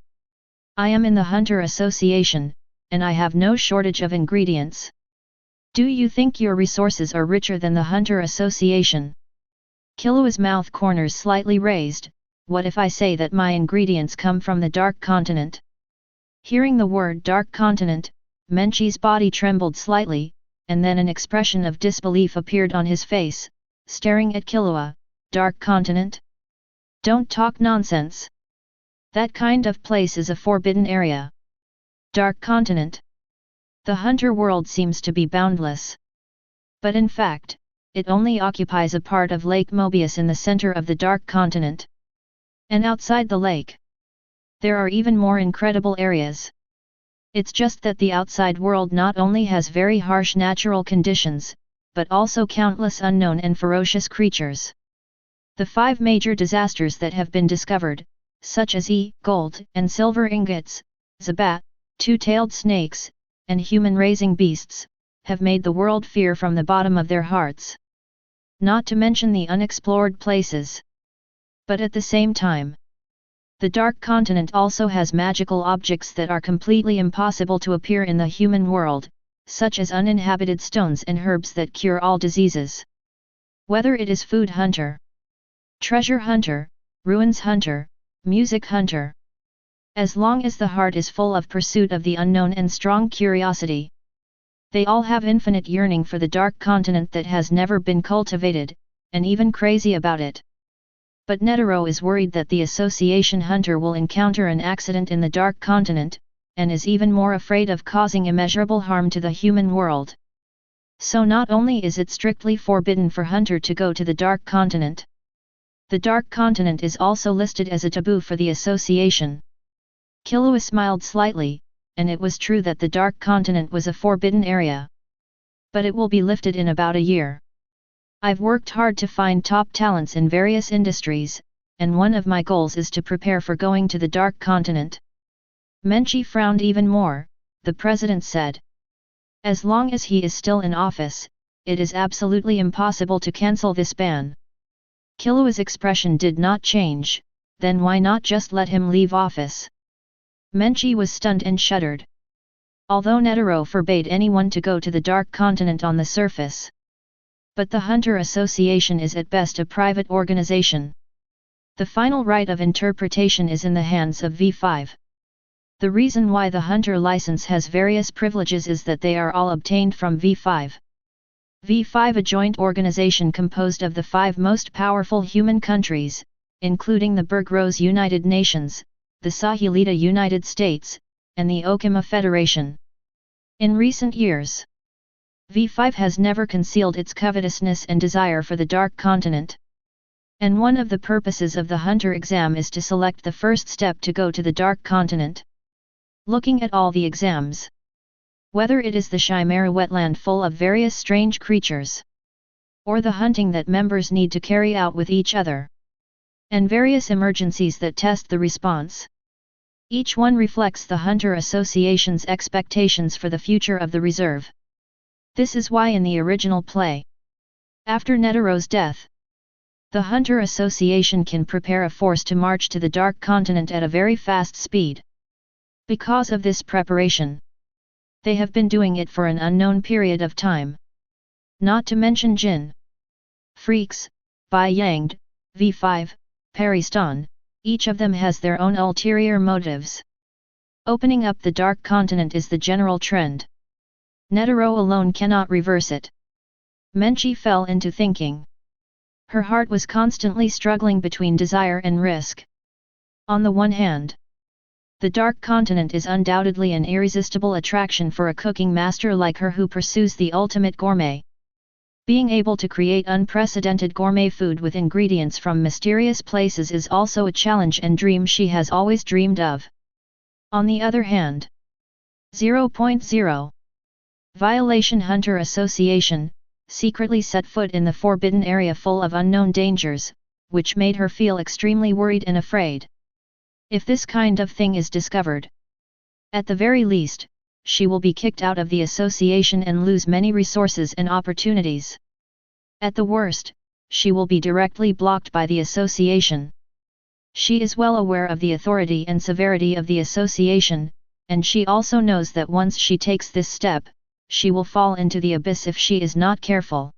I am in the Hunter Association, and I have no shortage of ingredients. Do you think your resources are richer than the Hunter Association? Killua's mouth corners slightly raised, what if I say that my ingredients come from the Dark Continent? Hearing the word Dark Continent, Menchi's body trembled slightly, and then an expression of disbelief appeared on his face, staring at Killua. Dark Continent? Don't talk nonsense. That kind of place is a forbidden area. Dark Continent. The hunter world seems to be boundless. But in fact, it only occupies a part of Lake Mobius in the center of the Dark Continent. And outside the lake, there are even more incredible areas. It's just that the outside world not only has very harsh natural conditions, but also countless unknown and ferocious creatures. The 5 major disasters that have been discovered, such as gold and silver ingots, Zabat, 2-tailed snakes, and human-raising beasts, have made the world fear from the bottom of their hearts. Not to mention the unexplored places. But at the same time, the Dark Continent also has magical objects that are completely impossible to appear in the human world, such as uninhabited stones and herbs that cure all diseases. Whether it is food hunter, treasure hunter, ruins hunter, music hunter, As long as the heart is full of pursuit of the unknown and strong curiosity, they all have infinite yearning for the dark continent that has never been cultivated, and even crazy about it. But Netero is worried that the Association hunter will encounter an accident in the dark continent, and is even more afraid of causing immeasurable harm to the human world. So not only is it strictly forbidden for hunter to go to the dark continent, the dark continent is also listed as a taboo for the Association. Killua smiled slightly, and it was true that the dark continent was a forbidden area. But it will be lifted in about a year. I've worked hard to find top talents in various industries, and one of my goals is to prepare for going to the dark continent. Menchi frowned even more. The president said. As long as he is still in office, it is absolutely impossible to cancel this ban. Killua's expression did not change. Then why not just let him leave office? Menchi was stunned and shuddered. Although Netero forbade anyone to go to the dark continent on the surface, but the Hunter Association is at best a private organization. The final right of interpretation is in the hands of V5. The reason why the Hunter license has various privileges is that they are all obtained from V5. V5, a joint organization composed of the 5 most powerful human countries, including the Burgros United Nations, the Sahilita United States, and the Okima Federation. In recent years, V5 has never concealed its covetousness and desire for the Dark Continent. And one of the purposes of the Hunter exam is to select the first step to go to the Dark Continent. Looking at all the exams, whether it is the Chimera wetland full of various strange creatures, or the hunting that members need to carry out with each other, and various emergencies that test the response, each one reflects the Hunter Association's expectations for the future of the reserve. This is why in the original play, after Netero's death, the Hunter Association can prepare a force to march to the Dark Continent at a very fast speed. Because of this preparation, they have been doing it for an unknown period of time. Not to mention Jin, Freaks, Bai Yang, V5, Paristan, each of them has their own ulterior motives. Opening up the Dark Continent is the general trend. Netero alone cannot reverse it. Menchi fell into thinking. Her heart was constantly struggling between desire and risk. On the one hand, the Dark Continent is undoubtedly an irresistible attraction for a cooking master like her who pursues the ultimate gourmet. Being able to create unprecedented gourmet food with ingredients from mysterious places is also a challenge and dream she has always dreamed of. On the other hand, 0.0 Violation Hunter Association secretly set foot in the forbidden area full of unknown dangers, which made her feel extremely worried and afraid. If this kind of thing is discovered, at the very least, she will be kicked out of the association and lose many resources and opportunities. At the worst, she will be directly blocked by the association. She is well aware of the authority and severity of the association, and she also knows that once she takes this step, she will fall into the abyss if she is not careful.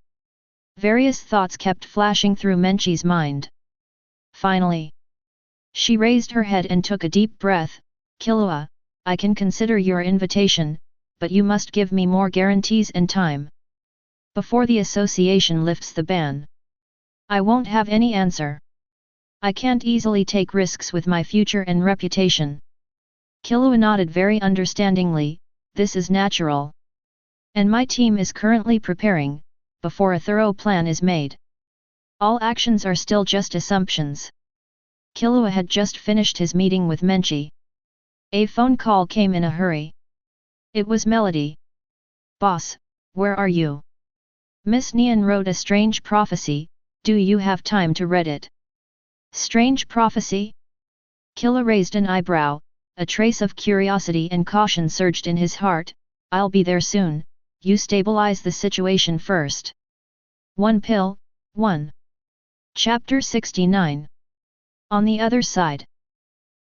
Various thoughts kept flashing through Menchi's mind. Finally, she raised her head and took a deep breath. Killua, I can consider your invitation, but you must give me more guarantees and time. Before the association lifts the ban, I won't have any answer. I can't easily take risks with my future and reputation. Killua nodded very understandingly. This is natural. And my team is currently preparing, before a thorough plan is made. All actions are still just assumptions. Killua had just finished his meeting with Menchi. A phone call came in a hurry. It was Melody. Boss, where are you? Miss Nion wrote a strange prophecy, do you have time to read it? Strange prophecy? Killua raised an eyebrow, a trace of curiosity and caution surged in his heart. I'll be there soon, you stabilize the situation first. 1 pill, 1. Chapter 69. On the other side,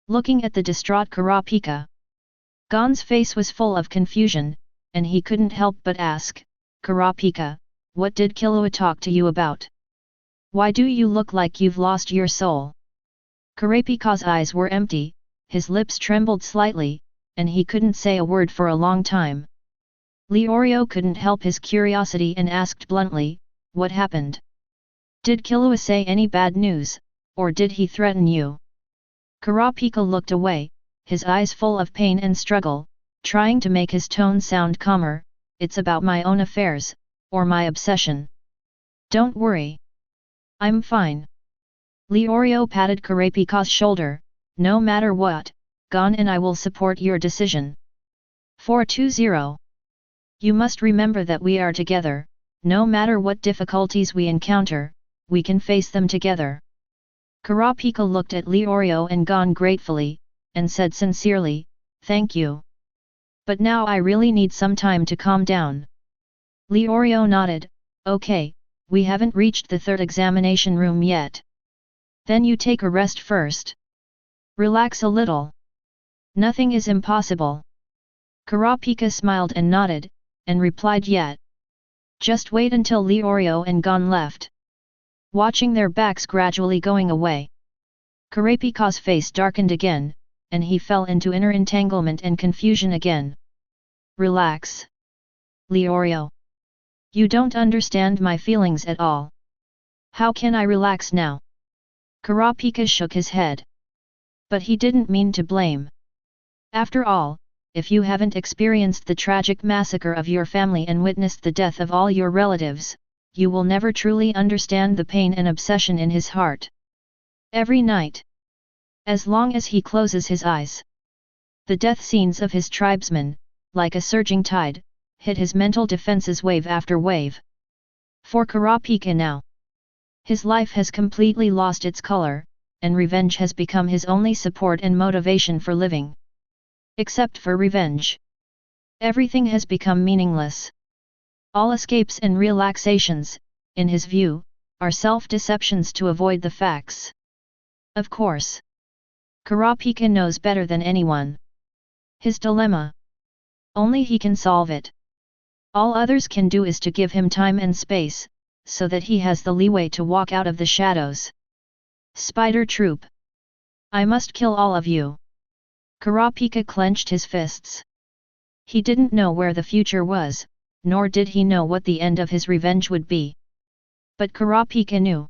looking at the distraught Kurapika, Gon's face was full of confusion, and he couldn't help but ask, Kurapika, what did Killua talk to you about? Why do you look like you've lost your soul? Kurapika's eyes were empty, his lips trembled slightly, and he couldn't say a word for a long time. Leorio couldn't help his curiosity and asked bluntly, "What happened? Did Killua say any bad news, or did he threaten you?" Kurapika looked away, his eyes full of pain and struggle, trying to make his tone sound calmer. "It's about my own affairs, or my obsession. Don't worry. I'm fine." Leorio patted Kurapika's shoulder. "No matter what, Gon and I will support your decision. 420. You must remember that we are together, no matter what difficulties we encounter, we can face them together." Kurapika looked at Leorio and Gon gratefully, and said sincerely, "Thank you. But now I really need some time to calm down." Leorio nodded, "Okay, we haven't reached the third examination room yet. Then you take a rest first. Relax a little. Nothing is impossible." Kurapika smiled and nodded, and replied, "Yet. Just wait until Leorio and Gon left." Watching their backs gradually going away, Kurapika's face darkened again, and he fell into inner entanglement and confusion again. "Relax. Leorio. You don't understand my feelings at all. How can I relax now?" Kurapika shook his head. But he didn't mean to blame. After all, if you haven't experienced the tragic massacre of your family and witnessed the death of all your relatives, you will never truly understand the pain and obsession in his heart. Every night, as long as he closes his eyes, the death scenes of his tribesmen, like a surging tide, hit his mental defenses wave after wave. For Kurapika now, his life has completely lost its color, and revenge has become his only support and motivation for living. Except for revenge, everything has become meaningless. All escapes and relaxations, in his view, are self-deceptions to avoid the facts. Of course, Kurapika knows better than anyone his dilemma. Only he can solve it. All others can do is to give him time and space, so that he has the leeway to walk out of the shadows. Spider Troupe. I must kill all of you. Kurapika clenched his fists. He didn't know where the future was, nor did he know what the end of his revenge would be. But Kurapika knew.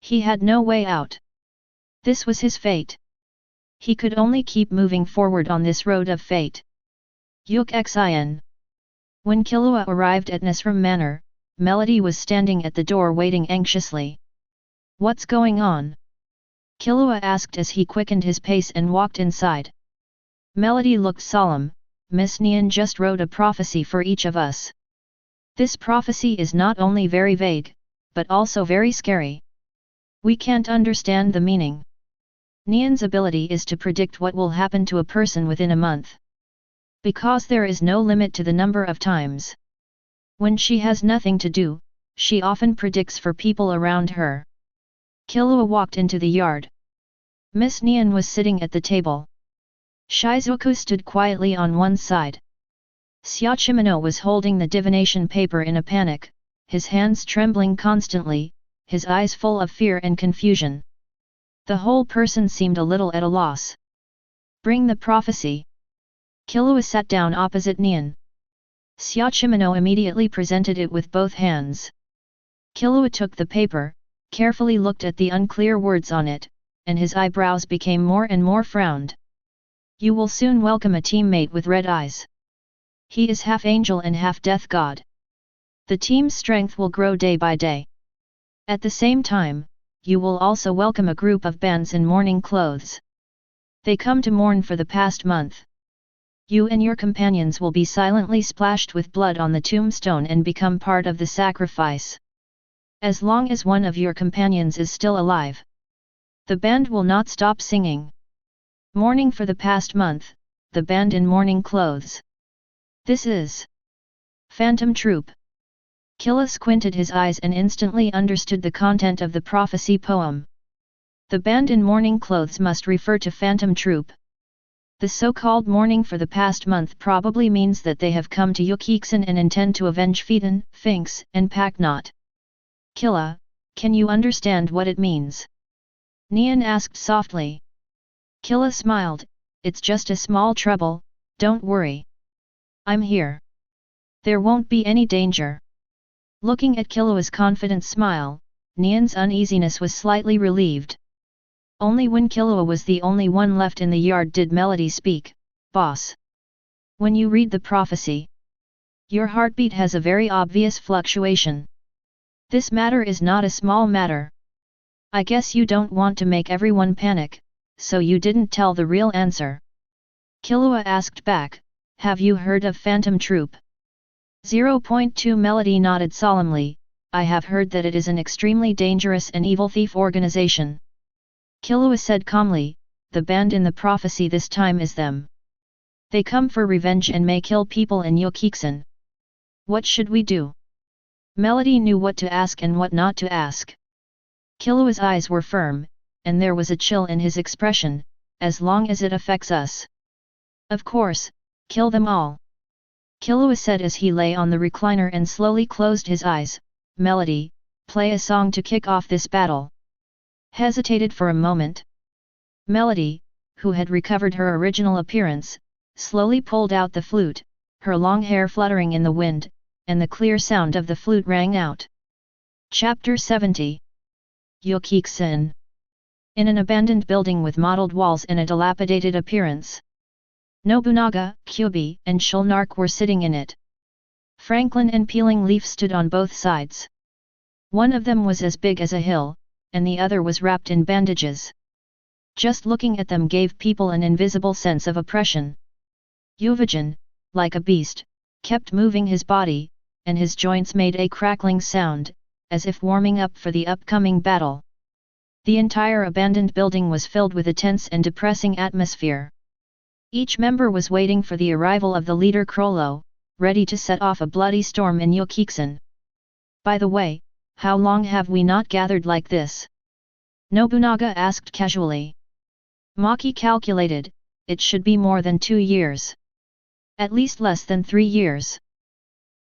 He had no way out. This was his fate. He could only keep moving forward on this road of fate. Yuk Xin. When Killua arrived at Nesrum Manor, Melody was standing at the door waiting anxiously. "What's going on?" Killua asked as he quickened his pace and walked inside. Melody looked solemn. "Miss Nion just wrote a prophecy for each of us. This prophecy is not only very vague, but also very scary. We can't understand the meaning. Nion's ability is to predict what will happen to a person within a month. Because there is no limit to the number of times. When she has nothing to do, she often predicts for people around her." Killua walked into the yard. Miss Nion was sitting at the table. Shizuku stood quietly on one side. Xiaochimino was holding the divination paper in a panic, his hands trembling constantly, his eyes full of fear and confusion. The whole person seemed a little at a loss. "Bring the prophecy." Killua sat down opposite Nion. Xiaochimino immediately presented it with both hands. Killua took the paper, carefully looked at the unclear words on it, and his eyebrows became more and more frowned. "You will soon welcome a teammate with red eyes. He is half angel and half death god. The team's strength will grow day by day. At the same time, you will also welcome a group of bands in mourning clothes. They come to mourn for the past month. You and your companions will be silently splashed with blood on the tombstone and become part of the sacrifice. As long as one of your companions is still alive, the band will not stop singing. Mourning for the past month, the band in mourning clothes. This is Phantom Troupe." Killua squinted his eyes and instantly understood the content of the prophecy poem. The band in mourning clothes must refer to Phantom Troupe. The so-called mourning for the past month probably means that they have come to Yukixin and intend to avenge Phaeton, Finks, and Packnot. "Killua, can you understand what it means?" Nion asked softly. Killua smiled, "It's just a small trouble, don't worry. I'm here. There won't be any danger." Looking at Killua's confident smile, Nion's uneasiness was slightly relieved. Only when Killua was the only one left in the yard did Melody speak, "Boss. When you read the prophecy, your heartbeat has a very obvious fluctuation. This matter is not a small matter. I guess you don't want to make everyone panic, so you didn't tell the real answer." Killua asked back, "Have you heard of Phantom Troupe?" 0.2 Melody nodded solemnly, "I have heard that it is an extremely dangerous and evil thief organization." Killua said calmly, "The band in the prophecy this time is them. They come for revenge and may kill people in Yokiksen. What should we do?" Melody knew what to ask and what not to ask. Killua's eyes were firm, and there was a chill in his expression, "As long as it affects us. Of course, kill them all." Killua said as he lay on the recliner and slowly closed his eyes, "Melody, play a song to kick off this battle." Hesitated for a moment. Melody, who had recovered her original appearance, slowly pulled out the flute, her long hair fluttering in the wind, and the clear sound of the flute rang out. Chapter 70. Yokiksen. In an abandoned building with mottled walls and a dilapidated appearance, Nobunaga, Kubi, and Shulnark were sitting in it. Franklin and Peeling Leaf stood on both sides. One of them was as big as a hill, and the other was wrapped in bandages. Just looking at them gave people an invisible sense of oppression. Yuvajin, like a beast, kept moving his body, and his joints made a crackling sound, as if warming up for the upcoming battle. The entire abandoned building was filled with a tense and depressing atmosphere. Each member was waiting for the arrival of the leader Krollo, ready to set off a bloody storm in Yokiksen. "By the way, how long have we not gathered like this?" Nobunaga asked casually. Maki calculated, "It should be more than 2 years. At least less than 3 years."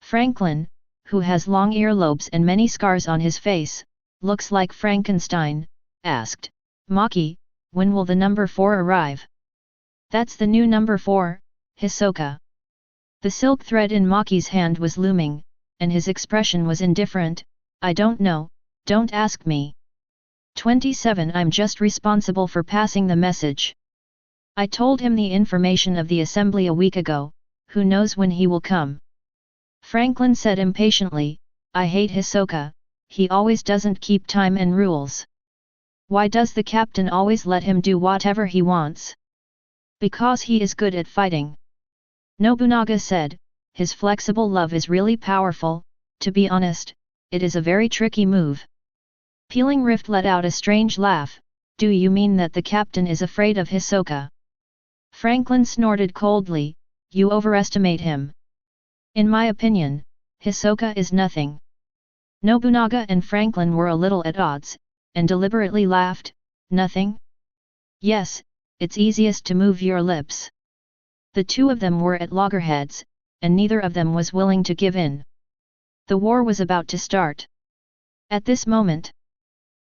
Franklin, who has long earlobes and many scars on his face, looks like Frankenstein, asked, "Maki, when will the number 4 arrive?" "That's the new number 4, Hisoka." The silk thread in Maki's hand was looming, and his expression was indifferent, "I don't know, don't ask me. 27 I'm just responsible for passing the message. I told him the information of the assembly a week ago, who knows when he will come." Franklin said impatiently, "I hate Hisoka, he always doesn't keep time and rules. Why does the captain always let him do whatever he wants?" "Because he is good at fighting." Nobunaga said, "His flexible love is really powerful, to be honest, it is a very tricky move." Peeling Rift let out a strange laugh, "Do you mean that the captain is afraid of Hisoka?" Franklin snorted coldly, "You overestimate him. In my opinion, Hisoka is nothing." Nobunaga and Franklin were a little at odds, and deliberately laughed, "Nothing? Yes, it's easiest to move your lips." The two of them were at loggerheads, and neither of them was willing to give in. The war was about to start. At this moment,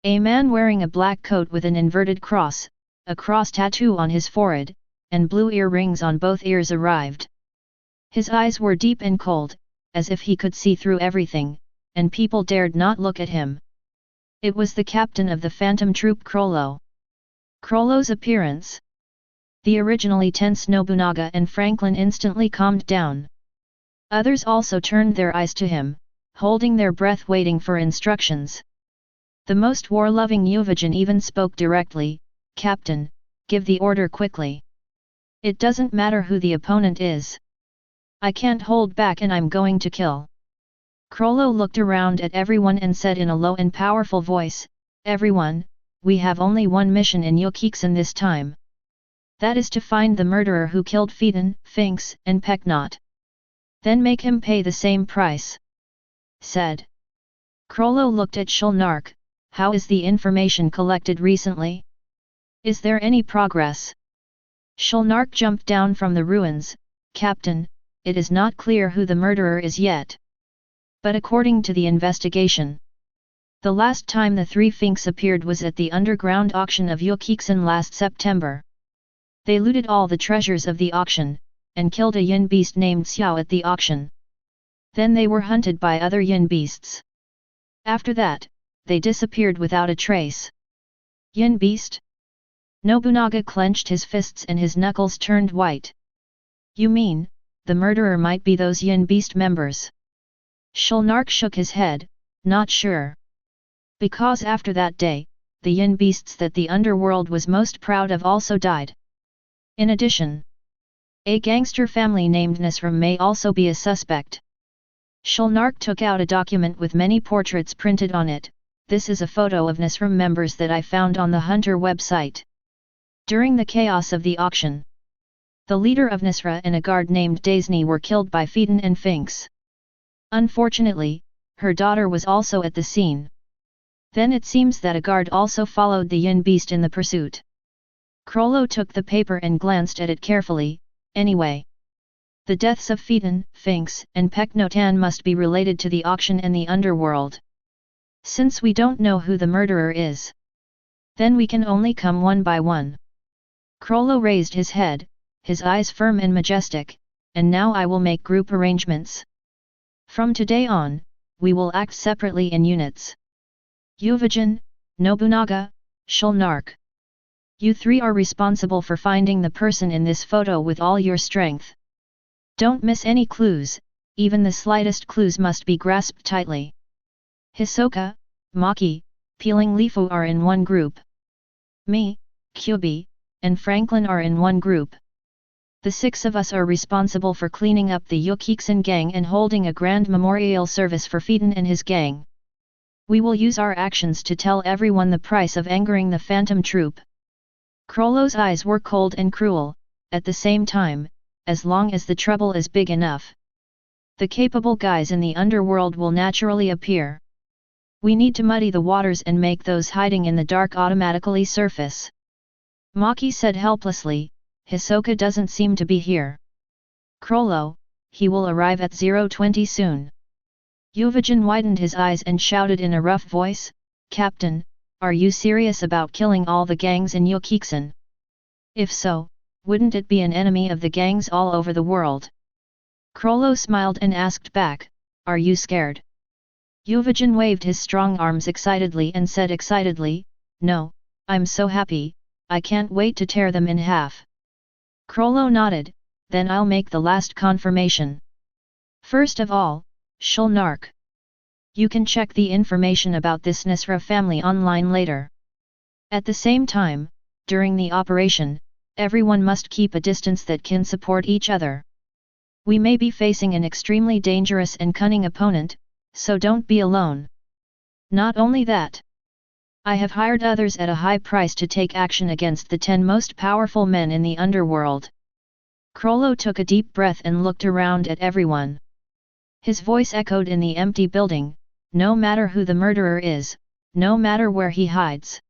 a man wearing a black coat with an inverted cross, a cross tattoo on his forehead, and blue earrings on both ears arrived. His eyes were deep and cold, as if he could see through everything, and people dared not look at him. It was the captain of the Phantom Troupe Krollo. Krollo's appearance. The originally tense Nobunaga and Franklin instantly calmed down. Others also turned their eyes to him, holding their breath waiting for instructions. The most war-loving Yuvajin even spoke directly, "Captain, give the order quickly. It doesn't matter who the opponent is. I can't hold back and I'm going to kill." Krollo looked around at everyone and said in a low and powerful voice, "Everyone, we have only one mission in Yokiksen this time. That is to find the murderer who killed Phaeton, Finks, and Pecknot. Then make him pay the same price." Said. Krollo looked at Shulnark, "How is the information collected recently? Is there any progress?" Shulnark jumped down from the ruins, "Captain, it is not clear who the murderer is yet. But according to the investigation, the last time the 3 Finks appeared was at the underground auction of Yokiksen last September. They looted all the treasures of the auction, and killed a yin beast named Xiao at the auction. Then they were hunted by other yin beasts. After that, they disappeared without a trace. Yin beast? Nobunaga clenched his fists and his knuckles turned white. You mean, the murderer might be those yin beast members? Shulnark shook his head, not sure. Because after that day, the yin beasts that the underworld was most proud of also died. In addition, a gangster family named Neferpitou may also be a suspect. Shulnark took out a document with many portraits printed on it. This is a photo of Neferpitou members that I found on the Hunter website. During the chaos of the auction, the leader of Neferpitou and a guard named Daisy were killed by Phaeton and Finks. Unfortunately, her daughter was also at the scene. Then it seems that a guard also followed the yin beast in the pursuit. Krollo took the paper and glanced at it carefully. Anyway, the deaths of Phaeton, Finks, and Peknotan must be related to the auction and the underworld. Since we don't know who the murderer is, then we can only come one by one. Krollo raised his head, his eyes firm and majestic, and now I will make group arrangements. From today on, we will act separately in units. Uvajin, Nobunaga, Shulnark. You three are responsible for finding the person in this photo with all your strength. Don't miss any clues, even the slightest clues must be grasped tightly. Hisoka, Maki, Peeling Leafu are in one group. Me, Kubi, and Franklin are in one group. The six of us are responsible for cleaning up the Yukiksen gang and holding a grand memorial service for Phaeton and his gang. We will use our actions to tell everyone the price of angering the phantom troupe. Krollo's eyes were cold and cruel, at the same time, as long as the trouble is big enough, the capable guys in the underworld will naturally appear. We need to muddy the waters and make those hiding in the dark automatically surface. Maki said helplessly, Hisoka doesn't seem to be here. Krollo, he will arrive at 020 soon. Uvajin widened his eyes and shouted in a rough voice, Captain, are you serious about killing all the gangs in Yukiksen? If so, wouldn't it be an enemy of the gangs all over the world? Krollo smiled and asked back, are you scared? Uvajin waved his strong arms excitedly and said excitedly, no, I'm so happy, I can't wait to tear them in half. Krollo nodded, then I'll make the last confirmation. First of all, Shulnark. You can check the information about this Neferpitou family online later. At the same time, during the operation, everyone must keep a distance that can support each other. We may be facing an extremely dangerous and cunning opponent, so don't be alone. Not only that, I have hired others at a high price to take action against the 10 most powerful men in the underworld. Krollo took a deep breath and looked around at everyone. His voice echoed in the empty building, no matter who the murderer is, no matter where he hides.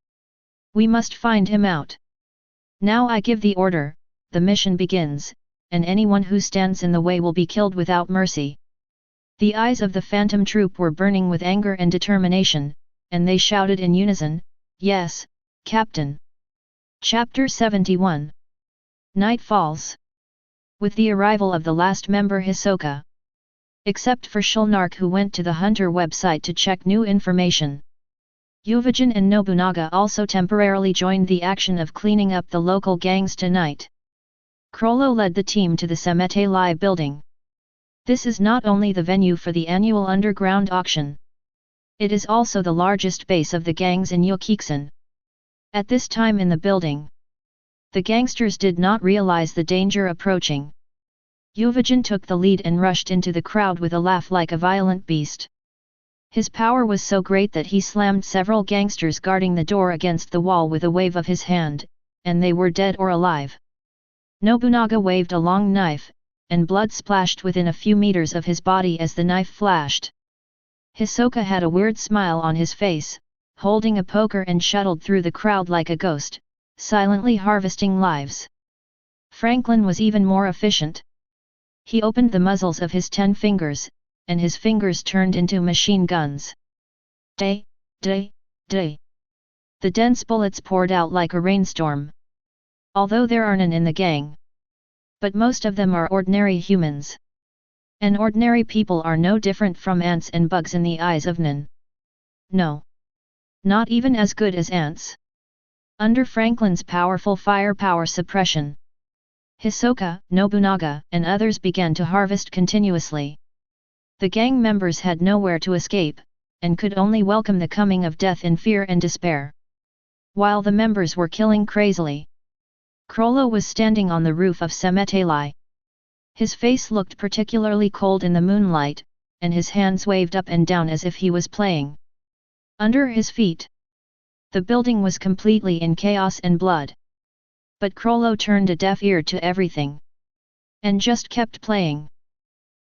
We must find him out. Now I give the order, the mission begins, and anyone who stands in the way will be killed without mercy. The eyes of the phantom troupe were burning with anger and determination, and they shouted in unison, yes, Captain. Chapter 71. Night falls. With the arrival of the last member Hisoka, except for Shulnark who went to the Hunter website to check new information, Uvajin and Nobunaga also temporarily joined the action of cleaning up the local gangs tonight. Krollo led the team to the Semetei building. This is not only the venue for the annual underground auction. It is also the largest base of the gangs in Yukiksen. At this time in the building, the gangsters did not realize the danger approaching. Uvajin took the lead and rushed into the crowd with a laugh like a violent beast. His power was so great that he slammed several gangsters guarding the door against the wall with a wave of his hand, and they were dead or alive. Nobunaga waved a long knife, and blood splashed within a few meters of his body as the knife flashed. Hisoka had a weird smile on his face, holding a poker and shuttled through the crowd like a ghost, silently harvesting lives. Franklin was even more efficient. He opened the muzzles of his 10 fingers, and his fingers turned into machine guns. Day, day, day. The dense bullets poured out like a rainstorm. although there are none in the gang. But most of them are ordinary humans. And ordinary people are no different from ants and bugs in the eyes of none. No. Not even as good as ants. Under Franklin's powerful firepower suppression, Hisoka, Nobunaga, and others began to harvest continuously. The gang members had nowhere to escape, and could only welcome the coming of death in fear and despair. While the members were killing crazily, Krollo was standing on the roof of Semetali. His face looked particularly cold in the moonlight, and his hands waved up and down as if he was playing. Under his feet, the building was completely in chaos and blood. But Krollo turned a deaf ear to everything, and just kept playing.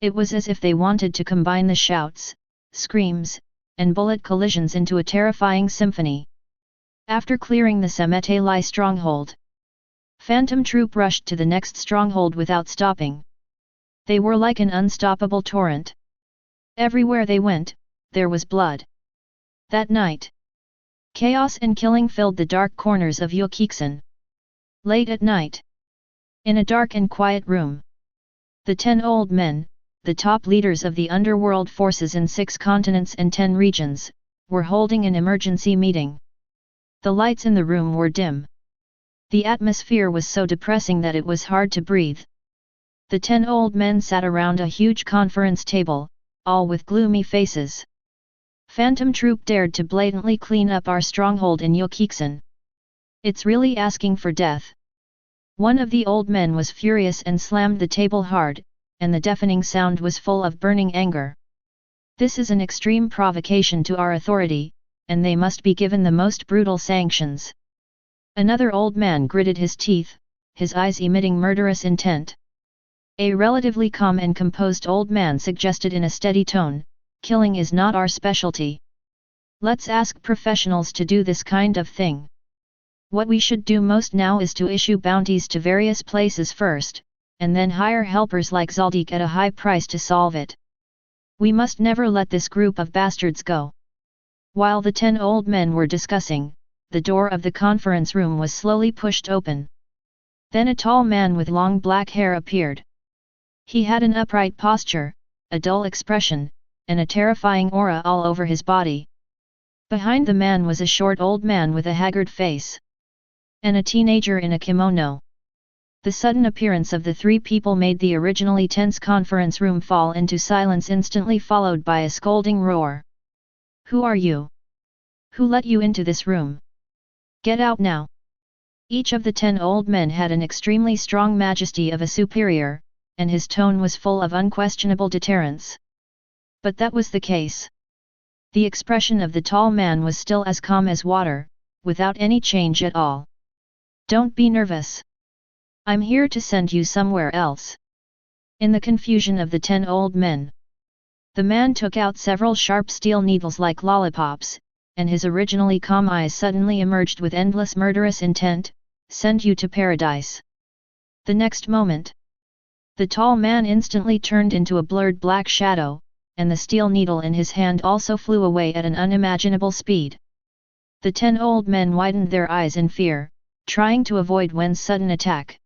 It was as if they wanted to combine the shouts, screams, and bullet collisions into a terrifying symphony. After clearing the Semetali stronghold, Phantom Troupe rushed to the next stronghold without stopping. They were like an unstoppable torrent. Everywhere they went, there was blood. That night, chaos and killing filled the dark corners of Yokiksen. Late at night, in a dark and quiet room, the 10 old men, the top leaders of the underworld forces in 6 continents and 10 regions, were holding an emergency meeting. The lights in the room were dim. The atmosphere was so depressing that it was hard to breathe. The 10 old men sat around a huge conference table, all with gloomy faces. Phantom Troupe dared to blatantly clean up our stronghold in Yokiksen. It's really asking for death. One of the old men was furious and slammed the table hard, and the deafening sound was full of burning anger. This is an extreme provocation to our authority, and they must be given the most brutal sanctions. Another old man gritted his teeth, his eyes emitting murderous intent. A relatively calm and composed old man suggested in a steady tone, "Killing is not our specialty. Let's ask professionals to do this kind of thing. What we should do most now is to issue bounties to various places first, and then hire helpers like Zoldyck at a high price to solve it. We must never let this group of bastards go." While the 10 old men were discussing, the door of the conference room was slowly pushed open. Then a tall man with long black hair appeared. He had an upright posture, a dull expression, and a terrifying aura all over his body. Behind the man was a short old man with a haggard face, and a teenager in a kimono. The sudden appearance of the 3 people made the originally tense conference room fall into silence, instantly followed by a scolding roar. "Who are you? Who let you into this room? Get out now!" Each of the 10 old men had an extremely strong majesty of a superior, and his tone was full of unquestionable deterrence. But that was the case. The expression of the tall man was still as calm as water, without any change at all. "Don't be nervous. I'm here to send you somewhere else." In the confusion of the 10 old men, the man took out several sharp steel needles like lollipops, and his originally calm eyes suddenly emerged with endless murderous intent, "Send you to paradise." The next moment, the tall man instantly turned into a blurred black shadow, and the steel needle in his hand also flew away at an unimaginable speed. The 10 old men widened their eyes in fear, trying to avoid Wen's sudden attack.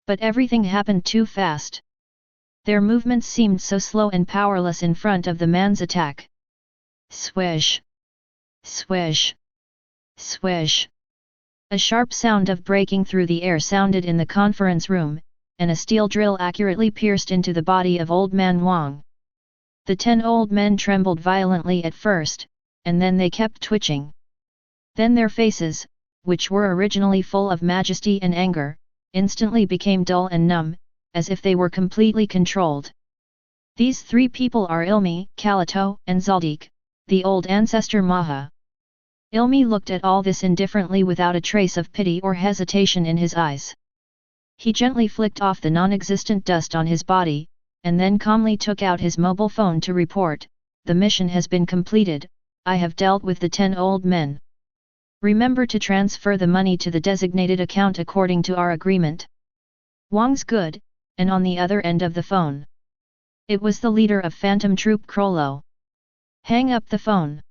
But everything happened too fast. Their movements seemed so slow and powerless in front of the man's attack. Swish! Swish! Swish! A sharp sound of breaking through the air sounded in the conference room, and a steel drill accurately pierced into the body of Old Man Wang. The 10 old men trembled violently at first, and then they kept twitching. Then their faces, which were originally full of majesty and anger, instantly became dull and numb, as if they were completely controlled. These 3 people are Ilmi, Kalito, and Zoldyck, the old ancestor Maha. Ilmi looked at all this indifferently without a trace of pity or hesitation in his eyes. He gently flicked off the non-existent dust on his body, and then calmly took out his mobile phone to report, "The mission has been completed, I have dealt with the 10 old men. Remember to transfer the money to the designated account according to our agreement." Wang's good, and on the other end of the phone, it was the leader of Phantom Troupe, Krollo. "Hang up the phone."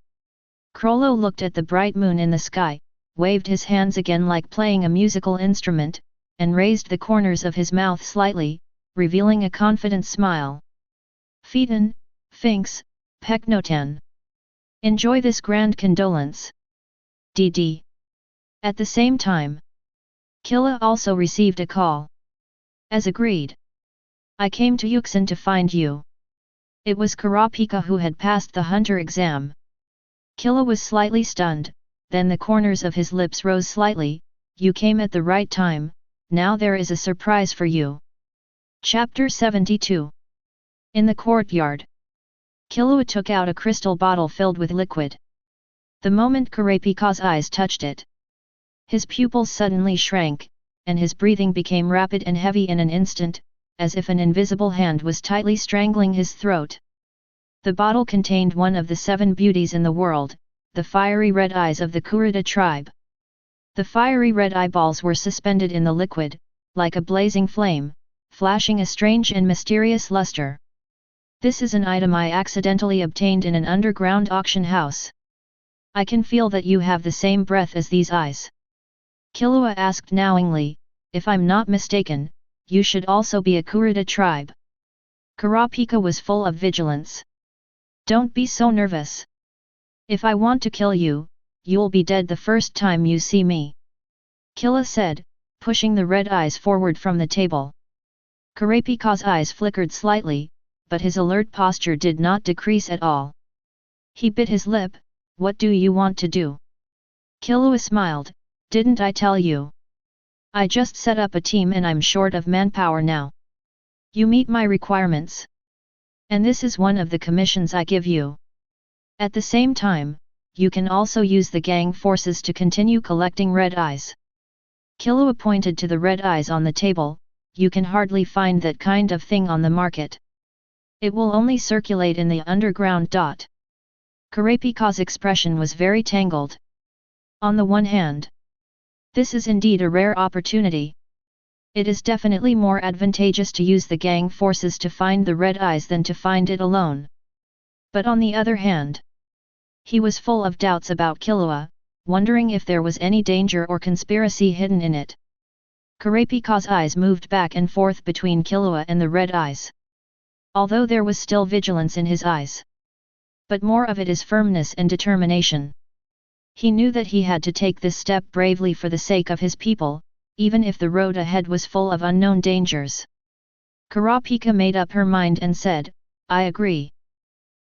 Krollo looked at the bright moon in the sky, waved his hands again like playing a musical instrument, and raised the corners of his mouth slightly, revealing a confident smile. Phaeton, Finks, Peknotan. Enjoy this grand condolence. DD. At the same time, Killua also received a call. As agreed. I came to Yuxin to find you. It was Kurapika who had passed the hunter exam. Killua was slightly stunned, then the corners of his lips rose slightly. You came at the right time, now there is a surprise for you. Chapter 72. In the courtyard, Killua took out a crystal bottle filled with liquid. The moment Kurapika's eyes touched it, his pupils suddenly shrank, and his breathing became rapid and heavy in an instant, as if an invisible hand was tightly strangling his throat. The bottle contained one of the 7 beauties in the world, the fiery red eyes of the Kurita tribe. The fiery red eyeballs were suspended in the liquid, like a blazing flame, flashing a strange and mysterious luster. This is an item I accidentally obtained in an underground auction house. I can feel that you have the same breath as these eyes. Killua asked knowingly, if I'm not mistaken, you should also be a Kurita tribe. Kurapika was full of vigilance. Don't be so nervous. If I want to kill you, you'll be dead the first time you see me. Killua said, pushing the red eyes forward from the table. Kurapika's eyes flickered slightly, but his alert posture did not decrease at all. He bit his lip. What do you want to do? Killua smiled, didn't I tell you? I just set up a team and I'm short of manpower now. You meet my requirements. And this is one of the commissions I give you. At the same time, you can also use the gang forces to continue collecting red eyes. Killua pointed to the red eyes on the table. You can hardly find that kind of thing on the market. It will only circulate in the underground. Kurapika's expression was very tangled. On the one hand, this is indeed a rare opportunity. It is definitely more advantageous to use the gang forces to find the red eyes than to find it alone. But on the other hand, he was full of doubts about Killua, wondering if there was any danger or conspiracy hidden in it. Kurapika's eyes moved back and forth between Killua and the red eyes. Although there was still vigilance in his eyes, but more of it is firmness and determination. He knew that he had to take this step bravely for the sake of his people, even if the road ahead was full of unknown dangers. Kurapika made up her mind and said, I agree.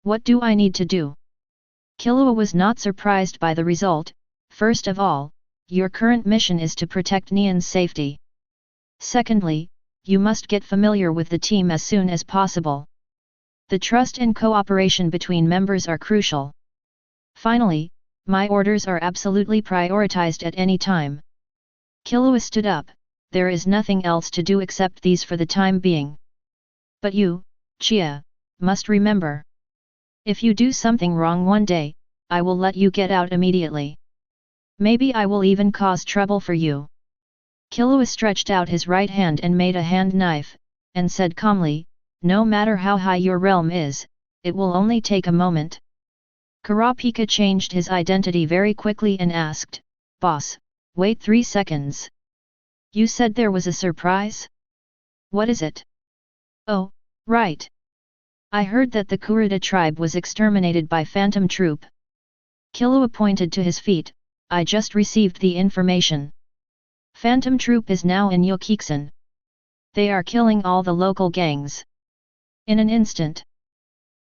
What do I need to do? Killua was not surprised by the result. First of all, your current mission is to protect Nion's safety. Secondly, you must get familiar with the team as soon as possible. The trust and cooperation between members are crucial. Finally, my orders are absolutely prioritized at any time. Killua stood up. There is nothing else to do except these for the time being. But you, Chia, must remember. If you do something wrong one day, I will let you get out immediately. Maybe I will even cause trouble for you. Killua stretched out his right hand and made a hand knife, and said calmly, no matter how high your realm is, it will only take a moment. Kurapika changed his identity very quickly and asked, Boss, wait 3 seconds. You said there was a surprise? What is it? Oh, right. I heard that the Kurita tribe was exterminated by Phantom Troupe. Killua pointed to his feet. I just received the information. Phantom Troupe is now in Yokiksen. They are killing all the local gangs. In an instant,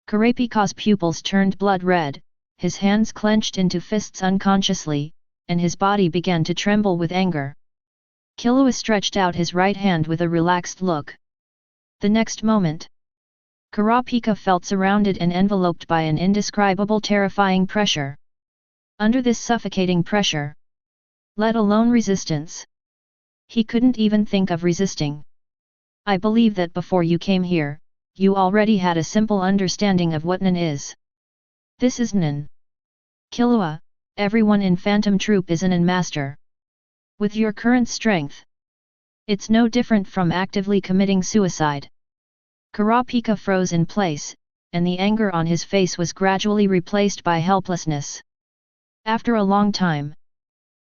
Kurapika's pupils turned blood red, his hands clenched into fists unconsciously, and his body began to tremble with anger. Killua stretched out his right hand with a relaxed look. The next moment, Kurapika felt surrounded and enveloped by an indescribable terrifying pressure. Under this suffocating pressure, let alone resistance, he couldn't even think of resisting. I believe that before you came here, you already had a simple understanding of what Nen is. This is Nen. Killua, everyone in Phantom Troupe is a Nen master. With your current strength, it's no different from actively committing suicide. Kurapika froze in place, and the anger on his face was gradually replaced by helplessness. After a long time,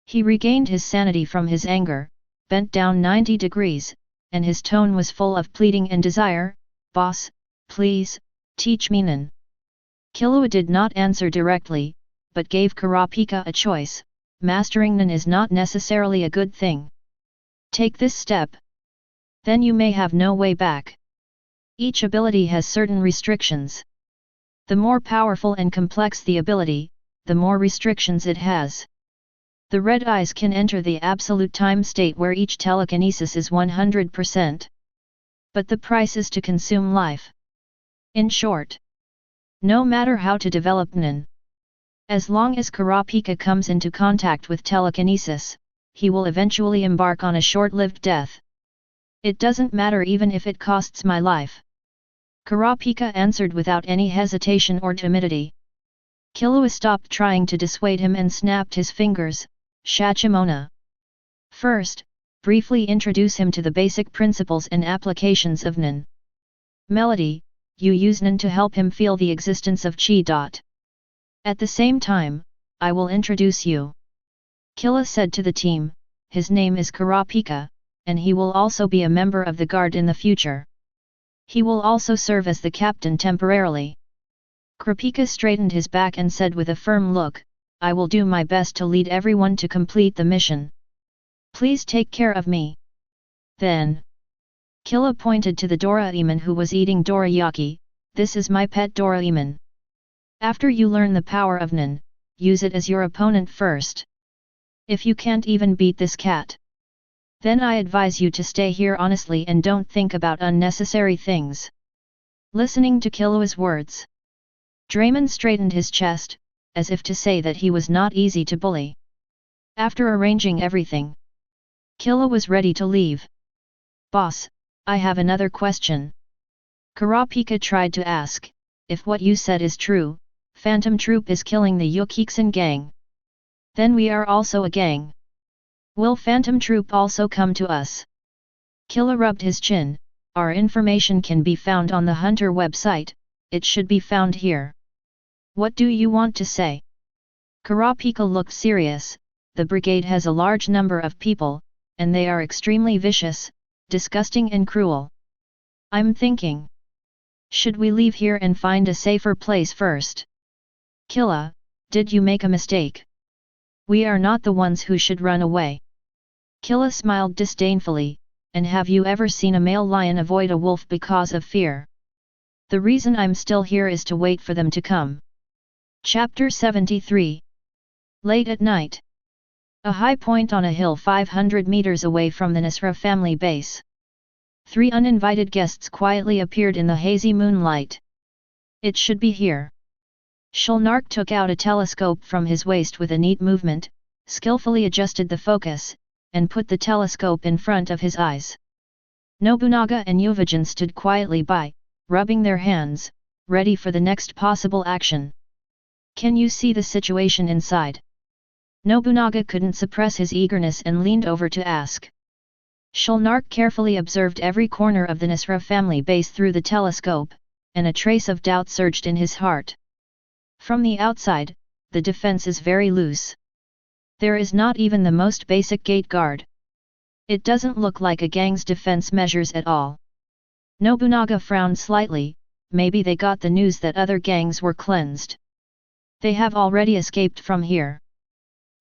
he regained his sanity from his anger, bent down 90 degrees, and his tone was full of pleading and desire. "Boss, please, teach me Nin." Killua did not answer directly, but gave Kurapika a choice. Mastering Nin is not necessarily a good thing. Take this step. Then you may have no way back. Each ability has certain restrictions. The more powerful and complex the ability, the more restrictions it has. The red eyes can enter the absolute time state where each telekinesis is 100%. But the price is to consume life. In short, no matter how to develop Nin, as long as Kurapika comes into contact with telekinesis, he will eventually embark on a short-lived death. It doesn't matter even if it costs my life. Kurapika answered without any hesitation or timidity. Killua stopped trying to dissuade him and snapped his fingers. "Shachimona. First, briefly introduce him to the basic principles and applications of Nin. Melody, you use Nin to help him feel the existence of Chi. At the same time, I will introduce you." Killua said to the team, "His name is Kurapika, and he will also be a member of the guard in the future. He will also serve as the captain temporarily." Kurapika straightened his back and said with a firm look, "I will do my best to lead everyone to complete the mission. Please take care of me." Then, Killua pointed to the Doraemon who was eating dorayaki. "This is my pet Doraemon. After you learn the power of Nin, use it as your opponent first. If you can't even beat this cat, then I advise you to stay here honestly and don't think about unnecessary things." Listening to Killua's words, Draymond straightened his chest, as if to say that he was not easy to bully. After arranging everything, Killua was ready to leave. "Boss, I have another question." Kurapika tried to ask, "If what you said is true, Phantom Troupe is killing the Yukiksen gang. Then we are also a gang. Will Phantom Troupe also come to us?" Killua rubbed his chin. "Our information can be found on the Hunter website, it should be found here. What do you want to say?" Kurapika looked serious. "The brigade has a large number of people, and they are extremely vicious, disgusting and cruel. I'm thinking, should we leave here and find a safer place first?" "Killua, did you make a mistake? We are not the ones who should run away." Killua smiled disdainfully, "And have you ever seen a male lion avoid a wolf because of fear? The reason I'm still here is to wait for them to come." Chapter 73. Late at night. A high point on a hill 500 meters away from the Nasra family base. 3 uninvited guests quietly appeared in the hazy moonlight. "It should be here." Shulnark took out a telescope from his waist with a neat movement, skillfully adjusted the focus, and put the telescope in front of his eyes. Nobunaga and Yuvajin stood quietly by, rubbing their hands, ready for the next possible action. "Can you see the situation inside?" Nobunaga couldn't suppress his eagerness and leaned over to ask. Shulnark carefully observed every corner of the Nasra family base through the telescope, and a trace of doubt surged in his heart. From the outside, the defense is very loose. There is not even the most basic gate guard. It doesn't look like a gang's defense measures at all. Nobunaga frowned slightly. Maybe they got the news that other gangs were cleansed. They have already escaped from here.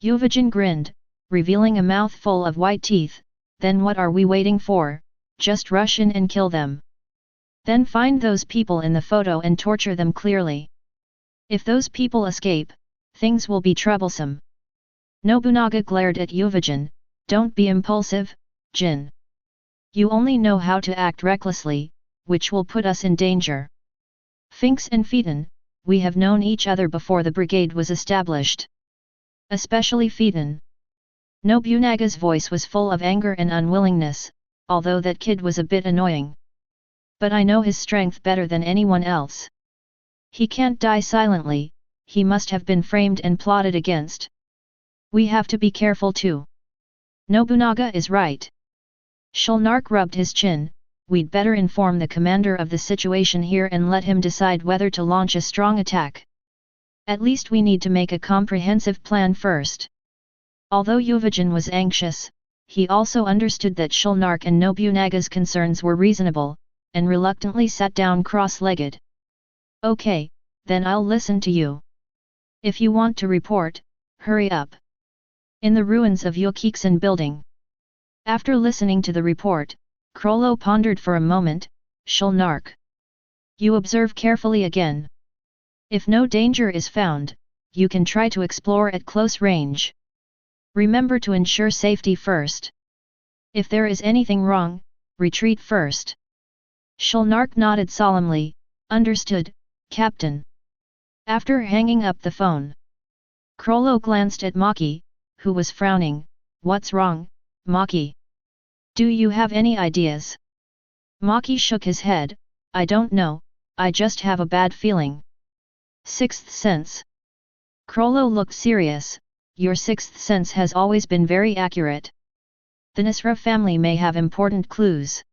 Yuvajin grinned, revealing a mouthful of white teeth. "Then what are we waiting for? Just rush in and kill them. Then find those people in the photo and torture them clearly. If those people escape, things will be troublesome." Nobunaga glared at Yuvajin. "Don't be impulsive, Jin. You only know how to act recklessly, which will put us in danger. Finks and Phaeton, we have known each other before the brigade was established. Especially Phaeton." Nobunaga's voice was full of anger and unwillingness, although that kid was a bit annoying. "But I know his strength better than anyone else. He can't die silently, he must have been framed and plotted against. We have to be careful too." Nobunaga is right. Shulnark rubbed his chin. "We'd better inform the commander of the situation here and let him decide whether to launch a strong attack. At least we need to make a comprehensive plan first." Although Yuvajin was anxious, he also understood that Shulnark and Nobunaga's concerns were reasonable, and reluctantly sat down cross-legged. Okay, then I'll listen to you. If you want to report, hurry up. In the ruins of Yokiksen building. After listening to the report, Krollo pondered for a moment. Shulnark. You observe carefully again. If no danger is found, you can try to explore at close range. Remember to ensure safety first. If there is anything wrong, retreat first. Shulnark nodded solemnly. Understood, Captain. After hanging up the phone, Krollo glanced at Maki, who was frowning. What's wrong, Maki? Do you have any ideas? Maki shook his head. I don't know, I just have a bad feeling. Sixth sense. Krollo looked serious. Your sixth sense has always been very accurate. The Nisra family may have important clues.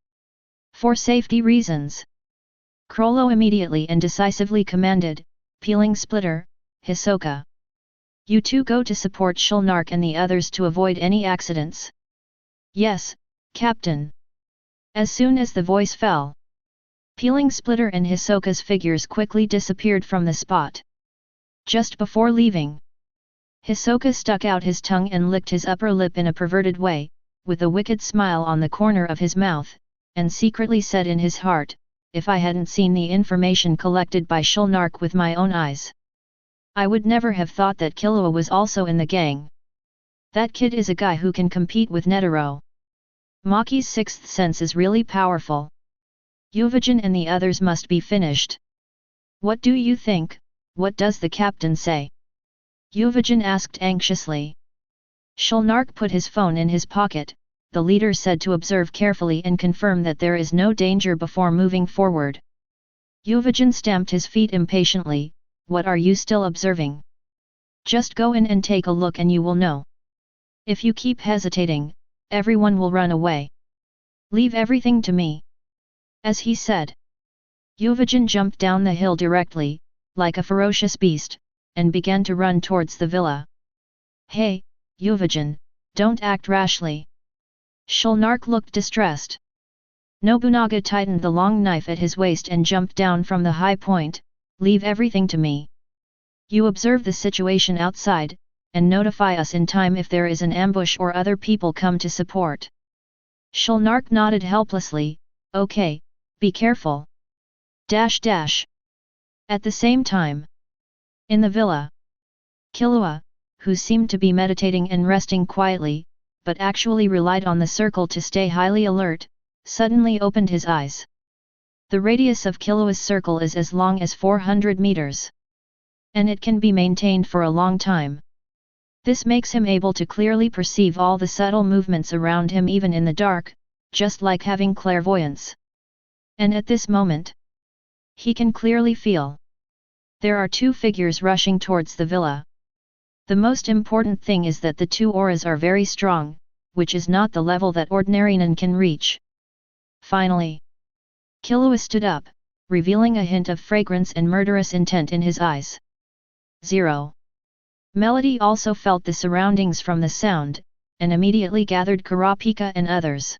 For safety reasons. Krollo immediately and decisively commanded, Peeling Splitter, Hisoka. You two go to support Shulnark and the others to avoid any accidents. Yes, Captain. As soon as the voice fell, Peeling Splitter and Hisoka's figures quickly disappeared from the spot. Just before leaving, Hisoka stuck out his tongue and licked his upper lip in a perverted way, with a wicked smile on the corner of his mouth, and secretly said in his heart, if I hadn't seen the information collected by Shulnark with my own eyes, I would never have thought that Killua was also in the gang. That kid is a guy who can compete with Netero. Maki's sixth sense is really powerful. Yuvajin and the others must be finished. What do you think? What does the captain say? Yuvajin asked anxiously. Shulnark put his phone in his pocket. The leader said to observe carefully and confirm that there is no danger before moving forward. Yuvajin stamped his feet impatiently. What are you still observing? Just go in and take a look and you will know. If you keep hesitating, everyone will run away. Leave everything to me. As he said, Yuvajin jumped down the hill directly, like a ferocious beast, and began to run towards the villa. Hey, Yuvajin, don't act rashly. Shulnark looked distressed. Nobunaga tightened the long knife at his waist and jumped down from the high point. Leave everything to me. You observe the situation outside, and notify us in time if there is an ambush or other people come to support. Shulnark nodded helplessly. Okay, be careful. At the same time, in the villa, Killua, who seemed to be meditating and resting quietly, but actually relied on the circle to stay highly alert, suddenly opened his eyes. The radius of Killua's circle is as long as 400 meters. And it can be maintained for a long time. This makes him able to clearly perceive all the subtle movements around him even in the dark, just like having clairvoyance. And at this moment, he can clearly feel. There are two figures rushing towards the villa. The most important thing is that the two auras are very strong, which is not the level that ordinary Nin can reach. Finally, Killua stood up, revealing a hint of fragrance and murderous intent in his eyes. 0. Melody also felt the surroundings from the sound, and immediately gathered Kurapika and others.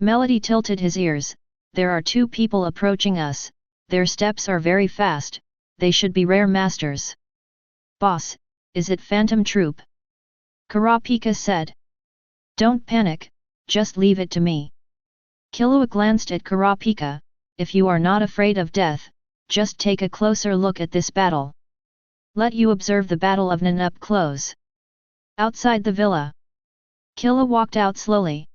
Melody tilted his ears. There are two people approaching us, their steps are very fast, they should be rare masters. Boss, is it Phantom Troupe? Kurapika said. Don't panic, just leave it to me. Killua glanced at Kurapika. If you are not afraid of death, just take a closer look at this battle. Let you observe the battle of Nin up close. Outside the villa, Killua walked out slowly.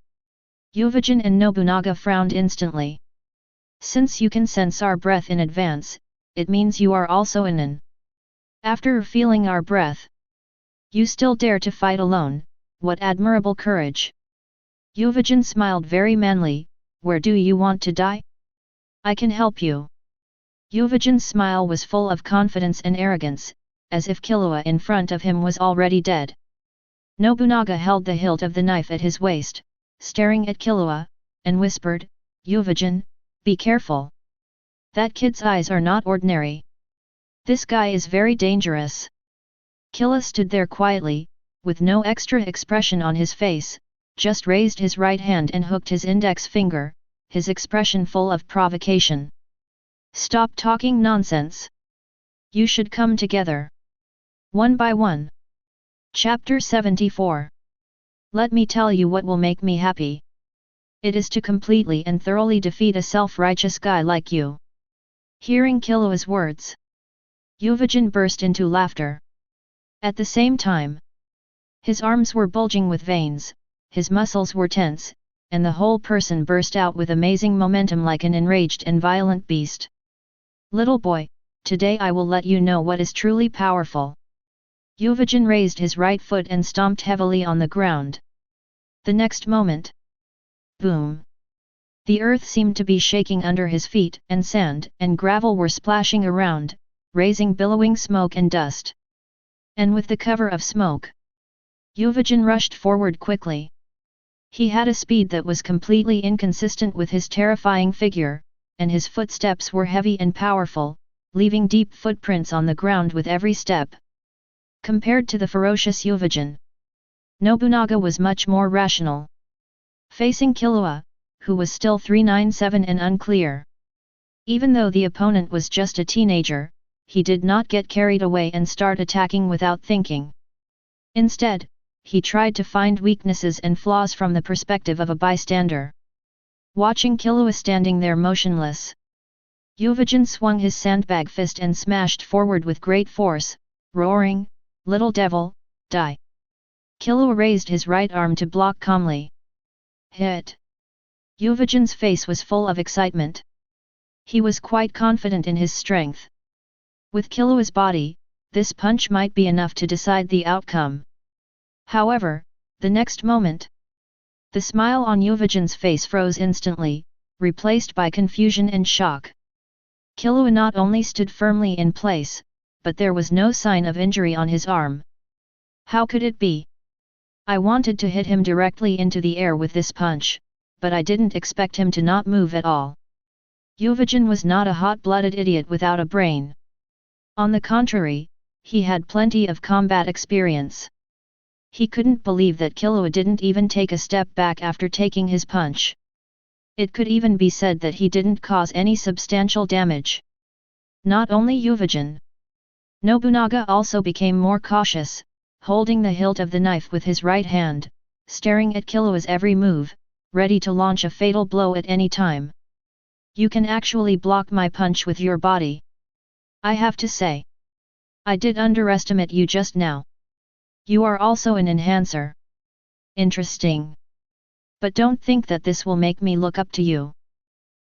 Yuvajin and Nobunaga frowned instantly. Since you can sense our breath in advance, it means you are also a Nin. After feeling our breath, you still dare to fight alone, what admirable courage. Yuvajin smiled very manly. Where do you want to die? I can help you. Yuvajin's smile was full of confidence and arrogance, as if Killua in front of him was already dead. Nobunaga held the hilt of the knife at his waist, staring at Killua, and whispered, Yuvajin, be careful. That kid's eyes are not ordinary. This guy is very dangerous. Killua stood there quietly, with no extra expression on his face, just raised his right hand and hooked his index finger, his expression full of provocation. "Stop talking nonsense. You should come together. One by one." Chapter 74. Let me tell you what will make me happy. It is to completely and thoroughly defeat a self-righteous guy like you. Hearing Killua's words, Yuvajin burst into laughter. At the same time, his arms were bulging with veins, his muscles were tense, and the whole person burst out with amazing momentum like an enraged and violent beast. "Little boy, today I will let you know what is truly powerful." Yuvajin raised his right foot and stomped heavily on the ground. The next moment, boom! The earth seemed to be shaking under his feet, and sand and gravel were splashing around, raising billowing smoke and dust. And with the cover of smoke, Yuvajin rushed forward quickly. He had a speed that was completely inconsistent with his terrifying figure, and his footsteps were heavy and powerful, leaving deep footprints on the ground with every step. Compared to the ferocious Yuvajin, Nobunaga was much more rational. Facing Killua, who was still 397 and unclear. Even though the opponent was just a teenager, he did not get carried away and start attacking without thinking. Instead, he tried to find weaknesses and flaws from the perspective of a bystander. Watching Killua standing there motionless, Yuvajin swung his sandbag fist and smashed forward with great force, roaring, "Little devil, die!" Killua raised his right arm to block calmly. Hit! Yuvajin's face was full of excitement. He was quite confident in his strength. With Killua's body, this punch might be enough to decide the outcome. However, the next moment, the smile on Yuvajin's face froze instantly, replaced by confusion and shock. Killua not only stood firmly in place, but there was no sign of injury on his arm. How could it be? I wanted to hit him directly into the air with this punch, but I didn't expect him to not move at all. Yuvajin was not a hot-blooded idiot without a brain. On the contrary, he had plenty of combat experience. He couldn't believe that Killua didn't even take a step back after taking his punch. It could even be said that he didn't cause any substantial damage. Not only Yuvajin. Nobunaga also became more cautious, holding the hilt of the knife with his right hand, staring at Killua's every move, ready to launch a fatal blow at any time. "You can actually block my punch with your body. I have to say, I did underestimate you just now. You are also an enhancer. Interesting. But don't think that this will make me look up to you."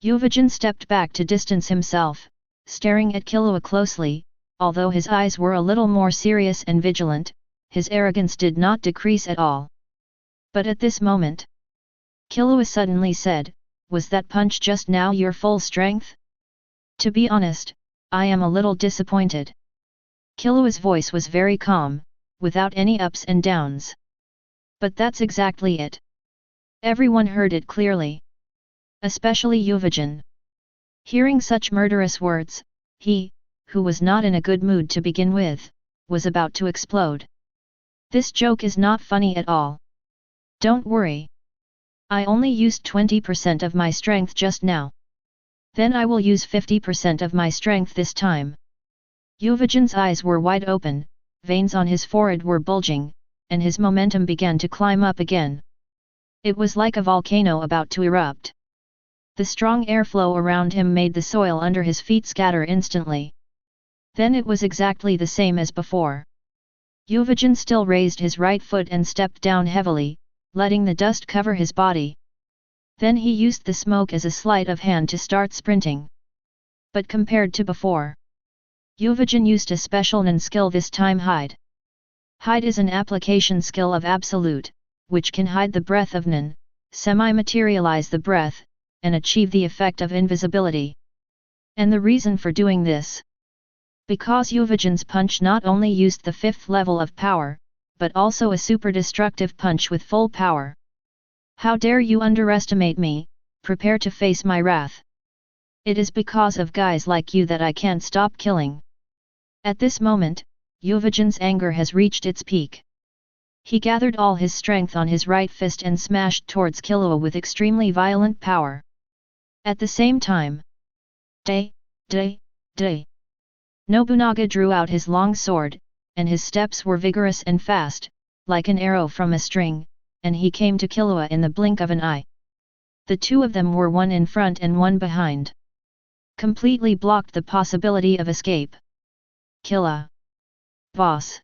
Yuvajin stepped back to distance himself, staring at Killua closely. Although his eyes were a little more serious and vigilant, his arrogance did not decrease at all. But at this moment, Killua suddenly said, "Was that punch just now your full strength?" "To be honest, I am a little disappointed." Killua's voice was very calm, without any ups and downs. But that's exactly it. Everyone heard it clearly. Especially Yuvajin. Hearing such murderous words, he, who was not in a good mood to begin with, was about to explode. "This joke is not funny at all. Don't worry. I only used 20% of my strength just now. Then I will use 50% of my strength this time." Yuvajin's eyes were wide open, veins on his forehead were bulging, and his momentum began to climb up again. It was like a volcano about to erupt. The strong airflow around him made the soil under his feet scatter instantly. Then it was exactly the same as before. Yuvajin still raised his right foot and stepped down heavily, letting the dust cover his body. Then he used the smoke as a sleight of hand to start sprinting. But compared to before, Yuvajin used a special Nin skill this time. Hide. Hide is an application skill of Absolute, which can hide the breath of Nin, semi-materialize the breath, and achieve the effect of invisibility. And the reason for doing this? Because Yuvajin's punch not only used the 5th level of power, but also a super destructive punch with full power. "How dare you underestimate me, prepare to face my wrath. It is because of guys like you that I can't stop killing." At this moment, Yuvajin's anger has reached its peak. He gathered all his strength on his right fist and smashed towards Killua with extremely violent power. At the same time, Nobunaga drew out his long sword, and his steps were vigorous and fast, like an arrow from a string, and he came to Killua in the blink of an eye. The two of them were one in front and one behind. Completely blocked the possibility of escape. Killua, boss.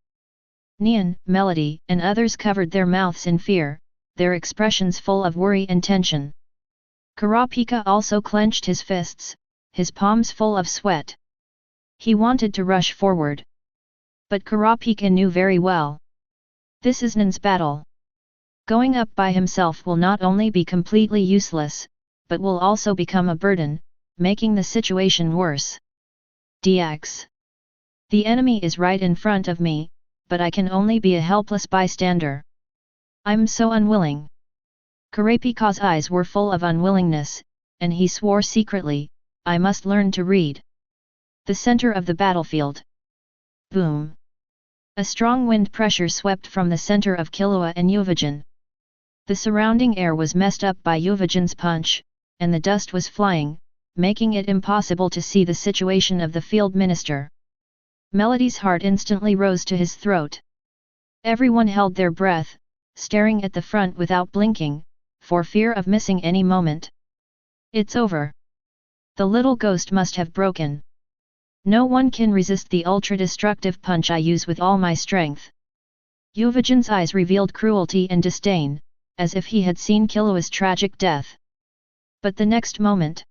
Nion, Melody, and others covered their mouths in fear, their expressions full of worry and tension. Kurapika also clenched his fists, his palms full of sweat. He wanted to rush forward. But Kurapika knew very well. This is Nion's battle. Going up by himself will not only be completely useless, but will also become a burden, making the situation worse. DX. The enemy is right in front of me, but I can only be a helpless bystander. I'm so unwilling. Kurapika's eyes were full of unwillingness, and he swore secretly, I must learn to read. The center of the battlefield. Boom. A strong wind pressure swept from the center of Killua and Uvajin. The surrounding air was messed up by Uvajin's punch, and the dust was flying, making it impossible to see the situation of the field minister. Melody's heart instantly rose to his throat. Everyone held their breath, staring at the front without blinking, for fear of missing any moment. It's over. The little ghost must have broken. No one can resist the ultra-destructive punch I use with all my strength. Uvajin's eyes revealed cruelty and disdain, as if he had seen Killua's tragic death. But the next moment,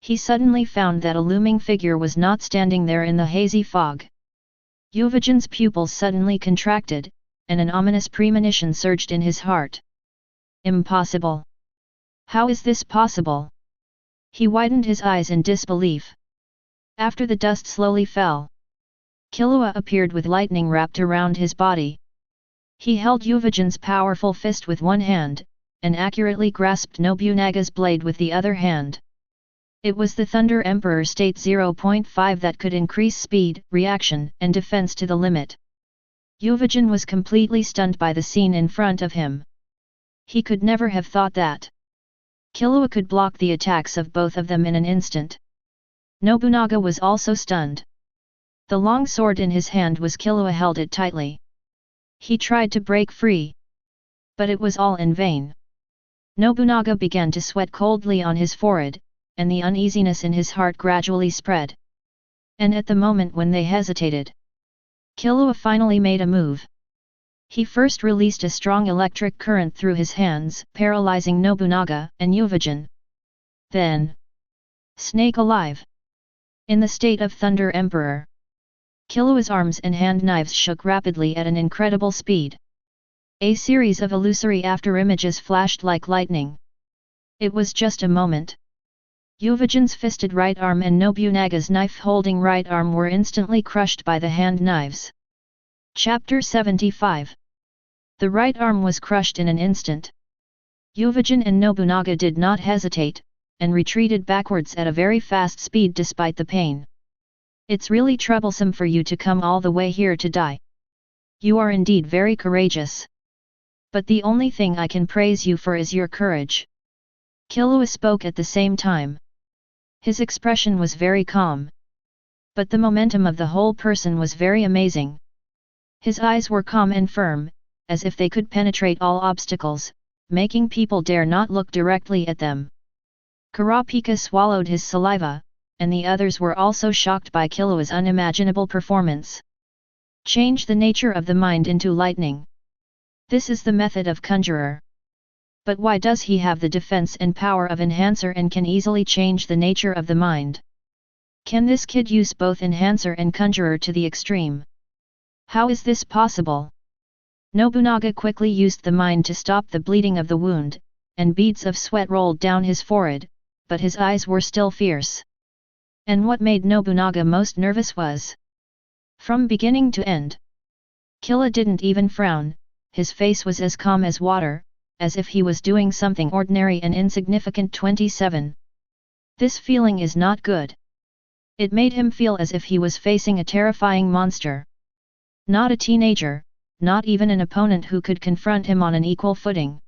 he suddenly found that a looming figure was not standing there in the hazy fog. Uvajin's pupils suddenly contracted, and an ominous premonition surged in his heart. Impossible! How is this possible? He widened his eyes in disbelief. After the dust slowly fell, Killua appeared with lightning wrapped around his body. He held Uvajin's powerful fist with one hand, and accurately grasped Nobunaga's blade with the other hand. It was the Thunder Emperor State 0.5 that could increase speed, reaction, and defense to the limit. Uvajin was completely stunned by the scene in front of him. He could never have thought that Killua could block the attacks of both of them in an instant. Nobunaga was also stunned. The long sword in his hand was Killua held it tightly. He tried to break free. But it was all in vain. Nobunaga began to sweat coldly on his forehead, and the uneasiness in his heart gradually spread. And at the moment when they hesitated, Killua finally made a move. He first released a strong electric current through his hands, paralyzing Nobunaga and Uvajin. Then, snake alive! In the state of Thunder Emperor, Killua's arms and hand knives shook rapidly at an incredible speed. A series of illusory afterimages flashed like lightning. It was just a moment. Uvajin's fisted right arm and Nobunaga's knife-holding right arm were instantly crushed by the hand knives. Chapter 75. The right arm was crushed in an instant. Uvajin and Nobunaga did not hesitate, and retreated backwards at a very fast speed despite the pain. It's really troublesome for you to come all the way here to die. You are indeed very courageous. But the only thing I can praise you for is your courage. Killua spoke at the same time. His expression was very calm. But the momentum of the whole person was very amazing. His eyes were calm and firm, as if they could penetrate all obstacles, making people dare not look directly at them. Kurapika swallowed his saliva, and the others were also shocked by Killua's unimaginable performance. Change the nature of the mind into lightning. This is the method of conjurer. But why does he have the defense and power of enhancer and can easily change the nature of the mind? Can this kid use both enhancer and conjurer to the extreme? How is this possible? Nobunaga quickly used the mind to stop the bleeding of the wound, and beads of sweat rolled down his forehead, but his eyes were still fierce. And what made Nobunaga most nervous was, from beginning to end, Killua didn't even frown, his face was as calm as water, as if he was doing something ordinary and insignificant. 27. This feeling is not good. It made him feel as if he was facing a terrifying monster. Not a teenager, not even an opponent who could confront him on an equal footing.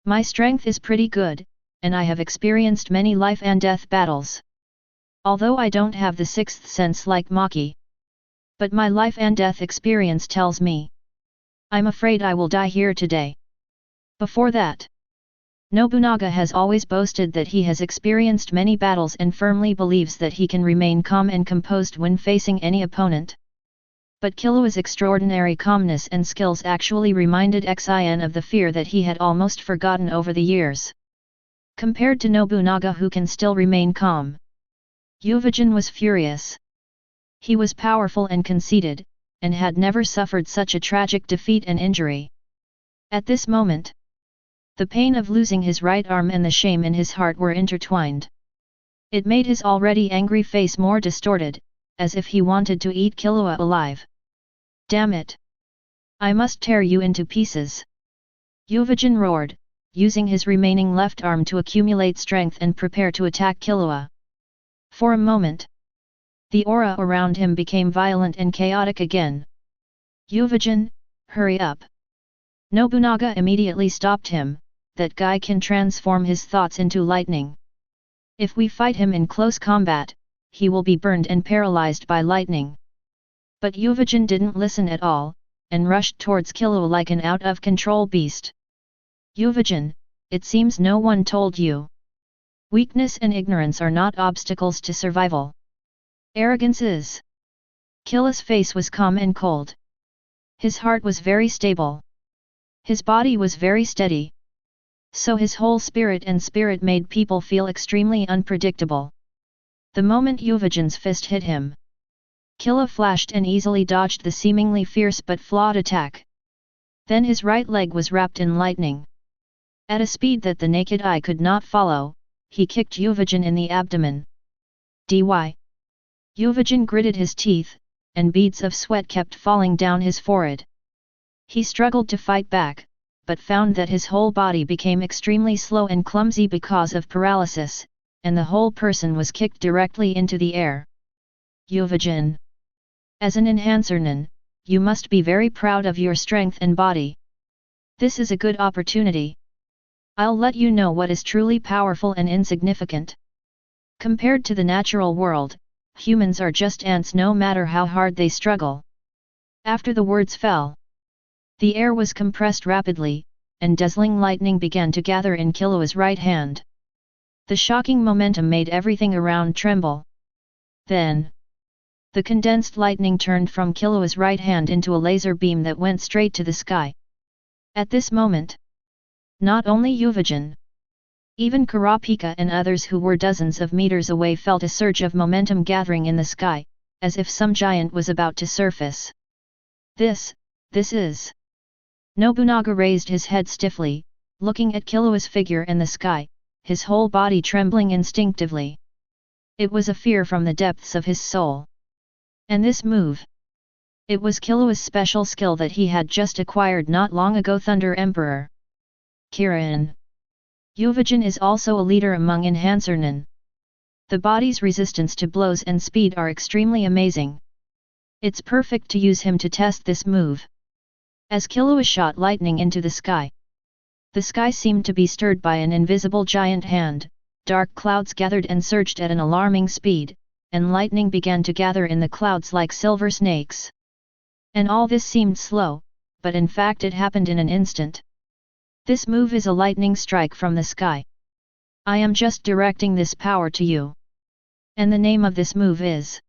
My strength is pretty good, and I have experienced many life and death battles. Although I don't have the sixth sense like Maki. But my life and death experience tells me. I'm afraid I will die here today. Before that, Nobunaga has always boasted that he has experienced many battles and firmly believes that he can remain calm and composed when facing any opponent. But Killua's extraordinary calmness and skills actually reminded Xin of the fear that he had almost forgotten over the years. Compared to Nobunaga, who can still remain calm, Yuvajin was furious. He was powerful and conceited, and had never suffered such a tragic defeat and injury. At this moment, the pain of losing his right arm and the shame in his heart were intertwined. It made his already angry face more distorted, as if he wanted to eat Killua alive. Damn it! I must tear you into pieces! Yuvajin roared, using his remaining left arm to accumulate strength and prepare to attack Killua. For a moment, the aura around him became violent and chaotic again. Yuvajin, hurry up! Nobunaga immediately stopped him. That guy can transform his thoughts into lightning. If we fight him in close combat, he will be burned and paralyzed by lightning. But Yuvajin didn't listen at all, and rushed towards Killua like an out-of-control beast. Yuvajin, it seems no one told you. Weakness and ignorance are not obstacles to survival. Arrogance is. Killua's face was calm and cold. His heart was very stable. His body was very steady. So his whole spirit made people feel extremely unpredictable. The moment Yuvajin's fist hit him, Killua flashed and easily dodged the seemingly fierce but flawed attack. Then his right leg was wrapped in lightning. At a speed that the naked eye could not follow, he kicked Yuvajin in the abdomen. Dy. Yuvajin gritted his teeth, and beads of sweat kept falling down his forehead. He struggled to fight back, but found that his whole body became extremely slow and clumsy because of paralysis, and the whole person was kicked directly into the air. Yuvajin. As an enhancernin, you must be very proud of your strength and body. This is a good opportunity. I'll let you know what is truly powerful and insignificant. Compared to the natural world, humans are just ants no matter how hard they struggle. After the words fell, the air was compressed rapidly, and dazzling lightning began to gather in Killua's right hand. The shocking momentum made everything around tremble. Then, the condensed lightning turned from Killua's right hand into a laser beam that went straight to the sky. At this moment, not only Yuvajin, even Kurapika and others who were dozens of meters away felt a surge of momentum gathering in the sky, as if some giant was about to surface. This is... Nobunaga raised his head stiffly, looking at Killua's figure in the sky, his whole body trembling instinctively. It was a fear from the depths of his soul. And this move? It was Killua's special skill that he had just acquired not long ago. Thunder Emperor. Kirin. Yuvajin is also a leader among Enhancernin. The body's resistance to blows and speed are extremely amazing. It's perfect to use him to test this move. As Killua shot lightning into the sky seemed to be stirred by an invisible giant hand, dark clouds gathered and surged at an alarming speed, and lightning began to gather in the clouds like silver snakes. And all this seemed slow, but in fact it happened in an instant. This move is a lightning strike from the sky. I am just directing this power to you. And the name of this move is...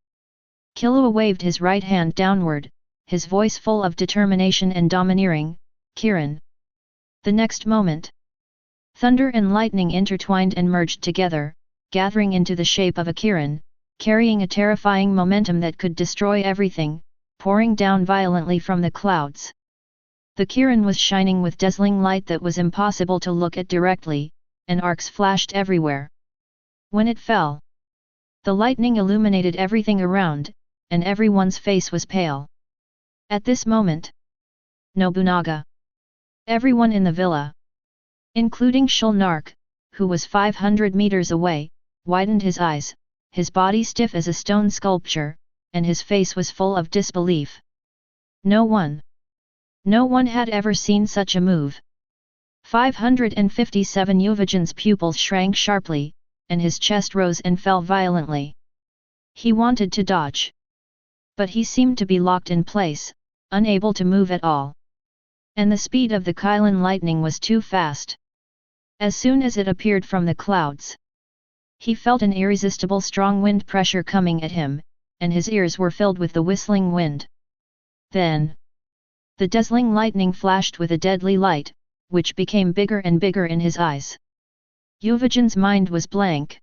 Killua waved his right hand downward, his voice full of determination and domineering, Kirin. The next moment, thunder and lightning intertwined and merged together, gathering into the shape of a Kirin, carrying a terrifying momentum that could destroy everything, pouring down violently from the clouds. The Kirin was shining with dazzling light that was impossible to look at directly, and arcs flashed everywhere. When it fell, the lightning illuminated everything around, and everyone's face was pale. At this moment, Nobunaga, everyone in the villa, including Shulnark, who was 500 meters away, widened his eyes, his body stiff as a stone sculpture, and his face was full of disbelief. No one No one had ever seen such a move. 557 Yuvajan's pupils shrank sharply, and his chest rose and fell violently. He wanted to dodge. But he seemed to be locked in place, unable to move at all. And the speed of the Kylan lightning was too fast. As soon as it appeared from the clouds, he felt an irresistible strong wind pressure coming at him, and his ears were filled with the whistling wind. Then, the dazzling lightning flashed with a deadly light, which became bigger and bigger in his eyes. Yuvajan's mind was blank.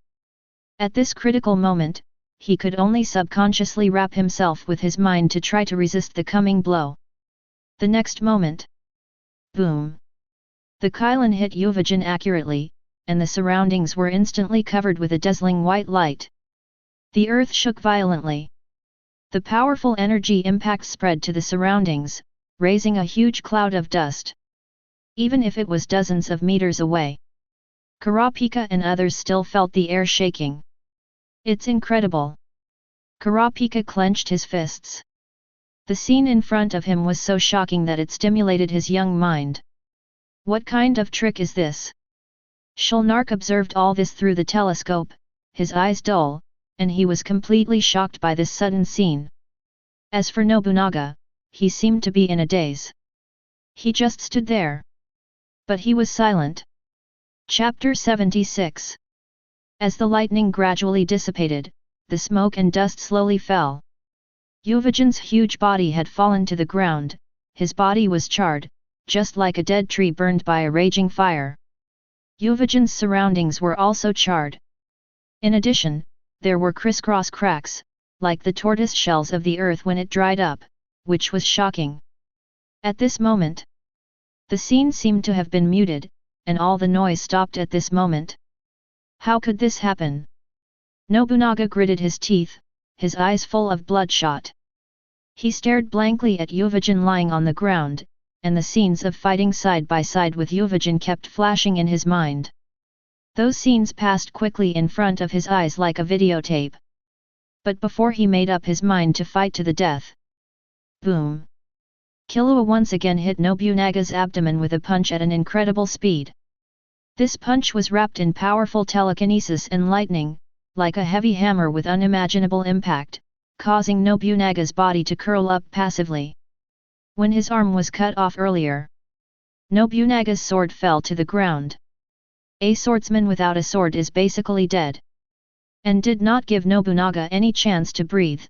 At this critical moment, he could only subconsciously wrap himself with his mind to try to resist the coming blow. The next moment, boom! The Kylan hit Yuvajan accurately, and the surroundings were instantly covered with a dazzling white light. The earth shook violently. The powerful energy impact spread to the surroundings, raising a huge cloud of dust. Even if it was dozens of meters away, Kurapika and others still felt the air shaking. It's incredible. Kurapika clenched his fists. The scene in front of him was so shocking that it stimulated his young mind. What kind of trick is this? Shulnark observed all this through the telescope, his eyes dull, and he was completely shocked by this sudden scene. As for Nobunaga, he seemed to be in a daze. He just stood there. But he was silent. Chapter 76. As the lightning gradually dissipated, the smoke and dust slowly fell. Yuvajan's huge body had fallen to the ground, his body was charred, just like a dead tree burned by a raging fire. Yuvajan's surroundings were also charred. In addition, there were crisscross cracks, like the tortoise shells of the earth when it dried up, which was shocking. At this moment, the scene seemed to have been muted, and all the noise stopped at this moment. How could this happen? Nobunaga gritted his teeth, his eyes full of bloodshot. He stared blankly at Yuvajan lying on the ground, and the scenes of fighting side by side with Yuvajan kept flashing in his mind. Those scenes passed quickly in front of his eyes like a videotape. But before he made up his mind to fight to the death. Boom! Killua once again hit Nobunaga's abdomen with a punch at an incredible speed. This punch was wrapped in powerful telekinesis and lightning, like a heavy hammer with unimaginable impact, causing Nobunaga's body to curl up passively. When his arm was cut off earlier, Nobunaga's sword fell to the ground. A swordsman without a sword is basically dead. And did not give Nobunaga any chance to breathe.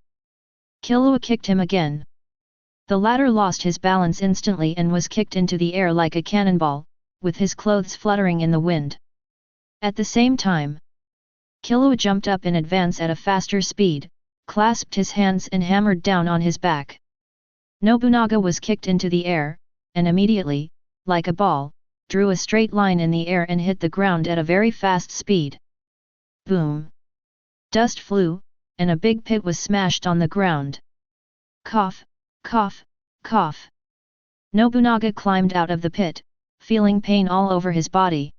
Killua kicked him again. The latter lost his balance instantly and was kicked into the air like a cannonball, with his clothes fluttering in the wind. At the same time, Killua jumped up in advance at a faster speed, clasped his hands and hammered down on his back. Nobunaga was kicked into the air, and immediately, like a ball, drew a straight line in the air and hit the ground at a very fast speed. Boom! Dust flew, and a big pit was smashed on the ground. Cough, cough, cough. Nobunaga climbed out of the pit, feeling pain all over his body.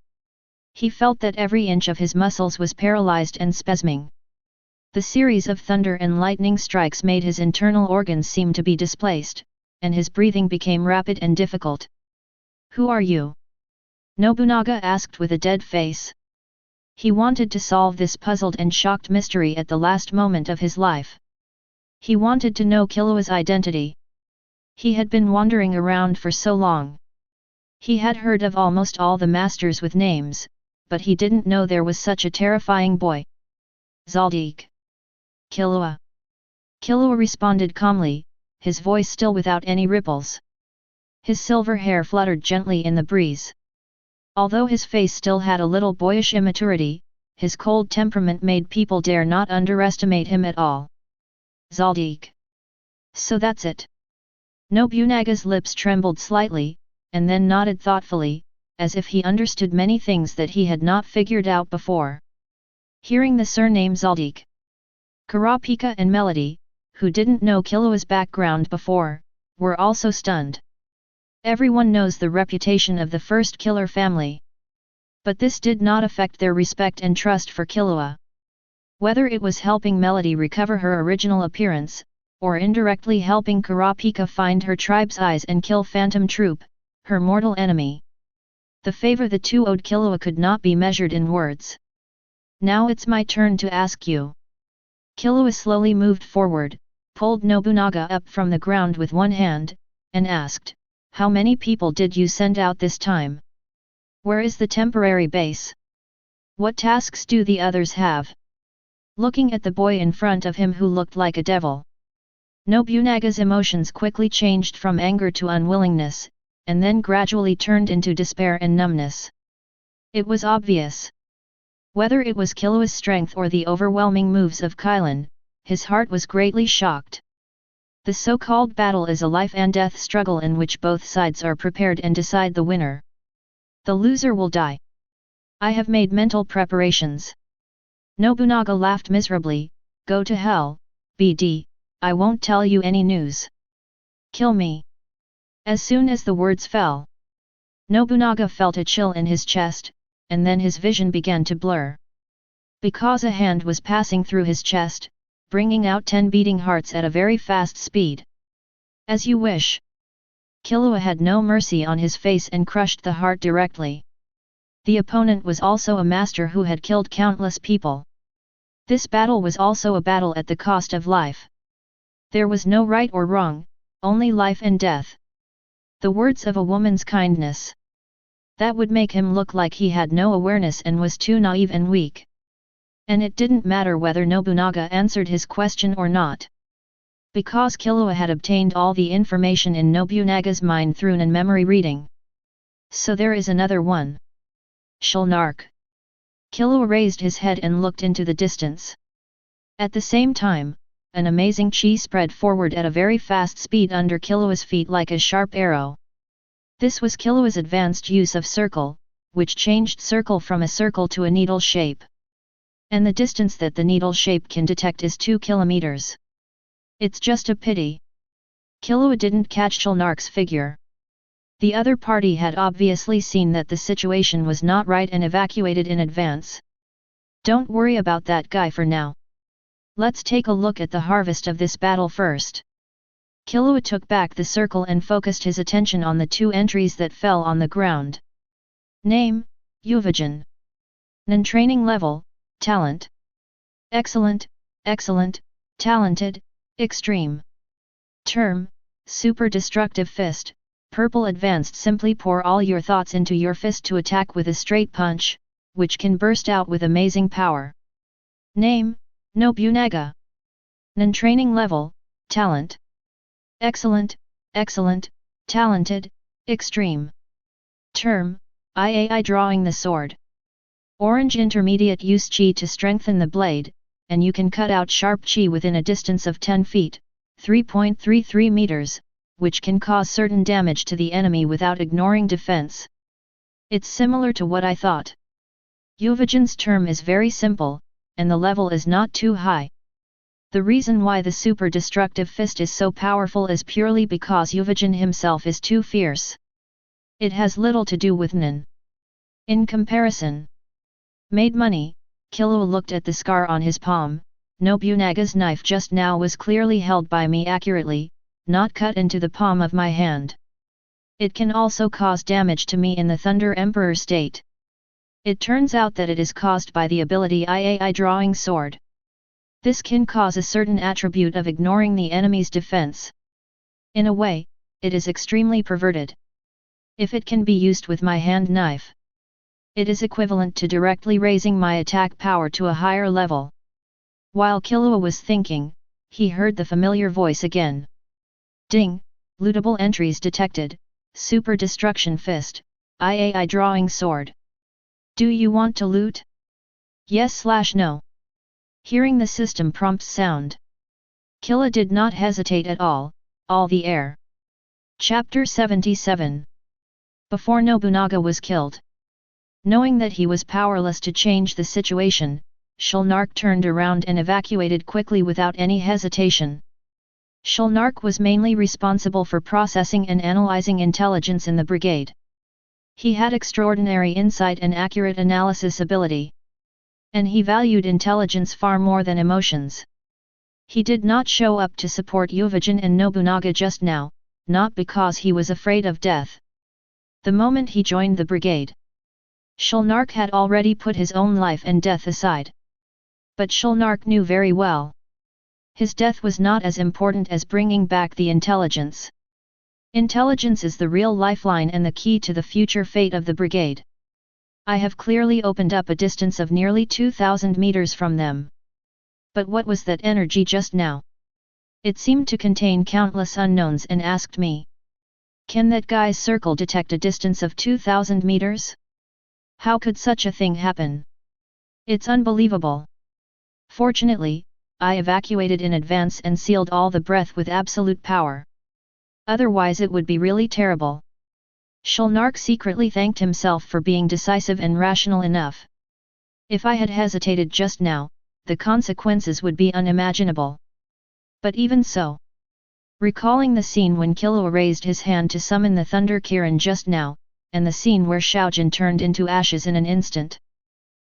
He felt that every inch of his muscles was paralyzed and spasming. The series of thunder and lightning strikes made his internal organs seem to be displaced, and his breathing became rapid and difficult. "Who are you?" Nobunaga asked with a dead face. He wanted to solve this puzzled and shocked mystery at the last moment of his life. He wanted to know Killua's identity. He had been wandering around for so long. He had heard of almost all the masters with names, but he didn't know there was such a terrifying boy. Zoldyck. Killua. Killua responded calmly, his voice still without any ripples. His silver hair fluttered gently in the breeze. Although his face still had a little boyish immaturity, his cold temperament made people dare not underestimate him at all. Zoldyck. So that's it. Nobunaga's lips trembled slightly, and then nodded thoughtfully, as if he understood many things that he had not figured out before. Hearing the surname Zoldyck, Kurapika and Melody, who didn't know Killua's background before, were also stunned. Everyone knows the reputation of the first killer family. But this did not affect their respect and trust for Killua. Whether it was helping Melody recover her original appearance, or indirectly helping Kurapika find her tribe's eyes and kill Phantom Troupe, her mortal enemy. The favor the two owed Killua could not be measured in words. Now it's my turn to ask you. Killua slowly moved forward, pulled Nobunaga up from the ground with one hand, and asked, "How many people did you send out this time? Where is the temporary base? What tasks do the others have?" Looking at the boy in front of him who looked like a devil, Nobunaga's emotions quickly changed from anger to unwillingness, and then gradually turned into despair and numbness. It was obvious. Whether it was Killua's strength or the overwhelming moves of Kylin, his heart was greatly shocked. The so-called battle is a life and death struggle in which both sides are prepared and decide the winner. The loser will die. I have made mental preparations. Nobunaga laughed miserably. Go to hell, BD, I won't tell you any news. Kill me. As soon as the words fell, Nobunaga felt a chill in his chest, and then his vision began to blur. Because a hand was passing through his chest, bringing out 10 beating hearts at a very fast speed. As you wish. Killua had no mercy on his face and crushed the heart directly. The opponent was also a master who had killed countless people. This battle was also a battle at the cost of life. There was no right or wrong, only life and death. The words of a woman's kindness. That would make him look like he had no awareness and was too naive and weak. And it didn't matter whether Nobunaga answered his question or not. Because Killua had obtained all the information in Nobunaga's mind through an memory reading. So there is another one. Shulnark. Killua raised his head and looked into the distance. At the same time, an amazing chi spread forward at a very fast speed under Killua's feet like a sharp arrow. This was Killua's advanced use of circle, which changed circle from a circle to a needle shape. And the distance that the needle shape can detect is 2 kilometers. It's just a pity Killua didn't catch Shulnark's figure. The other party had obviously seen that the situation was not right and evacuated in advance. Don't worry about that guy for now. Let's take a look at the harvest of this battle first. Killua took back the circle and focused his attention on the 2 entries that fell on the ground. Name, Yuvajan. Nen training level, talent. Excellent, excellent, talented, extreme. Term, super destructive fist, purple advanced. Simply pour all your thoughts into your fist to attack with a straight punch, which can burst out with amazing power. Name, Nobunaga. Nen training level, talent. Excellent, excellent, talented, extreme. Term, III drawing the sword. Orange intermediate. Use chi to strengthen the blade, and you can cut out sharp chi within a distance of 10 feet, 3.33 meters, which can cause certain damage to the enemy without ignoring defense. It's similar to what I thought. Yuvajan's term is very simple, and the level is not too high. The reason why the super destructive fist is so powerful is purely because Yuvajan himself is too fierce. It has little to do with Nen. In comparison, made money. Killua looked at the scar on his palm. Nobunaga's knife just now was clearly held by me accurately, not cut into the palm of my hand. It can also cause damage to me in the Thunder Emperor state. It turns out that it is caused by the ability III drawing sword. This can cause a certain attribute of ignoring the enemy's defense. In a way, it is extremely perverted. If it can be used with my hand knife, it is equivalent to directly raising my attack power to a higher level. While Killua was thinking, he heard the familiar voice again. Ding, lootable entries detected, super destruction fist, III drawing sword. Do you want to loot? Yes/no. Hearing the system prompts sound, Killua did not hesitate at all the air. Chapter 77. Before Nobunaga was killed. Knowing that he was powerless to change the situation, Shulnark turned around and evacuated quickly without any hesitation. Shulnark was mainly responsible for processing and analyzing intelligence in the brigade. He had extraordinary insight and accurate analysis ability. And he valued intelligence far more than emotions. He did not show up to support Yuvajin and Nobunaga just now, not because he was afraid of death. The moment he joined the brigade, Shulnark had already put his own life and death aside. But Shulnark knew very well. His death was not as important as bringing back the intelligence. Intelligence is the real lifeline and the key to the future fate of the brigade. I have clearly opened up a distance of nearly 2,000 meters from them. But what was that energy just now? It seemed to contain countless unknowns and asked me. Can that guy's circle detect a distance of 2,000 meters? How could such a thing happen? It's unbelievable. Fortunately, I evacuated in advance and sealed all the breath with absolute power. Otherwise it would be really terrible. Shulnark secretly thanked himself for being decisive and rational enough. If I had hesitated just now, the consequences would be unimaginable. But even so, recalling the scene when Killua raised his hand to summon the Thunder Kirin just now, and the scene where Xiaojin turned into ashes in an instant,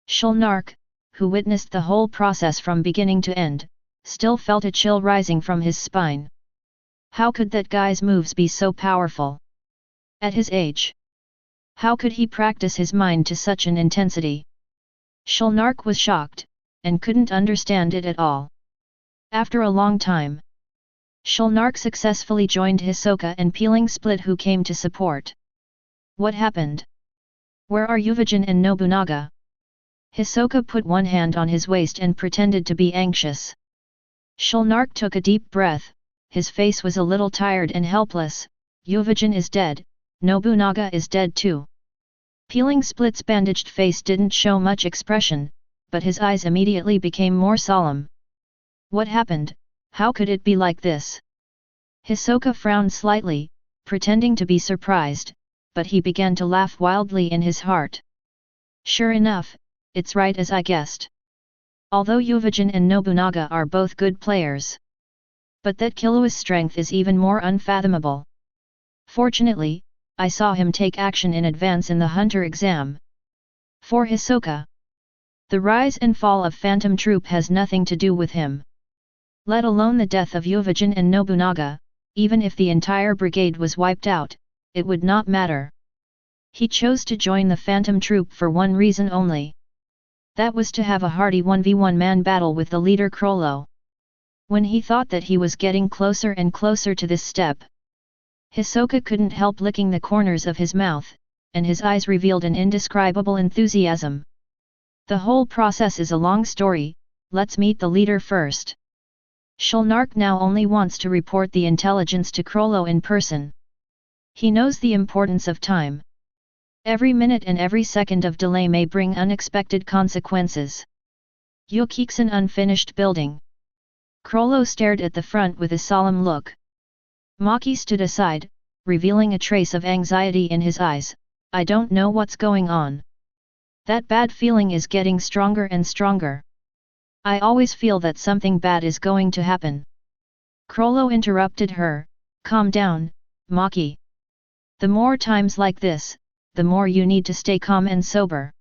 Shulnark, who witnessed the whole process from beginning to end, still felt a chill rising from his spine. How could that guy's moves be so powerful? At his age, how could he practice his mind to such an intensity? Shulnark was shocked, and couldn't understand it at all. After a long time, Shulnark successfully joined Hisoka and Peeling Split, who came to support. What happened? Where are Yuvajin and Nobunaga? Hisoka put one hand on his waist and pretended to be anxious. Shulnark took a deep breath, his face was a little tired and helpless. Yuvajin is dead, Nobunaga is dead too. Peeling Split's bandaged face didn't show much expression, but his eyes immediately became more solemn. What happened? How could it be like this? Hisoka frowned slightly, pretending to be surprised, but he began to laugh wildly in his heart. Sure enough, it's right as I guessed. Although Yuvajin and Nobunaga are both good players, but that Killua's strength is even more unfathomable. Fortunately, I saw him take action in advance in the hunter exam. For Hisoka, the rise and fall of Phantom Troupe has nothing to do with him. Let alone the death of Yuvajin and Nobunaga, even if the entire brigade was wiped out, it would not matter. He chose to join the Phantom Troupe for one reason only. That was to have a hearty 1v1 man battle with the leader Krollo. When he thought that he was getting closer and closer to this step, Hisoka couldn't help licking the corners of his mouth, and his eyes revealed an indescribable enthusiasm. The whole process is a long story, let's meet the leader first. Shulnark now only wants to report the intelligence to Krollo in person. He knows the importance of time. Every minute and every second of delay may bring unexpected consequences. Yukiksen unfinished building. Krollo stared at the front with a solemn look. Maki stood aside, revealing a trace of anxiety in his eyes. I don't know what's going on. That bad feeling is getting stronger and stronger. I always feel that something bad is going to happen. Krollo interrupted her, calm down, Maki. The more times like this, the more you need to stay calm and sober.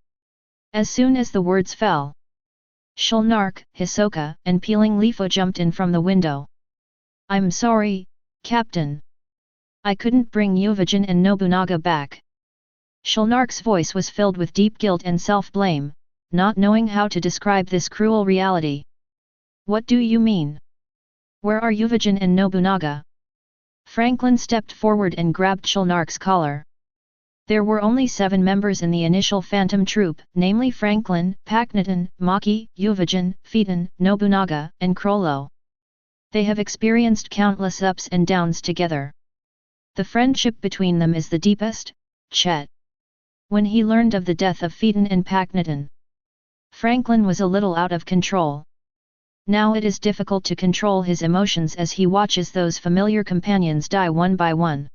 As soon as the words fell, Shulnark, Hisoka, and Peeling Leafo jumped in from the window. I'm sorry, Captain. I couldn't bring Yuvajin and Nobunaga back. Shulnark's voice was filled with deep guilt and self-blame, not knowing how to describe this cruel reality. What do you mean? Where are Yuvajin and Nobunaga? Franklin stepped forward and grabbed Shulnark's collar. There were only 7 members in the initial Phantom Troupe, namely Franklin, Paknatan, Maki, Yuvajin, Phaeton, Nobunaga, and Krollo. They have experienced countless ups and downs together. The friendship between them is the deepest, Chet. When he learned of the death of Phaeton and Paknatan, Franklin was a little out of control. Now it is difficult to control his emotions as he watches those familiar companions die one by one.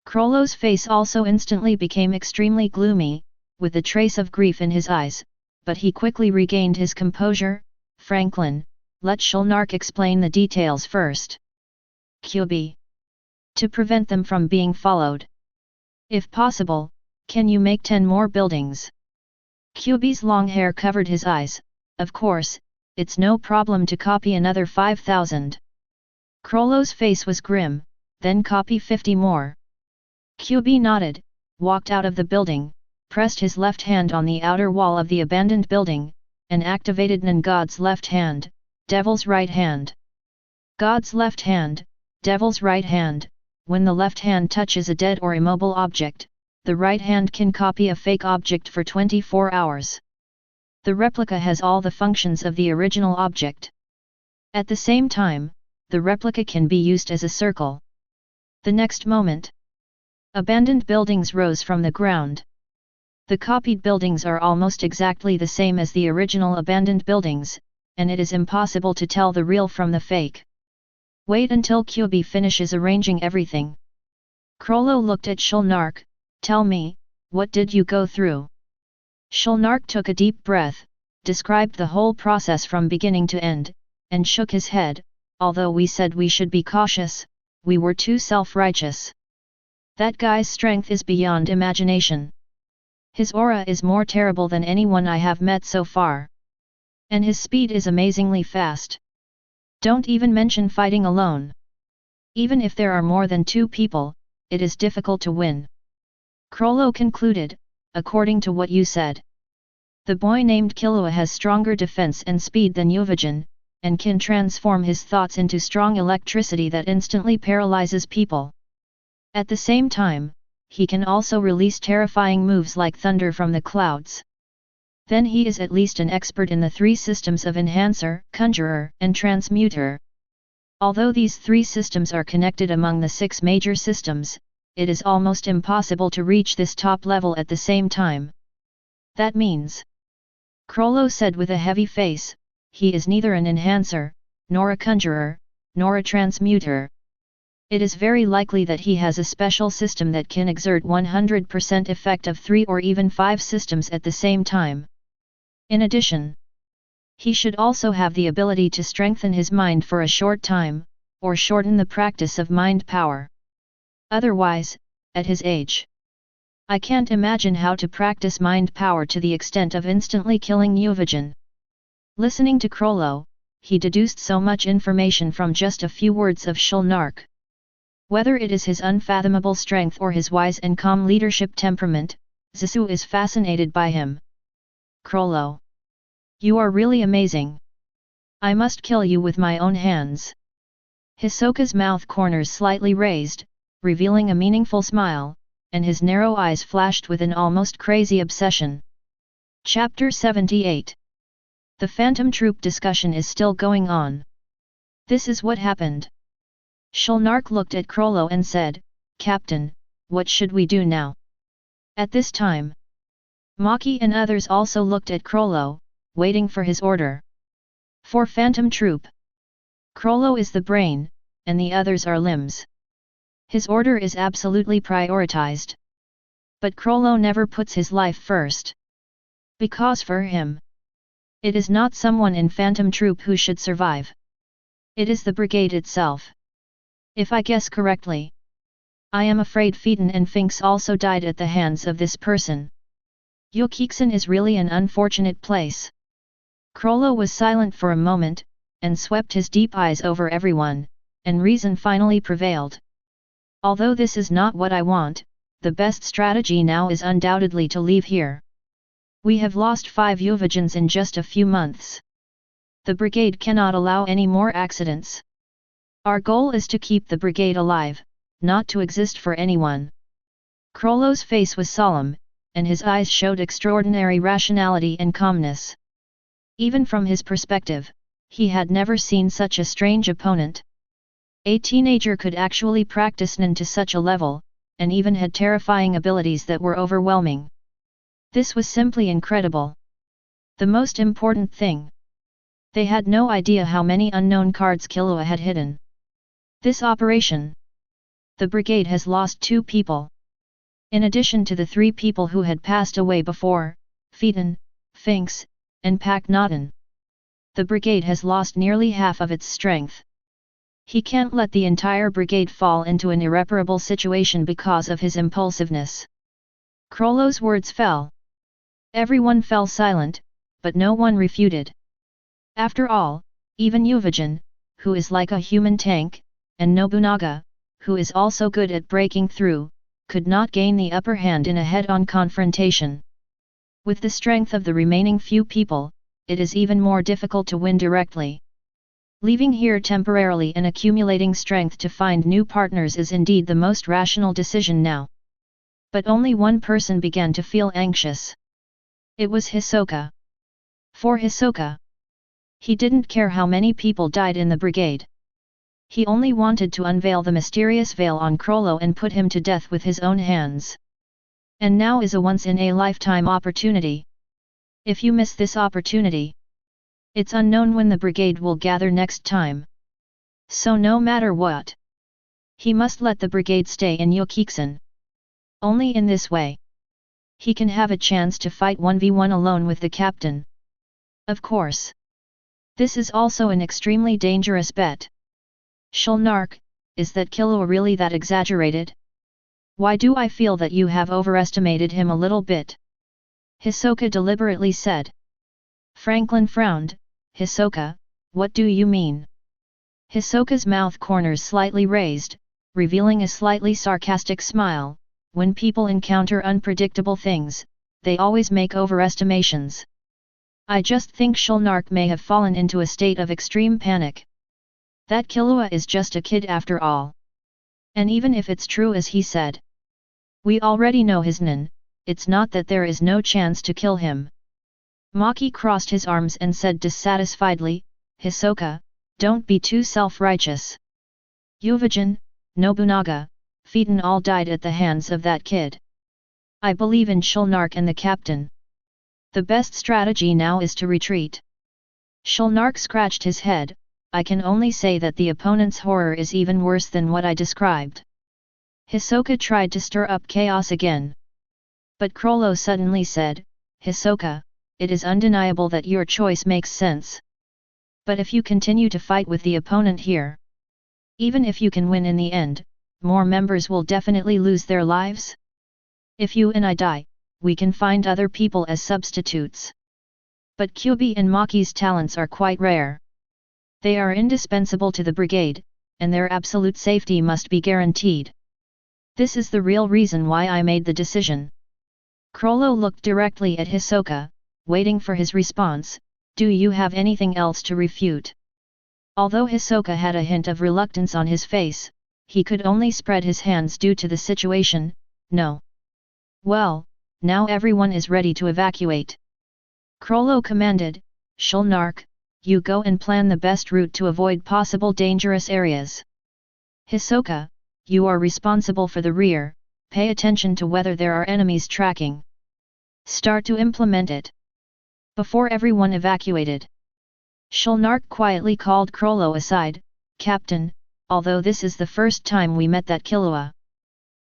Krollo's face also instantly became extremely gloomy, with a trace of grief in his eyes, but he quickly regained his composure. Franklin, let Shulnark explain the details first. Kubi. To prevent them from being followed. If possible, can you make 10 more buildings? Kubi's long hair covered his eyes. Of course, it's no problem to copy another 5,000. Krollo's face was grim, then copy 50 more. Kubi nodded, walked out of the building, pressed his left hand on the outer wall of the abandoned building, and activated Nen God's left hand, Devil's right hand. God's left hand, Devil's right hand. When the left hand touches a dead or immobile object, the right hand can copy a fake object for 24 hours. The replica has all the functions of the original object. At the same time, the replica can be used as a circle. The next moment, abandoned buildings rose from the ground. The copied buildings are almost exactly the same as the original abandoned buildings, and it is impossible to tell the real from the fake. Wait until Kubi finishes arranging everything. Krollo looked at Shulnark. Tell me, what did you go through? Shulnark took a deep breath, described the whole process from beginning to end, and shook his head. Although we said we should be cautious, we were too self-righteous. That guy's strength is beyond imagination. His aura is more terrible than anyone I have met so far. And his speed is amazingly fast. Don't even mention fighting alone. Even if there are more than 2 people, it is difficult to win. Krollo concluded, according to what you said. The boy named Killua has stronger defense and speed than Yuvajin, and can transform his thoughts into strong electricity that instantly paralyzes people. At the same time, he can also release terrifying moves like thunder from the clouds. Then he is at least an expert in the 3 systems of Enhancer, Conjurer, and Transmuter. Although these 3 systems are connected among the 6 major systems, it is almost impossible to reach this top level at the same time. That means, Krollo said with a heavy face, he is neither an Enhancer, nor a Conjurer, nor a Transmuter. It is very likely that he has a special system that can exert 100% effect of 3 or even 5 systems at the same time. In addition, he should also have the ability to strengthen his mind for a short time, or shorten the practice of mind power. Otherwise, at his age, I can't imagine how to practice mind power to the extent of instantly killing Yuvajin. Listening to Krollo, he deduced so much information from just a few words of Shulnark. Whether it is his unfathomable strength or his wise and calm leadership temperament, Zissou is fascinated by him. Krollo, you are really amazing. I must kill you with my own hands. Hisoka's mouth corners slightly raised, revealing a meaningful smile, and his narrow eyes flashed with an almost crazy obsession. Chapter 78. The Phantom Troupe discussion is still going on. This is what happened. Shulnark looked at Krollo and said, Captain, what should we do now? At this time, Maki and others also looked at Krollo, waiting for his order. For Phantom Troupe, Krollo is the brain, and the others are limbs. His order is absolutely prioritized. But Krollo never puts his life first. Because for him, it is not someone in Phantom Troupe who should survive. It is the brigade itself. If I guess correctly, I am afraid Phaeton and Finks also died at the hands of this person. Yukiksen is really an unfortunate place. Krollo was silent for a moment, and swept his deep eyes over everyone, and reason finally prevailed. Although this is not what I want, the best strategy now is undoubtedly to leave here. We have lost 5 Yuvajins in just a few months. The brigade cannot allow any more accidents. Our goal is to keep the brigade alive, not to exist for anyone. Krollo's face was solemn, and his eyes showed extraordinary rationality and calmness. Even from his perspective, he had never seen such a strange opponent. A teenager could actually practice Nen to such a level, and even had terrifying abilities that were overwhelming. This was simply incredible. The most important thing, they had no idea how many unknown cards Killua had hidden. This operation, the brigade has lost 2 people. In addition to the 3 people who had passed away before, Phaeton, Finks, and Paknaten. The brigade has lost nearly half of its strength. He can't let the entire brigade fall into an irreparable situation because of his impulsiveness. Krollo's words fell. Everyone fell silent, but no one refuted. After all, even Uvajin, who is like a human tank, and Nobunaga, who is also good at breaking through, could not gain the upper hand in a head-on confrontation. With the strength of the remaining few people, it is even more difficult to win directly. Leaving here temporarily and accumulating strength to find new partners is indeed the most rational decision now. But only one person began to feel anxious. It was Hisoka. For Hisoka, he didn't care how many people died in the brigade. He only wanted to unveil the mysterious veil on Krollo and put him to death with his own hands. And now is a once-in-a-lifetime opportunity. If you miss this opportunity, it's unknown when the brigade will gather next time. So no matter what, he must let the brigade stay in Yokiksen. Only in this way, he can have a chance to fight 1v1 alone with the captain. Of course, this is also an extremely dangerous bet. Shulnark, is that Killua really that exaggerated? Why do I feel that you have overestimated him a little bit? Hisoka deliberately said. Franklin frowned. Hisoka, what do you mean? Hisoka's mouth corners slightly raised, revealing a slightly sarcastic smile. When people encounter unpredictable things, they always make overestimations. I just think Shulnark may have fallen into a state of extreme panic. That Killua is just a kid after all. And even if it's true as he said, we already know his nin, it's not that there is no chance to kill him. Maki crossed his arms and said dissatisfiedly, Hisoka, don't be too self-righteous. Uvajin, Nobunaga, Phaeton all died at the hands of that kid. I believe in Shulnark and the captain. The best strategy now is to retreat. Shulnark scratched his head. I can only say that the opponent's horror is even worse than what I described. Hisoka tried to stir up chaos again. But Krollo suddenly said, Hisoka, it is undeniable that your choice makes sense. But if you continue to fight with the opponent here, even if you can win in the end, more members will definitely lose their lives. If you and I die, we can find other people as substitutes. But Kubi and Maki's talents are quite rare. They are indispensable to the brigade, and their absolute safety must be guaranteed. This is the real reason why I made the decision. Krollo looked directly at Hisoka, waiting for his response. Do you have anything else to refute? Although Hisoka had a hint of reluctance on his face, he could only spread his hands due to the situation. No. Well, now everyone is ready to evacuate. Krollo commanded. Shulnark, you go and plan the best route to avoid possible dangerous areas. Hisoka, you are responsible for the rear, pay attention to whether there are enemies tracking. Start to implement it. Before everyone evacuated, Shulnark quietly called Krollo aside. Captain, although this is the first time we met that Killua.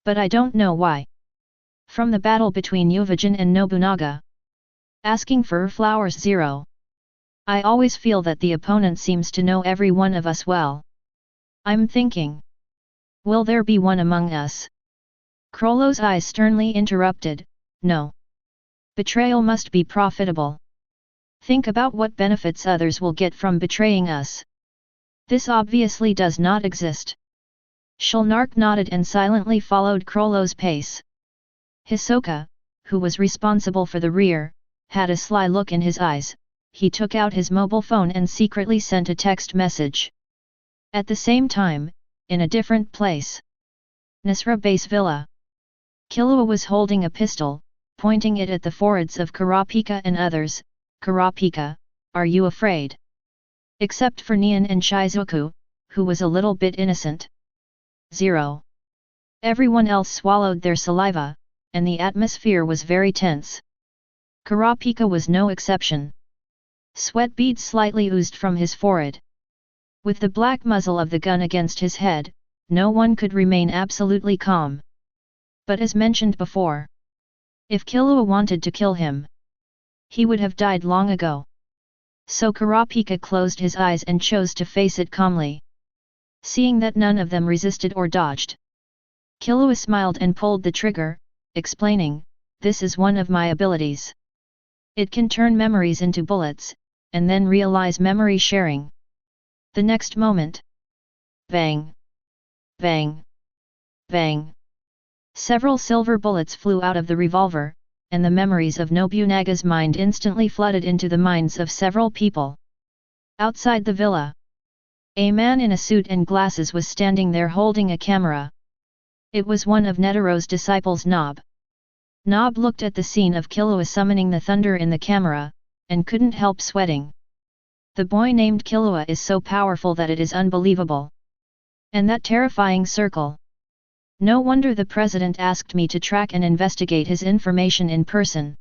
But I don't know why. From the battle between Uvajin and Nobunaga, asking for flowers 0. I always feel that the opponent seems to know every one of us well. I'm thinking, will there be one among us? Krollo's eyes sternly interrupted. No. Betrayal must be profitable. Think about what benefits others will get from betraying us. This obviously does not exist. Shulnark nodded and silently followed Krollo's pace. Hisoka, who was responsible for the rear, had a sly look in his eyes. He took out his mobile phone and secretly sent a text message. At the same time, in a different place, Nisra Base Villa, Killua was holding a pistol, pointing it at the foreheads of Kurapika and others. Kurapika, are you afraid? Except for Nion and Shizuku, who was a little bit innocent. 0. Everyone else swallowed their saliva, and the atmosphere was very tense. Kurapika was no exception. Sweat beads slightly oozed from his forehead. With the black muzzle of the gun against his head, no one could remain absolutely calm. But as mentioned before, if Killua wanted to kill him, he would have died long ago. So Kurapika closed his eyes and chose to face it calmly. Seeing that none of them resisted or dodged, Killua smiled and pulled the trigger, explaining, this is one of my abilities. It can turn memories into bullets, and then realize memory sharing. The next moment. Bang! Bang! Bang! Several silver bullets flew out of the revolver, and the memories of Nobunaga's mind instantly flooded into the minds of several people. Outside the villa, a man in a suit and glasses was standing there holding a camera. It was one of Netaro's disciples, Nob. Nob looked at the scene of Killua summoning the thunder in the camera, and couldn't help sweating. The boy named Killua is so powerful that it is unbelievable. And that terrifying circle. No wonder the president asked me to track and investigate his information in person.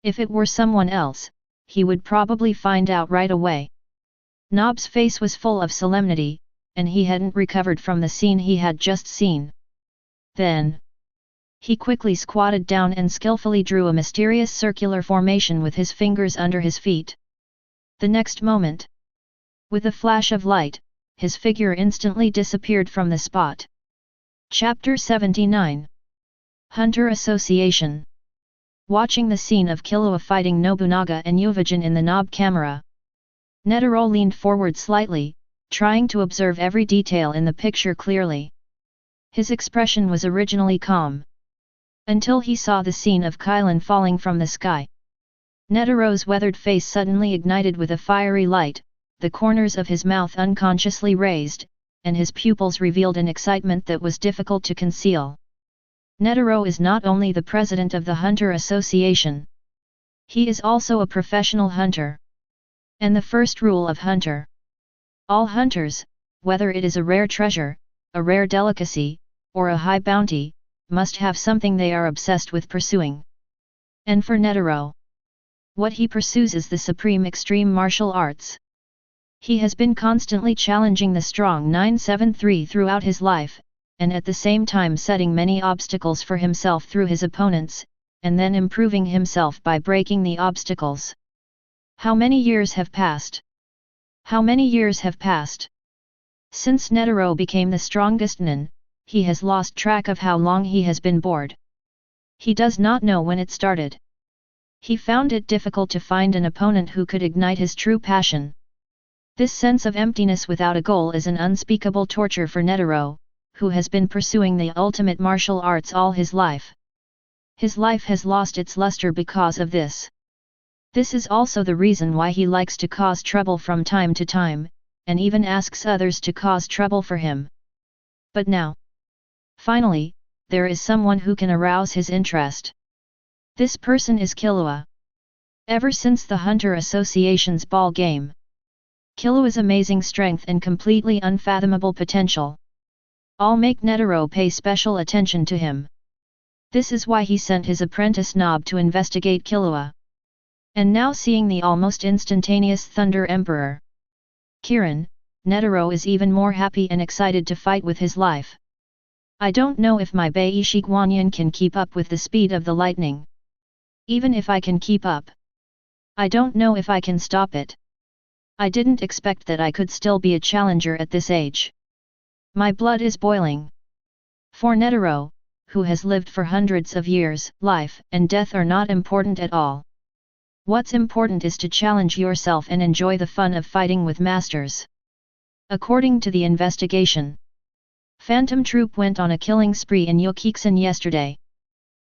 If it were someone else, he would probably find out right away. Nob's face was full of solemnity, and he hadn't recovered from the scene he had just seen. Then, he quickly squatted down and skillfully drew a mysterious circular formation with his fingers under his feet. The next moment, with a flash of light, his figure instantly disappeared from the spot. Chapter 79. Hunter Association. Watching the scene of Killua fighting Nobunaga and Uvajin in the Nob camera, Netero leaned forward slightly, trying to observe every detail in the picture clearly. His expression was originally calm, until he saw the scene of Kylan falling from the sky. Netero's weathered face suddenly ignited with a fiery light, the corners of his mouth unconsciously raised, and his pupils revealed an excitement that was difficult to conceal. Netero is not only the president of the Hunter Association. He is also a professional hunter. And the first rule of hunter. All hunters, whether it is a rare treasure, a rare delicacy, or a high bounty, must have something they are obsessed with pursuing. And for Netero, what he pursues is the supreme extreme martial arts. He has been constantly challenging the strong 973 throughout his life, and at the same time setting many obstacles for himself through his opponents, and then improving himself by breaking the obstacles. How many years have passed? How many years have passed? Since Netero became the strongest Nin, he has lost track of how long he has been bored. He does not know when it started. He found it difficult to find an opponent who could ignite his true passion. This sense of emptiness without a goal is an unspeakable torture for Netero, who has been pursuing the ultimate martial arts all his life. His life has lost its luster because of this. This is also the reason why he likes to cause trouble from time to time, and even asks others to cause trouble for him. But now, finally, there is someone who can arouse his interest. This person is Killua. Ever since the Hunter Association's ball game, Killua's amazing strength and completely unfathomable potential all make Netero pay special attention to him. This is why he sent his apprentice Nob to investigate Killua. And now seeing the almost instantaneous Thunder Emperor Kirin, Netero is even more happy and excited to fight with his life. I don't know if my Beishi Guanyin can keep up with the speed of the lightning. Even if I can keep up, I don't know if I can stop it. I didn't expect that I could still be a challenger at this age. My blood is boiling. For Netero, who has lived for hundreds of years, life and death are not important at all. What's important is to challenge yourself and enjoy the fun of fighting with masters. According to the investigation, Phantom Troupe went on a killing spree in Yokiksen yesterday.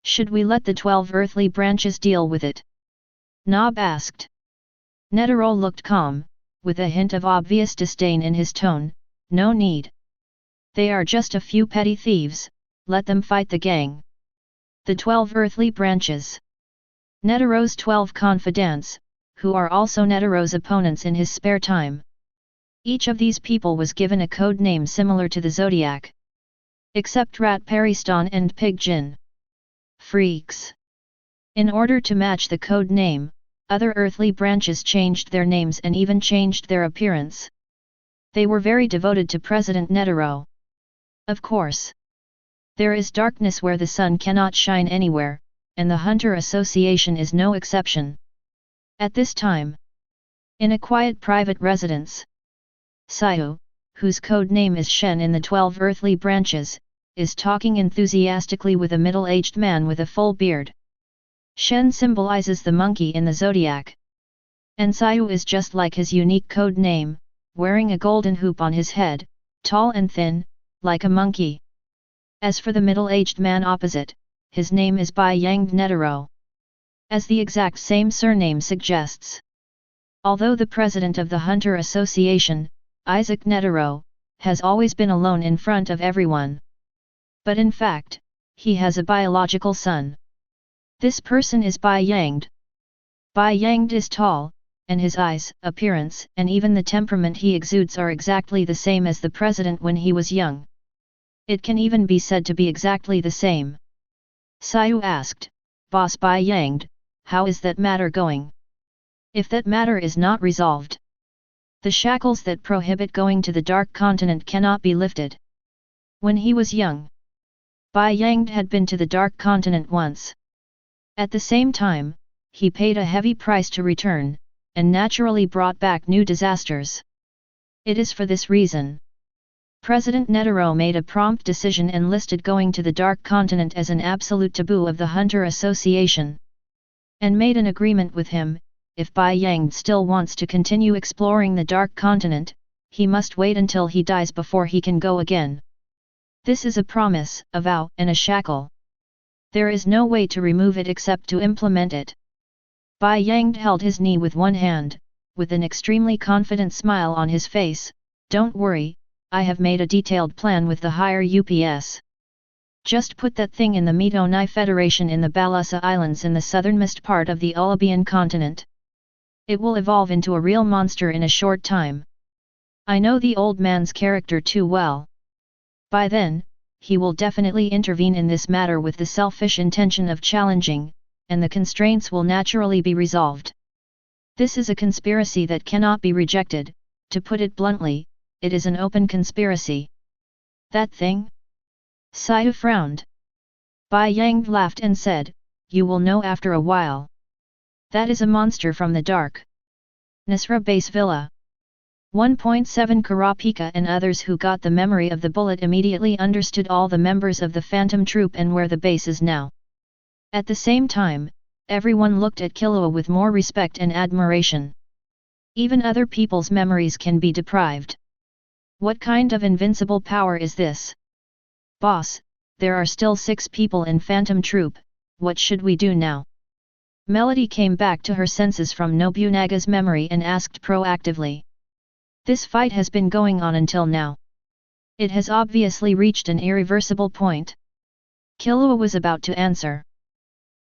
Should we let the 12 earthly branches deal with it? Nob asked. Netero looked calm, with a hint of obvious disdain in his tone. No need. They are just a few petty thieves, let them fight the gang. The 12 earthly branches. Netero's 12 confidants, who are also Netero's opponents in his spare time. Each of these people was given a code name similar to the Zodiac. Except Rat Periston and Pig Jin. Freaks. In order to match the code name, other earthly branches changed their names and even changed their appearance. They were very devoted to President Netero. Of course. There is darkness where the sun cannot shine anywhere, and the Hunter Association is no exception. At this time, in a quiet private residence, Sayu, whose code name is Shen in the 12 earthly branches, is talking enthusiastically with a middle-aged man with a full beard. Shen symbolizes the monkey in the zodiac. And Sayu is just like his unique code name, wearing a golden hoop on his head, tall and thin, like a monkey. As for the middle-aged man opposite, his name is Bai Yang Netero. As the exact same surname suggests. Although the president of the Hunter Association, Isaac Netero, has always been alone in front of everyone. But in fact, he has a biological son. This person is Bai Yang. Bai Yang is tall, and his eyes, appearance, and even the temperament he exudes are exactly the same as the president when he was young. It can even be said to be exactly the same. Sayu asked, "Boss Bai Yang, how is that matter going? If that matter is not resolved, the shackles that prohibit going to the Dark Continent cannot be lifted." When he was young, Bai Yang had been to the Dark Continent once. At the same time, he paid a heavy price to return, and naturally brought back new disasters. It is for this reason President Netero made a prompt decision and listed going to the Dark Continent as an absolute taboo of the Hunter Association. And made an agreement with him, if Bai Yang still wants to continue exploring the Dark Continent, he must wait until he dies before he can go again. This is a promise, a vow, and a shackle. There is no way to remove it except to implement it. Bai Yang held his knee with one hand, with an extremely confident smile on his face. "Don't worry, I have made a detailed plan with the higher UPS. Just put that thing in the Mitonai Federation in the Balusa Islands in the southernmost part of the Ulubian continent. It will evolve into a real monster in a short time. I know the old man's character too well. By then, he will definitely intervene in this matter with the selfish intention of challenging, and the constraints will naturally be resolved. This is a conspiracy that cannot be rejected. To put it bluntly, it is an open conspiracy." "That thing?" Sayu frowned. Bai Yang laughed and said, "You will know after a while. That is a monster from the dark Nisra base villa." 1.7 Kurapika and others who got the memory of the bullet immediately understood all the members of the Phantom Troupe and where the base is now. At the same time, everyone looked at Killua with more respect and admiration. Even other people's memories can be deprived. What kind of invincible power is this? "Boss, there are still 6 people in Phantom Troupe, what should we do now?" Melody came back to her senses from Nobunaga's memory and asked proactively. "This fight has been going on until now. It has obviously reached an irreversible point." Killua was about to answer.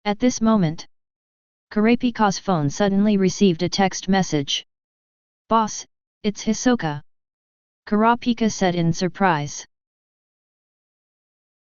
At this moment, Kurapika's phone suddenly received a text message. "Boss, it's Hisoka." Kurapika said in surprise.